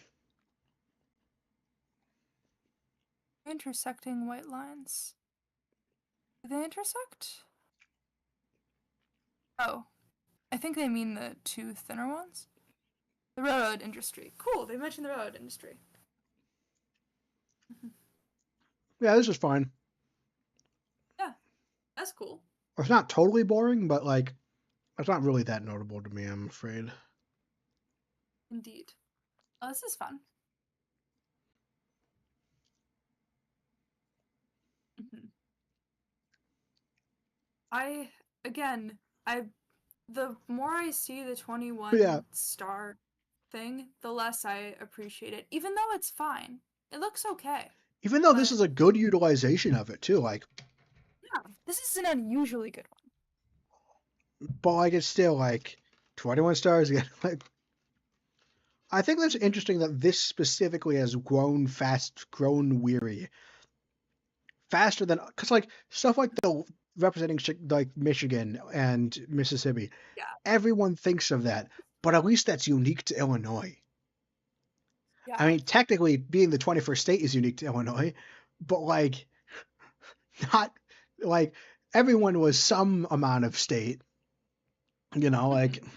Speaker 2: Intersecting white lines. Do they intersect? Oh, I think they mean the two thinner ones. The railroad industry. Cool. They mentioned the railroad industry.
Speaker 1: Yeah, this is fine.
Speaker 2: Yeah, that's cool.
Speaker 1: It's not totally boring, but like it's not really that notable to me, I'm afraid.
Speaker 2: Indeed. Oh, this is fun. Mhm. I again, I the more I see the
Speaker 1: But yeah,
Speaker 2: 21 star thing, the less I appreciate it. Even though it's fine. It looks okay.
Speaker 1: even though this
Speaker 2: But
Speaker 1: is a good utilization of it too, like,
Speaker 2: yeah, this is an unusually good one.
Speaker 1: but like it's still like 21 stars again. Like, I think that's
Speaker 2: Mhm.
Speaker 1: interesting that this specifically has grown weary faster than because like stuff like the representing like Michigan and Mississippi,
Speaker 2: Yeah,
Speaker 1: everyone thinks of that, but at least that's unique to Illinois. I
Speaker 2: yeah.
Speaker 1: mean, technically, being the 21st state is unique to Illinois, but like not like everyone was some amount of state, like
Speaker 2: Mhm.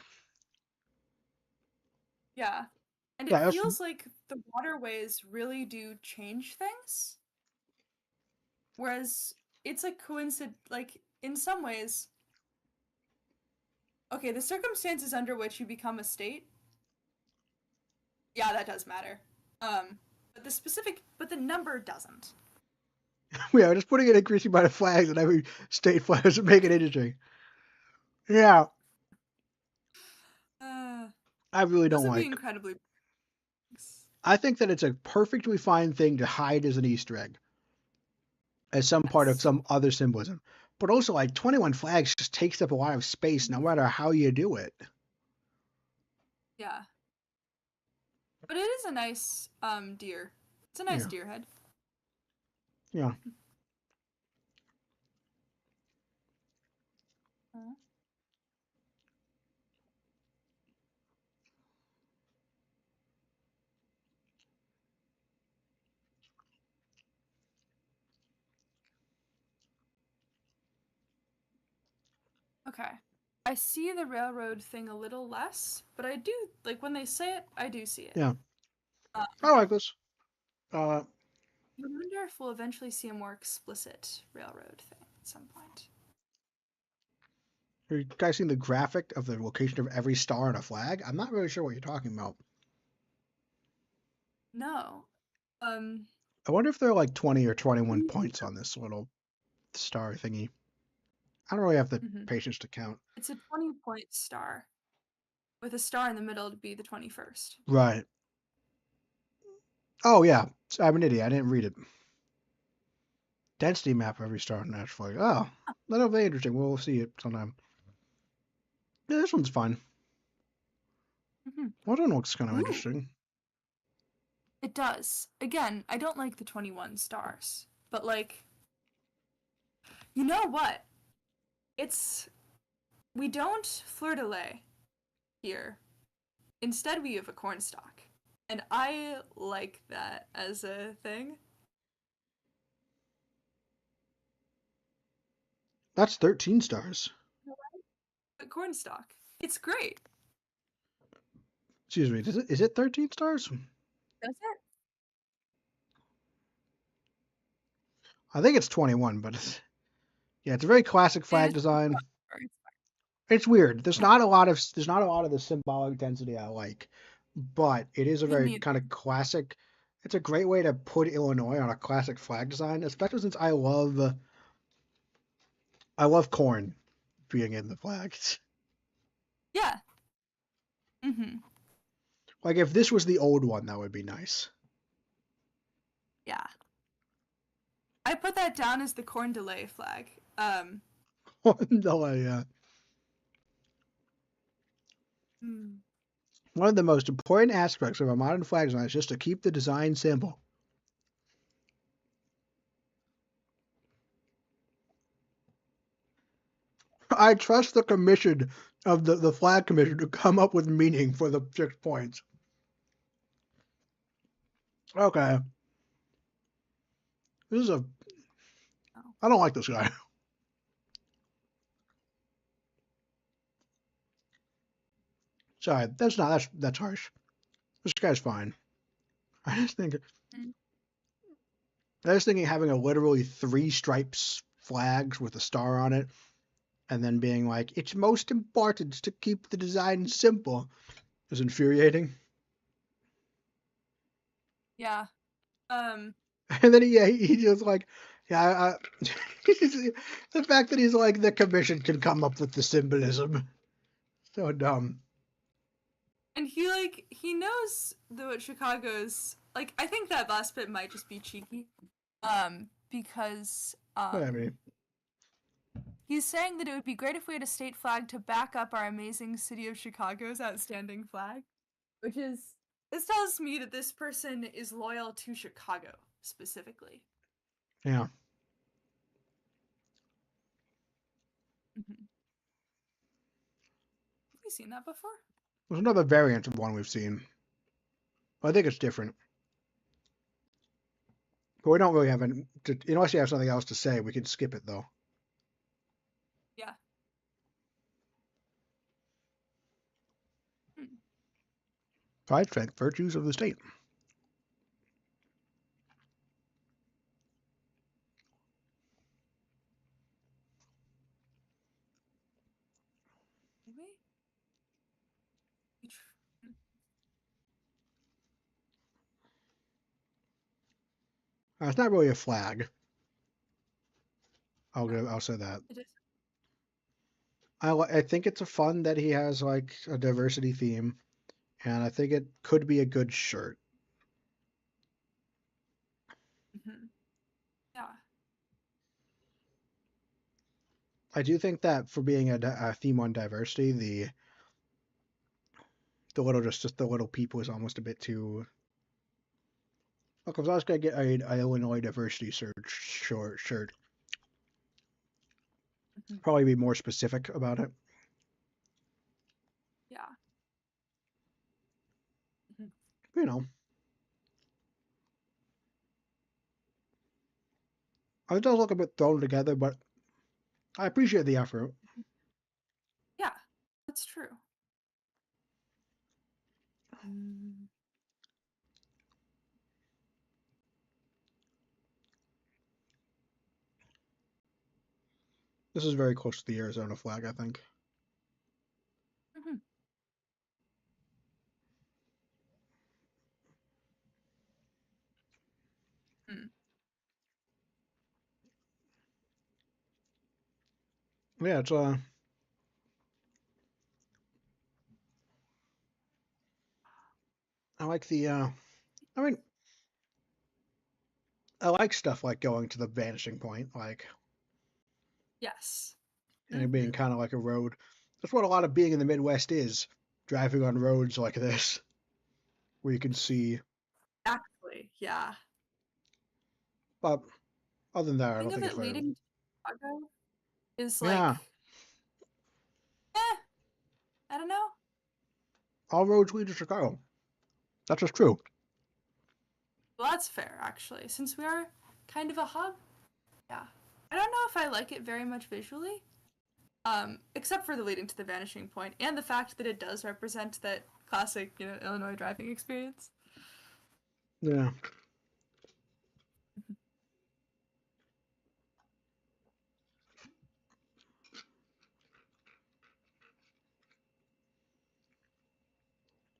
Speaker 2: Yeah. And it
Speaker 1: yeah, that's,
Speaker 2: feels like the waterways really do change things. Whereas it's a coincidence, like, in some ways, okay, the circumstances under which you become a state, yeah, that does matter. But the number doesn't.
Speaker 1: yeah, just putting an increasing amount of flags in every state flag doesn't make it interesting. Yeah,
Speaker 2: Uh,
Speaker 1: I really
Speaker 2: those
Speaker 1: don't
Speaker 2: would be
Speaker 1: like.
Speaker 2: incredibly.
Speaker 1: I think that it's a perfectly fine thing to hide as an Easter egg, as some part of
Speaker 2: Yes.
Speaker 1: some other symbolism. But also, like 21 flags just takes up a lot of space, no
Speaker 2: Mhm.
Speaker 1: matter how you do it.
Speaker 2: Yeah. But it is a nice deer. It's a nice
Speaker 1: Yeah,
Speaker 2: deer head.
Speaker 1: yeah.
Speaker 2: Uh, Okay. I see the railroad thing a little less, but I do like when they say it, I do see it.
Speaker 1: Yeah,
Speaker 2: Um,
Speaker 1: I like this. Uh,
Speaker 2: I wonder if we'll eventually see a more explicit railroad thing at some point.
Speaker 1: you guys seen the graphic of the location of every star on a flag? I'm not really sure what you're talking about.
Speaker 2: No. Um,
Speaker 1: I wonder if there are like 20 or
Speaker 2: what
Speaker 1: 21
Speaker 2: do you think
Speaker 1: points
Speaker 2: of?
Speaker 1: on this little star thingy. I don't really have the
Speaker 2: Mhm.
Speaker 1: patience to count.
Speaker 2: It's a 20-point star with a star in the middle to be the 21st.
Speaker 1: Right. Oh yeah, I'm an idiot. I didn't read it. Density map of every star on that flag. Oh, that'll be interesting. We'll see it sometime. Yeah, this one's fine.
Speaker 2: Mhm.
Speaker 1: Well, that one looks kind of
Speaker 2: Ooh,
Speaker 1: interesting.
Speaker 2: it does. Again, I don't like the 21 stars, but like, you know what? It's we don't fleur de lis here. Instead, we have a cornstalk, and I like that as a thing.
Speaker 1: That's 13 stars.
Speaker 2: A cornstalk. It's great.
Speaker 1: Excuse me. Is it 13 stars?
Speaker 2: Does it?
Speaker 1: I think it's 21, but yeah, it's a very classic flag
Speaker 2: It is.
Speaker 1: design.
Speaker 2: It's
Speaker 1: It's weird.
Speaker 2: fine.
Speaker 1: There's not a lot of the symbolic density I like, but it is a
Speaker 2: Me
Speaker 1: very
Speaker 2: neither.
Speaker 1: kind of classic. It's a great way to put Illinois on a classic flag design, especially since I love corn being in the flags.
Speaker 2: Yeah. Mm-hmm.
Speaker 1: Like if this was the old one, that would be nice.
Speaker 2: Yeah. put that down as the corn delay flag.
Speaker 1: No, yeah.
Speaker 2: Hmm.
Speaker 1: One of the most important aspects of a modern flag design is just to keep the design simple. I trust the commission of the flag commission to come up with meaning for the 6 points. Okay. This is a.
Speaker 2: Oh.
Speaker 1: I don't like this guy. Sorry, that's harsh. This guy's fine. I just think
Speaker 2: Mm.
Speaker 1: I was thinking having a literally 3 stripes flags with a star on it, and then being like, it's most important to keep the design simple, is infuriating.
Speaker 2: Yeah. Um.
Speaker 1: And then he just like, yeah, the fact that he's like, the commission can come up with the symbolism. So dumb.
Speaker 2: And he knows what Chicago's like. I think that last bit might just be cheeky. Because
Speaker 1: I mean,
Speaker 2: he's saying that it would be great if we had a state flag to back up our amazing city of Chicago's outstanding flag, which is this tells me that this person is loyal to Chicago specifically.
Speaker 1: yeah.
Speaker 2: Mm-hmm. Have you seen that before?
Speaker 1: There's another variant of one we've seen. I think it's different. But we don't really have any, unless you have something else to say, we can skip it though.
Speaker 2: Yeah. Hmm.
Speaker 1: Pride, strength, virtues of the state.
Speaker 2: Maybe.
Speaker 1: It's not really a flag.
Speaker 2: No,
Speaker 1: I'll say that.
Speaker 2: it is.
Speaker 1: I think it's a fun that he has like a diversity theme, and I think it could be a good shirt.
Speaker 2: Mm-hmm. Yeah.
Speaker 1: I do think that for being a theme on diversity, the little just the little people is almost a bit too. Look, if I was gonna get a Illinois diversity shirt,
Speaker 2: Mm-hmm.
Speaker 1: probably be more specific about it.
Speaker 2: Yeah. Mm-hmm.
Speaker 1: You know, it does look a bit thrown together, but I appreciate the effort.
Speaker 2: Yeah, that's true. Mm.
Speaker 1: This is very close to the Arizona flag, I think.
Speaker 2: Mm-hmm. Mm.
Speaker 1: Yeah, it's I like the I mean, I like stuff like going to the vanishing point, like,
Speaker 2: Yes.
Speaker 1: and it being
Speaker 2: Mm-hmm.
Speaker 1: kind of like a road. That's what a lot of being in the Midwest is, driving on roads like this, where you can see.
Speaker 2: Exactly. Yeah.
Speaker 1: But other than that, I
Speaker 2: Think
Speaker 1: don't
Speaker 2: of
Speaker 1: think it's
Speaker 2: it
Speaker 1: very.
Speaker 2: leading to Chicago is like,
Speaker 1: Yeah,
Speaker 2: eh, I don't know.
Speaker 1: all roads lead to Chicago. That's just true.
Speaker 2: Well, that's fair, actually, since we are kind of a hub. Yeah. I don't know if I like it very much visually, except for the leading to the vanishing point and the fact that it does represent that classic, Illinois driving experience.
Speaker 1: Yeah.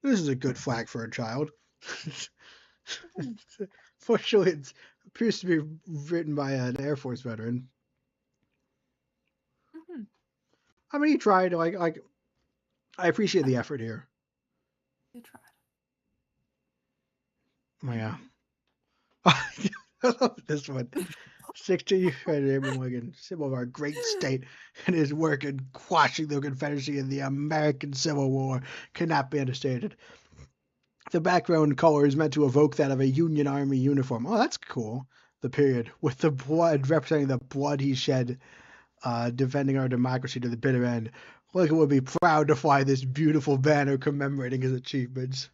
Speaker 1: This is a good flag for a child. Fortunately, it appears to be written by an Air Force veteran.
Speaker 2: Mm-hmm.
Speaker 1: I mean, he tried. Like I appreciate the effort here.
Speaker 2: They tried.
Speaker 1: Oh, yeah.
Speaker 2: Mm-hmm.
Speaker 1: I love this one. 16 Abraham Lincoln, symbol of our great state, and his work in quashing the Confederacy in the American Civil War cannot be understated. The background color is meant to evoke that of a Union Army uniform. Oh, that's cool. The period, with the blood representing the blood he shed, defending our democracy to the bitter end. Lincoln would be proud to fly this beautiful banner commemorating his achievements.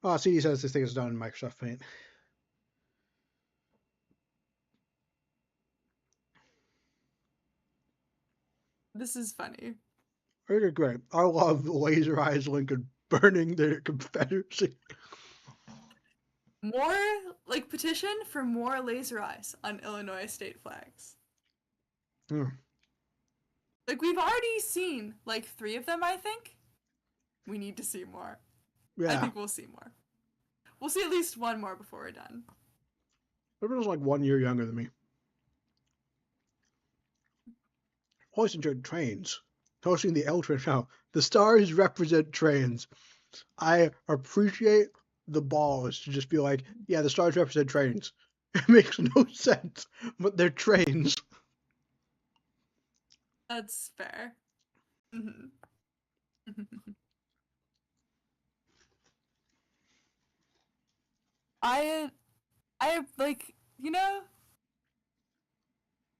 Speaker 1: Oh, CD says this thing is done in Microsoft Paint.
Speaker 2: This is funny.
Speaker 1: Very great. I love Laser Eyes Lincoln burning the Confederacy.
Speaker 2: More like petition for more laser eyes on Illinois state flags.
Speaker 1: Hmm.
Speaker 2: Like we've already seen like 3 of them, I think. We need to see more. I
Speaker 1: Yeah.
Speaker 2: think we'll see more. We'll see at least one more before we're done.
Speaker 1: Everyone's like 1 year younger than me. Always enjoyed trains. Hosting the L train now. The stars represent trains. I appreciate the balls to just be like, yeah, the stars represent trains. It makes no sense, but they're trains.
Speaker 2: That's fair. Mm-hmm. I I like,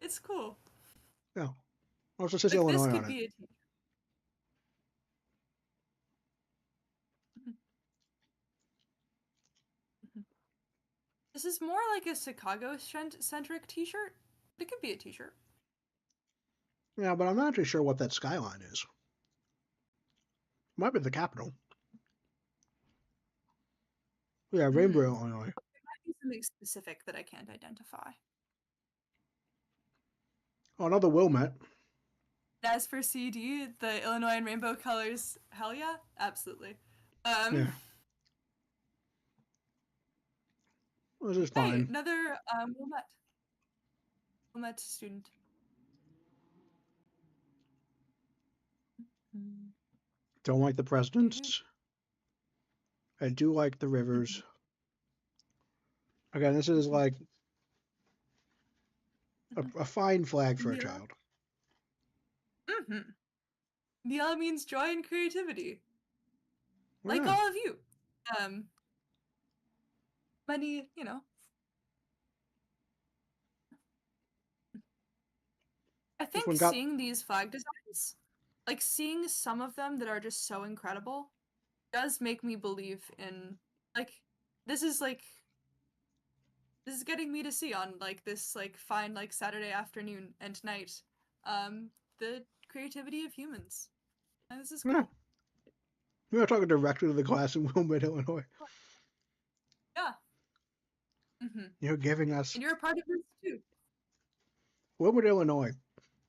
Speaker 2: it's cool.
Speaker 1: Yeah. Also says
Speaker 2: Like this
Speaker 1: Illinois on
Speaker 2: could
Speaker 1: it.
Speaker 2: be a team. This is more like a Chicago centric t-shirt. It could be a t-shirt.
Speaker 1: Yeah, but I'm not actually sure what that skyline is. Might be the capital. Yeah, Rainbow,
Speaker 2: Hmm.
Speaker 1: Illinois.
Speaker 2: It might be something specific that I can't identify.
Speaker 1: Oh, another Wilmette.
Speaker 2: As for CD, the Illinois and rainbow colors, hell yeah, absolutely.
Speaker 1: Yeah.
Speaker 2: Um,
Speaker 1: This is
Speaker 2: hey,
Speaker 1: fine.
Speaker 2: another Wilmette student.
Speaker 1: Don't like the
Speaker 2: Do-do-do.
Speaker 1: presidents. I do like the rivers. Again, this is like a fine flag for a
Speaker 2: Neela.
Speaker 1: child.
Speaker 2: Mm-hmm. Neela means joy and creativity, like
Speaker 1: Yeah.
Speaker 2: all of you. Um, Many, I
Speaker 1: This
Speaker 2: think
Speaker 1: one got.
Speaker 2: seeing these flag designs, like seeing some of them that are just so incredible, does make me believe in like this is like this is getting me to see on like this like fine like Saturday afternoon and night, the creativity of humans, and this is
Speaker 1: Yeah.
Speaker 2: cool.
Speaker 1: We are talking directly to the class in Wilmette, Illinois.
Speaker 2: Yeah. Mm-hmm.
Speaker 1: You're giving us
Speaker 2: And you're a part of this too.
Speaker 1: Wilmette, Illinois,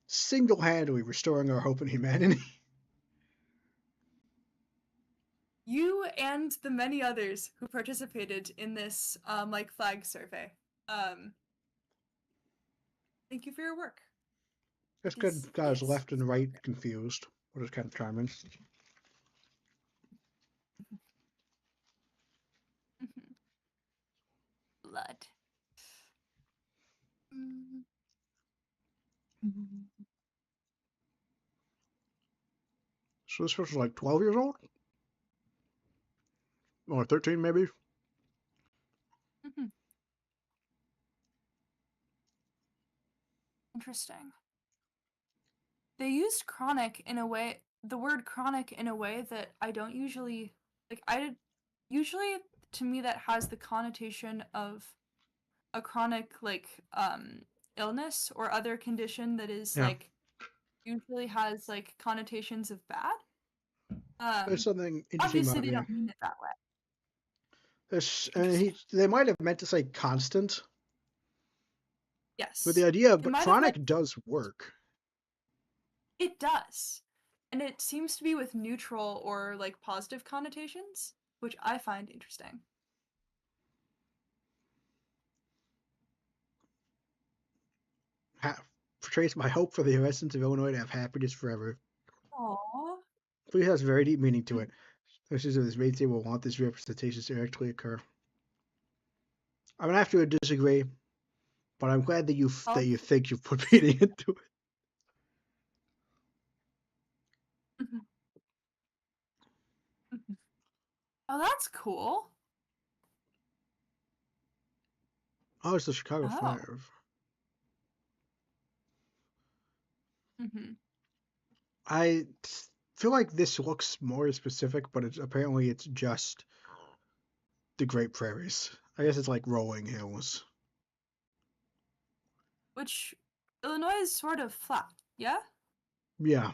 Speaker 1: single-handedly restoring our hope in humanity.
Speaker 2: You and the many others who participated in this like flag survey. Um, thank you for your work.
Speaker 1: This
Speaker 2: It is
Speaker 1: good guys
Speaker 2: yes.
Speaker 1: left and right confused, which is kind of charming.
Speaker 2: Blood. Mm-hmm.
Speaker 1: So this person's like 12 years old? Or 13 maybe?
Speaker 2: Mm-hmm. Interesting. They used chronic in a way, the word chronic in a way that I don't usually like. Usually to me that has the connotation of a chronic like illness or other condition that is
Speaker 1: Yeah.
Speaker 2: like usually has like connotations of bad.
Speaker 1: There's something interesting
Speaker 2: Obviously
Speaker 1: about
Speaker 2: they
Speaker 1: me.
Speaker 2: don't mean it that way.
Speaker 1: And
Speaker 2: Interesting.
Speaker 1: they might have meant to say constant, but the
Speaker 2: Yes.
Speaker 1: idea,
Speaker 2: They
Speaker 1: but
Speaker 2: might have meant
Speaker 1: chronic does work.
Speaker 2: it does. And it seems to be with neutral or like positive connotations, which I find interesting.
Speaker 1: Portrays my hope for the residents of Illinois to have happiness forever.
Speaker 2: Aww.
Speaker 1: Please has very deep meaning to it. This is this race they will want this representation to actually occur. I'm gonna have to disagree, but I'm glad that
Speaker 2: Oh,
Speaker 1: you think you've put meaning into it.
Speaker 2: mhm, mhm. Oh, that's cool.
Speaker 1: Oh, it's the Chicago
Speaker 2: Oh.
Speaker 1: Fire.
Speaker 2: Hmm.
Speaker 1: I feel like this looks more specific, but it's just the Great Prairies. I guess it's like rolling hills.
Speaker 2: Which Illinois is sort of flat, yeah?
Speaker 1: Yeah,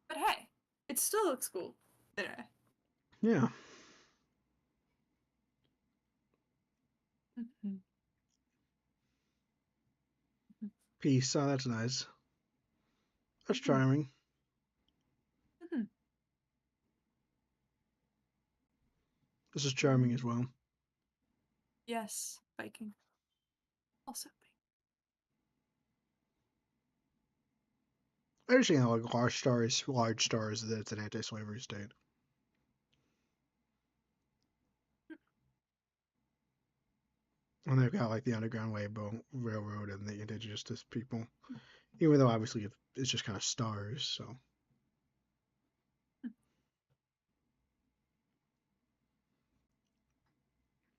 Speaker 2: But hey, it still looks cool. Anyway.
Speaker 1: yeah.
Speaker 2: Mhm,
Speaker 1: Peace. Oh, that's nice. That's
Speaker 2: mhm,
Speaker 1: charming.
Speaker 2: mhm.
Speaker 1: This is charming as well.
Speaker 2: Yes, Viking. Also
Speaker 1: I understand how like large stars that it's an anti-slavery state, and they've got like the Underground Railroad and the indigenous people. Even though obviously it's just kind of stars, so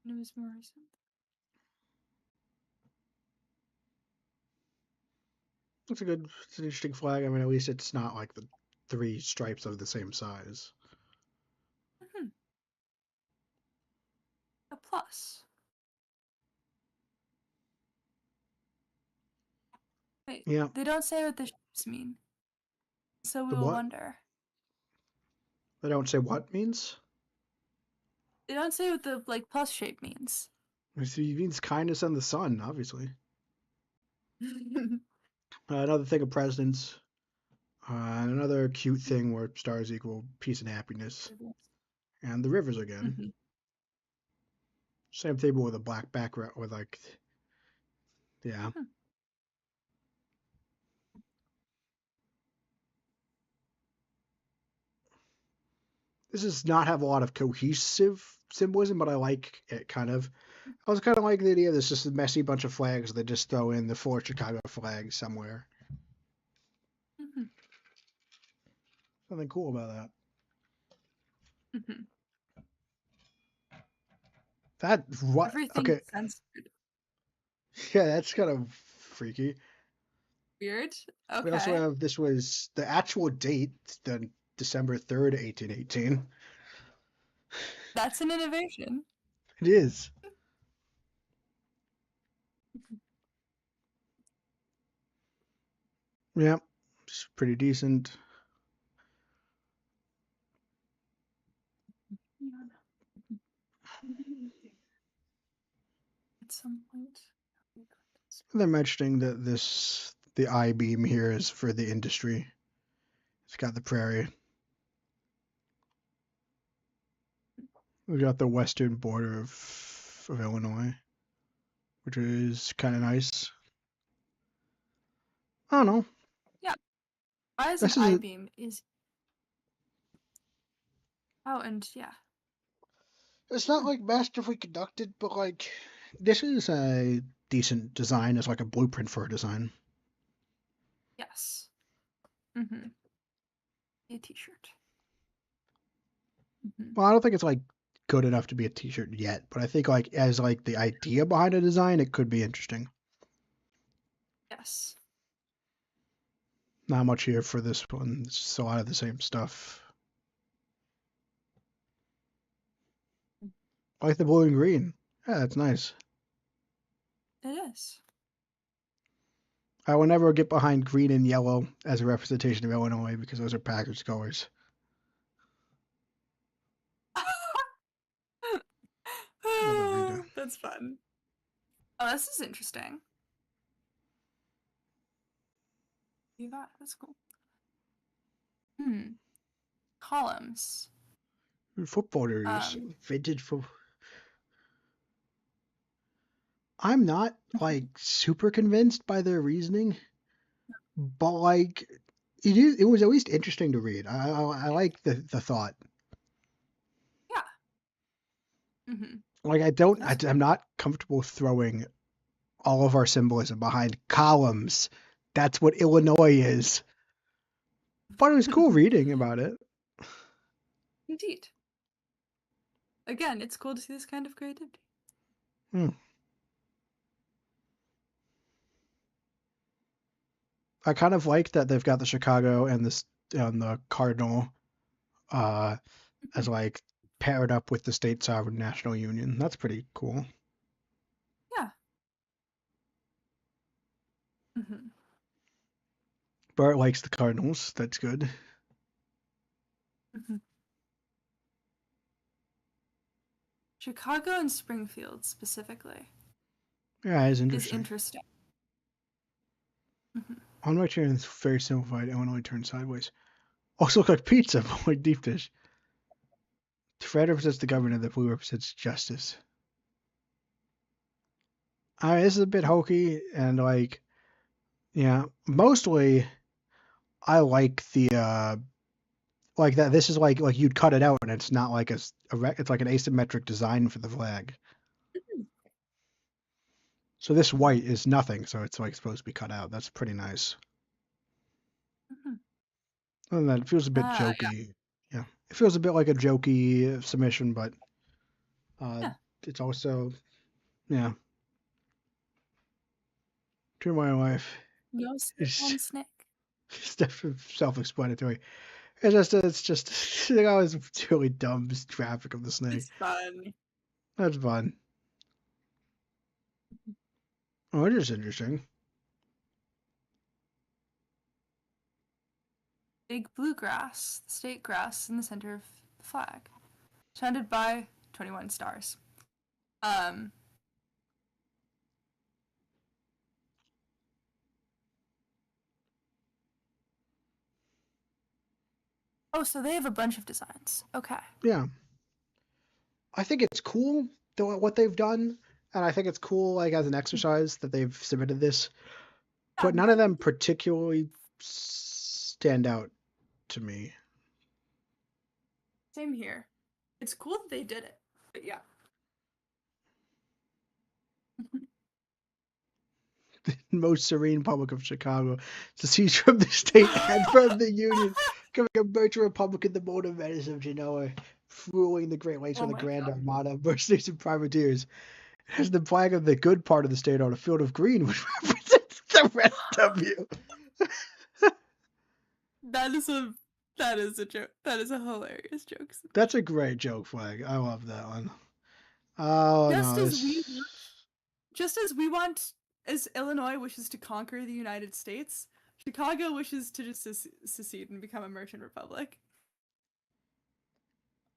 Speaker 2: News more recent.
Speaker 1: it's an interesting flag. I mean, at least it's not like the three stripes of the same size.
Speaker 2: Mhm. A plus. Wait,
Speaker 1: Yeah,
Speaker 2: they don't say what the shapes mean, so we
Speaker 1: the
Speaker 2: will
Speaker 1: what?
Speaker 2: wonder.
Speaker 1: They don't say what means.
Speaker 2: They don't say what the like plus shape means.
Speaker 1: It means kindness and the sun, obviously. Another thing of presidents. Another cute thing where stars equal peace and happiness. And the rivers again.
Speaker 2: Mhm.
Speaker 1: Same thing but with a black background with like yeah.
Speaker 2: Mhm.
Speaker 1: This does not have a lot of cohesive symbolism, but I like it kind of. I was kind of like the idea of this just a messy bunch of flags that just throw in the four Chicago flags somewhere.
Speaker 2: Mhm.
Speaker 1: Something cool about that.
Speaker 2: Mhm.
Speaker 1: That what?
Speaker 2: Everything
Speaker 1: Okay,
Speaker 2: censored.
Speaker 1: yeah, that's kind of freaky.
Speaker 2: Weird.
Speaker 1: We also
Speaker 2: Okay.
Speaker 1: have this was the actual date, the December 3rd, 1818.
Speaker 2: That's an innovation.
Speaker 1: It is. Yeah, it's pretty decent.
Speaker 2: At some point.
Speaker 1: They're mentioning that the I beam here is for the industry. It's got the prairie. We got the western border of Illinois, which is kind of nice. I don't know.
Speaker 2: Yeah. Why is an
Speaker 1: This isn't.
Speaker 2: I-beam is oh and yeah.
Speaker 1: It's not
Speaker 2: Hmm.
Speaker 1: like masterfully conducted, but like this is a decent design as like a blueprint for a design.
Speaker 2: Yes. Mm-hmm. A t-shirt. Mm-hmm.
Speaker 1: Well, I don't think it's like good enough to be a T-shirt yet, but I think like as like the idea behind a design, it could be interesting.
Speaker 2: Yes.
Speaker 1: Not much here for this one. It's just a lot of the same stuff. I like the blue and green. Yeah, that's nice.
Speaker 2: It is.
Speaker 1: I will never get behind green and yellow as a representation of Illinois because those are Packers colors. Another redo.
Speaker 2: That's fun. Oh, this is interesting. You got that's cool. Hmm. Columns.
Speaker 1: Football news.
Speaker 2: Um.
Speaker 1: Vintage football. I'm not like super convinced by their reasoning, but like it was at least interesting to read. I like the thought.
Speaker 2: Yeah. Mm-hmm.
Speaker 1: Like I'm not comfortable throwing all of our symbolism behind columns. That's what Illinois is. But it was cool reading about it.
Speaker 2: Indeed. Again, it's cool to see this kind of creativity.
Speaker 1: Hmm. I kind of like that they've got the Chicago and the Cardinal as like paired up with the state sovereign national union. That's pretty cool.
Speaker 2: Yeah. Mm-hmm.
Speaker 1: Bart likes the Cardinals. That's good.
Speaker 2: Mm-hmm. Chicago and Springfield specifically
Speaker 1: Yeah, it's
Speaker 2: is
Speaker 1: interesting.
Speaker 2: interesting. Mm-hmm.
Speaker 1: On my turn is very simplified. Illinois turns sideways. Also look like pizza, but like deep dish. The red represents the government, the blue represents justice. This is a bit hokey and like, yeah, mostly I like the like that. This is like you'd cut it out and it's not like it's like an asymmetric design for the flag. So this white is nothing, so it's like supposed to be cut out. That's pretty nice.
Speaker 2: Mm-hmm.
Speaker 1: Other than that, it feels a bit
Speaker 2: Yeah.
Speaker 1: jokey. Yeah, it feels a bit like a jokey submission, but uh,
Speaker 2: Yeah.
Speaker 1: it's also yeah. To my life,
Speaker 2: No snake
Speaker 1: it's,
Speaker 2: on snake.
Speaker 1: it's definitely self-explanatory. It's just like I was really dumb traffic of the snake.
Speaker 2: It's fun.
Speaker 1: That's fun. Oh, it is interesting.
Speaker 2: Big blue grass, the state grass in the center of the flag, surrounded by 21 stars. Um, oh, so they have a bunch of designs. Okay.
Speaker 1: Yeah, I think it's cool what they've done, and I think it's cool like as an exercise that they've submitted this,
Speaker 2: Yeah,
Speaker 1: but none of them particularly stand out to me.
Speaker 2: same here. It's cool that they did it, but yeah.
Speaker 1: Most serene public of Chicago, secedes from the state and from the union, becoming a virtual republic in the mode of Venice of Genoa, ruling the Great Lakes
Speaker 2: Oh
Speaker 1: with a
Speaker 2: my
Speaker 1: grand
Speaker 2: god.
Speaker 1: armada of mercenaries and privateers. It has the flag of the good part of the state on a field of green, which represents the rest of you.
Speaker 2: That is a joke. That is a hilarious joke.
Speaker 1: That's a great joke flag. I love that one. Oh
Speaker 2: Just
Speaker 1: no,
Speaker 2: as we
Speaker 1: this.
Speaker 2: want, just as we want, as Illinois wishes to conquer the United States, Chicago wishes to just secede and become a merchant republic.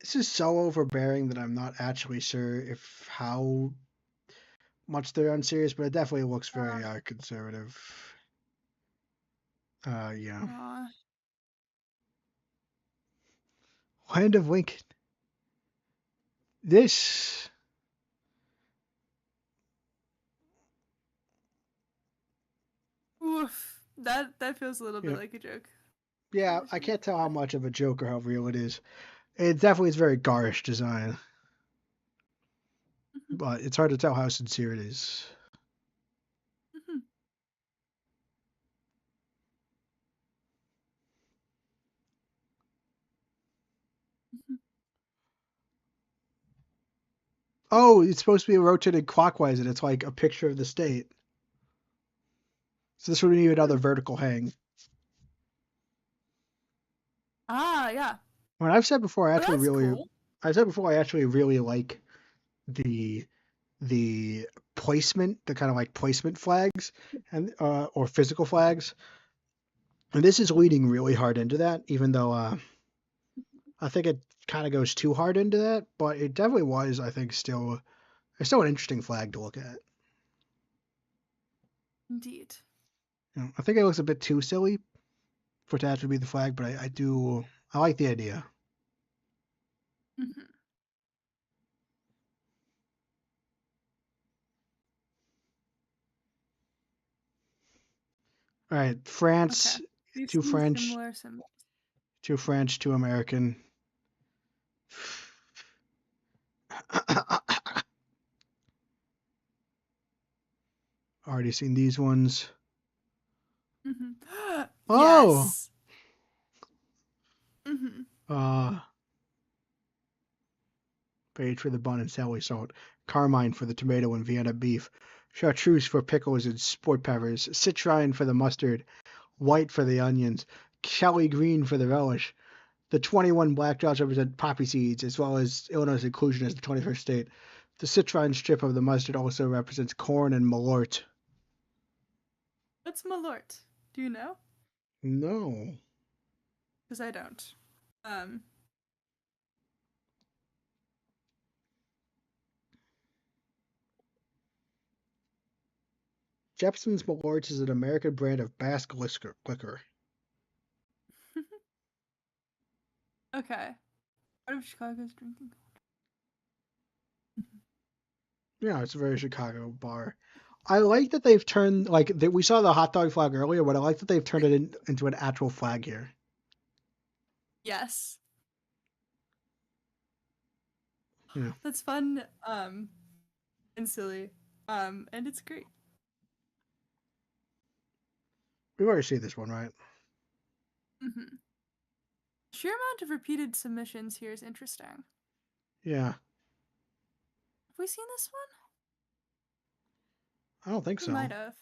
Speaker 1: This is so overbearing that I'm not actually sure if how much they're unserious, but it definitely looks very conservative. Yeah.
Speaker 2: Aw.
Speaker 1: Land of Lincoln. This.
Speaker 2: Oof. That feels a little bit
Speaker 1: Yeah.
Speaker 2: like a joke.
Speaker 1: Yeah, I can't tell how much of a joke or how real it is. It definitely is very garish design,
Speaker 2: Mhm,
Speaker 1: but it's hard to tell how sincere it is.
Speaker 2: mhm, mhm.
Speaker 1: Oh, it's supposed to be rotated clockwise, and it's like a picture of the state. So this would be another vertical hang.
Speaker 2: Yeah.
Speaker 1: When I've said before,
Speaker 2: Oh, that's cool.
Speaker 1: I said before I actually really like the the placement, the kind of like placement flags and or physical flags. And this is leading really hard into that, even though I think it kind of goes too hard into that, but it definitely was, I think, still it's still an interesting flag to look at.
Speaker 2: Indeed.
Speaker 1: You know, I think it looks a bit too silly for it to actually be the flag, but I like the idea.
Speaker 2: Mhm.
Speaker 1: All right,
Speaker 2: Okay.
Speaker 1: France
Speaker 2: These
Speaker 1: to
Speaker 2: seem
Speaker 1: French
Speaker 2: similar symbols.
Speaker 1: to French to American. Already seen these ones.
Speaker 2: Mm-hmm.
Speaker 1: Oh!
Speaker 2: Yes. Mm-hmm.
Speaker 1: Beige for the bun and Sally salt. Carmine for the tomato and Vienna beef. Chartreuse for pickles and sport peppers. Citrine for the mustard. White for the onions. Kelly green for the relish. The 21 black dots represent poppy seeds, as well as Illinois' inclusion as the 21st state. The citrine strip of the mustard also represents corn and malort.
Speaker 2: What's Malort? Do you know?
Speaker 1: No.
Speaker 2: Because I don't. Um.
Speaker 1: Jepson's Malort is an American brand of Basque liquor.
Speaker 2: Okay. What if Chicago's drinking?
Speaker 1: Yeah, it's a very Chicago bar. I like that they've turned we saw the hot dog flag earlier, but I like that they've turned it into an actual flag here.
Speaker 2: Yes.
Speaker 1: Yeah,
Speaker 2: That's fun. And silly. And it's great.
Speaker 1: we've already seen this one, right?
Speaker 2: Mm-hmm. Sheer amount of repeated submissions here is interesting.
Speaker 1: Yeah,
Speaker 2: Have we seen this one?
Speaker 1: I don't think
Speaker 2: We
Speaker 1: so.
Speaker 2: might have.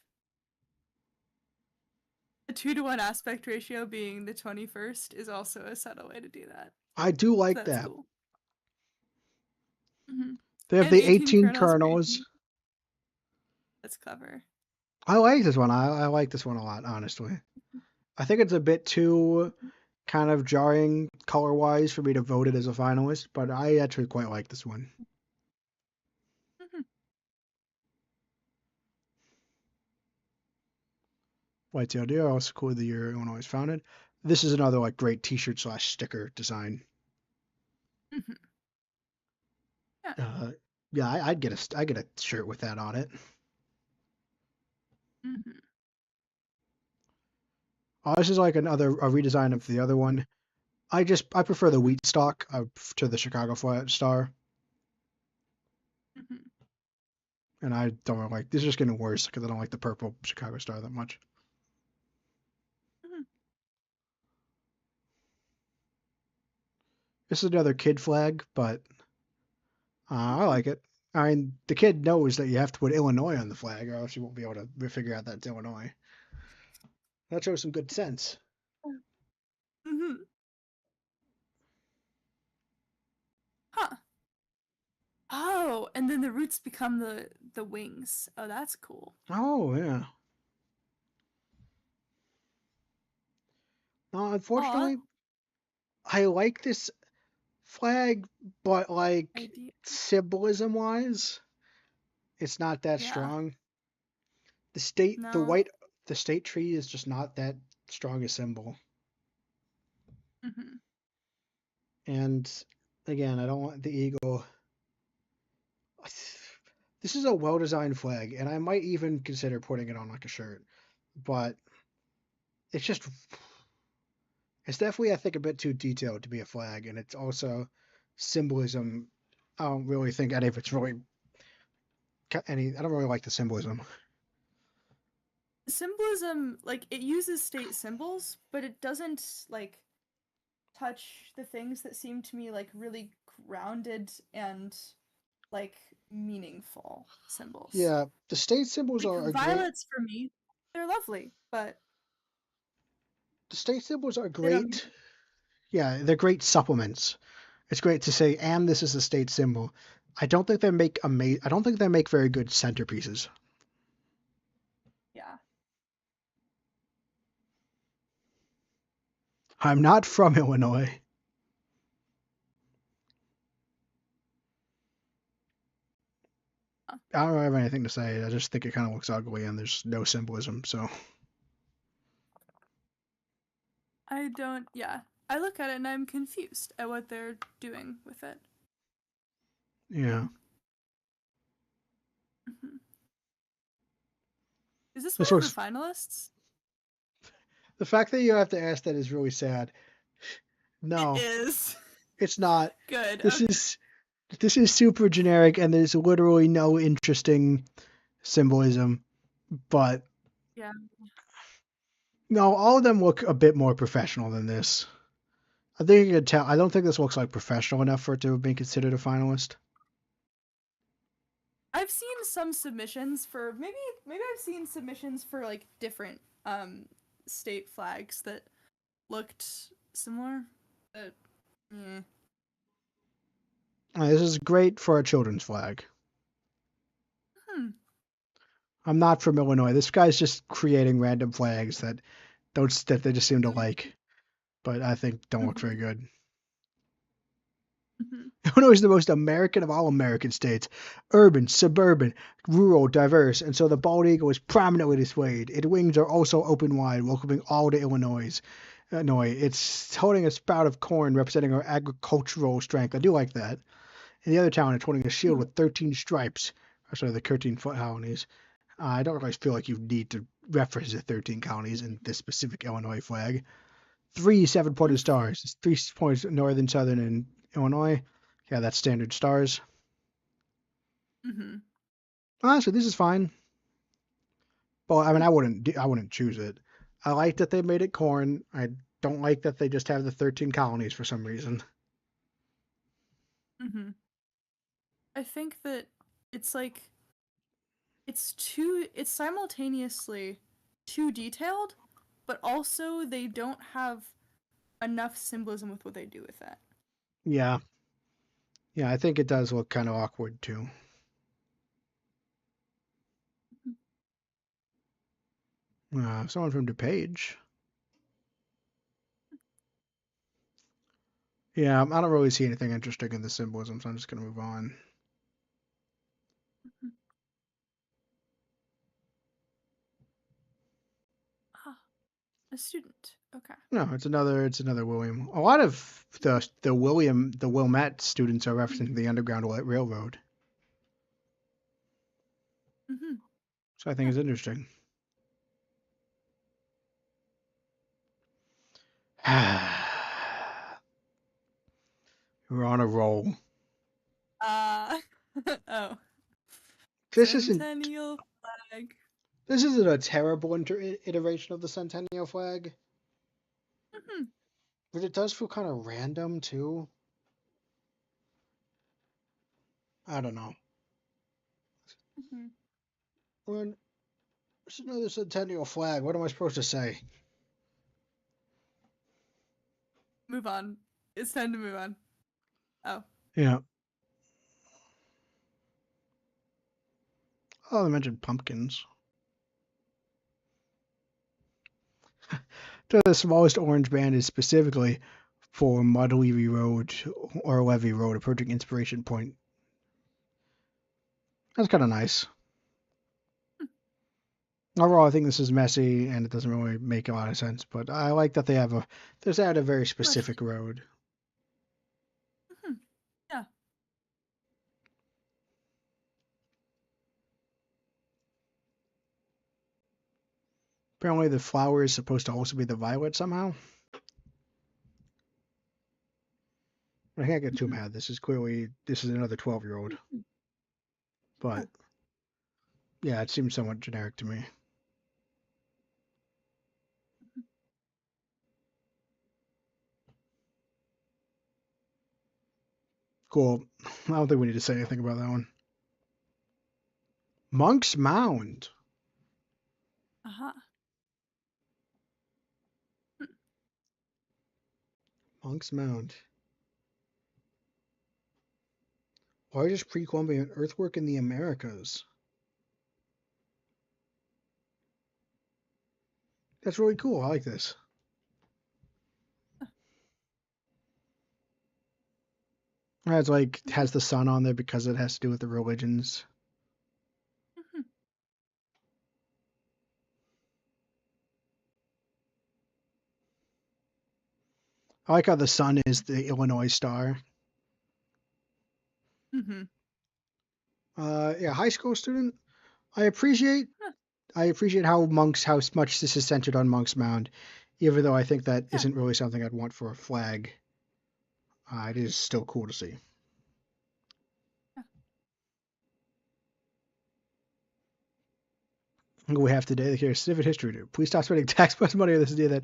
Speaker 2: A 2-to-1 aspect ratio being the 21st is also a subtle way to do that.
Speaker 1: I do like
Speaker 2: So that's
Speaker 1: that.
Speaker 2: cool. Mm-hmm.
Speaker 1: They have
Speaker 2: And
Speaker 1: the
Speaker 2: 18
Speaker 1: 18
Speaker 2: kernels.
Speaker 1: kernels.
Speaker 2: That's clever.
Speaker 1: I like this one. I like this one a lot, honestly. I think it's a bit too kind of jarring color-wise for me to vote it as a finalist, but I actually quite like this one.
Speaker 2: Mm-hmm.
Speaker 1: Whitetail Deer, also cool the year Illinois was founded. This is another great T-shirt / sticker design.
Speaker 2: Mm-hmm. Yeah.
Speaker 1: Yeah, I'd get a shirt with that on it.
Speaker 2: Mm-hmm.
Speaker 1: This is like a redesign of the other one. I prefer the wheat stock to the Chicago Flat Star,
Speaker 2: Mm-hmm.
Speaker 1: and I don't really like. This is just getting worse because I don't like the purple Chicago Star that much.
Speaker 2: Mm-hmm.
Speaker 1: This is another kid flag, but I like it. I mean, the kid knows that you have to put Illinois on the flag, or else you won't be able to figure out that's Illinois. That shows some good sense.
Speaker 2: Mm-hmm. Huh. Oh, and then the roots become the wings. Oh, that's cool.
Speaker 1: Oh yeah. No,
Speaker 2: Aw.
Speaker 1: unfortunately, I like this flag, but
Speaker 2: Idea.
Speaker 1: symbolism wise, it's not that
Speaker 2: Yeah.
Speaker 1: strong.
Speaker 2: No.
Speaker 1: The state tree is just not that strong a symbol.
Speaker 2: Mm-hmm.
Speaker 1: And again, I don't want the eagle. This is a well-designed flag, and I might even consider putting it on like a shirt. But it's just, it's definitely, I think, a bit too detailed to be a flag, and it's also symbolism. I don't really think any of it's really any. I don't really like the symbolism.
Speaker 2: Symbolism, like, it uses state symbols, but it doesn't, like, touch the things that seem to me like really grounded and like meaningful symbols.
Speaker 1: Yeah, the state symbols
Speaker 2: Like
Speaker 1: are a great.
Speaker 2: violets for me, they're lovely, but
Speaker 1: The state symbols are
Speaker 2: they don't
Speaker 1: great. Yeah, they're great supplements. It's great to say, and this is a state symbol. I don't think they make I don't think they make very good centerpieces.
Speaker 2: yeah.
Speaker 1: I'm not from Illinois. I don't have anything to say. I just think it kind of looks ugly and there's no symbolism. So
Speaker 2: I don't, yeah. I look at it and I'm confused at what they're doing with it.
Speaker 1: yeah,
Speaker 2: Mm-hmm. Is this one
Speaker 1: this
Speaker 2: of
Speaker 1: looks.
Speaker 2: the finalists?
Speaker 1: The fact that you have to ask that is really sad.
Speaker 2: It
Speaker 1: No,
Speaker 2: is.
Speaker 1: it's not.
Speaker 2: Good.
Speaker 1: This
Speaker 2: Okay.
Speaker 1: this is super generic and there's literally no interesting symbolism. but
Speaker 2: Yeah.
Speaker 1: no, all of them look a bit more professional than this. I think you can tell. I don't think this looks like professional enough for it to have been considered a finalist.
Speaker 2: I've seen some submissions for maybe I've seen submissions for like different state flags that looked similar. But yeah.
Speaker 1: This is great for a children's flag.
Speaker 2: Hmm.
Speaker 1: I'm not from Illinois. This guy's just creating random flags that they just seem to like, but I think don't look very good. Illinois is the most American of all American states. Urban, suburban, rural, diverse, and so the bald eagle is prominently displayed. Its wings are also open wide, welcoming all to Illinois. It's holding a spout of corn representing our agricultural strength. I do like that. In the other town, it's holding a shield with 13 stripes. Sorry, the 13 foot colonies. I don't really feel like you need to reference the 13 colonies in this specific Illinois flag. Three 7-pointed stars. It's 3 points northern, southern, and Illinois. Yeah, that's standard stars.
Speaker 2: Mm-hmm.
Speaker 1: Honestly, this is fine. Well, I mean,
Speaker 2: Hmm.
Speaker 1: I wouldn't choose it. I like that they made it corn. I don't like that they just have the 13 colonies for some reason.
Speaker 2: Mm-hmm. I think that it's like it's simultaneously too detailed, but also they don't have enough symbolism with what they do with that.
Speaker 1: Yeah, yeah, I think it does look kind of awkward too. Someone from DuPage. Yeah, I don't really see anything interesting in the symbolism, so I'm just gonna move on.
Speaker 2: Ah, a student. Okay.
Speaker 1: No, it's another William. A lot of the Wilmette students are referencing the Underground Railroad,
Speaker 2: Mm-hmm.
Speaker 1: so I think
Speaker 2: Yeah.
Speaker 1: it's interesting. We're on a roll.
Speaker 2: Uh oh.
Speaker 1: This isn't
Speaker 2: Centennial flag.
Speaker 1: this isn't a terrible iteration of the Centennial flag,
Speaker 2: Mm-hmm.
Speaker 1: but it does feel kind of random too. I don't know.
Speaker 2: Mm-hmm.
Speaker 1: When there's another Centennial flag, what am I supposed to say?
Speaker 2: Move on. It's time to move on. Oh.
Speaker 1: Yeah. Oh, they mentioned pumpkins. The smallest orange band is specifically for Mud Levy Road or Levy Road approaching Inspiration Point. That's kind of nice. Overall, I think this is messy and it doesn't really make a lot of sense, but I like that they had a very
Speaker 2: Too much.
Speaker 1: specific road.
Speaker 2: Mm-hmm. Yeah.
Speaker 1: Apparently, the flower is supposed to also be the violet somehow. I can't get too
Speaker 2: Mm-hmm.
Speaker 1: mad. This is another 12-year-old,
Speaker 2: Yeah.
Speaker 1: but yeah, it seems somewhat generic to me. Cool. I don't think we need to say anything about that one. Monk's Mound.
Speaker 2: Uh-huh.
Speaker 1: Monk's Mound. Largest pre-Columbian earthwork in the Americas. That's really cool. I like this. It's like has the sun on there because it has to do with the religions.
Speaker 2: Mm-hmm.
Speaker 1: I like how the sun is the Illinois star.
Speaker 2: Mm-hmm.
Speaker 1: Yeah, high school student. I appreciate
Speaker 2: Huh.
Speaker 1: I appreciate how much this is centered on Monk's Mound, even though I think that
Speaker 2: Yeah.
Speaker 1: isn't really something I'd want for a flag. It is still cool to see.
Speaker 2: Yeah.
Speaker 1: We have today, here's civic history. Please stop spending taxpayers' money on this idea that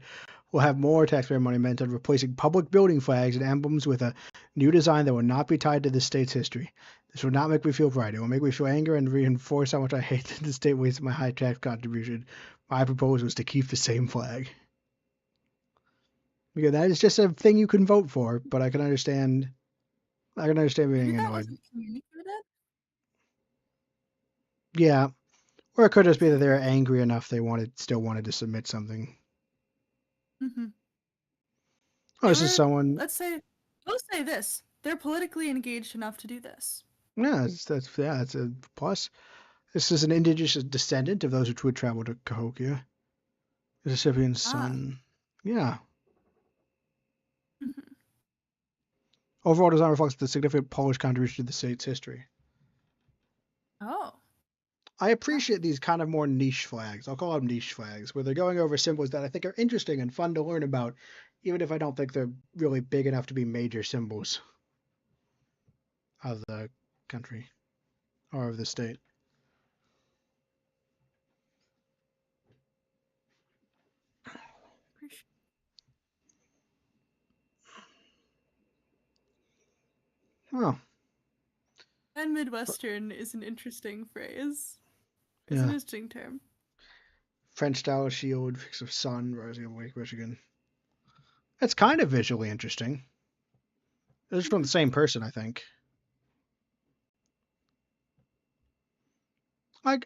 Speaker 1: we'll have more taxpayer money meant on replacing public building flags and emblems with a new design that will not be tied to the state's history. This will not make me feel pride. It will make me feel anger and reinforce how much I hate that the state wastes my high tax contribution. My proposal is to keep the same flag. Because that is just a thing you can vote for, but I can understand. I can understand
Speaker 2: Maybe
Speaker 1: being
Speaker 2: that
Speaker 1: annoyed.
Speaker 2: wasn't communicated.
Speaker 1: Yeah, or it could just be that they're angry enough they still wanted to submit something.
Speaker 2: Mm-hmm.
Speaker 1: Oh,
Speaker 2: They
Speaker 1: this is
Speaker 2: were,
Speaker 1: someone.
Speaker 2: let's say, we'll say this. They're politically engaged enough to do this.
Speaker 1: Yeah, that's a plus. This is an indigenous descendant of those who would travel to Cahokia. Mississippian
Speaker 2: Ah.
Speaker 1: son. Yeah.
Speaker 2: Mm-hmm.
Speaker 1: Overall design reflects the significant Polish contribution to the state's history.
Speaker 2: Oh.
Speaker 1: I
Speaker 2: Wow.
Speaker 1: appreciate these kind of more niche flags. I'll call them niche flags, where they're going over symbols that I think are interesting and fun to learn about, even if I don't think they're really big enough to be major symbols of the country or of the state.
Speaker 2: Appreciate.
Speaker 1: Oh,
Speaker 2: And Midwestern is an interesting phrase. It's an
Speaker 1: yeah.
Speaker 2: interesting term.
Speaker 1: French style shield, fix of sun rising over Lake Michigan. It's kind of visually interesting. It's from
Speaker 2: Mm-hmm.
Speaker 1: the same person, I think.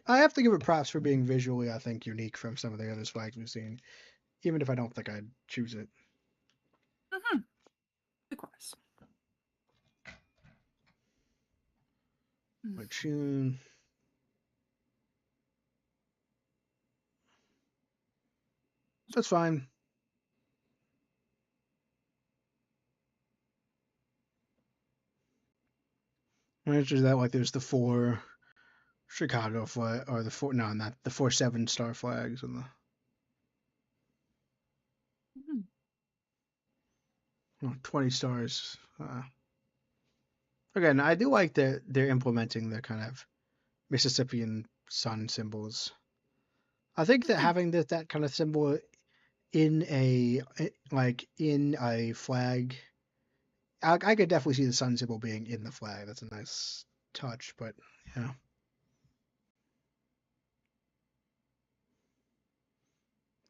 Speaker 1: I have to give it props for being visually, I think, unique from some of the other flags we've seen, even if I don't think I'd choose it.
Speaker 2: Mm-hmm. Of course. Mm.
Speaker 1: Like tune. That's fine. And it's just that like there's the four Chicago flag or the four no not the 4 7 star flags and the
Speaker 2: Mm-hmm.
Speaker 1: 20 stars. Again, I do like that they're implementing the kind of Mississippian sun symbols. I think that
Speaker 2: Mm-hmm.
Speaker 1: having that kind of symbol in a flag, I could definitely see the sun symbol being in the flag. That's a nice touch, but yeah,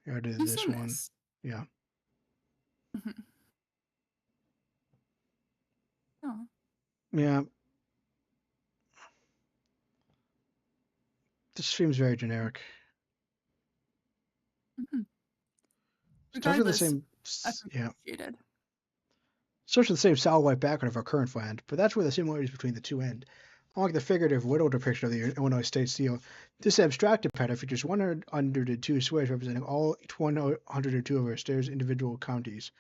Speaker 1: I did
Speaker 2: You've
Speaker 1: this
Speaker 2: seen
Speaker 1: one.
Speaker 2: this.
Speaker 1: Yeah,
Speaker 2: Mm-hmm. Oh.
Speaker 1: yeah. This seems very generic.
Speaker 2: Mm-hmm.
Speaker 1: Starts with the
Speaker 2: Regardless,
Speaker 1: same, yeah.
Speaker 2: appreciated.
Speaker 1: Starts with the same solid white background of our current flag, but that's where the similarities between the two end. Unlike the figurative little depiction of the Illinois state seal, this abstracted pattern features 102 squares representing all 102 of our state's individual counties.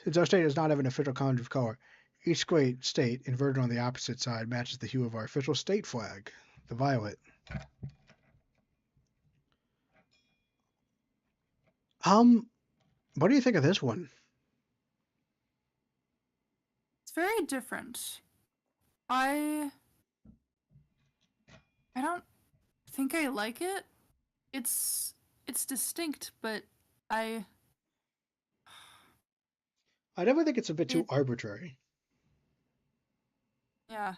Speaker 1: Since our state does not have an official county of color, each state, inverted on the opposite side, matches the hue of our official state flag, the violet. Um, what do you think of this one?
Speaker 2: It's very different. I I don't think I like it. It's it's distinct, but I
Speaker 1: I definitely think it's a bit too
Speaker 2: it
Speaker 1: arbitrary.
Speaker 2: yeah,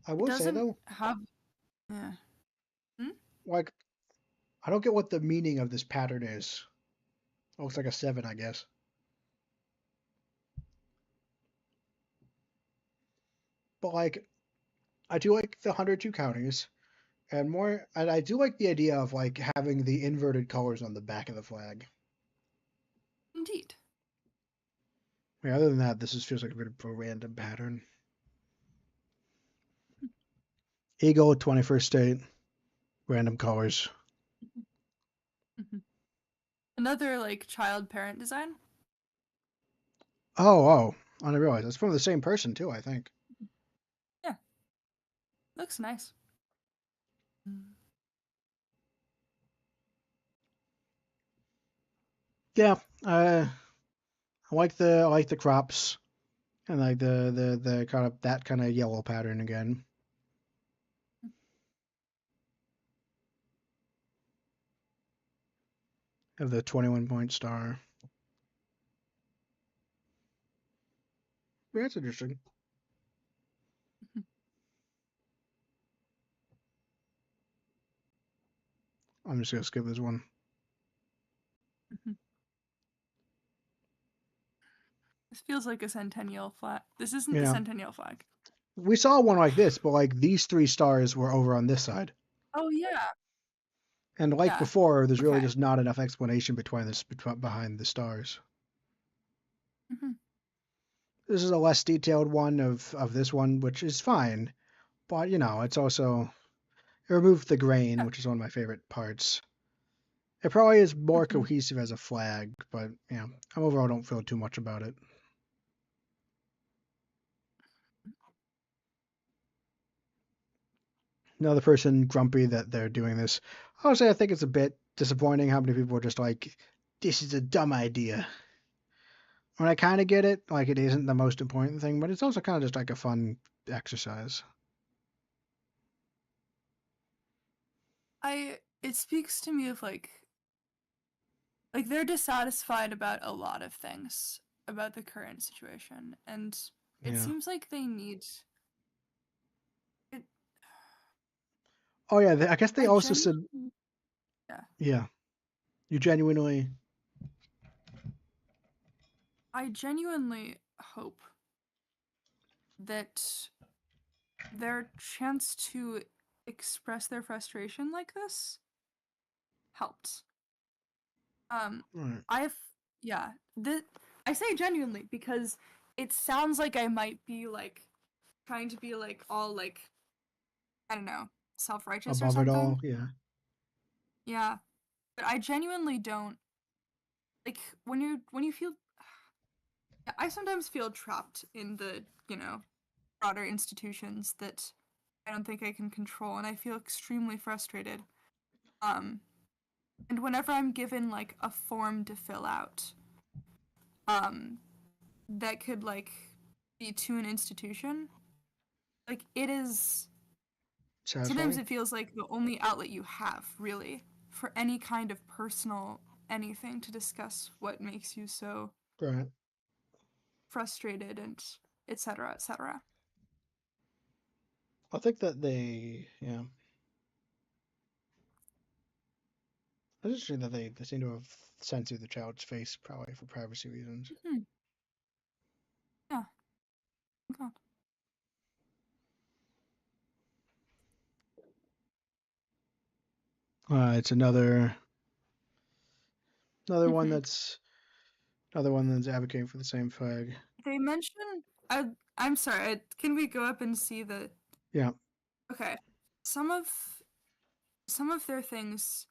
Speaker 1: I
Speaker 2: it
Speaker 1: will say
Speaker 2: doesn't
Speaker 1: though,
Speaker 2: have yeah. Hmm?
Speaker 1: like I don't get what the meaning of this pattern is. It looks like a 7, I guess. But like, I do like the 102 counties, and I do like the idea of like having the inverted colors on the back of the flag.
Speaker 2: Indeed.
Speaker 1: Yeah, other than that, this just feels like a bit of a random pattern. Eagle, 21st state, random colors.
Speaker 2: Mm-hmm. Another like child parent design.
Speaker 1: Oh, I didn't realize it's from the same person too. I think.
Speaker 2: Yeah, looks nice. Mm.
Speaker 1: Yeah, I like the crops and like the kind of that kind of yellow pattern again. of the 21-point star. Yeah, that's interesting. I'm just gonna skip this one.
Speaker 2: This feels like a centennial flag. This isn't the
Speaker 1: Yeah,
Speaker 2: centennial flag.
Speaker 1: we saw one like this, but like these three stars were over on this side.
Speaker 2: Oh yeah,
Speaker 1: And like
Speaker 2: yeah.
Speaker 1: before, there's really
Speaker 2: Okay.
Speaker 1: just not enough explanation behind the stars.
Speaker 2: Hmm.
Speaker 1: This is a less detailed one of this one, which is fine, but it's also it removed the grain,
Speaker 2: Yeah.
Speaker 1: which is one of my favorite parts. It probably is more
Speaker 2: Hmm.
Speaker 1: cohesive as a flag, but yeah, I overall don't feel too much about it. Another person grumpy that they're doing this. Honestly, I think it's a bit disappointing how many people are just like, "This is a dumb idea." When I kind of get it, like it isn't the most important thing, but it's also kind of just like a fun exercise.
Speaker 2: It speaks to me of like they're dissatisfied about a lot of things about the current situation, and it
Speaker 1: Yeah.
Speaker 2: seems like they need it.
Speaker 1: Oh yeah, I guess they
Speaker 2: I
Speaker 1: also said,
Speaker 2: genuinely, yeah,
Speaker 1: yeah, you genuinely.
Speaker 2: I genuinely hope that their chance to express their frustration like this helped.
Speaker 1: Right.
Speaker 2: I've yeah, the I say genuinely because it sounds like I might be like trying to be like all like I don't know, self-righteous or
Speaker 1: Above it
Speaker 2: something.
Speaker 1: all, yeah.
Speaker 2: Yeah, but I genuinely don't like when you feel I sometimes feel trapped in the, broader institutions that I don't think I can control and I feel extremely frustrated. Um and whenever I'm given like a form to fill out, um that could like be to an institution, like it is sometimes
Speaker 1: Satisfying.
Speaker 2: it feels like the only outlet you have really for any kind of personal anything to discuss what makes you so
Speaker 1: Right.
Speaker 2: frustrated and etc etc.
Speaker 1: I think that they, yeah. It's interesting that they seem to have censored the child's face, probably for privacy reasons.
Speaker 2: Hmm. Yeah. God.
Speaker 1: It's another one
Speaker 2: Hmm.
Speaker 1: that's another one that's advocating for the same flag.
Speaker 2: They mentioned I'm sorry, can we go up and see the
Speaker 1: Yeah.
Speaker 2: okay. Some of some of their things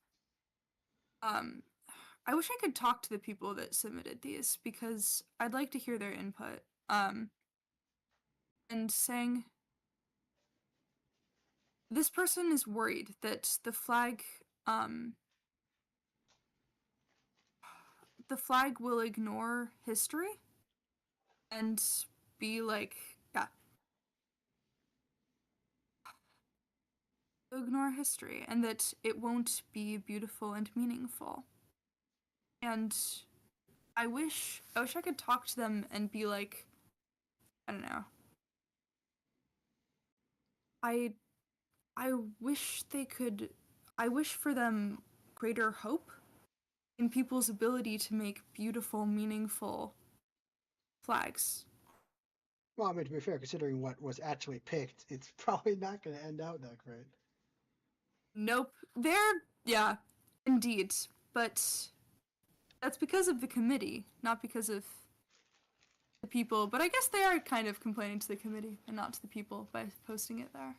Speaker 2: um I wish I could talk to the people that submitted these because I'd like to hear their input. And saying this person is worried that um the flag will ignore history and be like yeah, ignore history and that it won't be beautiful and meaningful. And I wish I could talk to them and be like, I don't know. I I wish they could I wish for them greater hope in people's ability to make beautiful, meaningful flags.
Speaker 1: Well, I mean, to be fair, considering what was actually picked, it's probably not going to end out that great.
Speaker 2: Nope. Yeah, indeed. But that's because of the committee, not because of the people. But I guess they are kind of complaining to the committee and not to the people by posting it there.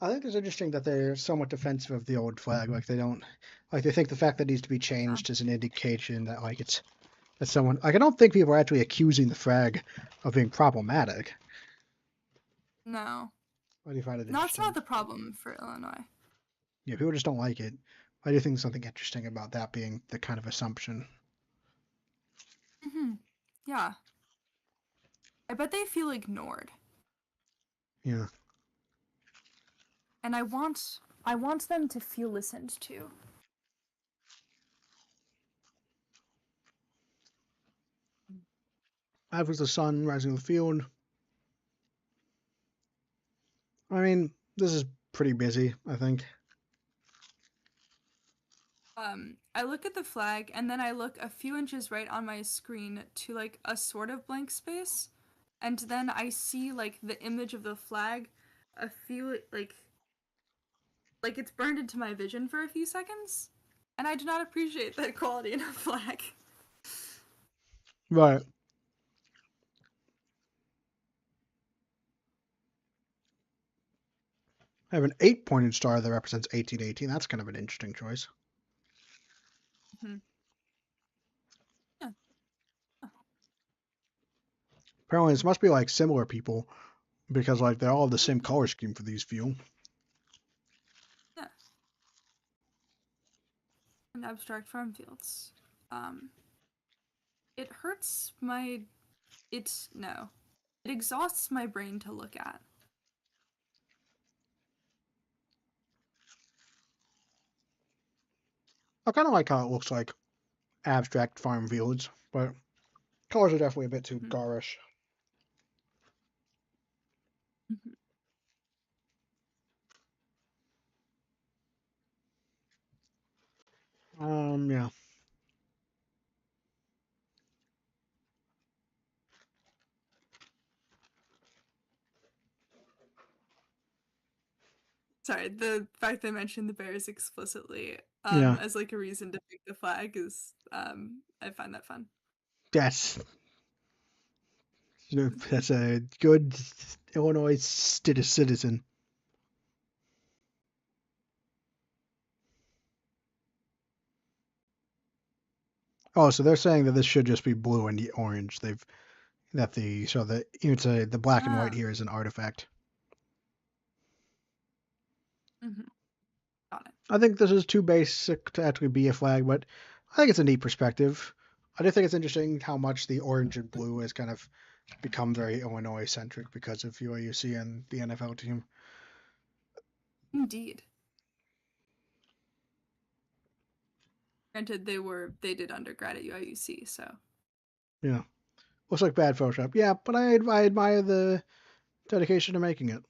Speaker 1: I think it's interesting that they're somewhat defensive of the old flag. Like they don't, like they think the fact that it needs to be
Speaker 2: Yeah.
Speaker 1: changed is an indication that like it's that someone. Like I don't think people are actually accusing the flag of being problematic.
Speaker 2: No.
Speaker 1: I do find it
Speaker 2: That's not
Speaker 1: interesting.
Speaker 2: the problem for Illinois.
Speaker 1: Yeah, people just don't like it. I do think there's something interesting about that being the kind of assumption.
Speaker 2: Hmm. Yeah. I bet they feel ignored.
Speaker 1: Yeah.
Speaker 2: And I want them to feel listened to.
Speaker 1: That was the sun rising in the field. I mean, this is pretty busy, I think.
Speaker 2: I look at the flag and then I look a few inches right on my screen to like a sort of blank space, and then I see like the image of the flag a few like it's burned into my vision for a few seconds, and I do not appreciate that quality in a flag.
Speaker 1: Right. I have an 8-pointed star that represents 1818. That's kind of an interesting choice.
Speaker 2: Hmm. Yeah.
Speaker 1: Apparently, this must be like similar people because like they all have the same color scheme for these few.
Speaker 2: Yeah. And abstract farm fields. Um, it hurts my. It's no. It exhausts my brain to look at.
Speaker 1: I kind of like how it looks like abstract farm fields, but colors are definitely a bit too
Speaker 2: Mhm.
Speaker 1: garish.
Speaker 2: Mhm.
Speaker 1: Yeah.
Speaker 2: Sorry, the fact they mentioned the bears explicitly
Speaker 1: Yeah.
Speaker 2: as like a reason to pick the flag is I find that fun.
Speaker 1: That's that's a good Illinois citizen. Oh, so they're saying that this should just be blue and orange. They've that the so the it's a the black and white
Speaker 2: Ah,
Speaker 1: here is an artifact.
Speaker 2: mm-hmm. Got it.
Speaker 1: I think this is too basic to actually be a flag, but I think it's a neat perspective. I do think it's interesting how much the orange and blue has kind of become very Illinois centric because of UAUC and the NFL team.
Speaker 2: Indeed. Granted, they did undergrad at UIUC, so
Speaker 1: Yeah, looks like bad Photoshop. Yeah, but I admire the dedication to making it.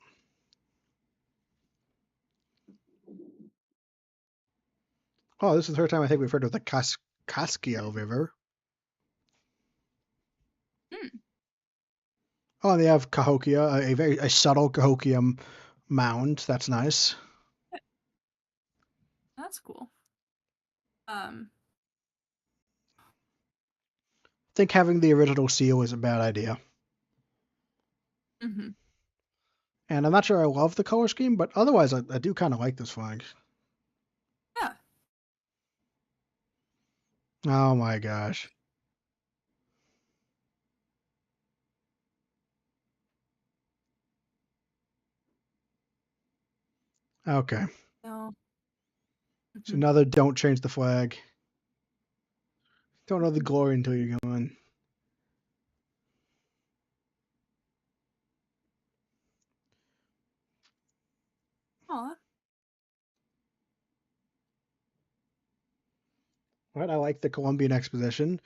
Speaker 1: Oh, this is the third time I think we've heard of the Cascio River.
Speaker 2: mm,
Speaker 1: Oh, and they have Cahokia, a subtle Cahokia mound. That's nice.
Speaker 2: that's cool. Um,
Speaker 1: I think having the original seal is a bad idea.
Speaker 2: mm-hmm.
Speaker 1: And I'm not sure I love the color scheme, but otherwise I do kind of like this flag.
Speaker 2: Yeah.
Speaker 1: Oh my gosh. Okay.
Speaker 2: No.
Speaker 1: So
Speaker 2: Mm-hmm.
Speaker 1: another don't change the flag. Don't know the glory until you're gone.
Speaker 2: Aw.
Speaker 1: Right, I like the Columbian Exposition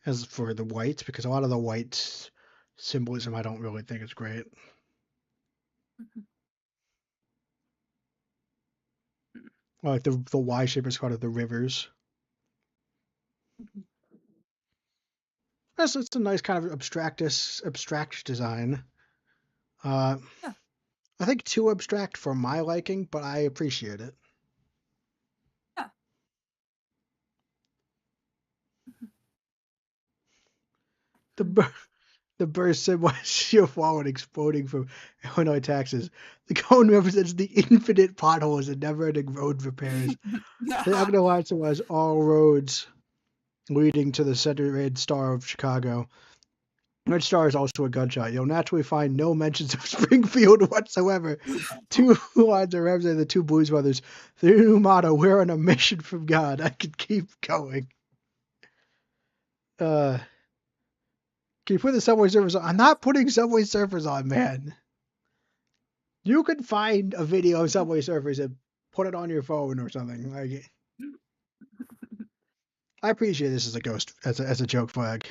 Speaker 1: as for the white because a lot of the white symbolism I don't really think is great.
Speaker 2: Mm-hmm.
Speaker 1: I like the Y shape is part of the rivers.
Speaker 2: Mm-hmm.
Speaker 1: It's a nice kind of abstract design. Uh,
Speaker 2: Yeah.
Speaker 1: I think too abstract for my liking, but I appreciate it.
Speaker 2: Yeah. Mm-hmm.
Speaker 1: The bir- the burst symbol is sheer falling exploding from Illinois, Texas. The cone represents the infinite potholes and never-ending road repairs. The
Speaker 2: Yeah.
Speaker 1: Agna was all roads leading to the center Red Star of Chicago. Red Star is also a gunshot. You'll naturally find no mentions of Springfield whatsoever. Two lines are representing the two Blues Brothers. Their new motto, we're on a mission from God. I could keep going. Uh, can you put the Subway Surfers on? I'm not putting Subway Surfers on, man. You can find a video of Subway Surfers and put it on your phone or something. Like, I appreciate this as a ghost, as a joke flag.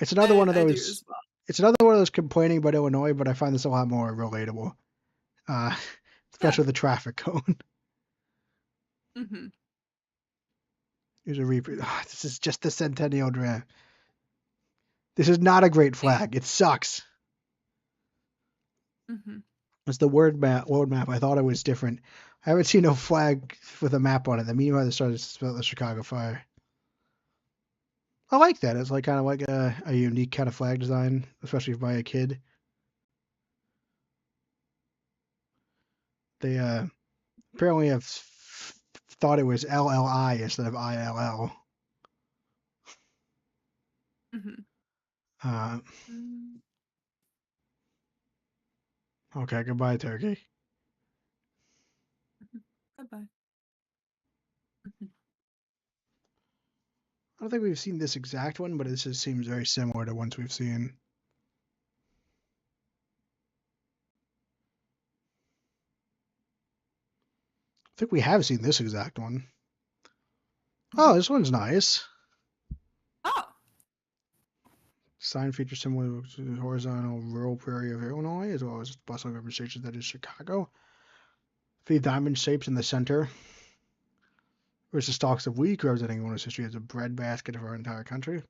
Speaker 1: It's another one of
Speaker 2: I do
Speaker 1: those.
Speaker 2: as well.
Speaker 1: It's another one of those complaining about Illinois, but I find this a lot more relatable. Uh,
Speaker 2: Yeah.
Speaker 1: especially the traffic cone.
Speaker 2: Mm-hmm.
Speaker 1: Here's a reprint. This is just the Centennial Draft. This is not a great
Speaker 2: Yeah.
Speaker 1: flag. It sucks.
Speaker 2: Mm-hmm.
Speaker 1: It's the word map. World map. I thought it was different. I haven't seen no flag with a map on it. The meanwhile, they started to spell the Chicago Fire. I like that. It's like kind of like a unique kind of flag design, especially by a kid. They apparently have thought it was LLI instead of ILL.
Speaker 2: Mm-hmm.
Speaker 1: Uh,
Speaker 2: Mm-hmm.
Speaker 1: okay, goodbye, Turkey.
Speaker 2: Goodbye. Mm-hmm.
Speaker 1: I don't think we've seen this exact one, but this just seems very similar to ones we've seen. I think we have seen this exact one.
Speaker 2: Mm-hmm.
Speaker 1: Oh, this one's nice.
Speaker 2: Oh.
Speaker 1: Sign features similar to the horizontal rural prairie of Illinois, as well as bustling urban stations that is Chicago. The diamond shapes in the center versus stalks of wheat, representing Illinois' history as a breadbasket of our entire country.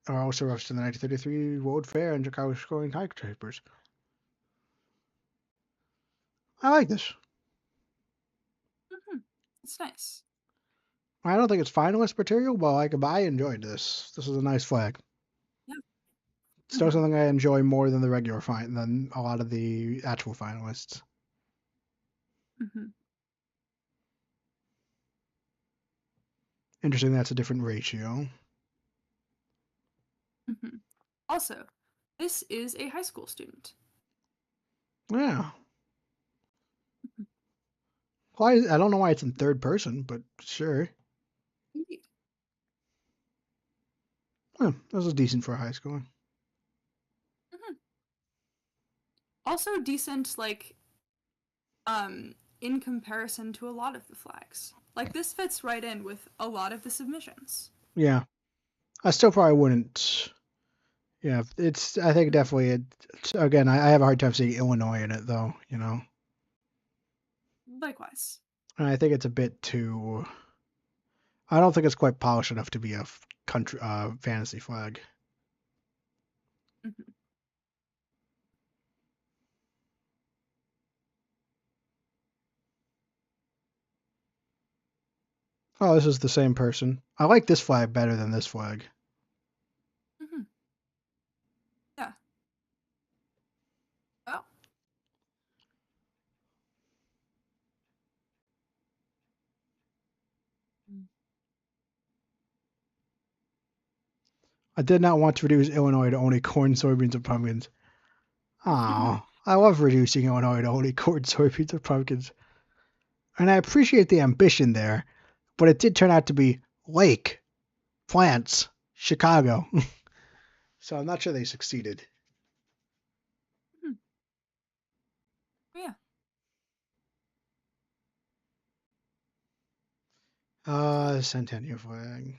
Speaker 1: Are also referenced in the 1933 World Fair and Chicago scoring skyscrapers. I like this.
Speaker 2: Mm-hmm. It's nice.
Speaker 1: I don't think it's finalist material, but I enjoyed this. This is a nice flag.
Speaker 2: Yeah.
Speaker 1: Still
Speaker 2: Mm-hmm.
Speaker 1: something I enjoy more than the regular than a lot of the actual finalists.
Speaker 2: Mm-hmm.
Speaker 1: Interesting, that's a different ratio.
Speaker 2: Mm-hmm. Also, this is a high school student.
Speaker 1: Yeah. Why? I don't know why it's in third person, but sure.
Speaker 2: Indeed.
Speaker 1: This is decent for a high school.
Speaker 2: Mm-hmm. Also decent, like, in comparison to a lot of the flags. Like, this fits right in with a lot of the submissions.
Speaker 1: Yeah. I still probably wouldn't. Yeah, it's. I think
Speaker 2: Mm-hmm.
Speaker 1: definitely. Again, I have a hard time seeing Illinois in it, though. You know,
Speaker 2: Likewise.
Speaker 1: and I think it's a bit too. I don't think it's quite polished enough to be a country fantasy flag.
Speaker 2: Mm-hmm.
Speaker 1: Oh, this is the same person. I like this flag better than this flag.
Speaker 2: Mm-hmm. Yeah. Oh.
Speaker 1: I did not want to reduce Illinois to only corn, soybeans, and pumpkins.
Speaker 2: Mm-hmm.
Speaker 1: Oh, I love reducing Illinois to only corn, soybeans, and pumpkins. And I appreciate the ambition there, but it did turn out to be lake, plants, Chicago. So I'm not sure they succeeded.
Speaker 2: Yeah.
Speaker 1: Centennial flag.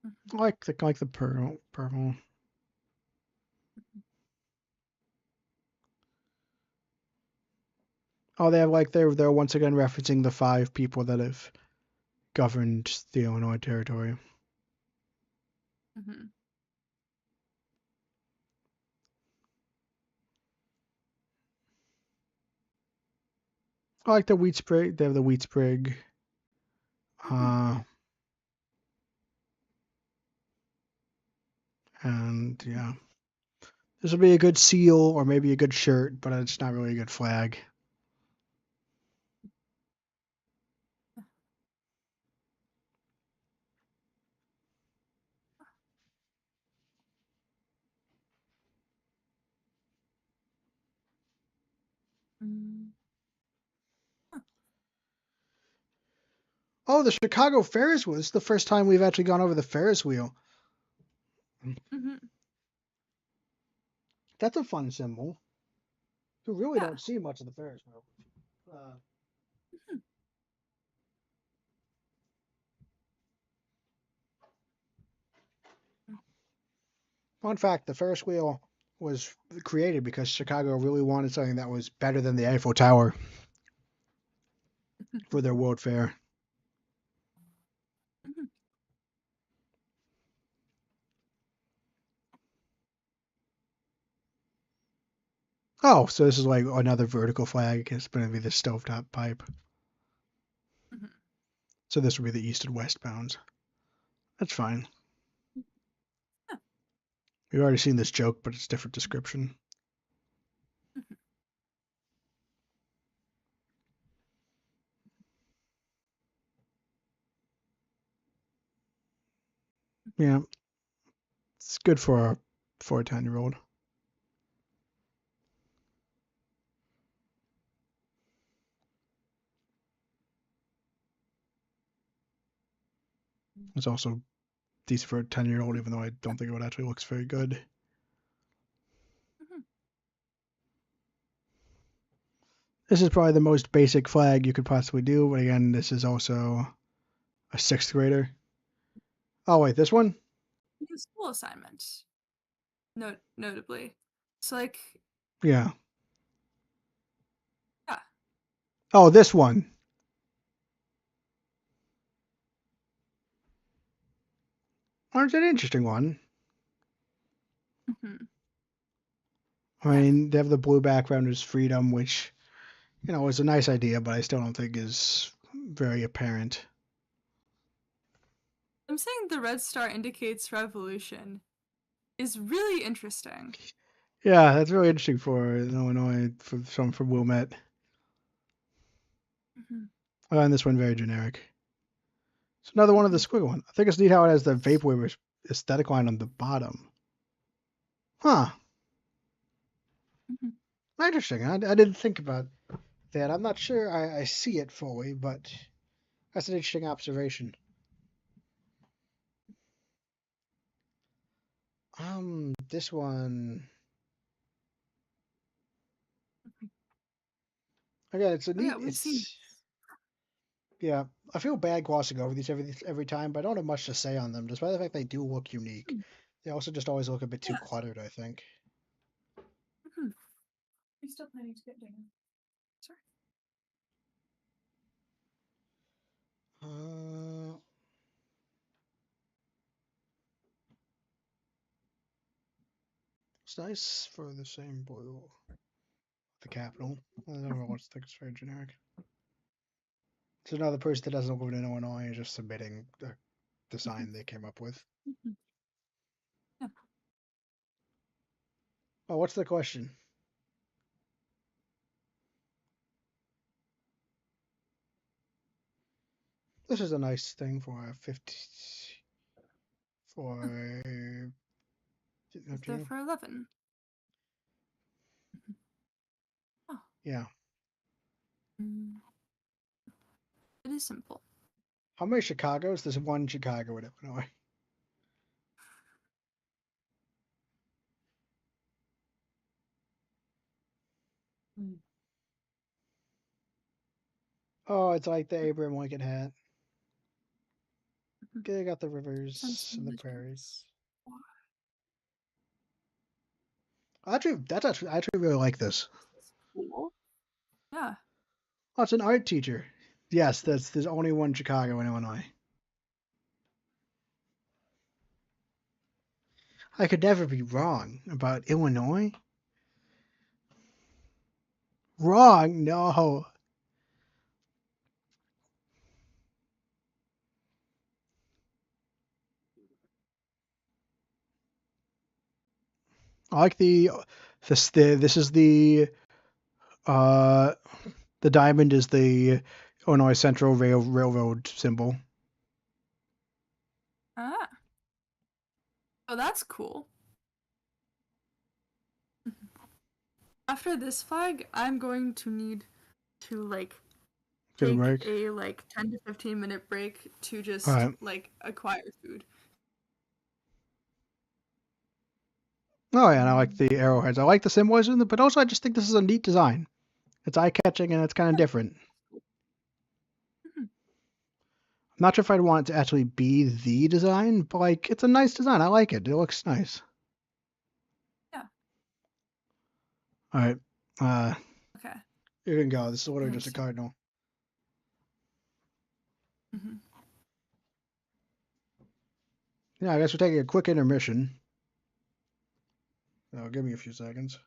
Speaker 2: Mm-hmm.
Speaker 1: I like the purple. Oh, they have like they're once again referencing the 5 people that have governed the Illinois territory.
Speaker 2: Mm-hmm.
Speaker 1: I like the wheat sprig. They have the wheat sprig.
Speaker 2: Mm-hmm.
Speaker 1: Uh, and yeah, this would be a good seal or maybe a good shirt, but it's not really a good flag.
Speaker 2: Mm-hmm.
Speaker 1: Oh, the Chicago Ferris wheel. This is the first time we've actually gone over the Ferris wheel.
Speaker 2: Mm-hmm.
Speaker 1: That's a fun symbol. You really
Speaker 2: Yeah.
Speaker 1: don't see much of the Ferris wheel. Uh,
Speaker 2: Mm-hmm.
Speaker 1: Fun fact: the Ferris wheel was created because Chicago really wanted something that was better than the Eiffel Tower for their World Fair.
Speaker 2: Mhm.
Speaker 1: Oh, so this is like another vertical flag. It's going to be the stovetop pipe.
Speaker 2: Mhm.
Speaker 1: So this would be the east and west bounds. That's fine.
Speaker 2: Yeah.
Speaker 1: We've already seen this joke, but it's different description.
Speaker 2: Mhm.
Speaker 1: Yeah, it's good for a 10-year-old. It's also decent for a 10-year-old, even though I don't think it actually looks very good.
Speaker 2: Mhm.
Speaker 1: This is probably the most basic flag you could possibly do, but again, this is also a sixth grader. Oh wait, this one?
Speaker 2: Like a school assignment, notably. So like,
Speaker 1: Yeah.
Speaker 2: yeah.
Speaker 1: Oh, this one. That's an interesting one.
Speaker 2: Hmm.
Speaker 1: I
Speaker 2: Yeah.
Speaker 1: mean, they have the blue background as freedom, which, is a nice idea, but I still don't think is very apparent.
Speaker 2: I'm saying the red star indicates revolution is really interesting.
Speaker 1: Yeah, that's really interesting for Illinois, for someone from Wilmette.
Speaker 2: Hmm.
Speaker 1: And this one very generic. It's another one of the
Speaker 2: Hmm.
Speaker 1: squiggle one. I think it's neat how it has the vaporwave aesthetic line on the bottom. Huh.
Speaker 2: Hmm.
Speaker 1: Interesting. I didn't think about that. I'm not sure I see it fully, but that's an interesting observation. This one again. It's a
Speaker 2: Oh yeah,
Speaker 1: neat.
Speaker 2: we've seen.
Speaker 1: It's yeah. I feel bad glossing over these every time, but I don't have much to say on them, despite the fact they do look unique.
Speaker 2: Hmm.
Speaker 1: They also just always look a bit too
Speaker 2: Yeah.
Speaker 1: cluttered, I think.
Speaker 2: Hmm. Are you still planning to get dinner? Sorry.
Speaker 1: Uh, it's nice for the same blue. The capital. I don't know what think it's very generic. It's another person that doesn't live in Illinois and just submitting the
Speaker 2: Hmm.
Speaker 1: design they came up with.
Speaker 2: Hmm. Yeah.
Speaker 1: Oh, what's the question? This is a nice thing for a 50 for
Speaker 2: It's there for 11. Mhm. Oh.
Speaker 1: yeah.
Speaker 2: Mm. It is simple.
Speaker 1: How many Chicago's? There's one Chicago in Illinois.
Speaker 2: Mm.
Speaker 1: Oh, it's like the Abraham Lincoln hat.
Speaker 2: Mhm.
Speaker 1: They got the
Speaker 2: Sense
Speaker 1: rivers and the
Speaker 2: religions.
Speaker 1: prairies. I actually really like this.
Speaker 2: Cool. Yeah.
Speaker 1: Oh, it's an art teacher. Yes, there's only one Chicago in Illinois. I could never be wrong about Illinois. Wrong? No. I like this is uh the diamond is the Illinois Central Railroad symbol.
Speaker 2: Ah. Oh, that's cool. Mhm. After this flag, I'm going to need to like
Speaker 1: Get a
Speaker 2: take
Speaker 1: break.
Speaker 2: a 10 to 15 minute break to
Speaker 1: All
Speaker 2: just
Speaker 1: right.
Speaker 2: like acquire food.
Speaker 1: Oh yeah, and I like the arrowheads. I like the symbolism, but also I just think this is a neat design. It's eye catching and it's kind of
Speaker 2: Yeah.
Speaker 1: different.
Speaker 2: Mhm.
Speaker 1: I'm not sure if I'd want it to actually be the design, but like it's a nice design. I like it. It looks nice. All right. Uh,
Speaker 2: Okay.
Speaker 1: you can go. This is
Speaker 2: I
Speaker 1: literally
Speaker 2: think
Speaker 1: just a
Speaker 2: so.
Speaker 1: cardinal.
Speaker 2: Hmm.
Speaker 1: Yeah, I guess we're taking a quick intermission. So give me a few seconds.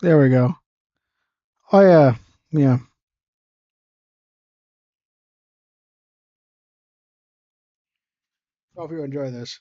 Speaker 1: There we go. Oh yeah, yeah. Hope you enjoy this.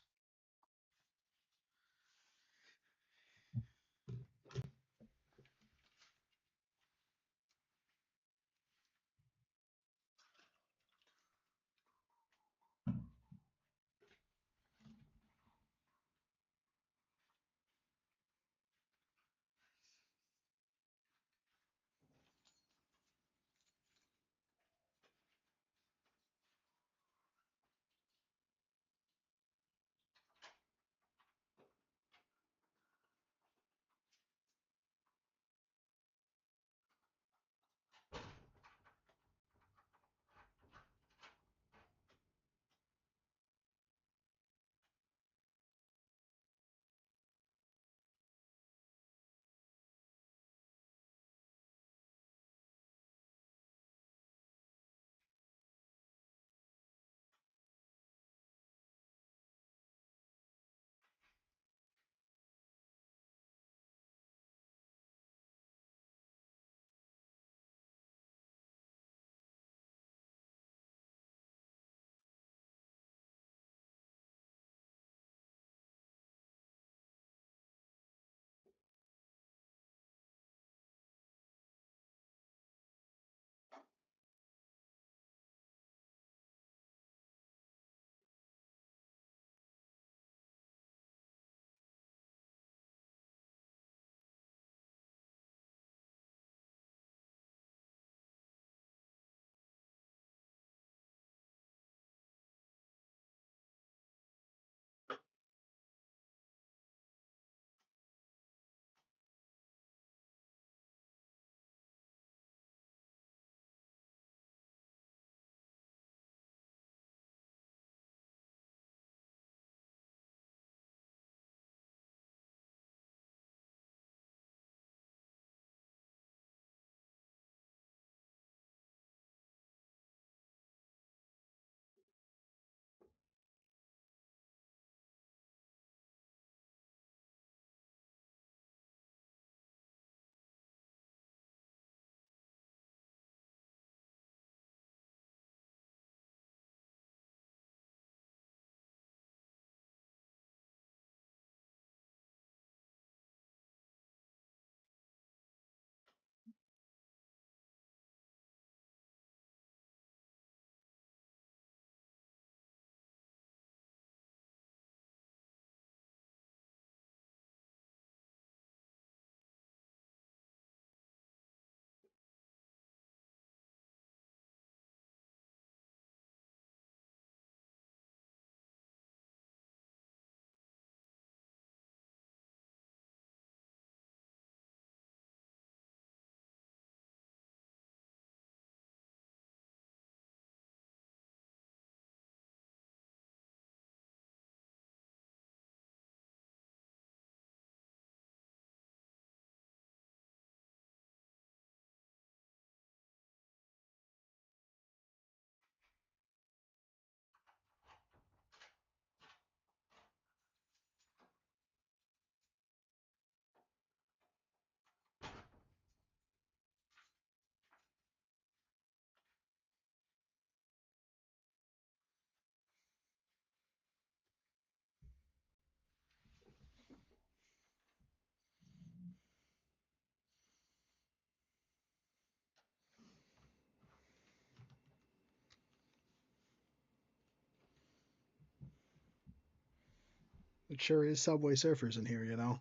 Speaker 1: It sure is Subway Surfers in here, you know.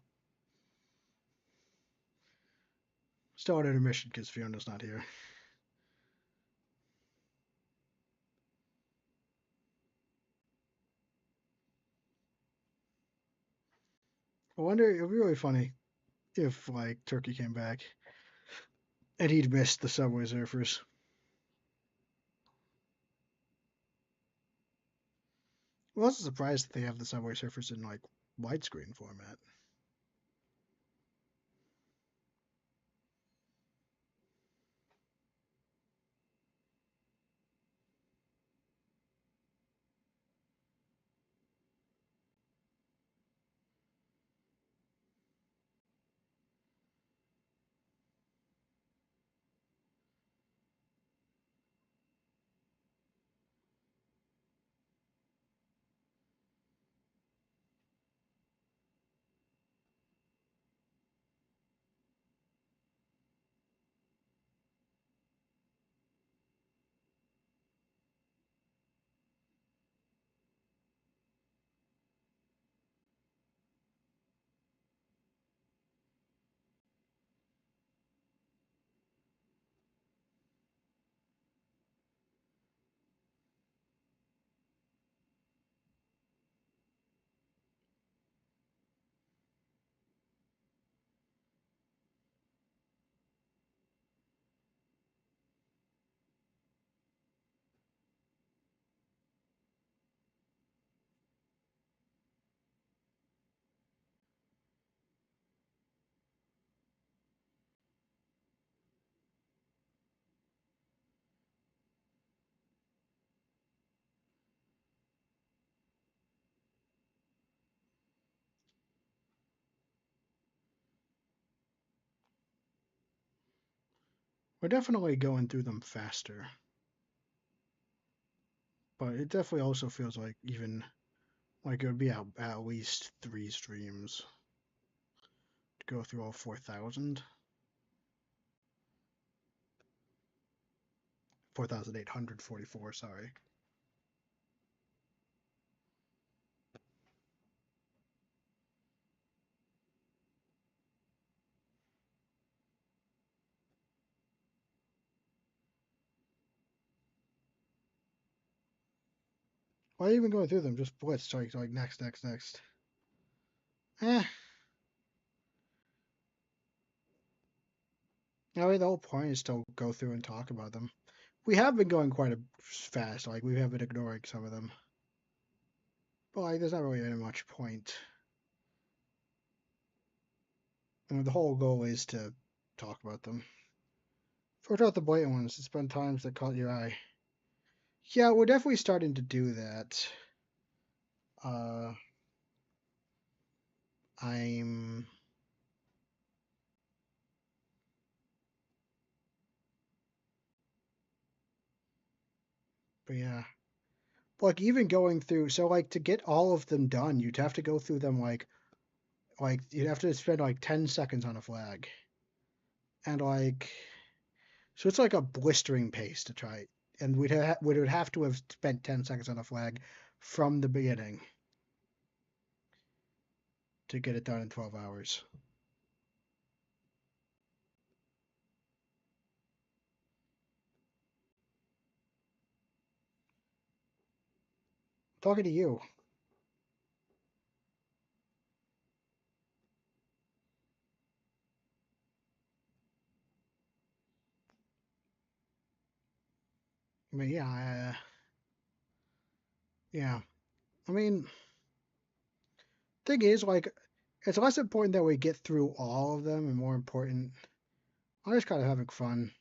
Speaker 1: Still on intermission because Fiona's not here. I wonder, it'd be really funny if, like, Turkey came back and he'd missed the Subway Surfers. I'm also surprised that they have the Subway Surfers in, like, widescreen format. We're definitely going through them faster, but it definitely also feels like even like it would be at least 3 streams to go through all 4,000. 4,844, sorry. Why even going through them? Just blitz, like next, next, next. Eh. I mean, the whole point is to go through and talk about them. We have been going quite fast. Like we have been ignoring some of them, but like there's not really any much point. I mean, the whole goal is to talk about them. Filter out the blatant ones. It's been times that caught your eye. Yeah, we're definitely starting to do that. Uh, I'm. But yeah, like even going through. So like to get all of them done, you'd have to go through them like you'd have to spend like 10 seconds on a flag, and like so it's like a blistering pace to try, and we would have to have spent 10 seconds on a flag from the beginning to get it done in 12 hours. Talking to you. I mean, yeah, yeah. I mean, thing is, like, it's less important that we get through all of them, and more important, I'm just kind of having fun.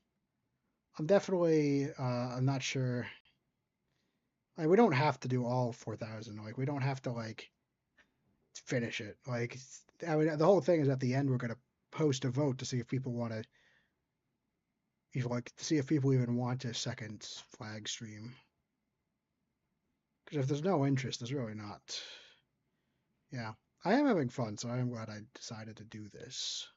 Speaker 1: I'm definitely, I'm not sure. Like, we don't have to do all 4,000. Like, we don't have to like finish it. Like, I mean, the whole thing is at the end we're gonna post a vote to see if people want to, if like, to see if people even want a second flag stream. Because if there's no interest, there's really not. Yeah, I am having fun, so I am glad I decided to do this.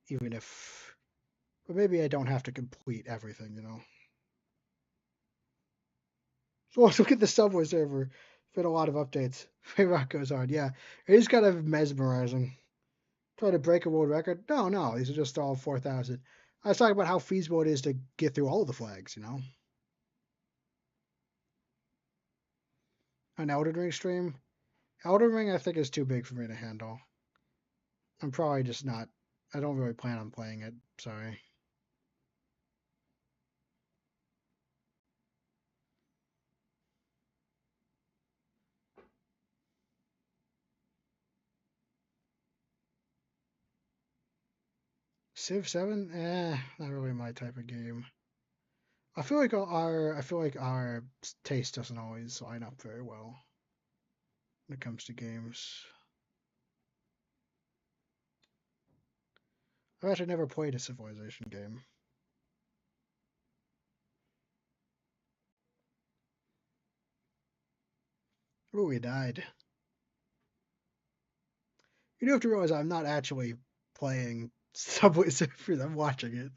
Speaker 1: Even if, but maybe I don't have to complete everything, you know. So look at the Subway server. Been a lot of updates. Rock goes on. Yeah, it is kind of mesmerizing. Try to break a world record? No, no. These are just all 4,000. I was talking about how feasible it is to get through all of the flags. An Elden Ring stream. Elden Ring, I think, is too big for me to handle. I'm probably just not. I don't really plan on playing it. Sorry. Civ 7? Not really my type of game. I feel like our taste doesn't always line up very well when it comes to games. I've actually never played a Civilization game. Ooh, he died. You do have to realize I'm not actually playing Subway Surfers. I'm watching it.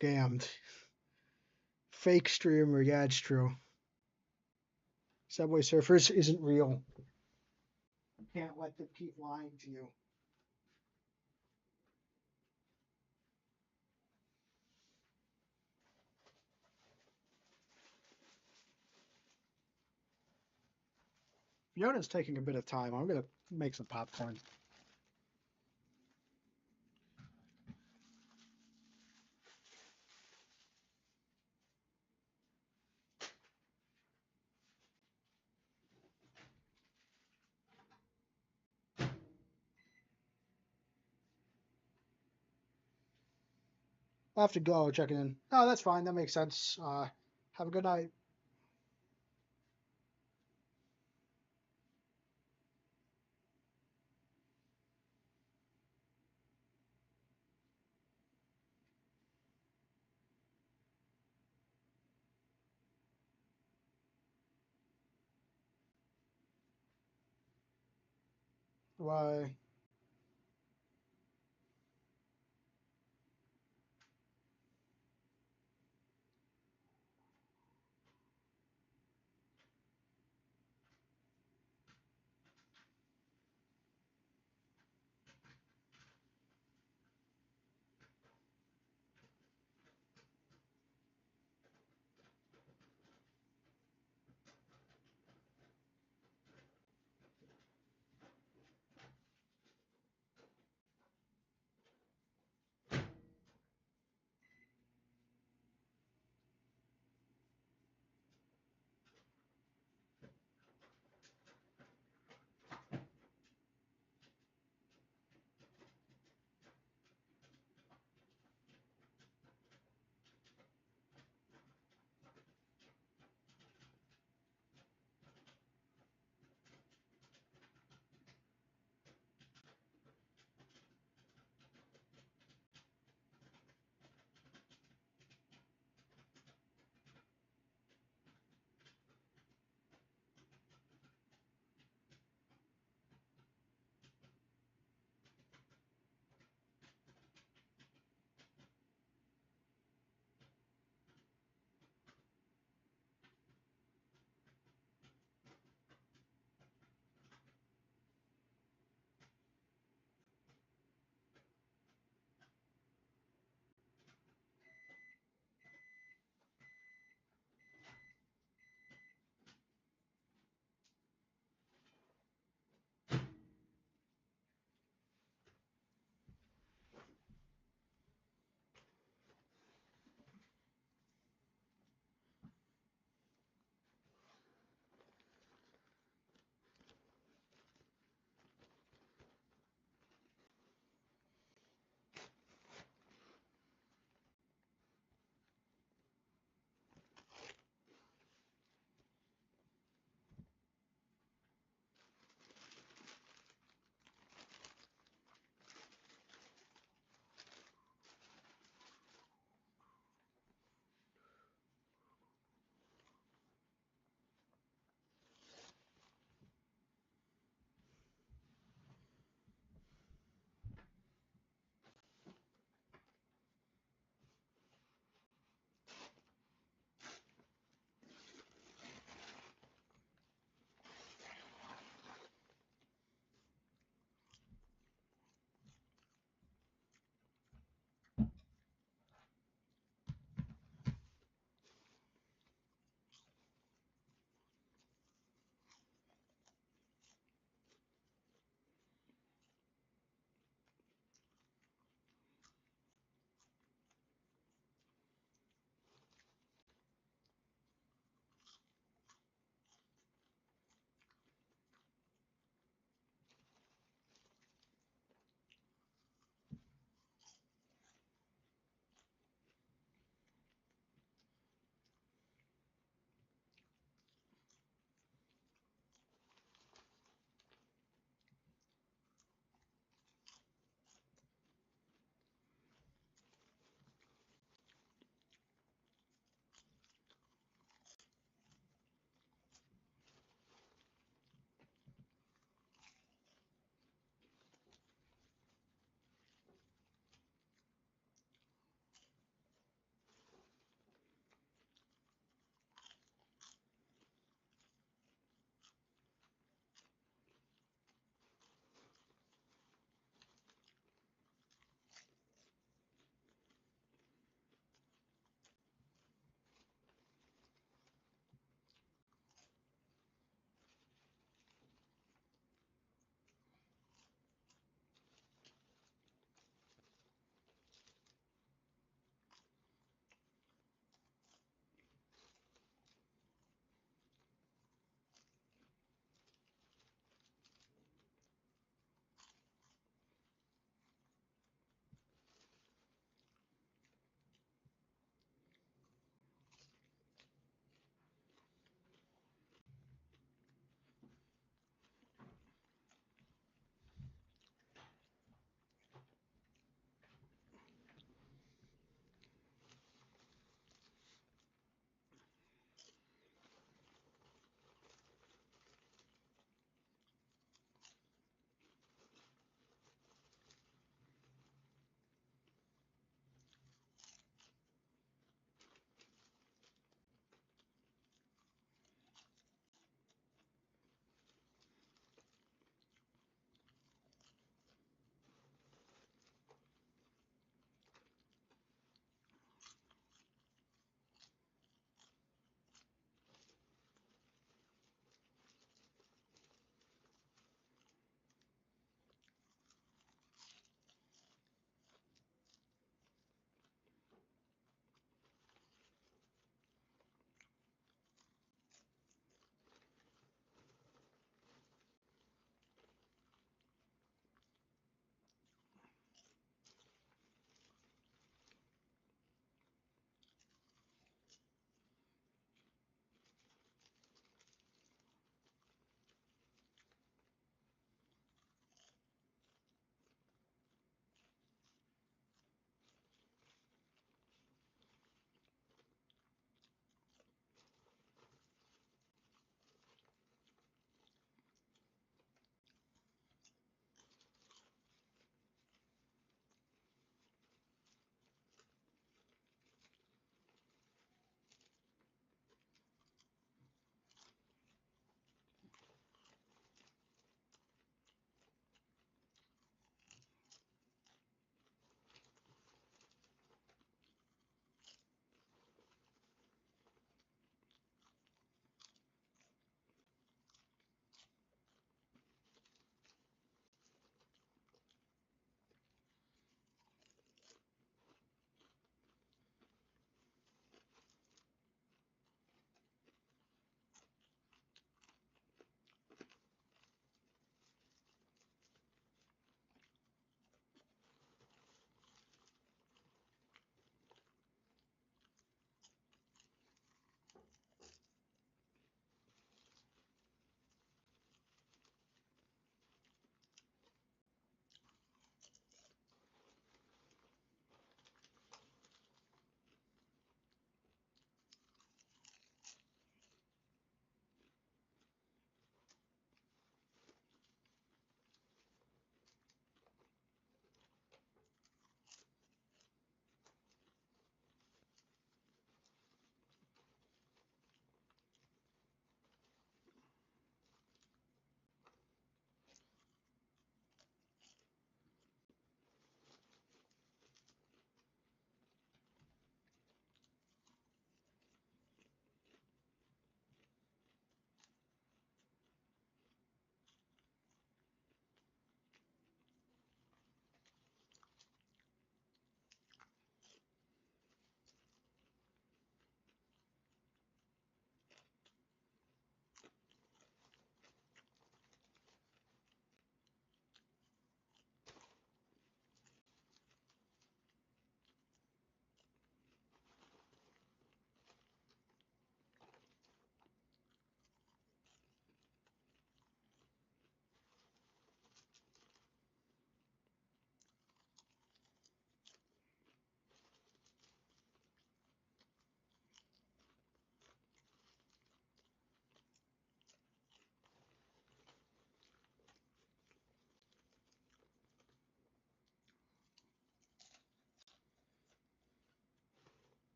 Speaker 1: Scammed. Fake streamer. Yeah, it's true. Subway Surfers isn't real. You can't let them keep lying to you. Fiona's taking a bit of time. I'm gonna make some popcorn. I'll have to go checking in. Oh, that's fine. That makes sense. Have a good night. Bye.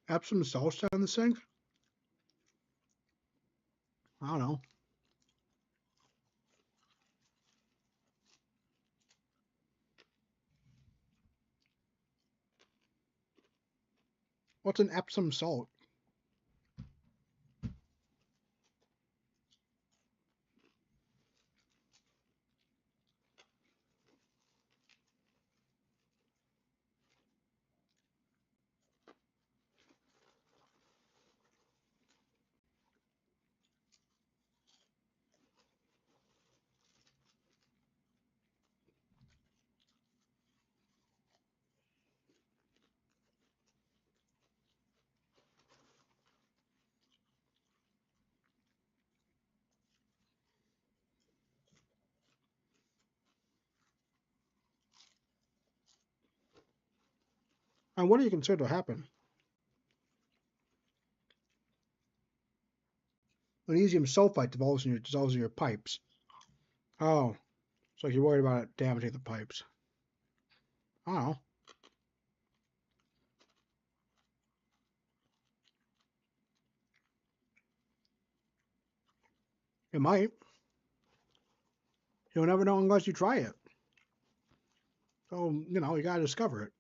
Speaker 1: Epsom salts down the sink? I don't know. What's an Epsom salt? And what do you consider to happen? Magnesium sulfite dissolves in your pipes. Oh, so you're worried about it damaging the pipes. I don't know. It might. You'll never know unless you try it. So, you gotta discover it.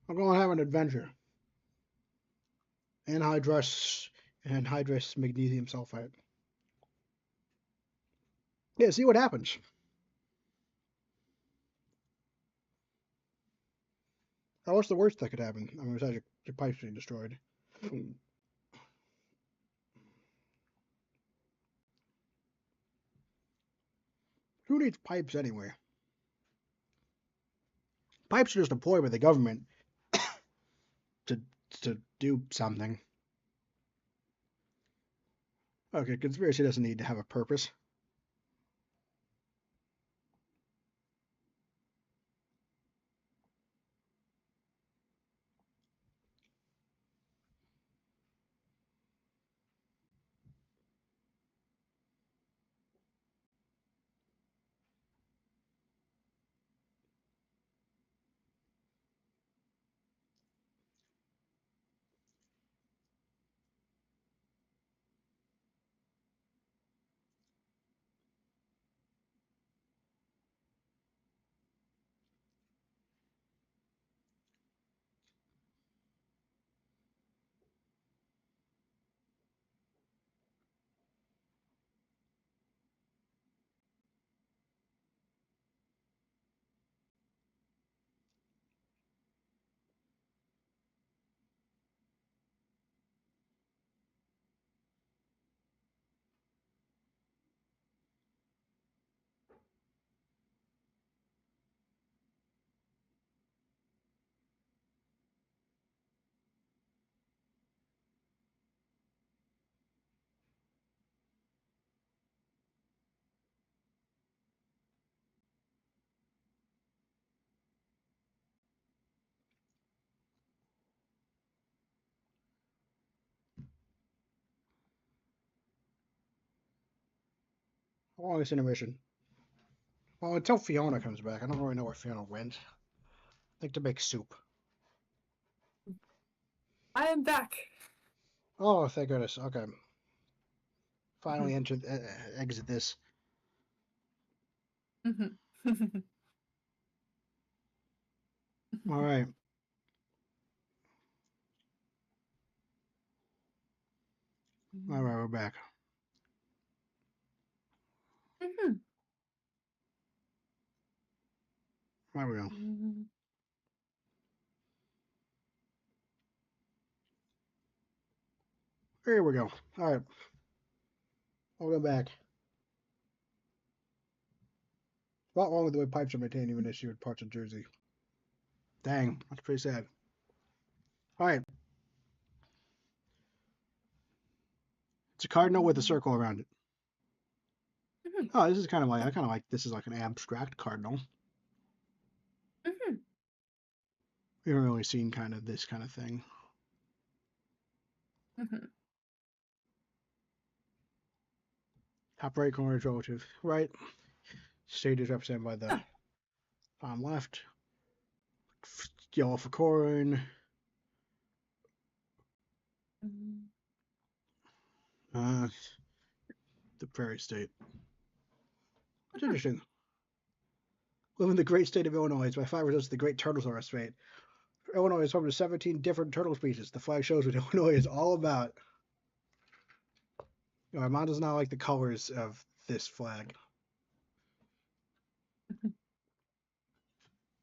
Speaker 1: I'm going to have an adventure. Anhydrous anhydrous magnesium sulfite. Yeah, see what happens. What's the worst that could happen? I mean, besides your pipes being destroyed. Who needs pipes anyway? Pipes are just deployed by the government to to do something. Okay, conspiracy doesn't need to have a purpose. How long is intermission? Well, until Fiona comes back. I don't really know where Fiona went. like to make soup.
Speaker 2: I am back.
Speaker 1: Oh, thank goodness. Okay.
Speaker 2: Mhm.
Speaker 1: Finally exit this.
Speaker 2: Mhm.
Speaker 1: All right. All right, we're back.
Speaker 2: Mhm.
Speaker 1: There we go.
Speaker 2: Mhm.
Speaker 1: Here we go. All right. Welcome back. A lot wrong with the way pipes are maintained, even this year in parts of Jersey. Dang, that's pretty sad. All right. It's a cardinal with a circle around it.
Speaker 2: Mhm.
Speaker 1: Oh, this is kind of like, I kind of like, this is like an abstract cardinal.
Speaker 2: Mhm.
Speaker 1: We haven't really seen kind of this kind of thing.
Speaker 2: Mhm.
Speaker 1: Top right corner is relative right. State is represented by the
Speaker 2: Huh.
Speaker 1: bottom left. Yellow for corn.
Speaker 2: Mhm.
Speaker 1: Uh, the prairie state. It's
Speaker 2: Mhm.
Speaker 1: interesting. Live in the great state of Illinois. By far results the Great Turtlesaurus Strait. Illinois is home to 17 different turtle species. The flag shows what Illinois is all about. You know, my mom does not like the colors of this flag.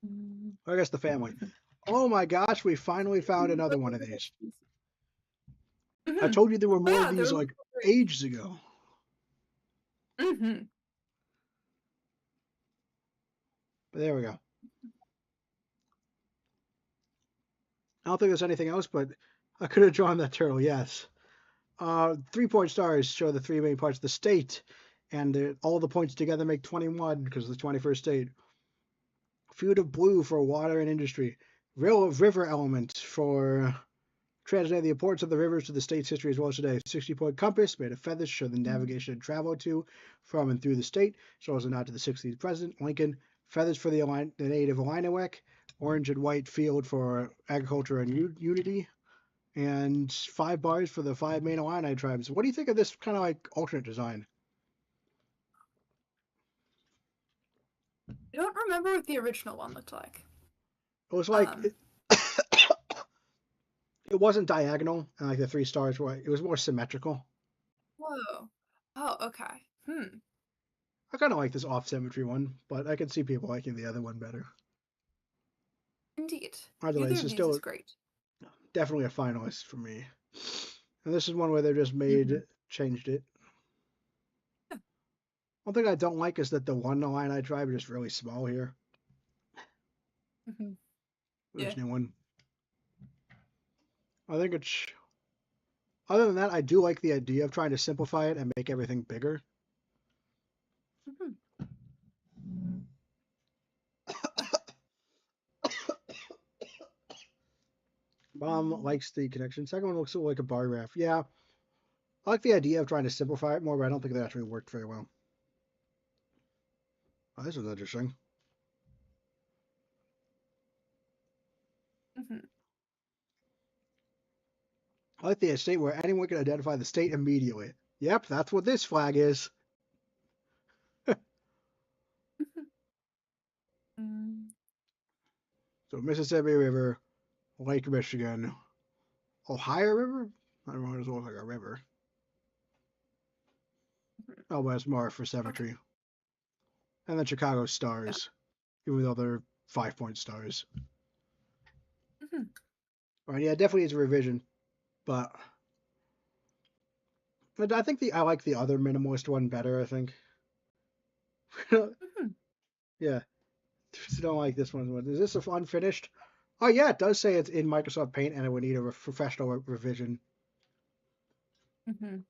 Speaker 2: Mhm.
Speaker 1: I guess the family.
Speaker 2: Mhm.
Speaker 1: Oh my gosh, we finally found another one of these. I
Speaker 2: Mhm.
Speaker 1: told you there were
Speaker 2: Oh
Speaker 1: more of
Speaker 2: yeah,
Speaker 1: these
Speaker 2: those
Speaker 1: like
Speaker 2: are great.
Speaker 1: ages ago.
Speaker 2: Mhm.
Speaker 1: But there we go. I don't think there's anything else, but I could have drawn that turtle, yes. 3-point stars show the three main parts of the state, and all the points together make 21 because of the 21st state. Feud of blue for water and industry. Real river element for translating the importance of the rivers to the state's history as well as today. 60-point compass made of feathers show the
Speaker 2: Mhm.
Speaker 1: navigation and travel to, from, and through the state. Shows a nod to the 16th president, Lincoln. Feathers for the native Illiniwek. Orange and white field for agriculture and unity. And 5 bars for the 5 main Illini tribes. What do you think of this kind of like alternate design?
Speaker 2: I don't remember what the original one looked like.
Speaker 1: It was like
Speaker 2: Um.
Speaker 1: it wasn't diagonal, and like the 3 stars were. It was more symmetrical.
Speaker 2: Whoa. Oh, okay. Hmm.
Speaker 1: I kind of like this off symmetry one, but I can see people liking the other one better.
Speaker 2: Indeed.
Speaker 1: Either way,
Speaker 2: Either
Speaker 1: this
Speaker 2: of
Speaker 1: is
Speaker 2: these is
Speaker 1: still
Speaker 2: great.
Speaker 1: definitely a finalist for me. And this is one where they just
Speaker 2: Mhm.
Speaker 1: changed it.
Speaker 2: Yeah.
Speaker 1: One thing I don't like is that the one Illini tribe is just really small here.
Speaker 2: Mhm. Yeah.
Speaker 1: This new one. I think it's. Other than that, I do like the idea of trying to simplify it and make everything bigger.
Speaker 2: Mhm.
Speaker 1: Mom
Speaker 2: Mhm.
Speaker 1: likes the connection. Second one looks sort of like a bar graph. Yeah, I like the idea of trying to simplify it more, but I don't think that actually worked very well. Oh, this is interesting.
Speaker 2: Mhm.
Speaker 1: I like the state where anyone can identify the state immediately. Yep, that's what this flag is.
Speaker 2: Mhm.
Speaker 1: So Mississippi River, Lake Michigan, Ohio River. I don't know. It doesn't look like a river.
Speaker 2: Mhm.
Speaker 1: Oh, but it's more for
Speaker 2: Okay.
Speaker 1: symmetry. And then Chicago
Speaker 2: Yeah.
Speaker 1: stars, even though they're 5-point stars.
Speaker 2: Mhm.
Speaker 1: Right? Yeah, definitely is a revision, but I think I like the other minimalist one better. I think.
Speaker 2: Mhm.
Speaker 1: Yeah, just don't like this one. Is this unfinished? Oh yeah, it does say it's in Microsoft Paint and it would need a professional revision
Speaker 2: Mhm.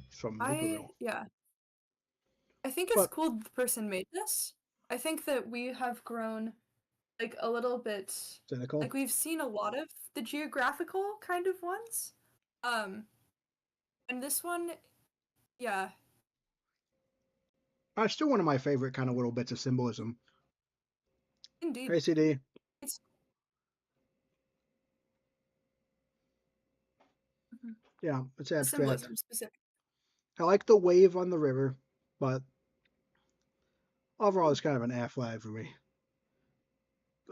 Speaker 1: from Naperville.
Speaker 2: Yeah. I think it's
Speaker 1: But
Speaker 2: cool that the person made this. I think that we have grown like a little bit
Speaker 1: cynical.
Speaker 2: like we've seen a lot of the geographical kind of ones. Um and this one, yeah.
Speaker 1: Still one of my favorite kind of little bits of symbolism.
Speaker 2: Indeed.
Speaker 1: Hey CD.
Speaker 2: It's mhm.
Speaker 1: Yeah, it's
Speaker 2: The
Speaker 1: abstract.
Speaker 2: symbolism specific.
Speaker 1: I like the wave on the river, but overall,
Speaker 2: Hmm.
Speaker 1: it's kind of an F flag for me.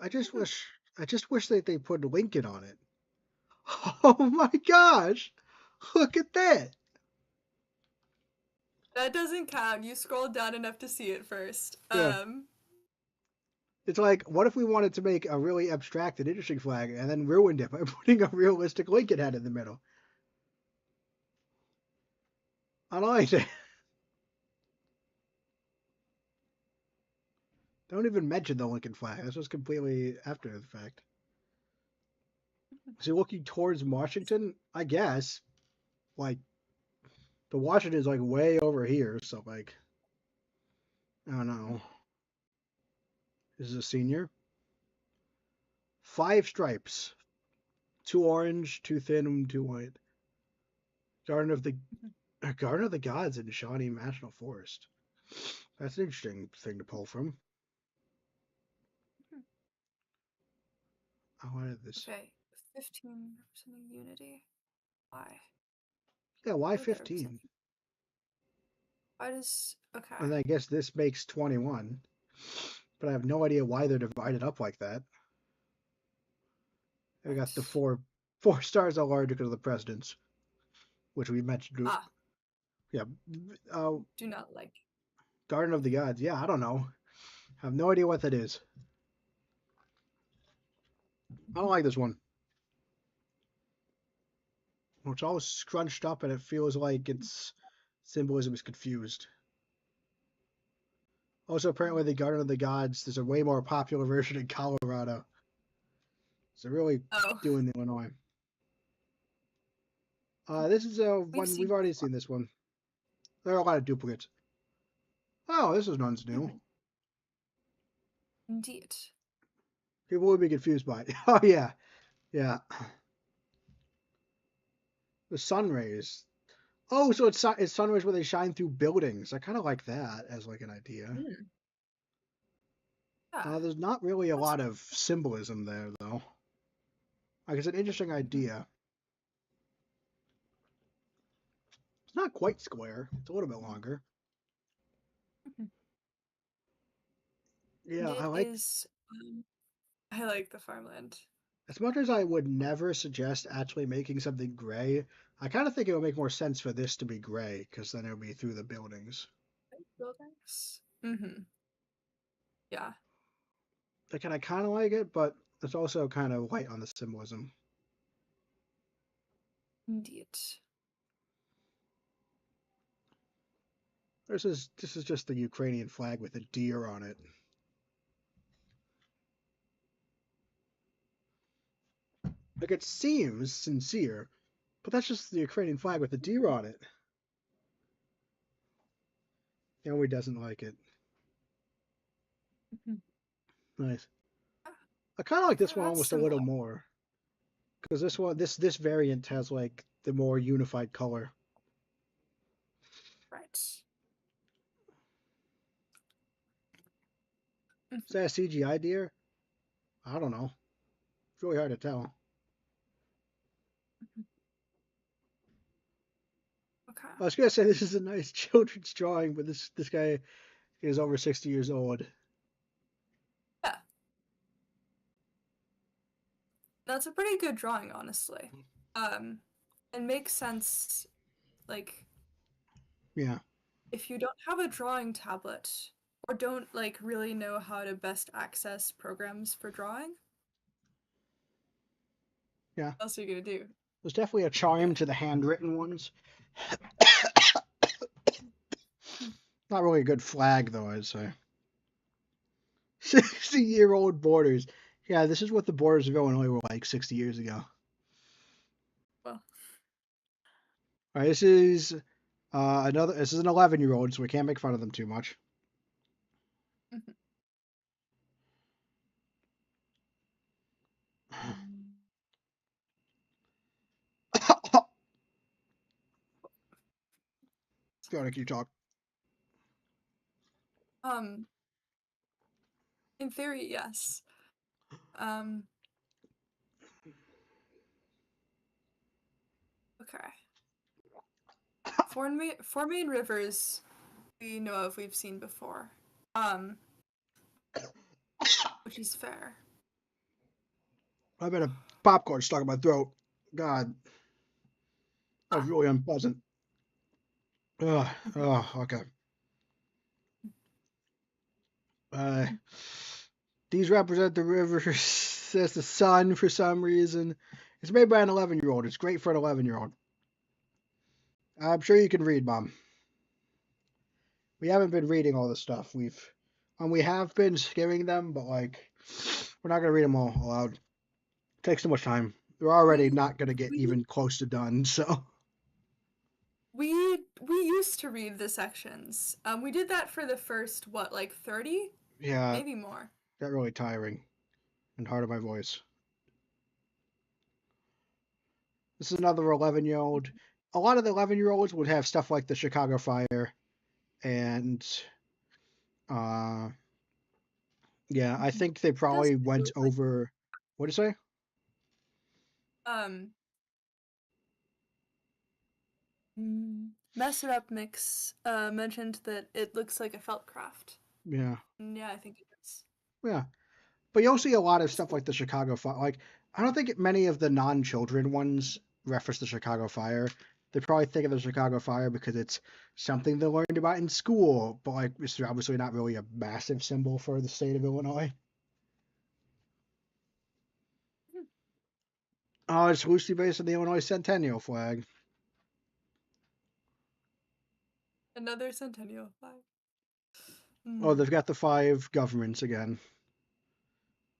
Speaker 1: I just
Speaker 2: Mhm.
Speaker 1: wish, I just wish that they put Lincoln on it. Oh my gosh! Look at that.
Speaker 2: That doesn't count. You scrolled down enough to see it first.
Speaker 1: Yeah, it's like, what if we wanted to make a really abstract and interesting flag and then ruined it by putting a realistic Lincoln head in the middle? I don't like that. Don't even mention the Lincoln flag. This was completely after the fact. So looking towards Washington, I guess, like, the Washington is like way over here, so like, I don't know. This is a senior. 5 stripes. Two orange, two thin, two white. Garden of the Garden of the Gods in Shawnee National Forest. That's an interesting thing to pull from. I wanted this.
Speaker 2: okay. 15 representing unity. Why?
Speaker 1: Yeah, why
Speaker 2: Why would that represent?
Speaker 1: 15?
Speaker 2: Why does okay?
Speaker 1: And I guess this makes 21, but I have no idea why they're divided up like that. We
Speaker 2: Right.
Speaker 1: got the four stars are larger because of the presidents, which we mentioned.
Speaker 2: Ah,
Speaker 1: Yeah, uh,
Speaker 2: do not like.
Speaker 1: Garden of the Gods. Yeah, I don't know. I have no idea what that is. I don't like this one. It's all scrunched up and it feels like its symbolism is confused. Also, apparently, the Garden of the Gods, there's a way more popular version in Colorado. So really
Speaker 2: Oh,
Speaker 1: doing Illinois. This is
Speaker 2: we've
Speaker 1: one we've
Speaker 2: seen
Speaker 1: already
Speaker 2: before.
Speaker 1: seen this one. There are a lot of duplicates. Oh, this is one's new.
Speaker 2: Mhm. Indeed.
Speaker 1: People would be confused by it. Oh yeah, yeah. The sun rays. Oh, so it's sun rays where they shine through buildings. I kind of like that as like an idea.
Speaker 2: Mm, yeah,
Speaker 1: There's not really a
Speaker 2: that's
Speaker 1: lot of symbolism there though. Like it's an interesting
Speaker 2: mhm,
Speaker 1: idea. It's not quite square. It's a little bit longer.
Speaker 2: mhm. And
Speaker 1: Yeah, I
Speaker 2: it
Speaker 1: like.
Speaker 2: is. I like the farmland.
Speaker 1: As much as I would never suggest actually making something gray, I kind of think it would make more sense for this to be gray because then it would be through the buildings.
Speaker 2: Buildings. Mm-hmm. Yeah,
Speaker 1: Like, and I kind of like it, but it's also kind of light on the symbolism.
Speaker 2: indeed.
Speaker 1: This is just the Ukrainian flag with a deer on it. Like it seems sincere, but that's just the Ukrainian flag with a deer on it. Ellie doesn't like it.
Speaker 2: Mhm.
Speaker 1: Nice.
Speaker 2: Ah,
Speaker 1: I kind of like this one
Speaker 2: that's
Speaker 1: almost a little
Speaker 2: similar.
Speaker 1: more because this variant has like the more unified color.
Speaker 2: Right.
Speaker 1: Is that a CGI deer? I don't know. It's really hard to tell.
Speaker 2: Mhm. Okay.
Speaker 1: I was gonna say this is a nice children's drawing, but this guy is over 60 years old.
Speaker 2: Yeah, that's a pretty good drawing, honestly. Um, it makes sense. Like,
Speaker 1: Yeah,
Speaker 2: if you don't have a drawing tablet or don't like really know how to best access programs for drawing,
Speaker 1: yeah.
Speaker 2: what else are you gonna do?
Speaker 1: There's definitely a charm
Speaker 2: Yeah.
Speaker 1: to the handwritten ones.
Speaker 2: Hmm.
Speaker 1: Not really a good flag though, I'd say. 60-year-old borders. Yeah, this is what the borders of Illinois were like 60 years ago.
Speaker 2: Well,
Speaker 1: All right, this is another. This is an 11-year-old, so we can't make fun of them too much.
Speaker 2: mhm.
Speaker 1: Go on, you talk.
Speaker 2: um, in theory, yes. Um. Okay. Four main rivers we know of, we've seen before. Um. Which is fair.
Speaker 1: I've had a popcorn stuck in my throat. God, that was
Speaker 2: Ah.
Speaker 1: really unpleasant. Ugh, okay. Uh, these represent the rivers as the sun for some reason. It's made by an 11-year-old. It's great for an 11-year-old. I'm sure you can read, Mom. We haven't been reading all this stuff. We have been skimming them, but like, we're not gonna read them all aloud. It takes too much time. We're already
Speaker 2: we
Speaker 1: not gonna get
Speaker 2: we
Speaker 1: even close to done. So
Speaker 2: we used to read the sections. We did that for the first what, like 30,
Speaker 1: yeah,
Speaker 2: maybe more.
Speaker 1: got really tiring and hard on my voice. This is another 11-year-old. A lot of the 11-year-olds would have stuff like the Chicago Fire and uh yeah, I
Speaker 2: Mhm.
Speaker 1: think they
Speaker 2: It does
Speaker 1: probably went
Speaker 2: feel like
Speaker 1: over what do you say?
Speaker 2: um Mess It Up Mix mentioned that it looks like a felt craft.
Speaker 1: Yeah.
Speaker 2: And yeah, I think it is.
Speaker 1: Yeah. But you'll see a lot of stuff like the Chicago Fire. Like, I don't think many of the non-children ones reference the Chicago Fire. They probably think of the Chicago Fire because it's something they learned about in school, but like it's obviously not really a massive symbol for the state of Illinois.
Speaker 2: Hmm.
Speaker 1: Oh, it's loosely based on the Illinois Centennial flag.
Speaker 2: Another centennial flag.
Speaker 1: Oh,
Speaker 2: Mm.
Speaker 1: they've got the five governments again.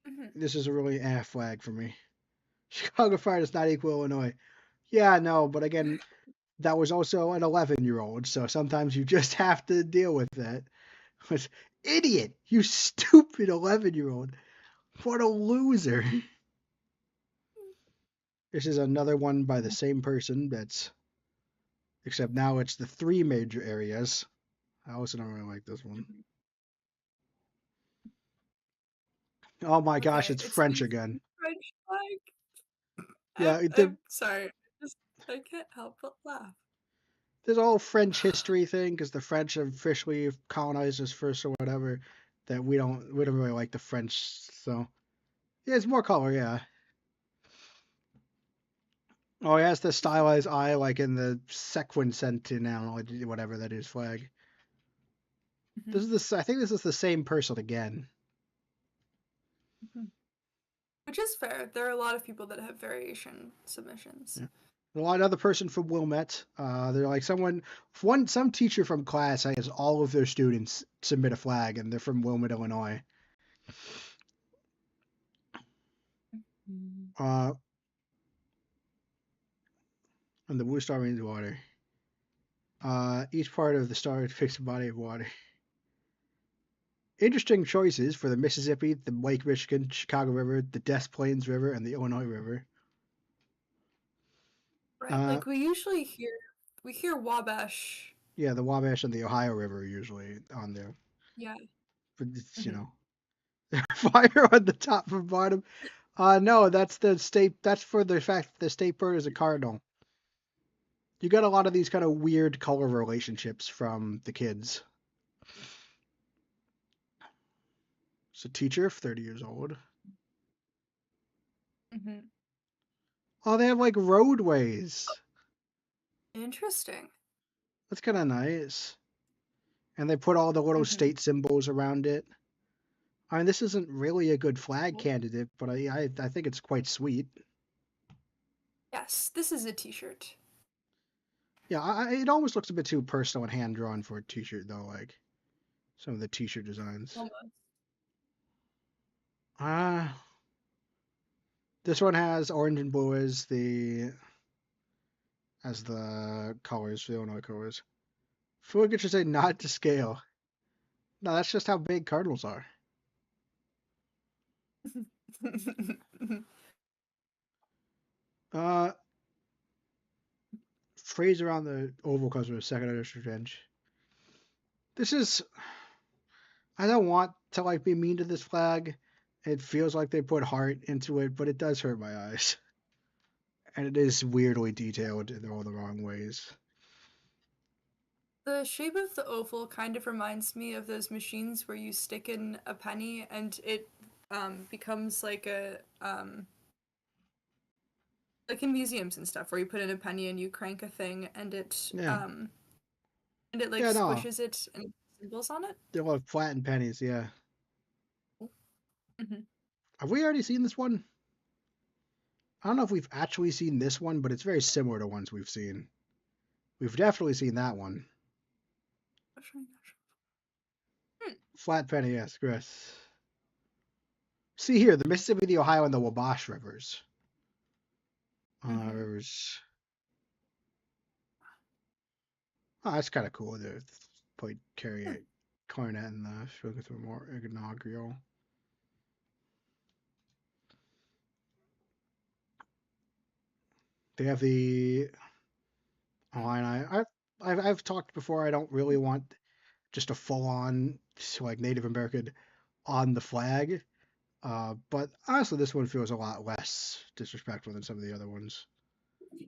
Speaker 2: Mhm.
Speaker 1: This is a really flag for me. Chicago Fire does not equal Illinois. Yeah, no, but again, that was also an 11-year-old, so sometimes you just have to deal with that. Idiot! You stupid 11-year-old. What a loser. This is another one by the same person that's except now it's the three major areas. I also don't really like this one.
Speaker 2: Mhm.
Speaker 1: Oh my gosh,
Speaker 2: Okay,
Speaker 1: it's
Speaker 2: it's
Speaker 1: French
Speaker 2: the
Speaker 1: again.
Speaker 2: French flag.
Speaker 1: Yeah,
Speaker 2: I'm sorry. I can't help but laugh.
Speaker 1: there's a whole French history thing because the French officially colonized us first or whatever. That we don't really like the French, so yeah, it's more color, yeah. Oh, he has the stylized eye like in the sequin sentinel, whatever that is flag.
Speaker 2: Mhm.
Speaker 1: I think this is the same person again.
Speaker 2: Mhm. Which is fair. There are a lot of people that have variation submissions.
Speaker 1: Yeah. A lot other person from Wilmette. They're like some teacher from class has all of their students submit a flag, and they're from Wilmette, Illinois.
Speaker 2: Mhm.
Speaker 1: Uh, and the blue star means water. Each part of the star depicts a body of water. Interesting choices for the Mississippi, the Lake Michigan, Chicago River, the Des Plaines River, and the Illinois River.
Speaker 2: Right.
Speaker 1: Uh,
Speaker 2: Like we hear Wabash.
Speaker 1: yeah, the Wabash and the Ohio River are usually on there.
Speaker 2: Yeah.
Speaker 1: But it's,
Speaker 2: Mhm.
Speaker 1: fire on the top and bottom. No, that's the state. That's for the fact that the state bird is a cardinal. You got a lot of these kind of weird color relationships from the kids. It's a teacher, 30 years old.
Speaker 2: Mhm.
Speaker 1: Oh, they have like roadways.
Speaker 2: Interesting.
Speaker 1: That's kind of nice. And they put all the little
Speaker 2: Mhm.
Speaker 1: state symbols around it. I mean, this isn't really a good
Speaker 2: It's
Speaker 1: flag
Speaker 2: cool.
Speaker 1: candidate, but I think it's quite sweet.
Speaker 2: Yes, this is a t-shirt.
Speaker 1: Yeah, it almost looks a bit too personal and hand drawn for a t-shirt though. Like some of the t-shirt designs.
Speaker 2: Almost.
Speaker 1: Ah, this one has orange and blue as the colors, the Illinois colors. Feel like it should say not to scale. No, that's just how big cardinals are. Uh, phrase around the oval comes from a second edition French. This is I don't want to like be mean to this flag, It feels like they put heart into it, but it does hurt my eyes. And it is weirdly detailed in all the wrong ways.
Speaker 2: The shape of the oval kind of reminds me of those machines where you stick in a penny and it becomes like in museums and stuff where you put in a penny and you crank a thing
Speaker 1: Yeah.
Speaker 2: and it like
Speaker 1: Yeah, no.
Speaker 2: squishes it and symbols on it.
Speaker 1: They're like flattened pennies, yeah.
Speaker 2: Hmm.
Speaker 1: Have we already seen this one? I don't know if we've actually seen this one, but it's very similar to ones we've seen. We've definitely seen that one. Flat penny, yes, Chris. See here, the Mississippi, the Ohio, and the Wabash rivers.
Speaker 2: Hmm.
Speaker 1: Rivers. Oh, that's kind of cool. They played carry a cornet in the Sugar more inaugural. They have the line. I've talked before. I don't really want just a full on like Native American on the flag. But honestly, this one feels a lot less disrespectful than some of the other ones.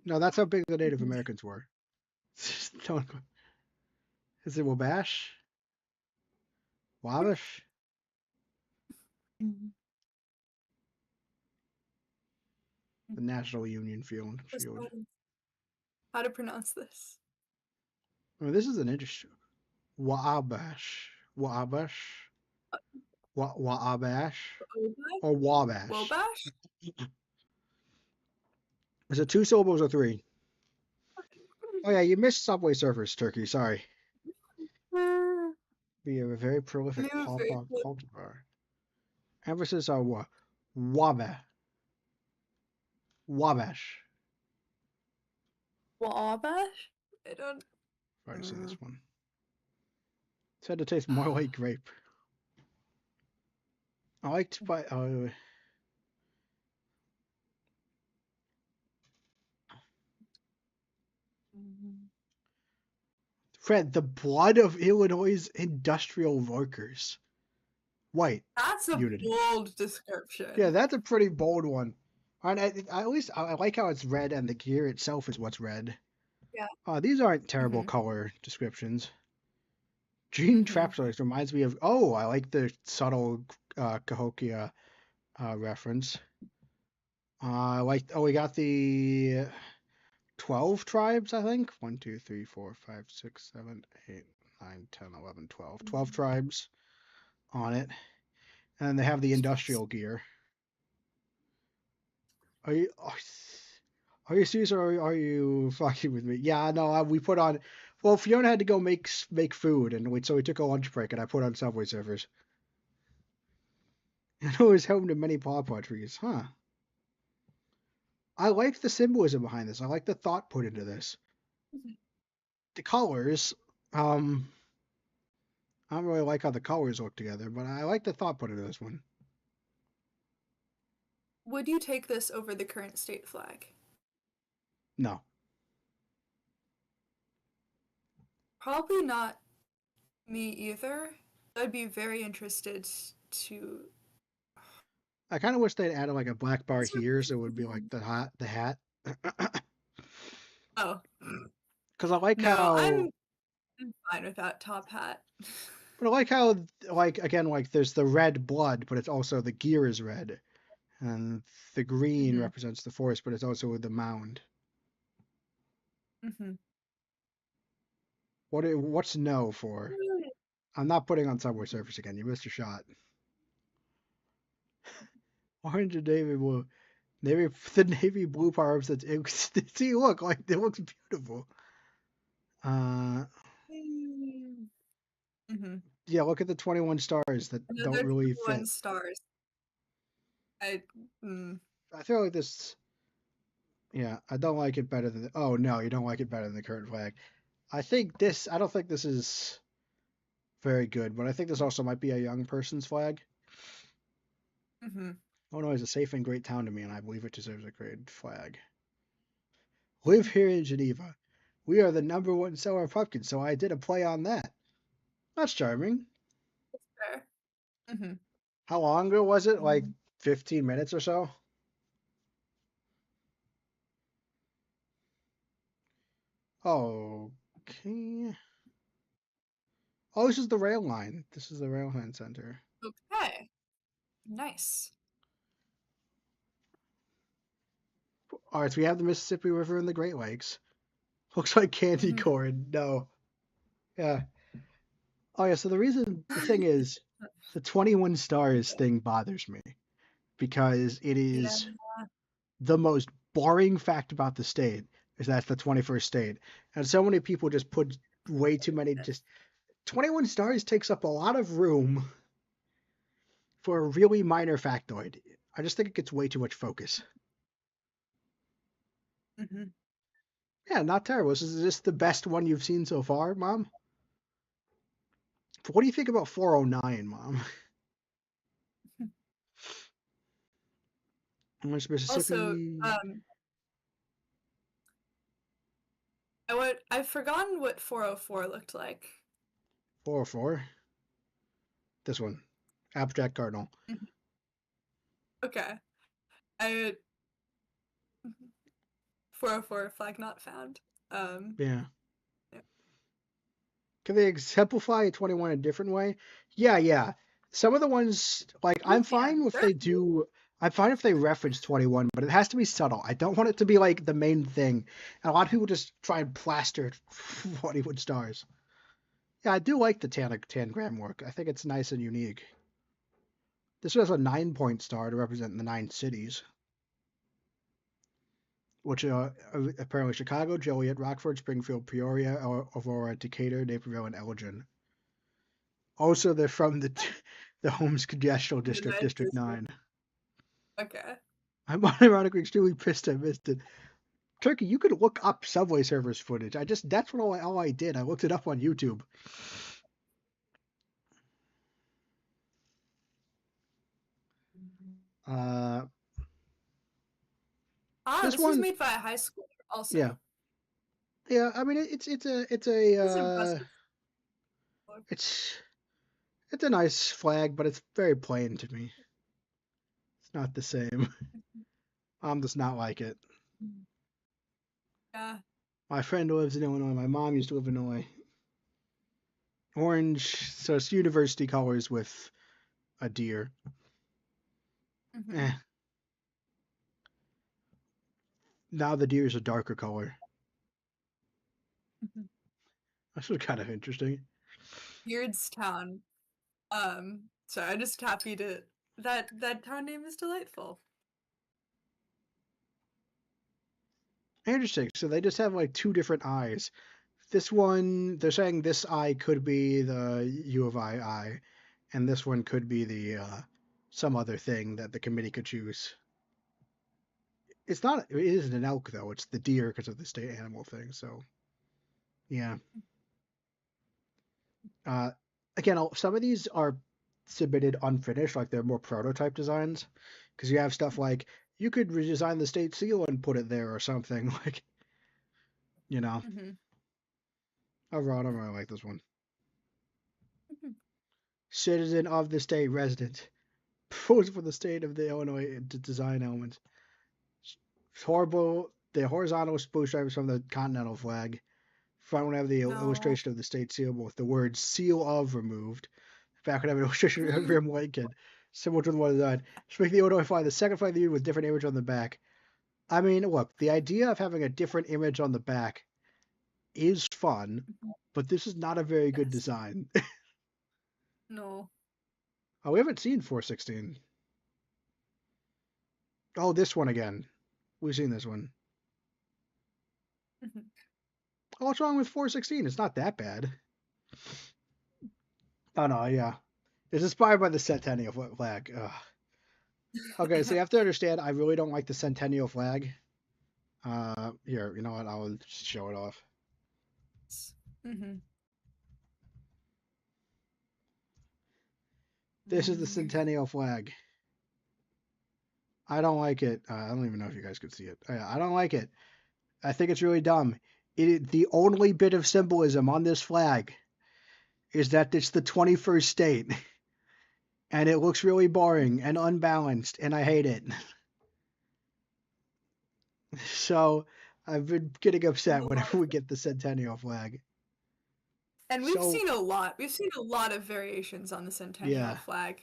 Speaker 1: No, that's how big the Native Americans were. Is it Wabash? Wabash?
Speaker 2: Hmm.
Speaker 1: The National Union Field. Shield.
Speaker 2: How to pronounce this?
Speaker 1: I mean, this is an interesting Wabash. Wabash. Wabash.
Speaker 2: Wabash?
Speaker 1: Or Wabash.
Speaker 2: Wabash?
Speaker 1: Is it two syllables or three? Oh yeah, you missed Subway Surfers, Turkey. Sorry. Be a very prolific
Speaker 2: New very
Speaker 1: pop
Speaker 2: good.
Speaker 1: cultivar. Emphasis on what? Waba. Wabash.
Speaker 2: Wabash? I don't.
Speaker 1: I've already seen
Speaker 2: Mm.
Speaker 1: this one. It said to taste more like grape. I liked by Fred, the blood of Illinois' industrial workers. White.
Speaker 2: That's a
Speaker 1: Unity.
Speaker 2: bold
Speaker 1: Yeah,
Speaker 2: description.
Speaker 1: that's a pretty bold one. And at least I like how it's red and the gear itself is what's red.
Speaker 2: Yeah.
Speaker 1: These aren't terrible
Speaker 2: Hmm.
Speaker 1: color descriptions. Gene
Speaker 2: Hmm.
Speaker 1: Trapsies reminds me of. Oh, I like the subtle Cahokia reference. We got the 12 tribes, I think. 1, 2, 3, 4, 5, 6, 7, 8, 9, 10, 11, 12. 12 tribes on it. And they have the industrial gear. Are you are you serious or are you fucking with me? Yeah, no, we put on. Well, Fiona had to go make food, and so we took a lunch break, and I put on Subway Surfers. And it was home to many pawpaw trees, huh? I like the symbolism behind this. I like the thought put into this. The colors, um, I don't really like how the colors look together, but I like the thought put into this one.
Speaker 2: Would you take this over the current state flag?
Speaker 1: No,
Speaker 2: Probably not me either. I'd be very interested to.
Speaker 1: I kind of wish they'd added like a black bar
Speaker 2: What's our
Speaker 1: here, so it would be like the hat.
Speaker 2: Oh.
Speaker 1: Because I like
Speaker 2: No,
Speaker 1: how
Speaker 2: I'm fine with that top hat.
Speaker 1: But I like how, like, again, like, there's the red blood, but it's also the gear is red. And the green
Speaker 2: Hmm.
Speaker 1: represents the forest, but it's also the mound.
Speaker 2: Hmm.
Speaker 1: What's no for? I'm not putting on Subway Surfers again. You missed your shot. Orange and navy blue. Navy, the navy blue parts. That's see, look, like, it looks beautiful. Uh,
Speaker 2: Hmm.
Speaker 1: yeah, look at the 21 stars that don't
Speaker 2: Another
Speaker 1: really
Speaker 2: 21
Speaker 1: fit.
Speaker 2: stars. I. Mm.
Speaker 1: I feel like this. Yeah, I don't like it better than. Oh no, you don't like it better than the current flag. I think this. I don't think this is very good, but I think this also might be a young person's flag.
Speaker 2: Hmm.
Speaker 1: Illinois is a safe and great town to me, and I believe it deserves a great flag. Live here in Geneva. We are the number one seller of pumpkins, so I did a play on that. That's charming.
Speaker 2: Fair. Hmm.
Speaker 1: How long ago was it? Like
Speaker 2: Mm,
Speaker 1: 15 minutes or so? Oh, okay. Oh, this is the rail line. This is the railhead center.
Speaker 2: okay. Nice.
Speaker 1: All right, so we have the Mississippi River and the Great Lakes. Looks like candy
Speaker 2: Hmm.
Speaker 1: corn. No. Yeah. Oh, yeah. So the thing is, the 21 stars
Speaker 2: Okay.
Speaker 1: thing bothers me because it
Speaker 2: Yeah.
Speaker 1: is the most boring fact about the state is that's the 21st state. And so many people just put way too many, just 21 stars takes up a lot of room for a really minor factoid. I just think it gets way too much focus.
Speaker 2: Hmm.
Speaker 1: Yeah, not terrible. Is this the best one you've seen so far, Mom? What do you think about 409, Mom?
Speaker 2: Also,
Speaker 1: Mississippi
Speaker 2: I've forgotten what 404 looked like.
Speaker 1: 404. This one. Abstract Cardinal.
Speaker 2: Mhm. Okay. I 404 flag not found. Um,
Speaker 1: Yeah.
Speaker 2: yeah.
Speaker 1: Can they exemplify 21 a different way? Yeah, yeah. Some of the ones, like,
Speaker 2: You can. There are a few.
Speaker 1: I'm fine if they reference 21, but it has to be subtle. I don't want it to be, like, the main thing. And a lot of people just try and plaster 21 stars. Yeah, I do like the tangram work. I think it's nice and unique. This has a 9-point star to represent the 9 cities, which are apparently Chicago, Joliet, Rockford, Springfield, Peoria, Aurora, Decatur, Naperville, and Elgin. Also, they're from the Holmes Congressional
Speaker 2: The
Speaker 1: District,
Speaker 2: ninth
Speaker 1: District
Speaker 2: district.
Speaker 1: 9.
Speaker 2: Okay.
Speaker 1: I'm unironically extremely pissed I missed it. Turkey, you could look up Subway Surfers footage. That's what all I did. I looked it up on YouTube. Uh,
Speaker 2: Ah,
Speaker 1: this
Speaker 2: this was
Speaker 1: one,
Speaker 2: made by a high schooler
Speaker 1: yeah,
Speaker 2: also.
Speaker 1: yeah. I mean, it's
Speaker 2: This is impressive.
Speaker 1: it's it's a nice flag, but it's very plain to me. It's not the same. Mom does not like it.
Speaker 2: Yeah.
Speaker 1: My friend lives in Illinois. My mom used to live in Illinois. Orange, so it's university colors with a deer.
Speaker 2: Hmm.
Speaker 1: Eh, now the deer is a darker color.
Speaker 2: Hmm.
Speaker 1: That's kind of interesting.
Speaker 2: Beardstown. Sorry, I'm just happy to that town name is delightful.
Speaker 1: Interesting. So they just have like two different eyes. This one, they're saying this eye could be the U of I eye, and this one could be the some other thing that the committee could choose. It's not. It isn't an elk though. It's the deer because of the state animal thing. So yeah. Uh, again, some of these are submitted unfinished, like they're more prototype designs, because you have stuff like you could redesign the state seal and put it there or something like you know.
Speaker 2: Hmm.
Speaker 1: Overall, I don't really like this one.
Speaker 2: Hmm.
Speaker 1: Citizen of the state resident. Proposed for the state of the Illinois design elements. Horrible. The horizontal blue stripes from the continental flag. Front would have the
Speaker 2: No.
Speaker 1: illustration of the state seal with the word seal of removed. Back would have an illustration of Abraham Lincoln, similar to the one design. Just make the Illinois flag the second flag of the Union with different image on the back. I mean, look, the idea of having a different image on the back is fun,
Speaker 2: Mhm.
Speaker 1: but this is not a very good
Speaker 2: Yes.
Speaker 1: design.
Speaker 2: No.
Speaker 1: Oh, we haven't seen 416. Oh, this one again. We've seen this one.
Speaker 2: Mhm.
Speaker 1: Oh, what's wrong with 416? It's not that bad. Oh no, yeah. It's inspired by the Centennial flag. Ugh. Okay, so you have to understand, I really don't like the Centennial flag. Here, you know what? I'll just show it off.
Speaker 2: Hmm.
Speaker 1: This is the Centennial flag. I don't like it. I don't even know if you guys could see it. I don't like it. I think it's really dumb. The only bit of symbolism on this flag is that it's the 21st state. and it looks really boring and unbalanced, and I hate it. So I've been getting
Speaker 2: A
Speaker 1: upset
Speaker 2: lot
Speaker 1: whenever
Speaker 2: of
Speaker 1: we get the Centennial flag.
Speaker 2: And we've
Speaker 1: So
Speaker 2: seen a lot. We've seen a lot of variations on the Centennial
Speaker 1: yeah,
Speaker 2: flag.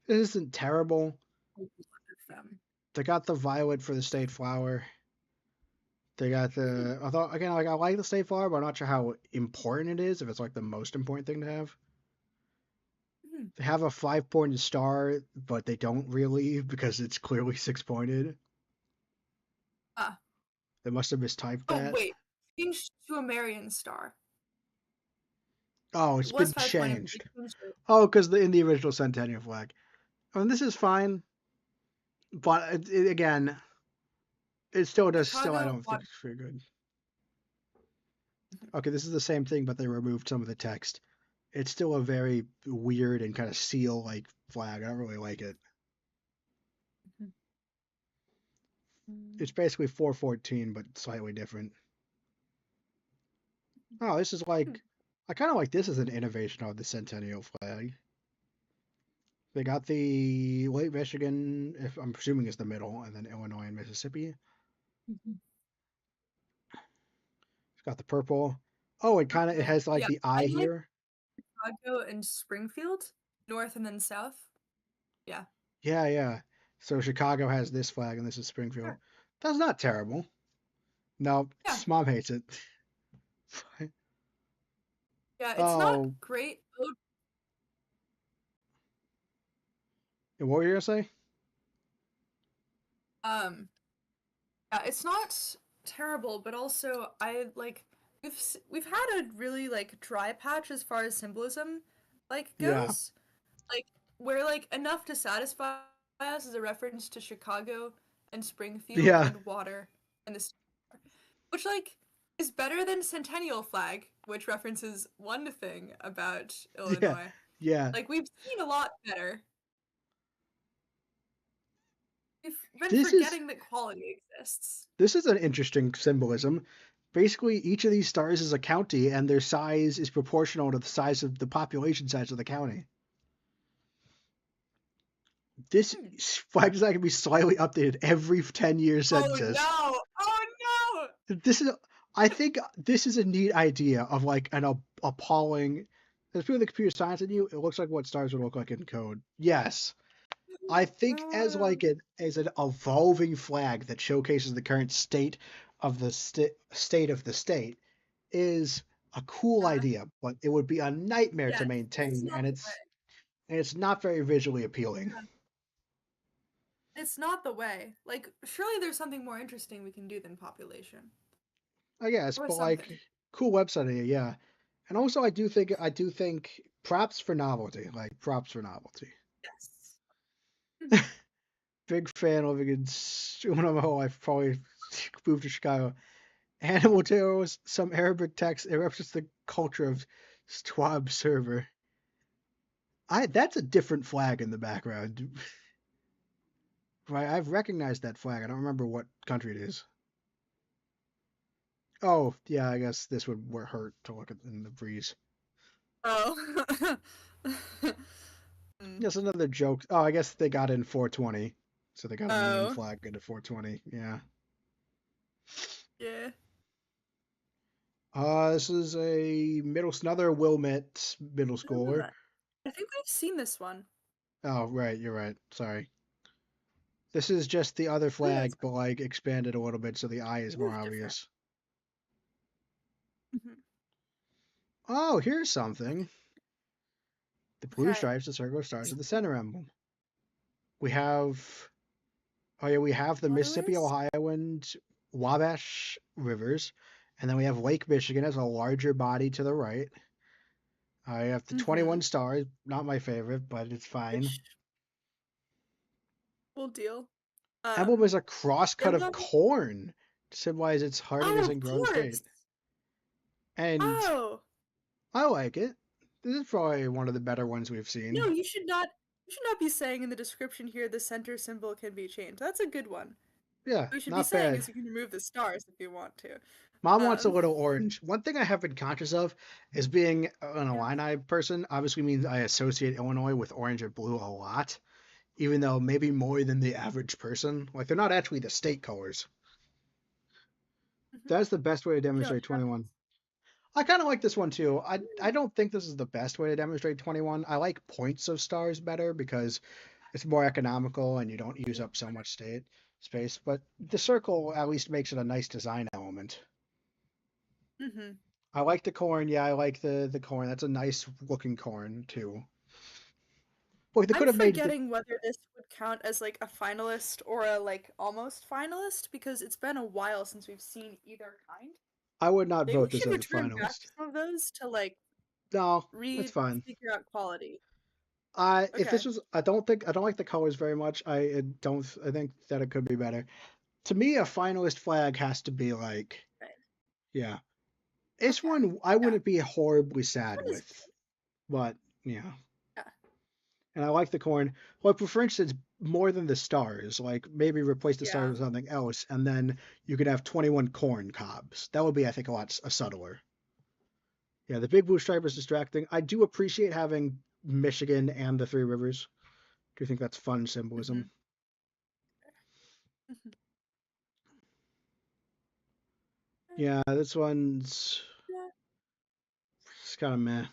Speaker 1: it isn't terrible.
Speaker 2: A lot of them.
Speaker 1: They got the violet for the state flower. They got the. I thought again, like I like the state flower, but I'm not sure how important it is. If it's like the most important thing to have.
Speaker 2: Hmm.
Speaker 1: They have a 5-pointed star, but they don't really because it's clearly 6-pointed.
Speaker 2: Ah.
Speaker 1: They must have mistyped
Speaker 2: Oh
Speaker 1: that.
Speaker 2: wait, changed to a Marion star.
Speaker 1: Oh,
Speaker 2: It
Speaker 1: it's
Speaker 2: was
Speaker 1: been
Speaker 2: 5 pointed, but
Speaker 1: changed.
Speaker 2: they changed it.
Speaker 1: Oh, because in the original Centennial flag. I mean, this is fine, but again, it still does. Still, I
Speaker 2: Chicago
Speaker 1: don't think
Speaker 2: water.
Speaker 1: it's very good. Okay, this is the same thing, but they removed some of the text. It's still a very weird and kind of seal like flag. I don't really like it. It's basically 414, but slightly different. Oh, this is like. I kind of like this as an innovation of the Centennial flag. They got the Lake Michigan, if I'm presuming is the middle, and then Illinois and Mississippi. It's got the purple. Oh, it
Speaker 2: Okay.
Speaker 1: has like
Speaker 2: Yeah,
Speaker 1: the
Speaker 2: I
Speaker 1: eye
Speaker 2: like
Speaker 1: here.
Speaker 2: Chicago and Springfield, north and then south. Yeah.
Speaker 1: Yeah, yeah. So Chicago has this flag, and this is Springfield.
Speaker 2: Sure.
Speaker 1: That's not terrible. No,
Speaker 2: Yeah.
Speaker 1: Mom hates it.
Speaker 2: Yeah, it's not
Speaker 1: Oh,
Speaker 2: great. Oh,
Speaker 1: and what were you gonna say?
Speaker 2: um, yeah, it's not terrible, but also I like we've had a really like dry patch as far as symbolism like
Speaker 1: Yeah,
Speaker 2: goes. Like where like enough to satisfy us is a reference to Chicago and Springfield
Speaker 1: yeah,
Speaker 2: and water and the which like is better than Centennial Flag, which references one thing about
Speaker 1: yeah,
Speaker 2: Illinois.
Speaker 1: yeah.
Speaker 2: Like we've seen a lot better. We've been
Speaker 1: This is
Speaker 2: forgetting that quality exists.
Speaker 1: this is an interesting symbolism. Basically, each of these stars is a county, and their size is proportional to the size of the population size of the county. This
Speaker 2: Hmm.
Speaker 1: flag design can be slightly updated every 10-year
Speaker 2: Oh
Speaker 1: census.
Speaker 2: no! Oh no!
Speaker 1: This is, I think, this is a neat idea of like an appalling. There's people with computer science in you. It looks like what stars would look like in code. Yes, I think as an evolving flag that showcases the current state of the state of the state is a cool
Speaker 2: Yeah,
Speaker 1: idea, but it would be a nightmare to
Speaker 2: yeah, it's
Speaker 1: maintain,
Speaker 2: not
Speaker 1: and
Speaker 2: the way.
Speaker 1: it's not very visually appealing.
Speaker 2: Yeah, it's not the way. Like, surely there's something more interesting we can do than population.
Speaker 1: I guess,
Speaker 2: Or
Speaker 1: but like
Speaker 2: something.
Speaker 1: cool website idea, yeah. And also, I do think props for novelty, like props for novelty.
Speaker 2: Yes. Mhm.
Speaker 1: Big fan living in one of my whole life. Probably moved to Chicago. Animal Tales, some Arabic text. It represents the culture of Stwab server. That's a different flag in the background. Right, I've recognized that flag. I don't remember what country it is. Oh, yeah, I guess this would hurt to look at in the breeze.
Speaker 2: Oh. Mm.
Speaker 1: Yes, another joke. Oh, I guess they got in 420, so they got a main
Speaker 2: Oh.
Speaker 1: flag into 420. Yeah.
Speaker 2: Yeah.
Speaker 1: This is another Wilmette middle
Speaker 2: I don't know
Speaker 1: schooler.
Speaker 2: that. I think we've seen this one.
Speaker 1: Oh, right, you're right. Sorry. This is just the other
Speaker 2: I believe it's
Speaker 1: flag, but like expanded a little bit so the eye is more
Speaker 2: different.
Speaker 1: obvious.
Speaker 2: Mhm.
Speaker 1: Oh, here's something. The blue
Speaker 2: Okay.
Speaker 1: stripes, the circle stars, are the center emblem. We have Oh yeah, we have the Mississippi,
Speaker 2: Waterways?
Speaker 1: Ohio, and Wabash rivers, and then we have Lake Michigan as a larger body to the right. I have the
Speaker 2: Mm-hmm.
Speaker 1: 21 stars, not my favorite, but it's fine.
Speaker 2: Which we'll deal.
Speaker 1: Emblem is a cross cut of
Speaker 2: Emblem?
Speaker 1: corn to symbolize its hardiness
Speaker 2: Oh,
Speaker 1: and
Speaker 2: of
Speaker 1: grown state.
Speaker 2: course.
Speaker 1: And
Speaker 2: Oh.
Speaker 1: I like it. This is probably one of the better ones we've
Speaker 2: No,
Speaker 1: seen.
Speaker 2: you should not be saying in the description here the center symbol can be changed. That's a good one.
Speaker 1: Yeah,
Speaker 2: What we should be
Speaker 1: not
Speaker 2: saying
Speaker 1: bad.
Speaker 2: is you can remove the stars if you want to.
Speaker 1: Mom wants a
Speaker 2: Um,
Speaker 1: little orange. One thing I have been conscious of is being an
Speaker 2: yeah.
Speaker 1: Illini person obviously means I associate Illinois with orange and blue a lot, even though maybe more than the average person. Like they're not actually the state colors.
Speaker 2: Mhm.
Speaker 1: That's the best way to
Speaker 2: You know,
Speaker 1: demonstrate 21. I kind of like this one too. I don't think this is the best way to demonstrate 21. I like points of stars better because it's more economical and you don't use up so much state space. But the circle at least makes it a nice design element.
Speaker 2: mm-hmm.
Speaker 1: I like the corn. Yeah, I like the corn. That's a nice looking corn too. Boy, they
Speaker 2: I'm
Speaker 1: could have made.
Speaker 2: forgetting whether this would count as like a finalist or a like almost finalist because it's been a while since we've seen either kind.
Speaker 1: I would not
Speaker 2: Maybe we
Speaker 1: vote this
Speaker 2: should
Speaker 1: as a
Speaker 2: return back
Speaker 1: finalist.
Speaker 2: some of those to like
Speaker 1: No, that's
Speaker 2: read
Speaker 1: fine.
Speaker 2: figure out quality.
Speaker 1: If this
Speaker 2: Okay.
Speaker 1: was, I don't like the colors very much. Don't. I think that it could be better. To me, a finalist flag has to be like,
Speaker 2: Right.
Speaker 1: yeah. This
Speaker 2: Okay.
Speaker 1: one I
Speaker 2: Yeah.
Speaker 1: wouldn't be horribly
Speaker 2: This
Speaker 1: sad
Speaker 2: one is
Speaker 1: with, but yeah.
Speaker 2: yeah.
Speaker 1: And I like the corn. Like for instance, more than the stars. Like maybe replace the stars
Speaker 2: Yeah.
Speaker 1: with something else, and then you could have 21 corn cobs. That would be, I think, a lot subtler. Yeah, the big blue stripe is distracting. I do appreciate having Michigan and the Three Rivers. Do you think that's fun
Speaker 2: Mm-hmm.
Speaker 1: symbolism?
Speaker 2: Mm-hmm.
Speaker 1: Yeah, this one's
Speaker 2: Yeah.
Speaker 1: it's kind of meh.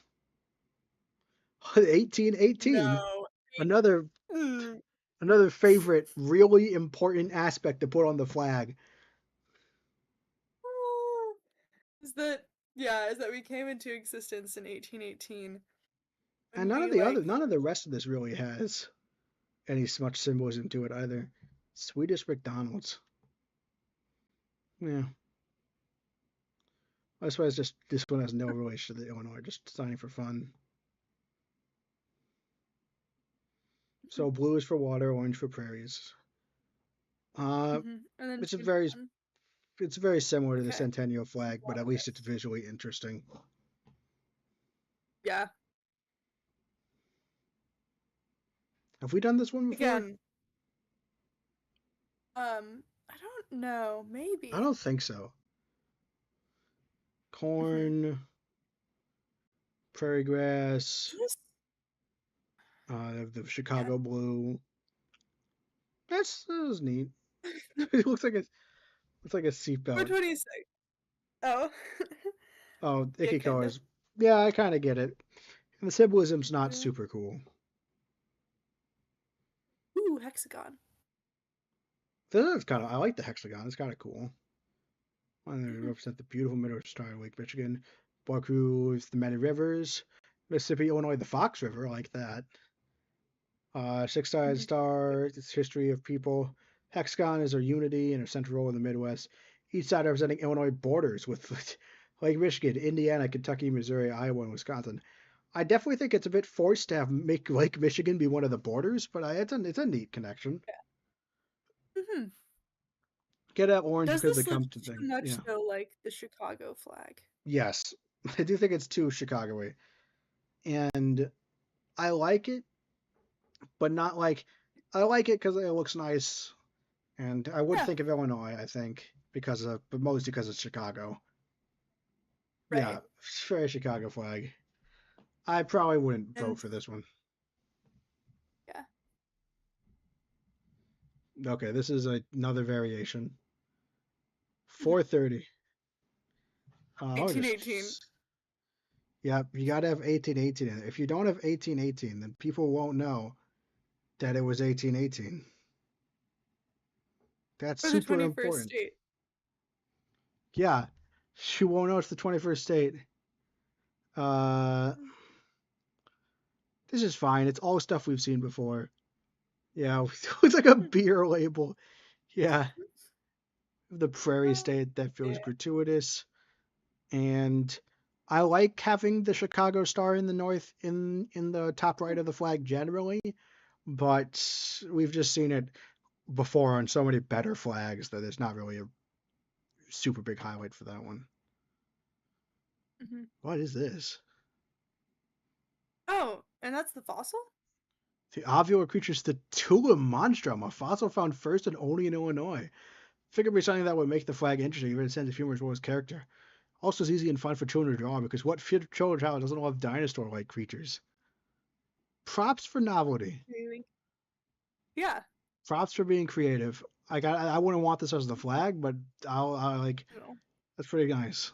Speaker 1: 1818.
Speaker 2: No.
Speaker 1: Another
Speaker 2: Mm.
Speaker 1: another favorite, really important aspect to put on the flag.
Speaker 2: Is that yeah, is that we came into existence in 1818
Speaker 1: And
Speaker 2: when we like
Speaker 1: none of the rest of this really has any much symbolism to it either. Swedish McDonald's. Yeah. I suppose just this one has no relation to the Illinois, just designing for fun. So blue is for water, orange for prairies. Uh,
Speaker 2: and then
Speaker 1: it's a
Speaker 2: change
Speaker 1: very
Speaker 2: one.
Speaker 1: it's very similar to the
Speaker 2: Okay.
Speaker 1: Centennial
Speaker 2: Some
Speaker 1: flag, but
Speaker 2: water
Speaker 1: at least it's
Speaker 2: this.
Speaker 1: visually interesting.
Speaker 2: Yeah.
Speaker 1: Have we done this one before?
Speaker 2: Again, I don't know.
Speaker 1: I
Speaker 2: Maybe.
Speaker 1: don't think so.
Speaker 2: Mhm.
Speaker 1: Corn, prairie grass,
Speaker 2: This
Speaker 1: the
Speaker 2: yeah.
Speaker 1: Chicago blue. That was neat. It looks like a seatbelt.
Speaker 2: 426. Oh.
Speaker 1: Oh,
Speaker 2: Yeah,
Speaker 1: icky
Speaker 2: kinda.
Speaker 1: colors. Yeah, I kind of get it. And the symbolism's not
Speaker 2: Yeah.
Speaker 1: super cool.
Speaker 2: Ooh, hexagon.
Speaker 1: This is kind of I like the hexagon. It's kind of cool. And they
Speaker 2: Mhm.
Speaker 1: represent the beautiful middle star of Lake Michigan. Barcoo is the many rivers. Mississippi, Illinois, the Fox River, I like that. Six-sided
Speaker 2: Mhm.
Speaker 1: star, its history of people. Hexagon is our unity and our central role in the Midwest. Each side representing Illinois borders with Lake Michigan, Indiana, Kentucky, Missouri, Iowa, and Wisconsin. I definitely think it's a bit forced to have make Lake Michigan be one of the borders, but it's a neat connection.
Speaker 2: Mhm.
Speaker 1: Get that orange
Speaker 2: Does
Speaker 1: because the
Speaker 2: this look
Speaker 1: Compton
Speaker 2: too
Speaker 1: thing.
Speaker 2: much
Speaker 1: Yeah.
Speaker 2: though like the Chicago flag?
Speaker 1: Yes. I do think it's too Chicago-y. And I like it, but not like I like it because it looks nice. And I would
Speaker 2: Yeah.
Speaker 1: think of Illinois, I think, but mostly because it's Chicago. Yeah,
Speaker 2: Right.
Speaker 1: very Chicago flag. I probably wouldn't vote
Speaker 2: And
Speaker 1: for this one.
Speaker 2: yeah.
Speaker 1: Okay, this is another variation.
Speaker 2: Mhm.
Speaker 1: 430. I'll
Speaker 2: 1818.
Speaker 1: just, yeah, you gotta have 1818 in it. If you don't have 1818, then people won't know that it was 1818. That's
Speaker 2: For the
Speaker 1: super
Speaker 2: 21st
Speaker 1: important.
Speaker 2: state.
Speaker 1: Yeah, you won't know it's the 21st state. Uh, this is fine. It's all stuff we've seen before. Yeah, it's like a
Speaker 2: Hmm.
Speaker 1: beer label. Yeah, the prairie
Speaker 2: Oh,
Speaker 1: state that feels
Speaker 2: yeah.
Speaker 1: gratuitous. And I like having the Chicago Star in the north in the top right of the flag generally, but we've just seen it before on so many better flags that it's not really a super big highlight for that one.
Speaker 2: Mhm.
Speaker 1: What is this?
Speaker 2: Oh, and that's the fossil?
Speaker 1: The ovular creature is the Tula monstrum, a fossil found first and only in Illinois. Figure be something that would make the flag interesting, even a sense of humor as well as character. Also, it's easy and fun for children to draw because what children's child doesn't love dinosaur-like creatures? Props for novelty.
Speaker 2: Really? Yeah.
Speaker 1: Props for being creative. I wouldn't want this as the flag, but I like
Speaker 2: No.
Speaker 1: that's pretty nice.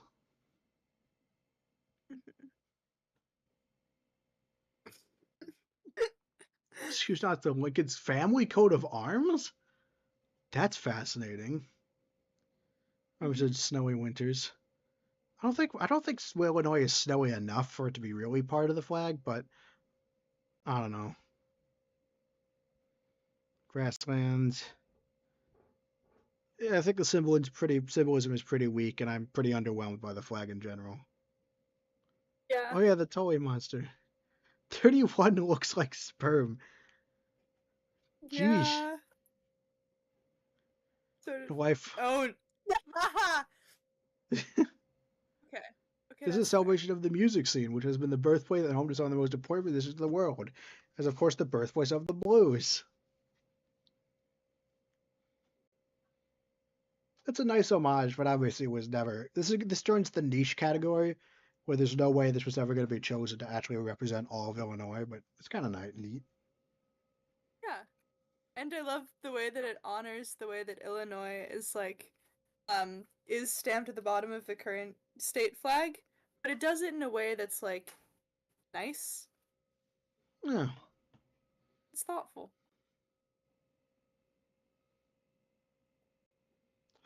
Speaker 1: She's not the Lincoln's family coat of arms. That's fascinating. I was in snowy winters. I don't think Illinois is snowy enough for it to be really part of the flag, but I don't know. Grasslands. Yeah, I think the symbolism is pretty weak, and I'm pretty underwhelmed by the flag in general.
Speaker 2: Yeah.
Speaker 1: Oh yeah, the toy monster. 31 looks like sperm. Jeez.
Speaker 2: Yeah. Sort of.
Speaker 1: Life.
Speaker 2: Oh. Okay. Okay,
Speaker 1: This is a
Speaker 2: that's fair.
Speaker 1: celebration of the music scene, which has been the birthplace and home to some of the most important musicians in the world, as of course the birthplace of the blues. It's a nice homage, but obviously it was never. This joins the niche category, where there's no way this was ever going to be chosen to actually represent all of Illinois. But it's kind of neat.
Speaker 2: Yeah. And I love the way that it honors the way that Illinois is stamped at the bottom of the current state flag, but it does it in a way that's like nice.
Speaker 1: Yeah,
Speaker 2: It's thoughtful.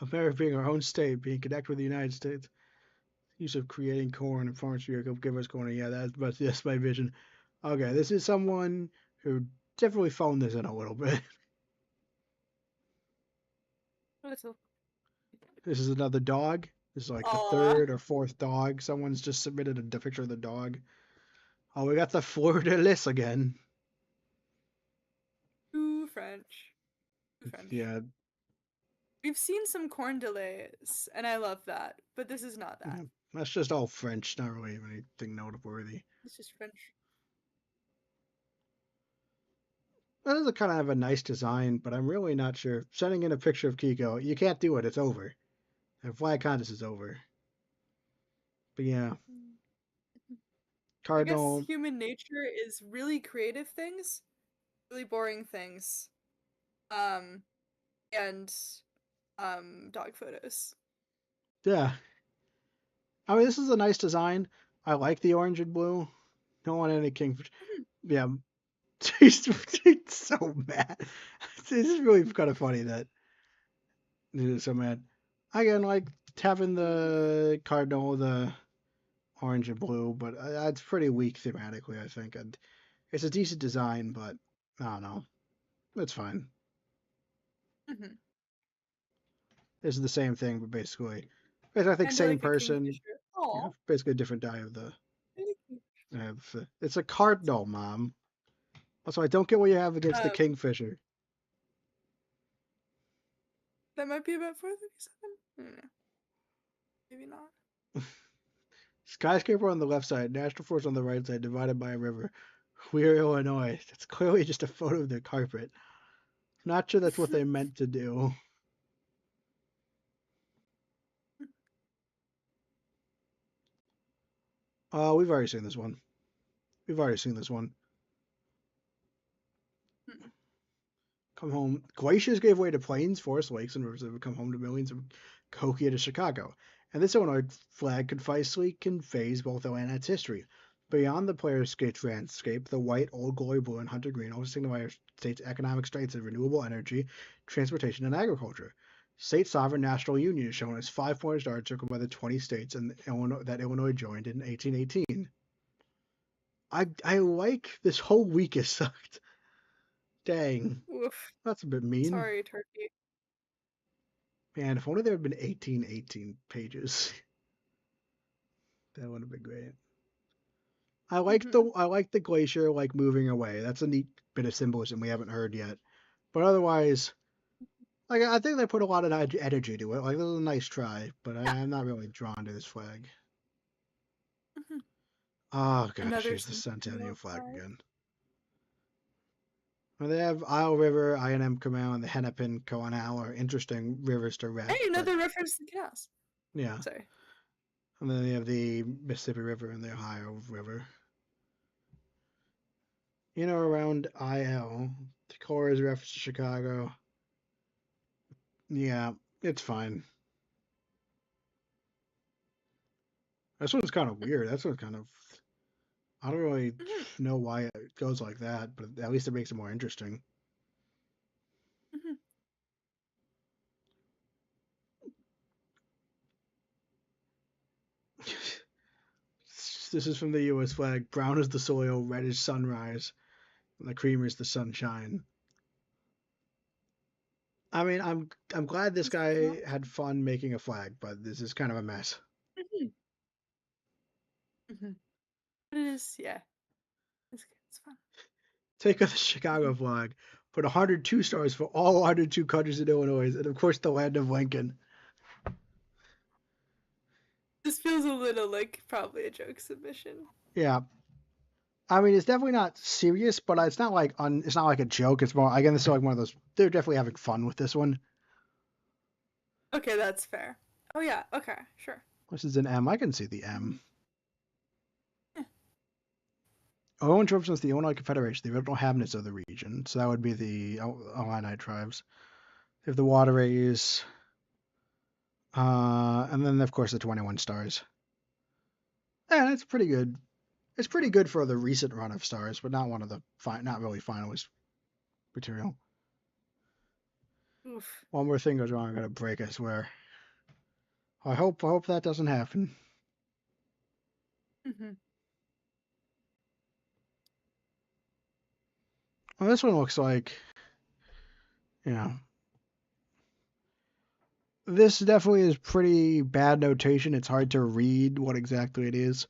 Speaker 1: America being our own state, being connected with the United States, use of creating corn and farmers to give us corn. Yeah, that's my vision. Okay, this is someone who definitely phoned this in a little bit.
Speaker 2: Little.
Speaker 1: This is another dog. This is like the
Speaker 2: Aw.
Speaker 1: third or fourth dog. Someone's just submitted a picture of the dog. Oh, we got the fleur de lis again.
Speaker 2: Too French. Too French.
Speaker 1: Yeah,
Speaker 2: We've seen some corn delays, and I love that, but this is not that.
Speaker 1: yeah, that's just all French. Not really anything noteworthy.
Speaker 2: It's just French.
Speaker 1: That is a kind of a nice design, but I'm really not sure. Sending in a picture of Kiko, you can't do it. It's over. The flag contest is over. But yeah,
Speaker 2: I guess
Speaker 1: Cardinal.
Speaker 2: human nature is really creative things, really boring things, um, and dog photos.
Speaker 1: Yeah, I mean this is a nice design. I like the orange and blue. Don't want any kingfish. Yeah, he's so mad. This is really kind of funny that he's so mad. Again, like having the cardinal, the orange and blue, but it's pretty weak thematically, I think. And it's a decent design, but I don't know. It's fine.
Speaker 2: Mm-hmm.
Speaker 1: This is the same thing, but basically I think
Speaker 2: Kind of
Speaker 1: same
Speaker 2: like a
Speaker 1: person.
Speaker 2: kingfisher.
Speaker 1: Yeah,
Speaker 2: Aw.
Speaker 1: basically a different die of the.
Speaker 2: Really
Speaker 1: It's a cardinal, mom. Also, I don't get what you have against the
Speaker 2: Um,
Speaker 1: kingfisher.
Speaker 2: that might be about 437. I don't know. Maybe not.
Speaker 1: Skyscraper on the left side, National Forest on the right side, divided by a river. We're Illinois. That's clearly just a photo of the carpet. Not sure that's what they meant to do. We've already seen this one. We've already seen this one. Come home. Glaciers gave way to plains, forests, lakes, and rivers that would come home to millions of Kokia to Chicago. And this Illinois flag concisely conveys both the land and its history. Beyond the player's skate landscape, the white, old glory blue, and hunter green also signify our state's economic strengths in renewable energy, transportation, and agriculture. State sovereign national union is shown as 5 pointed star circled by the 20 states that Illinois joined in 1818. I like this whole week is sucked. Dang,
Speaker 2: Oof.
Speaker 1: that's a bit mean.
Speaker 2: Sorry, Turkey.
Speaker 1: Man, if only there had been 18 pages. That would have been great.
Speaker 2: Mm-hmm.
Speaker 1: I like the glacier like moving away. That's a neat bit of symbolism we haven't heard yet. But otherwise, like I think they put a lot of energy to it. Like this is a nice try, but
Speaker 2: Yeah.
Speaker 1: I'm not really drawn to this flag.
Speaker 2: Mm-hmm.
Speaker 1: Oh gosh,
Speaker 2: Another
Speaker 1: here's the
Speaker 2: centennial
Speaker 1: Centennial flag
Speaker 2: flag.
Speaker 1: again. Well, they have Isle River, I&M Canal, and the Hennepin Canal are interesting rivers to
Speaker 2: Hey,
Speaker 1: rep, but
Speaker 2: another reference to canals.
Speaker 1: yeah.
Speaker 2: Sorry.
Speaker 1: And then they have the Mississippi River and the Ohio River. Around IL, the core is reference to Chicago. Yeah, it's fine. This one's kind of weird. That's kind of. I don't really
Speaker 2: Mm-hmm.
Speaker 1: know why it goes like that, but at least it makes it more interesting.
Speaker 2: Mm-hmm.
Speaker 1: This is from the U.S. flag. Brown is the soil, red is sunrise, and the cream is the sunshine. I mean, I'm glad this
Speaker 2: That's pretty
Speaker 1: guy
Speaker 2: much.
Speaker 1: had fun making a flag, but this is kind of a mess.
Speaker 2: Mm-hmm. Mm-hmm. But it is, yeah. It's fun.
Speaker 1: Take of the
Speaker 2: Mm-hmm.
Speaker 1: Chicago flag, put 102 stars for all 102 countries in Illinois, and of course the land of Lincoln.
Speaker 2: This feels a little like probably a joke submission.
Speaker 1: Yeah, I mean it's definitely not serious, but it's not like it's not like a joke. It's more again, this is like one of those. They're definitely having fun with this one.
Speaker 2: Okay, that's fair. Oh yeah, okay, sure.
Speaker 1: This is an M. I can see the
Speaker 2: Mm-hmm.
Speaker 1: M.
Speaker 2: Yeah.
Speaker 1: Illinois represents the Illinois Confederation, the original inhabitants of the region. So that would be the Illini tribes. They have the waterways, and then of course the 21 stars. Yeah, it's pretty good. It's pretty good for the recent run of stars, but not one of the not really finalist material.
Speaker 2: Oof.
Speaker 1: One more thing goes wrong, I'm gonna break. I swear. I hope that doesn't happen.
Speaker 2: Mm-hmm.
Speaker 1: Well, this one looks like, you know, this definitely is pretty bad notation. It's hard to read what exactly it is.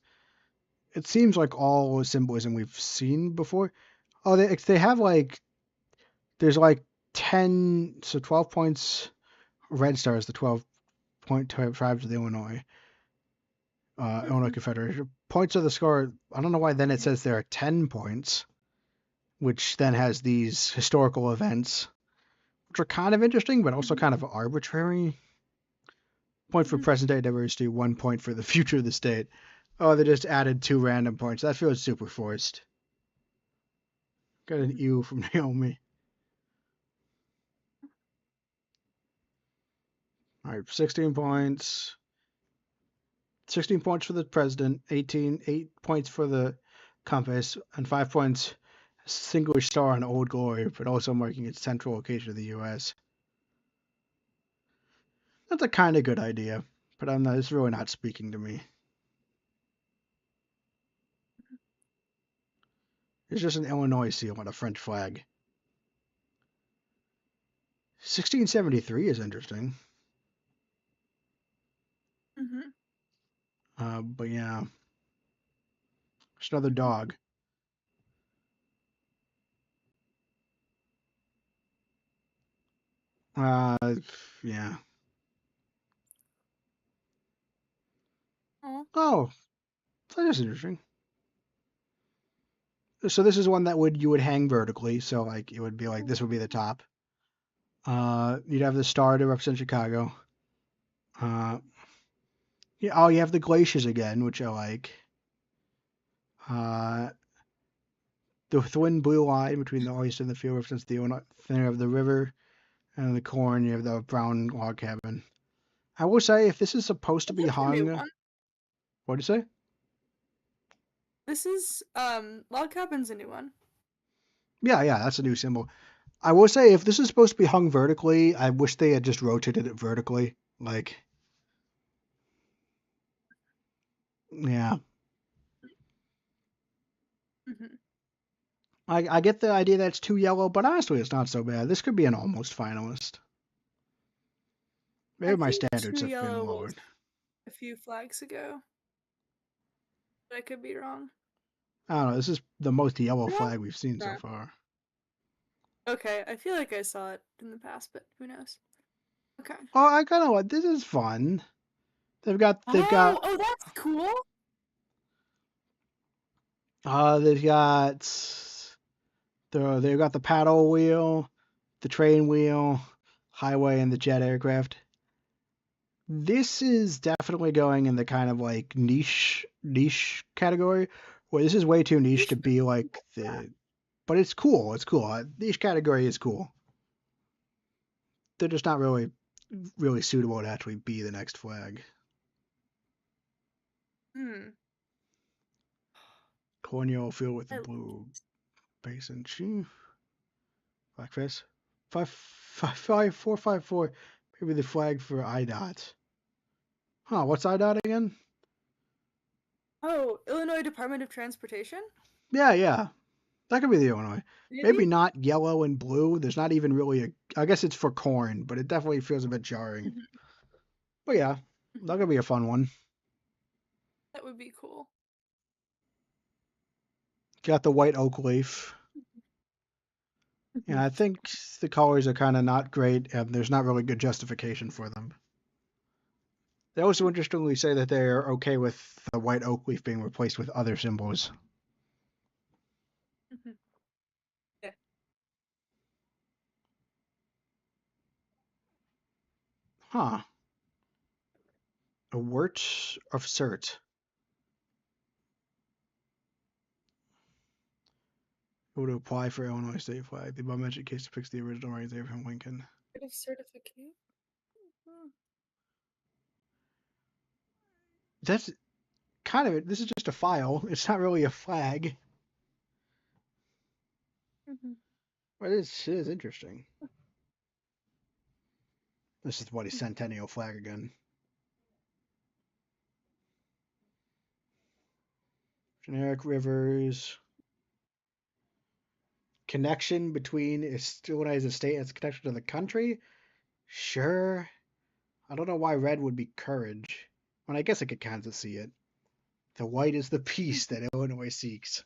Speaker 1: It seems like all symbolism we've seen before. Oh, they have like there's like 10, so 12 points. Red Star is the 12-point tribes of the Illinois
Speaker 2: Mm-hmm.
Speaker 1: Confederation. Points of the score. I don't know why then it says there are 10 points, which then has these historical events, which are kind of interesting, but also
Speaker 2: Mm-hmm.
Speaker 1: kind of arbitrary. Point for
Speaker 2: Mm-hmm.
Speaker 1: present day diversity, 1 point for the future of the state. Oh, they just added 2 random points. That feels super forced. Got an
Speaker 2: Mm-hmm.
Speaker 1: U from Naomi. All right, 16 points. 16 points for the president, 8 points for the compass, and 5 points singular star on Old Glory, but also marking its central location of the U.S. That's a kind of good idea, but it's really not speaking to me. It's just an Illinois seal on a French flag. 1673 is interesting.
Speaker 2: Mm-hmm.
Speaker 1: But yeah, just another dog. Uh, yeah.
Speaker 2: Oh.
Speaker 1: Oh, that's interesting. So this is one that you would hang vertically, so like it would be like this would be the top. You'd have the star to represent Chicago. Uh, yeah, oh, you have the glaciers again, which I like. Uh, the twin blue line between the ice and the field represents the center of the river, and the corn, you have the brown log cabin. I will say, if this is supposed to be
Speaker 2: That's a new
Speaker 1: hung,
Speaker 2: one.
Speaker 1: what do you say?
Speaker 2: This is log cabin's a new one.
Speaker 1: Yeah, yeah, that's a new symbol. I will say, if this is supposed to be hung vertically, I wish they had just rotated it vertically. Like, yeah,
Speaker 2: Mm-hmm.
Speaker 1: I get the idea that it's too yellow, but honestly, it's not so bad. This could be an almost finalist.
Speaker 2: I
Speaker 1: Maybe my
Speaker 2: think Two
Speaker 1: standards have been
Speaker 2: Yellow was
Speaker 1: lowered.
Speaker 2: a few flags ago, but I could be wrong.
Speaker 1: I don't know. This is the most yellow
Speaker 2: No?
Speaker 1: flag we've seen so
Speaker 2: Nah.
Speaker 1: far.
Speaker 2: Okay, I feel like I saw it in the past, but who knows? Okay.
Speaker 1: Oh, I kind of like this is fun. They've got
Speaker 2: Oh, that's cool.
Speaker 1: they've got They've got the paddle wheel, the train wheel, highway, and the jet aircraft. This is definitely going in the kind of like niche category, where this is way too niche to
Speaker 2: Niche, but
Speaker 1: be like
Speaker 2: yeah.
Speaker 1: the. But it's cool. It's cool. Niche category is cool. They're just not really suitable to actually be the next flag.
Speaker 2: Hmm.
Speaker 1: Cornmeal filled with the
Speaker 2: I,
Speaker 1: blue basin chief. Blackface. 55454. Maybe the flag for IDOT. Huh, what's IDOT again?
Speaker 2: oh, Illinois Department of Transportation?
Speaker 1: Yeah. That could be the Illinois.
Speaker 2: Maybe?
Speaker 1: Maybe not yellow and blue. There's not even really a. I guess it's for corn, but it definitely feels a bit jarring.
Speaker 2: Mhm,
Speaker 1: But yeah, that
Speaker 2: mhm.
Speaker 1: could be a fun one.
Speaker 2: That would be cool.
Speaker 1: Got the white oak leaf. And
Speaker 2: Mhm,
Speaker 1: I think the colors are kind of not great, and there's not really good justification for them. They also interestingly say that they're okay with the white oak leaf being replaced with other symbols.
Speaker 2: mhm. Yeah.
Speaker 1: Huh. A wort of cert. Would apply for Illinois state flag. The above-mentioned case depicts the original writings of Abraham Lincoln.
Speaker 2: Bit of certificate.
Speaker 1: That's kind of it. This is just a file. It's not really a flag,
Speaker 2: Mhm,
Speaker 1: but it is interesting. This is the bloody
Speaker 2: mhm,
Speaker 1: centennial flag again. Generic rivers. Connection between Illinois as a state and its connection to the country? Sure. I don't know why red would be courage. Well, I guess I could kind of see it. The white is the peace
Speaker 2: mhm,
Speaker 1: that Illinois seeks.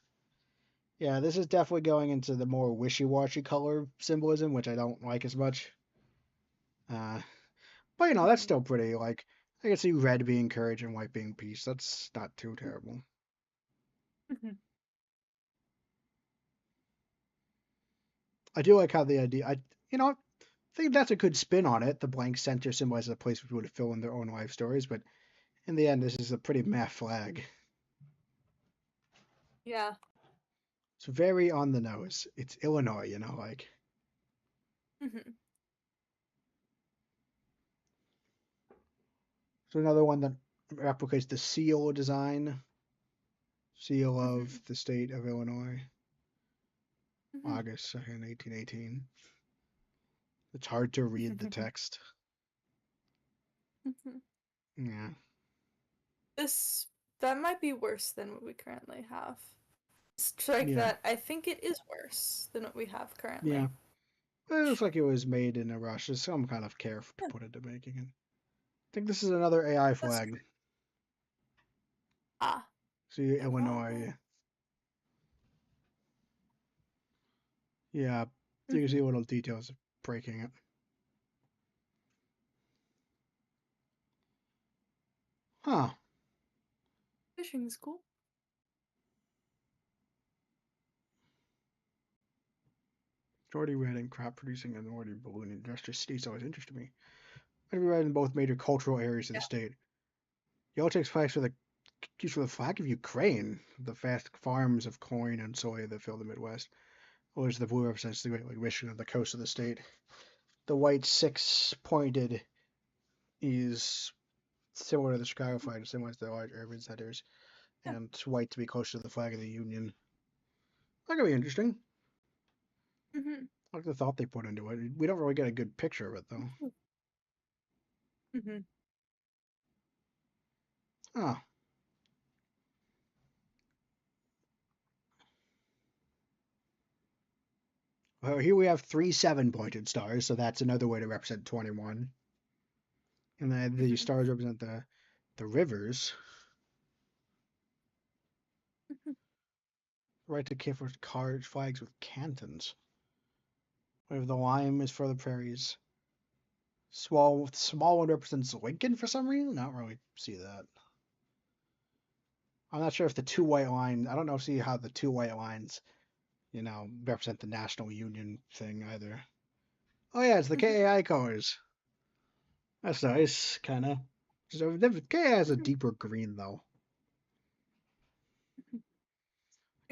Speaker 1: Yeah, this is definitely going into the more wishy-washy color symbolism, which I don't like as much. Uh, but that's
Speaker 2: mhm,
Speaker 1: still pretty. Like, I can see red being courage and white being peace. That's not too terrible.
Speaker 2: mhm.
Speaker 1: I do like how the idea. I think that's a good spin on it. The blank center symbolizes a place for people to fill in their own life stories, but in the end, this is a pretty meh flag.
Speaker 2: Yeah.
Speaker 1: It's very on the nose. It's Illinois, like.
Speaker 2: Mhm,
Speaker 1: So another one that replicates the seal design, seal
Speaker 2: mhm,
Speaker 1: of the state of Illinois,
Speaker 2: mhm,
Speaker 1: August 2nd, 1818. It's hard to read the
Speaker 2: mhm,
Speaker 1: text.
Speaker 2: mhm.
Speaker 1: Yeah,
Speaker 2: This that might be worse than what we currently have. Strike
Speaker 1: yeah,
Speaker 2: that. I think it is worse than what we have
Speaker 1: yeah.
Speaker 2: currently.
Speaker 1: It looks like it was made in a rush. There's some kind of care to
Speaker 2: Yeah,
Speaker 1: put into making it. I think this is another AI
Speaker 2: that's
Speaker 1: flag.
Speaker 2: true. Ah,
Speaker 1: See,
Speaker 2: the wrong way.
Speaker 1: Illinois. Yeah, you can
Speaker 2: Mhm.
Speaker 1: see little details of breaking it. Huh.
Speaker 2: Fishing is cool.
Speaker 1: Jordy red and crop producing and Northern balloon industrial states always interested me. I'd be red in both major cultural areas of the
Speaker 2: Yeah.
Speaker 1: state. Yellow takes flags for the used for the flag of Ukraine, the vast farms of corn and soy that fill the Midwest. Whereas the blue represents the Great Lake Michigan of the coast of the state. The white six pointed is similar to the Chicago flag, similar to the large urban centers,
Speaker 2: Yeah.
Speaker 1: and white to be close to the flag of the Union. That could be interesting.
Speaker 2: Mhm.
Speaker 1: I like the thought they put into it. We don't really get a good picture of it though.
Speaker 2: Mhm.
Speaker 1: Ah, well, here we have three seven-pointed stars, so that's another way to represent 21. And then the
Speaker 2: Mhm.
Speaker 1: stars represent the rivers.
Speaker 2: Mhm.
Speaker 1: Right to care for card flags with cantons. Where the lime is for the prairies. Small one represents Lincoln for some reason. I don't really see that. I'm not sure if the two white lines. I don't know. See how the two white lines represent the National Union thing either. Oh yeah, it's the KAI colors. That's nice, kind of. So KAI has a deeper green though.
Speaker 2: The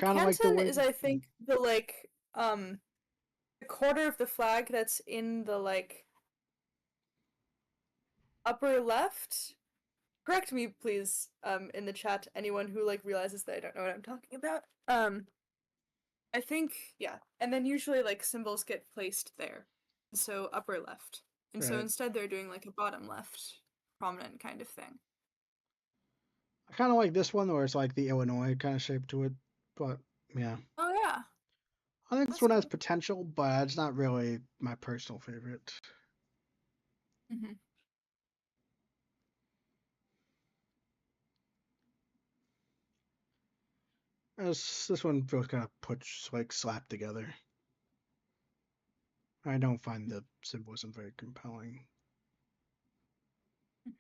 Speaker 1: Kind of like the
Speaker 2: canton
Speaker 1: way.
Speaker 2: is, I think, the quarter of the flag that's in the like upper left. Correct me, please, in the chat, anyone who like realizes that I don't know what I'm talking about. I think, yeah. And then usually like symbols get placed there. So upper left. And so
Speaker 1: Right.
Speaker 2: instead they're doing like a bottom left prominent kind of thing.
Speaker 1: I kind of like this one where it's like the Illinois kind of shape to it, but yeah,
Speaker 2: Oh yeah.
Speaker 1: I think this
Speaker 2: That's
Speaker 1: one has
Speaker 2: cool.
Speaker 1: potential, but it's not really my personal favorite.
Speaker 2: Hmm.
Speaker 1: This one feels kind of put like slapped together. I don't find the symbolism very compelling.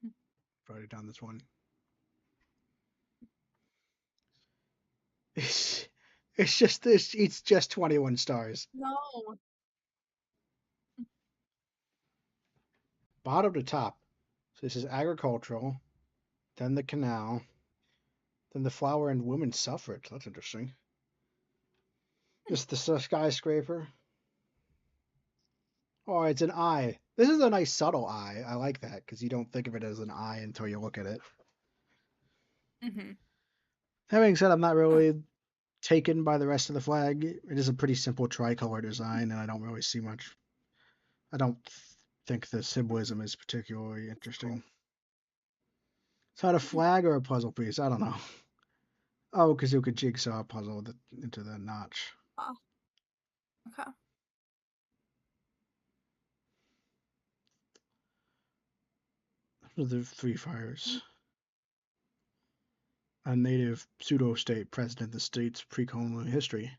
Speaker 2: Hmm.
Speaker 1: Write it down this one. It's just this. It's just 21 stars.
Speaker 2: No.
Speaker 1: Bottom to top. So this is agricultural, then the canal, then the flower and women's suffrage. That's interesting. This is the skyscraper. Oh, it's an eye. This is a nice subtle eye. I like that because you don't think of it as an eye until you look at it.
Speaker 2: Hmm.
Speaker 1: That being said, I'm not
Speaker 2: Oh,
Speaker 1: really taken by the rest of the flag. It is a pretty simple tricolor design, and I don't really see much. I don't think the symbolism is particularly
Speaker 2: that's cool.
Speaker 1: interesting. Is that a flag or a puzzle piece? I don't know. Oh, because you could jigsaw puzzle into the notch.
Speaker 2: Ah, okay.
Speaker 1: The three fires. A native pseudo-state president of the state's pre-colonial history.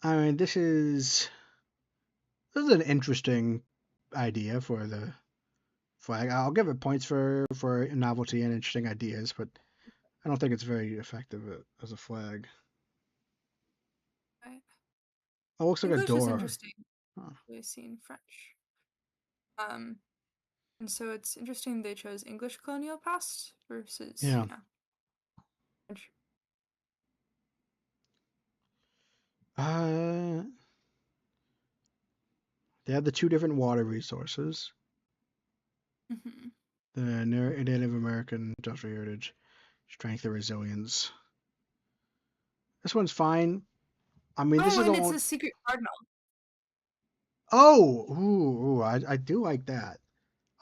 Speaker 1: I mean, this is an interesting idea for the flag. I'll give it points for novelty and interesting ideas, but I don't think it's very effective as a flag.
Speaker 2: Right.
Speaker 1: It looks like a
Speaker 2: English is
Speaker 1: door.
Speaker 2: interesting.
Speaker 1: Huh.
Speaker 2: We've seen French. Um, and so it's interesting they chose English colonial past versus,
Speaker 1: Yeah.
Speaker 2: French.
Speaker 1: Uh, they have the two different water resources.
Speaker 2: Hmm.
Speaker 1: The Native American industrial heritage, strength and resilience. This one's fine. I mean, this
Speaker 2: Oh,
Speaker 1: is the
Speaker 2: and it's
Speaker 1: only.
Speaker 2: a secret cardinal.
Speaker 1: Oh, I do like that.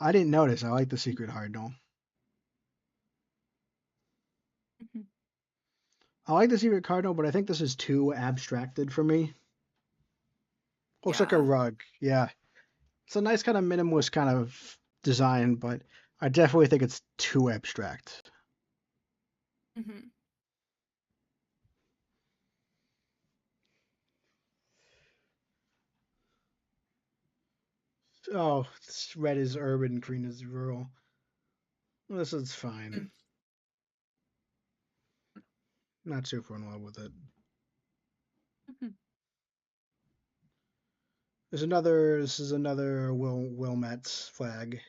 Speaker 1: I didn't notice. I like the secret cardinal.
Speaker 2: Hmm.
Speaker 1: I like the secret cardinal, but I think this is too abstracted for me. Looks like a
Speaker 2: Yeah.
Speaker 1: rug. Yeah, it's a nice kind of minimalist kind of design, but I definitely think it's too abstract.
Speaker 2: Hmm.
Speaker 1: Oh, red is urban, green is rural. This is fine.
Speaker 2: Hmm.
Speaker 1: Not super in love with it.
Speaker 2: Hmm.
Speaker 1: There's another. This is another Wilmet's flag.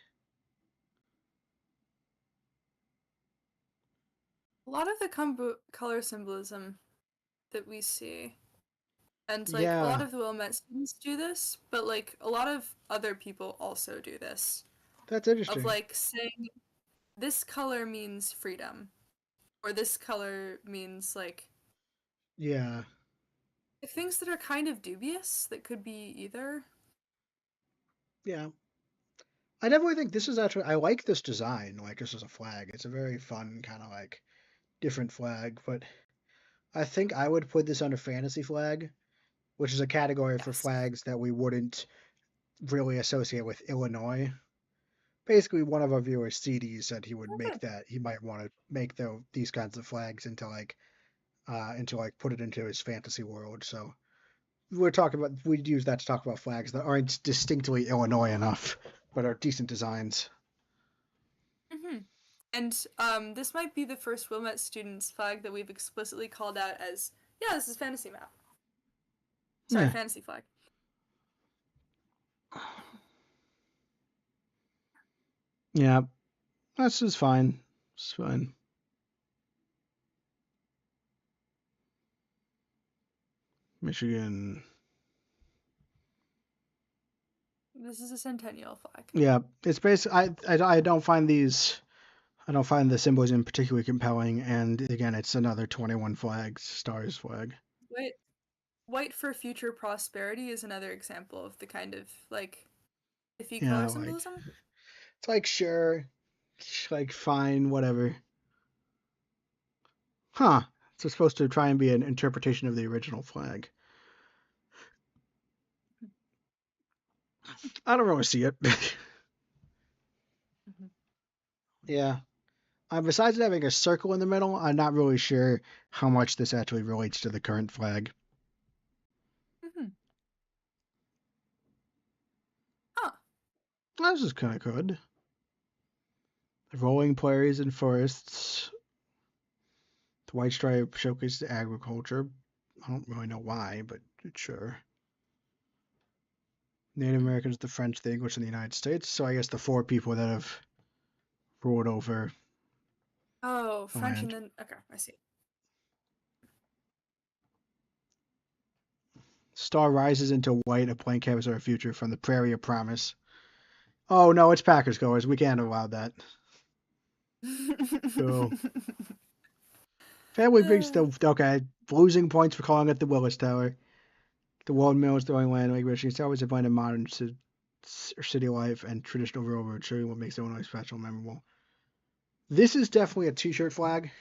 Speaker 2: A lot of the color symbolism that we see, and like a lot
Speaker 1: Yeah,
Speaker 2: of the Wilmette students do this, but like a lot of other people also do this.
Speaker 1: that's
Speaker 2: Of
Speaker 1: interesting.
Speaker 2: like saying this color means freedom, or this color means
Speaker 1: Yeah,
Speaker 2: like things that are kind of dubious that could be either.
Speaker 1: yeah. I definitely think this is actually. I like this design. Like this is a flag. It's a very fun kind of like different flag, but I think I would put this under fantasy flag, which is a category for
Speaker 2: Yes.
Speaker 1: flags that we wouldn't really associate with Illinois. Basically, one of our viewers, CD, said he would make
Speaker 2: Okay.
Speaker 1: that. He might want to make these kinds of flags into like put it into his fantasy world. So we'd use that to talk about flags that aren't distinctly Illinois enough, but are decent designs.
Speaker 2: Hmm. And this might be the first Wilmette students flag that we've explicitly called out as, yeah, this is fantasy map. Sorry,
Speaker 1: Yeah.
Speaker 2: fantasy flag.
Speaker 1: Yeah. That's just fine. It's fine. Michigan.
Speaker 2: This is a centennial flag.
Speaker 1: Yeah. It's basically I don't find these I don't find the symbolism particularly compelling, and again, it's another 21 flags, stars flag.
Speaker 2: White, white for future prosperity is another example of the kind of like iffy
Speaker 1: Yeah,
Speaker 2: color
Speaker 1: like
Speaker 2: symbolism.
Speaker 1: it's like sure, like fine, whatever. Huh? It's supposed to try and be an interpretation of the original flag. I don't really see it.
Speaker 2: Mm-hmm.
Speaker 1: Yeah. Besides having a circle in the middle, I'm not really sure how much this actually relates to the current flag.
Speaker 2: Mm-hmm. Huh.
Speaker 1: This is kind of good. The rolling prairies and forests. The white stripe showcases agriculture. I don't really know why, but sure. Native Americans, the French, the English, and the United States. So I guess the four people that have ruled over
Speaker 2: Oh,
Speaker 1: the
Speaker 2: French and
Speaker 1: land.
Speaker 2: then okay, I see.
Speaker 1: Star rises into white, a blank canvas of our future from the prairie of promise. Oh no, it's Packers colors. We can't allow that. Cool. Family brings the okay. Losing points for calling it the Willis Tower. The World Mills throwing land like Michigan. It's always a blend of modern city life and traditional railroad, showing what makes Illinois special and memorable. This is definitely a T-shirt flag,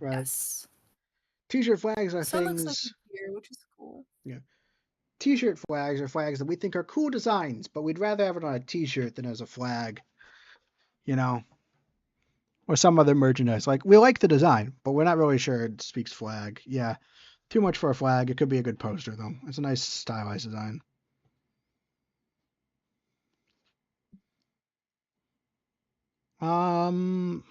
Speaker 1: right?
Speaker 2: Yes.
Speaker 1: T-shirt flags are
Speaker 2: Sun looks like a
Speaker 1: things.
Speaker 2: deer, which is cool.
Speaker 1: Yeah. T-shirt flags are flags that we think are cool designs, but we'd rather have it on a T-shirt than as a flag, you know, or some other merchandise. Like we like the design, but we're not really sure it speaks flag. Yeah, too much for a flag. It could be a good poster though. It's a nice stylized design. Um,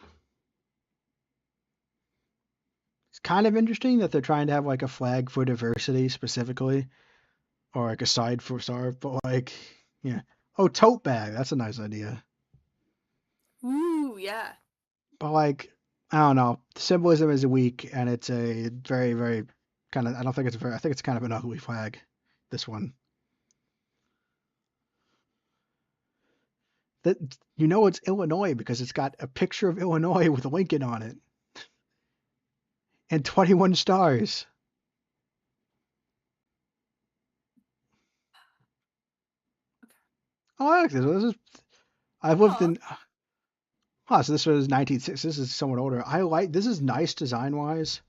Speaker 1: it's kind of interesting that they're trying to have like a flag for diversity specifically, or like a side for star, but like, yeah. Oh, tote bag. That's a nice idea.
Speaker 2: Ooh, yeah.
Speaker 1: But like, I don't know. The symbolism is weak, and it's a very, very kind of. I don't think it's very. I think it's kind of an ugly flag. This one. That it's Illinois because it's got a picture of Illinois with Lincoln on it and 21 stars. Oh, I like this. This is. I've lived
Speaker 2: Aw,
Speaker 1: in. Oh, so this was 1960. This is somewhat older. I like. This is nice design wise.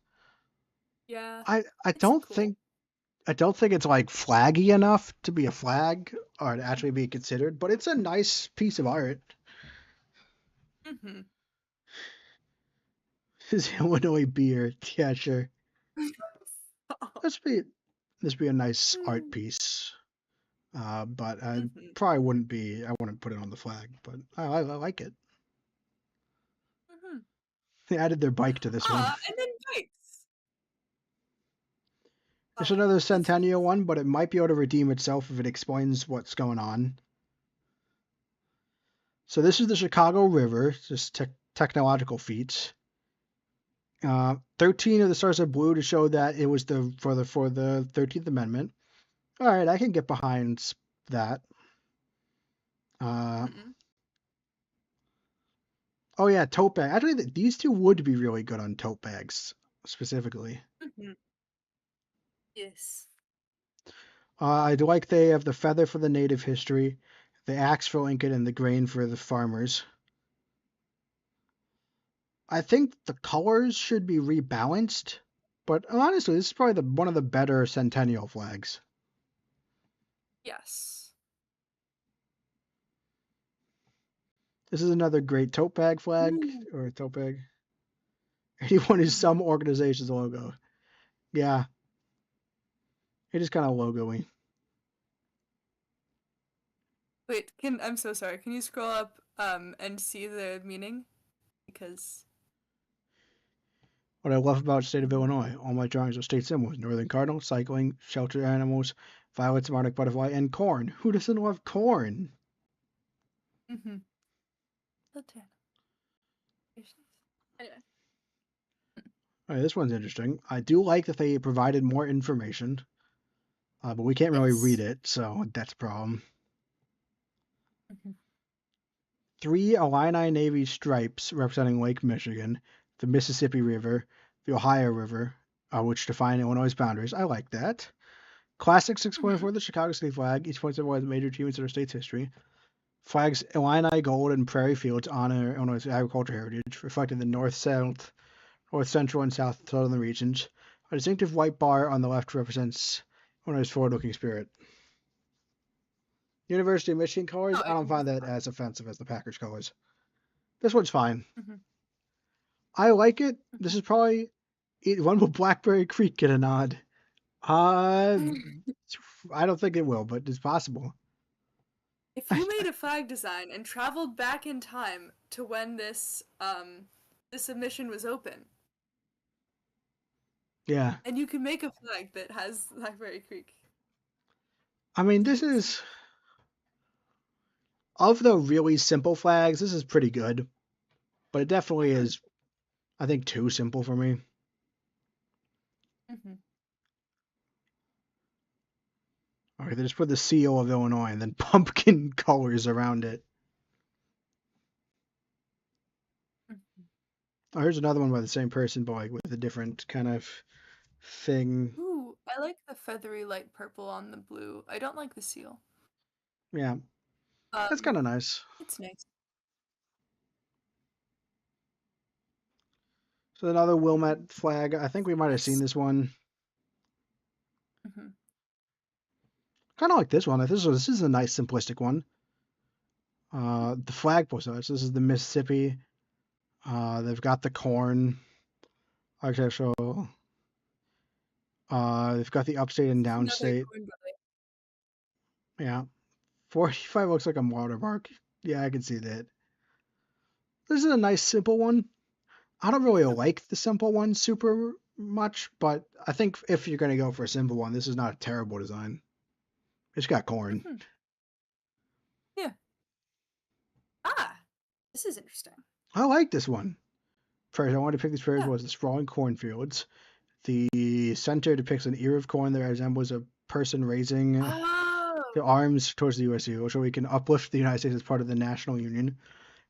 Speaker 2: yeah.
Speaker 1: I
Speaker 2: It's
Speaker 1: don't
Speaker 2: cool.
Speaker 1: think. I don't think it's like flaggy enough to be a flag or to actually be considered, but it's a nice piece of art.
Speaker 2: Mm-hmm.
Speaker 1: Is Illinois beer? Yeah, sure. This be this be a nice art piece. But I
Speaker 2: Mm-hmm.
Speaker 1: probably wouldn't be. I wouldn't put it on the flag, but I like it.
Speaker 2: Mm-hmm.
Speaker 1: They added their bike to this one.
Speaker 2: Aw, and then bikes.
Speaker 1: It's another
Speaker 2: That's sweet.
Speaker 1: Centennial one, but it might be able to redeem itself if it explains what's going on. So this is the Chicago River, just technological feats. 13 of the stars are blue to show that it was the for the 13th Amendment. All right, I can get behind that. Uh,
Speaker 2: Mm-hmm.
Speaker 1: oh yeah, tote bag. Actually, these two would be really good on tote bags specifically.
Speaker 2: Mm-hmm. Yes.
Speaker 1: I do like they have the feather for the native history, the axe for Lincoln, and the grain for the farmers. I think the colors should be rebalanced, but honestly, this is probably one of the better Centennial flags.
Speaker 2: Yes.
Speaker 1: This is another great tote bag flag
Speaker 2: Ooh.
Speaker 1: or tote bag. Anyone is
Speaker 2: Mm-hmm.
Speaker 1: some organization's logo. Yeah, it is kind of logo-y.
Speaker 2: Wait, I'm so sorry. Can you scroll up and see the meaning? Because
Speaker 1: What I love about the state of
Speaker 2: Mm-hmm.
Speaker 1: Illinois, all my drawings are state symbols: northern cardinal, cycling, shelter animals, violets, monarch butterfly, and corn. Who doesn't love corn?
Speaker 2: Mm-hmm. Anyway.
Speaker 1: All right, this one's interesting. I do like that they provided more information, but we can't really read
Speaker 2: Yes.
Speaker 1: it, so that's a problem.
Speaker 2: Mm-hmm.
Speaker 1: 3 Illini Navy stripes representing Lake Michigan, the Mississippi River, the Ohio River, which define Illinois' boundaries. I like that. Classic 6 points
Speaker 2: Mm-hmm.
Speaker 1: for the Chicago City flag. Each point symbolizes major achievements in our state's history. Flags Illini gold and prairie fields honor Illinois' agricultural heritage, reflecting the north, south, north central, and south southern regions. A distinctive white bar on the left represents Illinois' forward-looking spirit. University of Michigan colors,
Speaker 2: Oh,
Speaker 1: I
Speaker 2: I
Speaker 1: don't
Speaker 2: can
Speaker 1: find
Speaker 2: see
Speaker 1: that
Speaker 2: that.
Speaker 1: as offensive as the Packers colors. This one's fine.
Speaker 2: Mm-hmm.
Speaker 1: I like it. This
Speaker 2: Mm-hmm.
Speaker 1: is probably one will Blackberry Creek get a nod. Uh, I don't think it will, but it's possible.
Speaker 2: If you made a flag design and traveled back in time to when this submission was open,
Speaker 1: Yeah.
Speaker 2: and you can make a flag that has Blackberry Creek,
Speaker 1: I mean,
Speaker 2: do
Speaker 1: this
Speaker 2: this.
Speaker 1: is of the really simple flags, this is pretty good, but it definitely
Speaker 2: Mm-hmm.
Speaker 1: is, I think, too simple for me.
Speaker 2: Mm-hmm.
Speaker 1: Okay, they just put the seal of Illinois and then pumpkin colors around it.
Speaker 2: Mm-hmm.
Speaker 1: Oh, here's another one by the same person, but like with a different kind of thing.
Speaker 2: Ooh, I like the feathery light purple on the blue. I don't like the seal.
Speaker 1: Yeah, that's
Speaker 2: Um,
Speaker 1: kind of nice.
Speaker 2: it's nice.
Speaker 1: So another Wilmette flag. I think we might have seen
Speaker 2: Yes.
Speaker 1: this one.
Speaker 2: Mm-hmm.
Speaker 1: Kind of like this one. This is a nice simplistic one. The flagpole. So this is the Mississippi. They've got the corn architectural. They've got the upstate and
Speaker 2: Another
Speaker 1: downstate.
Speaker 2: corn belly.
Speaker 1: Yeah, 45 looks like a watermark. Yeah, I can see that. This is a nice simple one. I don't really like the simple one super much, but I think if you're gonna go for a simple one, this is not a terrible design. It's got corn.
Speaker 2: Mm-hmm. Yeah. Ah, this is interesting.
Speaker 1: I like this one. First, I wanted to pick these prairies
Speaker 2: Yeah.
Speaker 1: was the sprawling cornfields. The center depicts an ear of corn that resembles a person raising
Speaker 2: Oh.
Speaker 1: the arms towards the USA, so we can uplift the United States as part of the national union.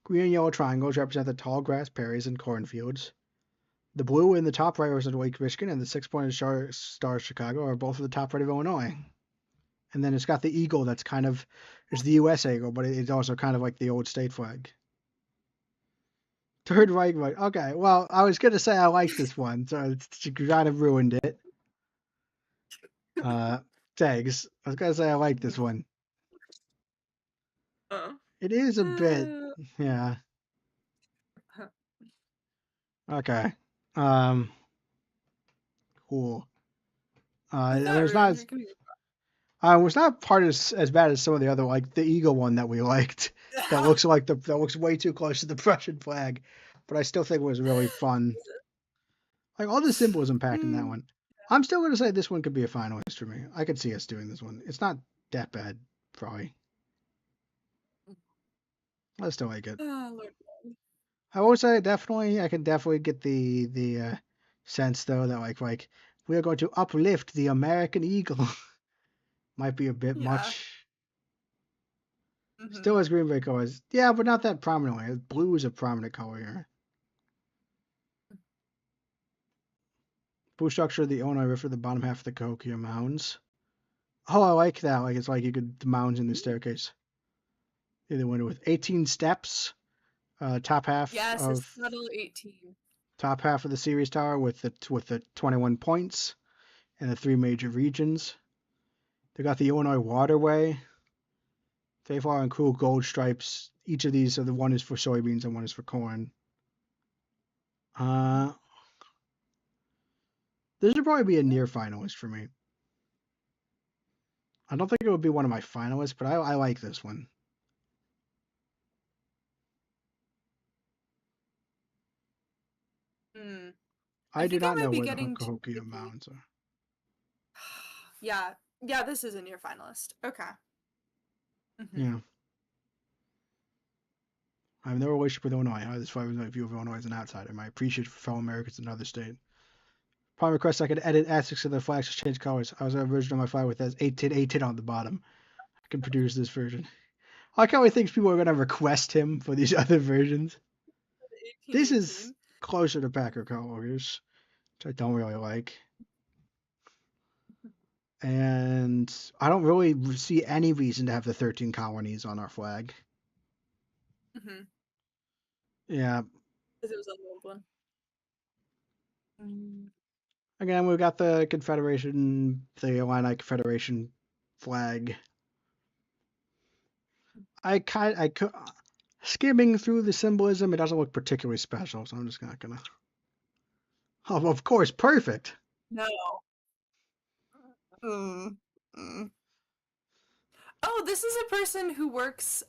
Speaker 1: Green and yellow triangles represent the tall grass prairies and cornfields. The blue in the top right represents Lake Michigan, and the six-pointed star of Chicago are both at the top right of Illinois. And then it's got the eagle that's kind of, it's the US eagle, but it's also kind of like the old state flag. Third right, right. Okay, well, I was going to say I like this one, so it's kind of ruined it. Uh, Thanks. I was going to say I like this one.
Speaker 2: Oh.
Speaker 1: It is a bit,
Speaker 2: Uh,
Speaker 1: yeah. Okay. Um, cool.
Speaker 2: It's
Speaker 1: I mean,
Speaker 2: not
Speaker 1: it's not
Speaker 2: ruined.
Speaker 1: as,
Speaker 2: You're gonna
Speaker 1: it's not part as bad as some of the other, like the eagle one that we liked. That
Speaker 2: get.
Speaker 1: looks like that looks way too close to the Prussian flag, but I still think it was really fun. Like all the symbolism packed in that
Speaker 2: Mm,
Speaker 1: one. I'm still going to say this one could be a finalist for me. I could see us doing this one. It's not that bad, probably. I still like it.
Speaker 2: oh, Lord.
Speaker 1: I will say definitely, I can definitely get the sense though that like we are going to uplift the American eagle. Might be a bit
Speaker 2: Yeah.
Speaker 1: much.
Speaker 2: Mm-hmm.
Speaker 1: Still has Green Bay colors. Yeah, but not that prominently. Blue is a prominent color here. Blue structure of the Illinois River, the bottom half of the Cahokia Mounds. Oh, I like that. Like it's like you could the mounds in the staircase. In the window with 18 steps. Top half
Speaker 2: Yes, a
Speaker 1: of
Speaker 2: subtle 18.
Speaker 1: the series tower with the 21 points and the three major regions. They got the Illinois Waterway. They are in cool gold stripes. Each of these, so the one is for soybeans and one is for corn.
Speaker 2: Mm-hmm.
Speaker 1: Uh, this would probably be a
Speaker 2: Yeah.
Speaker 1: near finalist for me. I don't think it would be one of my finalists, but I like this one.
Speaker 2: Mm. I
Speaker 1: I do
Speaker 2: think I
Speaker 1: not know
Speaker 2: might be
Speaker 1: where the
Speaker 2: getting too
Speaker 1: Hokokia
Speaker 2: picky.
Speaker 1: Mountains are.
Speaker 2: Yeah, yeah, this isn't your finalist. Okay. Mm-hmm.
Speaker 1: Yeah. I have no relationship with Illinois. This flag was my view of Illinois as an outsider. My appreciation for fellow Americans in another state. Upon request, I could edit aspects of the flags to change colors. I was a version of my flag with as 810 on the bottom. I can produce this version. I like how he thinks people are going to request him for these other versions. This is
Speaker 2: 1818.
Speaker 1: closer to Packer colors, which I don't really like. And I don't really see any reason to have the 13 colonies on our flag.
Speaker 2: Mm-hmm.
Speaker 1: Yeah.
Speaker 2: Because it was on the old one. Mm.
Speaker 1: Again, we've got the Confederation, the Illini Confederation flag. I could, skimming through the symbolism, it doesn't look particularly special, so I'm just not gonna. Oh, of course, perfect.
Speaker 2: No. Mm. Mm. Oh, this is a person who works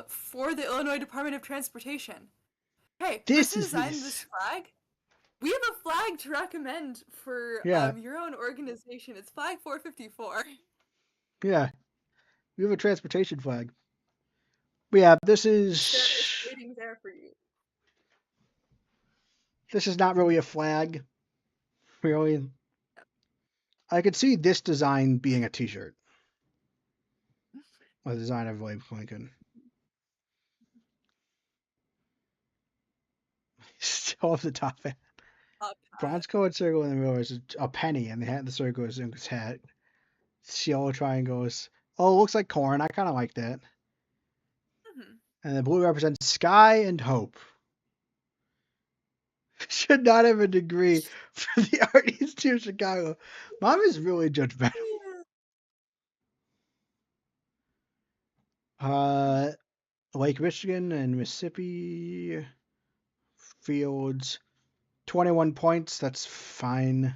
Speaker 2: for the Illinois Department of Transportation. Hey,
Speaker 1: This
Speaker 2: person
Speaker 1: is
Speaker 2: designed
Speaker 1: this.
Speaker 2: this flag. We have a flag to recommend for
Speaker 1: Yeah,
Speaker 2: your own organization. It's Flag 454.
Speaker 1: yeah. We have a transportation flag. But yeah,
Speaker 2: It's waiting there for you.
Speaker 1: this is not really a flag, really. I could see this design being a T-shirt. A design of Abe Lincoln. Still off the top hat.
Speaker 2: Up
Speaker 1: Bronze
Speaker 2: hat.
Speaker 1: colored circle in the middle is a penny, and the hat in the circle is his hat. Yellow triangles. Oh, it looks like corn. I kind of like that.
Speaker 2: Mm-hmm.
Speaker 1: And the blue represents sky and hope. Should not have a degree for the Art Institute of Chicago. Mom is really judgmental. Uh, Lake Michigan and Mississippi fields. 21 points. That's fine.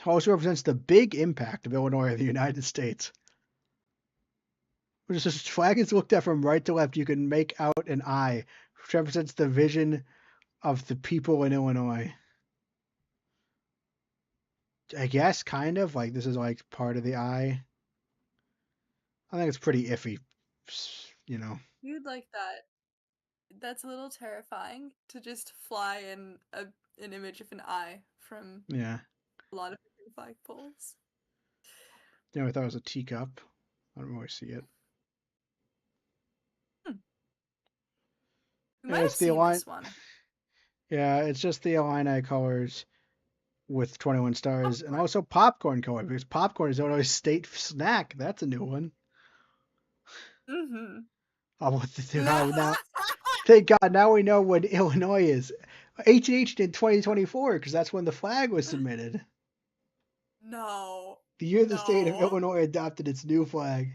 Speaker 1: Also represents the big impact of Illinois in the United States. Which is flag is looked at from right to left. You can make out an eye, which represents the vision of the people in Illinois. I guess kind of like this is like part of the eye. I think it's pretty iffy, you know.
Speaker 2: You'd like that. That's a little terrifying to just fly in an image of an eye from
Speaker 1: Yeah.
Speaker 2: a lot of different flagpoles.
Speaker 1: I thought it was a teacup. I don't really see it.
Speaker 2: Hmm. We
Speaker 1: Yeah,
Speaker 2: might have
Speaker 1: it's the
Speaker 2: seen
Speaker 1: Illini.
Speaker 2: this one.
Speaker 1: Yeah, it's just the Illini colors with 21 stars, and
Speaker 2: Popcorn.
Speaker 1: also popcorn color because popcorn is Illinois' state snack. That's a new one.
Speaker 2: Mm-hmm.
Speaker 1: Oh, what to do? Oh, now, thank God, now we know what Illinois is. H in 2024 because that's when the flag was submitted.
Speaker 2: No.
Speaker 1: The year the state of
Speaker 2: No.
Speaker 1: Illinois adopted its new flag.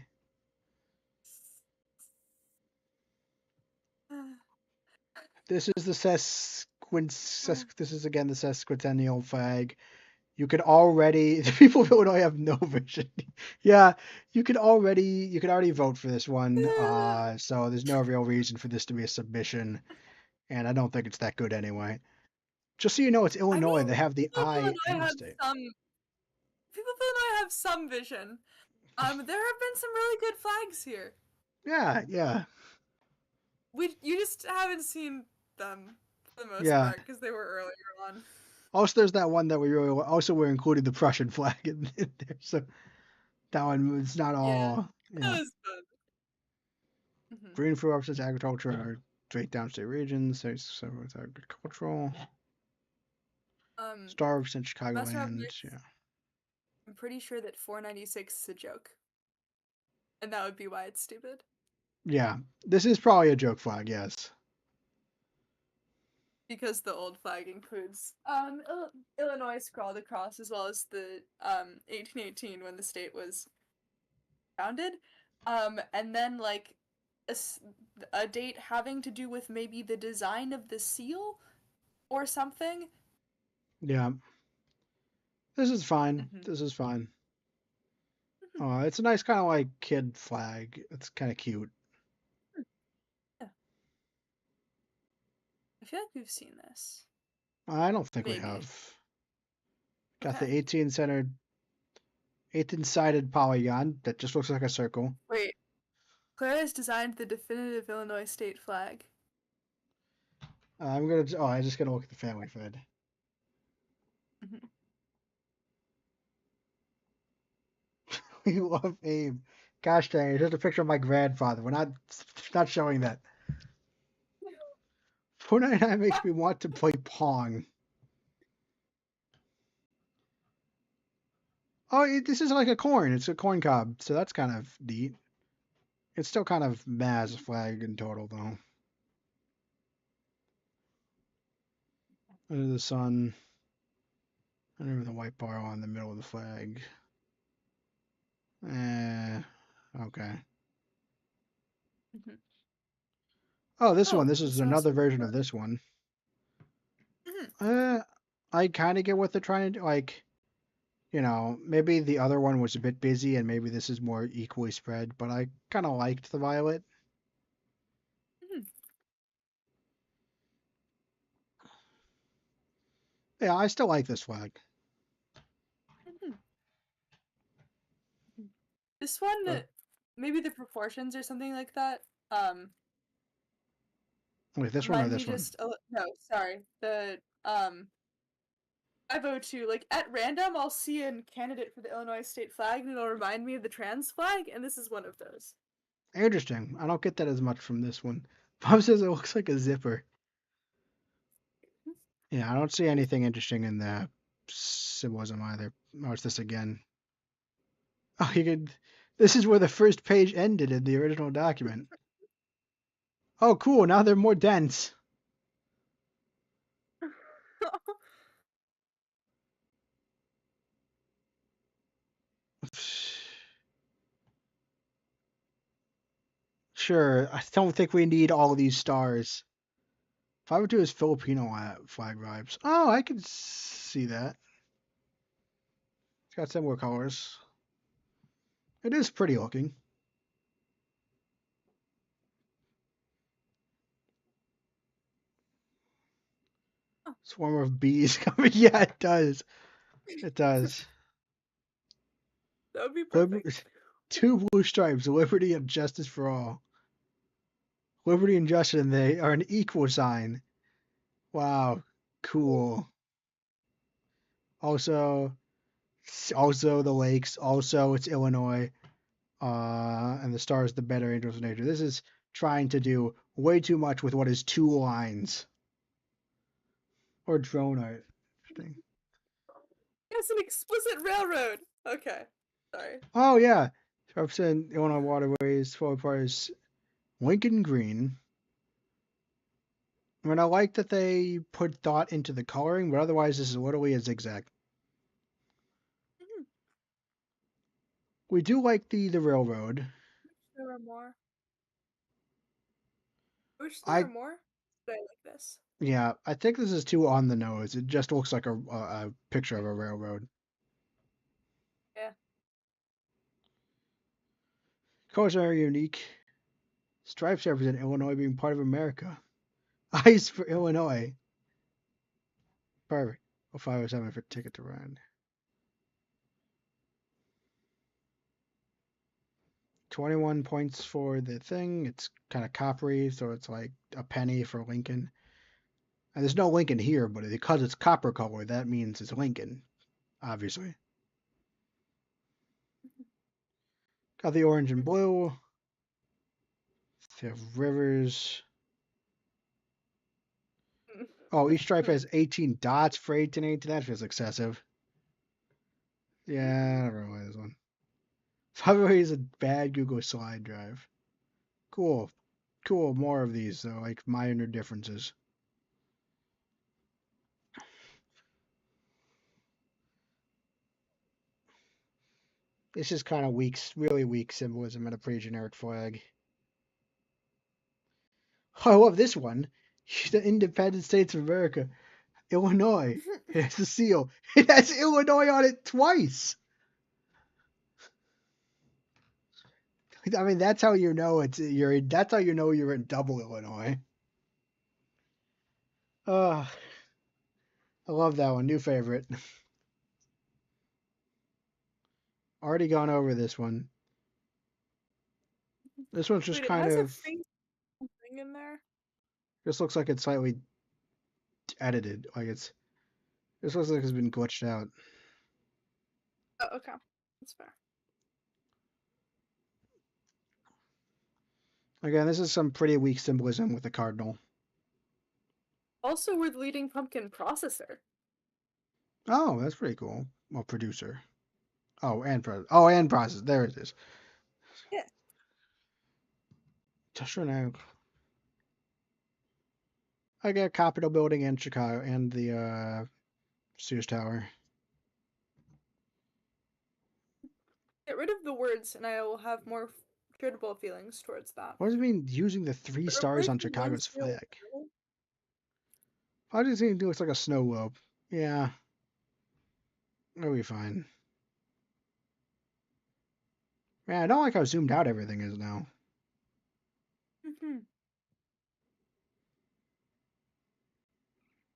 Speaker 1: This is the This is again the sesquicentennial flag. You could already the people of Illinois have no vision. Yeah, you could already vote for this one. So there's no real reason for this to be a submission, and I don't think it's that good anyway. Just so you know, it's
Speaker 2: I
Speaker 1: Illinois.
Speaker 2: mean,
Speaker 1: They have the
Speaker 2: people of
Speaker 1: I
Speaker 2: Illinois
Speaker 1: and the
Speaker 2: have
Speaker 1: state.
Speaker 2: some. People of Illinois have some vision. There have been some really good flags here.
Speaker 1: Yeah, yeah,
Speaker 2: You just haven't seen them for the most
Speaker 1: yeah.
Speaker 2: part because they were earlier on.
Speaker 1: Also, there's that one that we really also we're including the Prussian flag in there, so that one is not
Speaker 2: Yeah,
Speaker 1: all.
Speaker 2: that
Speaker 1: Yeah,
Speaker 2: was fun. Hmm.
Speaker 1: green for represents agriculture or straight downstate regions. So it's agricultural.
Speaker 2: Um,
Speaker 1: Star represents
Speaker 2: Master of
Speaker 1: Chicagoland.
Speaker 2: Myth,
Speaker 1: Yeah,
Speaker 2: I'm pretty sure that 496 is a joke, and that would be why it's stupid.
Speaker 1: yeah. This is probably a joke flag. Yes.
Speaker 2: Because the old flag includes Illinois scrawled across as well as the 1818 when the state was founded, and then like a, a date having to do with maybe the design of the seal or something.
Speaker 1: Yeah. This is fine.
Speaker 2: Mm-hmm.
Speaker 1: This is fine. It's a nice kind of like kid flag. It's kind of cute.
Speaker 2: Yeah, I feel like we've seen this.
Speaker 1: I don't think we
Speaker 2: Maybe.
Speaker 1: have. Got the
Speaker 2: Okay.
Speaker 1: 18-sided polygon that just looks like a circle.
Speaker 2: Wait. Claire has designed the definitive Illinois state flag.
Speaker 1: I'm gonna. Oh, I just gotta look at the family thread.
Speaker 2: Mhm.
Speaker 1: We love Abe. Gosh dang it! Here's a picture of my grandfather. We're not showing that. 499 makes me want to play Pong. Oh, this is like a corn. It's a corn cob, so that's kind of neat. It's still kind of meh as a flag in total, though. Under the sun, under the white bar on the middle of the flag. Okay.
Speaker 2: Mhm.
Speaker 1: Oh, this one.
Speaker 2: Oh,
Speaker 1: This is
Speaker 2: it's also.
Speaker 1: another version of this one.
Speaker 2: Mhm.
Speaker 1: Uh, I kind of get what they're trying to do. Like, maybe the other one was a bit busy and maybe this is more equally spread, but I kind of liked the violet.
Speaker 2: Mhm.
Speaker 1: Yeah, I still like this flag.
Speaker 2: Mhm. Mhm. This one,
Speaker 1: Uh,
Speaker 2: maybe the proportions or something like that.
Speaker 1: Wait, this one or
Speaker 2: Remind me
Speaker 1: this one?
Speaker 2: just. No, sorry. The 502. Like at random, I'll see a candidate for the Illinois state flag, and it'll remind me of the trans flag, and this is one of those.
Speaker 1: Interesting. I don't get that as much from this one. Bob says it looks like a zipper. Yeah, I don't see anything interesting in the symbolism either. Oh, it's this again. Oh, you could. This is where the first page ended in the original document. Oh, cool. Now they're more dense. Sure. I don't think we need all of these stars. 502 is Filipino flag vibes. Oh, I can see that. It's got similar colors. It is pretty looking. Swarm of bees coming. Yeah, it does. It does.
Speaker 2: That would be
Speaker 1: Liber-
Speaker 2: perfect.
Speaker 1: Two blue stripes, liberty and justice for all. Liberty and justice, and they are an equal sign. Wow, cool. Also, also the lakes. Also, it's Illinois. And the stars, the better angels of nature. This is trying to do way too much with what is two lines or drone art. Interesting.
Speaker 2: It's an explicit railroad. Okay, sorry.
Speaker 1: Oh yeah, represent Illinois waterways. Forward part is Lincoln Green. I mean, I like that they put thought into the coloring, but otherwise, this is literally a zigzag.
Speaker 2: Mhm.
Speaker 1: We do like the railroad.
Speaker 2: There were more. I wish there
Speaker 1: I
Speaker 2: were more, but I like this.
Speaker 1: Yeah, I think this is too on the nose. It just looks like a picture of a railroad.
Speaker 2: Yeah.
Speaker 1: Colors are unique. Stripes represent Illinois being part of America. Eyes for Illinois. Perfect. 0507 for Ticket to Ride. 21 points for the thing. It's kind of coppery, so it's like a penny for Lincoln. And there's no Lincoln here, but because it's copper color, that means it's Lincoln, obviously. Got the orange and blue. They have rivers. Oh, each stripe has 18 dots for 1818. That feels excessive. Yeah, I don't really like this one. February is a bad Google slide drive. Cool. Cool. More of these, though, like minor differences. This is kind of weak, really weak symbolism and a pretty generic flag. Oh, I love this one. The Independent States of America. Illinois. It has a seal. It has Illinois on it twice. I mean, that's how you know that's how you know you're in double Illinois. Uh, I love that one. New favorite. Already gone over this one. This one's just
Speaker 2: Wait, it
Speaker 1: kind
Speaker 2: has a
Speaker 1: of
Speaker 2: faint thing in there.
Speaker 1: just looks like it's slightly edited. Like it's this looks like it's been glitched out.
Speaker 2: Oh, okay. That's fair.
Speaker 1: Again, this is some pretty weak symbolism with the cardinal.
Speaker 2: Also, we're the leading pumpkin processor.
Speaker 1: Oh, that's pretty cool. Well, producer. Oh, and oh, and process. There it is.
Speaker 2: Yeah.
Speaker 1: Just now. I got Capitol Building in Chicago and the Sears Tower.
Speaker 2: Get rid of the words, and I will have more charitable feelings towards that.
Speaker 1: What does it mean using the three
Speaker 2: But
Speaker 1: stars
Speaker 2: replace
Speaker 1: on
Speaker 2: the one
Speaker 1: Chicago's
Speaker 2: scale
Speaker 1: flag?
Speaker 2: with
Speaker 1: How does it looks like a snow globe? Yeah, that'll be fine. Man, I don't like how zoomed out everything is now.
Speaker 2: mm-hmm.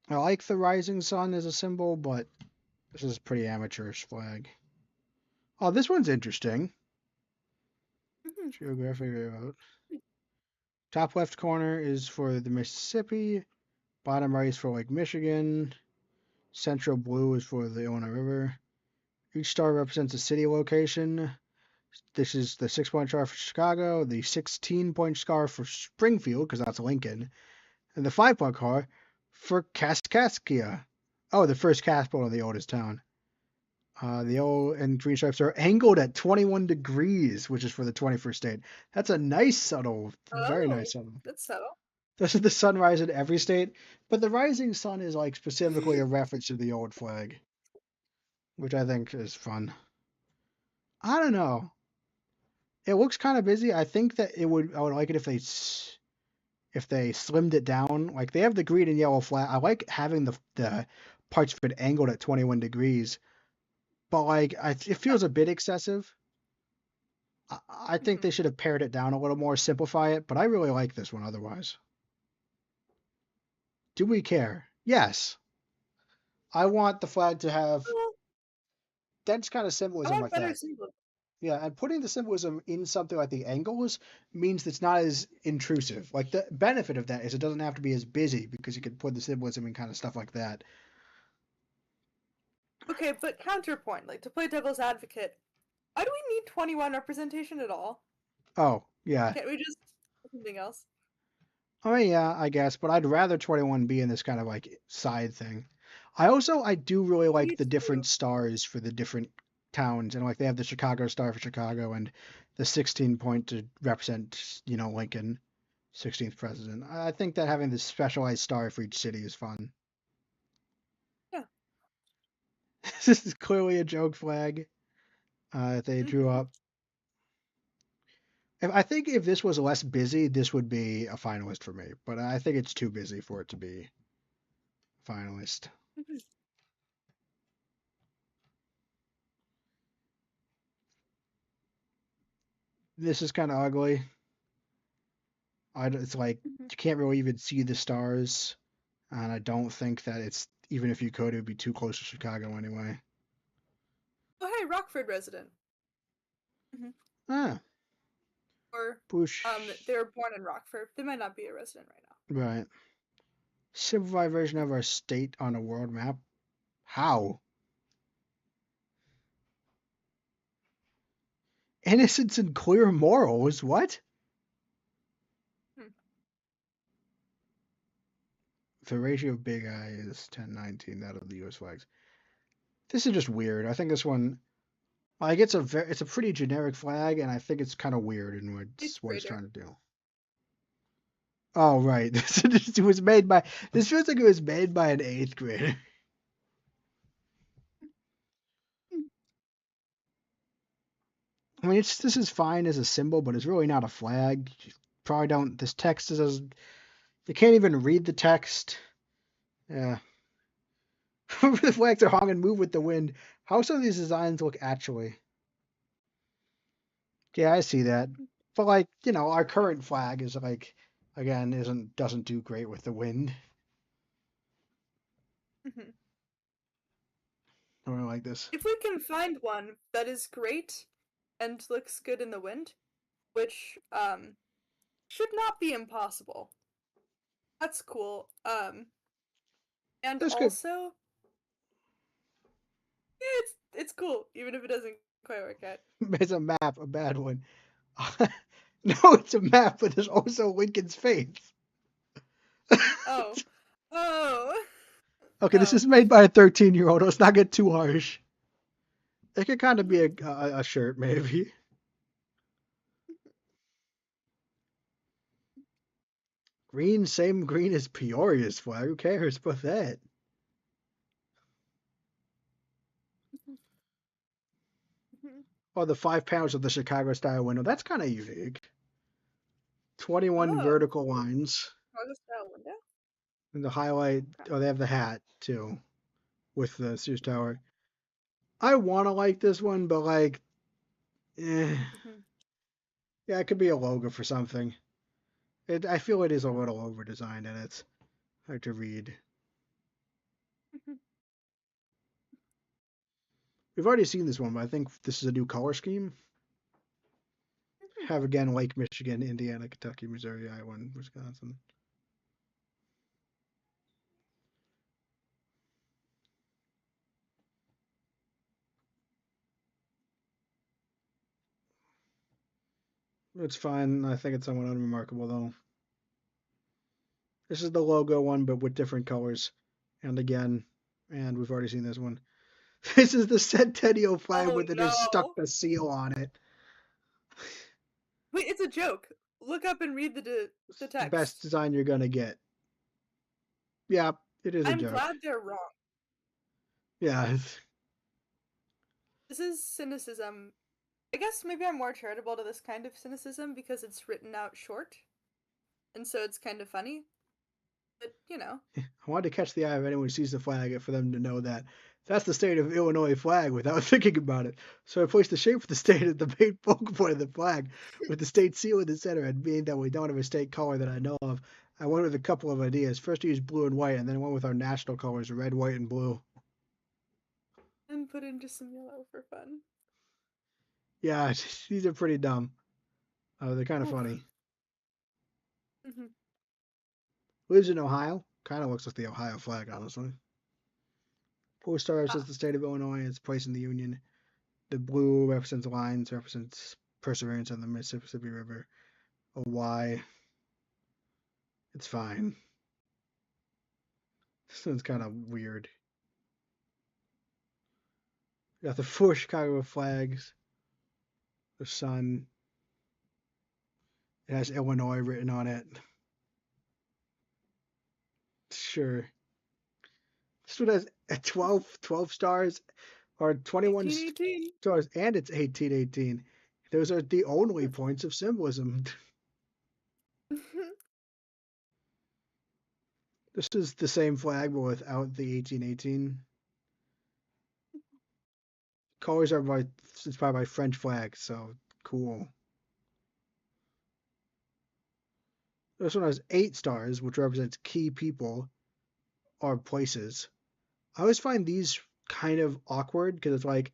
Speaker 1: I like the rising sun as a symbol, but this is a pretty amateurish flag. Oh, this one's interesting.
Speaker 2: Mm-hmm.
Speaker 1: Geographic layout. Top left corner is for the Mississippi. Bottom right is for Lake Michigan. Central blue is for the Illinois River. Each star represents a city location. This is the 6-point star for Chicago, the 16-point star for Springfield, because that's Lincoln, and the 5-point star for Kaskaskia. Oh, the first capital of the oldest town. The yellow and green stripes are angled at 21 degrees, which is for the 21st state. That's a nice subtle, very nice
Speaker 2: Oh,
Speaker 1: subtle.
Speaker 2: that's subtle.
Speaker 1: This is the sunrise in every state, but the rising sun is like specifically a reference to the old flag, which I think is fun. I don't know. It looks kind of busy. I think that I would like it if they slimmed it down. Like they have the green and yellow flag. I like having the parts of it angled at 21 degrees, but it
Speaker 2: Yeah.
Speaker 1: feels a bit excessive. I think
Speaker 2: Mm-hmm.
Speaker 1: they should have pared it down a little more, simplify it, but I really like this one otherwise. Do we care? Yes. I want the flag to have
Speaker 2: Well,
Speaker 1: dense kind of
Speaker 2: I
Speaker 1: symbolism
Speaker 2: want
Speaker 1: like
Speaker 2: better
Speaker 1: that.
Speaker 2: symbols.
Speaker 1: Yeah, and putting the symbolism in something like the angles means it's not as intrusive. Like the benefit of that is it doesn't have to be as busy because you can put the symbolism in kind of stuff like that.
Speaker 2: Okay, but counterpoint, like to play devil's advocate, why do we need 21 representation at all?
Speaker 1: Oh, yeah.
Speaker 2: Can't we just do something else?
Speaker 1: I mean, yeah, I guess, but I'd rather 21 be in this kind of like side thing. I do really like
Speaker 2: Me
Speaker 1: the
Speaker 2: too.
Speaker 1: different stars for the different towns, and like they have the Chicago star for Chicago and the 16 point to represent, Lincoln, 16th president. I think that having this specialized star for each city is fun.
Speaker 2: Yeah.
Speaker 1: This is clearly a joke flag they drew
Speaker 2: Mm-hmm.
Speaker 1: up. I think if this was less busy, this would be a finalist for me, but I think it's too busy for it to be finalist.
Speaker 2: Mm-hmm.
Speaker 1: This is kind of ugly. It's like
Speaker 2: Mm-hmm.
Speaker 1: you can't really even see the stars, and I don't think that it's even if you could, it would be too close to Chicago anyway.
Speaker 2: Oh, hey, Rockford resident. Mm-hmm.
Speaker 1: Ah,
Speaker 2: Or,
Speaker 1: Bush.
Speaker 2: they were born in Rockford. They might not be a resident right now.
Speaker 1: Right. Simplified version of our state on a world map. How? Innocence and clear morals. What?
Speaker 2: Hmm.
Speaker 1: The ratio of big I is 1019, that of the US flags. This is just weird. I think this one, like, it's a pretty generic flag, and I think it's kind of weird in
Speaker 2: Eighth
Speaker 1: what it's
Speaker 2: grader.
Speaker 1: trying to do. Oh, right. It was made by. This feels like it was made by an eighth grader.
Speaker 2: Hmm.
Speaker 1: I mean, this is fine as a symbol, but it's really not a flag. You probably don't. This text is. You can't even read the text. Yeah. The flags are hung and move with the wind. How some of these designs look actually? Yeah, I see that. But like, our current flag is like, again, isn't doesn't do great with the wind.
Speaker 2: Mm-hmm.
Speaker 1: I don't like this.
Speaker 2: If we can find one that is great and looks good in the wind, which should not be impossible. That's cool. And
Speaker 1: That's good.
Speaker 2: also it's cool, even if it doesn't quite work out.
Speaker 1: It's a map, a bad one. No, it's a map, but there's also Lincoln's face.
Speaker 2: Oh. Oh.
Speaker 1: Okay, this
Speaker 2: Oh.
Speaker 1: is made by a 13-year-old. Let's not get too harsh. It could kind of be a shirt, maybe. Green, same green as Peoria's flag. Who cares about that? Or the 5 panels of the Chicago style window. That's kind of unique. 21
Speaker 2: Oh.
Speaker 1: vertical lines.
Speaker 2: Chicago style window?
Speaker 1: And the highlight, oh, they have the hat too with the Sears Tower. I want to like this one, but like, eh.
Speaker 2: Mhm.
Speaker 1: Yeah, it could be a logo for something. I feel it is a little over designed and it's hard to read.
Speaker 2: Mhm.
Speaker 1: We've already seen this one, but I think this is a new color scheme.
Speaker 2: Mhm.
Speaker 1: Have again Lake Michigan, Indiana, Kentucky, Missouri, Iowa, and Wisconsin. It's fine. I think it's somewhat unremarkable though. This is the logo one, but with different colors. And again, and we've already seen this one. This is the Centennial flag
Speaker 2: Oh
Speaker 1: where they just stuck
Speaker 2: no.
Speaker 1: the seal on it.
Speaker 2: Wait, it's a joke. Look up and read the
Speaker 1: It's the best
Speaker 2: text.
Speaker 1: design you're gonna get. Yeah, it is a
Speaker 2: I'm
Speaker 1: joke.
Speaker 2: glad they're wrong.
Speaker 1: Yeah,
Speaker 2: This is cynicism. I guess maybe I'm more charitable to this kind of cynicism because it's written out short, and so it's kind of funny. But, you know.
Speaker 1: I wanted to catch the eye of anyone who sees the flag for them to know that that's the state of Illinois flag without thinking about it. So I placed the shape of the state at the main focal point of the flag with the state seal in the center, and being that we don't have a state color that I know of, I went with a couple of ideas. First, I used blue and white, and then I went with our national colors, red, white, and blue.
Speaker 2: And put in just some yellow for fun.
Speaker 1: Yeah, these are pretty dumb. They're kind of
Speaker 2: Oof.
Speaker 1: funny.
Speaker 2: Mm-hmm.
Speaker 1: Lives in Ohio. Kind of looks like the Ohio flag, honestly. Four stars is
Speaker 2: Ah.
Speaker 1: the state of Illinois. It's placed in the Union. The blue represents lines, represents perseverance on the Mississippi River. A Y. It's fine. This one's kind of weird. You got the four Chicago flags. The sun. It has Illinois written on it. Sure. This one has 12 stars or 21
Speaker 2: 1818.
Speaker 1: stars, and it's 1818. Those are the only points of symbolism. This is the same flag, but without the 1818. Colors are by, it's inspired by French flags, so cool. This one has 8 stars, which represents key people or places. I always find these kind of awkward because it's like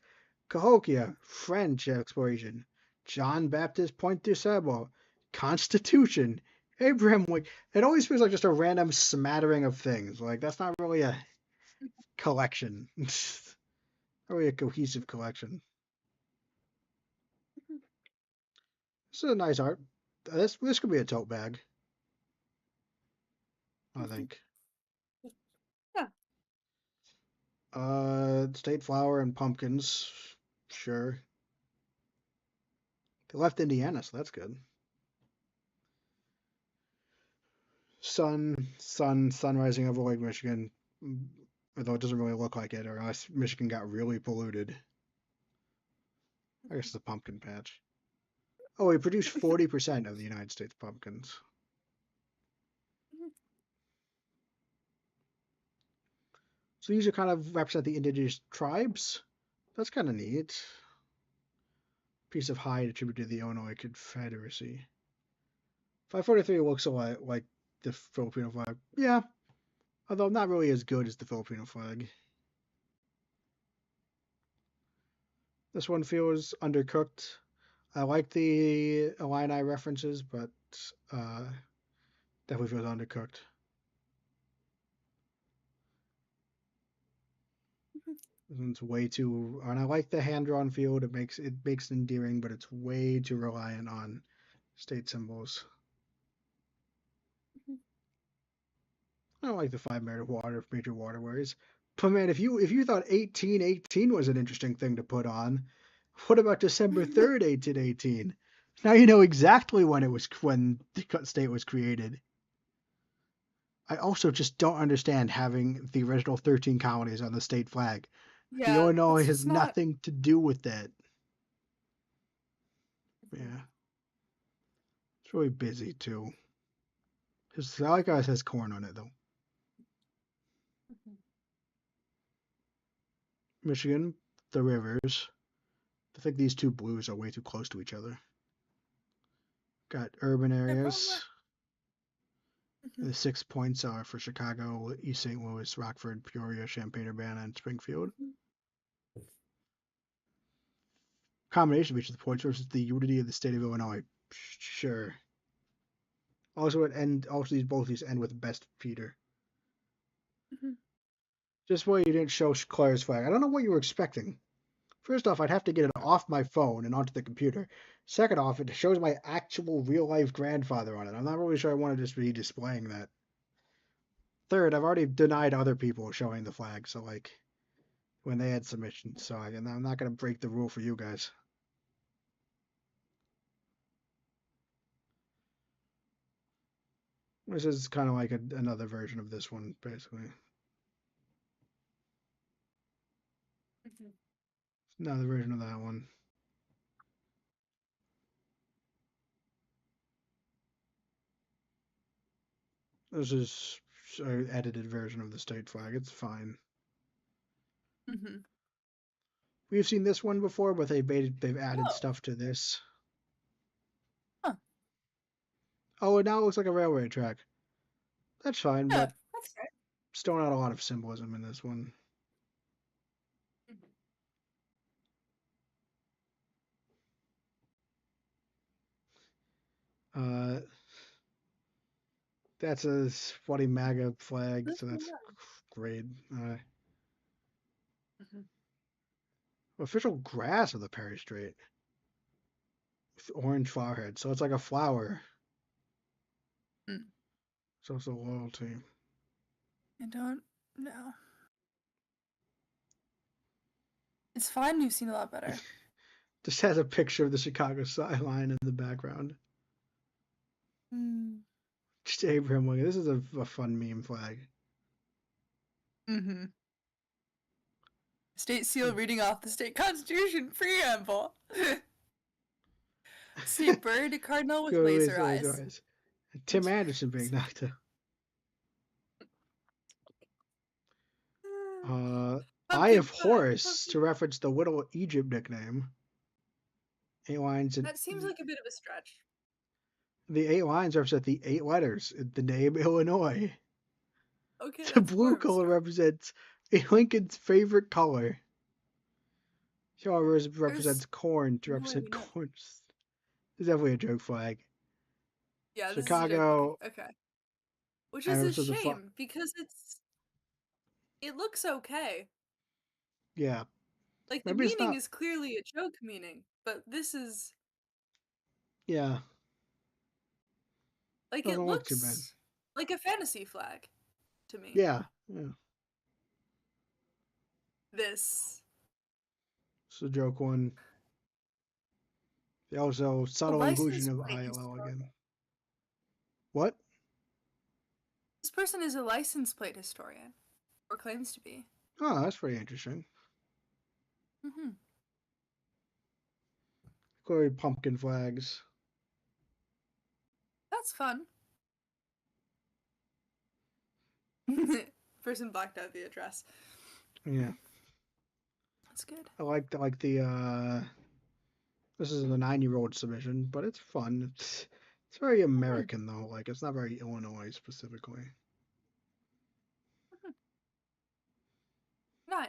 Speaker 1: Cahokia, French exploration, John Baptist Point du Sable, Constitution, Abraham Lincoln. It always feels like just a random smattering of things. Like that's not really a collection. Not really a cohesive collection. This is a nice art. This could be a tote bag, I think.
Speaker 2: Yeah.
Speaker 1: State flower and pumpkins. Sure. They left Indiana, so that's good. Sun rising over Lake Michigan. Although it doesn't really look like it, or unless Michigan got really polluted. I guess it's a pumpkin patch. Oh, we produce 40% of the United States pumpkins. So these are kind of represent the indigenous tribes. That's kind of neat. Piece of hide attributed to the Illinois Confederacy. 543 looks a lot like the Filipino flag. Yeah, although not really as good as the Filipino flag. This one feels undercooked. I like the Illini references, but uh, definitely feels undercooked. It's way too, and I like the hand drawn field. It makes it endearing, but it's way too reliant on state symbols. I don't like the five major waterways. But man, if you thought 1818 was an interesting thing to put on, what about December 3rd, 1818? Now you know exactly when the state was created. I also just don't understand having the original 13 colonies on the state flag. The
Speaker 2: Yeah,
Speaker 1: Illinois
Speaker 2: that's
Speaker 1: has
Speaker 2: just not.
Speaker 1: nothing to do with that.
Speaker 2: Mhm,
Speaker 1: Yeah, it's really busy too. Just I like how it has corn on it though.
Speaker 2: mhm.
Speaker 1: Michigan, the rivers. I think these two blues are way too close to each other. Got urban
Speaker 2: They're probably.
Speaker 1: areas.
Speaker 2: Mhm,
Speaker 1: The 6 points are for Chicago, East St. Louis, Rockford, Peoria, Champaign-Urbana, and Springfield.
Speaker 2: mhm.
Speaker 1: Combination of each of the points versus the unity of the state of Illinois. Sure. Also these both these end with best feeder.
Speaker 2: Mhm.
Speaker 1: Just why you didn't show Claire's flag. I don't know what you were expecting. First off, I'd have to get it off my phone and onto the computer. Second off, it shows my actual real life grandfather on it. I'm not really sure I want to just be displaying that. Third, I've already denied other people showing the flag, so like when they had submissions, so I'm not gonna break the rule for you guys. This is kind of like another version of this one, basically.
Speaker 2: Mhm.
Speaker 1: Another version of that one. This is an edited version of the state flag. It's fine.
Speaker 2: Mhm.
Speaker 1: We've seen this one before, but they've added
Speaker 2: Oh,
Speaker 1: stuff to this.
Speaker 2: huh.
Speaker 1: Oh, and now it looks like a railway track. That's fine,
Speaker 2: Yeah,
Speaker 1: but
Speaker 2: that's right.
Speaker 1: still not a lot of symbolism in this one.
Speaker 2: Mhm.
Speaker 1: Uh, that's a funny MAGA flag,
Speaker 2: That's
Speaker 1: so
Speaker 2: pretty
Speaker 1: that's
Speaker 2: nice.
Speaker 1: great.
Speaker 2: Mhm.
Speaker 1: Official grass of the Perry Strait with orange flowerhead, so it's like a flower.
Speaker 2: Mm.
Speaker 1: It's also loyalty.
Speaker 2: I don't know. It's fine. You've seen a lot better.
Speaker 1: Just has a picture of the Chicago skyline in the background.
Speaker 2: Mm.
Speaker 1: Just Abraham Lincoln. This is a fun meme flag.
Speaker 2: Mm-hmm. State seal reading off the state constitution preamble. State bird, a cardinal with
Speaker 1: Go
Speaker 2: laser
Speaker 1: with
Speaker 2: eyes.
Speaker 1: eyes. Tim Anderson being knocked out. Uh, Eye
Speaker 2: Pumpkin
Speaker 1: of
Speaker 2: pie.
Speaker 1: Horus to
Speaker 2: Pumpkin.
Speaker 1: reference the Little Egypt nickname. 8 lines and
Speaker 2: That seems like a bit of a stretch.
Speaker 1: the 8 lines represent the 8 letters in the name Illinois.
Speaker 2: Okay,
Speaker 1: The
Speaker 2: that's more
Speaker 1: blue
Speaker 2: of a
Speaker 1: color
Speaker 2: stretch.
Speaker 1: represents Lincoln's favorite color. However,
Speaker 2: There's
Speaker 1: represents corn to
Speaker 2: no way
Speaker 1: represent
Speaker 2: we know.
Speaker 1: corn. It's definitely a joke flag.
Speaker 2: Yeah, this is a joke flag.
Speaker 1: Chicago,
Speaker 2: Okay. Which
Speaker 1: and
Speaker 2: is
Speaker 1: it
Speaker 2: a
Speaker 1: was the
Speaker 2: shame because it looks okay.
Speaker 1: yeah.
Speaker 2: Like the
Speaker 1: Maybe it's
Speaker 2: meaning
Speaker 1: not.
Speaker 2: is clearly a joke meaning, but this is
Speaker 1: Yeah,
Speaker 2: like it
Speaker 1: doesn't look too bad.
Speaker 2: looks like a fantasy flag to me.
Speaker 1: Yeah, yeah.
Speaker 2: This
Speaker 1: It's a joke one. Also,
Speaker 2: a
Speaker 1: subtle inclusion
Speaker 2: license
Speaker 1: of
Speaker 2: plate
Speaker 1: ILL
Speaker 2: historian.
Speaker 1: again. What?
Speaker 2: This person is a license plate historian, or claims to be.
Speaker 1: Oh, that's pretty interesting.
Speaker 2: Mm-hmm.
Speaker 1: Clearly, pumpkin flags.
Speaker 2: That's fun. Person blacked out the address.
Speaker 1: Yeah,
Speaker 2: That's good.
Speaker 1: I like the. This is a 9-year-old submission, but it's fun. It's very
Speaker 2: Mm-hmm.
Speaker 1: American though. Like it's not very Illinois specifically.
Speaker 2: 9.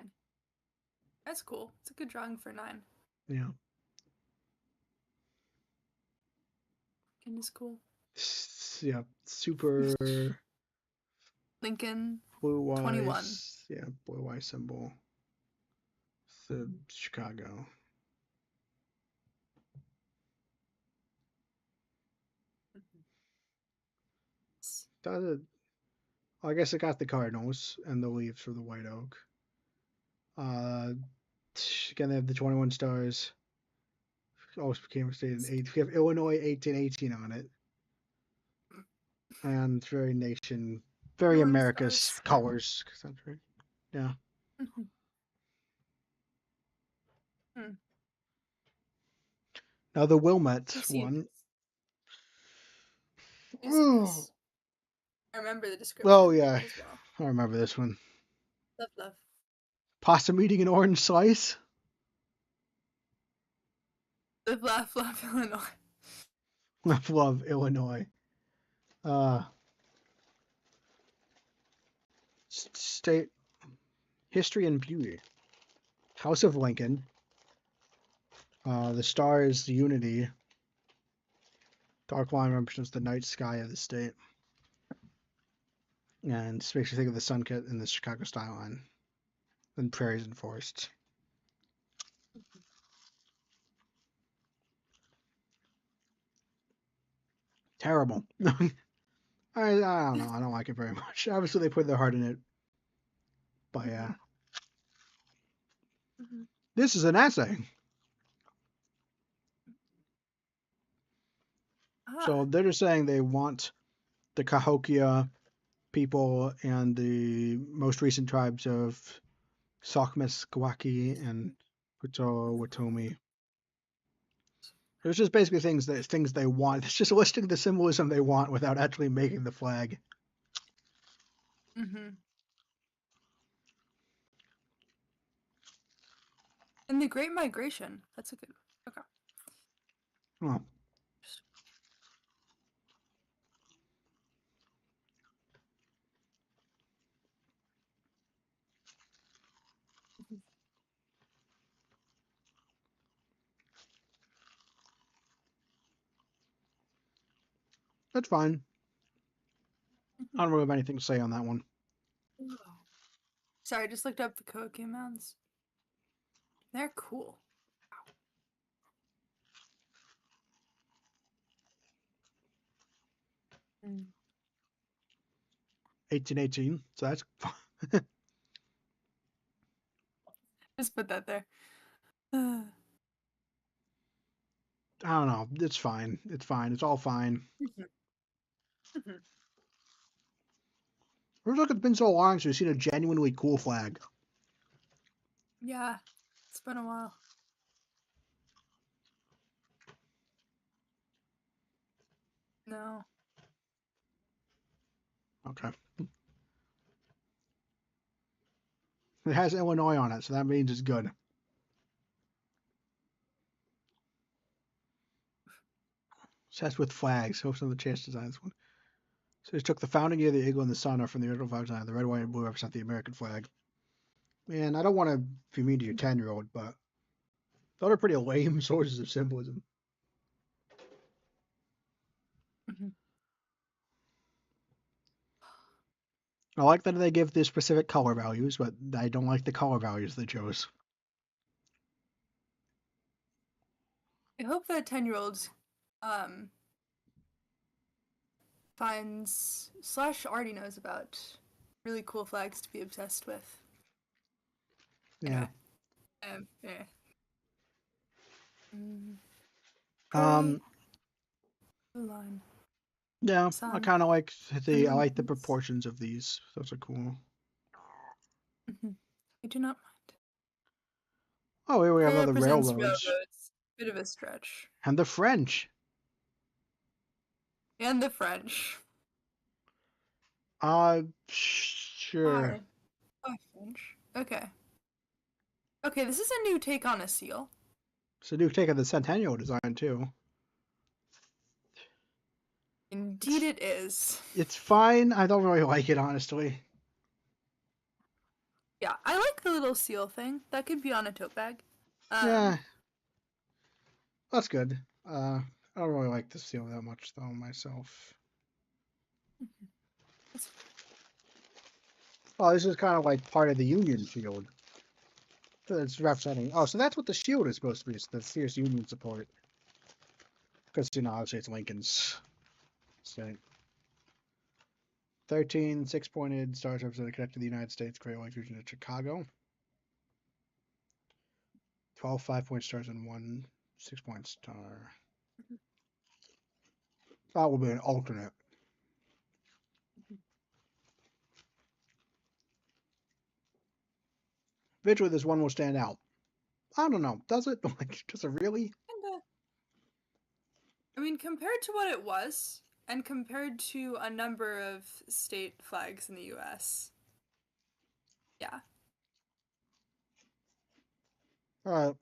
Speaker 2: That's cool. It's a good drawing for 9.
Speaker 1: Yeah.
Speaker 2: Lincoln is cool.
Speaker 1: Yeah. Super
Speaker 2: Lincoln
Speaker 1: blue
Speaker 2: 21.
Speaker 1: eyes. Yeah, blue eye symbol. The Chicago. Does it? I guess it got the Cardinals and the leaves for the White Oak. Uh, again, they have the 21 stars. Always became a state in eight. We have Illinois 1818 on it, and very very
Speaker 2: 21
Speaker 1: America's
Speaker 2: stars.
Speaker 1: colors. Right. Yeah.
Speaker 2: Mhm. Hmm.
Speaker 1: Now the
Speaker 2: Let me
Speaker 1: Wilmette
Speaker 2: see
Speaker 1: one.
Speaker 2: this. Let me see
Speaker 1: Oh,
Speaker 2: this. I remember the
Speaker 1: oh
Speaker 2: description
Speaker 1: yeah,
Speaker 2: as well.
Speaker 1: I remember this one.
Speaker 2: Love, love.
Speaker 1: Possum eating an orange slice.
Speaker 2: Live, laugh, love, Illinois.
Speaker 1: Love Illinois. Uh, state history and beauty. House of Lincoln. The star is unity. Dark line represents the night sky of the state. And it makes you think of the sun kit in the Chicago skyline. And prairies and forests. Terrible. I don't know. I don't like it very much. Obviously, they put their heart in it. But yeah.
Speaker 2: Mhm.
Speaker 1: This is an essay.
Speaker 2: Ah.
Speaker 1: So they're just saying they want the Cahokia people and the most recent tribes of Sakmis, and Watomi. It's just basically things they want. It's just listing the symbolism they want without actually making the flag.
Speaker 2: Mm-hmm. And the Great Migration. That's a good. Okay.
Speaker 1: Oh,
Speaker 2: Mhm.
Speaker 1: that's fine. I
Speaker 2: Mhm.
Speaker 1: don't really have anything to say on that one.
Speaker 2: Sorry, I just looked up the Cahokia Mounds. They're cool. Mm.
Speaker 1: 1818. So that's
Speaker 2: Just put that there.
Speaker 1: I don't know. It's fine. It's fine. It's all fine.
Speaker 2: Mhm. Mhm.
Speaker 1: It looks like it's been so long since we've seen a genuinely cool flag.
Speaker 2: Yeah, it's been a while. No.
Speaker 1: Okay. It has Illinois on it, so that means it's good. Obsessed with flags. Hopes on the chance to design this one. So they took the founding year, the eagle, and the sun are from the original flag design. The red, white, and blue represent the American flag. Man, I don't want to be mean to your 10-year-old, but those are pretty lame sources of symbolism.
Speaker 2: Mhm.
Speaker 1: I like that they give the specific color values, but I don't like the color values they chose.
Speaker 2: I hope that 10-year-old um finds slash already knows about really cool flags to be obsessed with.
Speaker 1: Yeah.
Speaker 2: Anyway. Yeah. Mm,
Speaker 1: Um.
Speaker 2: prairie, blue line,
Speaker 1: Yeah, I
Speaker 2: sun,
Speaker 1: kind of like
Speaker 2: and
Speaker 1: I like the
Speaker 2: mountains.
Speaker 1: proportions of these. Those are cool.
Speaker 2: Mhm. I do not mind.
Speaker 1: Oh, here we have
Speaker 2: Prairie
Speaker 1: other
Speaker 2: represents
Speaker 1: railroads
Speaker 2: railroads. Bit of a stretch.
Speaker 1: and the French.
Speaker 2: And the French.
Speaker 1: Sure.
Speaker 2: Why? Why French? Okay. Okay, this is a new take on a seal.
Speaker 1: It's a new take on the Centennial design too.
Speaker 2: Indeed
Speaker 1: It's
Speaker 2: it is.
Speaker 1: it's fine. I don't really like it honestly.
Speaker 2: Yeah, I like the little seal thing. That could be on a tote bag.
Speaker 1: Yeah,
Speaker 2: Um,
Speaker 1: That's good. I don't really like the seal that much though myself.
Speaker 2: That's
Speaker 1: Oh, this is kind of like part of the Union shield. So it's representing. Oh, so that's what the shield is supposed to be. It's the fierce Union support. Because obviously it's Lincoln's state. 13 6-pointed stars representing connected to the United States Great Lakes region of Chicago. 12 5-point stars and 1 6-point star. That will be an alternate. Visually, this one will stand out. I don't know. Does it? Like, does it really?
Speaker 2: kinda. I mean, compared to what it was, and compared to a number of state flags in the U.S., yeah.
Speaker 1: All right.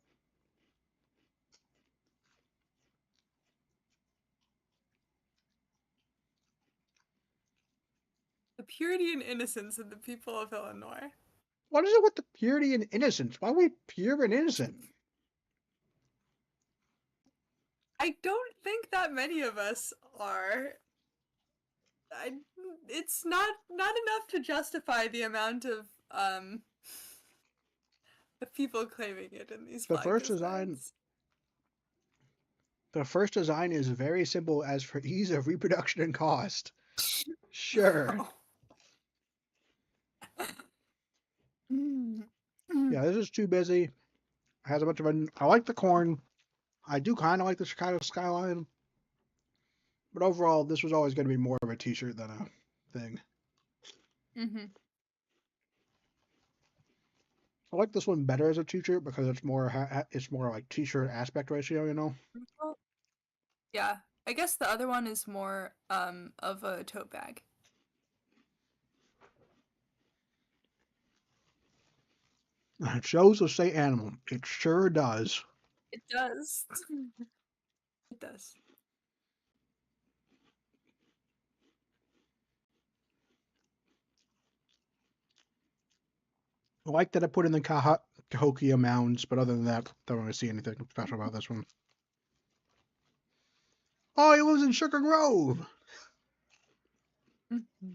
Speaker 2: The purity and innocence of the people of Illinois.
Speaker 1: What is it with the purity and innocence? Why are we pure and innocent?
Speaker 2: I don't think that many of us are. I, it's not enough to justify the amount of people claiming it in these
Speaker 1: The
Speaker 2: flag
Speaker 1: first design,
Speaker 2: designs.
Speaker 1: the first design is very simple as for ease of reproduction and cost. Sure. Yeah, this is too busy. Has a bunch of. I like the corn. I do kind of like the Chicago skyline. But overall, this was always going to be more of a T-shirt than a thing.
Speaker 2: Mm-hmm.
Speaker 1: I like this one better as a T-shirt because it's more like T-shirt aspect ratio.
Speaker 2: Well, yeah, I guess the other one is more of a tote bag.
Speaker 1: It shows the state animal. It sure does.
Speaker 2: It does. It does.
Speaker 1: I like that I put in the Cahokia Mounds, but other than that, don't really see anything special about this one. Oh, he lives in Sugar Grove.
Speaker 2: Mm-hmm.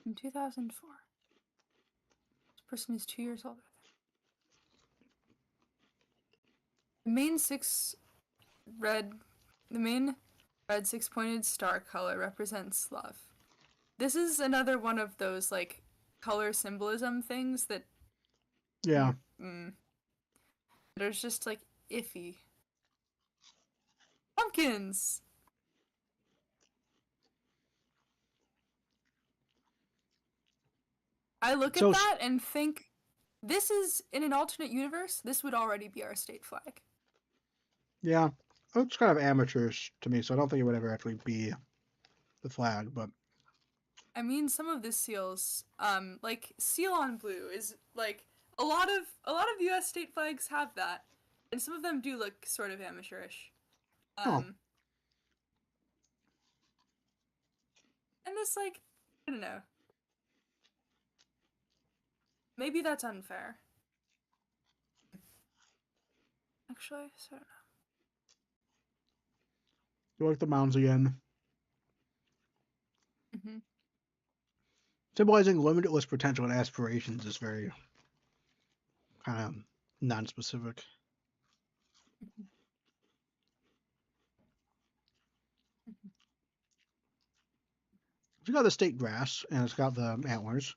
Speaker 2: In 2004. This person is 2 years older. The main six red, the main red six-pointed star color represents love. This is another one of those like color symbolism things that
Speaker 1: Yeah.
Speaker 2: there's just like iffy. Pumpkins. I look at
Speaker 1: So
Speaker 2: that and think this is in an alternate universe, this would already be our state flag.
Speaker 1: yeah, it's kind of amateurish to me, so I don't think it would ever actually be the flag. But
Speaker 2: I mean, some of the seals, like seal on blue, is like a lot of U.S. state flags have that, and some of them do look sort of amateurish.
Speaker 1: oh,
Speaker 2: And this like I don't know, maybe that's unfair. Actually, so I don't
Speaker 1: you like the mounds again,
Speaker 2: know.
Speaker 1: symbolizing limitless potential and aspirations is very kind of non-specific. It's got the state grass and it's got the antlers.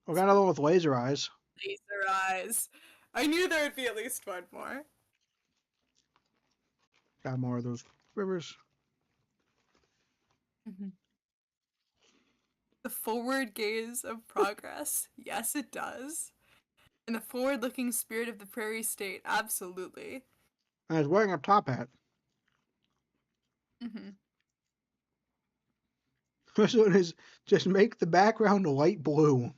Speaker 1: We got another one with laser eyes.
Speaker 2: Laser eyes. I knew there would be at least one more.
Speaker 1: Got more of those rivers.
Speaker 2: The forward gaze of progress. Yes, it does. And the forward looking spirit of the prairie state. Absolutely.
Speaker 1: And it's wearing a top hat. This one is just make the background light blue.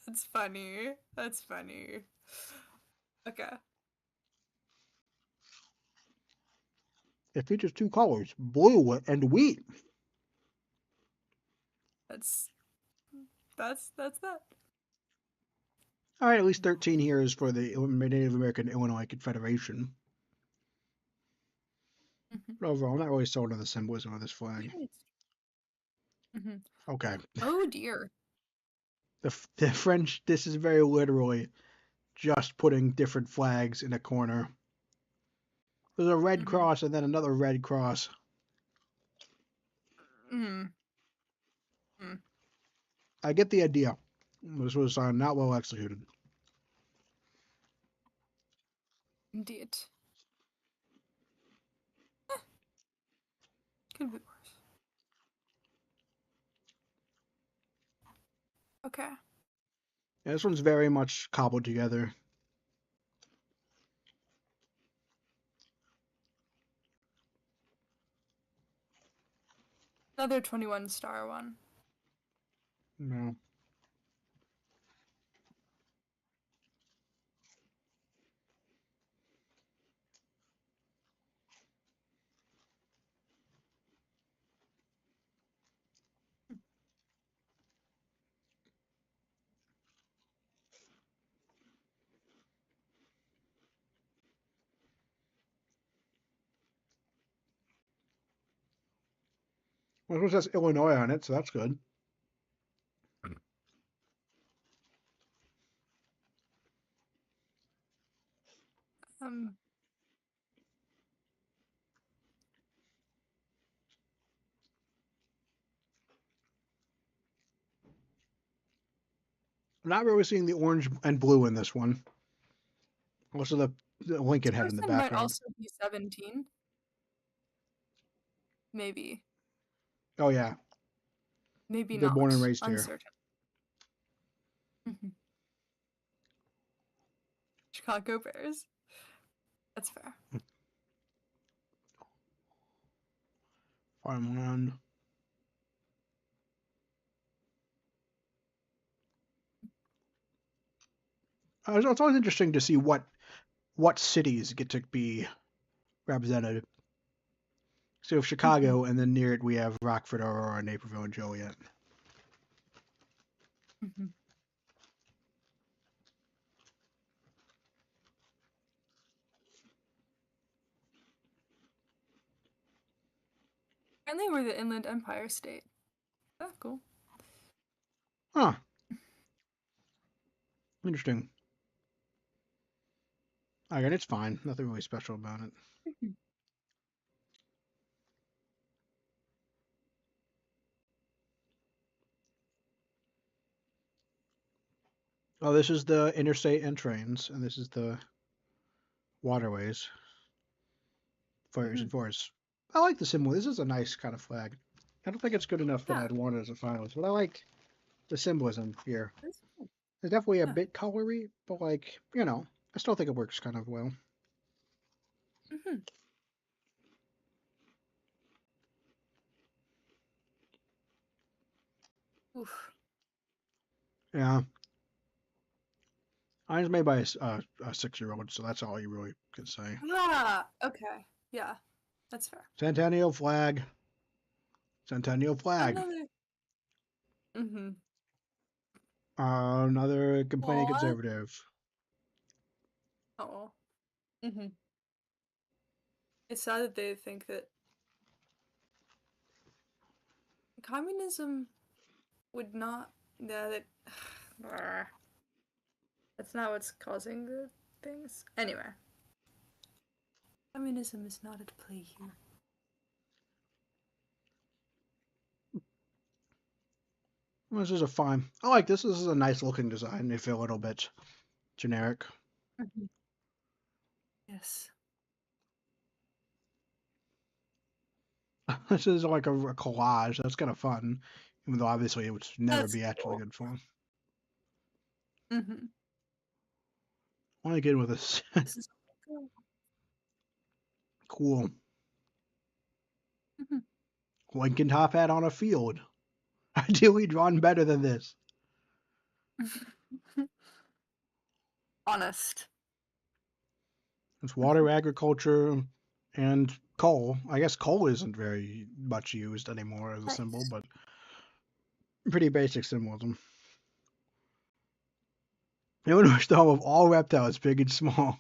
Speaker 2: That's funny. That's funny. Okay.
Speaker 1: It features two colors, blue and wheat.
Speaker 2: That's that.
Speaker 1: All right, at least 13 here is for the Native American Illinois Confederation. But overall, I'm not really sold on the symbolism of this flag. Okay.
Speaker 2: Oh dear.
Speaker 1: The French, this is very literally just putting different flags in a corner. There's a red cross and then another red cross. I get the idea. This was not well executed.
Speaker 2: Indeed. Could be worse. Okay.
Speaker 1: Yeah, this one's very much cobbled together.
Speaker 2: Another 21 star one.
Speaker 1: No. Well, this one says Illinois on it, so that's good.
Speaker 2: Um.
Speaker 1: I'm not really seeing the orange and blue in this one. Also, the Lincoln
Speaker 2: This
Speaker 1: head in the
Speaker 2: person might
Speaker 1: background.
Speaker 2: also be 17. Maybe.
Speaker 1: Oh, yeah.
Speaker 2: Maybe
Speaker 1: They're
Speaker 2: not.
Speaker 1: born and raised here.
Speaker 2: Uncertain. Chicago Bears. That's fair.
Speaker 1: Farmland. It's always interesting to see what cities get to be represented. So we have Chicago, and then near it we have Rockford, Aurora, Naperville, and Joliet.
Speaker 2: And they were the Inland Empire state. That's cool.
Speaker 1: Huh. Interesting. Again, it's fine. Nothing really special about it. Oh, this is the interstate and trains, and this is the waterways, fires and forests. I like the symbol. This is a nice kind of flag. I don't think it's good enough that
Speaker 2: Yeah.
Speaker 1: I'd want it as a finalist, but I like the symbolism here.
Speaker 2: That's cool.
Speaker 1: It's definitely a
Speaker 2: Yeah.
Speaker 1: bit colory, but like, I still think it works kind of well.
Speaker 2: Oof.
Speaker 1: Yeah. Mine's made by a 6-year-old, so that's all you really can say.
Speaker 2: Ah, okay. Yeah, that's fair.
Speaker 1: Centennial flag. Centennial flag.
Speaker 2: Another.
Speaker 1: Another complaining
Speaker 2: Aw.
Speaker 1: conservative.
Speaker 2: Oh. It's sad that they think that communism would not. Yeah, that. That's not what's causing the things. Anyway. Communism is not at play here.
Speaker 1: This is a fine. I like this. This is a nice looking design. They feel a little bit generic.
Speaker 2: Yes.
Speaker 1: This is like a collage. That's kind of fun, even though obviously it would never
Speaker 2: That's
Speaker 1: be actually
Speaker 2: cool.
Speaker 1: good fun.
Speaker 2: Mm-hmm.
Speaker 1: Only good with this.
Speaker 2: This is cool.
Speaker 1: Cool. Lincoln top hat on a field. Ideally drawn better than this.
Speaker 2: Honest.
Speaker 1: It's water, agriculture, and coal. I guess coal isn't very much used anymore as a symbol,
Speaker 2: Nice.
Speaker 1: but pretty basic symbolism. Illinois is the home of all reptiles, big and small.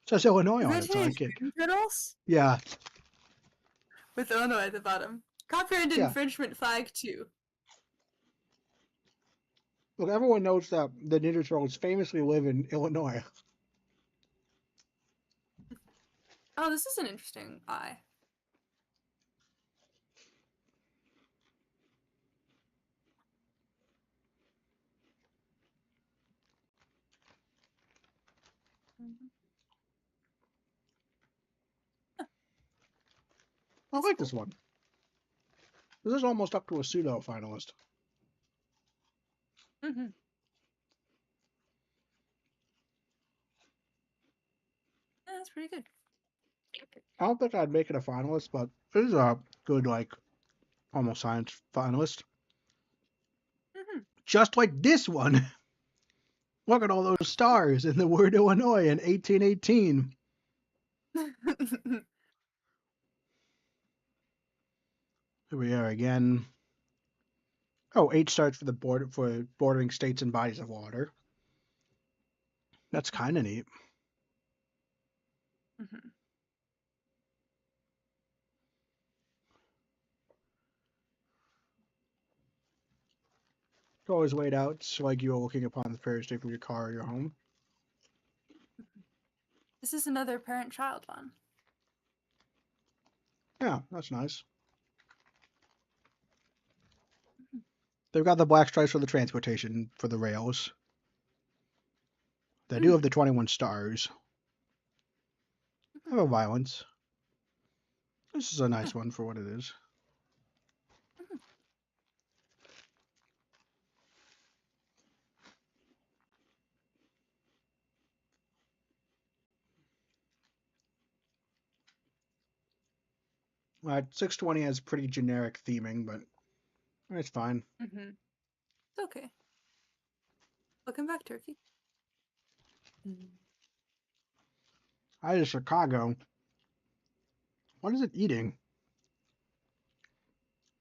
Speaker 1: It says Illinois
Speaker 2: Is
Speaker 1: on
Speaker 2: that
Speaker 1: it, so I
Speaker 2: today's
Speaker 1: kick.
Speaker 2: turtles?
Speaker 1: Yeah,
Speaker 2: With Illinois at the bottom. Copyright
Speaker 1: yeah.
Speaker 2: infringement flag 2.
Speaker 1: Look, everyone knows that the Ninja Turtles famously live in Illinois.
Speaker 2: Oh, this is an interesting eye. Mhm.
Speaker 1: I
Speaker 2: That's
Speaker 1: like
Speaker 2: cool.
Speaker 1: this one. This is almost up to a pseudo finalist.
Speaker 2: Mm-hmm. Yeah, that's pretty good.
Speaker 1: I don't think I'd make it a finalist, but it is a good, like, almost science finalist.
Speaker 2: Mm-hmm.
Speaker 1: Just like this one. Look at all those stars in the word Illinois in 1818. Here we are again. Oh, H starts for the border for bordering states and bodies of water. That's kind of neat.
Speaker 2: Mm-hmm.
Speaker 1: It's always laid out it's like you're looking upon the fair state from your car or your home.
Speaker 2: This is another parent-child one.
Speaker 1: Yeah, that's nice. They've got the black stripes for the transportation for the rails. They do have
Speaker 2: Mm-hmm.
Speaker 1: the 21 stars. Have a violence. This is a
Speaker 2: Yeah.
Speaker 1: nice one for what it is.
Speaker 2: Mm-hmm.
Speaker 1: Right, 620 has pretty generic theming, but it's fine.
Speaker 2: Mm-hmm. It's okay. Welcome back, Turkey. Mm.
Speaker 1: I is Chicago. What is it eating?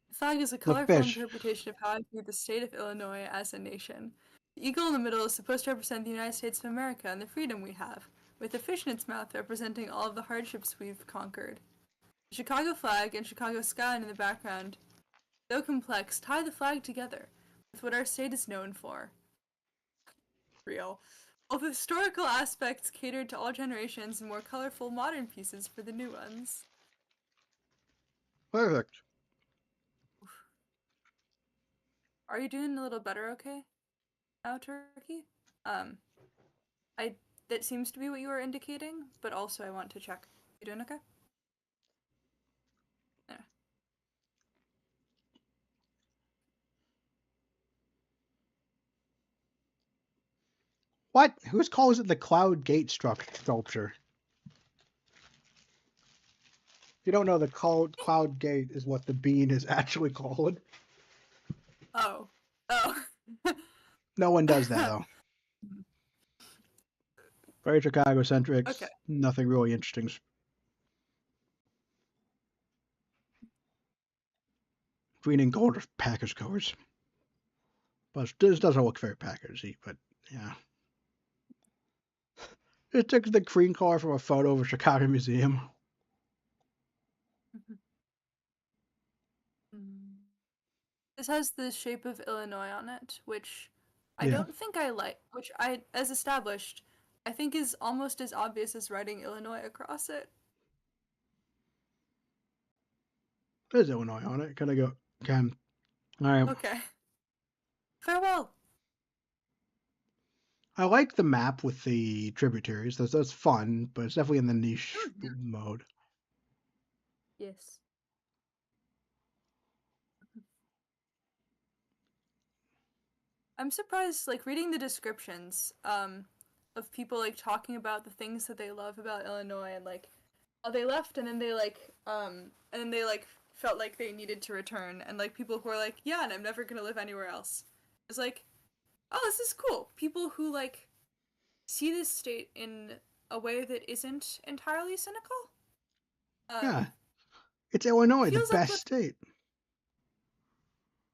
Speaker 2: The flag is a
Speaker 1: The
Speaker 2: colorful
Speaker 1: fish.
Speaker 2: interpretation of how I view the state of Illinois as a nation. The eagle in the middle is supposed to represent the United States of America and the freedom we have, with the fish in its mouth representing all of the hardships we've conquered. The Chicago flag and Chicago skyline in the background, though complex, tie the flag together with what our state is known for. Real. While the historical aspects catered to all generations and more colorful modern pieces for the new ones.
Speaker 1: Perfect.
Speaker 2: Are you doing a little better okay now, Turkey? Um, I that seems to be what you were indicating, but also I want to check. You doing okay? Yeah.
Speaker 1: What? Whose calls it the Cloud Gate sculpture? If you don't know, the Cloud Gate is what the bean is actually called.
Speaker 2: Oh. Oh.
Speaker 1: No one does that, though. Very Chicago centric.
Speaker 2: Okay.
Speaker 1: Nothing really interesting. Green and gold are Packers colors. But this doesn't look very Packersy, but yeah. It took the green color from a photo of a Chicago museum.
Speaker 2: This has the shape of Illinois on it, which I
Speaker 1: Yeah.
Speaker 2: don't think I like, which I, as established, I think is almost as obvious as writing Illinois across it.
Speaker 1: There's Illinois on it. Can I go? Can. Alright.
Speaker 2: Okay. Farewell.
Speaker 1: I like the map with the tributaries. That's fun, but it's definitely in the niche
Speaker 2: Mhm.
Speaker 1: mode.
Speaker 2: Yes. I'm surprised, like reading the descriptions, of people like talking about the things that they love about Illinois and like how they left and then they and then they like felt like they needed to return and like people who are like, yeah, and I'm never gonna live anywhere else. It's like, oh, this is cool. People who like see this state in a way that isn't entirely cynical.
Speaker 1: Yeah,
Speaker 2: Um,
Speaker 1: it's Illinois, the
Speaker 2: feels
Speaker 1: best
Speaker 2: uplifting.
Speaker 1: state.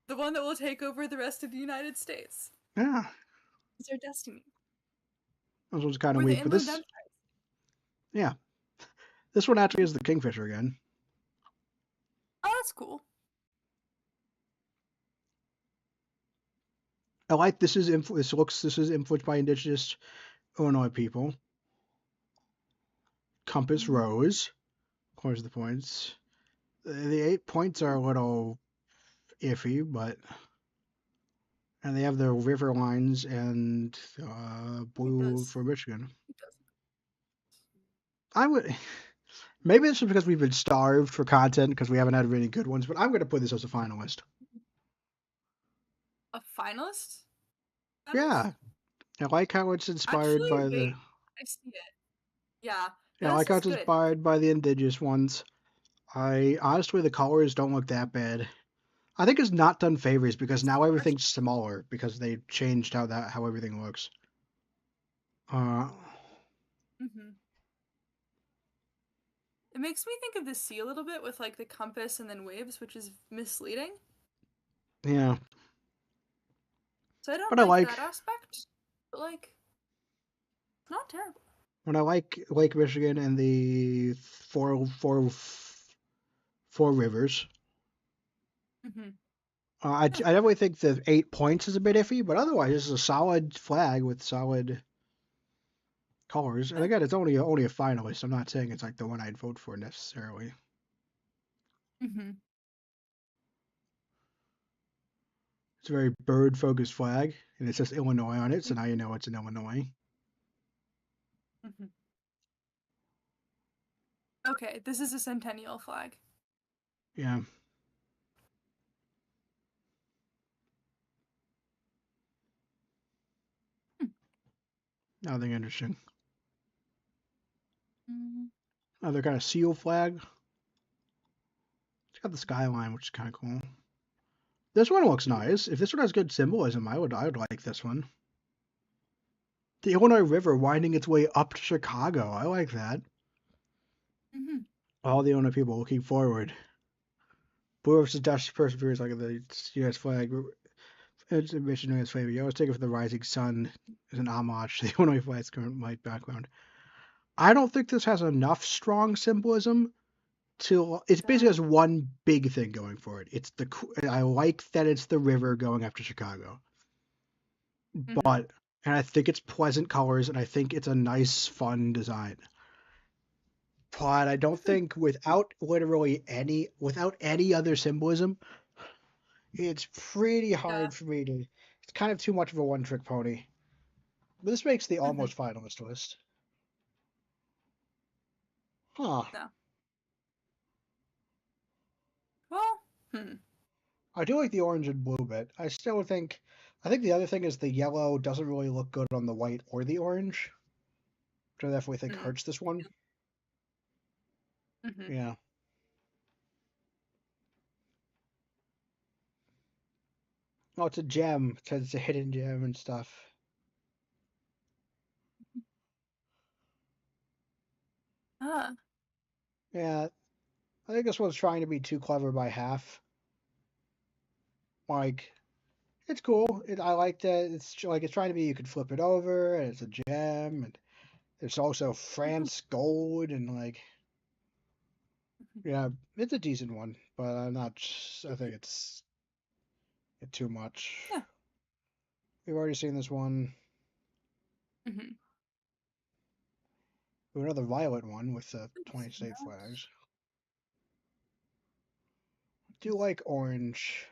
Speaker 2: The one that will take over the rest of the United States.
Speaker 1: Yeah,
Speaker 2: It's our destiny.
Speaker 1: this one's kind of
Speaker 2: We're the
Speaker 1: weak, but
Speaker 2: Inland
Speaker 1: this,
Speaker 2: Empire.
Speaker 1: yeah, this one actually is the Kingfisher again.
Speaker 2: Oh, that's cool.
Speaker 1: I like this is this is influenced by indigenous Illinois people. Compass
Speaker 2: Mm-hmm.
Speaker 1: rose, according to the points. The 8 points are a little iffy, but and they have the river lines and
Speaker 2: It
Speaker 1: blue
Speaker 2: does.
Speaker 1: for Michigan.
Speaker 2: It does.
Speaker 1: I would maybe it's because we've been starved for content because we haven't had really good ones, but I'm going to put this as a finalist.
Speaker 2: A finalist?
Speaker 1: Yeah,
Speaker 2: Finalist?
Speaker 1: I like how it's inspired
Speaker 2: Actually,
Speaker 1: by
Speaker 2: wait.
Speaker 1: the.
Speaker 2: I see it. Yeah.
Speaker 1: Yeah,
Speaker 2: No,
Speaker 1: I
Speaker 2: this
Speaker 1: like how
Speaker 2: is
Speaker 1: it's
Speaker 2: good.
Speaker 1: inspired by the indigenous ones. I honestly the colors don't look that bad. I think it's not done favors because now everything's smaller because they changed how everything looks. Uh,
Speaker 2: Mm-hmm. It makes me think of the sea a little bit with like the compass and then waves, which is misleading.
Speaker 1: yeah,
Speaker 2: So I don't
Speaker 1: but I
Speaker 2: like
Speaker 1: like
Speaker 2: that aspect, but like, it's not terrible.
Speaker 1: when I like Lake Michigan and the four rivers.
Speaker 2: Mm-hmm.
Speaker 1: I
Speaker 2: Yeah.
Speaker 1: definitely think the 8 points is a bit iffy, but otherwise it's a solid flag with solid colors. And
Speaker 2: Yeah.
Speaker 1: again, it's only a finalist. I'm not saying it's like the one I'd vote for necessarily.
Speaker 2: Mm-hmm.
Speaker 1: It's a very bird focused flag, and it says Illinois on it, so now you know it's in Illinois.
Speaker 2: Mm-hmm. Okay, this is a centennial flag.
Speaker 1: Yeah, nothing interesting.
Speaker 2: Mm-hmm.
Speaker 1: Another kind of seal flag. It's got the skyline, which is kind of cool. This one looks nice. If this one has good symbolism, I would like this one. The Illinois River winding its way up to Chicago. I like that.
Speaker 2: Mm-hmm.
Speaker 1: All the Illinois people looking forward. Blue versus Dutch perseveres like the U.S. flag. It's a mission in its flavor. You always take it for the rising sun as an homage to the Illinois flag's current white background. I don't think this has enough strong symbolism to. It's basically
Speaker 2: That.
Speaker 1: has one big thing going for it. I like that it's the river going up to Chicago,
Speaker 2: Mm-hmm.
Speaker 1: but and I think it's pleasant colors and I think it's a nice, fun design. But I don't
Speaker 2: Mm-hmm.
Speaker 1: think without any other symbolism, it's pretty
Speaker 2: Yeah.
Speaker 1: hard for me to. It's kind of too much of a one-trick pony. But this makes the
Speaker 2: Mm-hmm.
Speaker 1: almost finalist list. Huh.
Speaker 2: No. Well. Hmm.
Speaker 1: I do like the orange and blue bit. I still think. I think the other thing is the yellow doesn't really look good on the white or the orange, which I definitely think
Speaker 2: Mm.
Speaker 1: hurts this one.
Speaker 2: Mm-hmm.
Speaker 1: Yeah. Oh, it's a gem. It says it's a hidden gem and stuff.
Speaker 2: Ah.
Speaker 1: Yeah. I think this one's trying to be too clever by half. Like, it's cool. I like that. It's trying to be. You could flip it over, and it's a gem, and there's also
Speaker 2: Mm-hmm.
Speaker 1: France gold, and like, yeah, it's a decent one. But I'm not. I think it's too much.
Speaker 2: Yeah.
Speaker 1: We've already seen this one.
Speaker 2: Mm-hmm.
Speaker 1: Another violet one with the
Speaker 2: I've
Speaker 1: 20
Speaker 2: seen
Speaker 1: state
Speaker 2: that.
Speaker 1: flags. Do like orange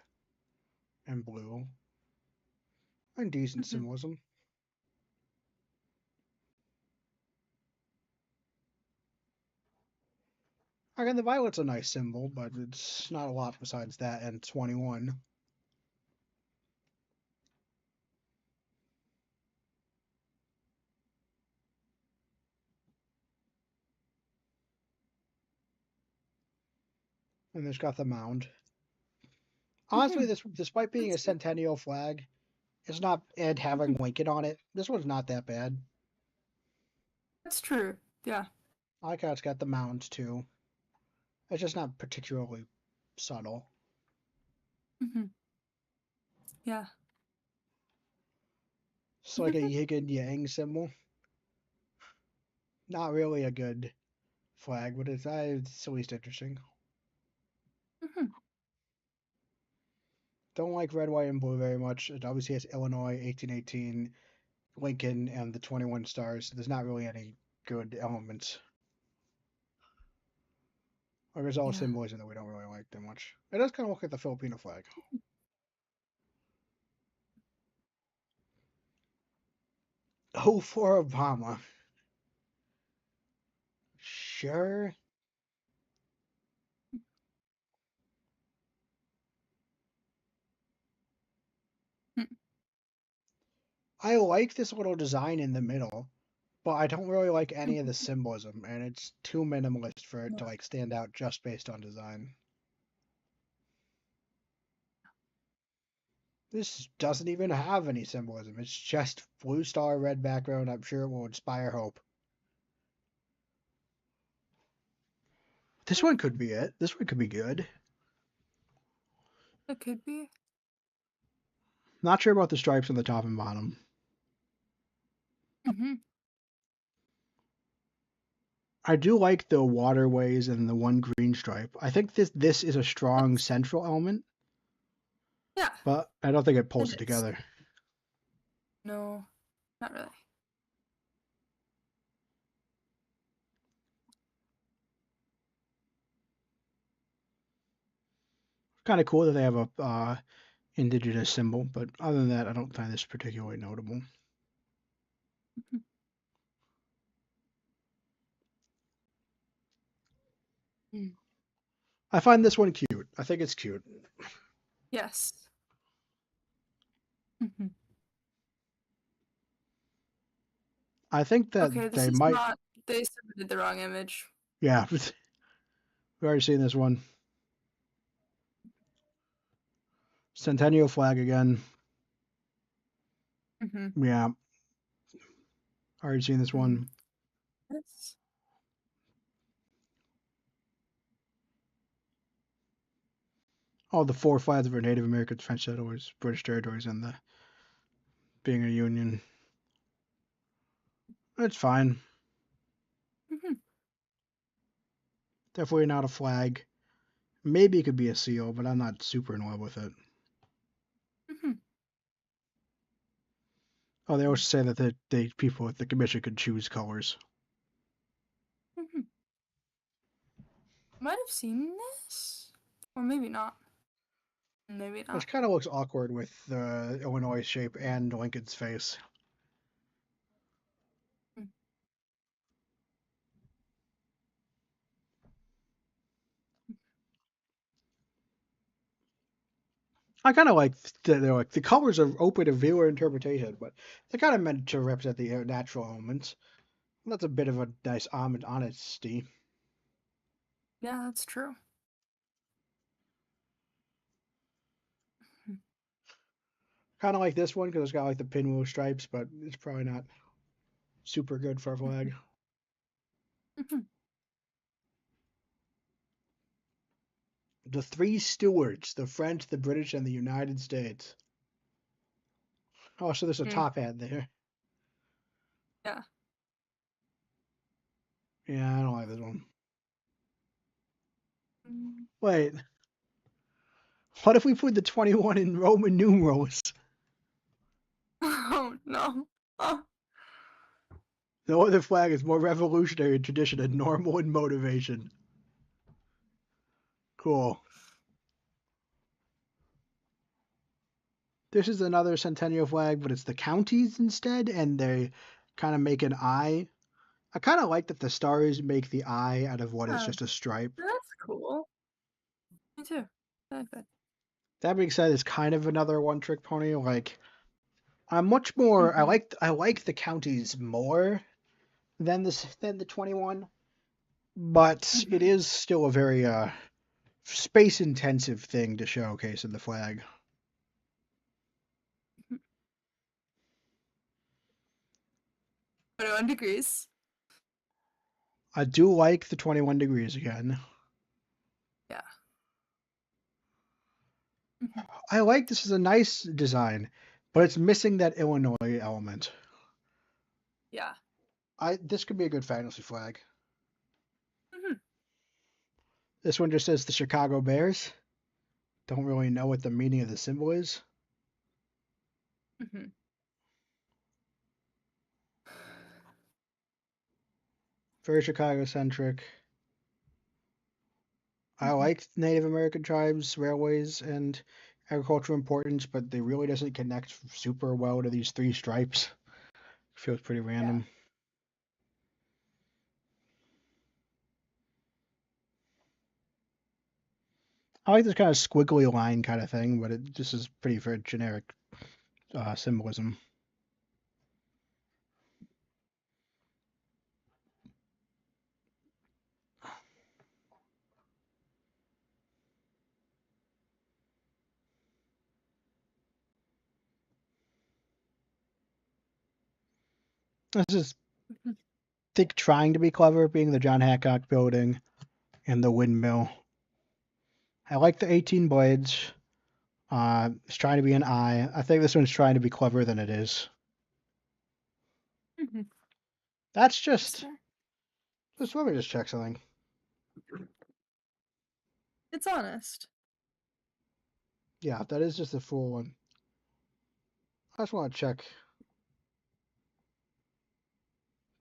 Speaker 1: and blue. And decent
Speaker 2: Mm-hmm.
Speaker 1: symbolism. Again, the violet's a nice symbol, but it's not a lot besides that and 21. And there's got the mound. Honestly,
Speaker 2: Mm-hmm.
Speaker 1: this despite being
Speaker 2: That's
Speaker 1: a
Speaker 2: good.
Speaker 1: centennial flag, it's not and having
Speaker 2: Mm-hmm.
Speaker 1: Lincoln on it. This one's not that bad.
Speaker 2: That's true. Yeah.
Speaker 1: I like how it's got the mound too. It's just not particularly subtle.
Speaker 2: Yeah.
Speaker 1: It's like a yin and yang symbol. Not really a good flag, but it's at least interesting. Don't like red, white, and blue very much. It obviously has Illinois, 1818, Lincoln, and the 21 stars. There's not really any good elements. Or there's all
Speaker 2: Yeah.
Speaker 1: symbolism that we don't really like that much. It does kind of look like the Filipino flag. Oh, for Obama. Sure. I like this little design in the middle, but I don't really like any of the symbolism, and it's too minimalist for it to like stand out just based on design. This doesn't even have any symbolism. It's just blue star, red background. I'm sure it will inspire hope. This one could be it. This one could be good.
Speaker 2: It could be.
Speaker 1: Not sure about the stripes on the top and bottom. I do like the waterways and the one green stripe. I think this is a strong
Speaker 2: Yes.
Speaker 1: central element,
Speaker 2: Yeah.
Speaker 1: but I don't think it pulls it
Speaker 2: It is.
Speaker 1: together.
Speaker 2: No, not really.
Speaker 1: Kind of cool that they have a indigenous symbol, but other than that, I don't find this particularly notable. I find this one cute. I think it's cute.
Speaker 2: Yes.
Speaker 1: I think that
Speaker 2: Okay, this
Speaker 1: they
Speaker 2: is
Speaker 1: might.
Speaker 2: not. They submitted the wrong image.
Speaker 1: Yeah, we've already seen this one. Centennial flag again. Yeah, already seen this one.
Speaker 2: Yes.
Speaker 1: All the four flags of our Native Americans, French settlers, British territories, and the being a union. It's fine. Definitely not a flag. Maybe it could be a seal, but I'm not super in love with it. Oh, they always say that the people at the commission could choose colors.
Speaker 2: Might have seen this, or maybe not. Maybe not.
Speaker 1: Which kind of looks awkward with the Illinois shape and Lincoln's face. I kind of like they're like the colors are open to viewer interpretation, but they're kind of meant to represent the natural elements. That's a bit of a nice honesty.
Speaker 2: Yeah, that's true.
Speaker 1: Kind of like this one because it's got like the pinwheel stripes, but it's probably not super good for a flag. The three stewards, the French, the British, and the United States. Oh, so there's a top hat there.
Speaker 2: Yeah.
Speaker 1: Yeah, I don't like this one. Wait, what if we put the 21 in Roman numerals?
Speaker 2: Oh no. Oh.
Speaker 1: The other flag is more revolutionary in tradition and normal in motivation. Cool. This is another centennial flag, but it's the counties instead, and they kind of make an eye. I kind of like that the stars make the eye out of what is
Speaker 2: Yeah,
Speaker 1: just a stripe.
Speaker 2: that's cool. Me too. I like that.
Speaker 1: That being said, it's kind of another one-trick pony. Like I'm much more. I like the counties more than the 21, but it is still a very space-intensive thing to showcase in the flag.
Speaker 2: 21 degrees.
Speaker 1: I do like the 21 degrees again. I like this is a nice design, but it's missing that Illinois element.
Speaker 2: Yeah.
Speaker 1: This could be a good fantasy flag.
Speaker 2: Hmm.
Speaker 1: This one just says the Chicago Bears. Don't really know what the meaning of the symbol is.
Speaker 2: Hmm.
Speaker 1: Very Chicago centric. I
Speaker 2: Hmm.
Speaker 1: like Native American tribes, railways, and agricultural importance, but they really doesn't connect super well to these three stripes. Feels pretty
Speaker 2: Yeah.
Speaker 1: random. I like this kind of squiggly line kind of thing, but this is pretty for generic symbolism. This is
Speaker 2: Mhm.
Speaker 1: think trying to be clever, being the John Hancock building and the windmill. I like the 18 blades. It's trying to be an eye. I think this one's trying to be cleverer than it is.
Speaker 2: Hmm.
Speaker 1: That's
Speaker 2: That's
Speaker 1: just.
Speaker 2: fair.
Speaker 1: Let me just check something.
Speaker 2: It's honest.
Speaker 1: Yeah, that is just a full one. I just want to check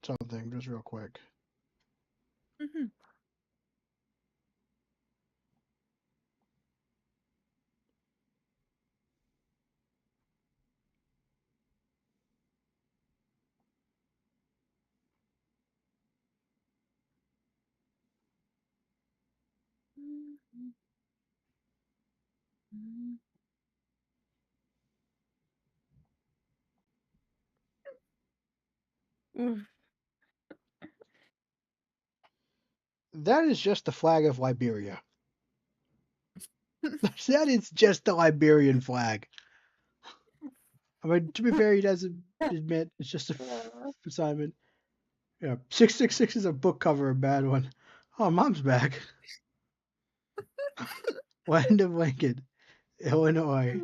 Speaker 1: something just real quick.
Speaker 2: Hmm. Mm.
Speaker 1: That is just the flag of Liberia. That is just the Liberian flag. I mean, to be fair, he doesn't admit it's just a assignment. Yeah, 666 is a book cover, a bad one. Oh, mom's back. Land of Lincoln, Illinois,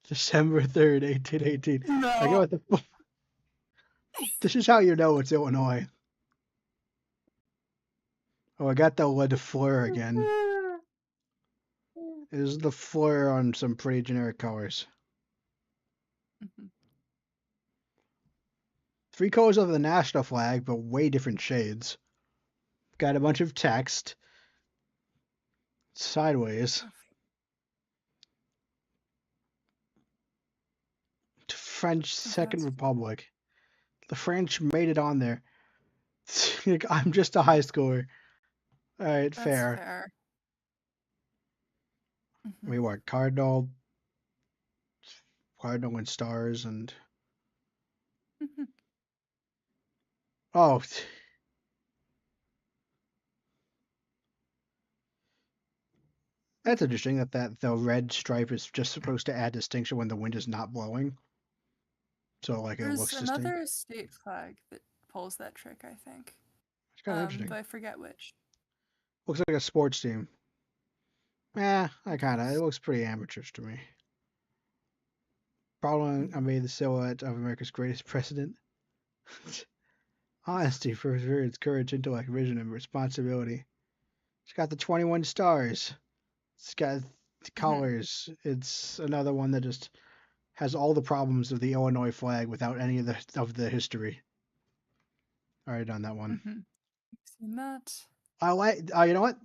Speaker 1: December 3rd, 1818. I go
Speaker 2: No.
Speaker 1: with the. This is how you know it's Illinois. Oh, I got the fleur again. It is the fleur on some pretty generic colors.
Speaker 2: Mhm.
Speaker 1: Three colors of the national flag, but way different shades. Got a bunch of text sideways. French Second
Speaker 2: That's
Speaker 1: Republic. The French made it on there. I'm just a high schooler. All right,
Speaker 2: that's
Speaker 1: fair.
Speaker 2: fair. Hmm.
Speaker 1: We what? Cardinal and stars, and
Speaker 2: Hmm.
Speaker 1: oh, that's interesting that the red stripe is just supposed to add distinction when the wind is not blowing. So like it
Speaker 2: There's
Speaker 1: looks distinct.
Speaker 2: another state flag that pulls that trick, I think.
Speaker 1: It's kind of interesting.
Speaker 2: But I forget which.
Speaker 1: Looks like a sports team.
Speaker 2: I
Speaker 1: It
Speaker 2: guess.
Speaker 1: looks pretty amateurish to me. Following, I
Speaker 2: Mhm.
Speaker 1: made the silhouette of America's greatest president. Honesty perseverance, courage, intellect, vision, and responsibility. It's got the 21 stars. It's got the
Speaker 2: Mhm.
Speaker 1: colors. It's another one that just has all the problems of the Illinois flag without any of the history. Already done that one.
Speaker 2: Mhm. Seen that.
Speaker 1: I like. You know what?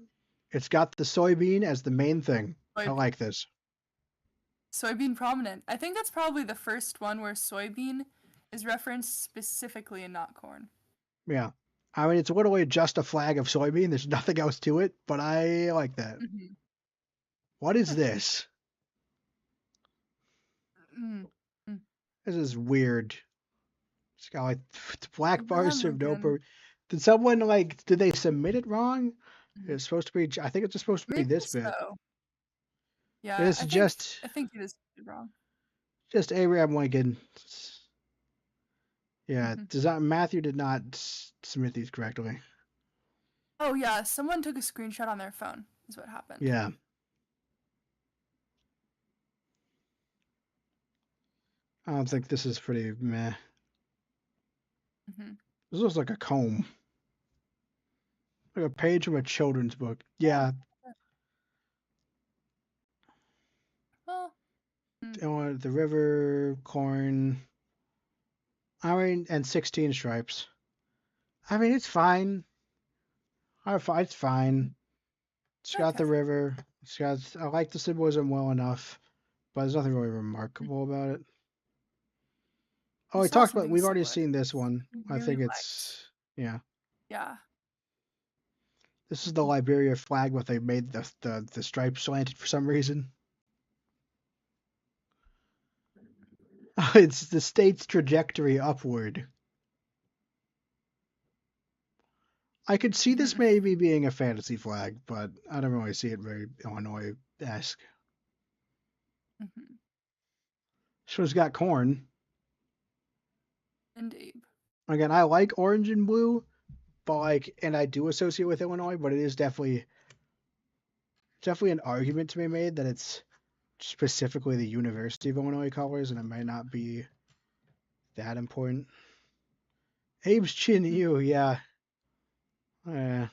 Speaker 1: It's got the soybean as the main thing. I
Speaker 2: Soybean.
Speaker 1: like this.
Speaker 2: Soybean prominent. I think that's probably the first one where soybean is referenced specifically and not corn.
Speaker 1: Yeah. I mean, it's literally just a flag of soybean. There's nothing else to it, but I like that.
Speaker 2: Hmm.
Speaker 1: What is this?
Speaker 2: Mm. Mm.
Speaker 1: This is weird. It's got like black bars
Speaker 2: Abraham
Speaker 1: serve no
Speaker 2: Lincoln.
Speaker 1: purpose. Did someone like? Did they submit it wrong?
Speaker 2: Mhm.
Speaker 1: It's supposed to be. I think it's just supposed to be
Speaker 2: Maybe
Speaker 1: this bit.
Speaker 2: so. Yeah,
Speaker 1: It's
Speaker 2: I think
Speaker 1: just
Speaker 2: I think it is wrong.
Speaker 1: Abraham Lincoln. Yeah,
Speaker 2: Hmm.
Speaker 1: Matthew did not submit these correctly.
Speaker 2: Oh yeah, someone took a screenshot on their phone. Is what happened.
Speaker 1: Yeah, I don't think this is pretty meh.
Speaker 2: Mm-hmm.
Speaker 1: This looks like a comb. Like a page from a children's book.
Speaker 2: Yeah.
Speaker 1: Yeah,
Speaker 2: Well. Mm,
Speaker 1: the river, corn. I mean, and 16 stripes. I mean, it's fine. It's fine. It's got
Speaker 2: okay.
Speaker 1: the river. It's got. I like the symbolism well enough, but there's nothing really remarkable about it. Oh,
Speaker 2: I
Speaker 1: we
Speaker 2: saw
Speaker 1: talked about.
Speaker 2: something
Speaker 1: We've already
Speaker 2: similar
Speaker 1: seen this
Speaker 2: that
Speaker 1: one.
Speaker 2: I
Speaker 1: I
Speaker 2: really
Speaker 1: think
Speaker 2: liked.
Speaker 1: it's yeah.
Speaker 2: Yeah.
Speaker 1: This is the Liberia flag, but they made the stripes slanted for some reason. It's the state's trajectory upward. I could see this
Speaker 2: Mm-hmm.
Speaker 1: maybe being a fantasy flag, but I don't really see it very Illinois-esque.
Speaker 2: Mm-hmm.
Speaker 1: So it's got corn.
Speaker 2: Indeed.
Speaker 1: Again, I like orange and blue, but and I do associate with Illinois, but it is definitely an argument to be made that it's specifically the University of Illinois colors, and it might not be that important. Abe's chin
Speaker 2: Mm-hmm.
Speaker 1: you, yeah. Eh,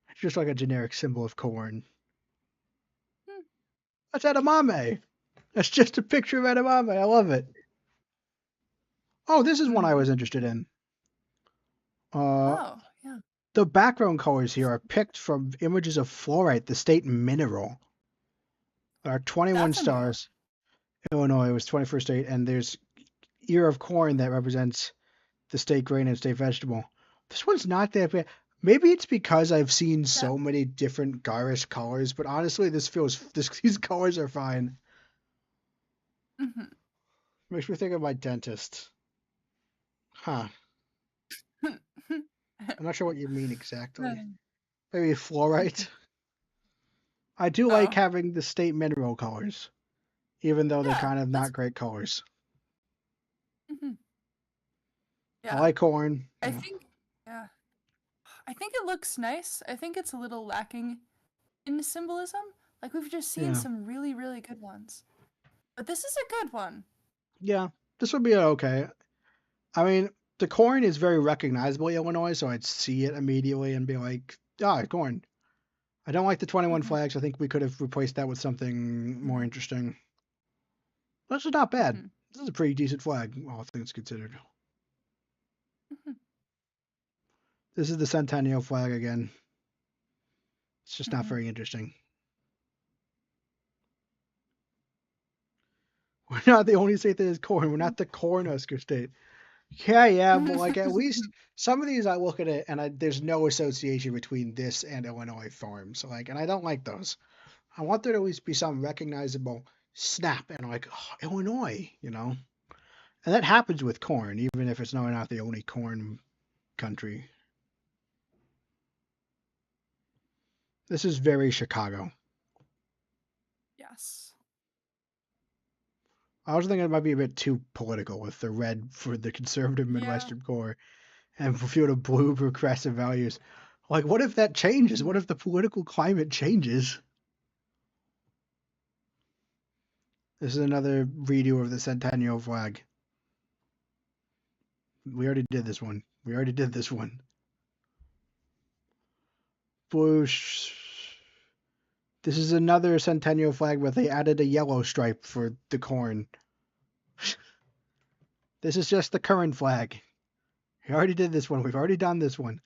Speaker 1: it's just like a generic symbol of corn. That's edamame. That's just a picture of edamame. I love it. Oh, this is one I
Speaker 2: Mm-hmm.
Speaker 1: was interested in. Uh,
Speaker 2: Oh, yeah.
Speaker 1: the background colors here are picked from images of fluorite, the state mineral. There are 21
Speaker 2: That's a new one.
Speaker 1: stars. Illinois was 21st state, and there's ear of corn that represents the state grain and state vegetable. This one's not that bad. Maybe it's because I've seen
Speaker 2: Yeah.
Speaker 1: so many different garish colors, but honestly, these colors are fine.
Speaker 2: Mm-hmm.
Speaker 1: Makes me think of my dentist. Huh. I'm not sure what you mean exactly. Maybe fluorite. I do like
Speaker 2: Oh,
Speaker 1: having the state mineral colors, even though they're
Speaker 2: yeah.
Speaker 1: kind of
Speaker 2: That's.
Speaker 1: not great colors.
Speaker 2: Mm-hmm.
Speaker 1: I
Speaker 2: Yeah.
Speaker 1: like corn.
Speaker 2: I
Speaker 1: Yeah.
Speaker 2: think. Yeah. I think it looks nice. I think it's a little lacking in symbolism. Like we've just seen
Speaker 1: Yeah.
Speaker 2: some really, really good ones, but this is a good one.
Speaker 1: Yeah. This would be okay. I mean, the corn is very recognizable in Illinois, so I'd see it immediately and be like, ah, corn. I don't like the 21
Speaker 2: Mm-hmm.
Speaker 1: flags. I think we could have replaced that with something more
Speaker 2: Mm-hmm.
Speaker 1: interesting. This is not bad.
Speaker 2: Mm-hmm.
Speaker 1: This is a pretty decent flag, all things considered.
Speaker 2: Mm-hmm.
Speaker 1: This is the Centennial flag again. It's just not
Speaker 2: Mm-hmm.
Speaker 1: very interesting. We're not the only state that is corn. We're not the Cornhusker state. Yeah, but like at least some of these I look at it and there's no association between this and Illinois farms. Like, and I don't like those. I want there to at least be some recognizable snap and like oh, Illinois, And that happens with corn, even if it's not the only corn country. This is very Chicago.
Speaker 2: Yes.
Speaker 1: I was thinking it might be a bit too political with the red for the conservative
Speaker 2: Yeah.
Speaker 1: Midwestern core and a few of the blue progressive values. Like, what if that changes? What
Speaker 2: Mm-hmm.
Speaker 1: if the political climate changes? This is another redo of the Centennial flag. We already did this one. We already did this one. Bush. This is another Centennial flag, but they added a yellow stripe for the corn. This is just the current flag. We already did this one. We've already done this one.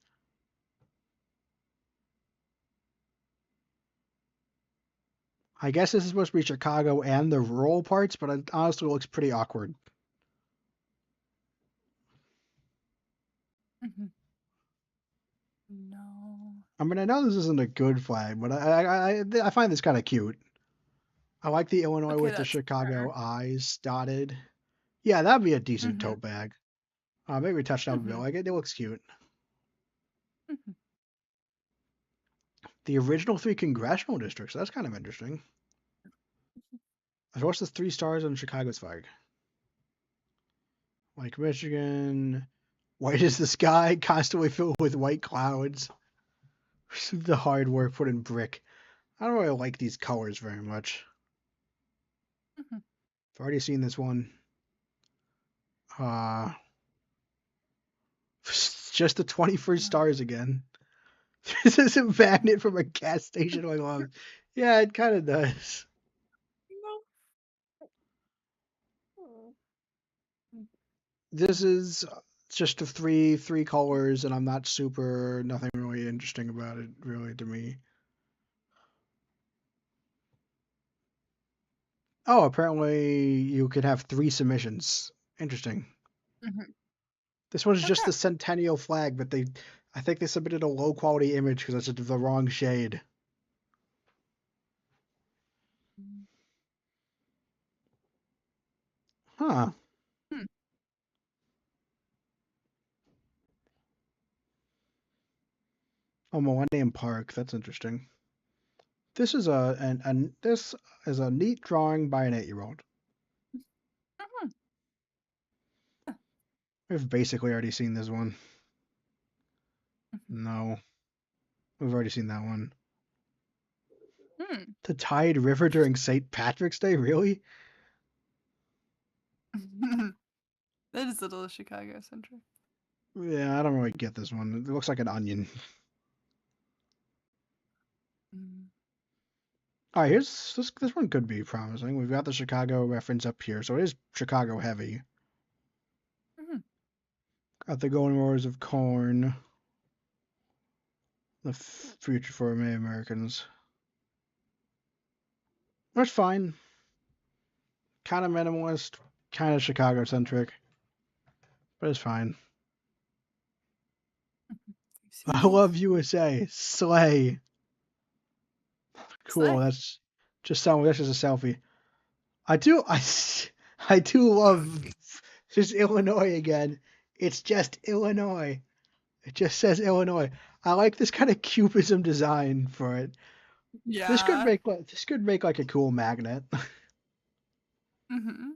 Speaker 1: I guess this is supposed to be Chicago and the rural parts, but it honestly looks pretty awkward.
Speaker 2: Mm-hmm. No.
Speaker 1: I mean, I know this isn't a good flag, but I find this kind of cute. I like the Illinois
Speaker 2: Okay,
Speaker 1: with the
Speaker 2: that's
Speaker 1: Chicago
Speaker 2: fair.
Speaker 1: eyes dotted. Yeah, that'd be a decent
Speaker 2: Mm-hmm.
Speaker 1: tote bag. Maybe touched up a bit.
Speaker 2: Mm-hmm.
Speaker 1: Like it looks cute.
Speaker 2: Mm-hmm.
Speaker 1: The original three congressional districts. That's kind of interesting. What's the 3 stars on Chicago's flag? Like Michigan, white as the sky, constantly filled with white clouds. The hard work put in brick. I don't really like these colors very much.
Speaker 2: Mm-hmm.
Speaker 1: I've already seen this one. Uh, just the 21st stars again. This is a magnet from a gas station I love. Yeah, it kind of does. This is just the three colors, and I'm not super nothing really interesting about it really to me. Oh, apparently you could have 3 submissions. Interesting.
Speaker 2: Mhm.
Speaker 1: This one's just the
Speaker 2: Okay.
Speaker 1: Centennial flag, but I think they submitted a low quality image because it's the wrong shade. Huh.
Speaker 2: Hmm.
Speaker 1: Oh, Millennium Park. That's interesting. This is this is a neat drawing by an 8-year-old.
Speaker 2: Mhm.
Speaker 1: We've basically already seen this one. No, we've already seen that one.
Speaker 2: Hmm.
Speaker 1: The Tide River during St. Patrick's Day, really?
Speaker 2: That is a little Chicago centric.
Speaker 1: Yeah, I don't really get this one. It looks like an onion. All right, here's this one could be promising. We've got the Chicago reference up here, so it is Chicago heavy.
Speaker 2: Mhm.
Speaker 1: Got the Golden Wars of Corn, the future for many Americans. That's fine. Kind of minimalist, kind of Chicago centric, but it's fine. I
Speaker 2: See,
Speaker 1: love USA. Slay. Cool.
Speaker 2: Slay.
Speaker 1: That's that's just a selfie. I do I I do love just Illinois again. It's just Illinois. It just says Illinois. I like this kind of cubism design for it.
Speaker 2: Yeah.
Speaker 1: This could make like a cool magnet.
Speaker 2: Mhm.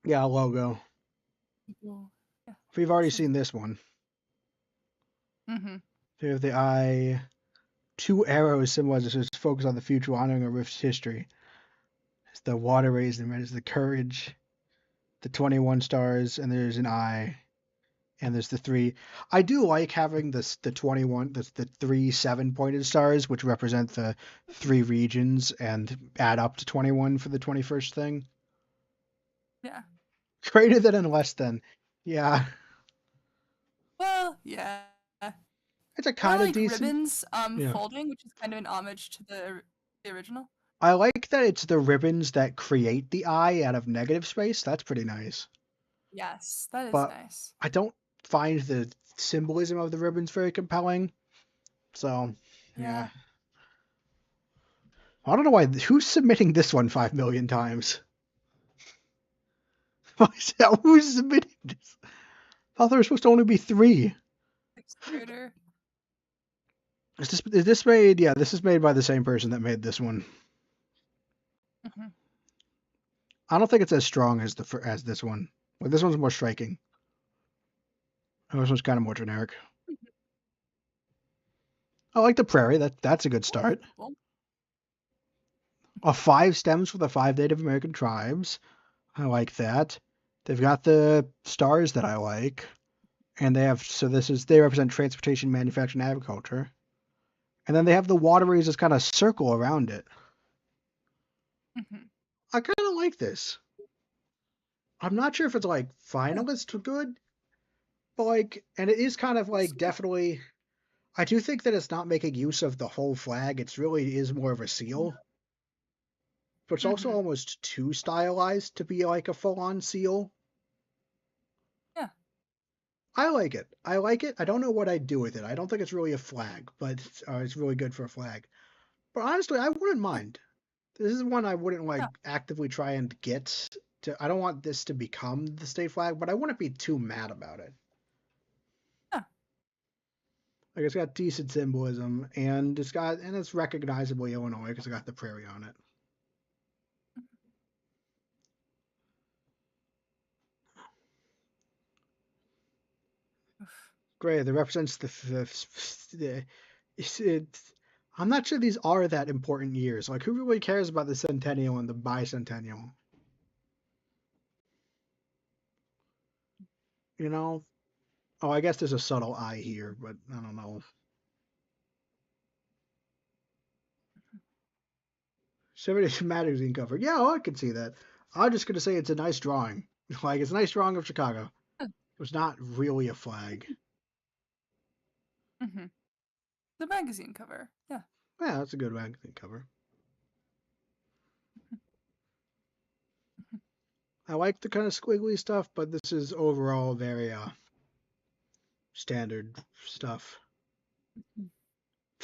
Speaker 1: Yeah, logo.
Speaker 2: Cool. Yeah.
Speaker 1: We've already
Speaker 2: Same.
Speaker 1: seen this one.
Speaker 2: Mhm.
Speaker 1: We have the eye, 2 arrows symbolize its focus on the future, honoring a rift's history. It's the water rays and red is the courage, the 21 stars, and there's an eye, and there's the 3. I do like having the 21, the 3 7-pointed stars, which represent the 3 regions and add up to 21 for the 21st thing.
Speaker 2: Yeah.
Speaker 1: Greater than and less than. Yeah,
Speaker 2: Well, yeah.
Speaker 1: it's a
Speaker 2: There are
Speaker 1: kind of
Speaker 2: like
Speaker 1: decent.
Speaker 2: ribbons
Speaker 1: Yeah.
Speaker 2: folding, which is kind of an homage to the original.
Speaker 1: I like that it's the ribbons that create the eye out of negative space. That's pretty nice.
Speaker 2: Yes, that is
Speaker 1: But
Speaker 2: nice.
Speaker 1: I don't find the symbolism of the ribbons very compelling. So, yeah.
Speaker 2: Yeah.
Speaker 1: I don't know who's submitting this one 5 million times. Who's submitting this? I thought there was supposed to only be 3.
Speaker 2: Sixth grader.
Speaker 1: Is this made? Yeah, this is made by the same person that made this one.
Speaker 2: Mhm.
Speaker 1: I don't think it's as strong as this one. Like this one's more striking. This one's kind of more generic. I like the prairie. That's a good
Speaker 2: Cool.
Speaker 1: start.
Speaker 2: Cool.
Speaker 1: 5 stems for the 5 Native American tribes. I like that. They've got the stars that I like, and they represent transportation, manufacturing, and agriculture. And then they have the waterways as kind of circle around it.
Speaker 2: Mhm.
Speaker 1: I kind of like this. I'm not sure if it's like
Speaker 2: Yeah.
Speaker 1: finalist to good, but like, and it is kind of like
Speaker 2: Sweet.
Speaker 1: definitely. I do think that it's not making use of the whole flag. It's really is more of a seal, but it's also
Speaker 2: Mhm.
Speaker 1: almost too stylized to be like a full-on seal.
Speaker 2: Yeah.
Speaker 1: I like it. I like it. I don't know what I'd do with it. I don't think it's really a flag, but it's really good for a flag. But honestly, I wouldn't mind. This is one I wouldn't like
Speaker 2: Yeah.
Speaker 1: actively try and get to. I don't want this to become the state flag, but I wouldn't be too mad about it.
Speaker 2: Yeah.
Speaker 1: Like it's got decent symbolism, and it's recognizably Illinois because it got the prairie on it.
Speaker 2: Oof.
Speaker 1: Great. That represents the it's, I'm not sure these are that important years. Like, who really cares about the centennial and the bicentennial? you know. Oh, I guess there's a subtle I here, but I don't know. 70s magazine cover. Yeah, oh, I can see that. I'm just gonna say it's a nice drawing. Like it's a nice drawing of Chicago. It was not really a flag.
Speaker 2: Mm-hmm. The magazine cover. Yeah.
Speaker 1: Yeah, that's a good magazine cover. I like the kind of squiggly stuff, but this is overall very standard stuff.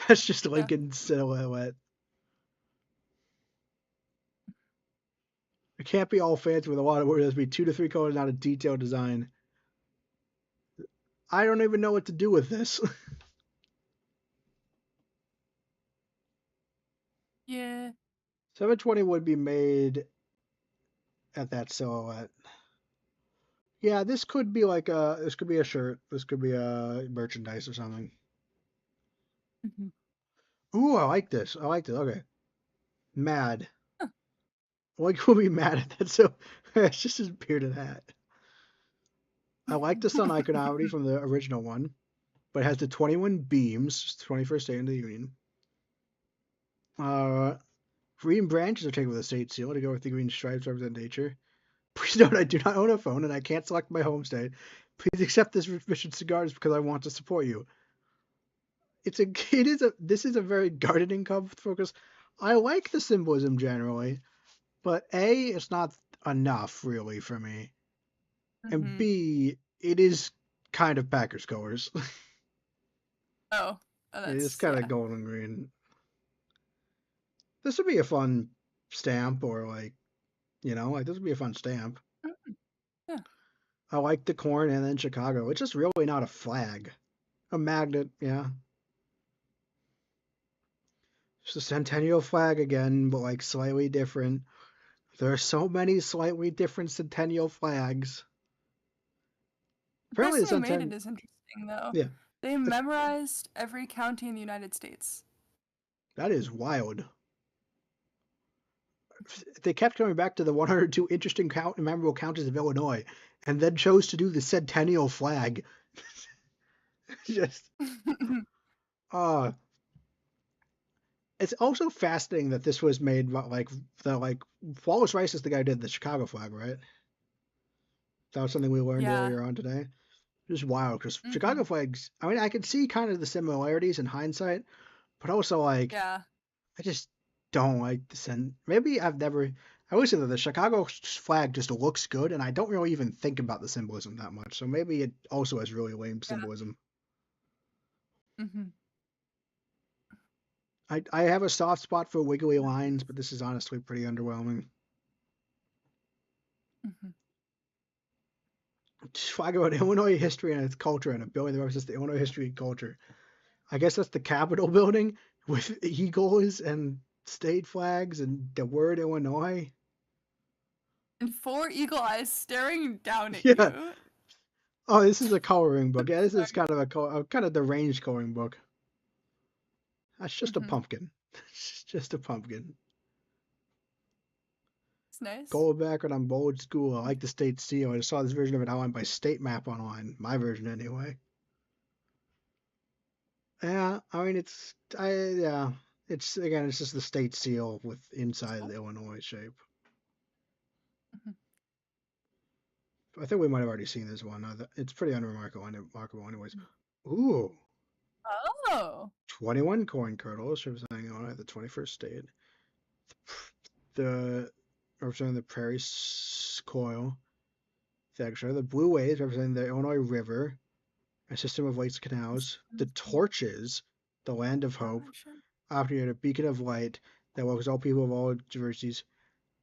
Speaker 1: That's just
Speaker 2: Yeah.
Speaker 1: Lincoln silhouette. It can't be all fancy with a lot of words. It has to be 2 to 3 colors, not a detailed design. I don't even know what to do with this.
Speaker 2: Yeah.
Speaker 1: 720 would be made at that silhouette. Yeah, this could be like this could be a shirt. This could be a merchandise or something.
Speaker 2: Mm-hmm.
Speaker 1: Ooh, I like this. I like this. Okay. Mad.
Speaker 2: Huh.
Speaker 1: Like we'll be mad at that. So it's just his bearded hat. I like the sun iconography from the original one, but it has the 21 beams, 21st State of the Union. Green branches are taken with a state seal to go with the green stripes represent nature. Please note I do not own a phone and I can't select my home state. Please accept this mission cigars because I want to support you. This is a very gardening club focus. I like the symbolism generally, but A, it's not enough really for me. And
Speaker 2: Mm-hmm.
Speaker 1: B, it is kind of Packers colors.
Speaker 2: Oh. Oh,
Speaker 1: It's
Speaker 2: that's
Speaker 1: kind of
Speaker 2: yeah.
Speaker 1: golden green. This would be a fun stamp or like, like this would be a fun stamp.
Speaker 2: Mm-hmm. Yeah.
Speaker 1: I like the corn and then Chicago. It's just really not a flag. A magnet, yeah. It's a centennial flag again, but like slightly different. There are so many slightly different centennial flags.
Speaker 2: The
Speaker 1: Apparently, the
Speaker 2: person who made it
Speaker 1: centennial,
Speaker 2: is interesting though.
Speaker 1: yeah,
Speaker 2: They
Speaker 1: the,
Speaker 2: memorized every county in the United States.
Speaker 1: that is wild. They kept coming back to the 102 interesting memorable counties of Illinois, and then chose to do the centennial flag. Just, uh, it's also fascinating that this was made like Wallace Rice is the guy who did the Chicago flag, right? That was something we learned
Speaker 2: Yeah.
Speaker 1: earlier on today. Just wild because
Speaker 2: Mm-hmm.
Speaker 1: Chicago flags. I mean, I can see kind of the similarities in hindsight, but also like
Speaker 2: Yeah.
Speaker 1: I just don't like the send. Maybe I've never. I always say that the Chicago flag just looks good, and I don't really even think about the symbolism that much. So maybe it also has really lame
Speaker 2: Yeah.
Speaker 1: symbolism.
Speaker 2: Mm-hmm.
Speaker 1: I have a soft spot for wiggly lines, but this is honestly pretty underwhelming.
Speaker 2: Mm-hmm.
Speaker 1: Flag about Illinois history and its culture, and a building that represents the Illinois history and culture. I guess that's the Capitol building with eagles and state flags and the word Illinois.
Speaker 2: And four eagle eyes staring down at
Speaker 1: Yeah.
Speaker 2: you.
Speaker 1: Oh, this is a coloring book. Yeah, this is
Speaker 2: Sorry.
Speaker 1: kind of a kind of deranged coloring book. That's just a
Speaker 2: Mm-hmm.
Speaker 1: pumpkin. It's just a pumpkin.
Speaker 2: It's nice.
Speaker 1: Gold background on bold school. I like the state seal. I just saw this version of it outlined by State Map online. My version anyway. Yeah, I mean yeah. It's again it's just the state seal with inside the Illinois shape.
Speaker 2: Mm-hmm.
Speaker 1: I think we might have already seen this one. It's pretty unremarkable anyways. Ooh.
Speaker 2: Oh.
Speaker 1: 21 coin kernels representing Illinois, the 21st state. The representing the prairie coil section. The blue waves representing the Illinois River, a system of lakes and canals. The torches, the land of hope, operating a beacon of light that welcomes all people of all diversities.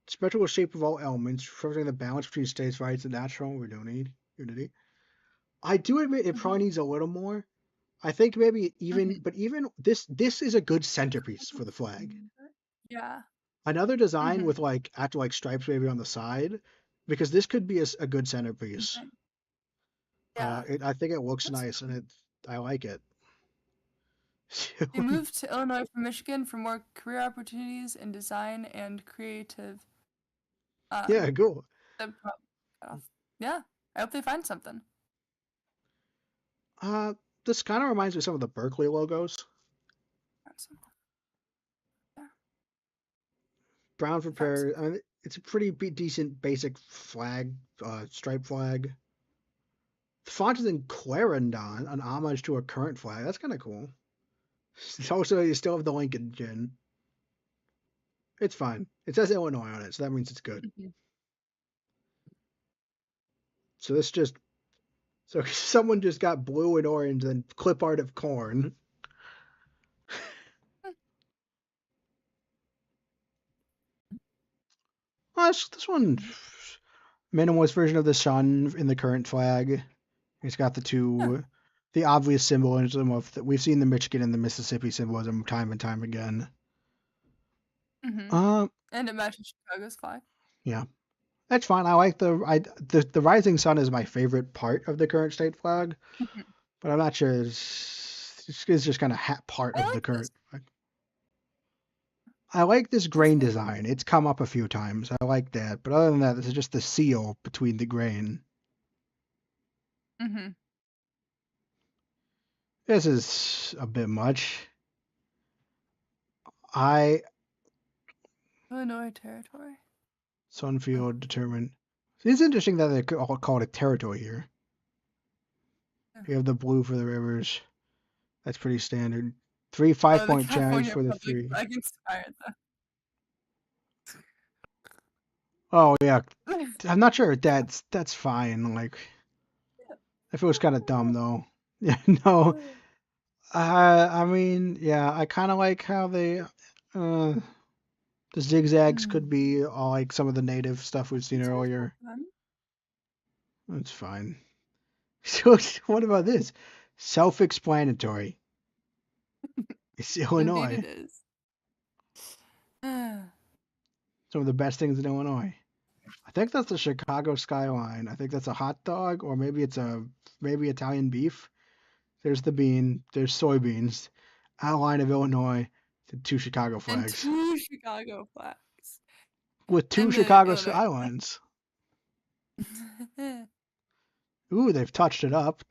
Speaker 1: Spectral shape of all elements, representing the balance between states' rights and natural unity. I do admit it
Speaker 2: Mm-hmm.
Speaker 1: probably needs a little more. I think maybe
Speaker 2: Mm-hmm.
Speaker 1: even this is a good centerpiece for the flag.
Speaker 2: Yeah.
Speaker 1: Another design
Speaker 2: Mm-hmm.
Speaker 1: with like actual like stripes maybe on the side, because this could be a good centerpiece.
Speaker 2: Okay. Yeah.
Speaker 1: I think it looks
Speaker 2: That's
Speaker 1: nice and
Speaker 2: cool.
Speaker 1: I like it.
Speaker 2: They moved to Illinois from Michigan for more career opportunities in design and creative.
Speaker 1: Yeah,
Speaker 2: Um,
Speaker 1: cool.
Speaker 2: the cut off. Yeah, I hope they find something.
Speaker 1: Uh, this kind of reminds me of some of the Berkeley logos.
Speaker 2: Yeah,
Speaker 1: Brown for
Speaker 2: that's
Speaker 1: pair. I mean, it's a pretty decent basic flag, stripe flag. The font is in Clarendon, an homage to a current flag. That's kind of cool. Also, you still have the Lincoln gin. It's fine. It says Illinois on it, so that means it's good.
Speaker 2: Mhm.
Speaker 1: So this just so someone just got blue and orange and clip art of corn. Oh, this one minimalist version of the sun in the current flag. It's got the
Speaker 2: Yeah.
Speaker 1: two, the obvious symbolism of we've seen the Michigan and the Mississippi symbolism time and time again.
Speaker 2: Mm-hmm.
Speaker 1: Um,
Speaker 2: And it matches Chicago's flag.
Speaker 1: yeah, that's fine. I like the rising sun is my favorite part of the current state flag,
Speaker 2: Mhm.
Speaker 1: but I'm not sure it's just kind of part
Speaker 2: I
Speaker 1: of the
Speaker 2: like this.
Speaker 1: current. I like this
Speaker 2: It's
Speaker 1: grain
Speaker 2: like,
Speaker 1: design. It's come up a few times. I like that, but other than that, this is just the seal between the grain.
Speaker 2: mm-hmm.
Speaker 1: This is a bit much. I
Speaker 2: Illinois territory. Oh.
Speaker 1: Sunfield determined. It's interesting that they all call it territory here.
Speaker 2: Yeah.
Speaker 1: You have the blue for the rivers. That's pretty standard. Three
Speaker 2: Oh, the
Speaker 1: five-point challenge
Speaker 2: California
Speaker 1: for the
Speaker 2: public
Speaker 1: three.
Speaker 2: flag inspired
Speaker 1: Oh yeah,
Speaker 2: though.
Speaker 1: I'm not sure. That's fine. Like I feel it's kind of dumb though. Yeah, no. I mean, yeah, I kind of like how the zigzags could
Speaker 2: Mm.
Speaker 1: be all like some of the native stuff we've seen
Speaker 2: It's always
Speaker 1: earlier.
Speaker 2: fun.
Speaker 1: That's fine. So what about this? Self-explanatory. It's
Speaker 2: Indeed it
Speaker 1: Illinois.
Speaker 2: is.
Speaker 1: Some of the best things in Illinois. I think that's the Chicago skyline. I think that's a hot dog, or maybe Italian beef. There's the bean. There's soybeans. Outline of Illinois. The two Chicago
Speaker 2: And
Speaker 1: flags
Speaker 2: two Chicago flags.
Speaker 1: with two
Speaker 2: And the
Speaker 1: Chicago
Speaker 2: Illinois
Speaker 1: skylines.
Speaker 2: flag.
Speaker 1: Ooh, they've touched it up.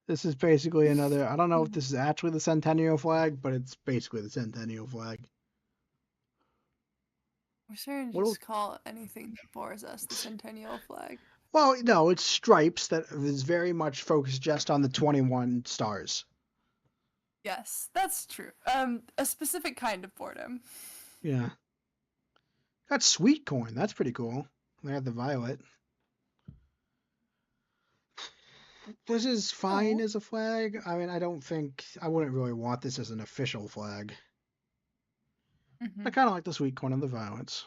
Speaker 1: This is basically another. I don't know if this is actually the Centennial flag, but it's basically the Centennial flag.
Speaker 2: We're starting to
Speaker 1: What?
Speaker 2: just call anything that bores us the Centennial flag.
Speaker 1: Well, no, it's stripes that is very much focused just on the 21 stars.
Speaker 2: Yes, that's true. A specific kind of boredom.
Speaker 1: Yeah. Got sweet corn. That's pretty cool. They have the violet. This is fine
Speaker 2: Oh.
Speaker 1: as a flag. I mean, I wouldn't really want this as an official flag. I
Speaker 2: Mm-hmm.
Speaker 1: kind of like the sweet corn and the violets.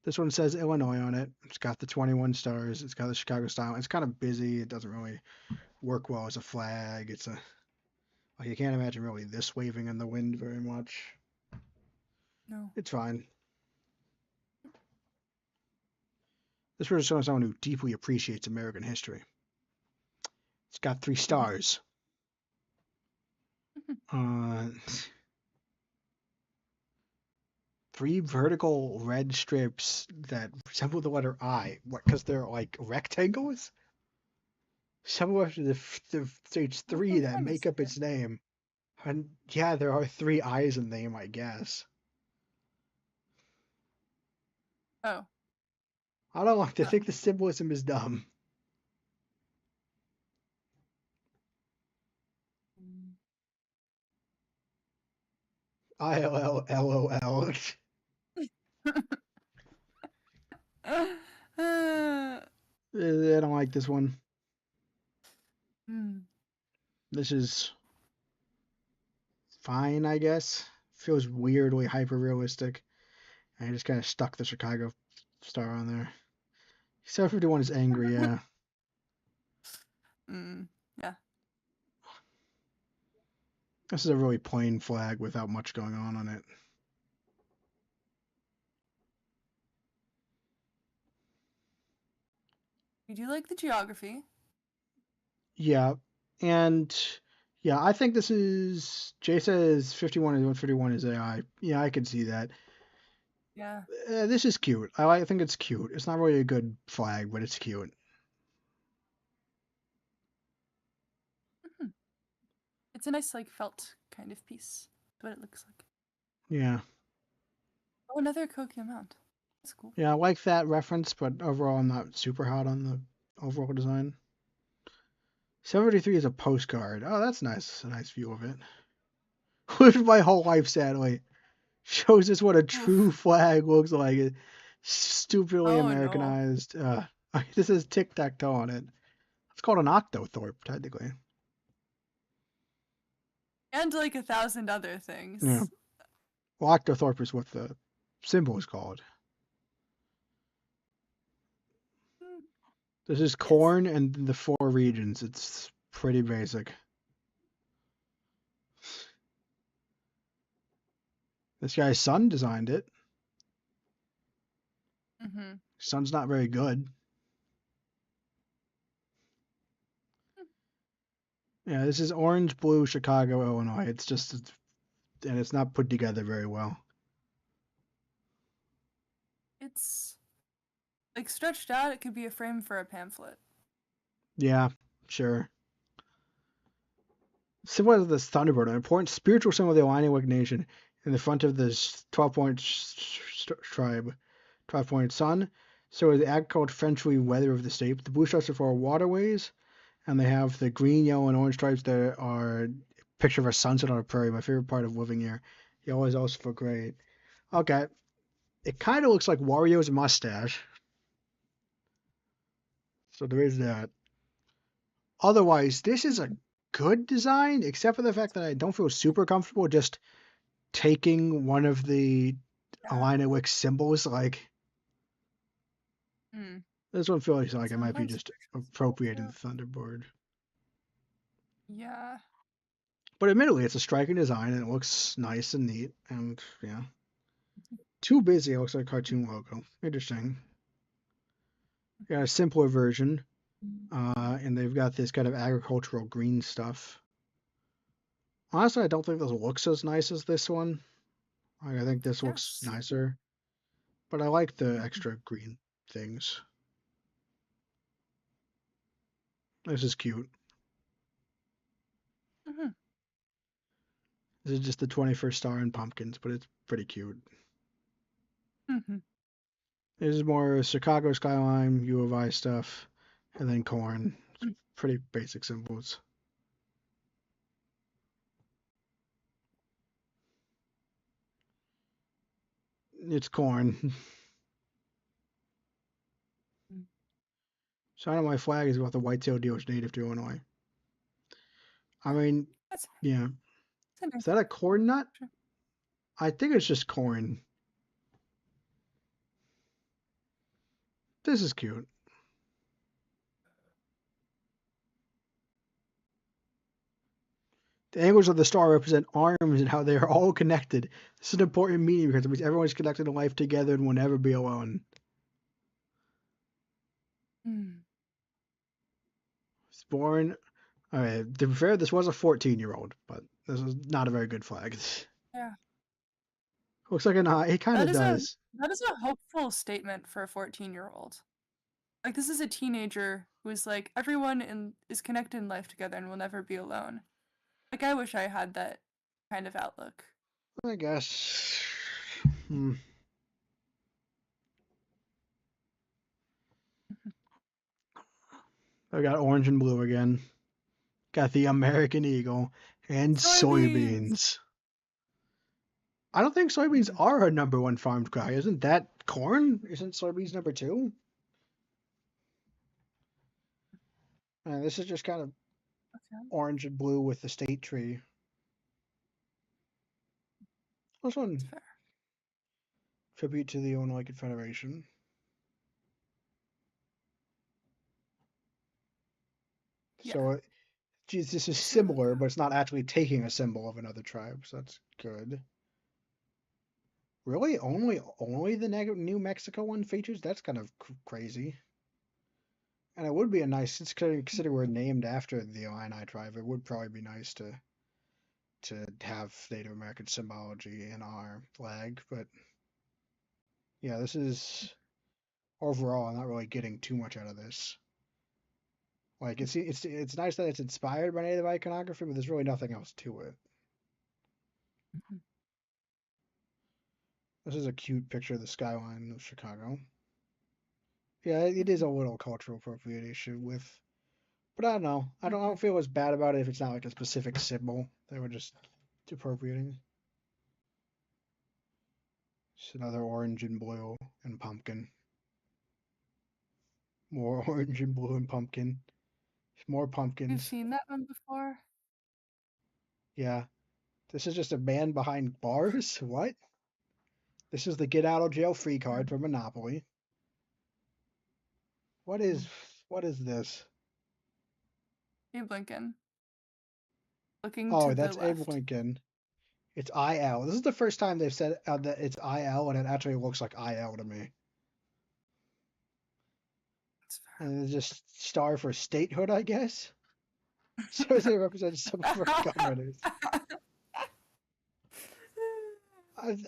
Speaker 1: This one says Illinois on it. It's got the 21 stars. It's got the Chicago style. It's kind of busy. It doesn't really work well as a flag. Like you can't imagine really this waving in the wind very much.
Speaker 2: No.
Speaker 1: It's fine. This was showing someone who deeply appreciates American history. It's got 3 stars. Uh, 3 vertical red strips that resemble the letter I. What? Because they're like rectangles? Somewhere after the stage
Speaker 2: What
Speaker 1: 3
Speaker 2: I'm
Speaker 1: that
Speaker 2: trying to
Speaker 1: make up
Speaker 2: say.
Speaker 1: its name. And yeah, there are 3 I's in the name, I guess.
Speaker 2: Oh.
Speaker 1: I don't like to think the symbolism is dumb. ILLLOL. I don't like this one.
Speaker 2: Hmm.
Speaker 1: This is fine, I guess. Feels weirdly hyper realistic. I just kind of stuck the Chicago star on there. Except 51 is angry, yeah.
Speaker 2: Yeah.
Speaker 1: This is a really plain flag without much going on it.
Speaker 2: You do like the geography.
Speaker 1: Yeah, and yeah, I think this is. Jay says 51 is 151 is AI. Yeah, I can see that.
Speaker 2: Yeah.
Speaker 1: This is cute. I think it's cute. It's not really a good flag, but it's cute.
Speaker 2: Mhm. It's a nice like felt kind of piece. That's what it looks like.
Speaker 1: Yeah.
Speaker 2: Oh, another Kokyo mount. That's cool.
Speaker 1: Yeah, I like that reference, but overall, I'm not super hot on the overall design. 753 is a postcard. Oh, that's nice. A nice view of it. Lived my whole life, sadly. Shows us what a true
Speaker 2: Oof.
Speaker 1: flag looks like. It's stupidly
Speaker 2: Oh no.
Speaker 1: Americanized. This says tic-tac-toe on it. It's called an octothorpe, technically.
Speaker 2: And like 1,000 other
Speaker 1: Yeah.
Speaker 2: things.
Speaker 1: Well, octothorpe is what the symbol is called.
Speaker 2: Mm,
Speaker 1: This is
Speaker 2: yes.
Speaker 1: corn and the four regions. It's pretty basic. This guy's son designed it.
Speaker 2: Mm-hmm.
Speaker 1: Son's not very good. Yeah, this is orange, blue, Chicago, Illinois. And it's not put together very well.
Speaker 2: It's like stretched out. It could be a frame for a pamphlet.
Speaker 1: Yeah, sure. Symbol of this Thunderbird, an important spiritual symbol of the Illini nation, in the front of this 12-point tribe. 12-point sun. So the agricultural friendly weather of the state. The blue stripes are for waterways, and they have the green, yellow, and orange stripes that are a picture of a sunset on a prairie. My favorite part of living here. Yellow is also for great. Okay, it kind of looks like Wario's mustache, so there is that. Otherwise, this is a good design, except for the fact that I don't feel super comfortable just taking one of the
Speaker 2: Yeah.
Speaker 1: Alina Wick symbols. Like,
Speaker 2: Mm.
Speaker 1: this one feels like it might be
Speaker 2: Sometimes
Speaker 1: just
Speaker 2: pictures fall
Speaker 1: appropriating
Speaker 2: too.
Speaker 1: the Thunderbird.
Speaker 2: Yeah.
Speaker 1: But admittedly, it's a striking design and it looks nice and neat. And yeah, too busy. It looks like a cartoon logo. Interesting. Got a simpler version, and they've got this kind of agricultural green stuff. Honestly, I don't think this looks as nice as this one. Like, I think this looks
Speaker 2: Yes.
Speaker 1: nicer, but I like the
Speaker 2: Mm-hmm.
Speaker 1: extra green things. This is cute.
Speaker 2: Mm-hmm.
Speaker 1: This is just the 21st star and pumpkins, but it's pretty cute.
Speaker 2: Mm-hmm.
Speaker 1: This is more Chicago skyline, U of I stuff, and then corn. It's pretty basic symbols. It's corn.
Speaker 2: Mm-hmm.
Speaker 1: Sign on my flag is about the white-tailed deer is native to Illinois. I mean,
Speaker 2: That's
Speaker 1: yeah.
Speaker 2: a
Speaker 1: Is
Speaker 2: nice
Speaker 1: that a corn nut?
Speaker 2: picture.
Speaker 1: I think it's just corn. This is cute. The angles of the star represent arms and how they are all connected. This is an important meaning because it means everyone's connected in life together and will never be alone.
Speaker 2: Mm.
Speaker 1: It's born. All right, to be fair, this was a 14-year-old, but this is not a very good flag.
Speaker 2: Yeah.
Speaker 1: Looks like an eye. It kind
Speaker 2: That
Speaker 1: of
Speaker 2: is a
Speaker 1: does.
Speaker 2: that is a hopeful statement for a 14-year-old. Like this is a teenager who's like everyone is connected in life together and will never be alone. Like I wish I had that kind of outlook.
Speaker 1: I guess. Hmm. I got orange and blue again. Got the American Eagle and
Speaker 2: Soybeans.
Speaker 1: soybeans. I don't think soybeans
Speaker 2: Mhm.
Speaker 1: are a number one farmed crop. Isn't that corn? Isn't soybeans number two? This is just kind of
Speaker 2: Okay,
Speaker 1: orange and blue with the state tree. This
Speaker 2: that's
Speaker 1: one,
Speaker 2: fair.
Speaker 1: tribute to the Illinois Confederation.
Speaker 2: Yeah.
Speaker 1: So, geez, this is
Speaker 2: So
Speaker 1: similar, but it's not actually taking a symbol of another tribe, so that's good. Really, only the New Mexico one features? That's kind of crazy. And it would be a nice, since consider we're named after the Illini tribe, it would probably be nice to have Native American symbology in our flag, but Yeah, this is overall. I'm not really getting too much out of this. Like it's nice that it's inspired by native iconography, but there's really nothing else to it.
Speaker 2: Mhm.
Speaker 1: This is a cute picture of the skyline of Chicago. Yeah, it is
Speaker 2: Mhm.
Speaker 1: a little cultural appropriation with, but I don't know. I
Speaker 2: Mhm.
Speaker 1: don't feel as bad about it if it's not like a specific symbol. They were just appropriating. Just another orange and blue and pumpkin. More orange and blue and pumpkin. More
Speaker 2: You've
Speaker 1: pumpkins.
Speaker 2: seen that one before?
Speaker 1: Yeah. This is just a man behind bars? What? This is the get out of jail free card
Speaker 2: Mhm.
Speaker 1: for Monopoly. What is
Speaker 2: Mhm.
Speaker 1: what is this?
Speaker 2: Abe Lincoln, looking
Speaker 1: Oh,
Speaker 2: to the
Speaker 1: that's Abe
Speaker 2: left.
Speaker 1: Lincoln. It's IL. This is the first time they've said that it's IL, and it actually looks like IL to me.
Speaker 2: That's
Speaker 1: And it's just star for statehood, I guess. So they represent some of our governors.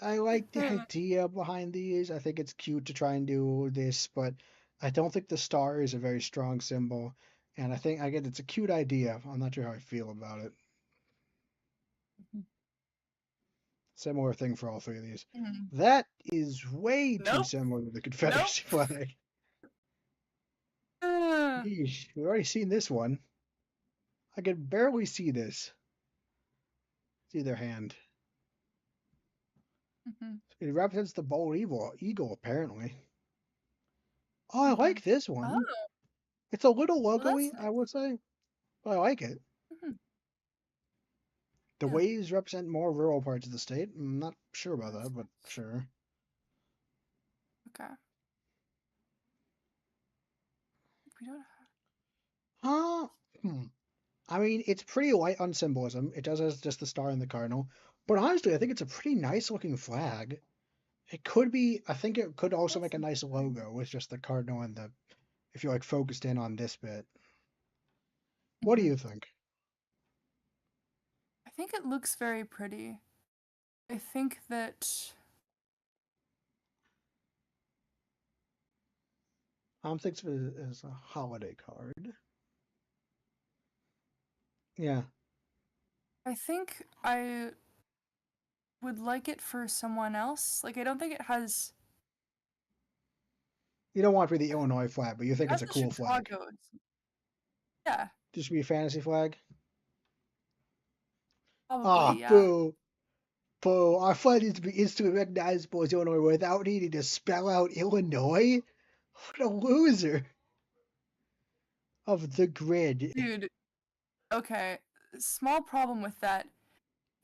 Speaker 1: I like the
Speaker 2: fair.
Speaker 1: idea behind these. I think it's cute to try and do this, but I don't think the star is a very strong symbol. And I think I get it's a cute idea. I'm not sure how I feel about it. Similar thing for all three of these.
Speaker 2: Mhm.
Speaker 1: That is way too
Speaker 2: Nope.
Speaker 1: similar to the
Speaker 2: Nope.
Speaker 1: Confederacy flag.
Speaker 2: Uh,
Speaker 1: Yeesh, we've already seen this one. I can barely see this. It's either hand.
Speaker 2: mhm.
Speaker 1: It represents the bold eagle, apparently. Oh, I like
Speaker 2: Mhm.
Speaker 1: this
Speaker 2: Oh,
Speaker 1: one. It's a little
Speaker 2: well, that's
Speaker 1: logoy, I
Speaker 2: nice.
Speaker 1: would say, but I like it.
Speaker 2: Mhm.
Speaker 1: The
Speaker 2: Yeah,
Speaker 1: waves represent more rural parts of the state. I'm not sure about
Speaker 2: that's
Speaker 1: that, but
Speaker 2: nice.
Speaker 1: sure.
Speaker 2: Okay. We don't
Speaker 1: Huh? Hmm. I mean, it's pretty light on symbolism. It does has just the star and the cardinal. But honestly, I think it's a pretty nice looking flag. It could be, I think it could also
Speaker 2: have
Speaker 1: make a nice
Speaker 2: something.
Speaker 1: logo with just the cardinal and the, if you like focused in on this bit. What do
Speaker 2: Mhm.
Speaker 1: you think?
Speaker 2: I think it looks very pretty. I think that
Speaker 1: Thinks of it as a holiday card. Yeah.
Speaker 2: I think I would like it for someone else. Like I don't think it has
Speaker 1: You don't want it to be the Illinois flag, but you think it's
Speaker 2: that's
Speaker 1: a
Speaker 2: a
Speaker 1: cool flag.
Speaker 2: Chicago. Yeah,
Speaker 1: Just be a fantasy flag?
Speaker 2: probably,
Speaker 1: Ah,
Speaker 2: yeah.
Speaker 1: boo. Boo. Our flag needs to be instantly recognizable as Illinois without needing to spell out Illinois? What a loser of the grid.
Speaker 2: Dude, okay. Small problem with that.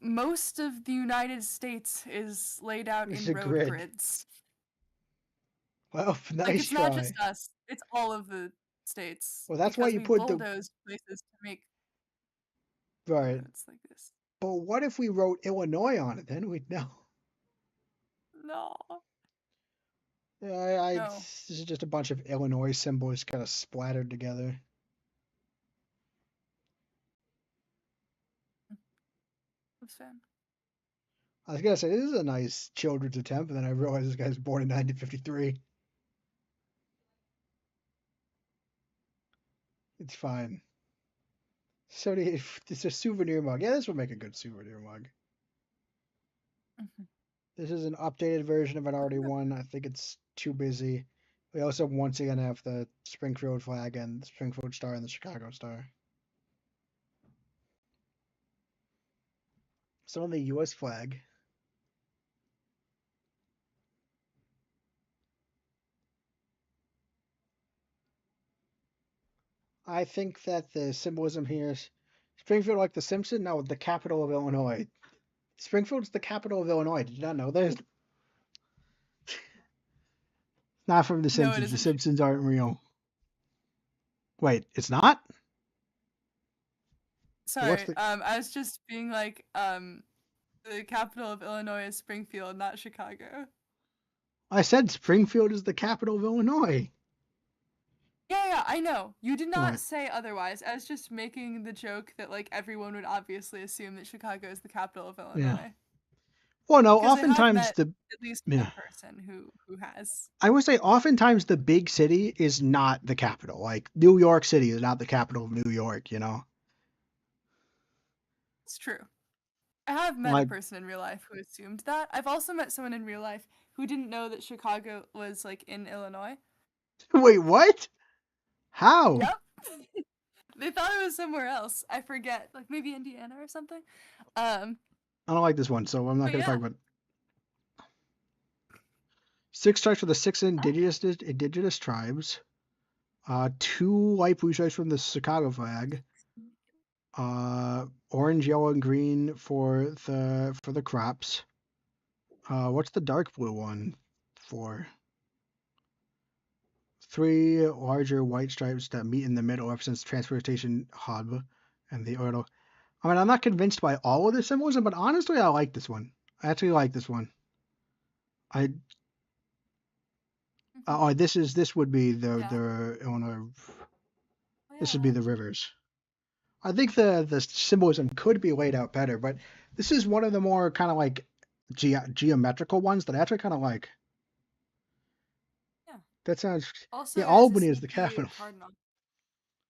Speaker 2: Most of the United States is laid out
Speaker 1: It's
Speaker 2: in
Speaker 1: a
Speaker 2: road
Speaker 1: grid.
Speaker 2: grids.
Speaker 1: Well,
Speaker 2: Like
Speaker 1: nice
Speaker 2: it's not just
Speaker 1: try.
Speaker 2: us, it's all of the states
Speaker 1: Well, that's why
Speaker 2: because
Speaker 1: you
Speaker 2: we
Speaker 1: put the
Speaker 2: bulldoze places to make
Speaker 1: right.
Speaker 2: roads like this.
Speaker 1: But what if we wrote Illinois on it? Then we'd know.
Speaker 2: No. No.
Speaker 1: This is just a bunch of Illinois symbols kind of splattered together.
Speaker 2: That's fan.
Speaker 1: I was gonna say this is a nice children's attempt, and then I realized this guy's born in 1953. It's fine. So it's a souvenir mug. Yeah, this would make a good souvenir mug.
Speaker 2: Mhm.
Speaker 1: This is an updated version of an already
Speaker 2: Okay.
Speaker 1: one. I think it's too busy. We also once again have the Springfield flag and the Springfield Star and the Chicago Star. So on the U.S. flag, I think that the symbolism here is Springfield, like the Simpson, no, the capital of Illinois. Springfield's the capital of Illinois. Did you not know this? Not from The
Speaker 2: No, it
Speaker 1: Simpsons. The
Speaker 2: isn't.
Speaker 1: Simpsons aren't real. Wait, it's not? What's
Speaker 2: Sorry.
Speaker 1: the?
Speaker 2: I was just being like, the capital of Illinois is Springfield, not Chicago.
Speaker 1: I said Springfield is the capital of Illinois.
Speaker 2: Yeah, yeah, I know. You did not
Speaker 1: What?
Speaker 2: say otherwise. I was just making the joke that like everyone would obviously assume that Chicago is the capital of
Speaker 1: Yeah.
Speaker 2: Illinois.
Speaker 1: Well, no,
Speaker 2: because I have
Speaker 1: oftentimes
Speaker 2: met
Speaker 1: the
Speaker 2: at least one
Speaker 1: yeah,
Speaker 2: person who has.
Speaker 1: I would say oftentimes the big city is not the capital. Like New York City is not the capital of New York, you know?
Speaker 2: It's true. I have met a
Speaker 1: Like,
Speaker 2: person in real life who assumed that. I've also met someone in real life who didn't know that Chicago was like in Illinois.
Speaker 1: wait, what? How?
Speaker 2: Yep. They thought it was somewhere else. I forget, like maybe Indiana or something. Um,
Speaker 1: I don't like this one, so I'm not
Speaker 2: but
Speaker 1: going to talk
Speaker 2: yeah.
Speaker 1: about it. 6 stripes for the six indigenous tribes. Two light blue stripes from the Chicago flag. Orange, yellow, and green for the crops. What's the dark blue one for? Three larger white stripes that meet in the middle represents transportation hub and the oil. I mean, I'm not convinced by all of the symbolism, but honestly, I like this one. I actually like this one. I
Speaker 2: Hmm.
Speaker 1: this would be
Speaker 2: Yeah.
Speaker 1: the Illinois.
Speaker 2: Oh
Speaker 1: This
Speaker 2: yeah.
Speaker 1: would be the rivers. I think the symbolism could be laid out better, but this is one of the more kind of like geometrical ones that I actually kind of like.
Speaker 2: Yeah.
Speaker 1: That sounds
Speaker 2: Also,
Speaker 1: yeah.
Speaker 2: there's a
Speaker 1: Albany is the
Speaker 2: sneaky
Speaker 1: capital.
Speaker 2: cardinal.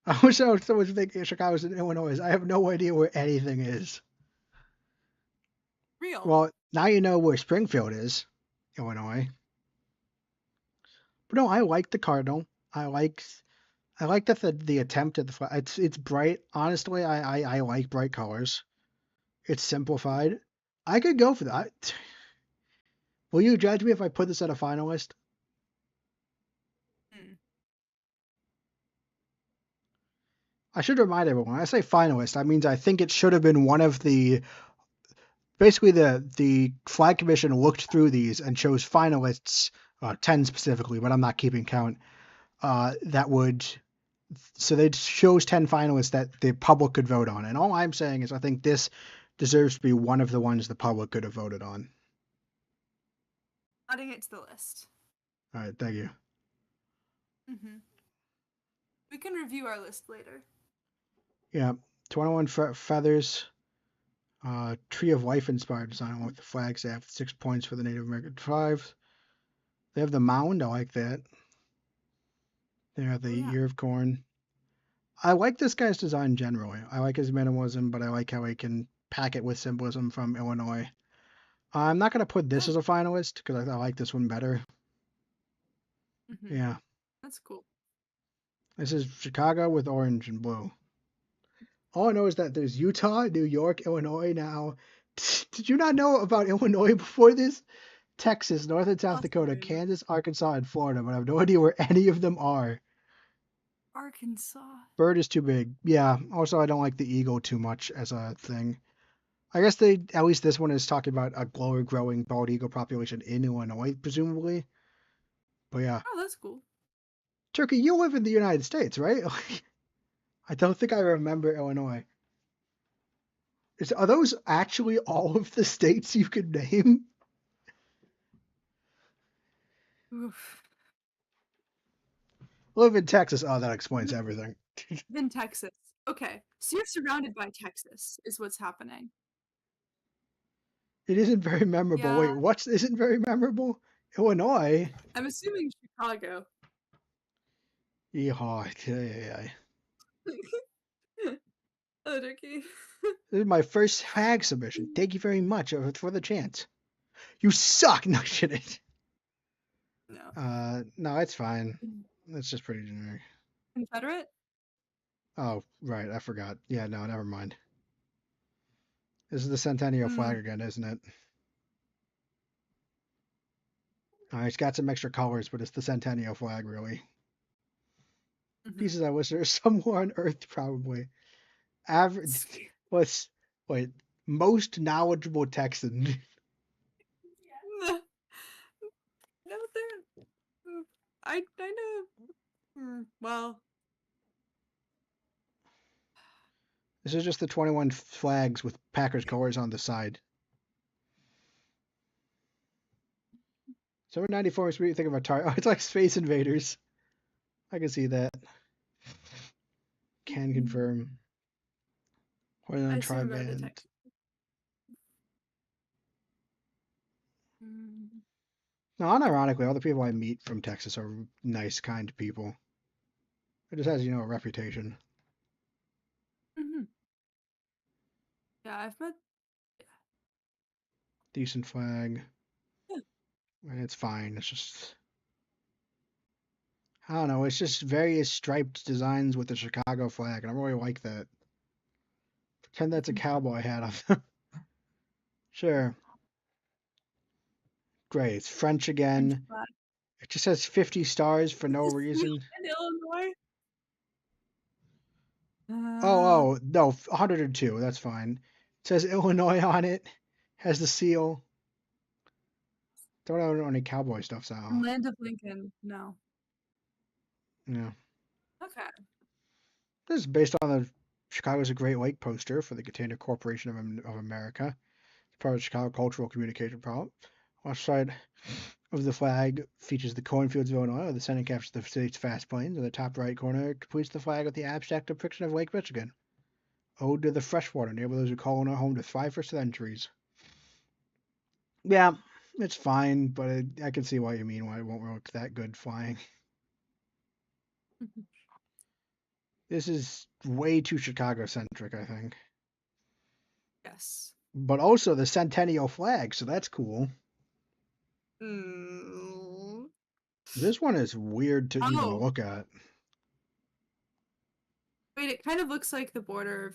Speaker 1: I wish I was someone thinking Chicago's in Illinois. I have no idea where anything is.
Speaker 2: Real.
Speaker 1: Well, now you know where Springfield is, Illinois. But no, I like the cardinal. I like that the attempt at the it's bright. Honestly, I like bright colors. It's simplified. I could go for that. Will you judge me if I put this at a finalist?
Speaker 2: Mm.
Speaker 1: I should remind everyone, when I say finalist, that means I think it should have been one of the basically the flag commission looked through these and chose finalists, 10 specifically, but I'm not keeping count. That would so they chose 10 finalists that the public could vote on. And all I'm saying is I think this deserves to be one of the ones the public could have voted on.
Speaker 2: Adding it to the list.
Speaker 1: All right, thank you.
Speaker 2: Hmm. We can review our list later.
Speaker 1: Yeah, 21 feathers. Tree of Life inspired design with the flags. They have 6 points for the Native American tribes. They have the mound. I like that. They have
Speaker 2: Oh
Speaker 1: the
Speaker 2: yeah.
Speaker 1: ear of corn. I like this guy's design generally. I like his minimalism, but I like how he can pack it with symbolism from Illinois. I'm not going to put this
Speaker 2: Yeah.
Speaker 1: as a finalist because I like this one better.
Speaker 2: Hmm.
Speaker 1: Yeah,
Speaker 2: That's cool.
Speaker 1: this is Chicago with orange and blue. All I know is that there's Utah, New York, Illinois now. Did you not know about Illinois before this? Texas, North and South Dakota,
Speaker 2: Possibly.
Speaker 1: Kansas, Arkansas, and Florida, but I have no idea where any of them are.
Speaker 2: Arkansas.
Speaker 1: Bird is too big. Yeah. Also, I don't like the eagle too much as a thing. I guess they at least this one is talking about a growing bald eagle population in Illinois, presumably. But yeah,
Speaker 2: Oh, that's cool.
Speaker 1: Turkey, you live in the United States, right? I don't think I remember Illinois. Are those actually all of the states you could name?
Speaker 2: Oof.
Speaker 1: Live in Texas. Oh, that explains everything.
Speaker 2: Then Texas. Okay, so you're surrounded by Texas, is what's happening.
Speaker 1: It isn't very memorable.
Speaker 2: Yeah,
Speaker 1: Wait, what isn't very memorable? Illinois?
Speaker 2: I'm assuming Chicago.
Speaker 1: Yeehaw. Yeah.
Speaker 2: Oh, Turkey.
Speaker 1: This is my first flag submission. Thank you very much for the chance. You suck. No shit.
Speaker 2: No.
Speaker 1: No, it's fine. It's just pretty generic.
Speaker 2: Confederate?
Speaker 1: Oh, right. I forgot. Yeah, no, never mind. This is the Centennial flag
Speaker 2: Mm.
Speaker 1: again, isn't it? It's got some extra colors, but it's the Centennial flag, really.
Speaker 2: Hmm.
Speaker 1: Pieces I wish there was somewhere on Earth, probably. Average. What's wait? Most knowledgeable Texan.
Speaker 2: No, no, there. I know. Well,
Speaker 1: This is just the 21 flags with Packers colors on the side. 794 is what you think of Atari. Oh, it's like Space Invaders. I can see that. Can confirm.
Speaker 2: I
Speaker 1: Hoyland
Speaker 2: assume
Speaker 1: Tribe
Speaker 2: going to
Speaker 1: Band.
Speaker 2: Texas. Mm-hmm.
Speaker 1: No, unironically, all the people I meet from Texas are nice, kind people. It just has, a reputation.
Speaker 2: Yeah, I've met.
Speaker 1: Decent flag,
Speaker 2: Yeah.
Speaker 1: and it's fine. It's just, I don't know. It's just various striped designs with the Chicago flag, and I really like that. Pretend that's a
Speaker 2: Mhm.
Speaker 1: cowboy hat on them. Sure, great. It's French
Speaker 2: French
Speaker 1: again.
Speaker 2: flag.
Speaker 1: It just has 50 stars for
Speaker 2: Is
Speaker 1: no
Speaker 2: this you
Speaker 1: reason.
Speaker 2: in Illinois?
Speaker 1: Oh, no, 102. That's fine. It says Illinois on it. Has the seal. Don't know any cowboy stuff, so
Speaker 2: Land of Lincoln. No.
Speaker 1: yeah.
Speaker 2: Okay.
Speaker 1: This is based on the Chicago's a Great Lake poster for the Container Corporation of America. It's part of the Chicago Cultural Communication Problem. Left side of the flag features the cornfields of Illinois, the center captures the state's fast plains, and the top right corner completes the flag with the abstract depiction of Lake Michigan. Ode to the freshwater neighborhoods who call Illinois home to thrive for centuries. Yeah, it's fine, but I can see what you mean, why it won't look that good flying. This is way too Chicago centric, I think.
Speaker 2: Yes.
Speaker 1: But also the Centennial flag, so that's cool.
Speaker 2: Mm.
Speaker 1: This one is weird to even
Speaker 2: Oh,
Speaker 1: look at.
Speaker 2: wait, it kind of looks like the border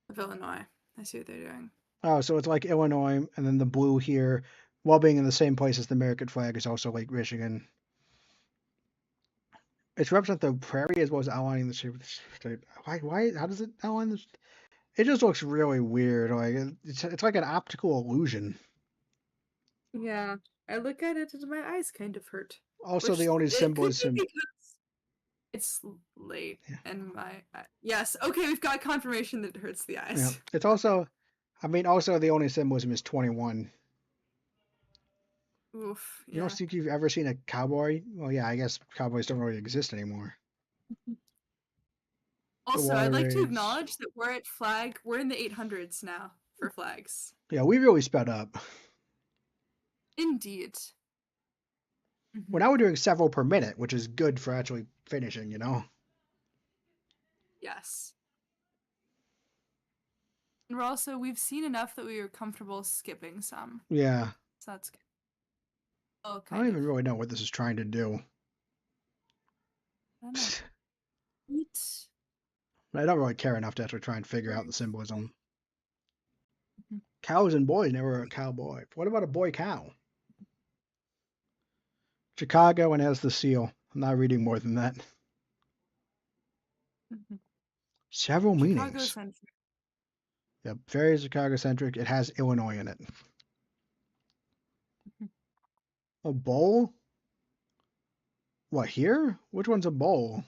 Speaker 2: of Illinois. I see what they're doing.
Speaker 1: Oh, so it's like Illinois, and then the blue here, while being in the same place as the American flag, is also Lake Michigan. It's represent the prairie as well as outlining the shape of the state. Why, how does it outline this? It just looks really weird. Like it's like an optical illusion.
Speaker 2: Yeah, I look at it and my eyes kind of hurt.
Speaker 1: Also,
Speaker 2: Which
Speaker 1: the only
Speaker 2: it
Speaker 1: symbol
Speaker 2: could
Speaker 1: is
Speaker 2: be
Speaker 1: some.
Speaker 2: because it's late
Speaker 1: Yeah,
Speaker 2: and yes, okay, we've got confirmation that it hurts the
Speaker 1: yeah.
Speaker 2: eyes.
Speaker 1: It's also, I mean, also the only symbolism is 21.
Speaker 2: Oof,
Speaker 1: You don't
Speaker 2: yeah.
Speaker 1: think you've ever seen a cowboy? Well, yeah, I guess cowboys don't really exist anymore. The
Speaker 2: Also, I'd
Speaker 1: water
Speaker 2: like to
Speaker 1: raids.
Speaker 2: acknowledge that we're in the 800s now for flags.
Speaker 1: Yeah, we really sped up.
Speaker 2: Indeed.
Speaker 1: Well, now we're doing several per minute, which is good for actually finishing.
Speaker 2: Yes. And we've seen enough that we are comfortable skipping some.
Speaker 1: Yeah.
Speaker 2: So that's good. Oh,
Speaker 1: I don't
Speaker 2: kind of.
Speaker 1: even really know what this is trying to do.
Speaker 2: I don't know. Eat.
Speaker 1: I don't really care enough to actually try and figure out the
Speaker 2: Birds.
Speaker 1: symbolism.
Speaker 2: Mhm.
Speaker 1: Cows and boys never a cowboy. What about a boy cow? Chicago and has the seal. I'm not reading more than that.
Speaker 2: Mhm.
Speaker 1: Several
Speaker 2: Chicago
Speaker 1: meanings.
Speaker 2: centric.
Speaker 1: Yep, very Chicago centric. It has Illinois in it.
Speaker 2: Mhm.
Speaker 1: A bowl? What, here? Which one's a bowl?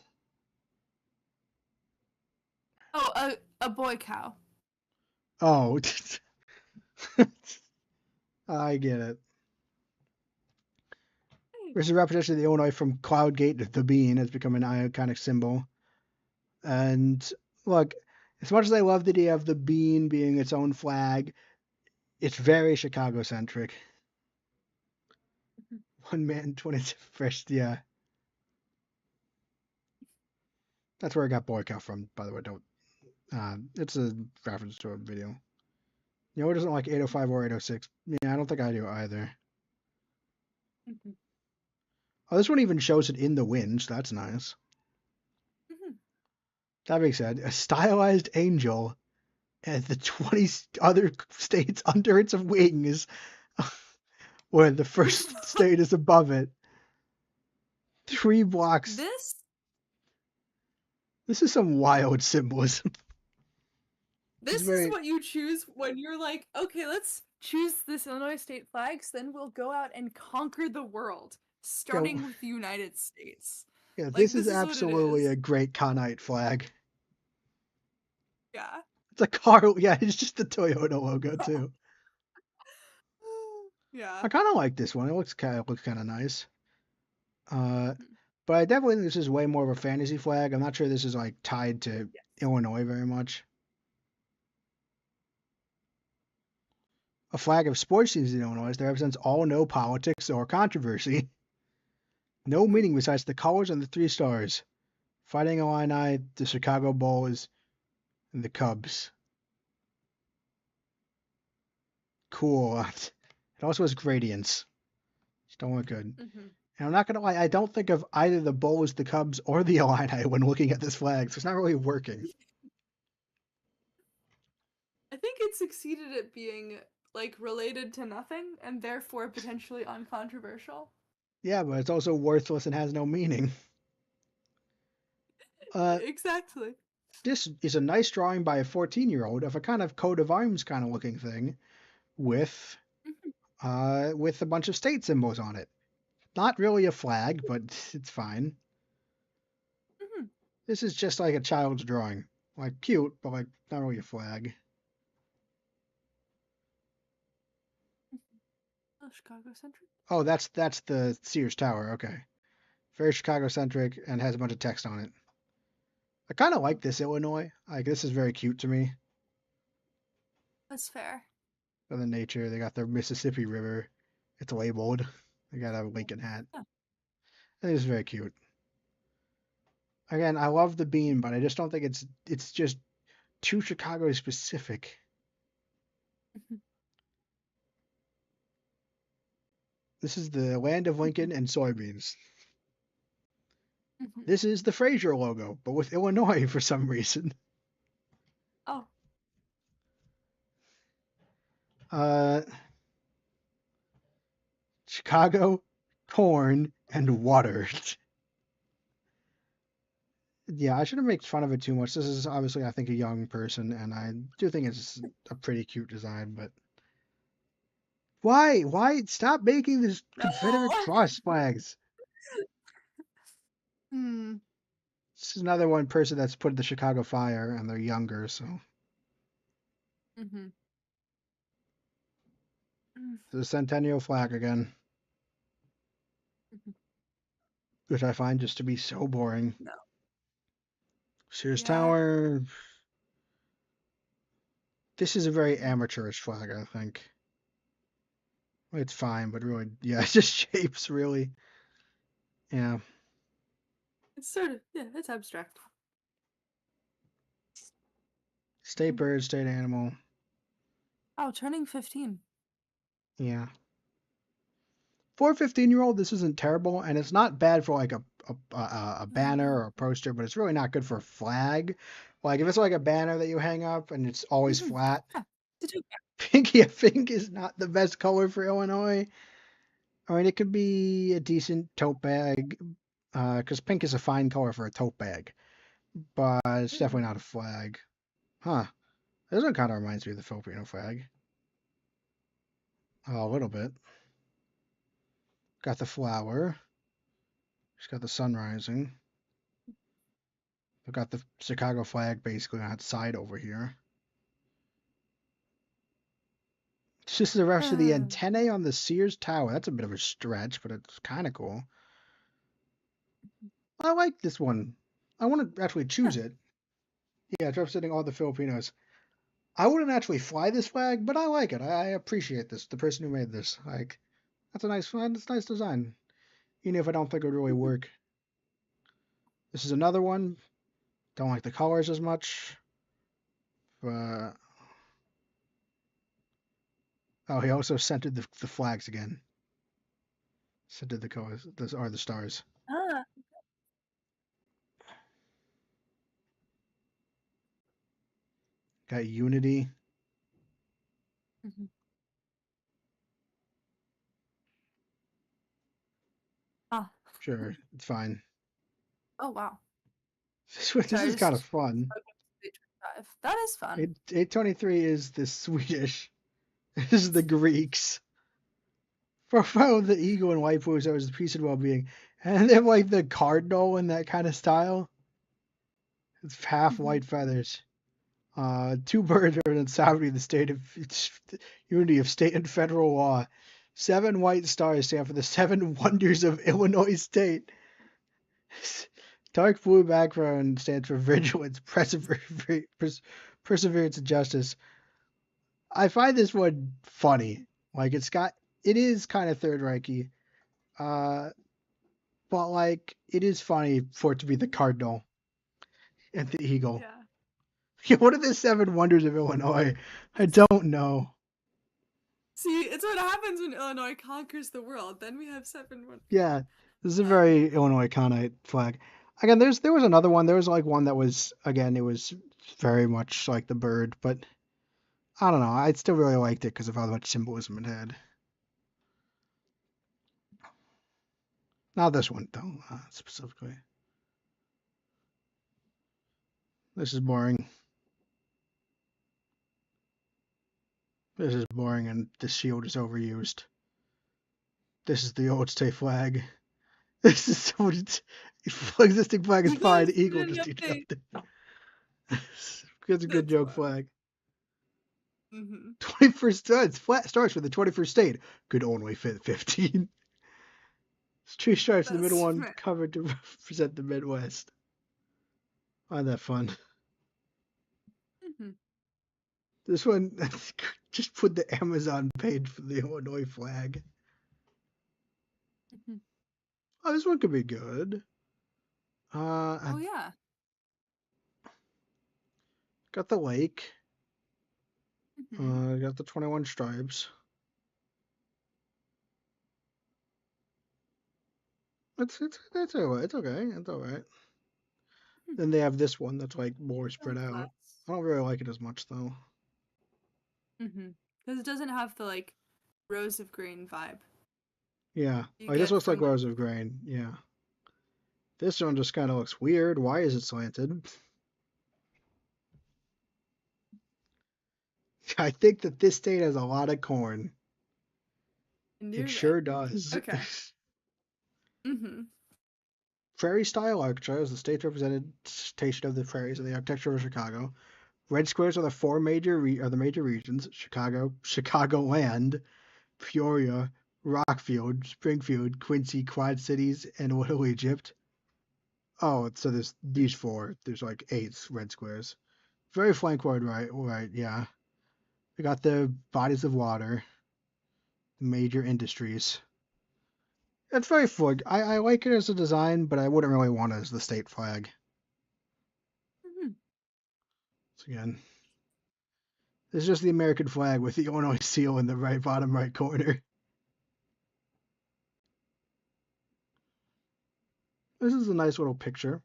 Speaker 2: Oh, a boy cow.
Speaker 1: Oh, I get it. There's a repetition of the Illinois from Cloudgate to the bean has become an iconic symbol. And look, as much as I love the idea of the bean being its own flag, it's very Chicago centric.
Speaker 2: Mhm.
Speaker 1: One man, 21st, yeah. That's where I got Boy Cow from, by the way. Don't. It's a reference to a video. Who doesn't like 805 or 806? Yeah, I don't think I do either.
Speaker 2: Mhm.
Speaker 1: Oh, this one even shows it in the wind, so that's nice.
Speaker 2: Mhm.
Speaker 1: That being said, a stylized angel has the 20 other states under its wings, where the first state is above it. 3 blocks.
Speaker 2: This
Speaker 1: This is some wild symbolism. It's
Speaker 2: this is
Speaker 1: very,
Speaker 2: what you choose when you're like, okay, let's choose this Illinois state flag, so then we'll go out and conquer the world,
Speaker 1: yeah,
Speaker 2: starting with the United States.
Speaker 1: yeah, this
Speaker 2: Like
Speaker 1: is
Speaker 2: this is what it
Speaker 1: absolutely
Speaker 2: is.
Speaker 1: a great Conite flag.
Speaker 2: Yeah.
Speaker 1: It's a car, yeah, it's just the Toyota logo too.
Speaker 2: Yeah.
Speaker 1: I kind of like this one. It looks kind of nice. Uh,
Speaker 2: Mhm.
Speaker 1: but I definitely think this is way more of a fantasy flag. I'm not sure this is like tied to
Speaker 2: Yes.
Speaker 1: Illinois very much. A flag of sports teams in Illinois that represents all no politics or controversy. No
Speaker 2: Hmm.
Speaker 1: meaning besides the colors and the three stars. Fighting Illini, the Chicago Bulls, and the Cubs. Cool. It also has gradients. Just don't look good.
Speaker 2: Hmm.
Speaker 1: And I'm not gonna lie, I don't think of either the Bulls, the Cubs, or the Illini when looking at this flag, so it's not really working.
Speaker 2: I think it succeeded at being like related to nothing and therefore potentially uncontroversial.
Speaker 1: Yeah, but it's also worthless and has no meaning. Uh,
Speaker 2: Exactly.
Speaker 1: this is a nice drawing by a 14-year-old of a kind of coat of arms kind of looking thing with
Speaker 2: Hmm.
Speaker 1: with a bunch of state symbols on it. Not really a flag, but it's fine.
Speaker 2: Hmm.
Speaker 1: This is just like a child's drawing. Like cute, but like not really a flag.
Speaker 2: Oh, Chicago centric.
Speaker 1: Oh, that's the Sears Tower. Okay. Very Chicago centric and has a bunch of text on it. I kind of
Speaker 2: Oh,
Speaker 1: like this Illinois. Like this is very cute to me.
Speaker 2: that's fair.
Speaker 1: For the nature, they got their Mississippi River. It's labeled. They got a Lincoln hat.
Speaker 2: Yeah.
Speaker 1: It is very cute. Again, I love the beam, but I just don't think it's just too Chicago specific.
Speaker 2: Hmm.
Speaker 1: This is the land of
Speaker 2: Hmm.
Speaker 1: Lincoln and soybeans.
Speaker 2: Hmm.
Speaker 1: This is the Fraser logo, but with Illinois for some reason.
Speaker 2: Oh.
Speaker 1: Uh, Chicago, corn, and water. Yeah, I shouldn't make fun of it too much. This is obviously, I think, a young person, and I do think it's a pretty cute design, but why? Why stop making this
Speaker 2: No.
Speaker 1: Confederate cross flags?
Speaker 2: Hmm.
Speaker 1: This is another one person that's put the Chicago fire, and they're younger, so
Speaker 2: Hmm. Hmm.
Speaker 1: the centennial flag again, which I find just to be so boring.
Speaker 2: No.
Speaker 1: Sears
Speaker 2: Yeah.
Speaker 1: Tower. This is a very amateurish flag, I think. It's fine, but really, yeah, it's just shapes, really. Yeah.
Speaker 2: It's sort of yeah. It's abstract.
Speaker 1: State
Speaker 2: Mm.
Speaker 1: bird, state animal.
Speaker 2: Oh, turning 15.
Speaker 1: Yeah. For a 15-year-old, this isn't terrible, and it's not bad for like a banner or a poster, but it's really not good for a flag. Like if it's like a banner that you hang up and it's always
Speaker 2: Hmm.
Speaker 1: flat,
Speaker 2: Yeah. Utopia.
Speaker 1: pink, yeah, pink is not the best color for Illinois. I mean, it could be a decent tote bag, because pink is a fine color for a tote bag, but it's
Speaker 2: Hmm.
Speaker 1: definitely not a flag. Huh. This one kind of reminds me of the Filipino flag. Oh, a little bit. Got the flower. It's got the sun rising. We've got the Chicago flag basically on its side over here. It's just the rest of the
Speaker 2: Uh,
Speaker 1: antennae on the Sears Tower. That's a bit of a stretch, but it's kind of cool. I like this one. I want to actually choose
Speaker 2: yeah.
Speaker 1: it. Yeah, it's representing all the Filipinos. I wouldn't actually fly this flag, but I like it. I appreciate this. The person who made this, like, that's a nice, that's a nice design. Even if I don't think it would really
Speaker 2: Mhm.
Speaker 1: work. This is another one. Don't like the colors as much. But oh, he also centered the flags again. Centered the colors. Those are the stars.
Speaker 2: Ah.
Speaker 1: Got unity.
Speaker 2: Mhm. Ah.
Speaker 1: Sure, it's fine.
Speaker 2: Oh wow.
Speaker 1: This
Speaker 2: Sorry,
Speaker 1: is kind of
Speaker 2: just
Speaker 1: fun.
Speaker 2: 5. That is fun.
Speaker 1: 823 is the Swedish. This is the Greeks. Profile of the eagle and white foods that was the peace and well-being, and they have like the cardinal in that kind of style. It's half
Speaker 2: Hmm.
Speaker 1: white feathers. Two birds represent sovereignty of the state of unity of state and federal law. Seven white stars stand for the seven wonders of Illinois State. Dark blue background stands for vigilance, perseverance, and justice. I find this one funny. Like it is kind of Third Reichy, uh, but like it is funny for it to be the cardinal and the eagle.
Speaker 2: Yeah.
Speaker 1: Yeah, what are the seven wonders of Illinois? I don't know.
Speaker 2: See, it's what happens when Illinois conquers the world. Then we have seven wonders.
Speaker 1: Yeah, this is a
Speaker 2: Um,
Speaker 1: very Illinois Conite flag. Again, there was another one. There was like one that was again, it was very much like the bird, but I don't know. I still really liked it because of how much symbolism it had. Not this one though, specifically. This is boring. This is boring, and the shield is overused. This is the old state flag. This is so existing flag is fine.
Speaker 2: Eagles
Speaker 1: Eagle
Speaker 2: did
Speaker 1: just do
Speaker 2: nothing.
Speaker 1: nothing. It's a good
Speaker 2: That's
Speaker 1: joke
Speaker 2: funny.
Speaker 1: flag.
Speaker 2: Mm-hmm.
Speaker 1: 21st it's flat starts with the 21st state. Could only fit 15. Two stripes in the middle
Speaker 2: That's
Speaker 1: one
Speaker 2: fair.
Speaker 1: covered to represent the Midwest. Find that fun.
Speaker 2: Mm-hmm.
Speaker 1: This one just put the Amazon page for the Illinois flag.
Speaker 2: Mm-hmm.
Speaker 1: Oh, this one could be good. I
Speaker 2: Oh yeah.
Speaker 1: got the lake.
Speaker 2: Mm-hmm.
Speaker 1: Got the 21 stripes. That's alright. It's okay. It's alright. Then they have this one that's like more spread out.
Speaker 2: Flats.
Speaker 1: I don't really like it as much though.
Speaker 2: Mm-hmm. Because it doesn't have the like rose of green vibe
Speaker 1: Yeah,
Speaker 2: you
Speaker 1: like this
Speaker 2: get
Speaker 1: looks like
Speaker 2: from like.
Speaker 1: Rose of Grain. Yeah, this one just kind of looks weird. Why is it slanted? I think that this state has a lot of corn. It
Speaker 2: Near that.
Speaker 1: sure does.
Speaker 2: Okay. Mm-hmm.
Speaker 1: Prairie style architecture is the state's representation of the prairies in the architecture of Chicago. Red squares are the the major regions: Chicago, Chicagoland, Peoria, Rockfield, Springfield, Quincy, Quad Cities, and Little Egypt. Oh, so there's these four. There's like eight red squares. Very flankward, right, yeah. We got the bodies of water, major industries. It's very flag. I like it as a design, but I wouldn't really want it as the state flag.
Speaker 2: Mm-hmm.
Speaker 1: So again, this is just the American flag with the Illinois seal in the right bottom right corner. This is a nice little picture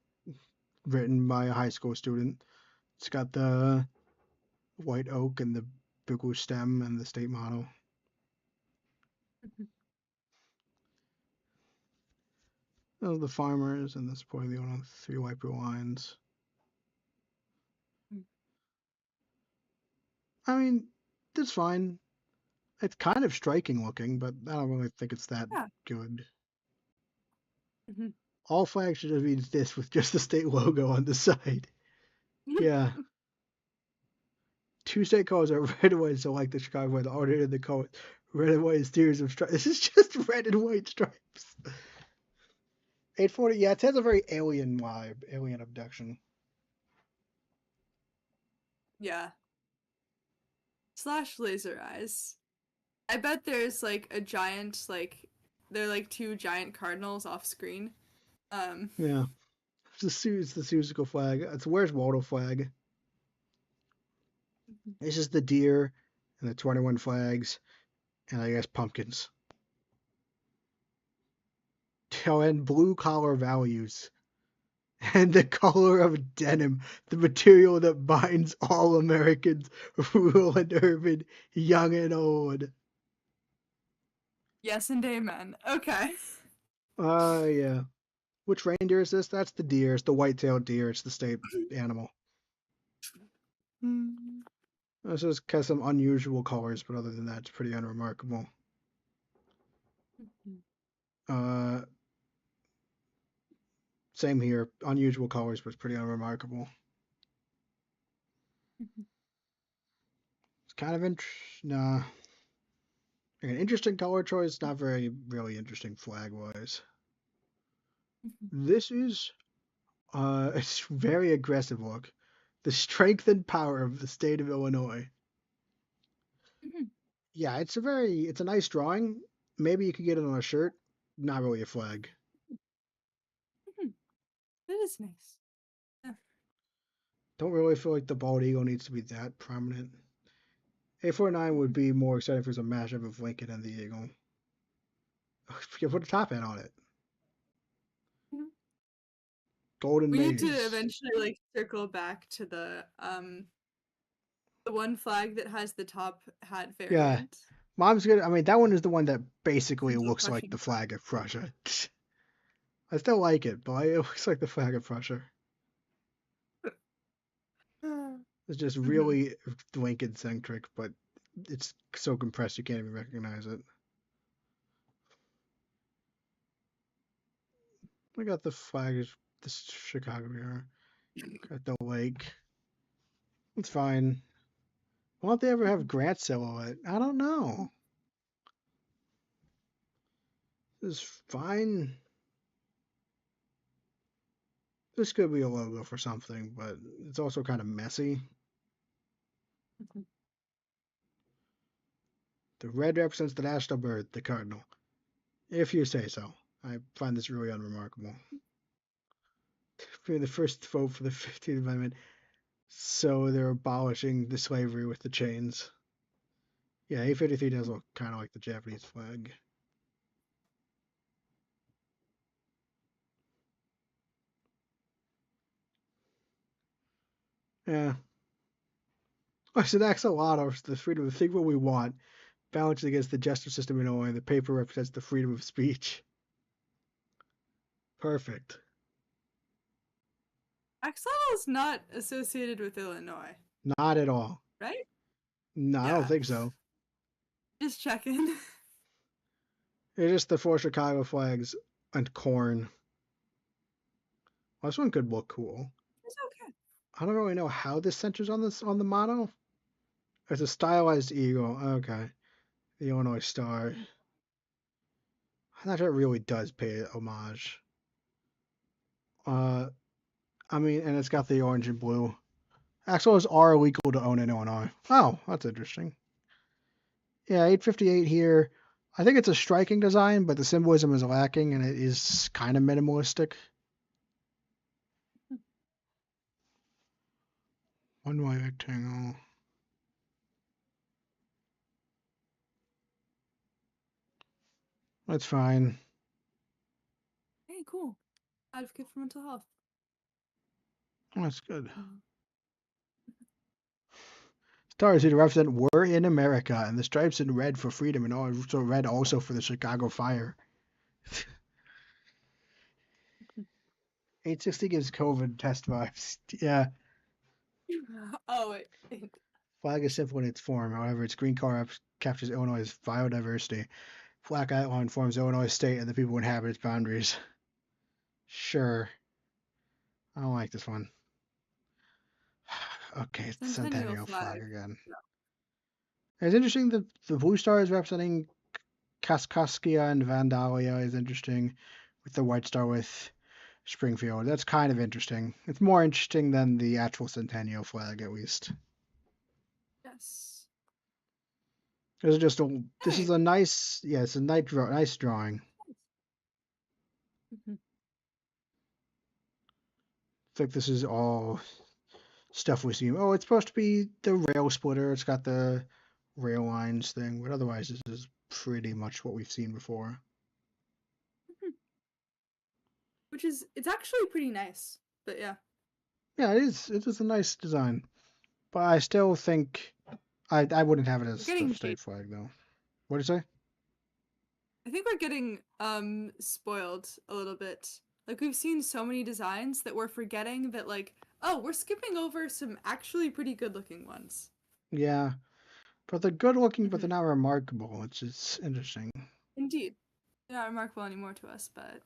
Speaker 1: written by a high school student. It's got the white oak and the bugle stem and the state motto.
Speaker 2: Mm-hmm.
Speaker 1: Oh, the farmers and the supporting the Illinois three white blue lines. I mean, that's fine. It's kind of striking looking, but I don't really think it's that
Speaker 2: Yeah.
Speaker 1: good.
Speaker 2: Mm-hmm.
Speaker 1: All flags should have been this with just the state logo on the side. Yeah. Two state colors are red and white, so like the Chicago way, the alternative the color red and white series of stripes. This is just red and white stripes. 840, yeah, it has a very alien vibe, alien abduction.
Speaker 2: Yeah. Slash laser eyes. I bet there's like a giant like they're like two giant cardinals off screen. Um.
Speaker 1: Yeah. It's the Susical flag. It's Where's Waldo flag. This is the deer and the 21 flags, and I guess pumpkins. Oh, and blue collar values. And the color of denim, the material that binds all Americans, rural and urban, young and old.
Speaker 2: Yes and amen. Okay.
Speaker 1: Yeah. Which reindeer is this? That's the deer. It's the white-tailed deer. It's the state animal.
Speaker 2: Mm-hmm.
Speaker 1: This just has some unusual colors, but other than that, it's pretty unremarkable. Uh, Same here. Unusual colors, but it's pretty unremarkable. It's kind of nah. An interesting color choice, not very really interesting flag wise. This is it's very aggressive look. The strength and power of the state of Illinois.
Speaker 2: Mhm,
Speaker 1: Yeah, it's a nice drawing. Maybe you could get it on a shirt. Not really a flag.
Speaker 2: mhm. That is nice. Yeah.
Speaker 1: Don't really feel like the bald eagle needs to be that prominent. A49 would
Speaker 2: Mhm,
Speaker 1: be more exciting if it was a mashup of Lincoln and the eagle. You put a top hat on it.
Speaker 2: mhm.
Speaker 1: Golden
Speaker 2: We need to
Speaker 1: maze.
Speaker 2: eventually like circle back to the one flag that has the top hat
Speaker 1: Yeah,
Speaker 2: variant.
Speaker 1: Mom's good. I mean, that one is the one that basically
Speaker 2: Central
Speaker 1: looks like the
Speaker 2: Prussian flag.
Speaker 1: flag of Prussia. I still like it, but it looks like the flag of Prussia. It's just
Speaker 2: Mm-hmm.
Speaker 1: really Lincoln centric, but it's so compressed you can't even recognize it. We got the flag of the Chicago here. Got the lake. It's fine. Why don't they ever have Grant silhouette? I don't know. It's fine. This could be a logo for something, but it's also kind of messy. The red represents the national bird, the cardinal. If you say so. I find this really unremarkable. For the first vote for the 15th Amendment, so they're abolishing the slavery with the chains. Yeah, A53 does look kind of like the Japanese flag. Yeah. I said axolotl is the freedom to think what we want, balanced against the justice system in Illinois. The paper represents the freedom of speech. Perfect.
Speaker 2: Axolotl is not associated with Illinois,
Speaker 1: Not at all.
Speaker 2: right?
Speaker 1: No, I don't
Speaker 2: Yeah.
Speaker 1: think so.
Speaker 2: Just checking.
Speaker 1: It's just the four Chicago flags and corn. Well, this one could look cool.
Speaker 2: It's okay.
Speaker 1: I don't really know how this centers on this on the motto. It's a stylized eagle. Okay. The Illinois Star. That really does pay homage. Uh, I mean, and it's got the orange and blue. Axles are illegal to own in Illinois. Oh, that's interesting. Yeah, 858 here. I think it's a striking design, but the symbolism is lacking and it is kind of minimalistic. One way rectangle. That's fine.
Speaker 2: Hey, cool. Advocate for mental health.
Speaker 1: That's good.
Speaker 2: Mm.
Speaker 1: Stars here to represent "We're in America" and the stripes in red for freedom and also red also for the Chicago Fire. 860 gives COVID test vibes. Yeah,
Speaker 2: Oh, wait.
Speaker 1: flag is simple in its form. However, its green color captures Illinois' biodiversity. Black outline forms Illinois state and the people who inhabit its boundaries. Sure. I don't like this one. Okay, it's the
Speaker 2: Centennial
Speaker 1: Centennial
Speaker 2: flag.
Speaker 1: flag again.
Speaker 2: No.
Speaker 1: It's interesting that the blue star is representing Kaskaskia and Vandalia is interesting, with the white star with Springfield. That's kind of interesting. It's more interesting than the actual Centennial flag, at least.
Speaker 2: Yes.
Speaker 1: This is
Speaker 2: Hey.
Speaker 1: a nice, yeah, it's a nice drawing.
Speaker 2: Mhm.
Speaker 1: I think this is all stuff we see. Oh, it's supposed to be the rail splitter. It's got the rail lines thing, but otherwise, this is pretty much what we've seen before.
Speaker 2: Mhm. Which is, it's actually pretty nice. But yeah.
Speaker 1: Yeah, it is. It is a nice design, but I still think I wouldn't have it
Speaker 2: We're
Speaker 1: as the
Speaker 2: getting
Speaker 1: state
Speaker 2: jaded.
Speaker 1: flag though. What do you say?
Speaker 2: I think we're getting spoiled a little bit. Like we've seen so many designs that we're forgetting that like, oh, we're skipping over some actually pretty good looking ones.
Speaker 1: Yeah, but they're good looking, but they're
Speaker 2: Hmm.
Speaker 1: not remarkable, which is interesting.
Speaker 2: Indeed. They're not remarkable anymore to us, but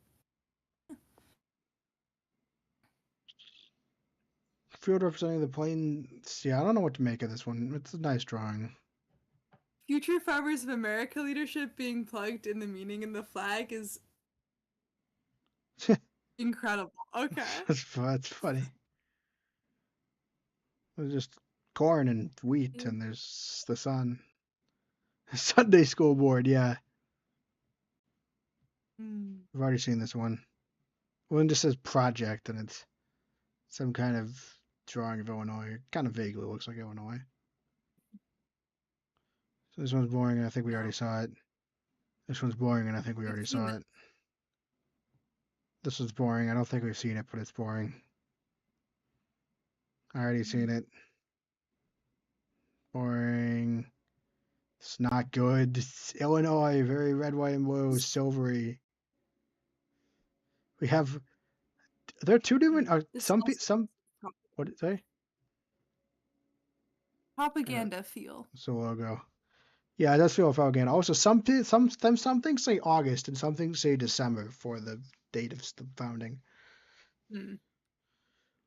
Speaker 1: Field representing the plains. Yeah, I don't know what to make of this one. It's a nice drawing.
Speaker 2: future Farmers of America leadership being plugged in the meaning in the flag is incredible. Okay.
Speaker 1: That's funny. There's just corn and wheat, and there's the sun. Sunday school board, yeah.
Speaker 2: Mm.
Speaker 1: I've already seen this one. One just says project, and it's some kind of drawing of Illinois. It kind of vaguely looks like Illinois. So this one's boring, and I think we already
Speaker 2: No,
Speaker 1: saw it. This one's boring, and I think we
Speaker 2: we've
Speaker 1: already
Speaker 2: seen
Speaker 1: saw
Speaker 2: it.
Speaker 1: it. This one's boring. I don't think we've seen it, but it's boring. I already
Speaker 2: Mm.
Speaker 1: seen it. Boring. It's not good. It's Illinois, very red, white, and blue,
Speaker 2: This,
Speaker 1: silvery. We have. There are two different.
Speaker 2: this
Speaker 1: Some
Speaker 2: also
Speaker 1: some. What did it say? Uh,
Speaker 2: propaganda feel.
Speaker 1: it's a logo. Yeah, it does feel again. Also, some things say August and some things say December for the date of the founding.
Speaker 2: Mm.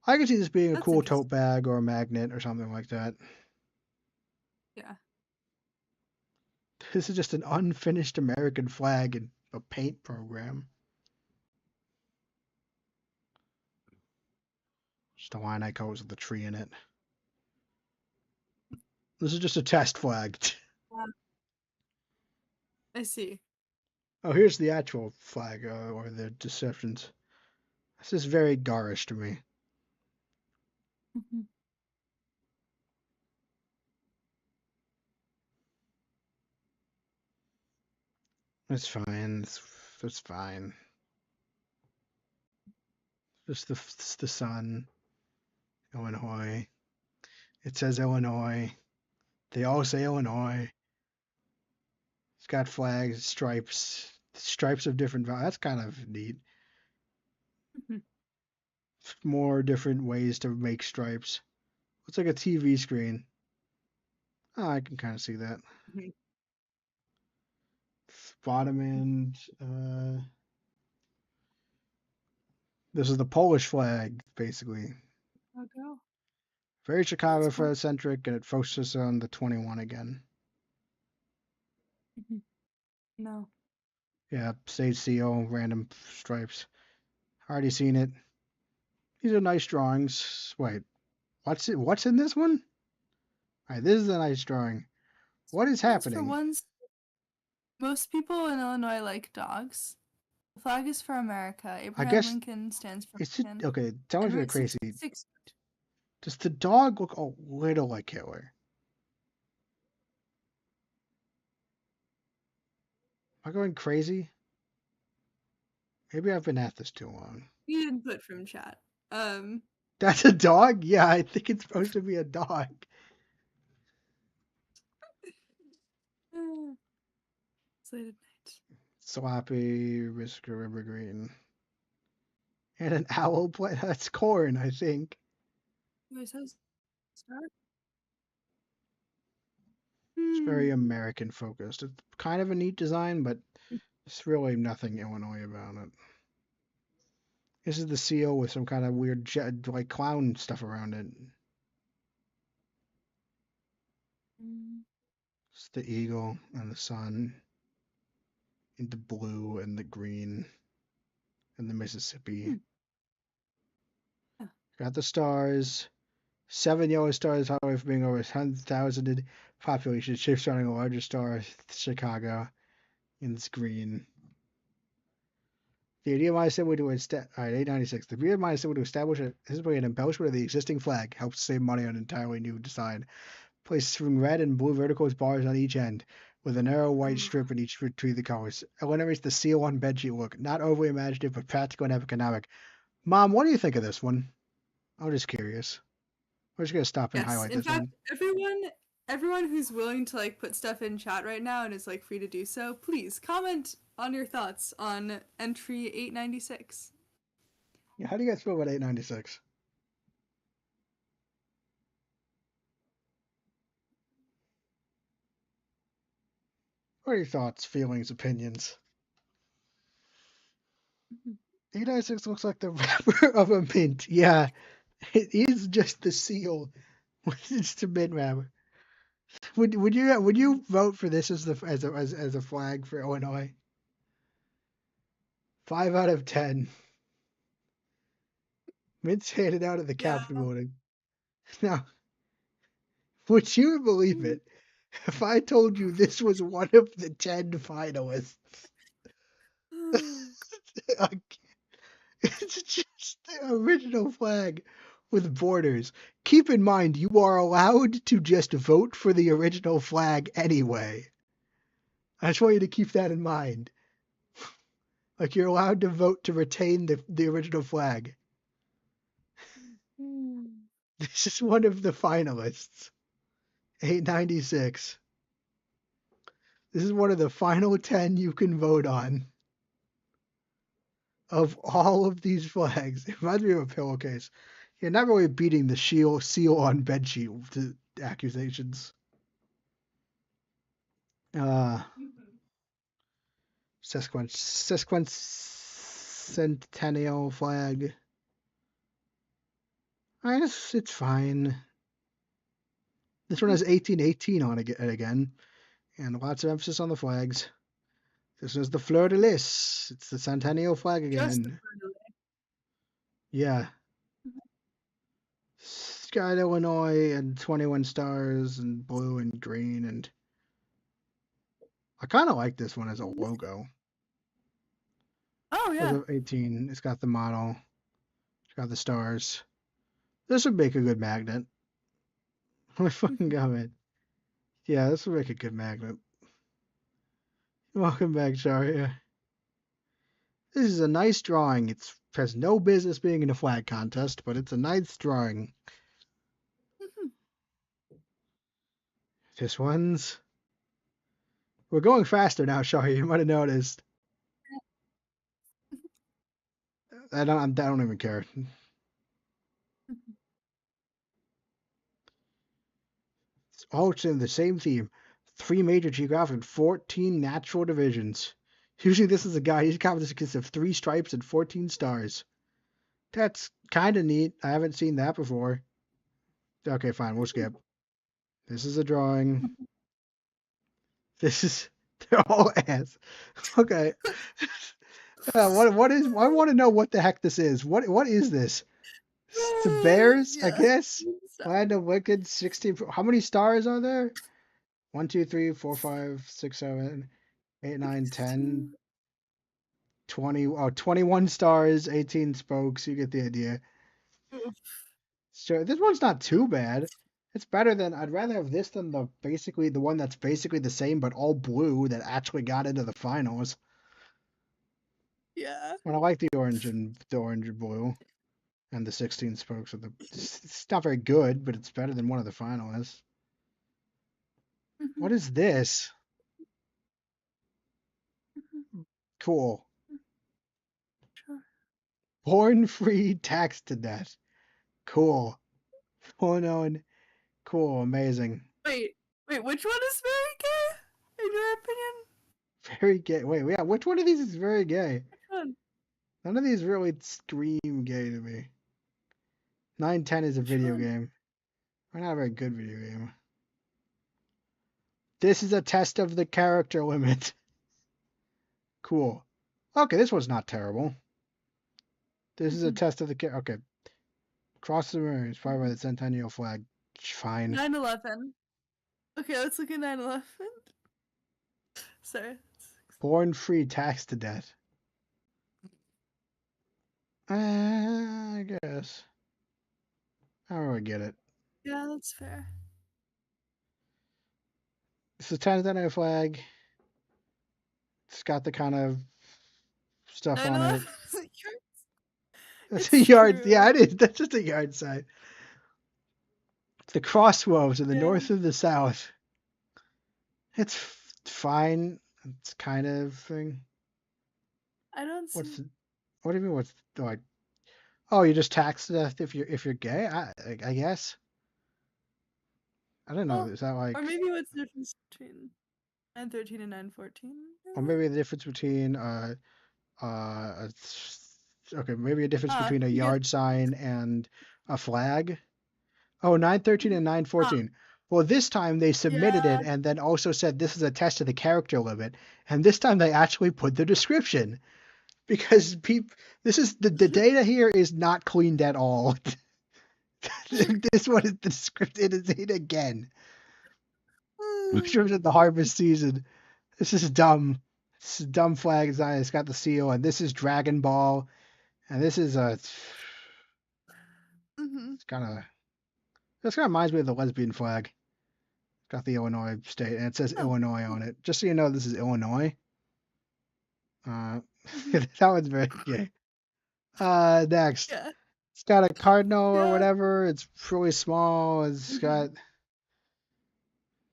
Speaker 1: I can see this being a
Speaker 2: That's
Speaker 1: cool tote
Speaker 2: interesting.
Speaker 1: bag or a magnet or something like that.
Speaker 2: Yeah.
Speaker 1: This is just an unfinished American flag in a paint program. Just a line I colors with the tree in it. This is just a test flag.
Speaker 2: Yeah, I see.
Speaker 1: Oh, here's the actual flag or the deceptions. This is very garish to me.
Speaker 2: Mhm.
Speaker 1: It's fine. It's fine. It's the sun. Illinois. It says Illinois. They all say Illinois. It's got flags, stripes of different values. That's kind of neat.
Speaker 2: Mhm.
Speaker 1: More different ways to make stripes. Looks like a TV screen. Oh, I can kind of see that.
Speaker 2: Mhm.
Speaker 1: Bottom end. This is the Polish flag, basically.
Speaker 2: Logo.
Speaker 1: Very
Speaker 2: That's
Speaker 1: Chicago
Speaker 2: cool.
Speaker 1: centric, and it focuses on the 21 again.
Speaker 2: Mhm. No.
Speaker 1: Yeah, state seal, random stripes. Already seen it. These are nice drawings. Wait, what's it? What's in this one? All right, this is a nice drawing. What is
Speaker 2: Ones for
Speaker 1: happening?
Speaker 2: ones. Most people in Illinois like dogs. The flag is for America.
Speaker 1: I
Speaker 2: Abraham
Speaker 1: guess
Speaker 2: Lincoln stands for
Speaker 1: it's just
Speaker 2: Lincoln.
Speaker 1: okay. Tell me
Speaker 2: And
Speaker 1: if you're
Speaker 2: Route
Speaker 1: crazy.
Speaker 2: 66.
Speaker 1: Does the dog look a little like Hitler? Am I going crazy? Maybe I've been at this too long.
Speaker 2: You input from chat. Um,
Speaker 1: That's a dog? Yeah, I think it's supposed to be a dog.
Speaker 2: it's late at night.
Speaker 1: Sloppy, Whisker River Green. And an owl plant. That's corn, I think.
Speaker 2: Wait, says start?
Speaker 1: It's very
Speaker 2: Hmm.
Speaker 1: American focused. It's kind of a neat design, but there's really nothing Illinois about it. This is the seal with some kind of weird like clown stuff around it. It's the eagle and the sun, and the blue and the green and the Mississippi.
Speaker 2: Hmm. Yeah.
Speaker 1: Got the stars. 7 yellow stars highway from being over 100,000 population. Shapes surrounding a larger star, Chicago. And it's green. The idea of my assembly to establish, all right, 896. The idea of my assembly to establish a, this is an embellishment of the existing flag helps save money on an entirely new design. Placing red and blue vertical bars on each end, with a narrow white
Speaker 2: Ooh.
Speaker 1: strip in each between the colors. Eliminates the seal on bedsheet look. Not overly imaginative, but practical and economic. Mom, what do you think of this one? I'm just curious. We're just gonna stop and
Speaker 2: Yes.
Speaker 1: highlight
Speaker 2: In
Speaker 1: this
Speaker 2: fact,
Speaker 1: one.
Speaker 2: everyone who's willing to like put stuff in chat right now and is like free to do so, please comment on your thoughts on entry 896.
Speaker 1: Yeah, how do you guys feel about 896? What are your thoughts, feelings, opinions? 896 looks like the wrapper of a mint. Yeah, it is just the seal. It's the mint wrapper. Would you vote for this as the as a flag for Illinois? 5 out of 10. Mints handed out at the
Speaker 2: Yeah.
Speaker 1: Capitol building. Now, would you believe
Speaker 2: Mm.
Speaker 1: it? If I told you this was one of the 10 finalists, it's just the original flag with borders. Keep in mind, you are allowed to just vote for the original flag anyway. I just want you to keep that in mind. Like, you're allowed to vote to retain the original flag. This is one of the finalists. 896. This is one of the final 10 you can vote on of all of these flags. It reminds me of a pillowcase. You're not really beating the seal on bedsheet to accusations. Uh, Sesquicentennial flag. I guess it's fine. This one has 1818 on it again, and lots of emphasis on the flags. This is the fleur de lis. It's the centennial flag
Speaker 2: Just the
Speaker 1: again. Yeah. Sky Illinois and 21 stars and blue and green, and I kind of like this one as a logo.
Speaker 2: Oh
Speaker 1: For
Speaker 2: yeah.
Speaker 1: the 18, it's got the model, it's got the stars. This would make a good magnet. My fucking comment. Yeah, this would make a good magnet. Welcome back, Sharia. This is a nice drawing. It has no business being in a flag contest, but it's a nice drawing. This one's. We're going faster now, Sharia. You might have noticed. I don't even care. It's all in the same theme. 3 major geographic and 14 natural divisions. Usually this is a guy, his competition consists of 3 stripes and 14 stars. That's kind of neat. I haven't seen that before. Okay, fine, we'll skip. This is a drawing. This is, they're all ass. Okay. What is, I want to know what the heck this is. What is this? The Bears, I
Speaker 2: Yeah.
Speaker 1: guess? Land of Wicked, 16. How many stars are there? 1, 2, 3, 4, 5, 6, 7, 8, 9, 10, 20. Oh, 21 stars, 18 spokes. You get the idea. So this one's not too bad. It's better than, I'd rather have this than the one that's basically the same but all blue that actually got into the finals.
Speaker 2: Yeah.
Speaker 1: But I like the orange and blue and the 16 spokes with the. It's not very good, but it's better than one of the finalists. What is this? Cool. Born free, taxed to death. Cool. Oh no, cool, amazing.
Speaker 2: Wait, which one is very gay? In your opinion?
Speaker 1: Very gay. Wait, yeah, which one of these is very gay?
Speaker 2: Which one?
Speaker 1: None of these really scream gay to me. 910 is a
Speaker 2: Which
Speaker 1: video
Speaker 2: one?
Speaker 1: game. Or not a very good video game. This is a test of the character limit. Cool. Okay, this one's not terrible. This is a test of the character. Okay. Cross the moon is probably by the centennial flag. Fine.
Speaker 2: 9/11. Okay, let's look at 9/11. Sorry.
Speaker 1: Born free, taxed to death. I guess. I don't really get it.
Speaker 2: Yeah, that's fair.
Speaker 1: It's the centennial flag. It's got the kind of stuff on
Speaker 2: 9/11.
Speaker 1: it. That's a
Speaker 2: It's
Speaker 1: yard.
Speaker 2: true.
Speaker 1: Yeah, it is. That's just a yard sign. The crossroads in the
Speaker 2: Yeah.
Speaker 1: north and the south. It's fine. It's kind of thing.
Speaker 2: I don't
Speaker 1: What's
Speaker 2: see.
Speaker 1: what do you mean? What's like? Oh, you just tax to death if you're gay. I guess. I don't know.
Speaker 2: Oh,
Speaker 1: Is that
Speaker 2: or
Speaker 1: like?
Speaker 2: maybe what's the difference between 9/13 and 9/14?
Speaker 1: Or maybe the difference between okay, maybe a difference between a
Speaker 2: You get
Speaker 1: yard sign and a flag. Oh, 913 and
Speaker 2: ah
Speaker 1: 914. Well, this time they submitted
Speaker 2: yeah.
Speaker 1: it and then also said this is a test of the character limit. And this time they actually put the description because this is the data here is not cleaned at all. This one is the script. It is it again. Which was at the harvest season. This is dumb. This is a dumb flag design. It's got the seal, and this is Dragon Ball, and this is a.
Speaker 2: Mm-hmm.
Speaker 1: It's kind of. This kind of reminds me of the lesbian flag. It's got the Illinois state, and it says
Speaker 2: Oh.
Speaker 1: Illinois on it. Just so you know, this is Illinois. Uh,
Speaker 2: Mm-hmm.
Speaker 1: that one's very gay. Next.
Speaker 2: Yeah.
Speaker 1: It's got a cardinal or
Speaker 2: Yeah.
Speaker 1: whatever. It's really small. It's
Speaker 2: Mm-hmm.
Speaker 1: got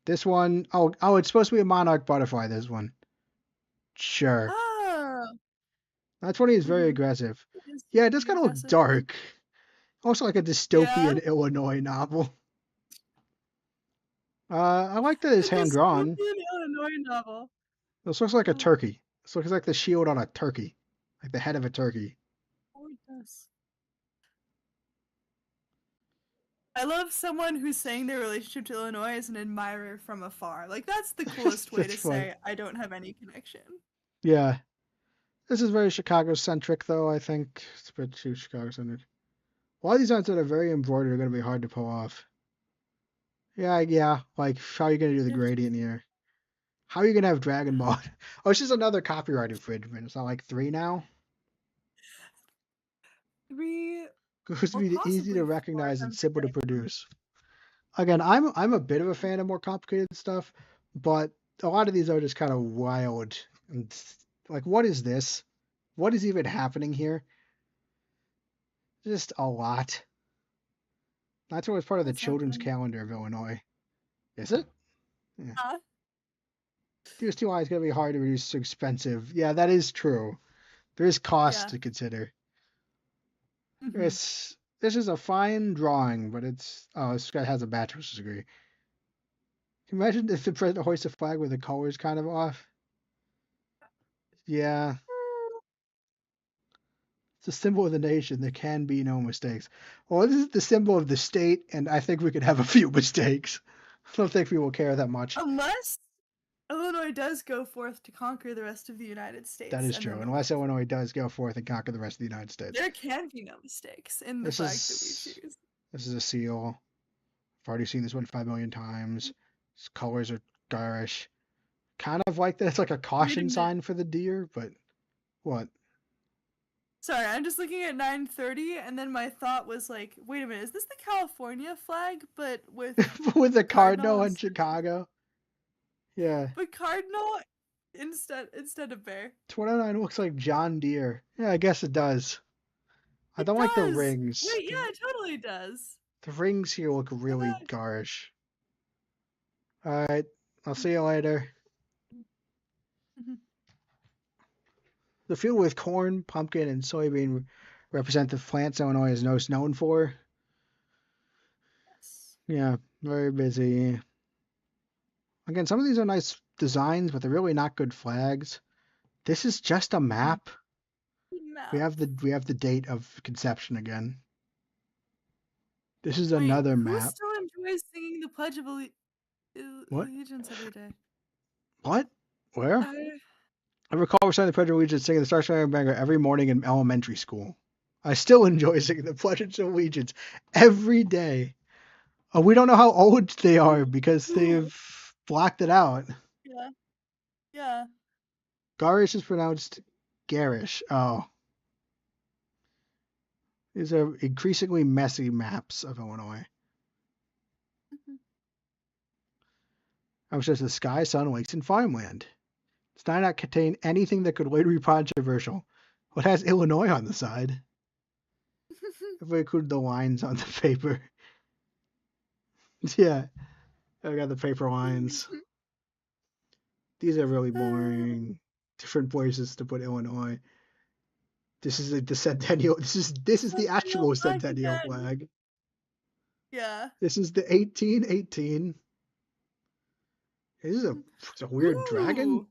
Speaker 1: this one. Oh, it's supposed to be a monarch butterfly. This one. Sure.
Speaker 2: Oh.
Speaker 1: That 20 is very
Speaker 2: Mm-hmm.
Speaker 1: aggressive.
Speaker 2: It is
Speaker 1: Yeah, it does
Speaker 2: pretty
Speaker 1: kind of look
Speaker 2: aggressive.
Speaker 1: dark. Also like a
Speaker 2: Yeah.
Speaker 1: dystopian Illinois novel. I like that
Speaker 2: A
Speaker 1: it's hand drawn.
Speaker 2: dystopian Illinois novel.
Speaker 1: This looks like a
Speaker 2: Oh,
Speaker 1: turkey. This looks like the shield on a turkey, like the head of a turkey.
Speaker 2: oh, it does. I love someone who's saying their relationship to Illinois is an admirer from afar. Like, that's the coolest way
Speaker 1: That's
Speaker 2: to
Speaker 1: fun.
Speaker 2: say, I don't have any connection.
Speaker 1: Yeah, this is very Chicago centric, though. I think it's a bit too Chicago centric. A lot of these ones that are very embroidered are going to be hard to pull off. Yeah. Like, how are you going to do the gradient here? How are you going to have Dragon Ball? Oh, it's just another copyright infringement. It's not like 3 now.
Speaker 2: 3
Speaker 1: It's supposed to
Speaker 2: or
Speaker 1: be easy to
Speaker 2: possibly 4 if
Speaker 1: recognize and
Speaker 2: I'm
Speaker 1: simple to
Speaker 2: forgetting one.
Speaker 1: produce. Again, I'm a bit of a fan of more complicated stuff, but a lot of these are just kind of wild. And like, what is this? What is even happening here? Just a lot. That's always part of the
Speaker 2: What's
Speaker 1: children's
Speaker 2: happening?
Speaker 1: calendar of Illinois. Is it? Yeah.
Speaker 2: Huh?
Speaker 1: These two lines going to be hard to reduce, so expensive. Yeah, that is true. There is cost
Speaker 2: Yeah.
Speaker 1: to consider.
Speaker 2: Mm-hmm.
Speaker 1: This is a fine drawing, but it's this guy has a bachelor's degree. Can you imagine if the president hoists a flag with the colors kind of off? Yeah, it's a symbol of the nation. There can be no mistakes. Well, this is the symbol of the state, and I think we could have a few mistakes. I don't think people care that much.
Speaker 2: Unless Illinois does go forth to conquer the rest of the United
Speaker 1: That
Speaker 2: States,
Speaker 1: is
Speaker 2: and then
Speaker 1: true.
Speaker 2: there'll be
Speaker 1: Unless
Speaker 2: mistakes.
Speaker 1: Illinois does go forth and conquer the rest of the United States.
Speaker 2: There can be no mistakes in the
Speaker 1: This
Speaker 2: flag that we
Speaker 1: is
Speaker 2: choose.
Speaker 1: this is a seal. I've already seen this one 5 million times. Its colors are garish. Kind of like that it's like a
Speaker 2: Wait a
Speaker 1: caution
Speaker 2: minute.
Speaker 1: sign for the deer, but what?
Speaker 2: Sorry, I'm just looking at 930, and then my thought was like, wait a minute, is this the California flag, but with
Speaker 1: With the
Speaker 2: cardinal
Speaker 1: cardinal in
Speaker 2: instead of
Speaker 1: Chicago? Yeah.
Speaker 2: but cardinal instead of bear?
Speaker 1: 29 looks like John Deere. Yeah, I guess it does. I
Speaker 2: It
Speaker 1: don't like the
Speaker 2: does.
Speaker 1: rings.
Speaker 2: Wait, yeah, it totally does.
Speaker 1: The rings here look
Speaker 2: Oh
Speaker 1: really
Speaker 2: my
Speaker 1: garish. Alright, I'll see you later.
Speaker 2: gosh.
Speaker 1: The field with corn, pumpkin, and soybean represent the plants Illinois is most known for.
Speaker 2: Yes.
Speaker 1: Yeah, very busy. Again, some of these are nice designs, but they're really not good flags. This is just a map. We
Speaker 2: Map.
Speaker 1: have the date of conception again. This is
Speaker 2: Wait,
Speaker 1: another
Speaker 2: who
Speaker 1: map.
Speaker 2: still enjoys singing the Pledge of
Speaker 1: What?
Speaker 2: Allegiance every day?
Speaker 1: What? Where?
Speaker 2: I
Speaker 1: I recall reciting the Pledge of Allegiance singing the Star Spangled Banner every morning in elementary school. I still enjoy singing the Pledge of Allegiance every day. Oh, we don't know how old they are because
Speaker 2: Ooh.
Speaker 1: they've blocked it out.
Speaker 2: Yeah. Yeah.
Speaker 1: Garish is pronounced garish. Oh. These are increasingly messy maps of Illinois. I was just the sky, sun, lakes, and farmland. Does not contain anything that could later be controversial. What has Illinois on the side? If we include the lines on the paper. Yeah, I got the paper lines. These are really boring. Different places to put Illinois. This is the centennial. This is the
Speaker 2: Centennial
Speaker 1: actual
Speaker 2: flag
Speaker 1: centennial
Speaker 2: again.
Speaker 1: flag.
Speaker 2: Yeah.
Speaker 1: This is the 1818. This is it's a weird dragon.
Speaker 2: Ooh.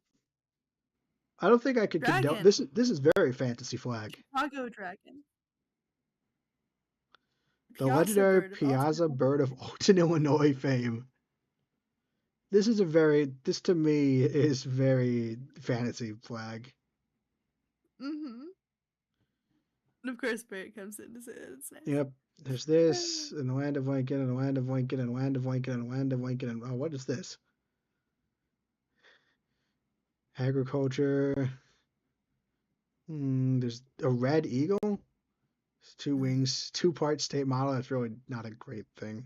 Speaker 1: I don't think I could condone
Speaker 2: Dragon.
Speaker 1: this is very fantasy flag.
Speaker 2: Chicago dragon.
Speaker 1: The
Speaker 2: Piazza
Speaker 1: legendary
Speaker 2: bird of Alton.
Speaker 1: Piazza bird of Alton, Illinois fame. This to me is very fantasy flag.
Speaker 2: Mm-hmm. And of course Barrett comes in to say that it's nice.
Speaker 1: Yep. There's this in the land of Lincoln and the land of Lincoln and the land of Lincoln and the land of Lincoln and oh, what is this? Agriculture. There's a red eagle. It's two wings, two-part state model. That's really not a great thing.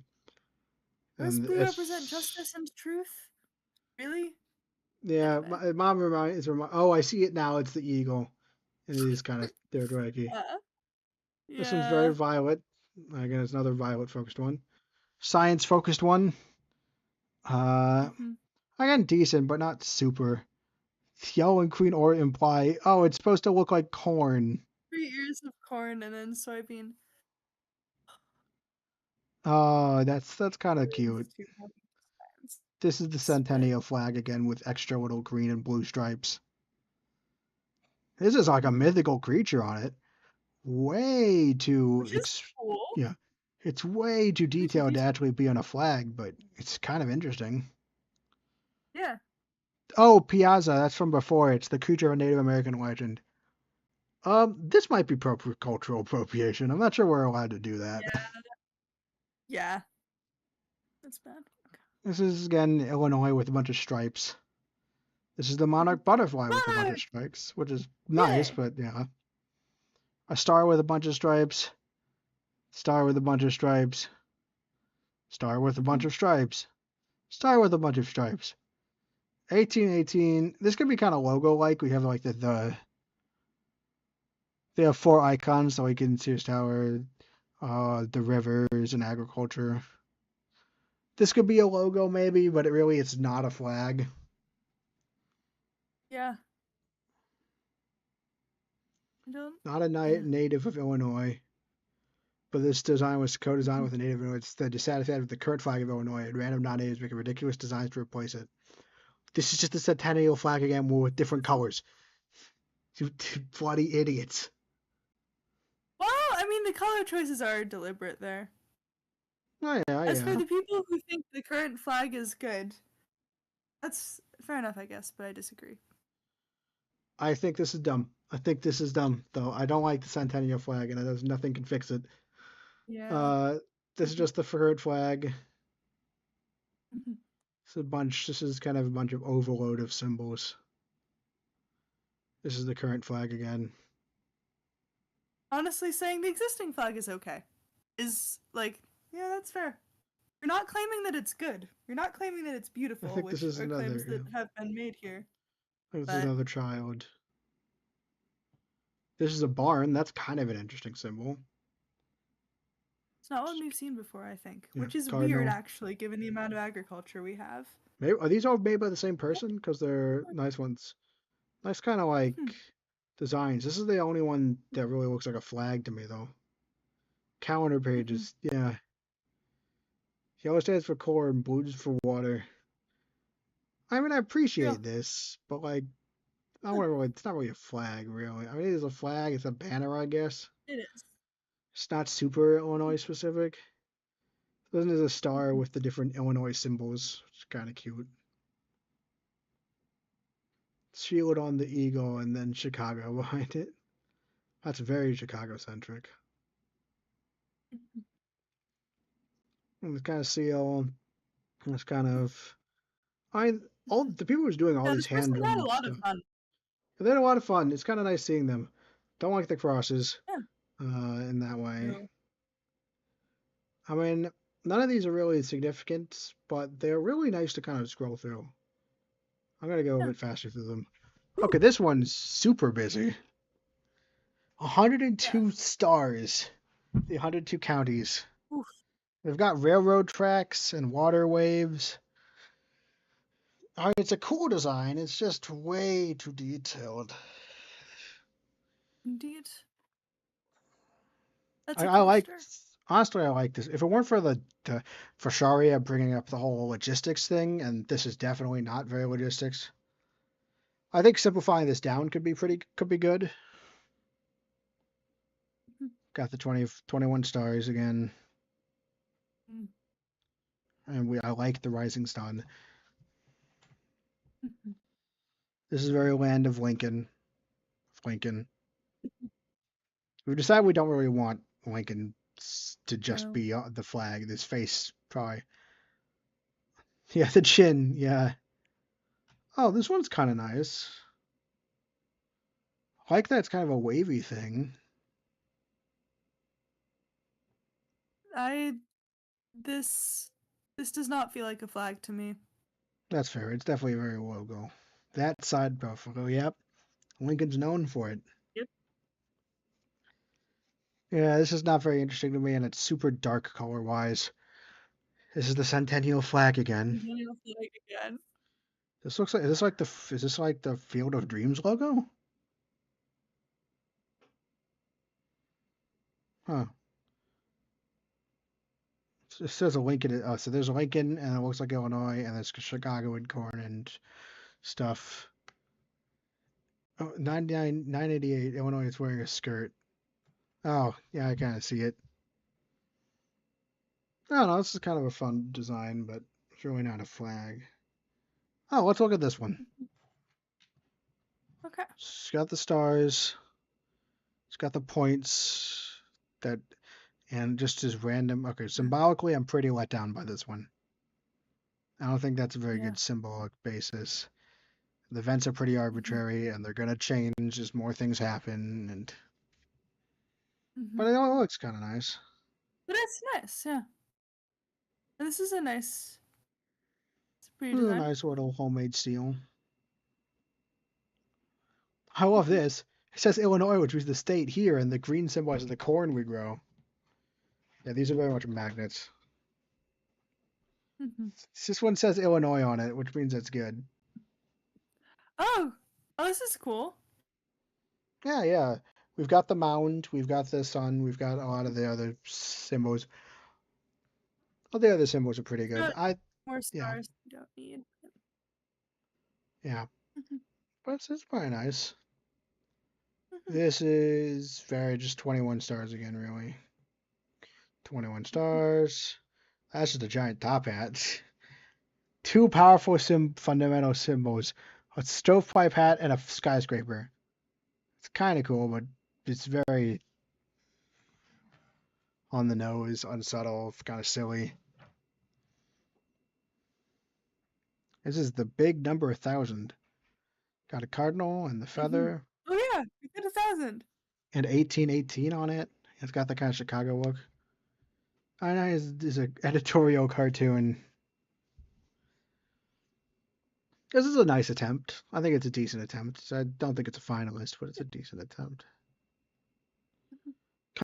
Speaker 2: Does
Speaker 1: And
Speaker 2: blue represent
Speaker 1: it's
Speaker 2: justice and truth? Really?
Speaker 1: yeah.
Speaker 2: Anyway.
Speaker 1: Mom reminds. Oh, I see it now. It's the eagle. And it is kind of third reiki.
Speaker 2: Yeah.
Speaker 1: This one's very
Speaker 2: Yeah.
Speaker 1: violet. Again, it's another violet-focused one. Science-focused one. Uh,
Speaker 2: Mm-hmm.
Speaker 1: again, decent, but not super. Yellow and green or imply. Oh, it's supposed to look like corn.
Speaker 2: 3 ears of corn and then soybean.
Speaker 1: Oh, that's kind of cute.
Speaker 2: It's too many designs.
Speaker 1: This is the
Speaker 2: But
Speaker 1: Centennial flag again with extra little green and blue stripes. This is like a mythical creature on it. Way too,
Speaker 2: which is cool.
Speaker 1: yeah, it's way too
Speaker 2: Way too
Speaker 1: detailed to
Speaker 2: detailed.
Speaker 1: actually be on a flag, but it's kind of interesting.
Speaker 2: Yeah.
Speaker 1: Oh, Piazza, that's from before. It's the creature of a Native American legend. This might be cultural appropriation. I'm not sure we're allowed to do that.
Speaker 2: Yeah. Yeah. That's bad. Okay.
Speaker 1: This is again Illinois with a bunch of stripes. This is the monarch butterfly with a bunch of
Speaker 2: Monarch!
Speaker 1: stripes, which is nice,
Speaker 2: Yay!
Speaker 1: but yeah. A star with a bunch of stripes. Star with a bunch of stripes. Star with a bunch
Speaker 2: Mhm.
Speaker 1: of stripes. Star with a bunch of stripes. 1818. This could be kind of logo-like. We have like they have four icons, so we can see Sears Tower, the rivers, and agriculture. This could be a logo maybe, but it's not a flag.
Speaker 2: Yeah. I don't.
Speaker 1: Not a
Speaker 2: Yeah.
Speaker 1: native of Illinois. But this design was co-designed
Speaker 2: Mhm.
Speaker 1: with a native Illinois. It's dissatisfied with the current flag of Illinois, and random non-natives making ridiculous designs to replace it. This is just a centennial flag again, with different colors. You bloody idiots.
Speaker 2: Well, I mean, the color choices are deliberate there.
Speaker 1: Oh yeah,
Speaker 2: As for
Speaker 1: yeah.
Speaker 2: the people who think the current flag is good, that's fair enough, I guess, but I disagree.
Speaker 1: I think this is dumb. I think this is dumb, though. I don't like the centennial flag, and there's nothing can fix it.
Speaker 2: Yeah.
Speaker 1: Uh, this is
Speaker 2: Mhm.
Speaker 1: just the current flag.
Speaker 2: Mhm.
Speaker 1: It's a bunch. This is kind of a bunch of overload of symbols. This is the current flag again.
Speaker 2: Honestly, saying the existing flag is okay is like, yeah, that's fair. You're not claiming that it's good. You're not claiming that it's
Speaker 1: I
Speaker 2: beautiful,
Speaker 1: think this
Speaker 2: which
Speaker 1: is
Speaker 2: are claims that
Speaker 1: another.
Speaker 2: have been made here.
Speaker 1: This is
Speaker 2: But
Speaker 1: another child. This is a barn. That's kind of an interesting symbol.
Speaker 2: it's not one we've seen before, I think.
Speaker 1: Yeah,
Speaker 2: Which is weird,
Speaker 1: cardinal.
Speaker 2: actually, given the amount of agriculture we have.
Speaker 1: Maybe are these all made by the same person? Because they're nice ones. Nice kind of
Speaker 2: Hmm.
Speaker 1: like designs. This is the only one that really looks like a flag to me, though. Calendar
Speaker 2: Mhm.
Speaker 1: pages. Yeah. Yellow stands for corn, blue is for water. I mean, I
Speaker 2: Yeah,
Speaker 1: appreciate this, but like, I don't really, it's not really a flag, really. I mean, it is a flag. It's a banner, I guess.
Speaker 2: it is.
Speaker 1: It's not super Illinois specific. Then there's a star
Speaker 2: Mhm.
Speaker 1: with the different Illinois symbols, which is kind of cute. Shield on the eagle, and then Chicago behind it. That's very Chicago centric.
Speaker 2: Mhm.
Speaker 1: And this kind of seal. And it's kind of. I all
Speaker 2: Mhm.
Speaker 1: the people who's doing all
Speaker 2: Yeah,
Speaker 1: these
Speaker 2: this person
Speaker 1: hand
Speaker 2: had a
Speaker 1: drawn
Speaker 2: lot of
Speaker 1: stuff.
Speaker 2: fun.
Speaker 1: They had a lot of fun. It's kind of nice seeing them. Don't like the crosses
Speaker 2: Yeah.
Speaker 1: in that way.
Speaker 2: No.
Speaker 1: I mean, none of these are really significant, but they're really nice to kind of scroll through. I'm gonna go a
Speaker 2: Yeah.
Speaker 1: bit faster through them.
Speaker 2: Ooh.
Speaker 1: Okay, this one's super busy.
Speaker 2: Yeah.
Speaker 1: 102 stars. The 102 counties.
Speaker 2: Oof.
Speaker 1: They've got railroad tracks and water waves. I mean, it's a cool design. It's just way too detailed.
Speaker 2: Indeed. That's
Speaker 1: I,
Speaker 2: a
Speaker 1: I like
Speaker 2: coaster.
Speaker 1: honestly, I like this. If it weren't for for Sharia bringing up the whole logistics thing, and this is definitely not very logistics, I think simplifying this down could be good.
Speaker 2: Mhm.
Speaker 1: Got the 21 stars again,
Speaker 2: Mm.
Speaker 1: and I like the rising sun.
Speaker 2: Mhm.
Speaker 1: This is very land of Lincoln. Lincoln. We decided we don't really want Lincoln to just
Speaker 2: No.
Speaker 1: be the flag. This face probably. Yeah, the chin. Yeah. Oh, this one's kind of nice. I like that it's kind of a wavy thing.
Speaker 2: I this this does not feel like a flag to me.
Speaker 1: That's fair. It's definitely a very logo. That side buffalo, yep. Lincoln's known for it.
Speaker 2: Yep.
Speaker 1: Yeah, this is not very interesting to me, and it's super dark color wise. This is the Centennial flag again.
Speaker 2: Centennial flag again.
Speaker 1: This looks like is this like the Field of Dreams logo? Huh. It says a Lincoln. Oh, so there's a Lincoln, and it looks like Illinois, and there's Chicago and corn and stuff. Oh, 988. Illinois is wearing a skirt. Oh, yeah, I kind of see it. I don't know. This is kind of a fun design, but it's really not a flag. Oh, let's look at this one.
Speaker 2: Okay.
Speaker 1: It's got the stars. It's got the points that, and just as random. Okay, symbolically, I'm pretty let down by this one. I don't think that's a very
Speaker 2: Yeah.
Speaker 1: good symbolic basis. The events are pretty
Speaker 2: Hmm.
Speaker 1: arbitrary, and they're gonna change as more things happen. And
Speaker 2: Hmm.
Speaker 1: but it all looks kind of nice.
Speaker 2: But it's nice, yeah. And this is a nice, it's a pretty
Speaker 1: This is a
Speaker 2: design.
Speaker 1: nice little homemade seal. I love this. It says Illinois, which is the state here, and the green symbolizes the corn we grow. Yeah, these are very much magnets.
Speaker 2: Hmm.
Speaker 1: This one says Illinois on it, which means it's good.
Speaker 2: Oh, oh, this is cool.
Speaker 1: Yeah, yeah. We've got the mound, we've got the sun, we've got a lot of the other symbols. All the other symbols are pretty good.
Speaker 2: Got more
Speaker 1: Yeah,
Speaker 2: stars you don't need.
Speaker 1: yeah.
Speaker 2: Mhm,
Speaker 1: But it's pretty nice.
Speaker 2: mhm,
Speaker 1: This is very just 21 stars again, really. 21
Speaker 2: mhm.
Speaker 1: stars. That's just a giant top hat. Two powerful fundamental symbols: a stovepipe hat and a skyscraper. It's kind of cool, but it's very on the nose, unsubtle, kind of silly. This is the big number 1,000. Got a cardinal and the
Speaker 2: Mhm.
Speaker 1: feather
Speaker 2: Oh yeah, we got 1,000.
Speaker 1: and 1818 on it. It's got the kind of Chicago look. I know it's an editorial cartoon. This is a nice attempt. I think it's a decent attempt. So I don't think it's a finalist, but it's a decent attempt.
Speaker 2: Mhm.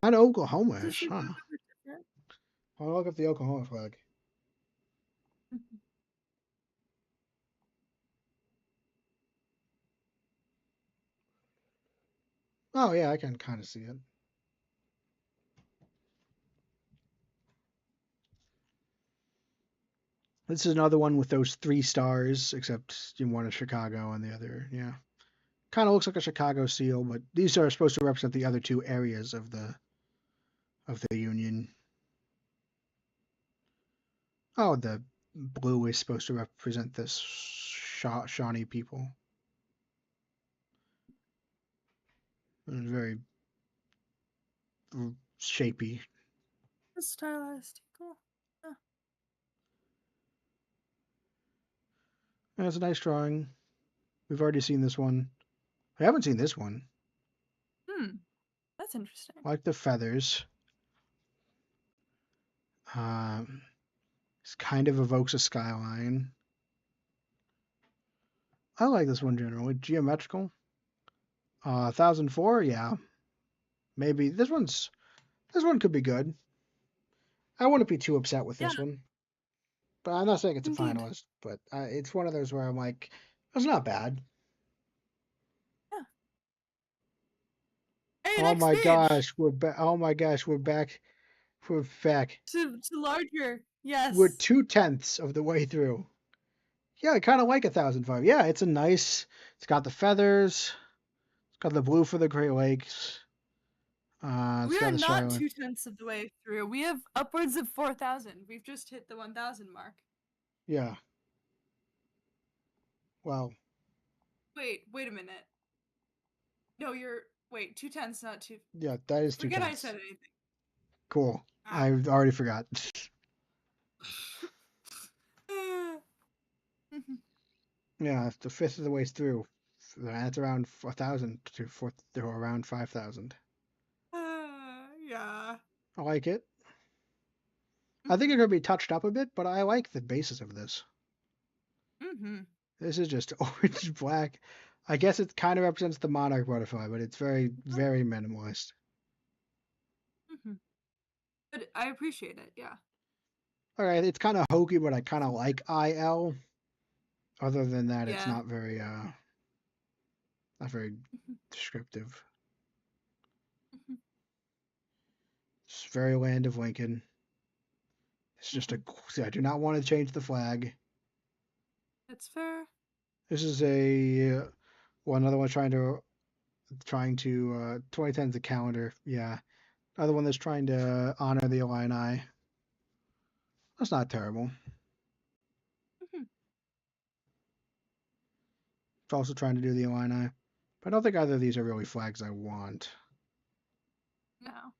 Speaker 1: Kind of
Speaker 2: This
Speaker 1: Oklahoma-ish,
Speaker 2: should be a
Speaker 1: huh?
Speaker 2: little bit different.
Speaker 1: I'll look up the Oklahoma flag.
Speaker 2: Mhm.
Speaker 1: Oh yeah, I can kind of see it. This is another one with those three stars, except one is Chicago and the other, yeah. Kind of looks like a Chicago seal, but these are supposed to represent the other two areas of the Union. Oh, the blue is supposed to represent the Shawnee people. It's very shapy.
Speaker 2: It's stylized. Cool. Yeah.
Speaker 1: And it's a nice drawing. We've already seen this one. I haven't seen this one.
Speaker 2: Hmm. That's interesting.
Speaker 1: I like the feathers. Um, it kind of evokes a skyline. I like this one generally. Geometrical. 1004, yeah. Maybe this one could be good. I wouldn't be too upset with
Speaker 2: Yeah,
Speaker 1: this one. But I'm not saying it's a
Speaker 2: indeed.
Speaker 1: finalist, but it's one of those where I'm like, it's not bad.
Speaker 2: Yeah. Hey,
Speaker 1: Oh
Speaker 2: next
Speaker 1: my
Speaker 2: stage.
Speaker 1: gosh, we're back. Oh my gosh, we're back. We're back.
Speaker 2: To larger.
Speaker 1: We're
Speaker 2: Yes.
Speaker 1: 2/10 of the way through. Yeah, I kind of like 1,005. Yeah, it's a nice. It's got the feathers. It's got the blue for the Great Lakes. It's
Speaker 2: We
Speaker 1: got
Speaker 2: are
Speaker 1: the
Speaker 2: not
Speaker 1: Charlotte.
Speaker 2: 2/10 of the way through. We have upwards of 4,000. We've just hit the 1,000 mark.
Speaker 1: Yeah. Well,
Speaker 2: Wait a minute. No, you're. Wait, 2/10's not two.
Speaker 1: yeah, that is two
Speaker 2: Forget I
Speaker 1: tenths.
Speaker 2: said anything.
Speaker 1: Cool.
Speaker 2: Ah.
Speaker 1: I already forgot. Yeah, it's the fifth of the way through. That's around 1,000 to around 5,000.
Speaker 2: Yeah.
Speaker 1: I like it. I think it
Speaker 2: Mhm.
Speaker 1: could be touched up a bit, but I like the basis of this.
Speaker 2: Mhm.
Speaker 1: This is just orange and black. I guess it kind of represents the monarch butterfly, but it's very, very minimalist.
Speaker 2: Mhm. But I appreciate it. Yeah.
Speaker 1: All right, it's kind of hokey, but I kind of like IL. Other than that, it's
Speaker 2: Yeah.
Speaker 1: not very
Speaker 2: Mhm.
Speaker 1: descriptive.
Speaker 2: Mhm.
Speaker 1: It's very Land of Lincoln. It's just a.
Speaker 2: Mhm.
Speaker 1: See, I do not want to change the flag.
Speaker 2: That's fair.
Speaker 1: This is a well, another one trying to 2010 is the calendar. Yeah, another one that's trying to honor the Illini. That's not terrible.
Speaker 2: Mhm.
Speaker 1: It's also trying to do the Illini, but I don't think either of these are really flags I want.
Speaker 2: No.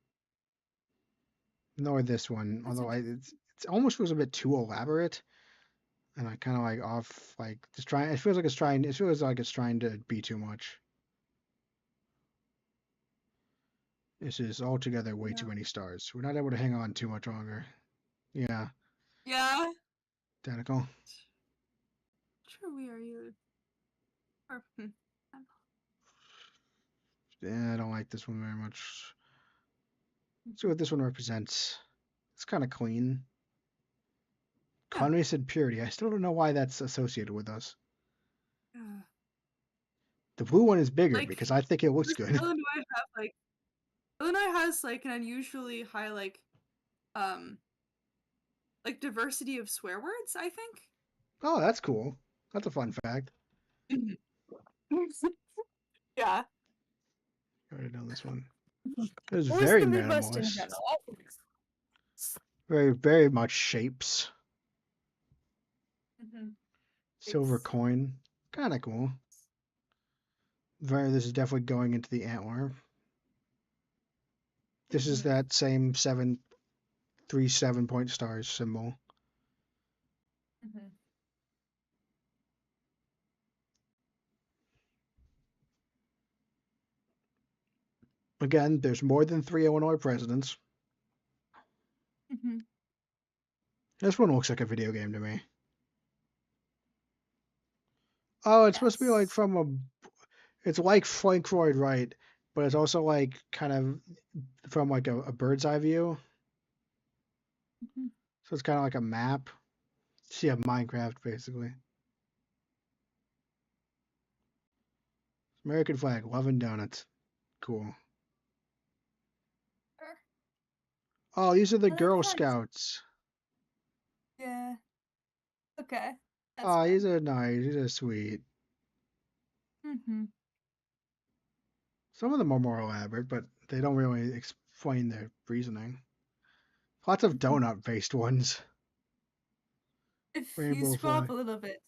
Speaker 1: Nor this one,
Speaker 2: That's
Speaker 1: although
Speaker 2: interesting.
Speaker 1: it almost feels a bit too elaborate, and I kind of like off like just trying. It feels like it's trying. It feels like it's trying to be too much. This is altogether way too
Speaker 2: No.
Speaker 1: many stars. We're not able to hang on too much longer. Yeah,
Speaker 2: Yeah.
Speaker 1: identical.
Speaker 2: Sure, we are you. Or, I don't
Speaker 1: Yeah, I don't like this one very much.
Speaker 2: know.
Speaker 1: Let's see what this one represents. It's kind of clean.
Speaker 2: Yeah.
Speaker 1: Cleanliness and purity. I still don't know why that's associated with us.
Speaker 2: Yeah.
Speaker 1: The blue one is bigger
Speaker 2: Like,
Speaker 1: because I think it looks
Speaker 2: does
Speaker 1: good.
Speaker 2: Illinois have Illinois has like an unusually high um like diversity of swear words, I think.
Speaker 1: Oh, that's cool. That's a fun fact.
Speaker 2: Yeah.
Speaker 1: I already know this one. It was
Speaker 2: What was
Speaker 1: very
Speaker 2: the Midwest in
Speaker 1: minimalist.
Speaker 2: general?
Speaker 1: Very, very much shapes.
Speaker 2: Mm-hmm.
Speaker 1: Silver
Speaker 2: It's
Speaker 1: coin. Kind of cool. This is definitely going into the antler. This is
Speaker 2: mm-hmm.
Speaker 1: that same 7 3 7 point stars symbol.
Speaker 2: Mm-hmm.
Speaker 1: Again, there's more than 3 Illinois presidents.
Speaker 2: Mm-hmm.
Speaker 1: This one looks like a video game to me. Oh, it's supposed to be like
Speaker 2: Yes.
Speaker 1: from a. It's like Frank Lloyd Wright, but it's also like kind of from like a bird's eye view.
Speaker 2: Mm-hmm.
Speaker 1: So it's kind of like a map. See a Minecraft basically. American flag, love and donuts. Cool.
Speaker 2: Sure.
Speaker 1: Oh, these are the
Speaker 2: I like
Speaker 1: Girl
Speaker 2: how it's
Speaker 1: Scouts.
Speaker 2: yeah. Okay. That's
Speaker 1: Oh, these
Speaker 2: fun.
Speaker 1: are nice. These are sweet.
Speaker 2: Mm-hmm.
Speaker 1: Some of them are more elaborate, but they don't really explain their reasoning. Lots of
Speaker 2: Mm-hmm.
Speaker 1: donut-based ones.
Speaker 2: If you
Speaker 1: Rainbow
Speaker 2: scroll up
Speaker 1: flag.
Speaker 2: a little bit,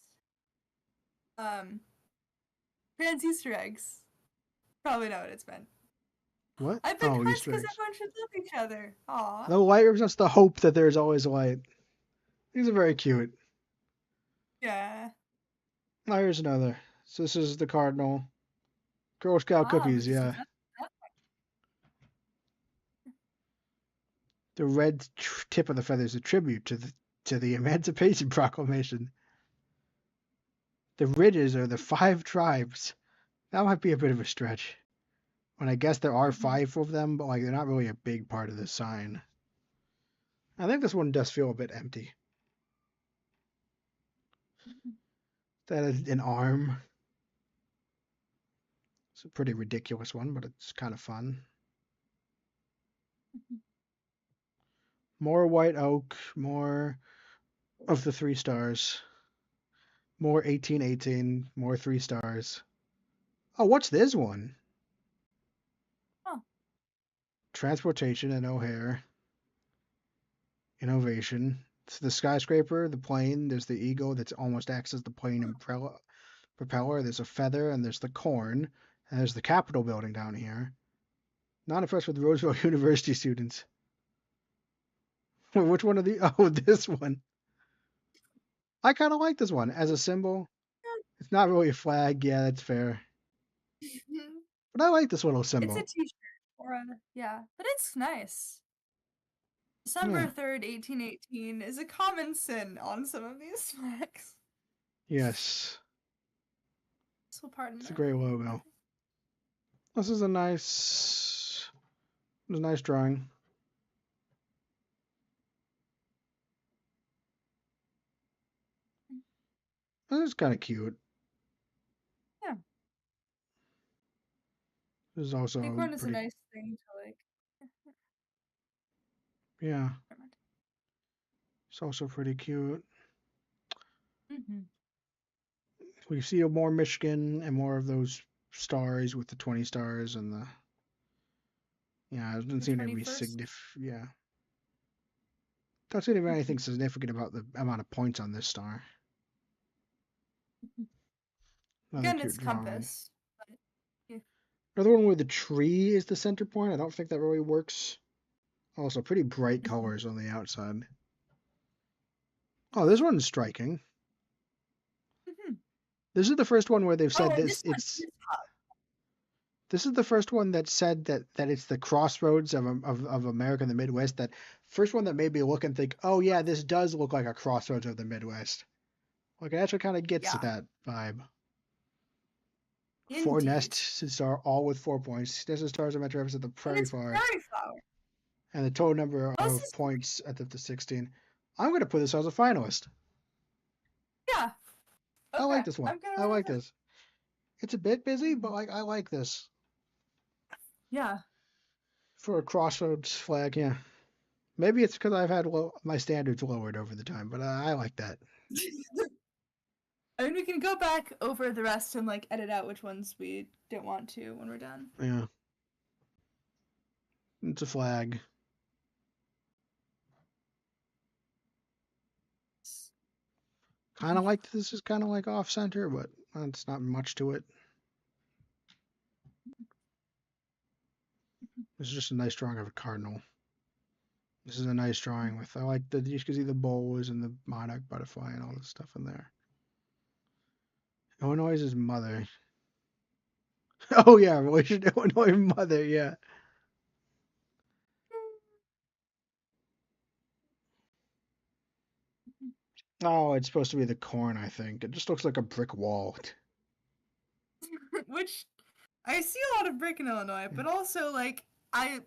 Speaker 2: um, trans Easter eggs. Probably know what it's meant.
Speaker 1: What?
Speaker 2: I've been
Speaker 1: Oh,
Speaker 2: friends
Speaker 1: Easter
Speaker 2: because
Speaker 1: eggs.
Speaker 2: everyone should love each other. Aw.
Speaker 1: The light represents the hope that there's always light. These are very cute.
Speaker 2: Yeah.
Speaker 1: Oh, here's another. So this is the cardinal. Girl Scout
Speaker 2: Ah,
Speaker 1: cookies,
Speaker 2: this is
Speaker 1: yeah.
Speaker 2: that.
Speaker 1: The red tip of the feather is a tribute to the Emancipation Proclamation. The ridges are the 5 tribes. That might be a bit of a stretch. When I guess there are
Speaker 2: Mm-hmm.
Speaker 1: 5 of them, but like they're not really a big part of the sign. I think this one does feel a bit empty. That is an arm. It's a pretty ridiculous one, but it's kind of fun.
Speaker 2: Mm-hmm.
Speaker 1: More white oak, more of the 3 stars, more 1818, more 3 stars. Oh, what's this one?
Speaker 2: Oh.
Speaker 1: Transportation and O'Hare. Innovation. It's the skyscraper, the plane, there's the eagle that almost acts as the plane propeller, there's a feather, and there's the corn, and there's the Capitol building down here. Not impressed with Roosevelt University students. Which one of the? Oh, this one. I kind of like this one as a symbol. It's not really a flag. Yeah, that's fair. But I like this little
Speaker 2: It's a
Speaker 1: symbol.
Speaker 2: t-shirt or a yeah, but it's nice.
Speaker 1: Yeah.
Speaker 2: December 3rd, 1818 is a common sin on some of these flags.
Speaker 1: Yes.
Speaker 2: So pardon
Speaker 1: It's a
Speaker 2: my
Speaker 1: great
Speaker 2: language.
Speaker 1: logo. This is a nice drawing. This is kind of cute.
Speaker 2: Yeah,
Speaker 1: This is also
Speaker 2: acorn is a
Speaker 1: pretty.
Speaker 2: nice thing to like.
Speaker 1: Yeah.
Speaker 2: Never mind.
Speaker 1: It's also pretty cute.
Speaker 2: Mhm.
Speaker 1: We see more Michigan and more of those stars with the 20 stars and the. Yeah, it doesn't
Speaker 2: The
Speaker 1: seem to be
Speaker 2: 21st.
Speaker 1: significant. Yeah. Doesn't seem to be
Speaker 2: Mhm.
Speaker 1: anything significant about the amount of points on this star.
Speaker 2: Mhm.
Speaker 1: Another
Speaker 2: Again,
Speaker 1: cute
Speaker 2: it's
Speaker 1: drawing.
Speaker 2: compass. But yeah.
Speaker 1: Another one where the tree is the center point. I don't think that really works. Also, pretty bright
Speaker 2: Mhm.
Speaker 1: colors on the outside. Oh, this
Speaker 2: Yes.
Speaker 1: one's striking.
Speaker 2: Mhm.
Speaker 1: This is the first one where they've
Speaker 2: Oh,
Speaker 1: said
Speaker 2: and
Speaker 1: this.
Speaker 2: this one, his hub.
Speaker 1: This is the first one that said that it's the crossroads of America and the Midwest. That first one that made me look and think, oh yeah, this does look like a crossroads of the Midwest. Like it actually kind of gets
Speaker 2: Yeah,
Speaker 1: that vibe. Four
Speaker 2: indeed.
Speaker 1: nests are all with 4 points. Nests and stars are meant to represent the
Speaker 2: And
Speaker 1: prairie
Speaker 2: it's
Speaker 1: flower,
Speaker 2: prairie flower.
Speaker 1: and the total number
Speaker 2: Oh, this
Speaker 1: of
Speaker 2: is
Speaker 1: points at the 16. I'm going to put this as a finalist.
Speaker 2: yeah.
Speaker 1: I like
Speaker 2: Okay,
Speaker 1: this one.
Speaker 2: I'm gonna
Speaker 1: I
Speaker 2: write
Speaker 1: like
Speaker 2: it down.
Speaker 1: this. It's a bit busy, but
Speaker 2: Mhm.
Speaker 1: like I like this
Speaker 2: Yeah.
Speaker 1: for a crossroads flag. Yeah, maybe it's because I've had my standards lowered over the time, but I like that.
Speaker 2: I mean, we can go back over the rest and like edit out which ones we don't want to when we're done.
Speaker 1: Yeah, it's a flag. Kind of like this is kind of like off center, but it's not much to it. This is just a nice drawing of a cardinal. This is a nice drawing with I like the you can see the bows and the monarch butterfly and all this stuff in there. Illinois' mother. Oh yeah, relation to Illinois mother. Yeah. Oh, it's supposed to be the corn. I think it just looks like a brick wall.
Speaker 2: Which I see a lot of brick in Illinois, but also like I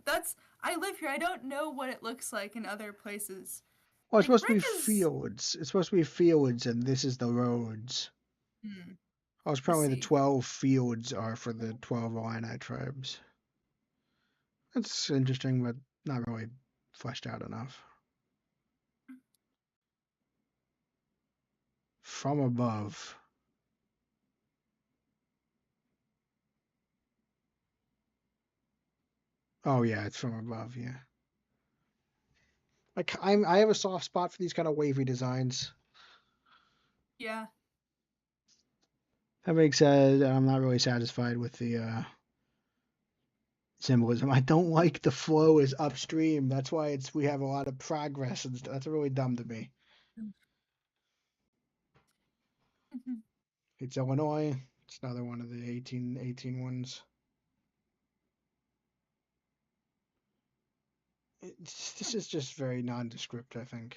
Speaker 2: live here. I don't know what it looks like in other places.
Speaker 1: Well, it's
Speaker 2: Like
Speaker 1: supposed to be
Speaker 2: brick is
Speaker 1: fields. It's supposed to be fields, and this is the roads.
Speaker 2: hmm,
Speaker 1: Oh, it's
Speaker 2: I
Speaker 1: apparently the
Speaker 2: see.
Speaker 1: 12 fields are for the 12 Illini tribes. That's interesting, but not really fleshed out enough. From above. Oh yeah, it's from above. Yeah. Like I have a soft spot for these kind of wavy designs.
Speaker 2: Yeah.
Speaker 1: That being said, I'm not really satisfied with the symbolism. I don't like the flow is upstream. That's why we have a lot of progress and stuff. That's really dumb to me. It's Illinois. It's another one of the 1818 ones. This is just very nondescript, I think.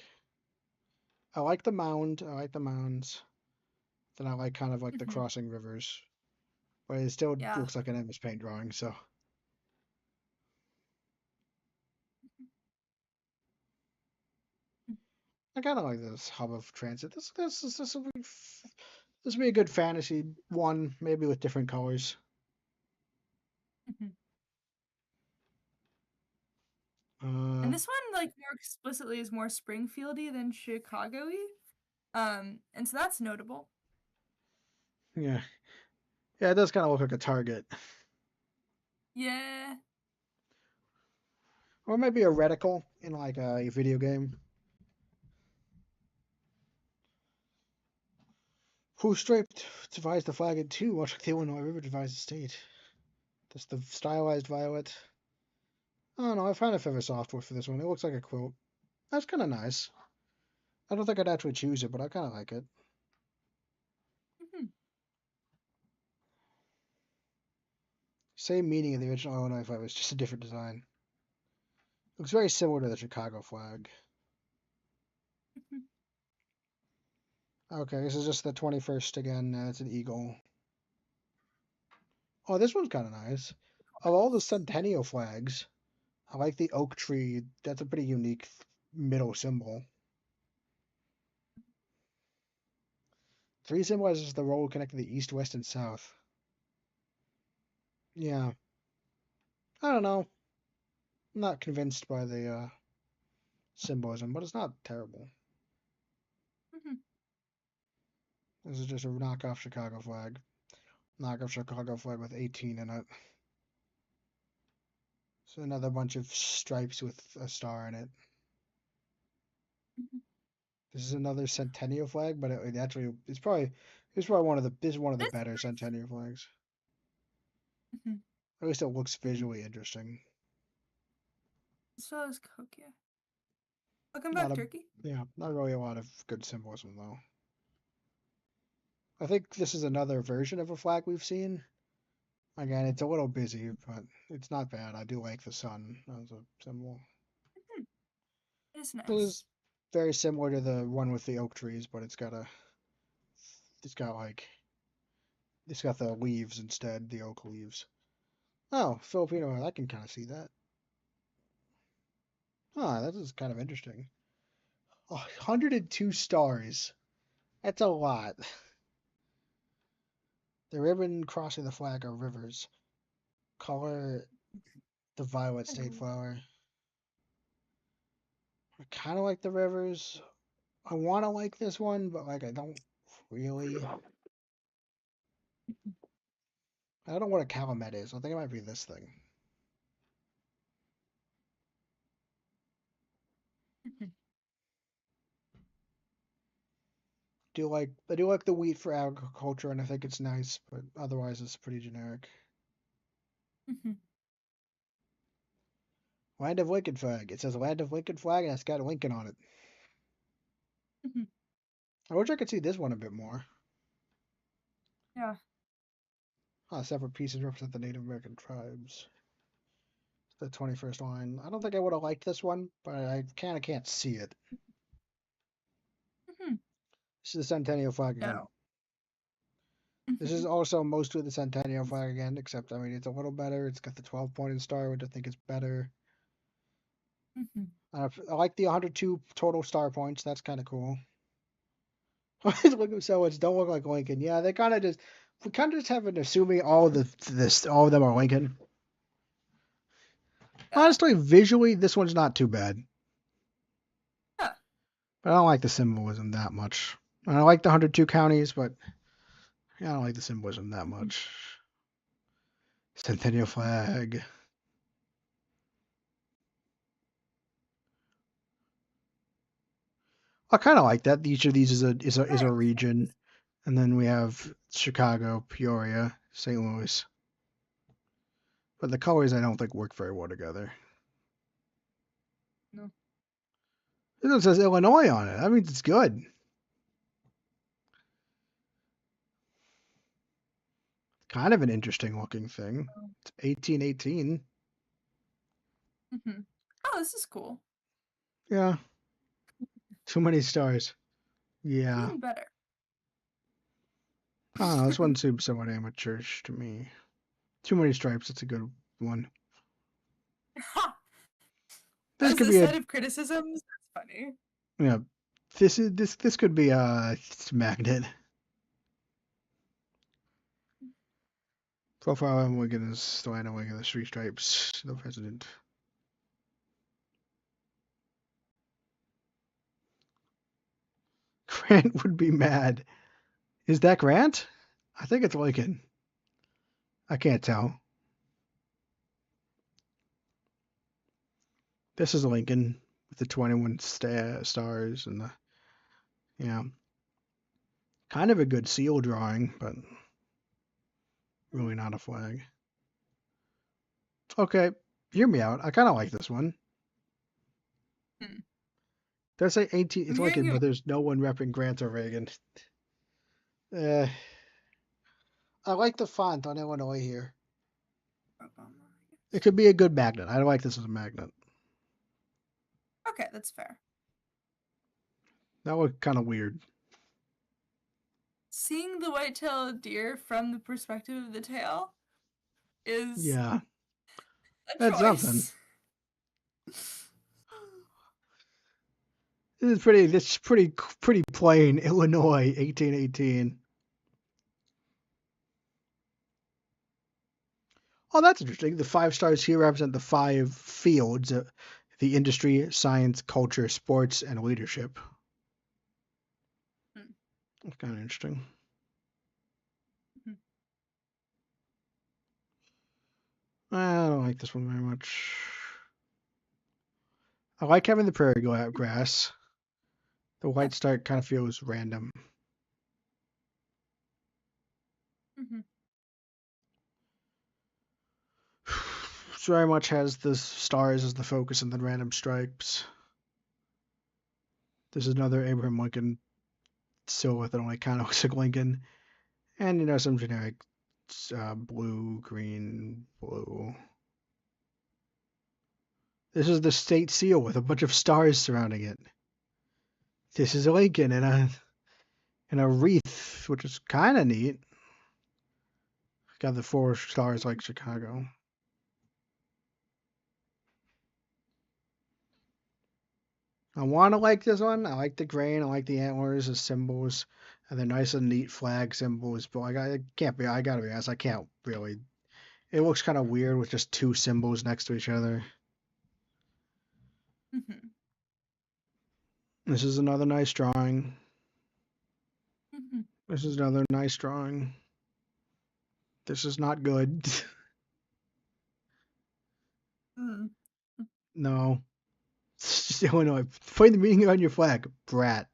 Speaker 1: I like the mound. I like the mounds. Then I like kind of like the crossing rivers. But it still
Speaker 2: Yeah.
Speaker 1: looks like an MS Paint drawing, so I kind of like this hub of transit. This will be a good fantasy one, maybe with different colors.
Speaker 2: And
Speaker 1: Uh,
Speaker 2: this one, like more explicitly, is more Springfieldy than Chicago-y. And so that's notable.
Speaker 1: yeah, yeah, it does kind of look like a target,
Speaker 2: Yeah.
Speaker 1: or maybe a reticle in like a video game. Who striped devised the flag in two, much like the Illinois River devised the state. That's the stylized violet. I don't know. I find a favor software for this one. It looks like a quilt. That's kind of nice. I don't think I'd actually choose it, but I kind of like it.
Speaker 2: Mhm.
Speaker 1: Same meaning of the original Illinois flag, it's just a different design. Looks very similar to the Chicago flag. Okay, this is just the 21st again. It's an eagle. Oh, this one's kind of nice. Of all the Centennial flags, I like the oak tree. That's a pretty unique middle symbol. 3 symbolizes the road connecting the east, west, and south. Yeah, I don't know. I'm not convinced by the symbolism, but it's not terrible. This is just a knockoff Chicago flag. Knockoff Chicago flag with 18 in it. So another bunch of stripes with a star in it. This is another Centennial flag, but it actually it's probably one of the better Centennial flags. At least it looks visually interesting.
Speaker 2: So is Kokia. Welcome
Speaker 1: Not
Speaker 2: back,
Speaker 1: a
Speaker 2: Turkey.
Speaker 1: Yeah, not really a lot of good symbolism though. I think this is another version of a flag we've seen. Again, it's a little busy, but it's not bad. I do like the sun as a symbol.
Speaker 2: It is
Speaker 1: It
Speaker 2: nice.
Speaker 1: is very similar to the one with the oak trees, but it's got the leaves instead, the oak leaves. Oh, Filipino, I can kind of see that. Ah, that is kind of interesting. 102 stars. That's a lot. The ribbon crossing the flag are rivers. Color the violet state flower. I kind of like the rivers. I want to like this one, but like I don't really. I don't know what a calumet is. I think it might be this thing. I do like the wheat for agriculture, and I think it's nice, but otherwise it's pretty generic. Land of Lincoln flag. It says Land of Lincoln flag, and it's got a Lincoln on it. I wish I could see this one a bit more.
Speaker 2: Yeah.
Speaker 1: Separate pieces represent the Native American tribes. The 21st line. I don't think I would have liked this one, but I kind of can't see it. This is the Centennial flag again.
Speaker 2: No.
Speaker 1: This is also mostly the Centennial flag again, except, I mean, it's a little better. It's got the 12-pointed star, which I think is better. I like the 102 total star points. That's kind of cool. Look at so don't look like Lincoln. Yeah, we kind of just have an assuming all of them are Lincoln.
Speaker 2: Yeah.
Speaker 1: Honestly, visually, this one's not too bad.
Speaker 2: Yeah.
Speaker 1: But I don't like the symbolism that much. And I like the 102 counties, but I don't like the symbolism that much. Centennial flag. I kind of like that. Each of these is a region, and then we have Chicago, Peoria, St. Louis. But the colors I don't think work very well together.
Speaker 2: No.
Speaker 1: This one says Illinois on it. That means it's good. Kind of an interesting looking thing. It's 1818.
Speaker 2: Oh, this is cool.
Speaker 1: Yeah. Too many stars. Yeah.
Speaker 2: Even better.
Speaker 1: I don't know. This one seems somewhat amateurish to me. Too many stripes. That's a good one. This
Speaker 2: As
Speaker 1: could
Speaker 2: a
Speaker 1: be
Speaker 2: set of criticisms, that's funny.
Speaker 1: Yeah. This could be a magnet. Profile of Lincoln is the line of Lincoln, the three stripes, the president. Grant would be mad. Is that Grant? I think it's Lincoln. I can't tell. This is Lincoln with the 21 stars and the, yeah. Kind of a good seal drawing, but really not a flag. Okay, hear me out. I kind of like this one. Does say 18? It's Lincoln, but there's no one repping Grant or Reagan. I like the font on Illinois here. It could be a good magnet. I like this as a magnet.
Speaker 2: Okay, that's fair.
Speaker 1: That was kind of weird.
Speaker 2: Seeing the white-tailed deer from the perspective of the tail is
Speaker 1: Yeah,
Speaker 2: a
Speaker 1: that's something.
Speaker 2: choice.
Speaker 1: This is pretty plain. Illinois, 1818. Oh, that's interesting. The 5 stars here represent the 5 fields: the industry, science, culture, sports, and leadership.
Speaker 2: Hmm.
Speaker 1: That's kind of interesting.
Speaker 2: Mhm.
Speaker 1: I don't like this one very much. I like having the prairie go out grass. The white star kind of feels random.
Speaker 2: Mhm.
Speaker 1: This very much has the stars as the focus and then random stripes. This is another Abraham Lincoln silhouette that only kind of looks like Lincoln. And, some generic blue, green, blue. This is the state seal with a bunch of stars surrounding it. This is a Lincoln in a wreath, which is kind of neat. Got the 4 stars like Chicago. I want to like this one. I like the grain. I like the antlers as symbols, and they're nice and neat flag symbols. But I can't be. I gotta be honest. I can't really. It looks kind of weird with just 2 symbols next to each other.
Speaker 2: Mhm.
Speaker 1: This is another nice drawing.
Speaker 2: Mhm.
Speaker 1: This is another nice drawing. This is not good.
Speaker 2: Mm.
Speaker 1: No. It's just Illinois. Find the meaning on your flag, brat.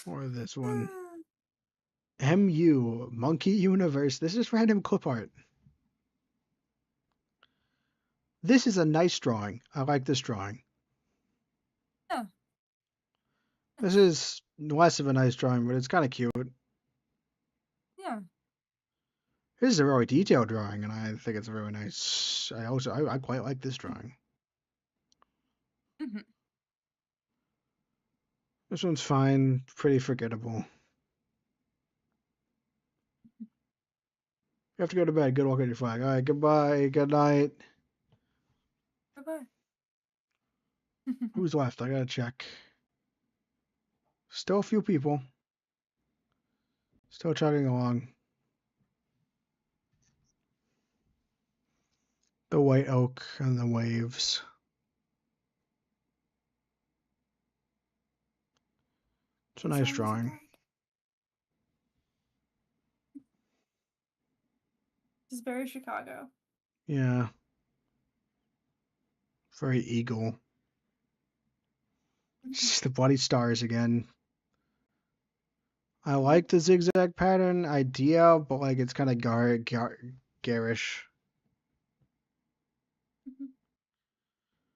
Speaker 1: Or this one. MU, Monkey Universe. This is random clip art. This is a nice drawing. I like this drawing.
Speaker 2: Yeah.
Speaker 1: This is less of a nice drawing, but it's kind of cute.
Speaker 2: Yeah.
Speaker 1: This is a really detailed drawing, and I think it's a really nice. I quite like this drawing.
Speaker 2: Mhm.
Speaker 1: This one's fine, pretty forgettable. You have to go to bed. Good luck on your flag. All right, goodbye, good night.
Speaker 2: Bye-bye.
Speaker 1: Who's left? I gotta check. Still a few people. Still chugging along. The white oak and the waves. It's a nice
Speaker 2: Designers are
Speaker 1: drawing.
Speaker 2: died. This is very Chicago.
Speaker 1: Yeah, very eagle.
Speaker 2: Mhm.
Speaker 1: The bloody stars again. I like the zigzag pattern idea, but like it's kind of garish.
Speaker 2: Mhm.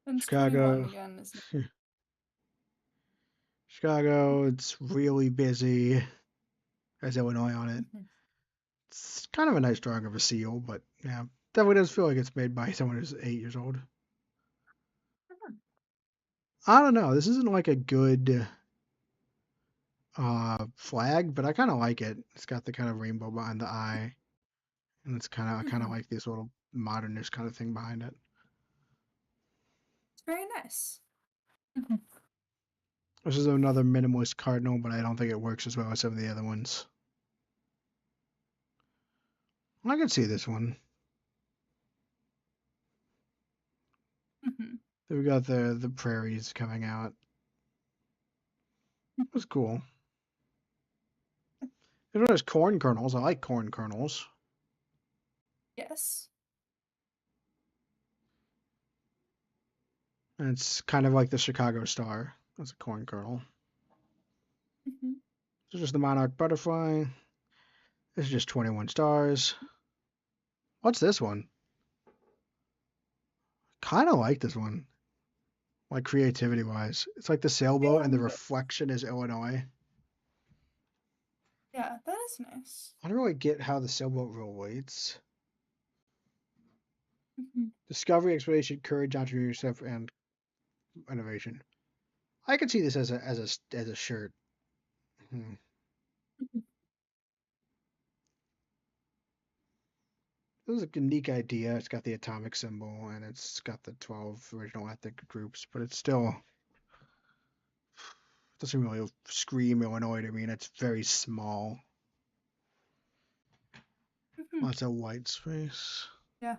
Speaker 2: And it's 21
Speaker 1: Chicago,
Speaker 2: again, isn't
Speaker 1: Chicago. It's really busy. Has Illinois on it.
Speaker 2: it? Mhm.
Speaker 1: It's kind of a nice drawing of a seal, but yeah, definitely does feel like it's made by someone who's 8 years old.
Speaker 2: Mhm.
Speaker 1: I don't know. This isn't like a good flag, but I kind of like it. It's got the kind of rainbow behind the eye, and I kind of
Speaker 2: Mhm.
Speaker 1: like this little modernist kind of thing behind it.
Speaker 2: It's very nice. Mhm.
Speaker 1: This is another minimalist cardinal, but I don't think it works as well as some of the other ones. I can see this one.
Speaker 2: Mhm.
Speaker 1: We got the prairies coming out. It was cool. There's corn kernels. I like corn kernels.
Speaker 2: Yes.
Speaker 1: And it's kind of like the Chicago Star. That's a corn kernel.
Speaker 2: Mhm.
Speaker 1: This is just the monarch butterfly. This is just 21 stars. What's this one? Kind of like this one. Like creativity wise. It's like the sailboat and the
Speaker 2: And
Speaker 1: reflection is Illinois.
Speaker 2: Yeah, that is nice.
Speaker 1: I don't really get how the sailboat relates.
Speaker 2: Mhm.
Speaker 1: Discovery, exploration, courage, entrepreneurship, and innovation. I could see this as a shirt. Hmm.
Speaker 2: Mhm.
Speaker 1: It was a unique idea. It's got the atomic symbol and it's got the 12 original ethnic groups, but it still doesn't really scream Illinois to me. And it's very small.
Speaker 2: Mhm.
Speaker 1: Lots of white space.
Speaker 2: Yeah.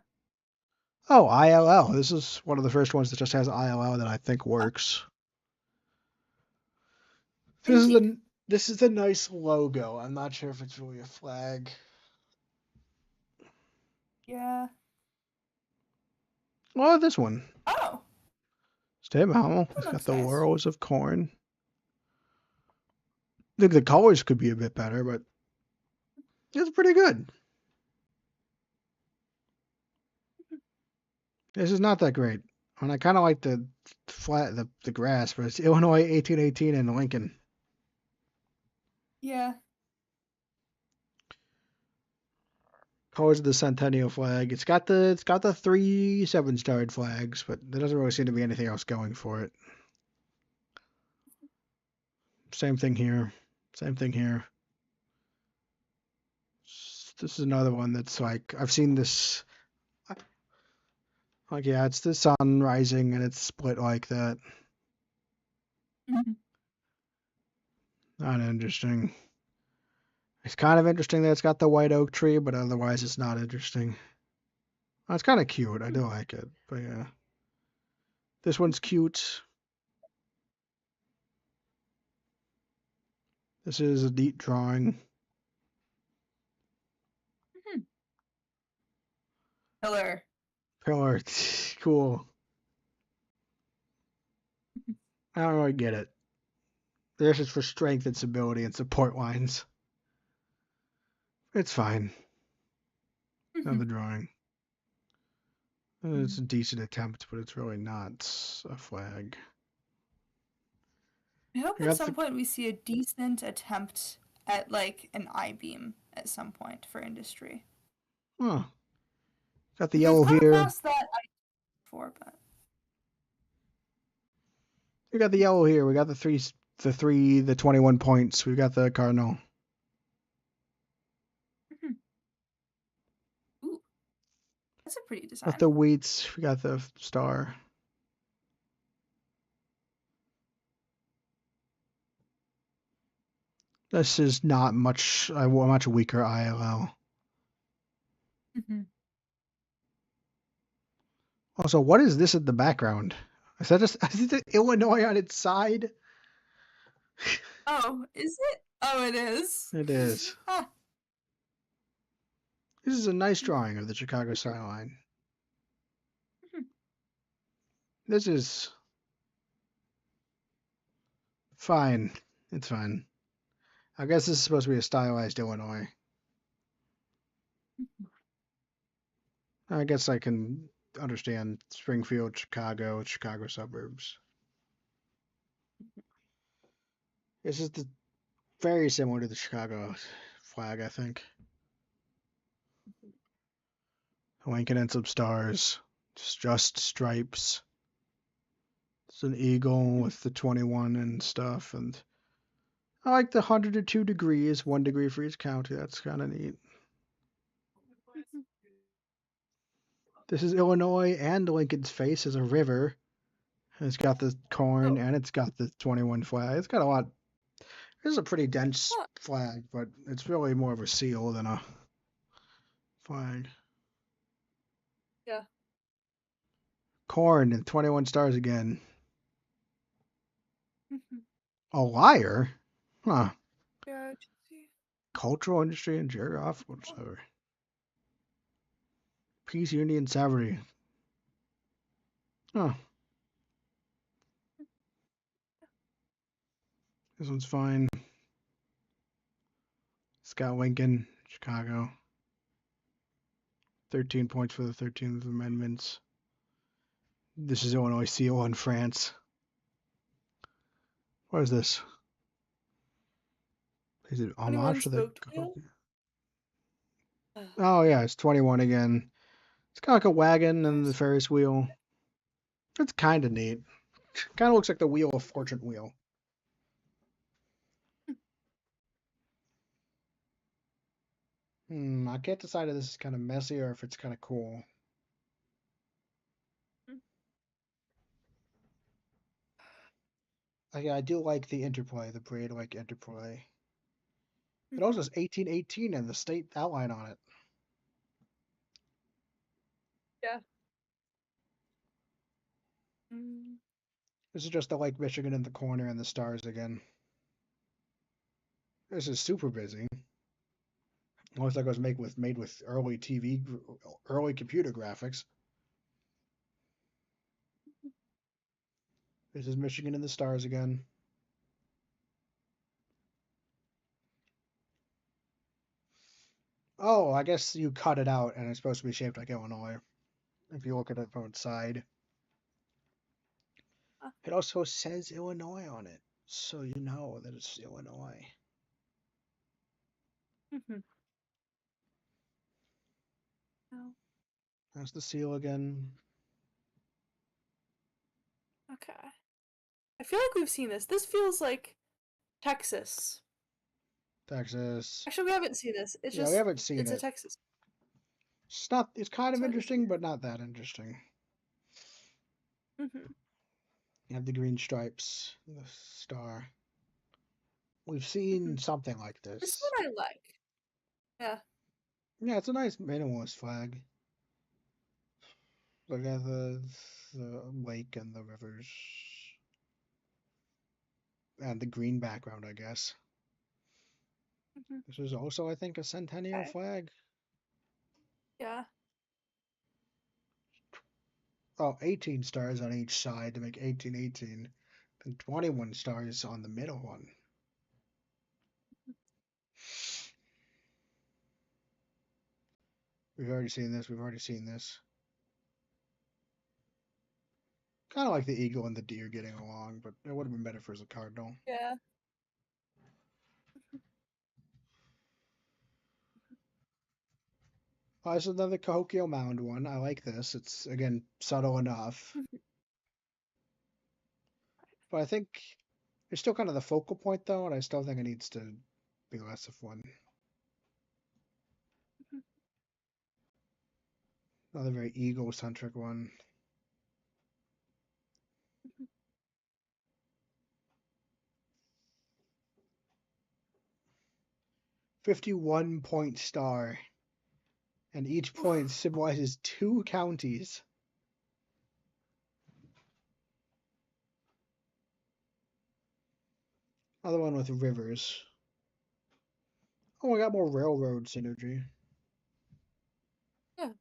Speaker 1: Oh, ILL. This is one of the first ones that just has ILL that I think works. This is
Speaker 2: Indeed.
Speaker 1: the this is the nice logo. I'm not sure if it's really a flag.
Speaker 2: Yeah.
Speaker 1: Oh, this one.
Speaker 2: Oh,
Speaker 1: Stay Howell.
Speaker 2: that
Speaker 1: It's got
Speaker 2: looks
Speaker 1: the
Speaker 2: nice.
Speaker 1: whorls of corn. I think the colors could be a bit better, but it's pretty good. This is not that great. And I kind of like the flat the grass, but it's Illinois 1818 and Lincoln.
Speaker 2: Yeah.
Speaker 1: Colors of the Centennial flag. It's got the 3 7-starred flags, but there doesn't really seem to be anything else going for it. Same thing here. Same thing here. This is another one that's like I've seen this. Like yeah, it's the sun rising and it's split like that.
Speaker 2: Mhm.
Speaker 1: Not interesting. It's kind of interesting that it's got the white oak tree, but otherwise it's not interesting. Oh, it's kind of cute. I do like it, but yeah, this one's cute. This is a neat drawing.
Speaker 2: Mhm. Pillar.
Speaker 1: Pillar, cool. I don't really get it. This is for strength and stability and support lines. It's fine.
Speaker 2: Mhm.
Speaker 1: Another drawing. It's
Speaker 2: Mhm.
Speaker 1: a decent attempt, but it's really not a flag.
Speaker 2: I hope
Speaker 1: I
Speaker 2: at
Speaker 1: got
Speaker 2: some
Speaker 1: the
Speaker 2: point we see a decent attempt at like an I-beam at some point for industry.
Speaker 1: oh, got the
Speaker 2: Because we've
Speaker 1: yellow
Speaker 2: come
Speaker 1: here.
Speaker 2: across that before, but
Speaker 1: We got the yellow here. We got the 21 points. We got the cardinal.
Speaker 2: Mhm. Ooh, that's a pretty
Speaker 1: Got
Speaker 2: design.
Speaker 1: the wheats. We got the star. This is not much. A much weaker ILL.
Speaker 2: Mhm.
Speaker 1: Also, what is this in the background? Is that just is it Illinois on its side?
Speaker 2: Oh, is it? Oh, it is.
Speaker 1: It is.
Speaker 2: Ah.
Speaker 1: This is a nice drawing of the Chicago skyline.
Speaker 2: Mhm.
Speaker 1: This is fine. It's fine. I guess this is supposed to be a stylized Illinois. I guess I can understand Springfield, Chicago, Chicago suburbs. This is very similar to the Chicago flag, I think. Lincoln and some stars, just stripes. It's an eagle with the 21 and stuff, and I like the 102 degrees, 1 degree for each county. That's kind of neat.
Speaker 2: Mhm.
Speaker 1: This is Illinois, and Lincoln's face is a river. And it's got the corn,
Speaker 2: Oh,
Speaker 1: and it's got the 21 flag. It's got a lot. This is a pretty dense
Speaker 2: huh.
Speaker 1: flag, but it's really more of a seal than a flag.
Speaker 2: Yeah.
Speaker 1: Corn and 21 stars again.
Speaker 2: Mhm.
Speaker 1: A liar? Huh.
Speaker 2: Yeah, to see.
Speaker 1: Cultural industry and geographical whatever. Peace, unity, and sovereignty. Huh. This one's fine. Scott Lincoln, Chicago. 13 points for the 13th Amendments. This is Illinois seal in France. What is this? Is it
Speaker 2: 21
Speaker 1: homage to the?
Speaker 2: spoked wheel? Ugh.
Speaker 1: Oh yeah, it's 21 again. It's kind of like a wagon and the
Speaker 2: Where's
Speaker 1: Ferris wheel. It's kind of neat. Kind of looks like the Wheel of Fortune wheel. I can't decide if this is kind of messy or if it's kind of cool. I do like the interplay, the braid-like interplay. It also
Speaker 2: Mhm.
Speaker 1: has 1818 and the state outline on it.
Speaker 2: Yeah. Mm.
Speaker 1: This is just the Lake Michigan in the corner and the stars again. This is super busy. Looks like it was made with early TV, early computer graphics. This is Michigan in the stars again. Oh, I guess you cut it out and it's supposed to be shaped like Illinois. If you look at it from its side.
Speaker 2: Ah.
Speaker 1: It also says Illinois on it, so you know that it's Illinois.
Speaker 2: Mhm. No.
Speaker 1: That's the seal again.
Speaker 2: Okay. I feel like we've seen this. This feels like Texas.
Speaker 1: Texas.
Speaker 2: Actually, we haven't seen this. It's
Speaker 1: Yeah, we
Speaker 2: just
Speaker 1: haven't seen
Speaker 2: it's a
Speaker 1: it.
Speaker 2: Texas.
Speaker 1: It's not. It's kind of
Speaker 2: So
Speaker 1: interesting, but not that interesting.
Speaker 2: mm-hmm.
Speaker 1: You have the green stripes, the star. We've
Speaker 2: Mm-hmm.
Speaker 1: seen something like
Speaker 2: This
Speaker 1: this.
Speaker 2: one I like. Yeah.
Speaker 1: Yeah, it's a nice minimalist flag. Look at the lake and the rivers and the green background, I guess.
Speaker 2: Mm-hmm.
Speaker 1: This is also, I think, a centennial
Speaker 2: Okay.
Speaker 1: flag.
Speaker 2: Yeah.
Speaker 1: Oh, 18 stars on each side to make 1818, and 21 stars on the middle one. We've already seen this. We've already seen this. Kind of like the eagle and the deer getting along, but it would have been better if it was a cardinal.
Speaker 2: Yeah.
Speaker 1: Oh, this is another Cahokia Mound one. I like this. It's, again, subtle enough.
Speaker 2: Mm-hmm.
Speaker 1: But I think it's still kind of the focal point, though, and I still think it needs to be less of one. Another very eagle-centric one. 51-point star, and each point symbolizes 2 counties. Other one with rivers. Oh, I got more railroad synergy.
Speaker 2: Yeah.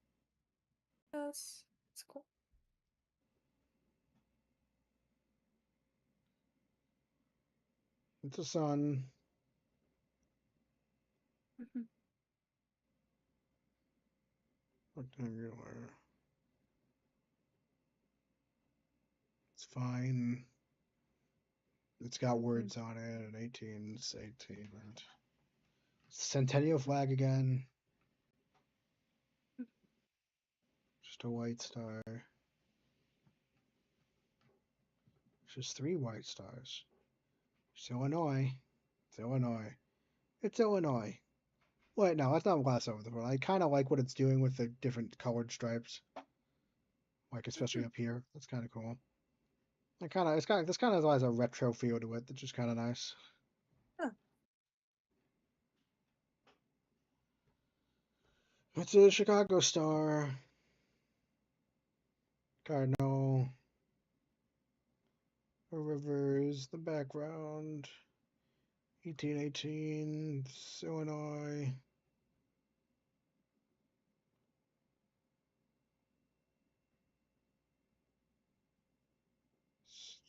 Speaker 2: That's cool.
Speaker 1: It's a sun.
Speaker 2: Mm-hmm.
Speaker 1: Rectangular. It's fine. It's got
Speaker 2: Mm-hmm.
Speaker 1: words on it, and 18, it's 18. And Centennial flag again. Just a white star. Just 3 white stars. It's Illinois. It's Illinois. It's Illinois. Wait, no, let's not gloss over the word. I kind of like what it's doing with the different colored stripes. Like, especially
Speaker 2: Mm-hmm.
Speaker 1: up here. That's kind of cool. This kind of has a retro feel to it, that's just kind of nice.
Speaker 2: Yeah.
Speaker 1: It's a Chicago Star. Cardinal. Rivers, the background. 1818, Illinois.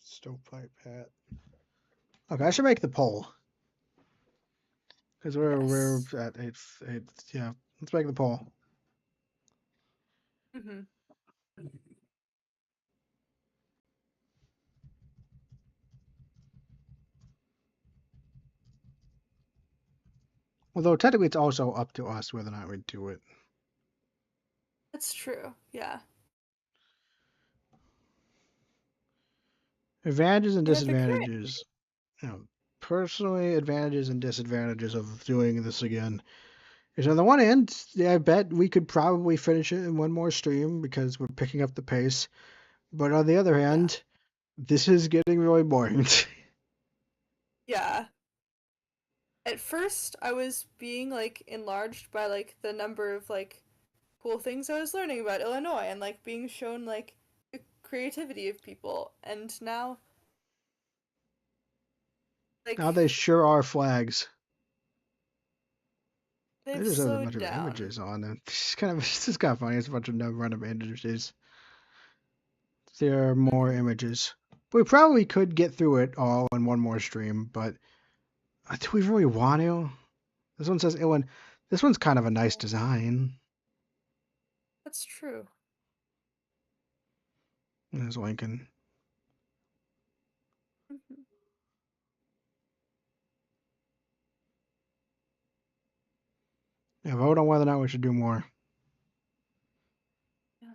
Speaker 1: Stovepipe hat. Okay, I should make the poll because we're
Speaker 2: Yes.
Speaker 1: at eight. Yeah, let's make the poll.
Speaker 2: Mm-hmm.
Speaker 1: Although technically it's also up to us whether or not we do it.
Speaker 2: That's true. Yeah.
Speaker 1: Advantages and
Speaker 2: Yeah, the current.
Speaker 1: disadvantages. You know, personally, advantages and disadvantages of doing this again is on the one hand, yeah, I bet we could probably finish it in one more stream because we're picking up the pace. But on the other
Speaker 2: Yeah.
Speaker 1: hand, this is getting really boring.
Speaker 2: Yeah. At first, I was being like enlarged by like the number of like cool things I was learning about Illinois and like being shown like the creativity of people. And now,
Speaker 1: Now
Speaker 2: like,
Speaker 1: they sure are flags. They
Speaker 2: they've
Speaker 1: just have a bunch
Speaker 2: slowed
Speaker 1: of
Speaker 2: down.
Speaker 1: images on them. It's kind of funny. It's a bunch of no random images. There are more
Speaker 2: Mm-hmm.
Speaker 1: images. We probably could get through it all in one more stream, but do we really want to? This one says Illinois. This one's kind of a nice design.
Speaker 2: That's true.
Speaker 1: There's Lincoln.
Speaker 2: Mm-hmm.
Speaker 1: Yeah, vote on whether or not we should do more.
Speaker 2: Yeah.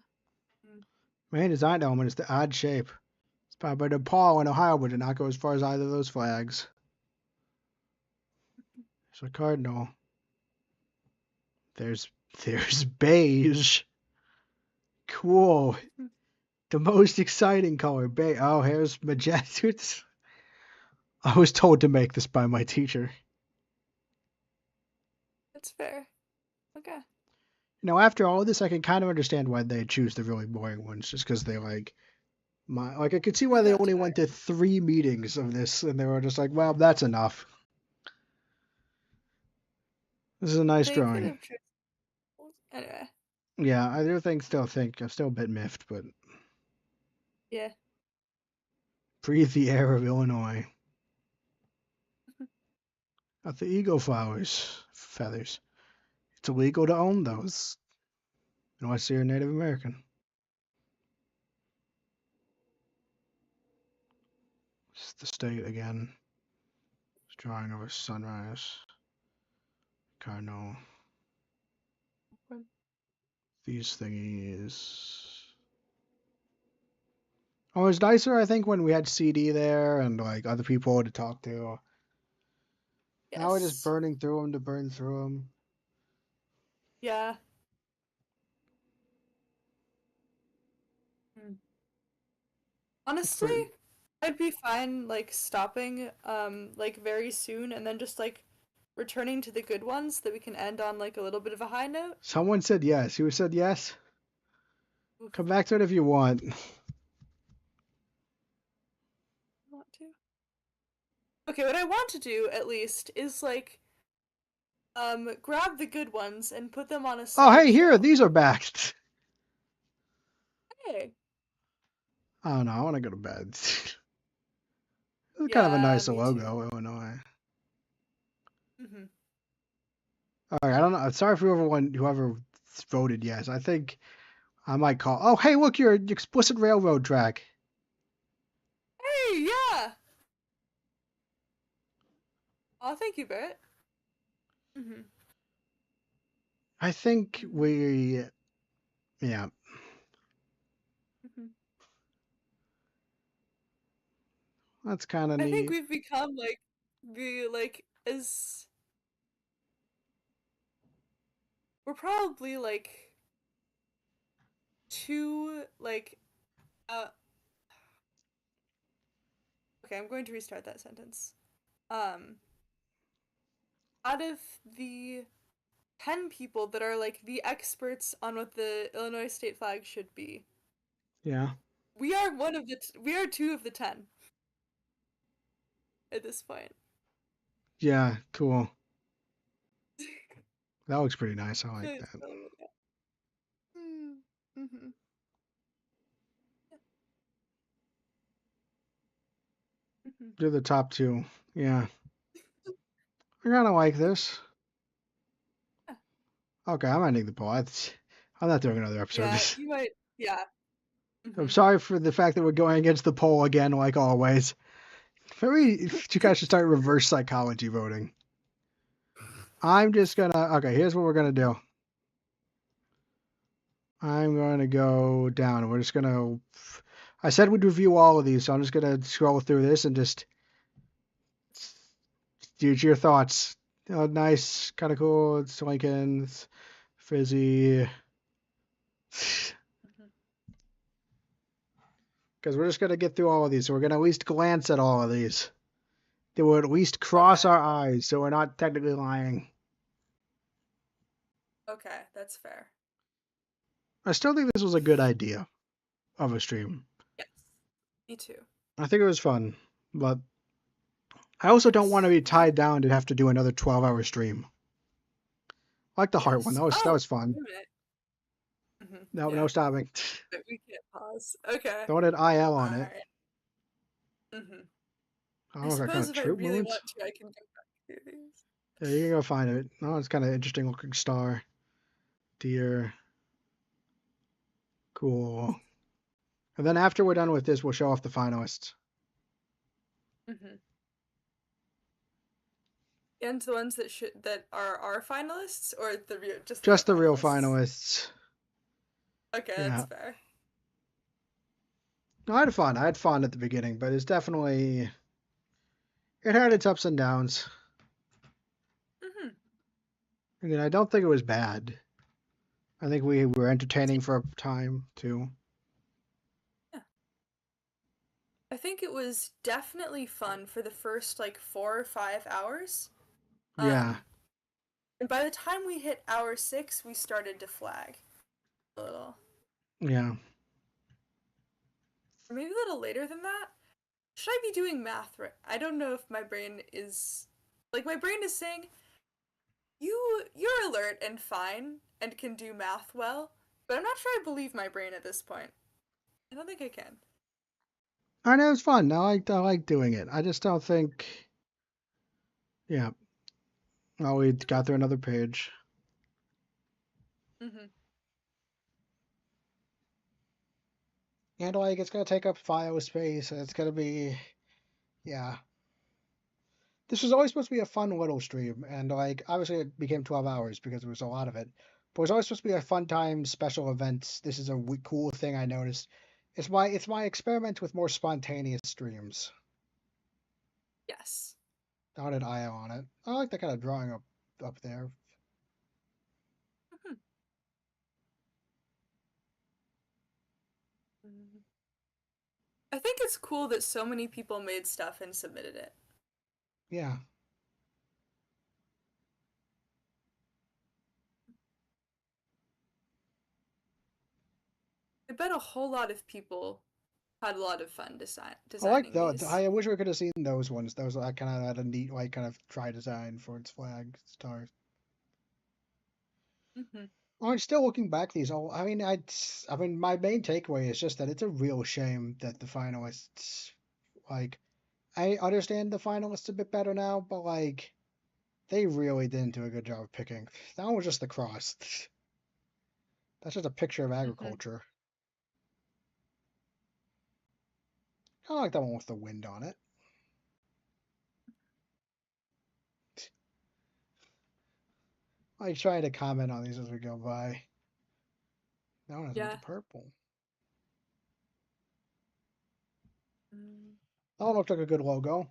Speaker 2: Mm.
Speaker 1: Main design element is the odd shape. It's powered by DePaul in Ohio, but did not go as far as either of those flags. There's a cardinal. There's there's beige. Cool.
Speaker 2: Mm-hmm.
Speaker 1: The most exciting color. Beige. Oh, here's magenta. I was told to make this by my teacher.
Speaker 2: That's fair. Okay.
Speaker 1: After all of this, I can kind of understand why they choose the really boring ones, just because they like I could see why they
Speaker 2: That's
Speaker 1: only
Speaker 2: fair.
Speaker 1: went to 3 meetings of this, and they were just like, well, that's enough. This is a nice
Speaker 2: They could
Speaker 1: drawing.
Speaker 2: have chosen. Anyway.
Speaker 1: Yeah, I do think I'm still a bit miffed, but
Speaker 2: Yeah.
Speaker 1: breathe the air of Illinois. Got the eagle flowers, feathers. It's illegal to own those unless you're a Native American. It's the state again. It's drawing of a sunrise. Cardinal. These thingies. Oh, it was nicer, I think, when we had CD there and like other people to talk to. Now we're just
Speaker 2: Yes.
Speaker 1: burning through them to burn through them.
Speaker 2: Yeah. Mm. Honestly,
Speaker 1: Pretty.
Speaker 2: I'd be fine like stopping like very soon and then just like returning to the good ones that we can end on like a little bit of a high note.
Speaker 1: Someone said yes. Who said yes?
Speaker 2: Oof,
Speaker 1: Come back to it if you want.
Speaker 2: I want to. Okay, what I want to do at least is like grab the good ones and put them on a
Speaker 1: Oh, hey, here,
Speaker 2: slideshow.
Speaker 1: these are back.
Speaker 2: Hey.
Speaker 1: I don't know. I want to go to bed. It's kind of a
Speaker 2: Yeah,
Speaker 1: nice
Speaker 2: me too.
Speaker 1: logo, Illinois.
Speaker 2: Mhm.
Speaker 1: All right, I don't know. I'm sorry for whoever voted yes. I think I might call. Oh, hey, look, your explicit railroad track.
Speaker 2: Hey, yeah. Oh, thank you, Barrett. Mhm.
Speaker 1: I think
Speaker 2: Mhm.
Speaker 1: yeah,
Speaker 2: Mhm.
Speaker 1: that's kind of
Speaker 2: I think
Speaker 1: neat.
Speaker 2: we've become like the like as we're probably like too like uh okay, I'm going to restart that sentence. Um out of the 10 people that are like the experts on what the Illinois state flag should be,
Speaker 1: Yeah,
Speaker 2: we are we are two of the 10 at this point.
Speaker 1: yeah, cool. That looks pretty nice. I like
Speaker 2: Really
Speaker 1: that.
Speaker 2: silly with that. Mm-hmm. Mm-hmm.
Speaker 1: You're the top two. Yeah, I kind of like this.
Speaker 2: Yeah.
Speaker 1: Okay, I'm ending the poll. I'm not doing another episode.
Speaker 2: Yeah, you might. Yeah.
Speaker 1: I'm
Speaker 2: Mm-hmm.
Speaker 1: sorry for the fact that we're going against the poll again, like always. Maybe you guys should start reverse psychology voting. I'm just gonna. Okay, here's what we're gonna do. I'm gonna go down. We're just gonna. I said we'd review all of these, so I'm just gonna scroll through this and just use your thoughts. Oh, nice, kind of cool. It's Lincoln, it's fizzy.
Speaker 2: Mhm.
Speaker 1: Because we're just gonna get through all of these. So we're gonna at least glance at all of these. They will at least cross
Speaker 2: Okay.
Speaker 1: our eyes, so we're not technically lying.
Speaker 2: Okay, that's fair.
Speaker 1: I still think this was a good idea of a stream.
Speaker 2: Yes. Me too.
Speaker 1: I think it was fun, but I also don't want to
Speaker 2: Yes.
Speaker 1: be
Speaker 2: We
Speaker 1: tied down to have to do another 12-hour stream. I like the heart one.
Speaker 2: yes.
Speaker 1: That
Speaker 2: Oh,
Speaker 1: was fun.
Speaker 2: wait a minute.
Speaker 1: No, no
Speaker 2: Yeah.
Speaker 1: stopping.
Speaker 2: But we can't pause. Okay.
Speaker 1: The one at IL on
Speaker 2: All
Speaker 1: it.
Speaker 2: right. Mhm.
Speaker 1: I don't
Speaker 2: I
Speaker 1: know if that kind
Speaker 2: suppose
Speaker 1: of
Speaker 2: if I
Speaker 1: troop
Speaker 2: really
Speaker 1: movements.
Speaker 2: want to, I can go back through these.
Speaker 1: Yeah, you can go find it. Oh, it's kind of interesting looking star. Deer. Cool. And then after we're done with this, we'll show off the finalists.
Speaker 2: Mhm. And the ones that are our finalists, or just the real
Speaker 1: Just the real
Speaker 2: finalists.
Speaker 1: finalists.
Speaker 2: Okay, that's
Speaker 1: Yeah.
Speaker 2: fair.
Speaker 1: No, I had fun. I had fun at the beginning, but it's definitely it had its ups and downs.
Speaker 2: Mhm.
Speaker 1: Again, I don't think it was bad. I think we were entertaining for a time too.
Speaker 2: Yeah. I think it was definitely fun for the first like 4 or 5 hours.
Speaker 1: Yeah,
Speaker 2: Um, and by the time we hit hour 6, we started to flag a little,
Speaker 1: yeah.
Speaker 2: or maybe a little later than that. Should I be doing math right? I don't know if my brain is like my brain is saying you're alert and fine and can do math well, but I'm not sure I believe my brain at this point. I don't think I can.
Speaker 1: I know it was fun. I like doing it. I just don't think. Yeah. Oh, we got through another page.
Speaker 2: Mhm.
Speaker 1: And like it's gonna take up file space. It's gonna be yeah. This was always supposed to be a fun little stream, and like obviously it became 12 hours because there was a lot of it. But it was always supposed to be a fun time, special events. This is a cool thing I noticed. It's my experiment with more spontaneous streams.
Speaker 2: Yes.
Speaker 1: Down at IO on it. I like that kind of drawing up there.
Speaker 2: Mhm. Mhm. I think it's cool that so many people made stuff and submitted it.
Speaker 1: Yeah.
Speaker 2: I bet a whole lot of people had a lot of fun
Speaker 1: I like
Speaker 2: designing
Speaker 1: those.
Speaker 2: these.
Speaker 1: I wish we could have seen those ones. Those I kind of had a neat like kind of try design for its flag stars.
Speaker 2: Mhm.
Speaker 1: Oh, I'm still looking back these all. I mean, my main takeaway is just that it's a real shame that the finalists, like, I understand the finalists a bit better now, but like, they really didn't do a good job of picking. That one was just the cross. That's just a picture of
Speaker 2: Mhm.
Speaker 1: agriculture. I like that one with the wind on it. I like trying to comment on these as we go by. That one has a bunch
Speaker 2: Yeah.
Speaker 1: of purple.
Speaker 2: Mm.
Speaker 1: That one looked like a good logo.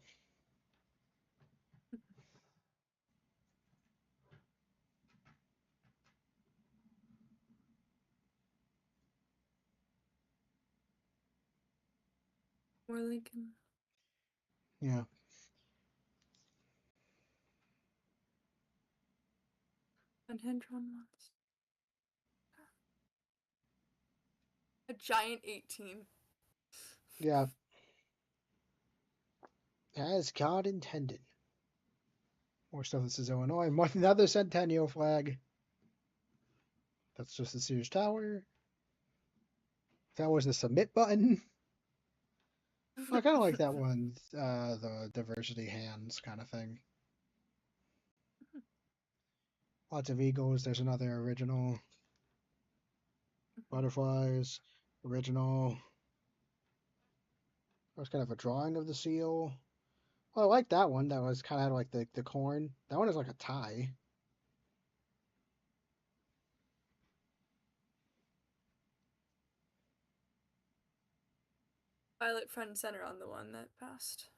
Speaker 2: More Lincoln.
Speaker 1: Yeah.
Speaker 2: Hand drawn ones. A giant 18.
Speaker 1: Yeah. As God intended. More stuff that says Illinois. Another Centennial flag. That's just the Sears Tower. That was the submit button. I kind of like that one, the diversity hands kind of thing. Lots of eagles. There's another original. Butterflies. Original. That was kind of a drawing of the seal. Oh, I like that one. That was kind of like the corn. That one is like a tie.
Speaker 2: Violet front and center on the one that passed.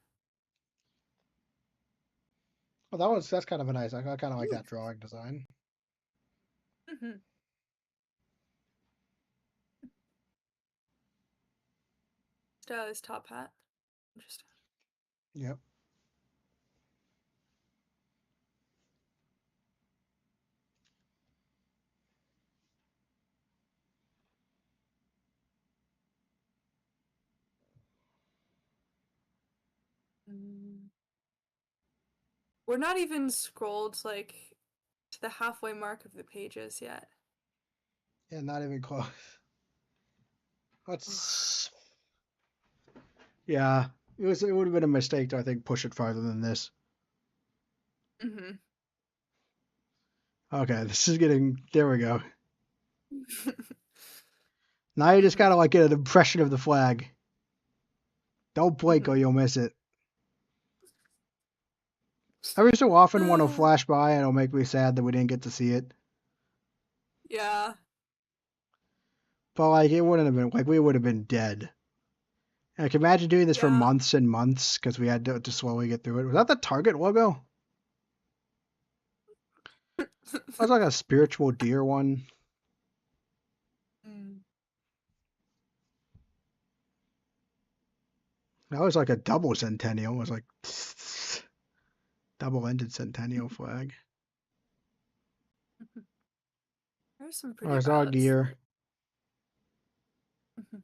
Speaker 1: Well, that's kind of a nice. I kind of like that drawing design.
Speaker 2: Mm-hmm. Stylish top hat. Interesting.
Speaker 1: Yep.
Speaker 2: Mm. We're not even scrolled like to the halfway mark of the pages yet.
Speaker 1: Yeah, not even close. Let's. Yeah, it would have been a mistake to I think push it farther than this.
Speaker 2: Mm-hmm.
Speaker 1: Okay, this is getting. There we go.
Speaker 2: Mm-hmm.
Speaker 1: Now you just gotta like get an impression of the flag. Don't blink
Speaker 2: Mm-hmm.
Speaker 1: or you'll miss it. Every so often, one will flash by and it'll make me sad that we didn't get to see it.
Speaker 2: Yeah.
Speaker 1: But like, it wouldn't have been like we would have been dead. And I can imagine doing this for
Speaker 2: Yeah.
Speaker 1: months and months because we had to slowly get through it. Was that the Target logo? That was like a spiritual deer one.
Speaker 2: Mm.
Speaker 1: That was like a double centennial. It was like double-ended centennial flag.
Speaker 2: There's some
Speaker 1: Or
Speaker 2: pretty
Speaker 1: is our
Speaker 2: violets.
Speaker 1: gear?
Speaker 2: Mhm.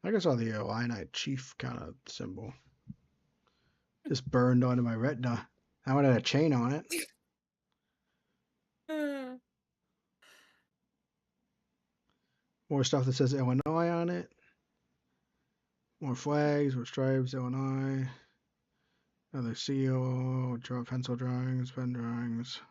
Speaker 1: I guess all the Illini chief kind of symbol just burned onto my retina. I wanted a chain on it. More stuff that says Illinois on it. More flags, more stripes, Illinois. Another seal, pencil drawings, pen drawings.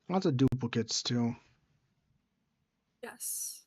Speaker 1: Lots of duplicates too.
Speaker 2: Yes.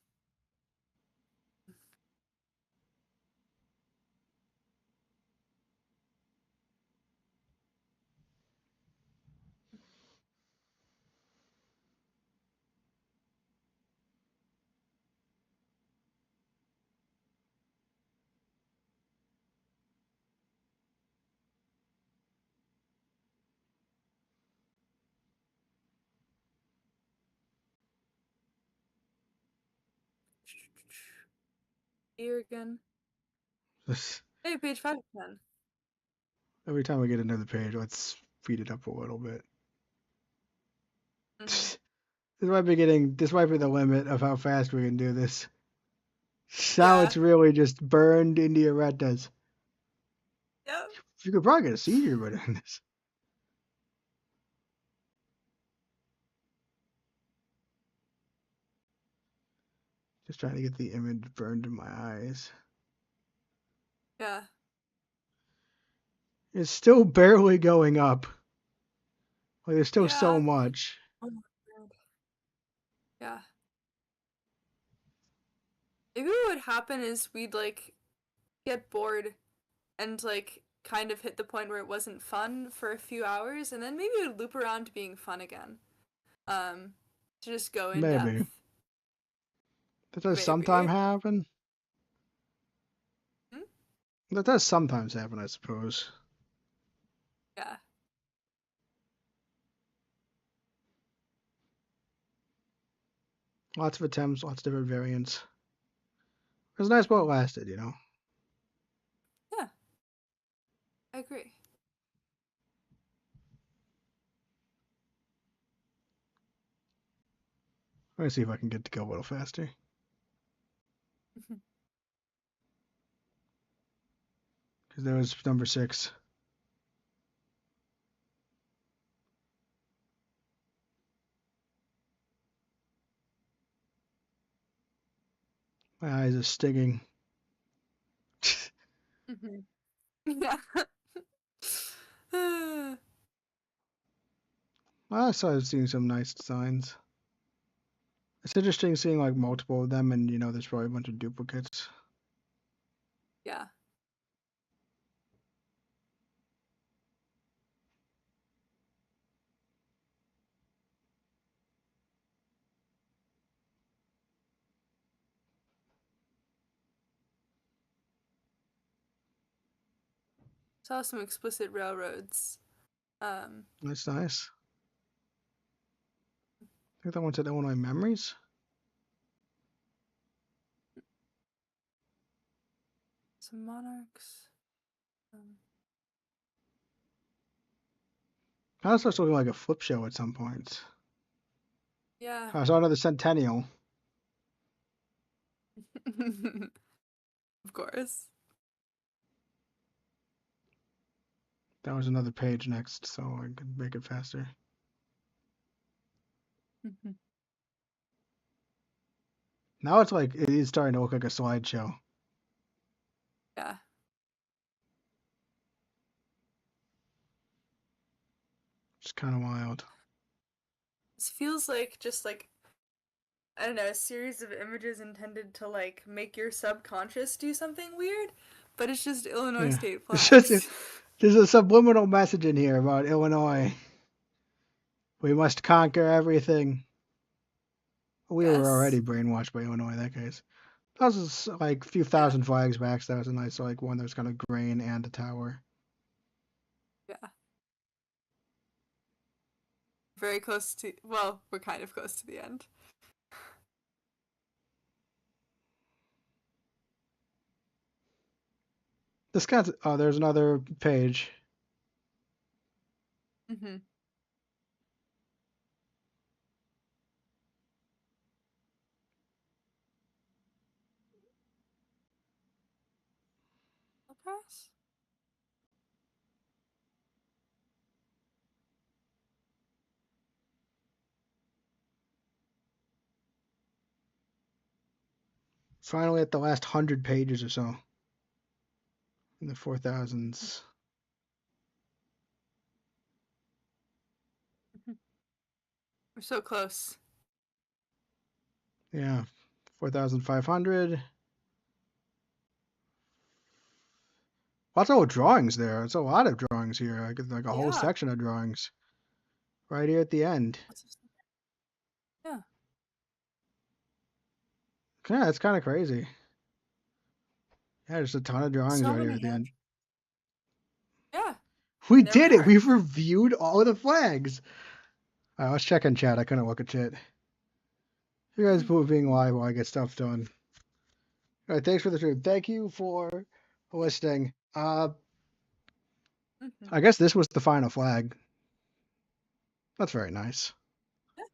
Speaker 2: Here again.
Speaker 1: This,
Speaker 2: Hey, page 5 of 10.
Speaker 1: every time we get another page, let's speed it up a little bit.
Speaker 2: Mm-hmm.
Speaker 1: This might be the limit of how fast we can do this. Now
Speaker 2: Yeah.
Speaker 1: it's really just burned into your retinas.
Speaker 2: Yep.
Speaker 1: You could probably get a seizure by doing this. Just trying to get the image burned in my eyes.
Speaker 2: Yeah.
Speaker 1: It's still barely going up. Like there's still so
Speaker 2: Yeah.
Speaker 1: much.
Speaker 2: Oh my god. Yeah. Maybe what would happen is we'd like get bored and like kind of hit the point where it wasn't fun for a few hours, and then maybe it would loop around to being fun again. Um, to just go in
Speaker 1: Maybe.
Speaker 2: depth.
Speaker 1: That does sometimes
Speaker 2: Maybe.
Speaker 1: happen.
Speaker 2: Hmm?
Speaker 1: That does sometimes happen, I suppose.
Speaker 2: Yeah.
Speaker 1: Lots of attempts, lots of different variants. It was nice while it lasted, you know.
Speaker 2: Yeah. I agree.
Speaker 1: Let me see if I can get to go a little faster. Because there was number 6. eyes are stinging.
Speaker 2: Mm-hmm. Yeah.
Speaker 1: I started seeing some nice designs. It's interesting seeing like multiple of them, and there's probably a bunch of duplicates.
Speaker 2: Yeah. Saw some explicit railroads.
Speaker 1: That's nice. I think that one said Illinois Memories.
Speaker 2: Some monarchs.
Speaker 1: Kind of starts looking like a flip show at some points.
Speaker 2: Yeah.
Speaker 1: I saw another Centennial.
Speaker 2: Of course.
Speaker 1: That was another page next, so I could make it faster. Now it's like it is starting to look like a slideshow.
Speaker 2: Yeah.
Speaker 1: It's kind of wild.
Speaker 2: This feels like just like I don't know, a series of images intended to like make your subconscious do something weird, but it's just Illinois
Speaker 1: Yeah,
Speaker 2: state
Speaker 1: it's just
Speaker 2: flags.
Speaker 1: there's a subliminal message in here about Illinois. We must conquer everything. We were already
Speaker 2: Yes.
Speaker 1: brainwashed by Illinois in that case. That was like a few
Speaker 2: Yeah.
Speaker 1: thousand flags back. So that was a nice like one that was kind of grain and a tower.
Speaker 2: Yeah. Very close to well, we're kind of close to the end.
Speaker 1: This guy's oh, there's another page.
Speaker 2: Mm-hmm. Pass?
Speaker 1: Finally, at the last 100 pages or so in the 4000s.
Speaker 2: We're so close.
Speaker 1: Yeah, 4,500. Lots of drawings there. It's a lot of drawings here. I get like a whole
Speaker 2: Yeah.
Speaker 1: section of drawings right here at the end.
Speaker 2: Yeah.
Speaker 1: Yeah, it's kind of crazy. Yeah, there's a ton of drawings
Speaker 2: So
Speaker 1: right here
Speaker 2: many
Speaker 1: at the end.
Speaker 2: Yeah.
Speaker 1: We
Speaker 2: And there we
Speaker 1: did it.
Speaker 2: are.
Speaker 1: We've reviewed all of the flags. All right, let's check in chat. I couldn't look at chat. You guys both being live while I get stuff done. All right, thanks for the stream. Thank you for listening.
Speaker 2: Mm-hmm.
Speaker 1: I guess this was the final flag. That's very nice.
Speaker 2: Yeah,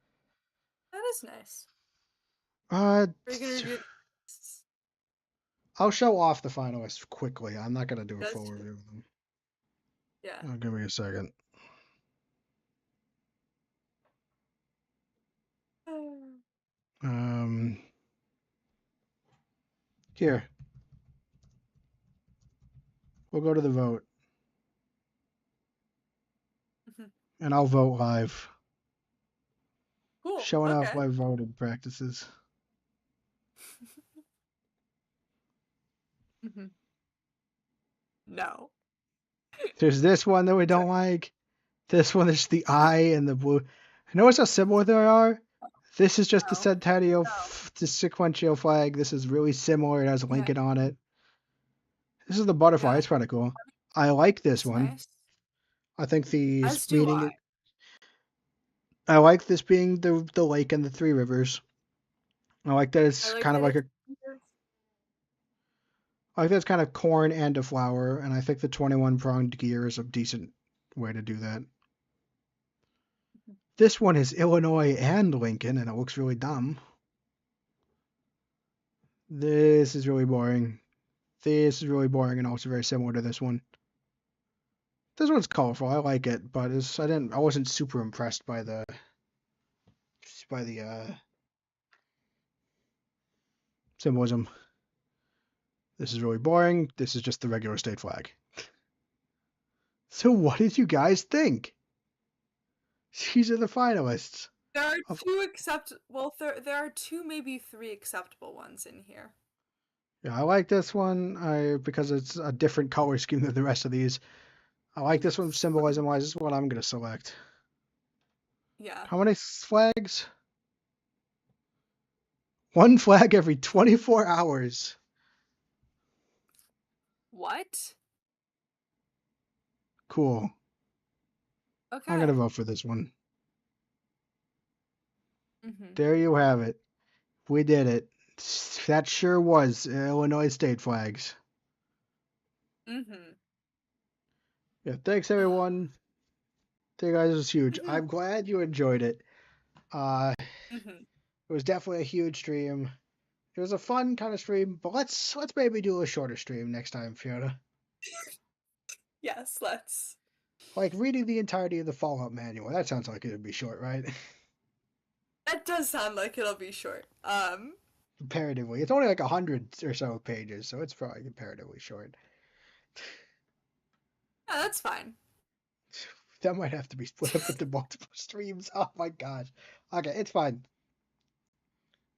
Speaker 2: that is nice.
Speaker 1: Uh,
Speaker 2: Are you gonna review?
Speaker 1: I'll show off the finalists quickly. I'm not gonna do a
Speaker 2: That's
Speaker 1: full
Speaker 2: true.
Speaker 1: review of them.
Speaker 2: Yeah.
Speaker 1: Give me a second. Um, Here, we'll go to the vote,
Speaker 2: Mm-hmm.
Speaker 1: and I'll vote live.
Speaker 2: Cool.
Speaker 1: Showing off
Speaker 2: Okay.
Speaker 1: my voting practices.
Speaker 2: Mm-hmm. No.
Speaker 1: There's this one that we don't like. This one is the eye and the blue. Notice how similar they are? This is just the
Speaker 2: No.
Speaker 1: Centennial,
Speaker 2: No.
Speaker 1: the sequential flag. This is really similar. It has
Speaker 2: Yeah.
Speaker 1: Lincoln on it. This is the butterfly.
Speaker 2: Yeah.
Speaker 1: It's kind of cool. I like this
Speaker 2: It's
Speaker 1: one.
Speaker 2: nice.
Speaker 1: I think these
Speaker 2: As do I.
Speaker 1: meaning. I like this being the lake and the three rivers. I like that
Speaker 2: I
Speaker 1: it's
Speaker 2: like
Speaker 1: kind of
Speaker 2: that
Speaker 1: like
Speaker 2: it's
Speaker 1: a. I like that it's kind of corn and a flower, and I think the 21 pronged gear is a decent way to do that. This one is Illinois and Lincoln, and it looks really dumb. This is really boring. This is really boring and also very similar to this one. This one's colorful. I like it, but I wasn't super impressed by the symbolism. This is really boring. This is just the regular state flag. So what did you guys think? These are the finalists.
Speaker 2: There are
Speaker 1: Of,
Speaker 2: two well, there are two, maybe three acceptable ones in here.
Speaker 1: yeah, I like this one because it's a different color scheme than the rest of these. I like this one symbolism-wise. This is what I'm going to select.
Speaker 2: Yeah.
Speaker 1: How many flags? One flag every 24 hours.
Speaker 2: What?
Speaker 1: Cool. I'm going to
Speaker 2: Okay.
Speaker 1: vote for this one.
Speaker 2: Mm-hmm.
Speaker 1: There you have it. We did it. That sure was Illinois state flags.
Speaker 2: Mm-hmm.
Speaker 1: Yeah, thanks everyone. Thank you guys, it was huge.
Speaker 2: Mm-hmm.
Speaker 1: I'm glad you enjoyed it. It
Speaker 2: Mm-hmm.
Speaker 1: was definitely a huge stream. It was a fun kind of stream, but let's maybe do a shorter stream next time, Fiona.
Speaker 2: Yes, let's.
Speaker 1: Like reading the entirety of the Fallout manual. That sounds like it would be short, right?
Speaker 2: That does sound like it'll be short.
Speaker 1: Comparatively, it's only like 100 or so pages, so it's probably comparatively short.
Speaker 2: Yeah, that's fine.
Speaker 1: That might have to be split up into multiple streams. Oh my gosh. Okay, it's fine.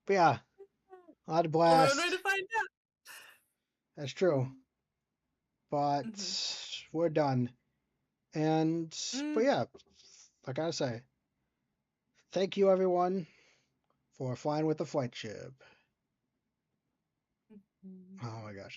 Speaker 1: But yeah, I had a
Speaker 2: Only one way to
Speaker 1: blast.
Speaker 2: find out.
Speaker 1: That's true.
Speaker 2: Mm-hmm.
Speaker 1: But we're done. And but
Speaker 2: Mm-hmm.
Speaker 1: yeah, I gotta say, thank you everyone for flying with the flight ship. Oh my gosh.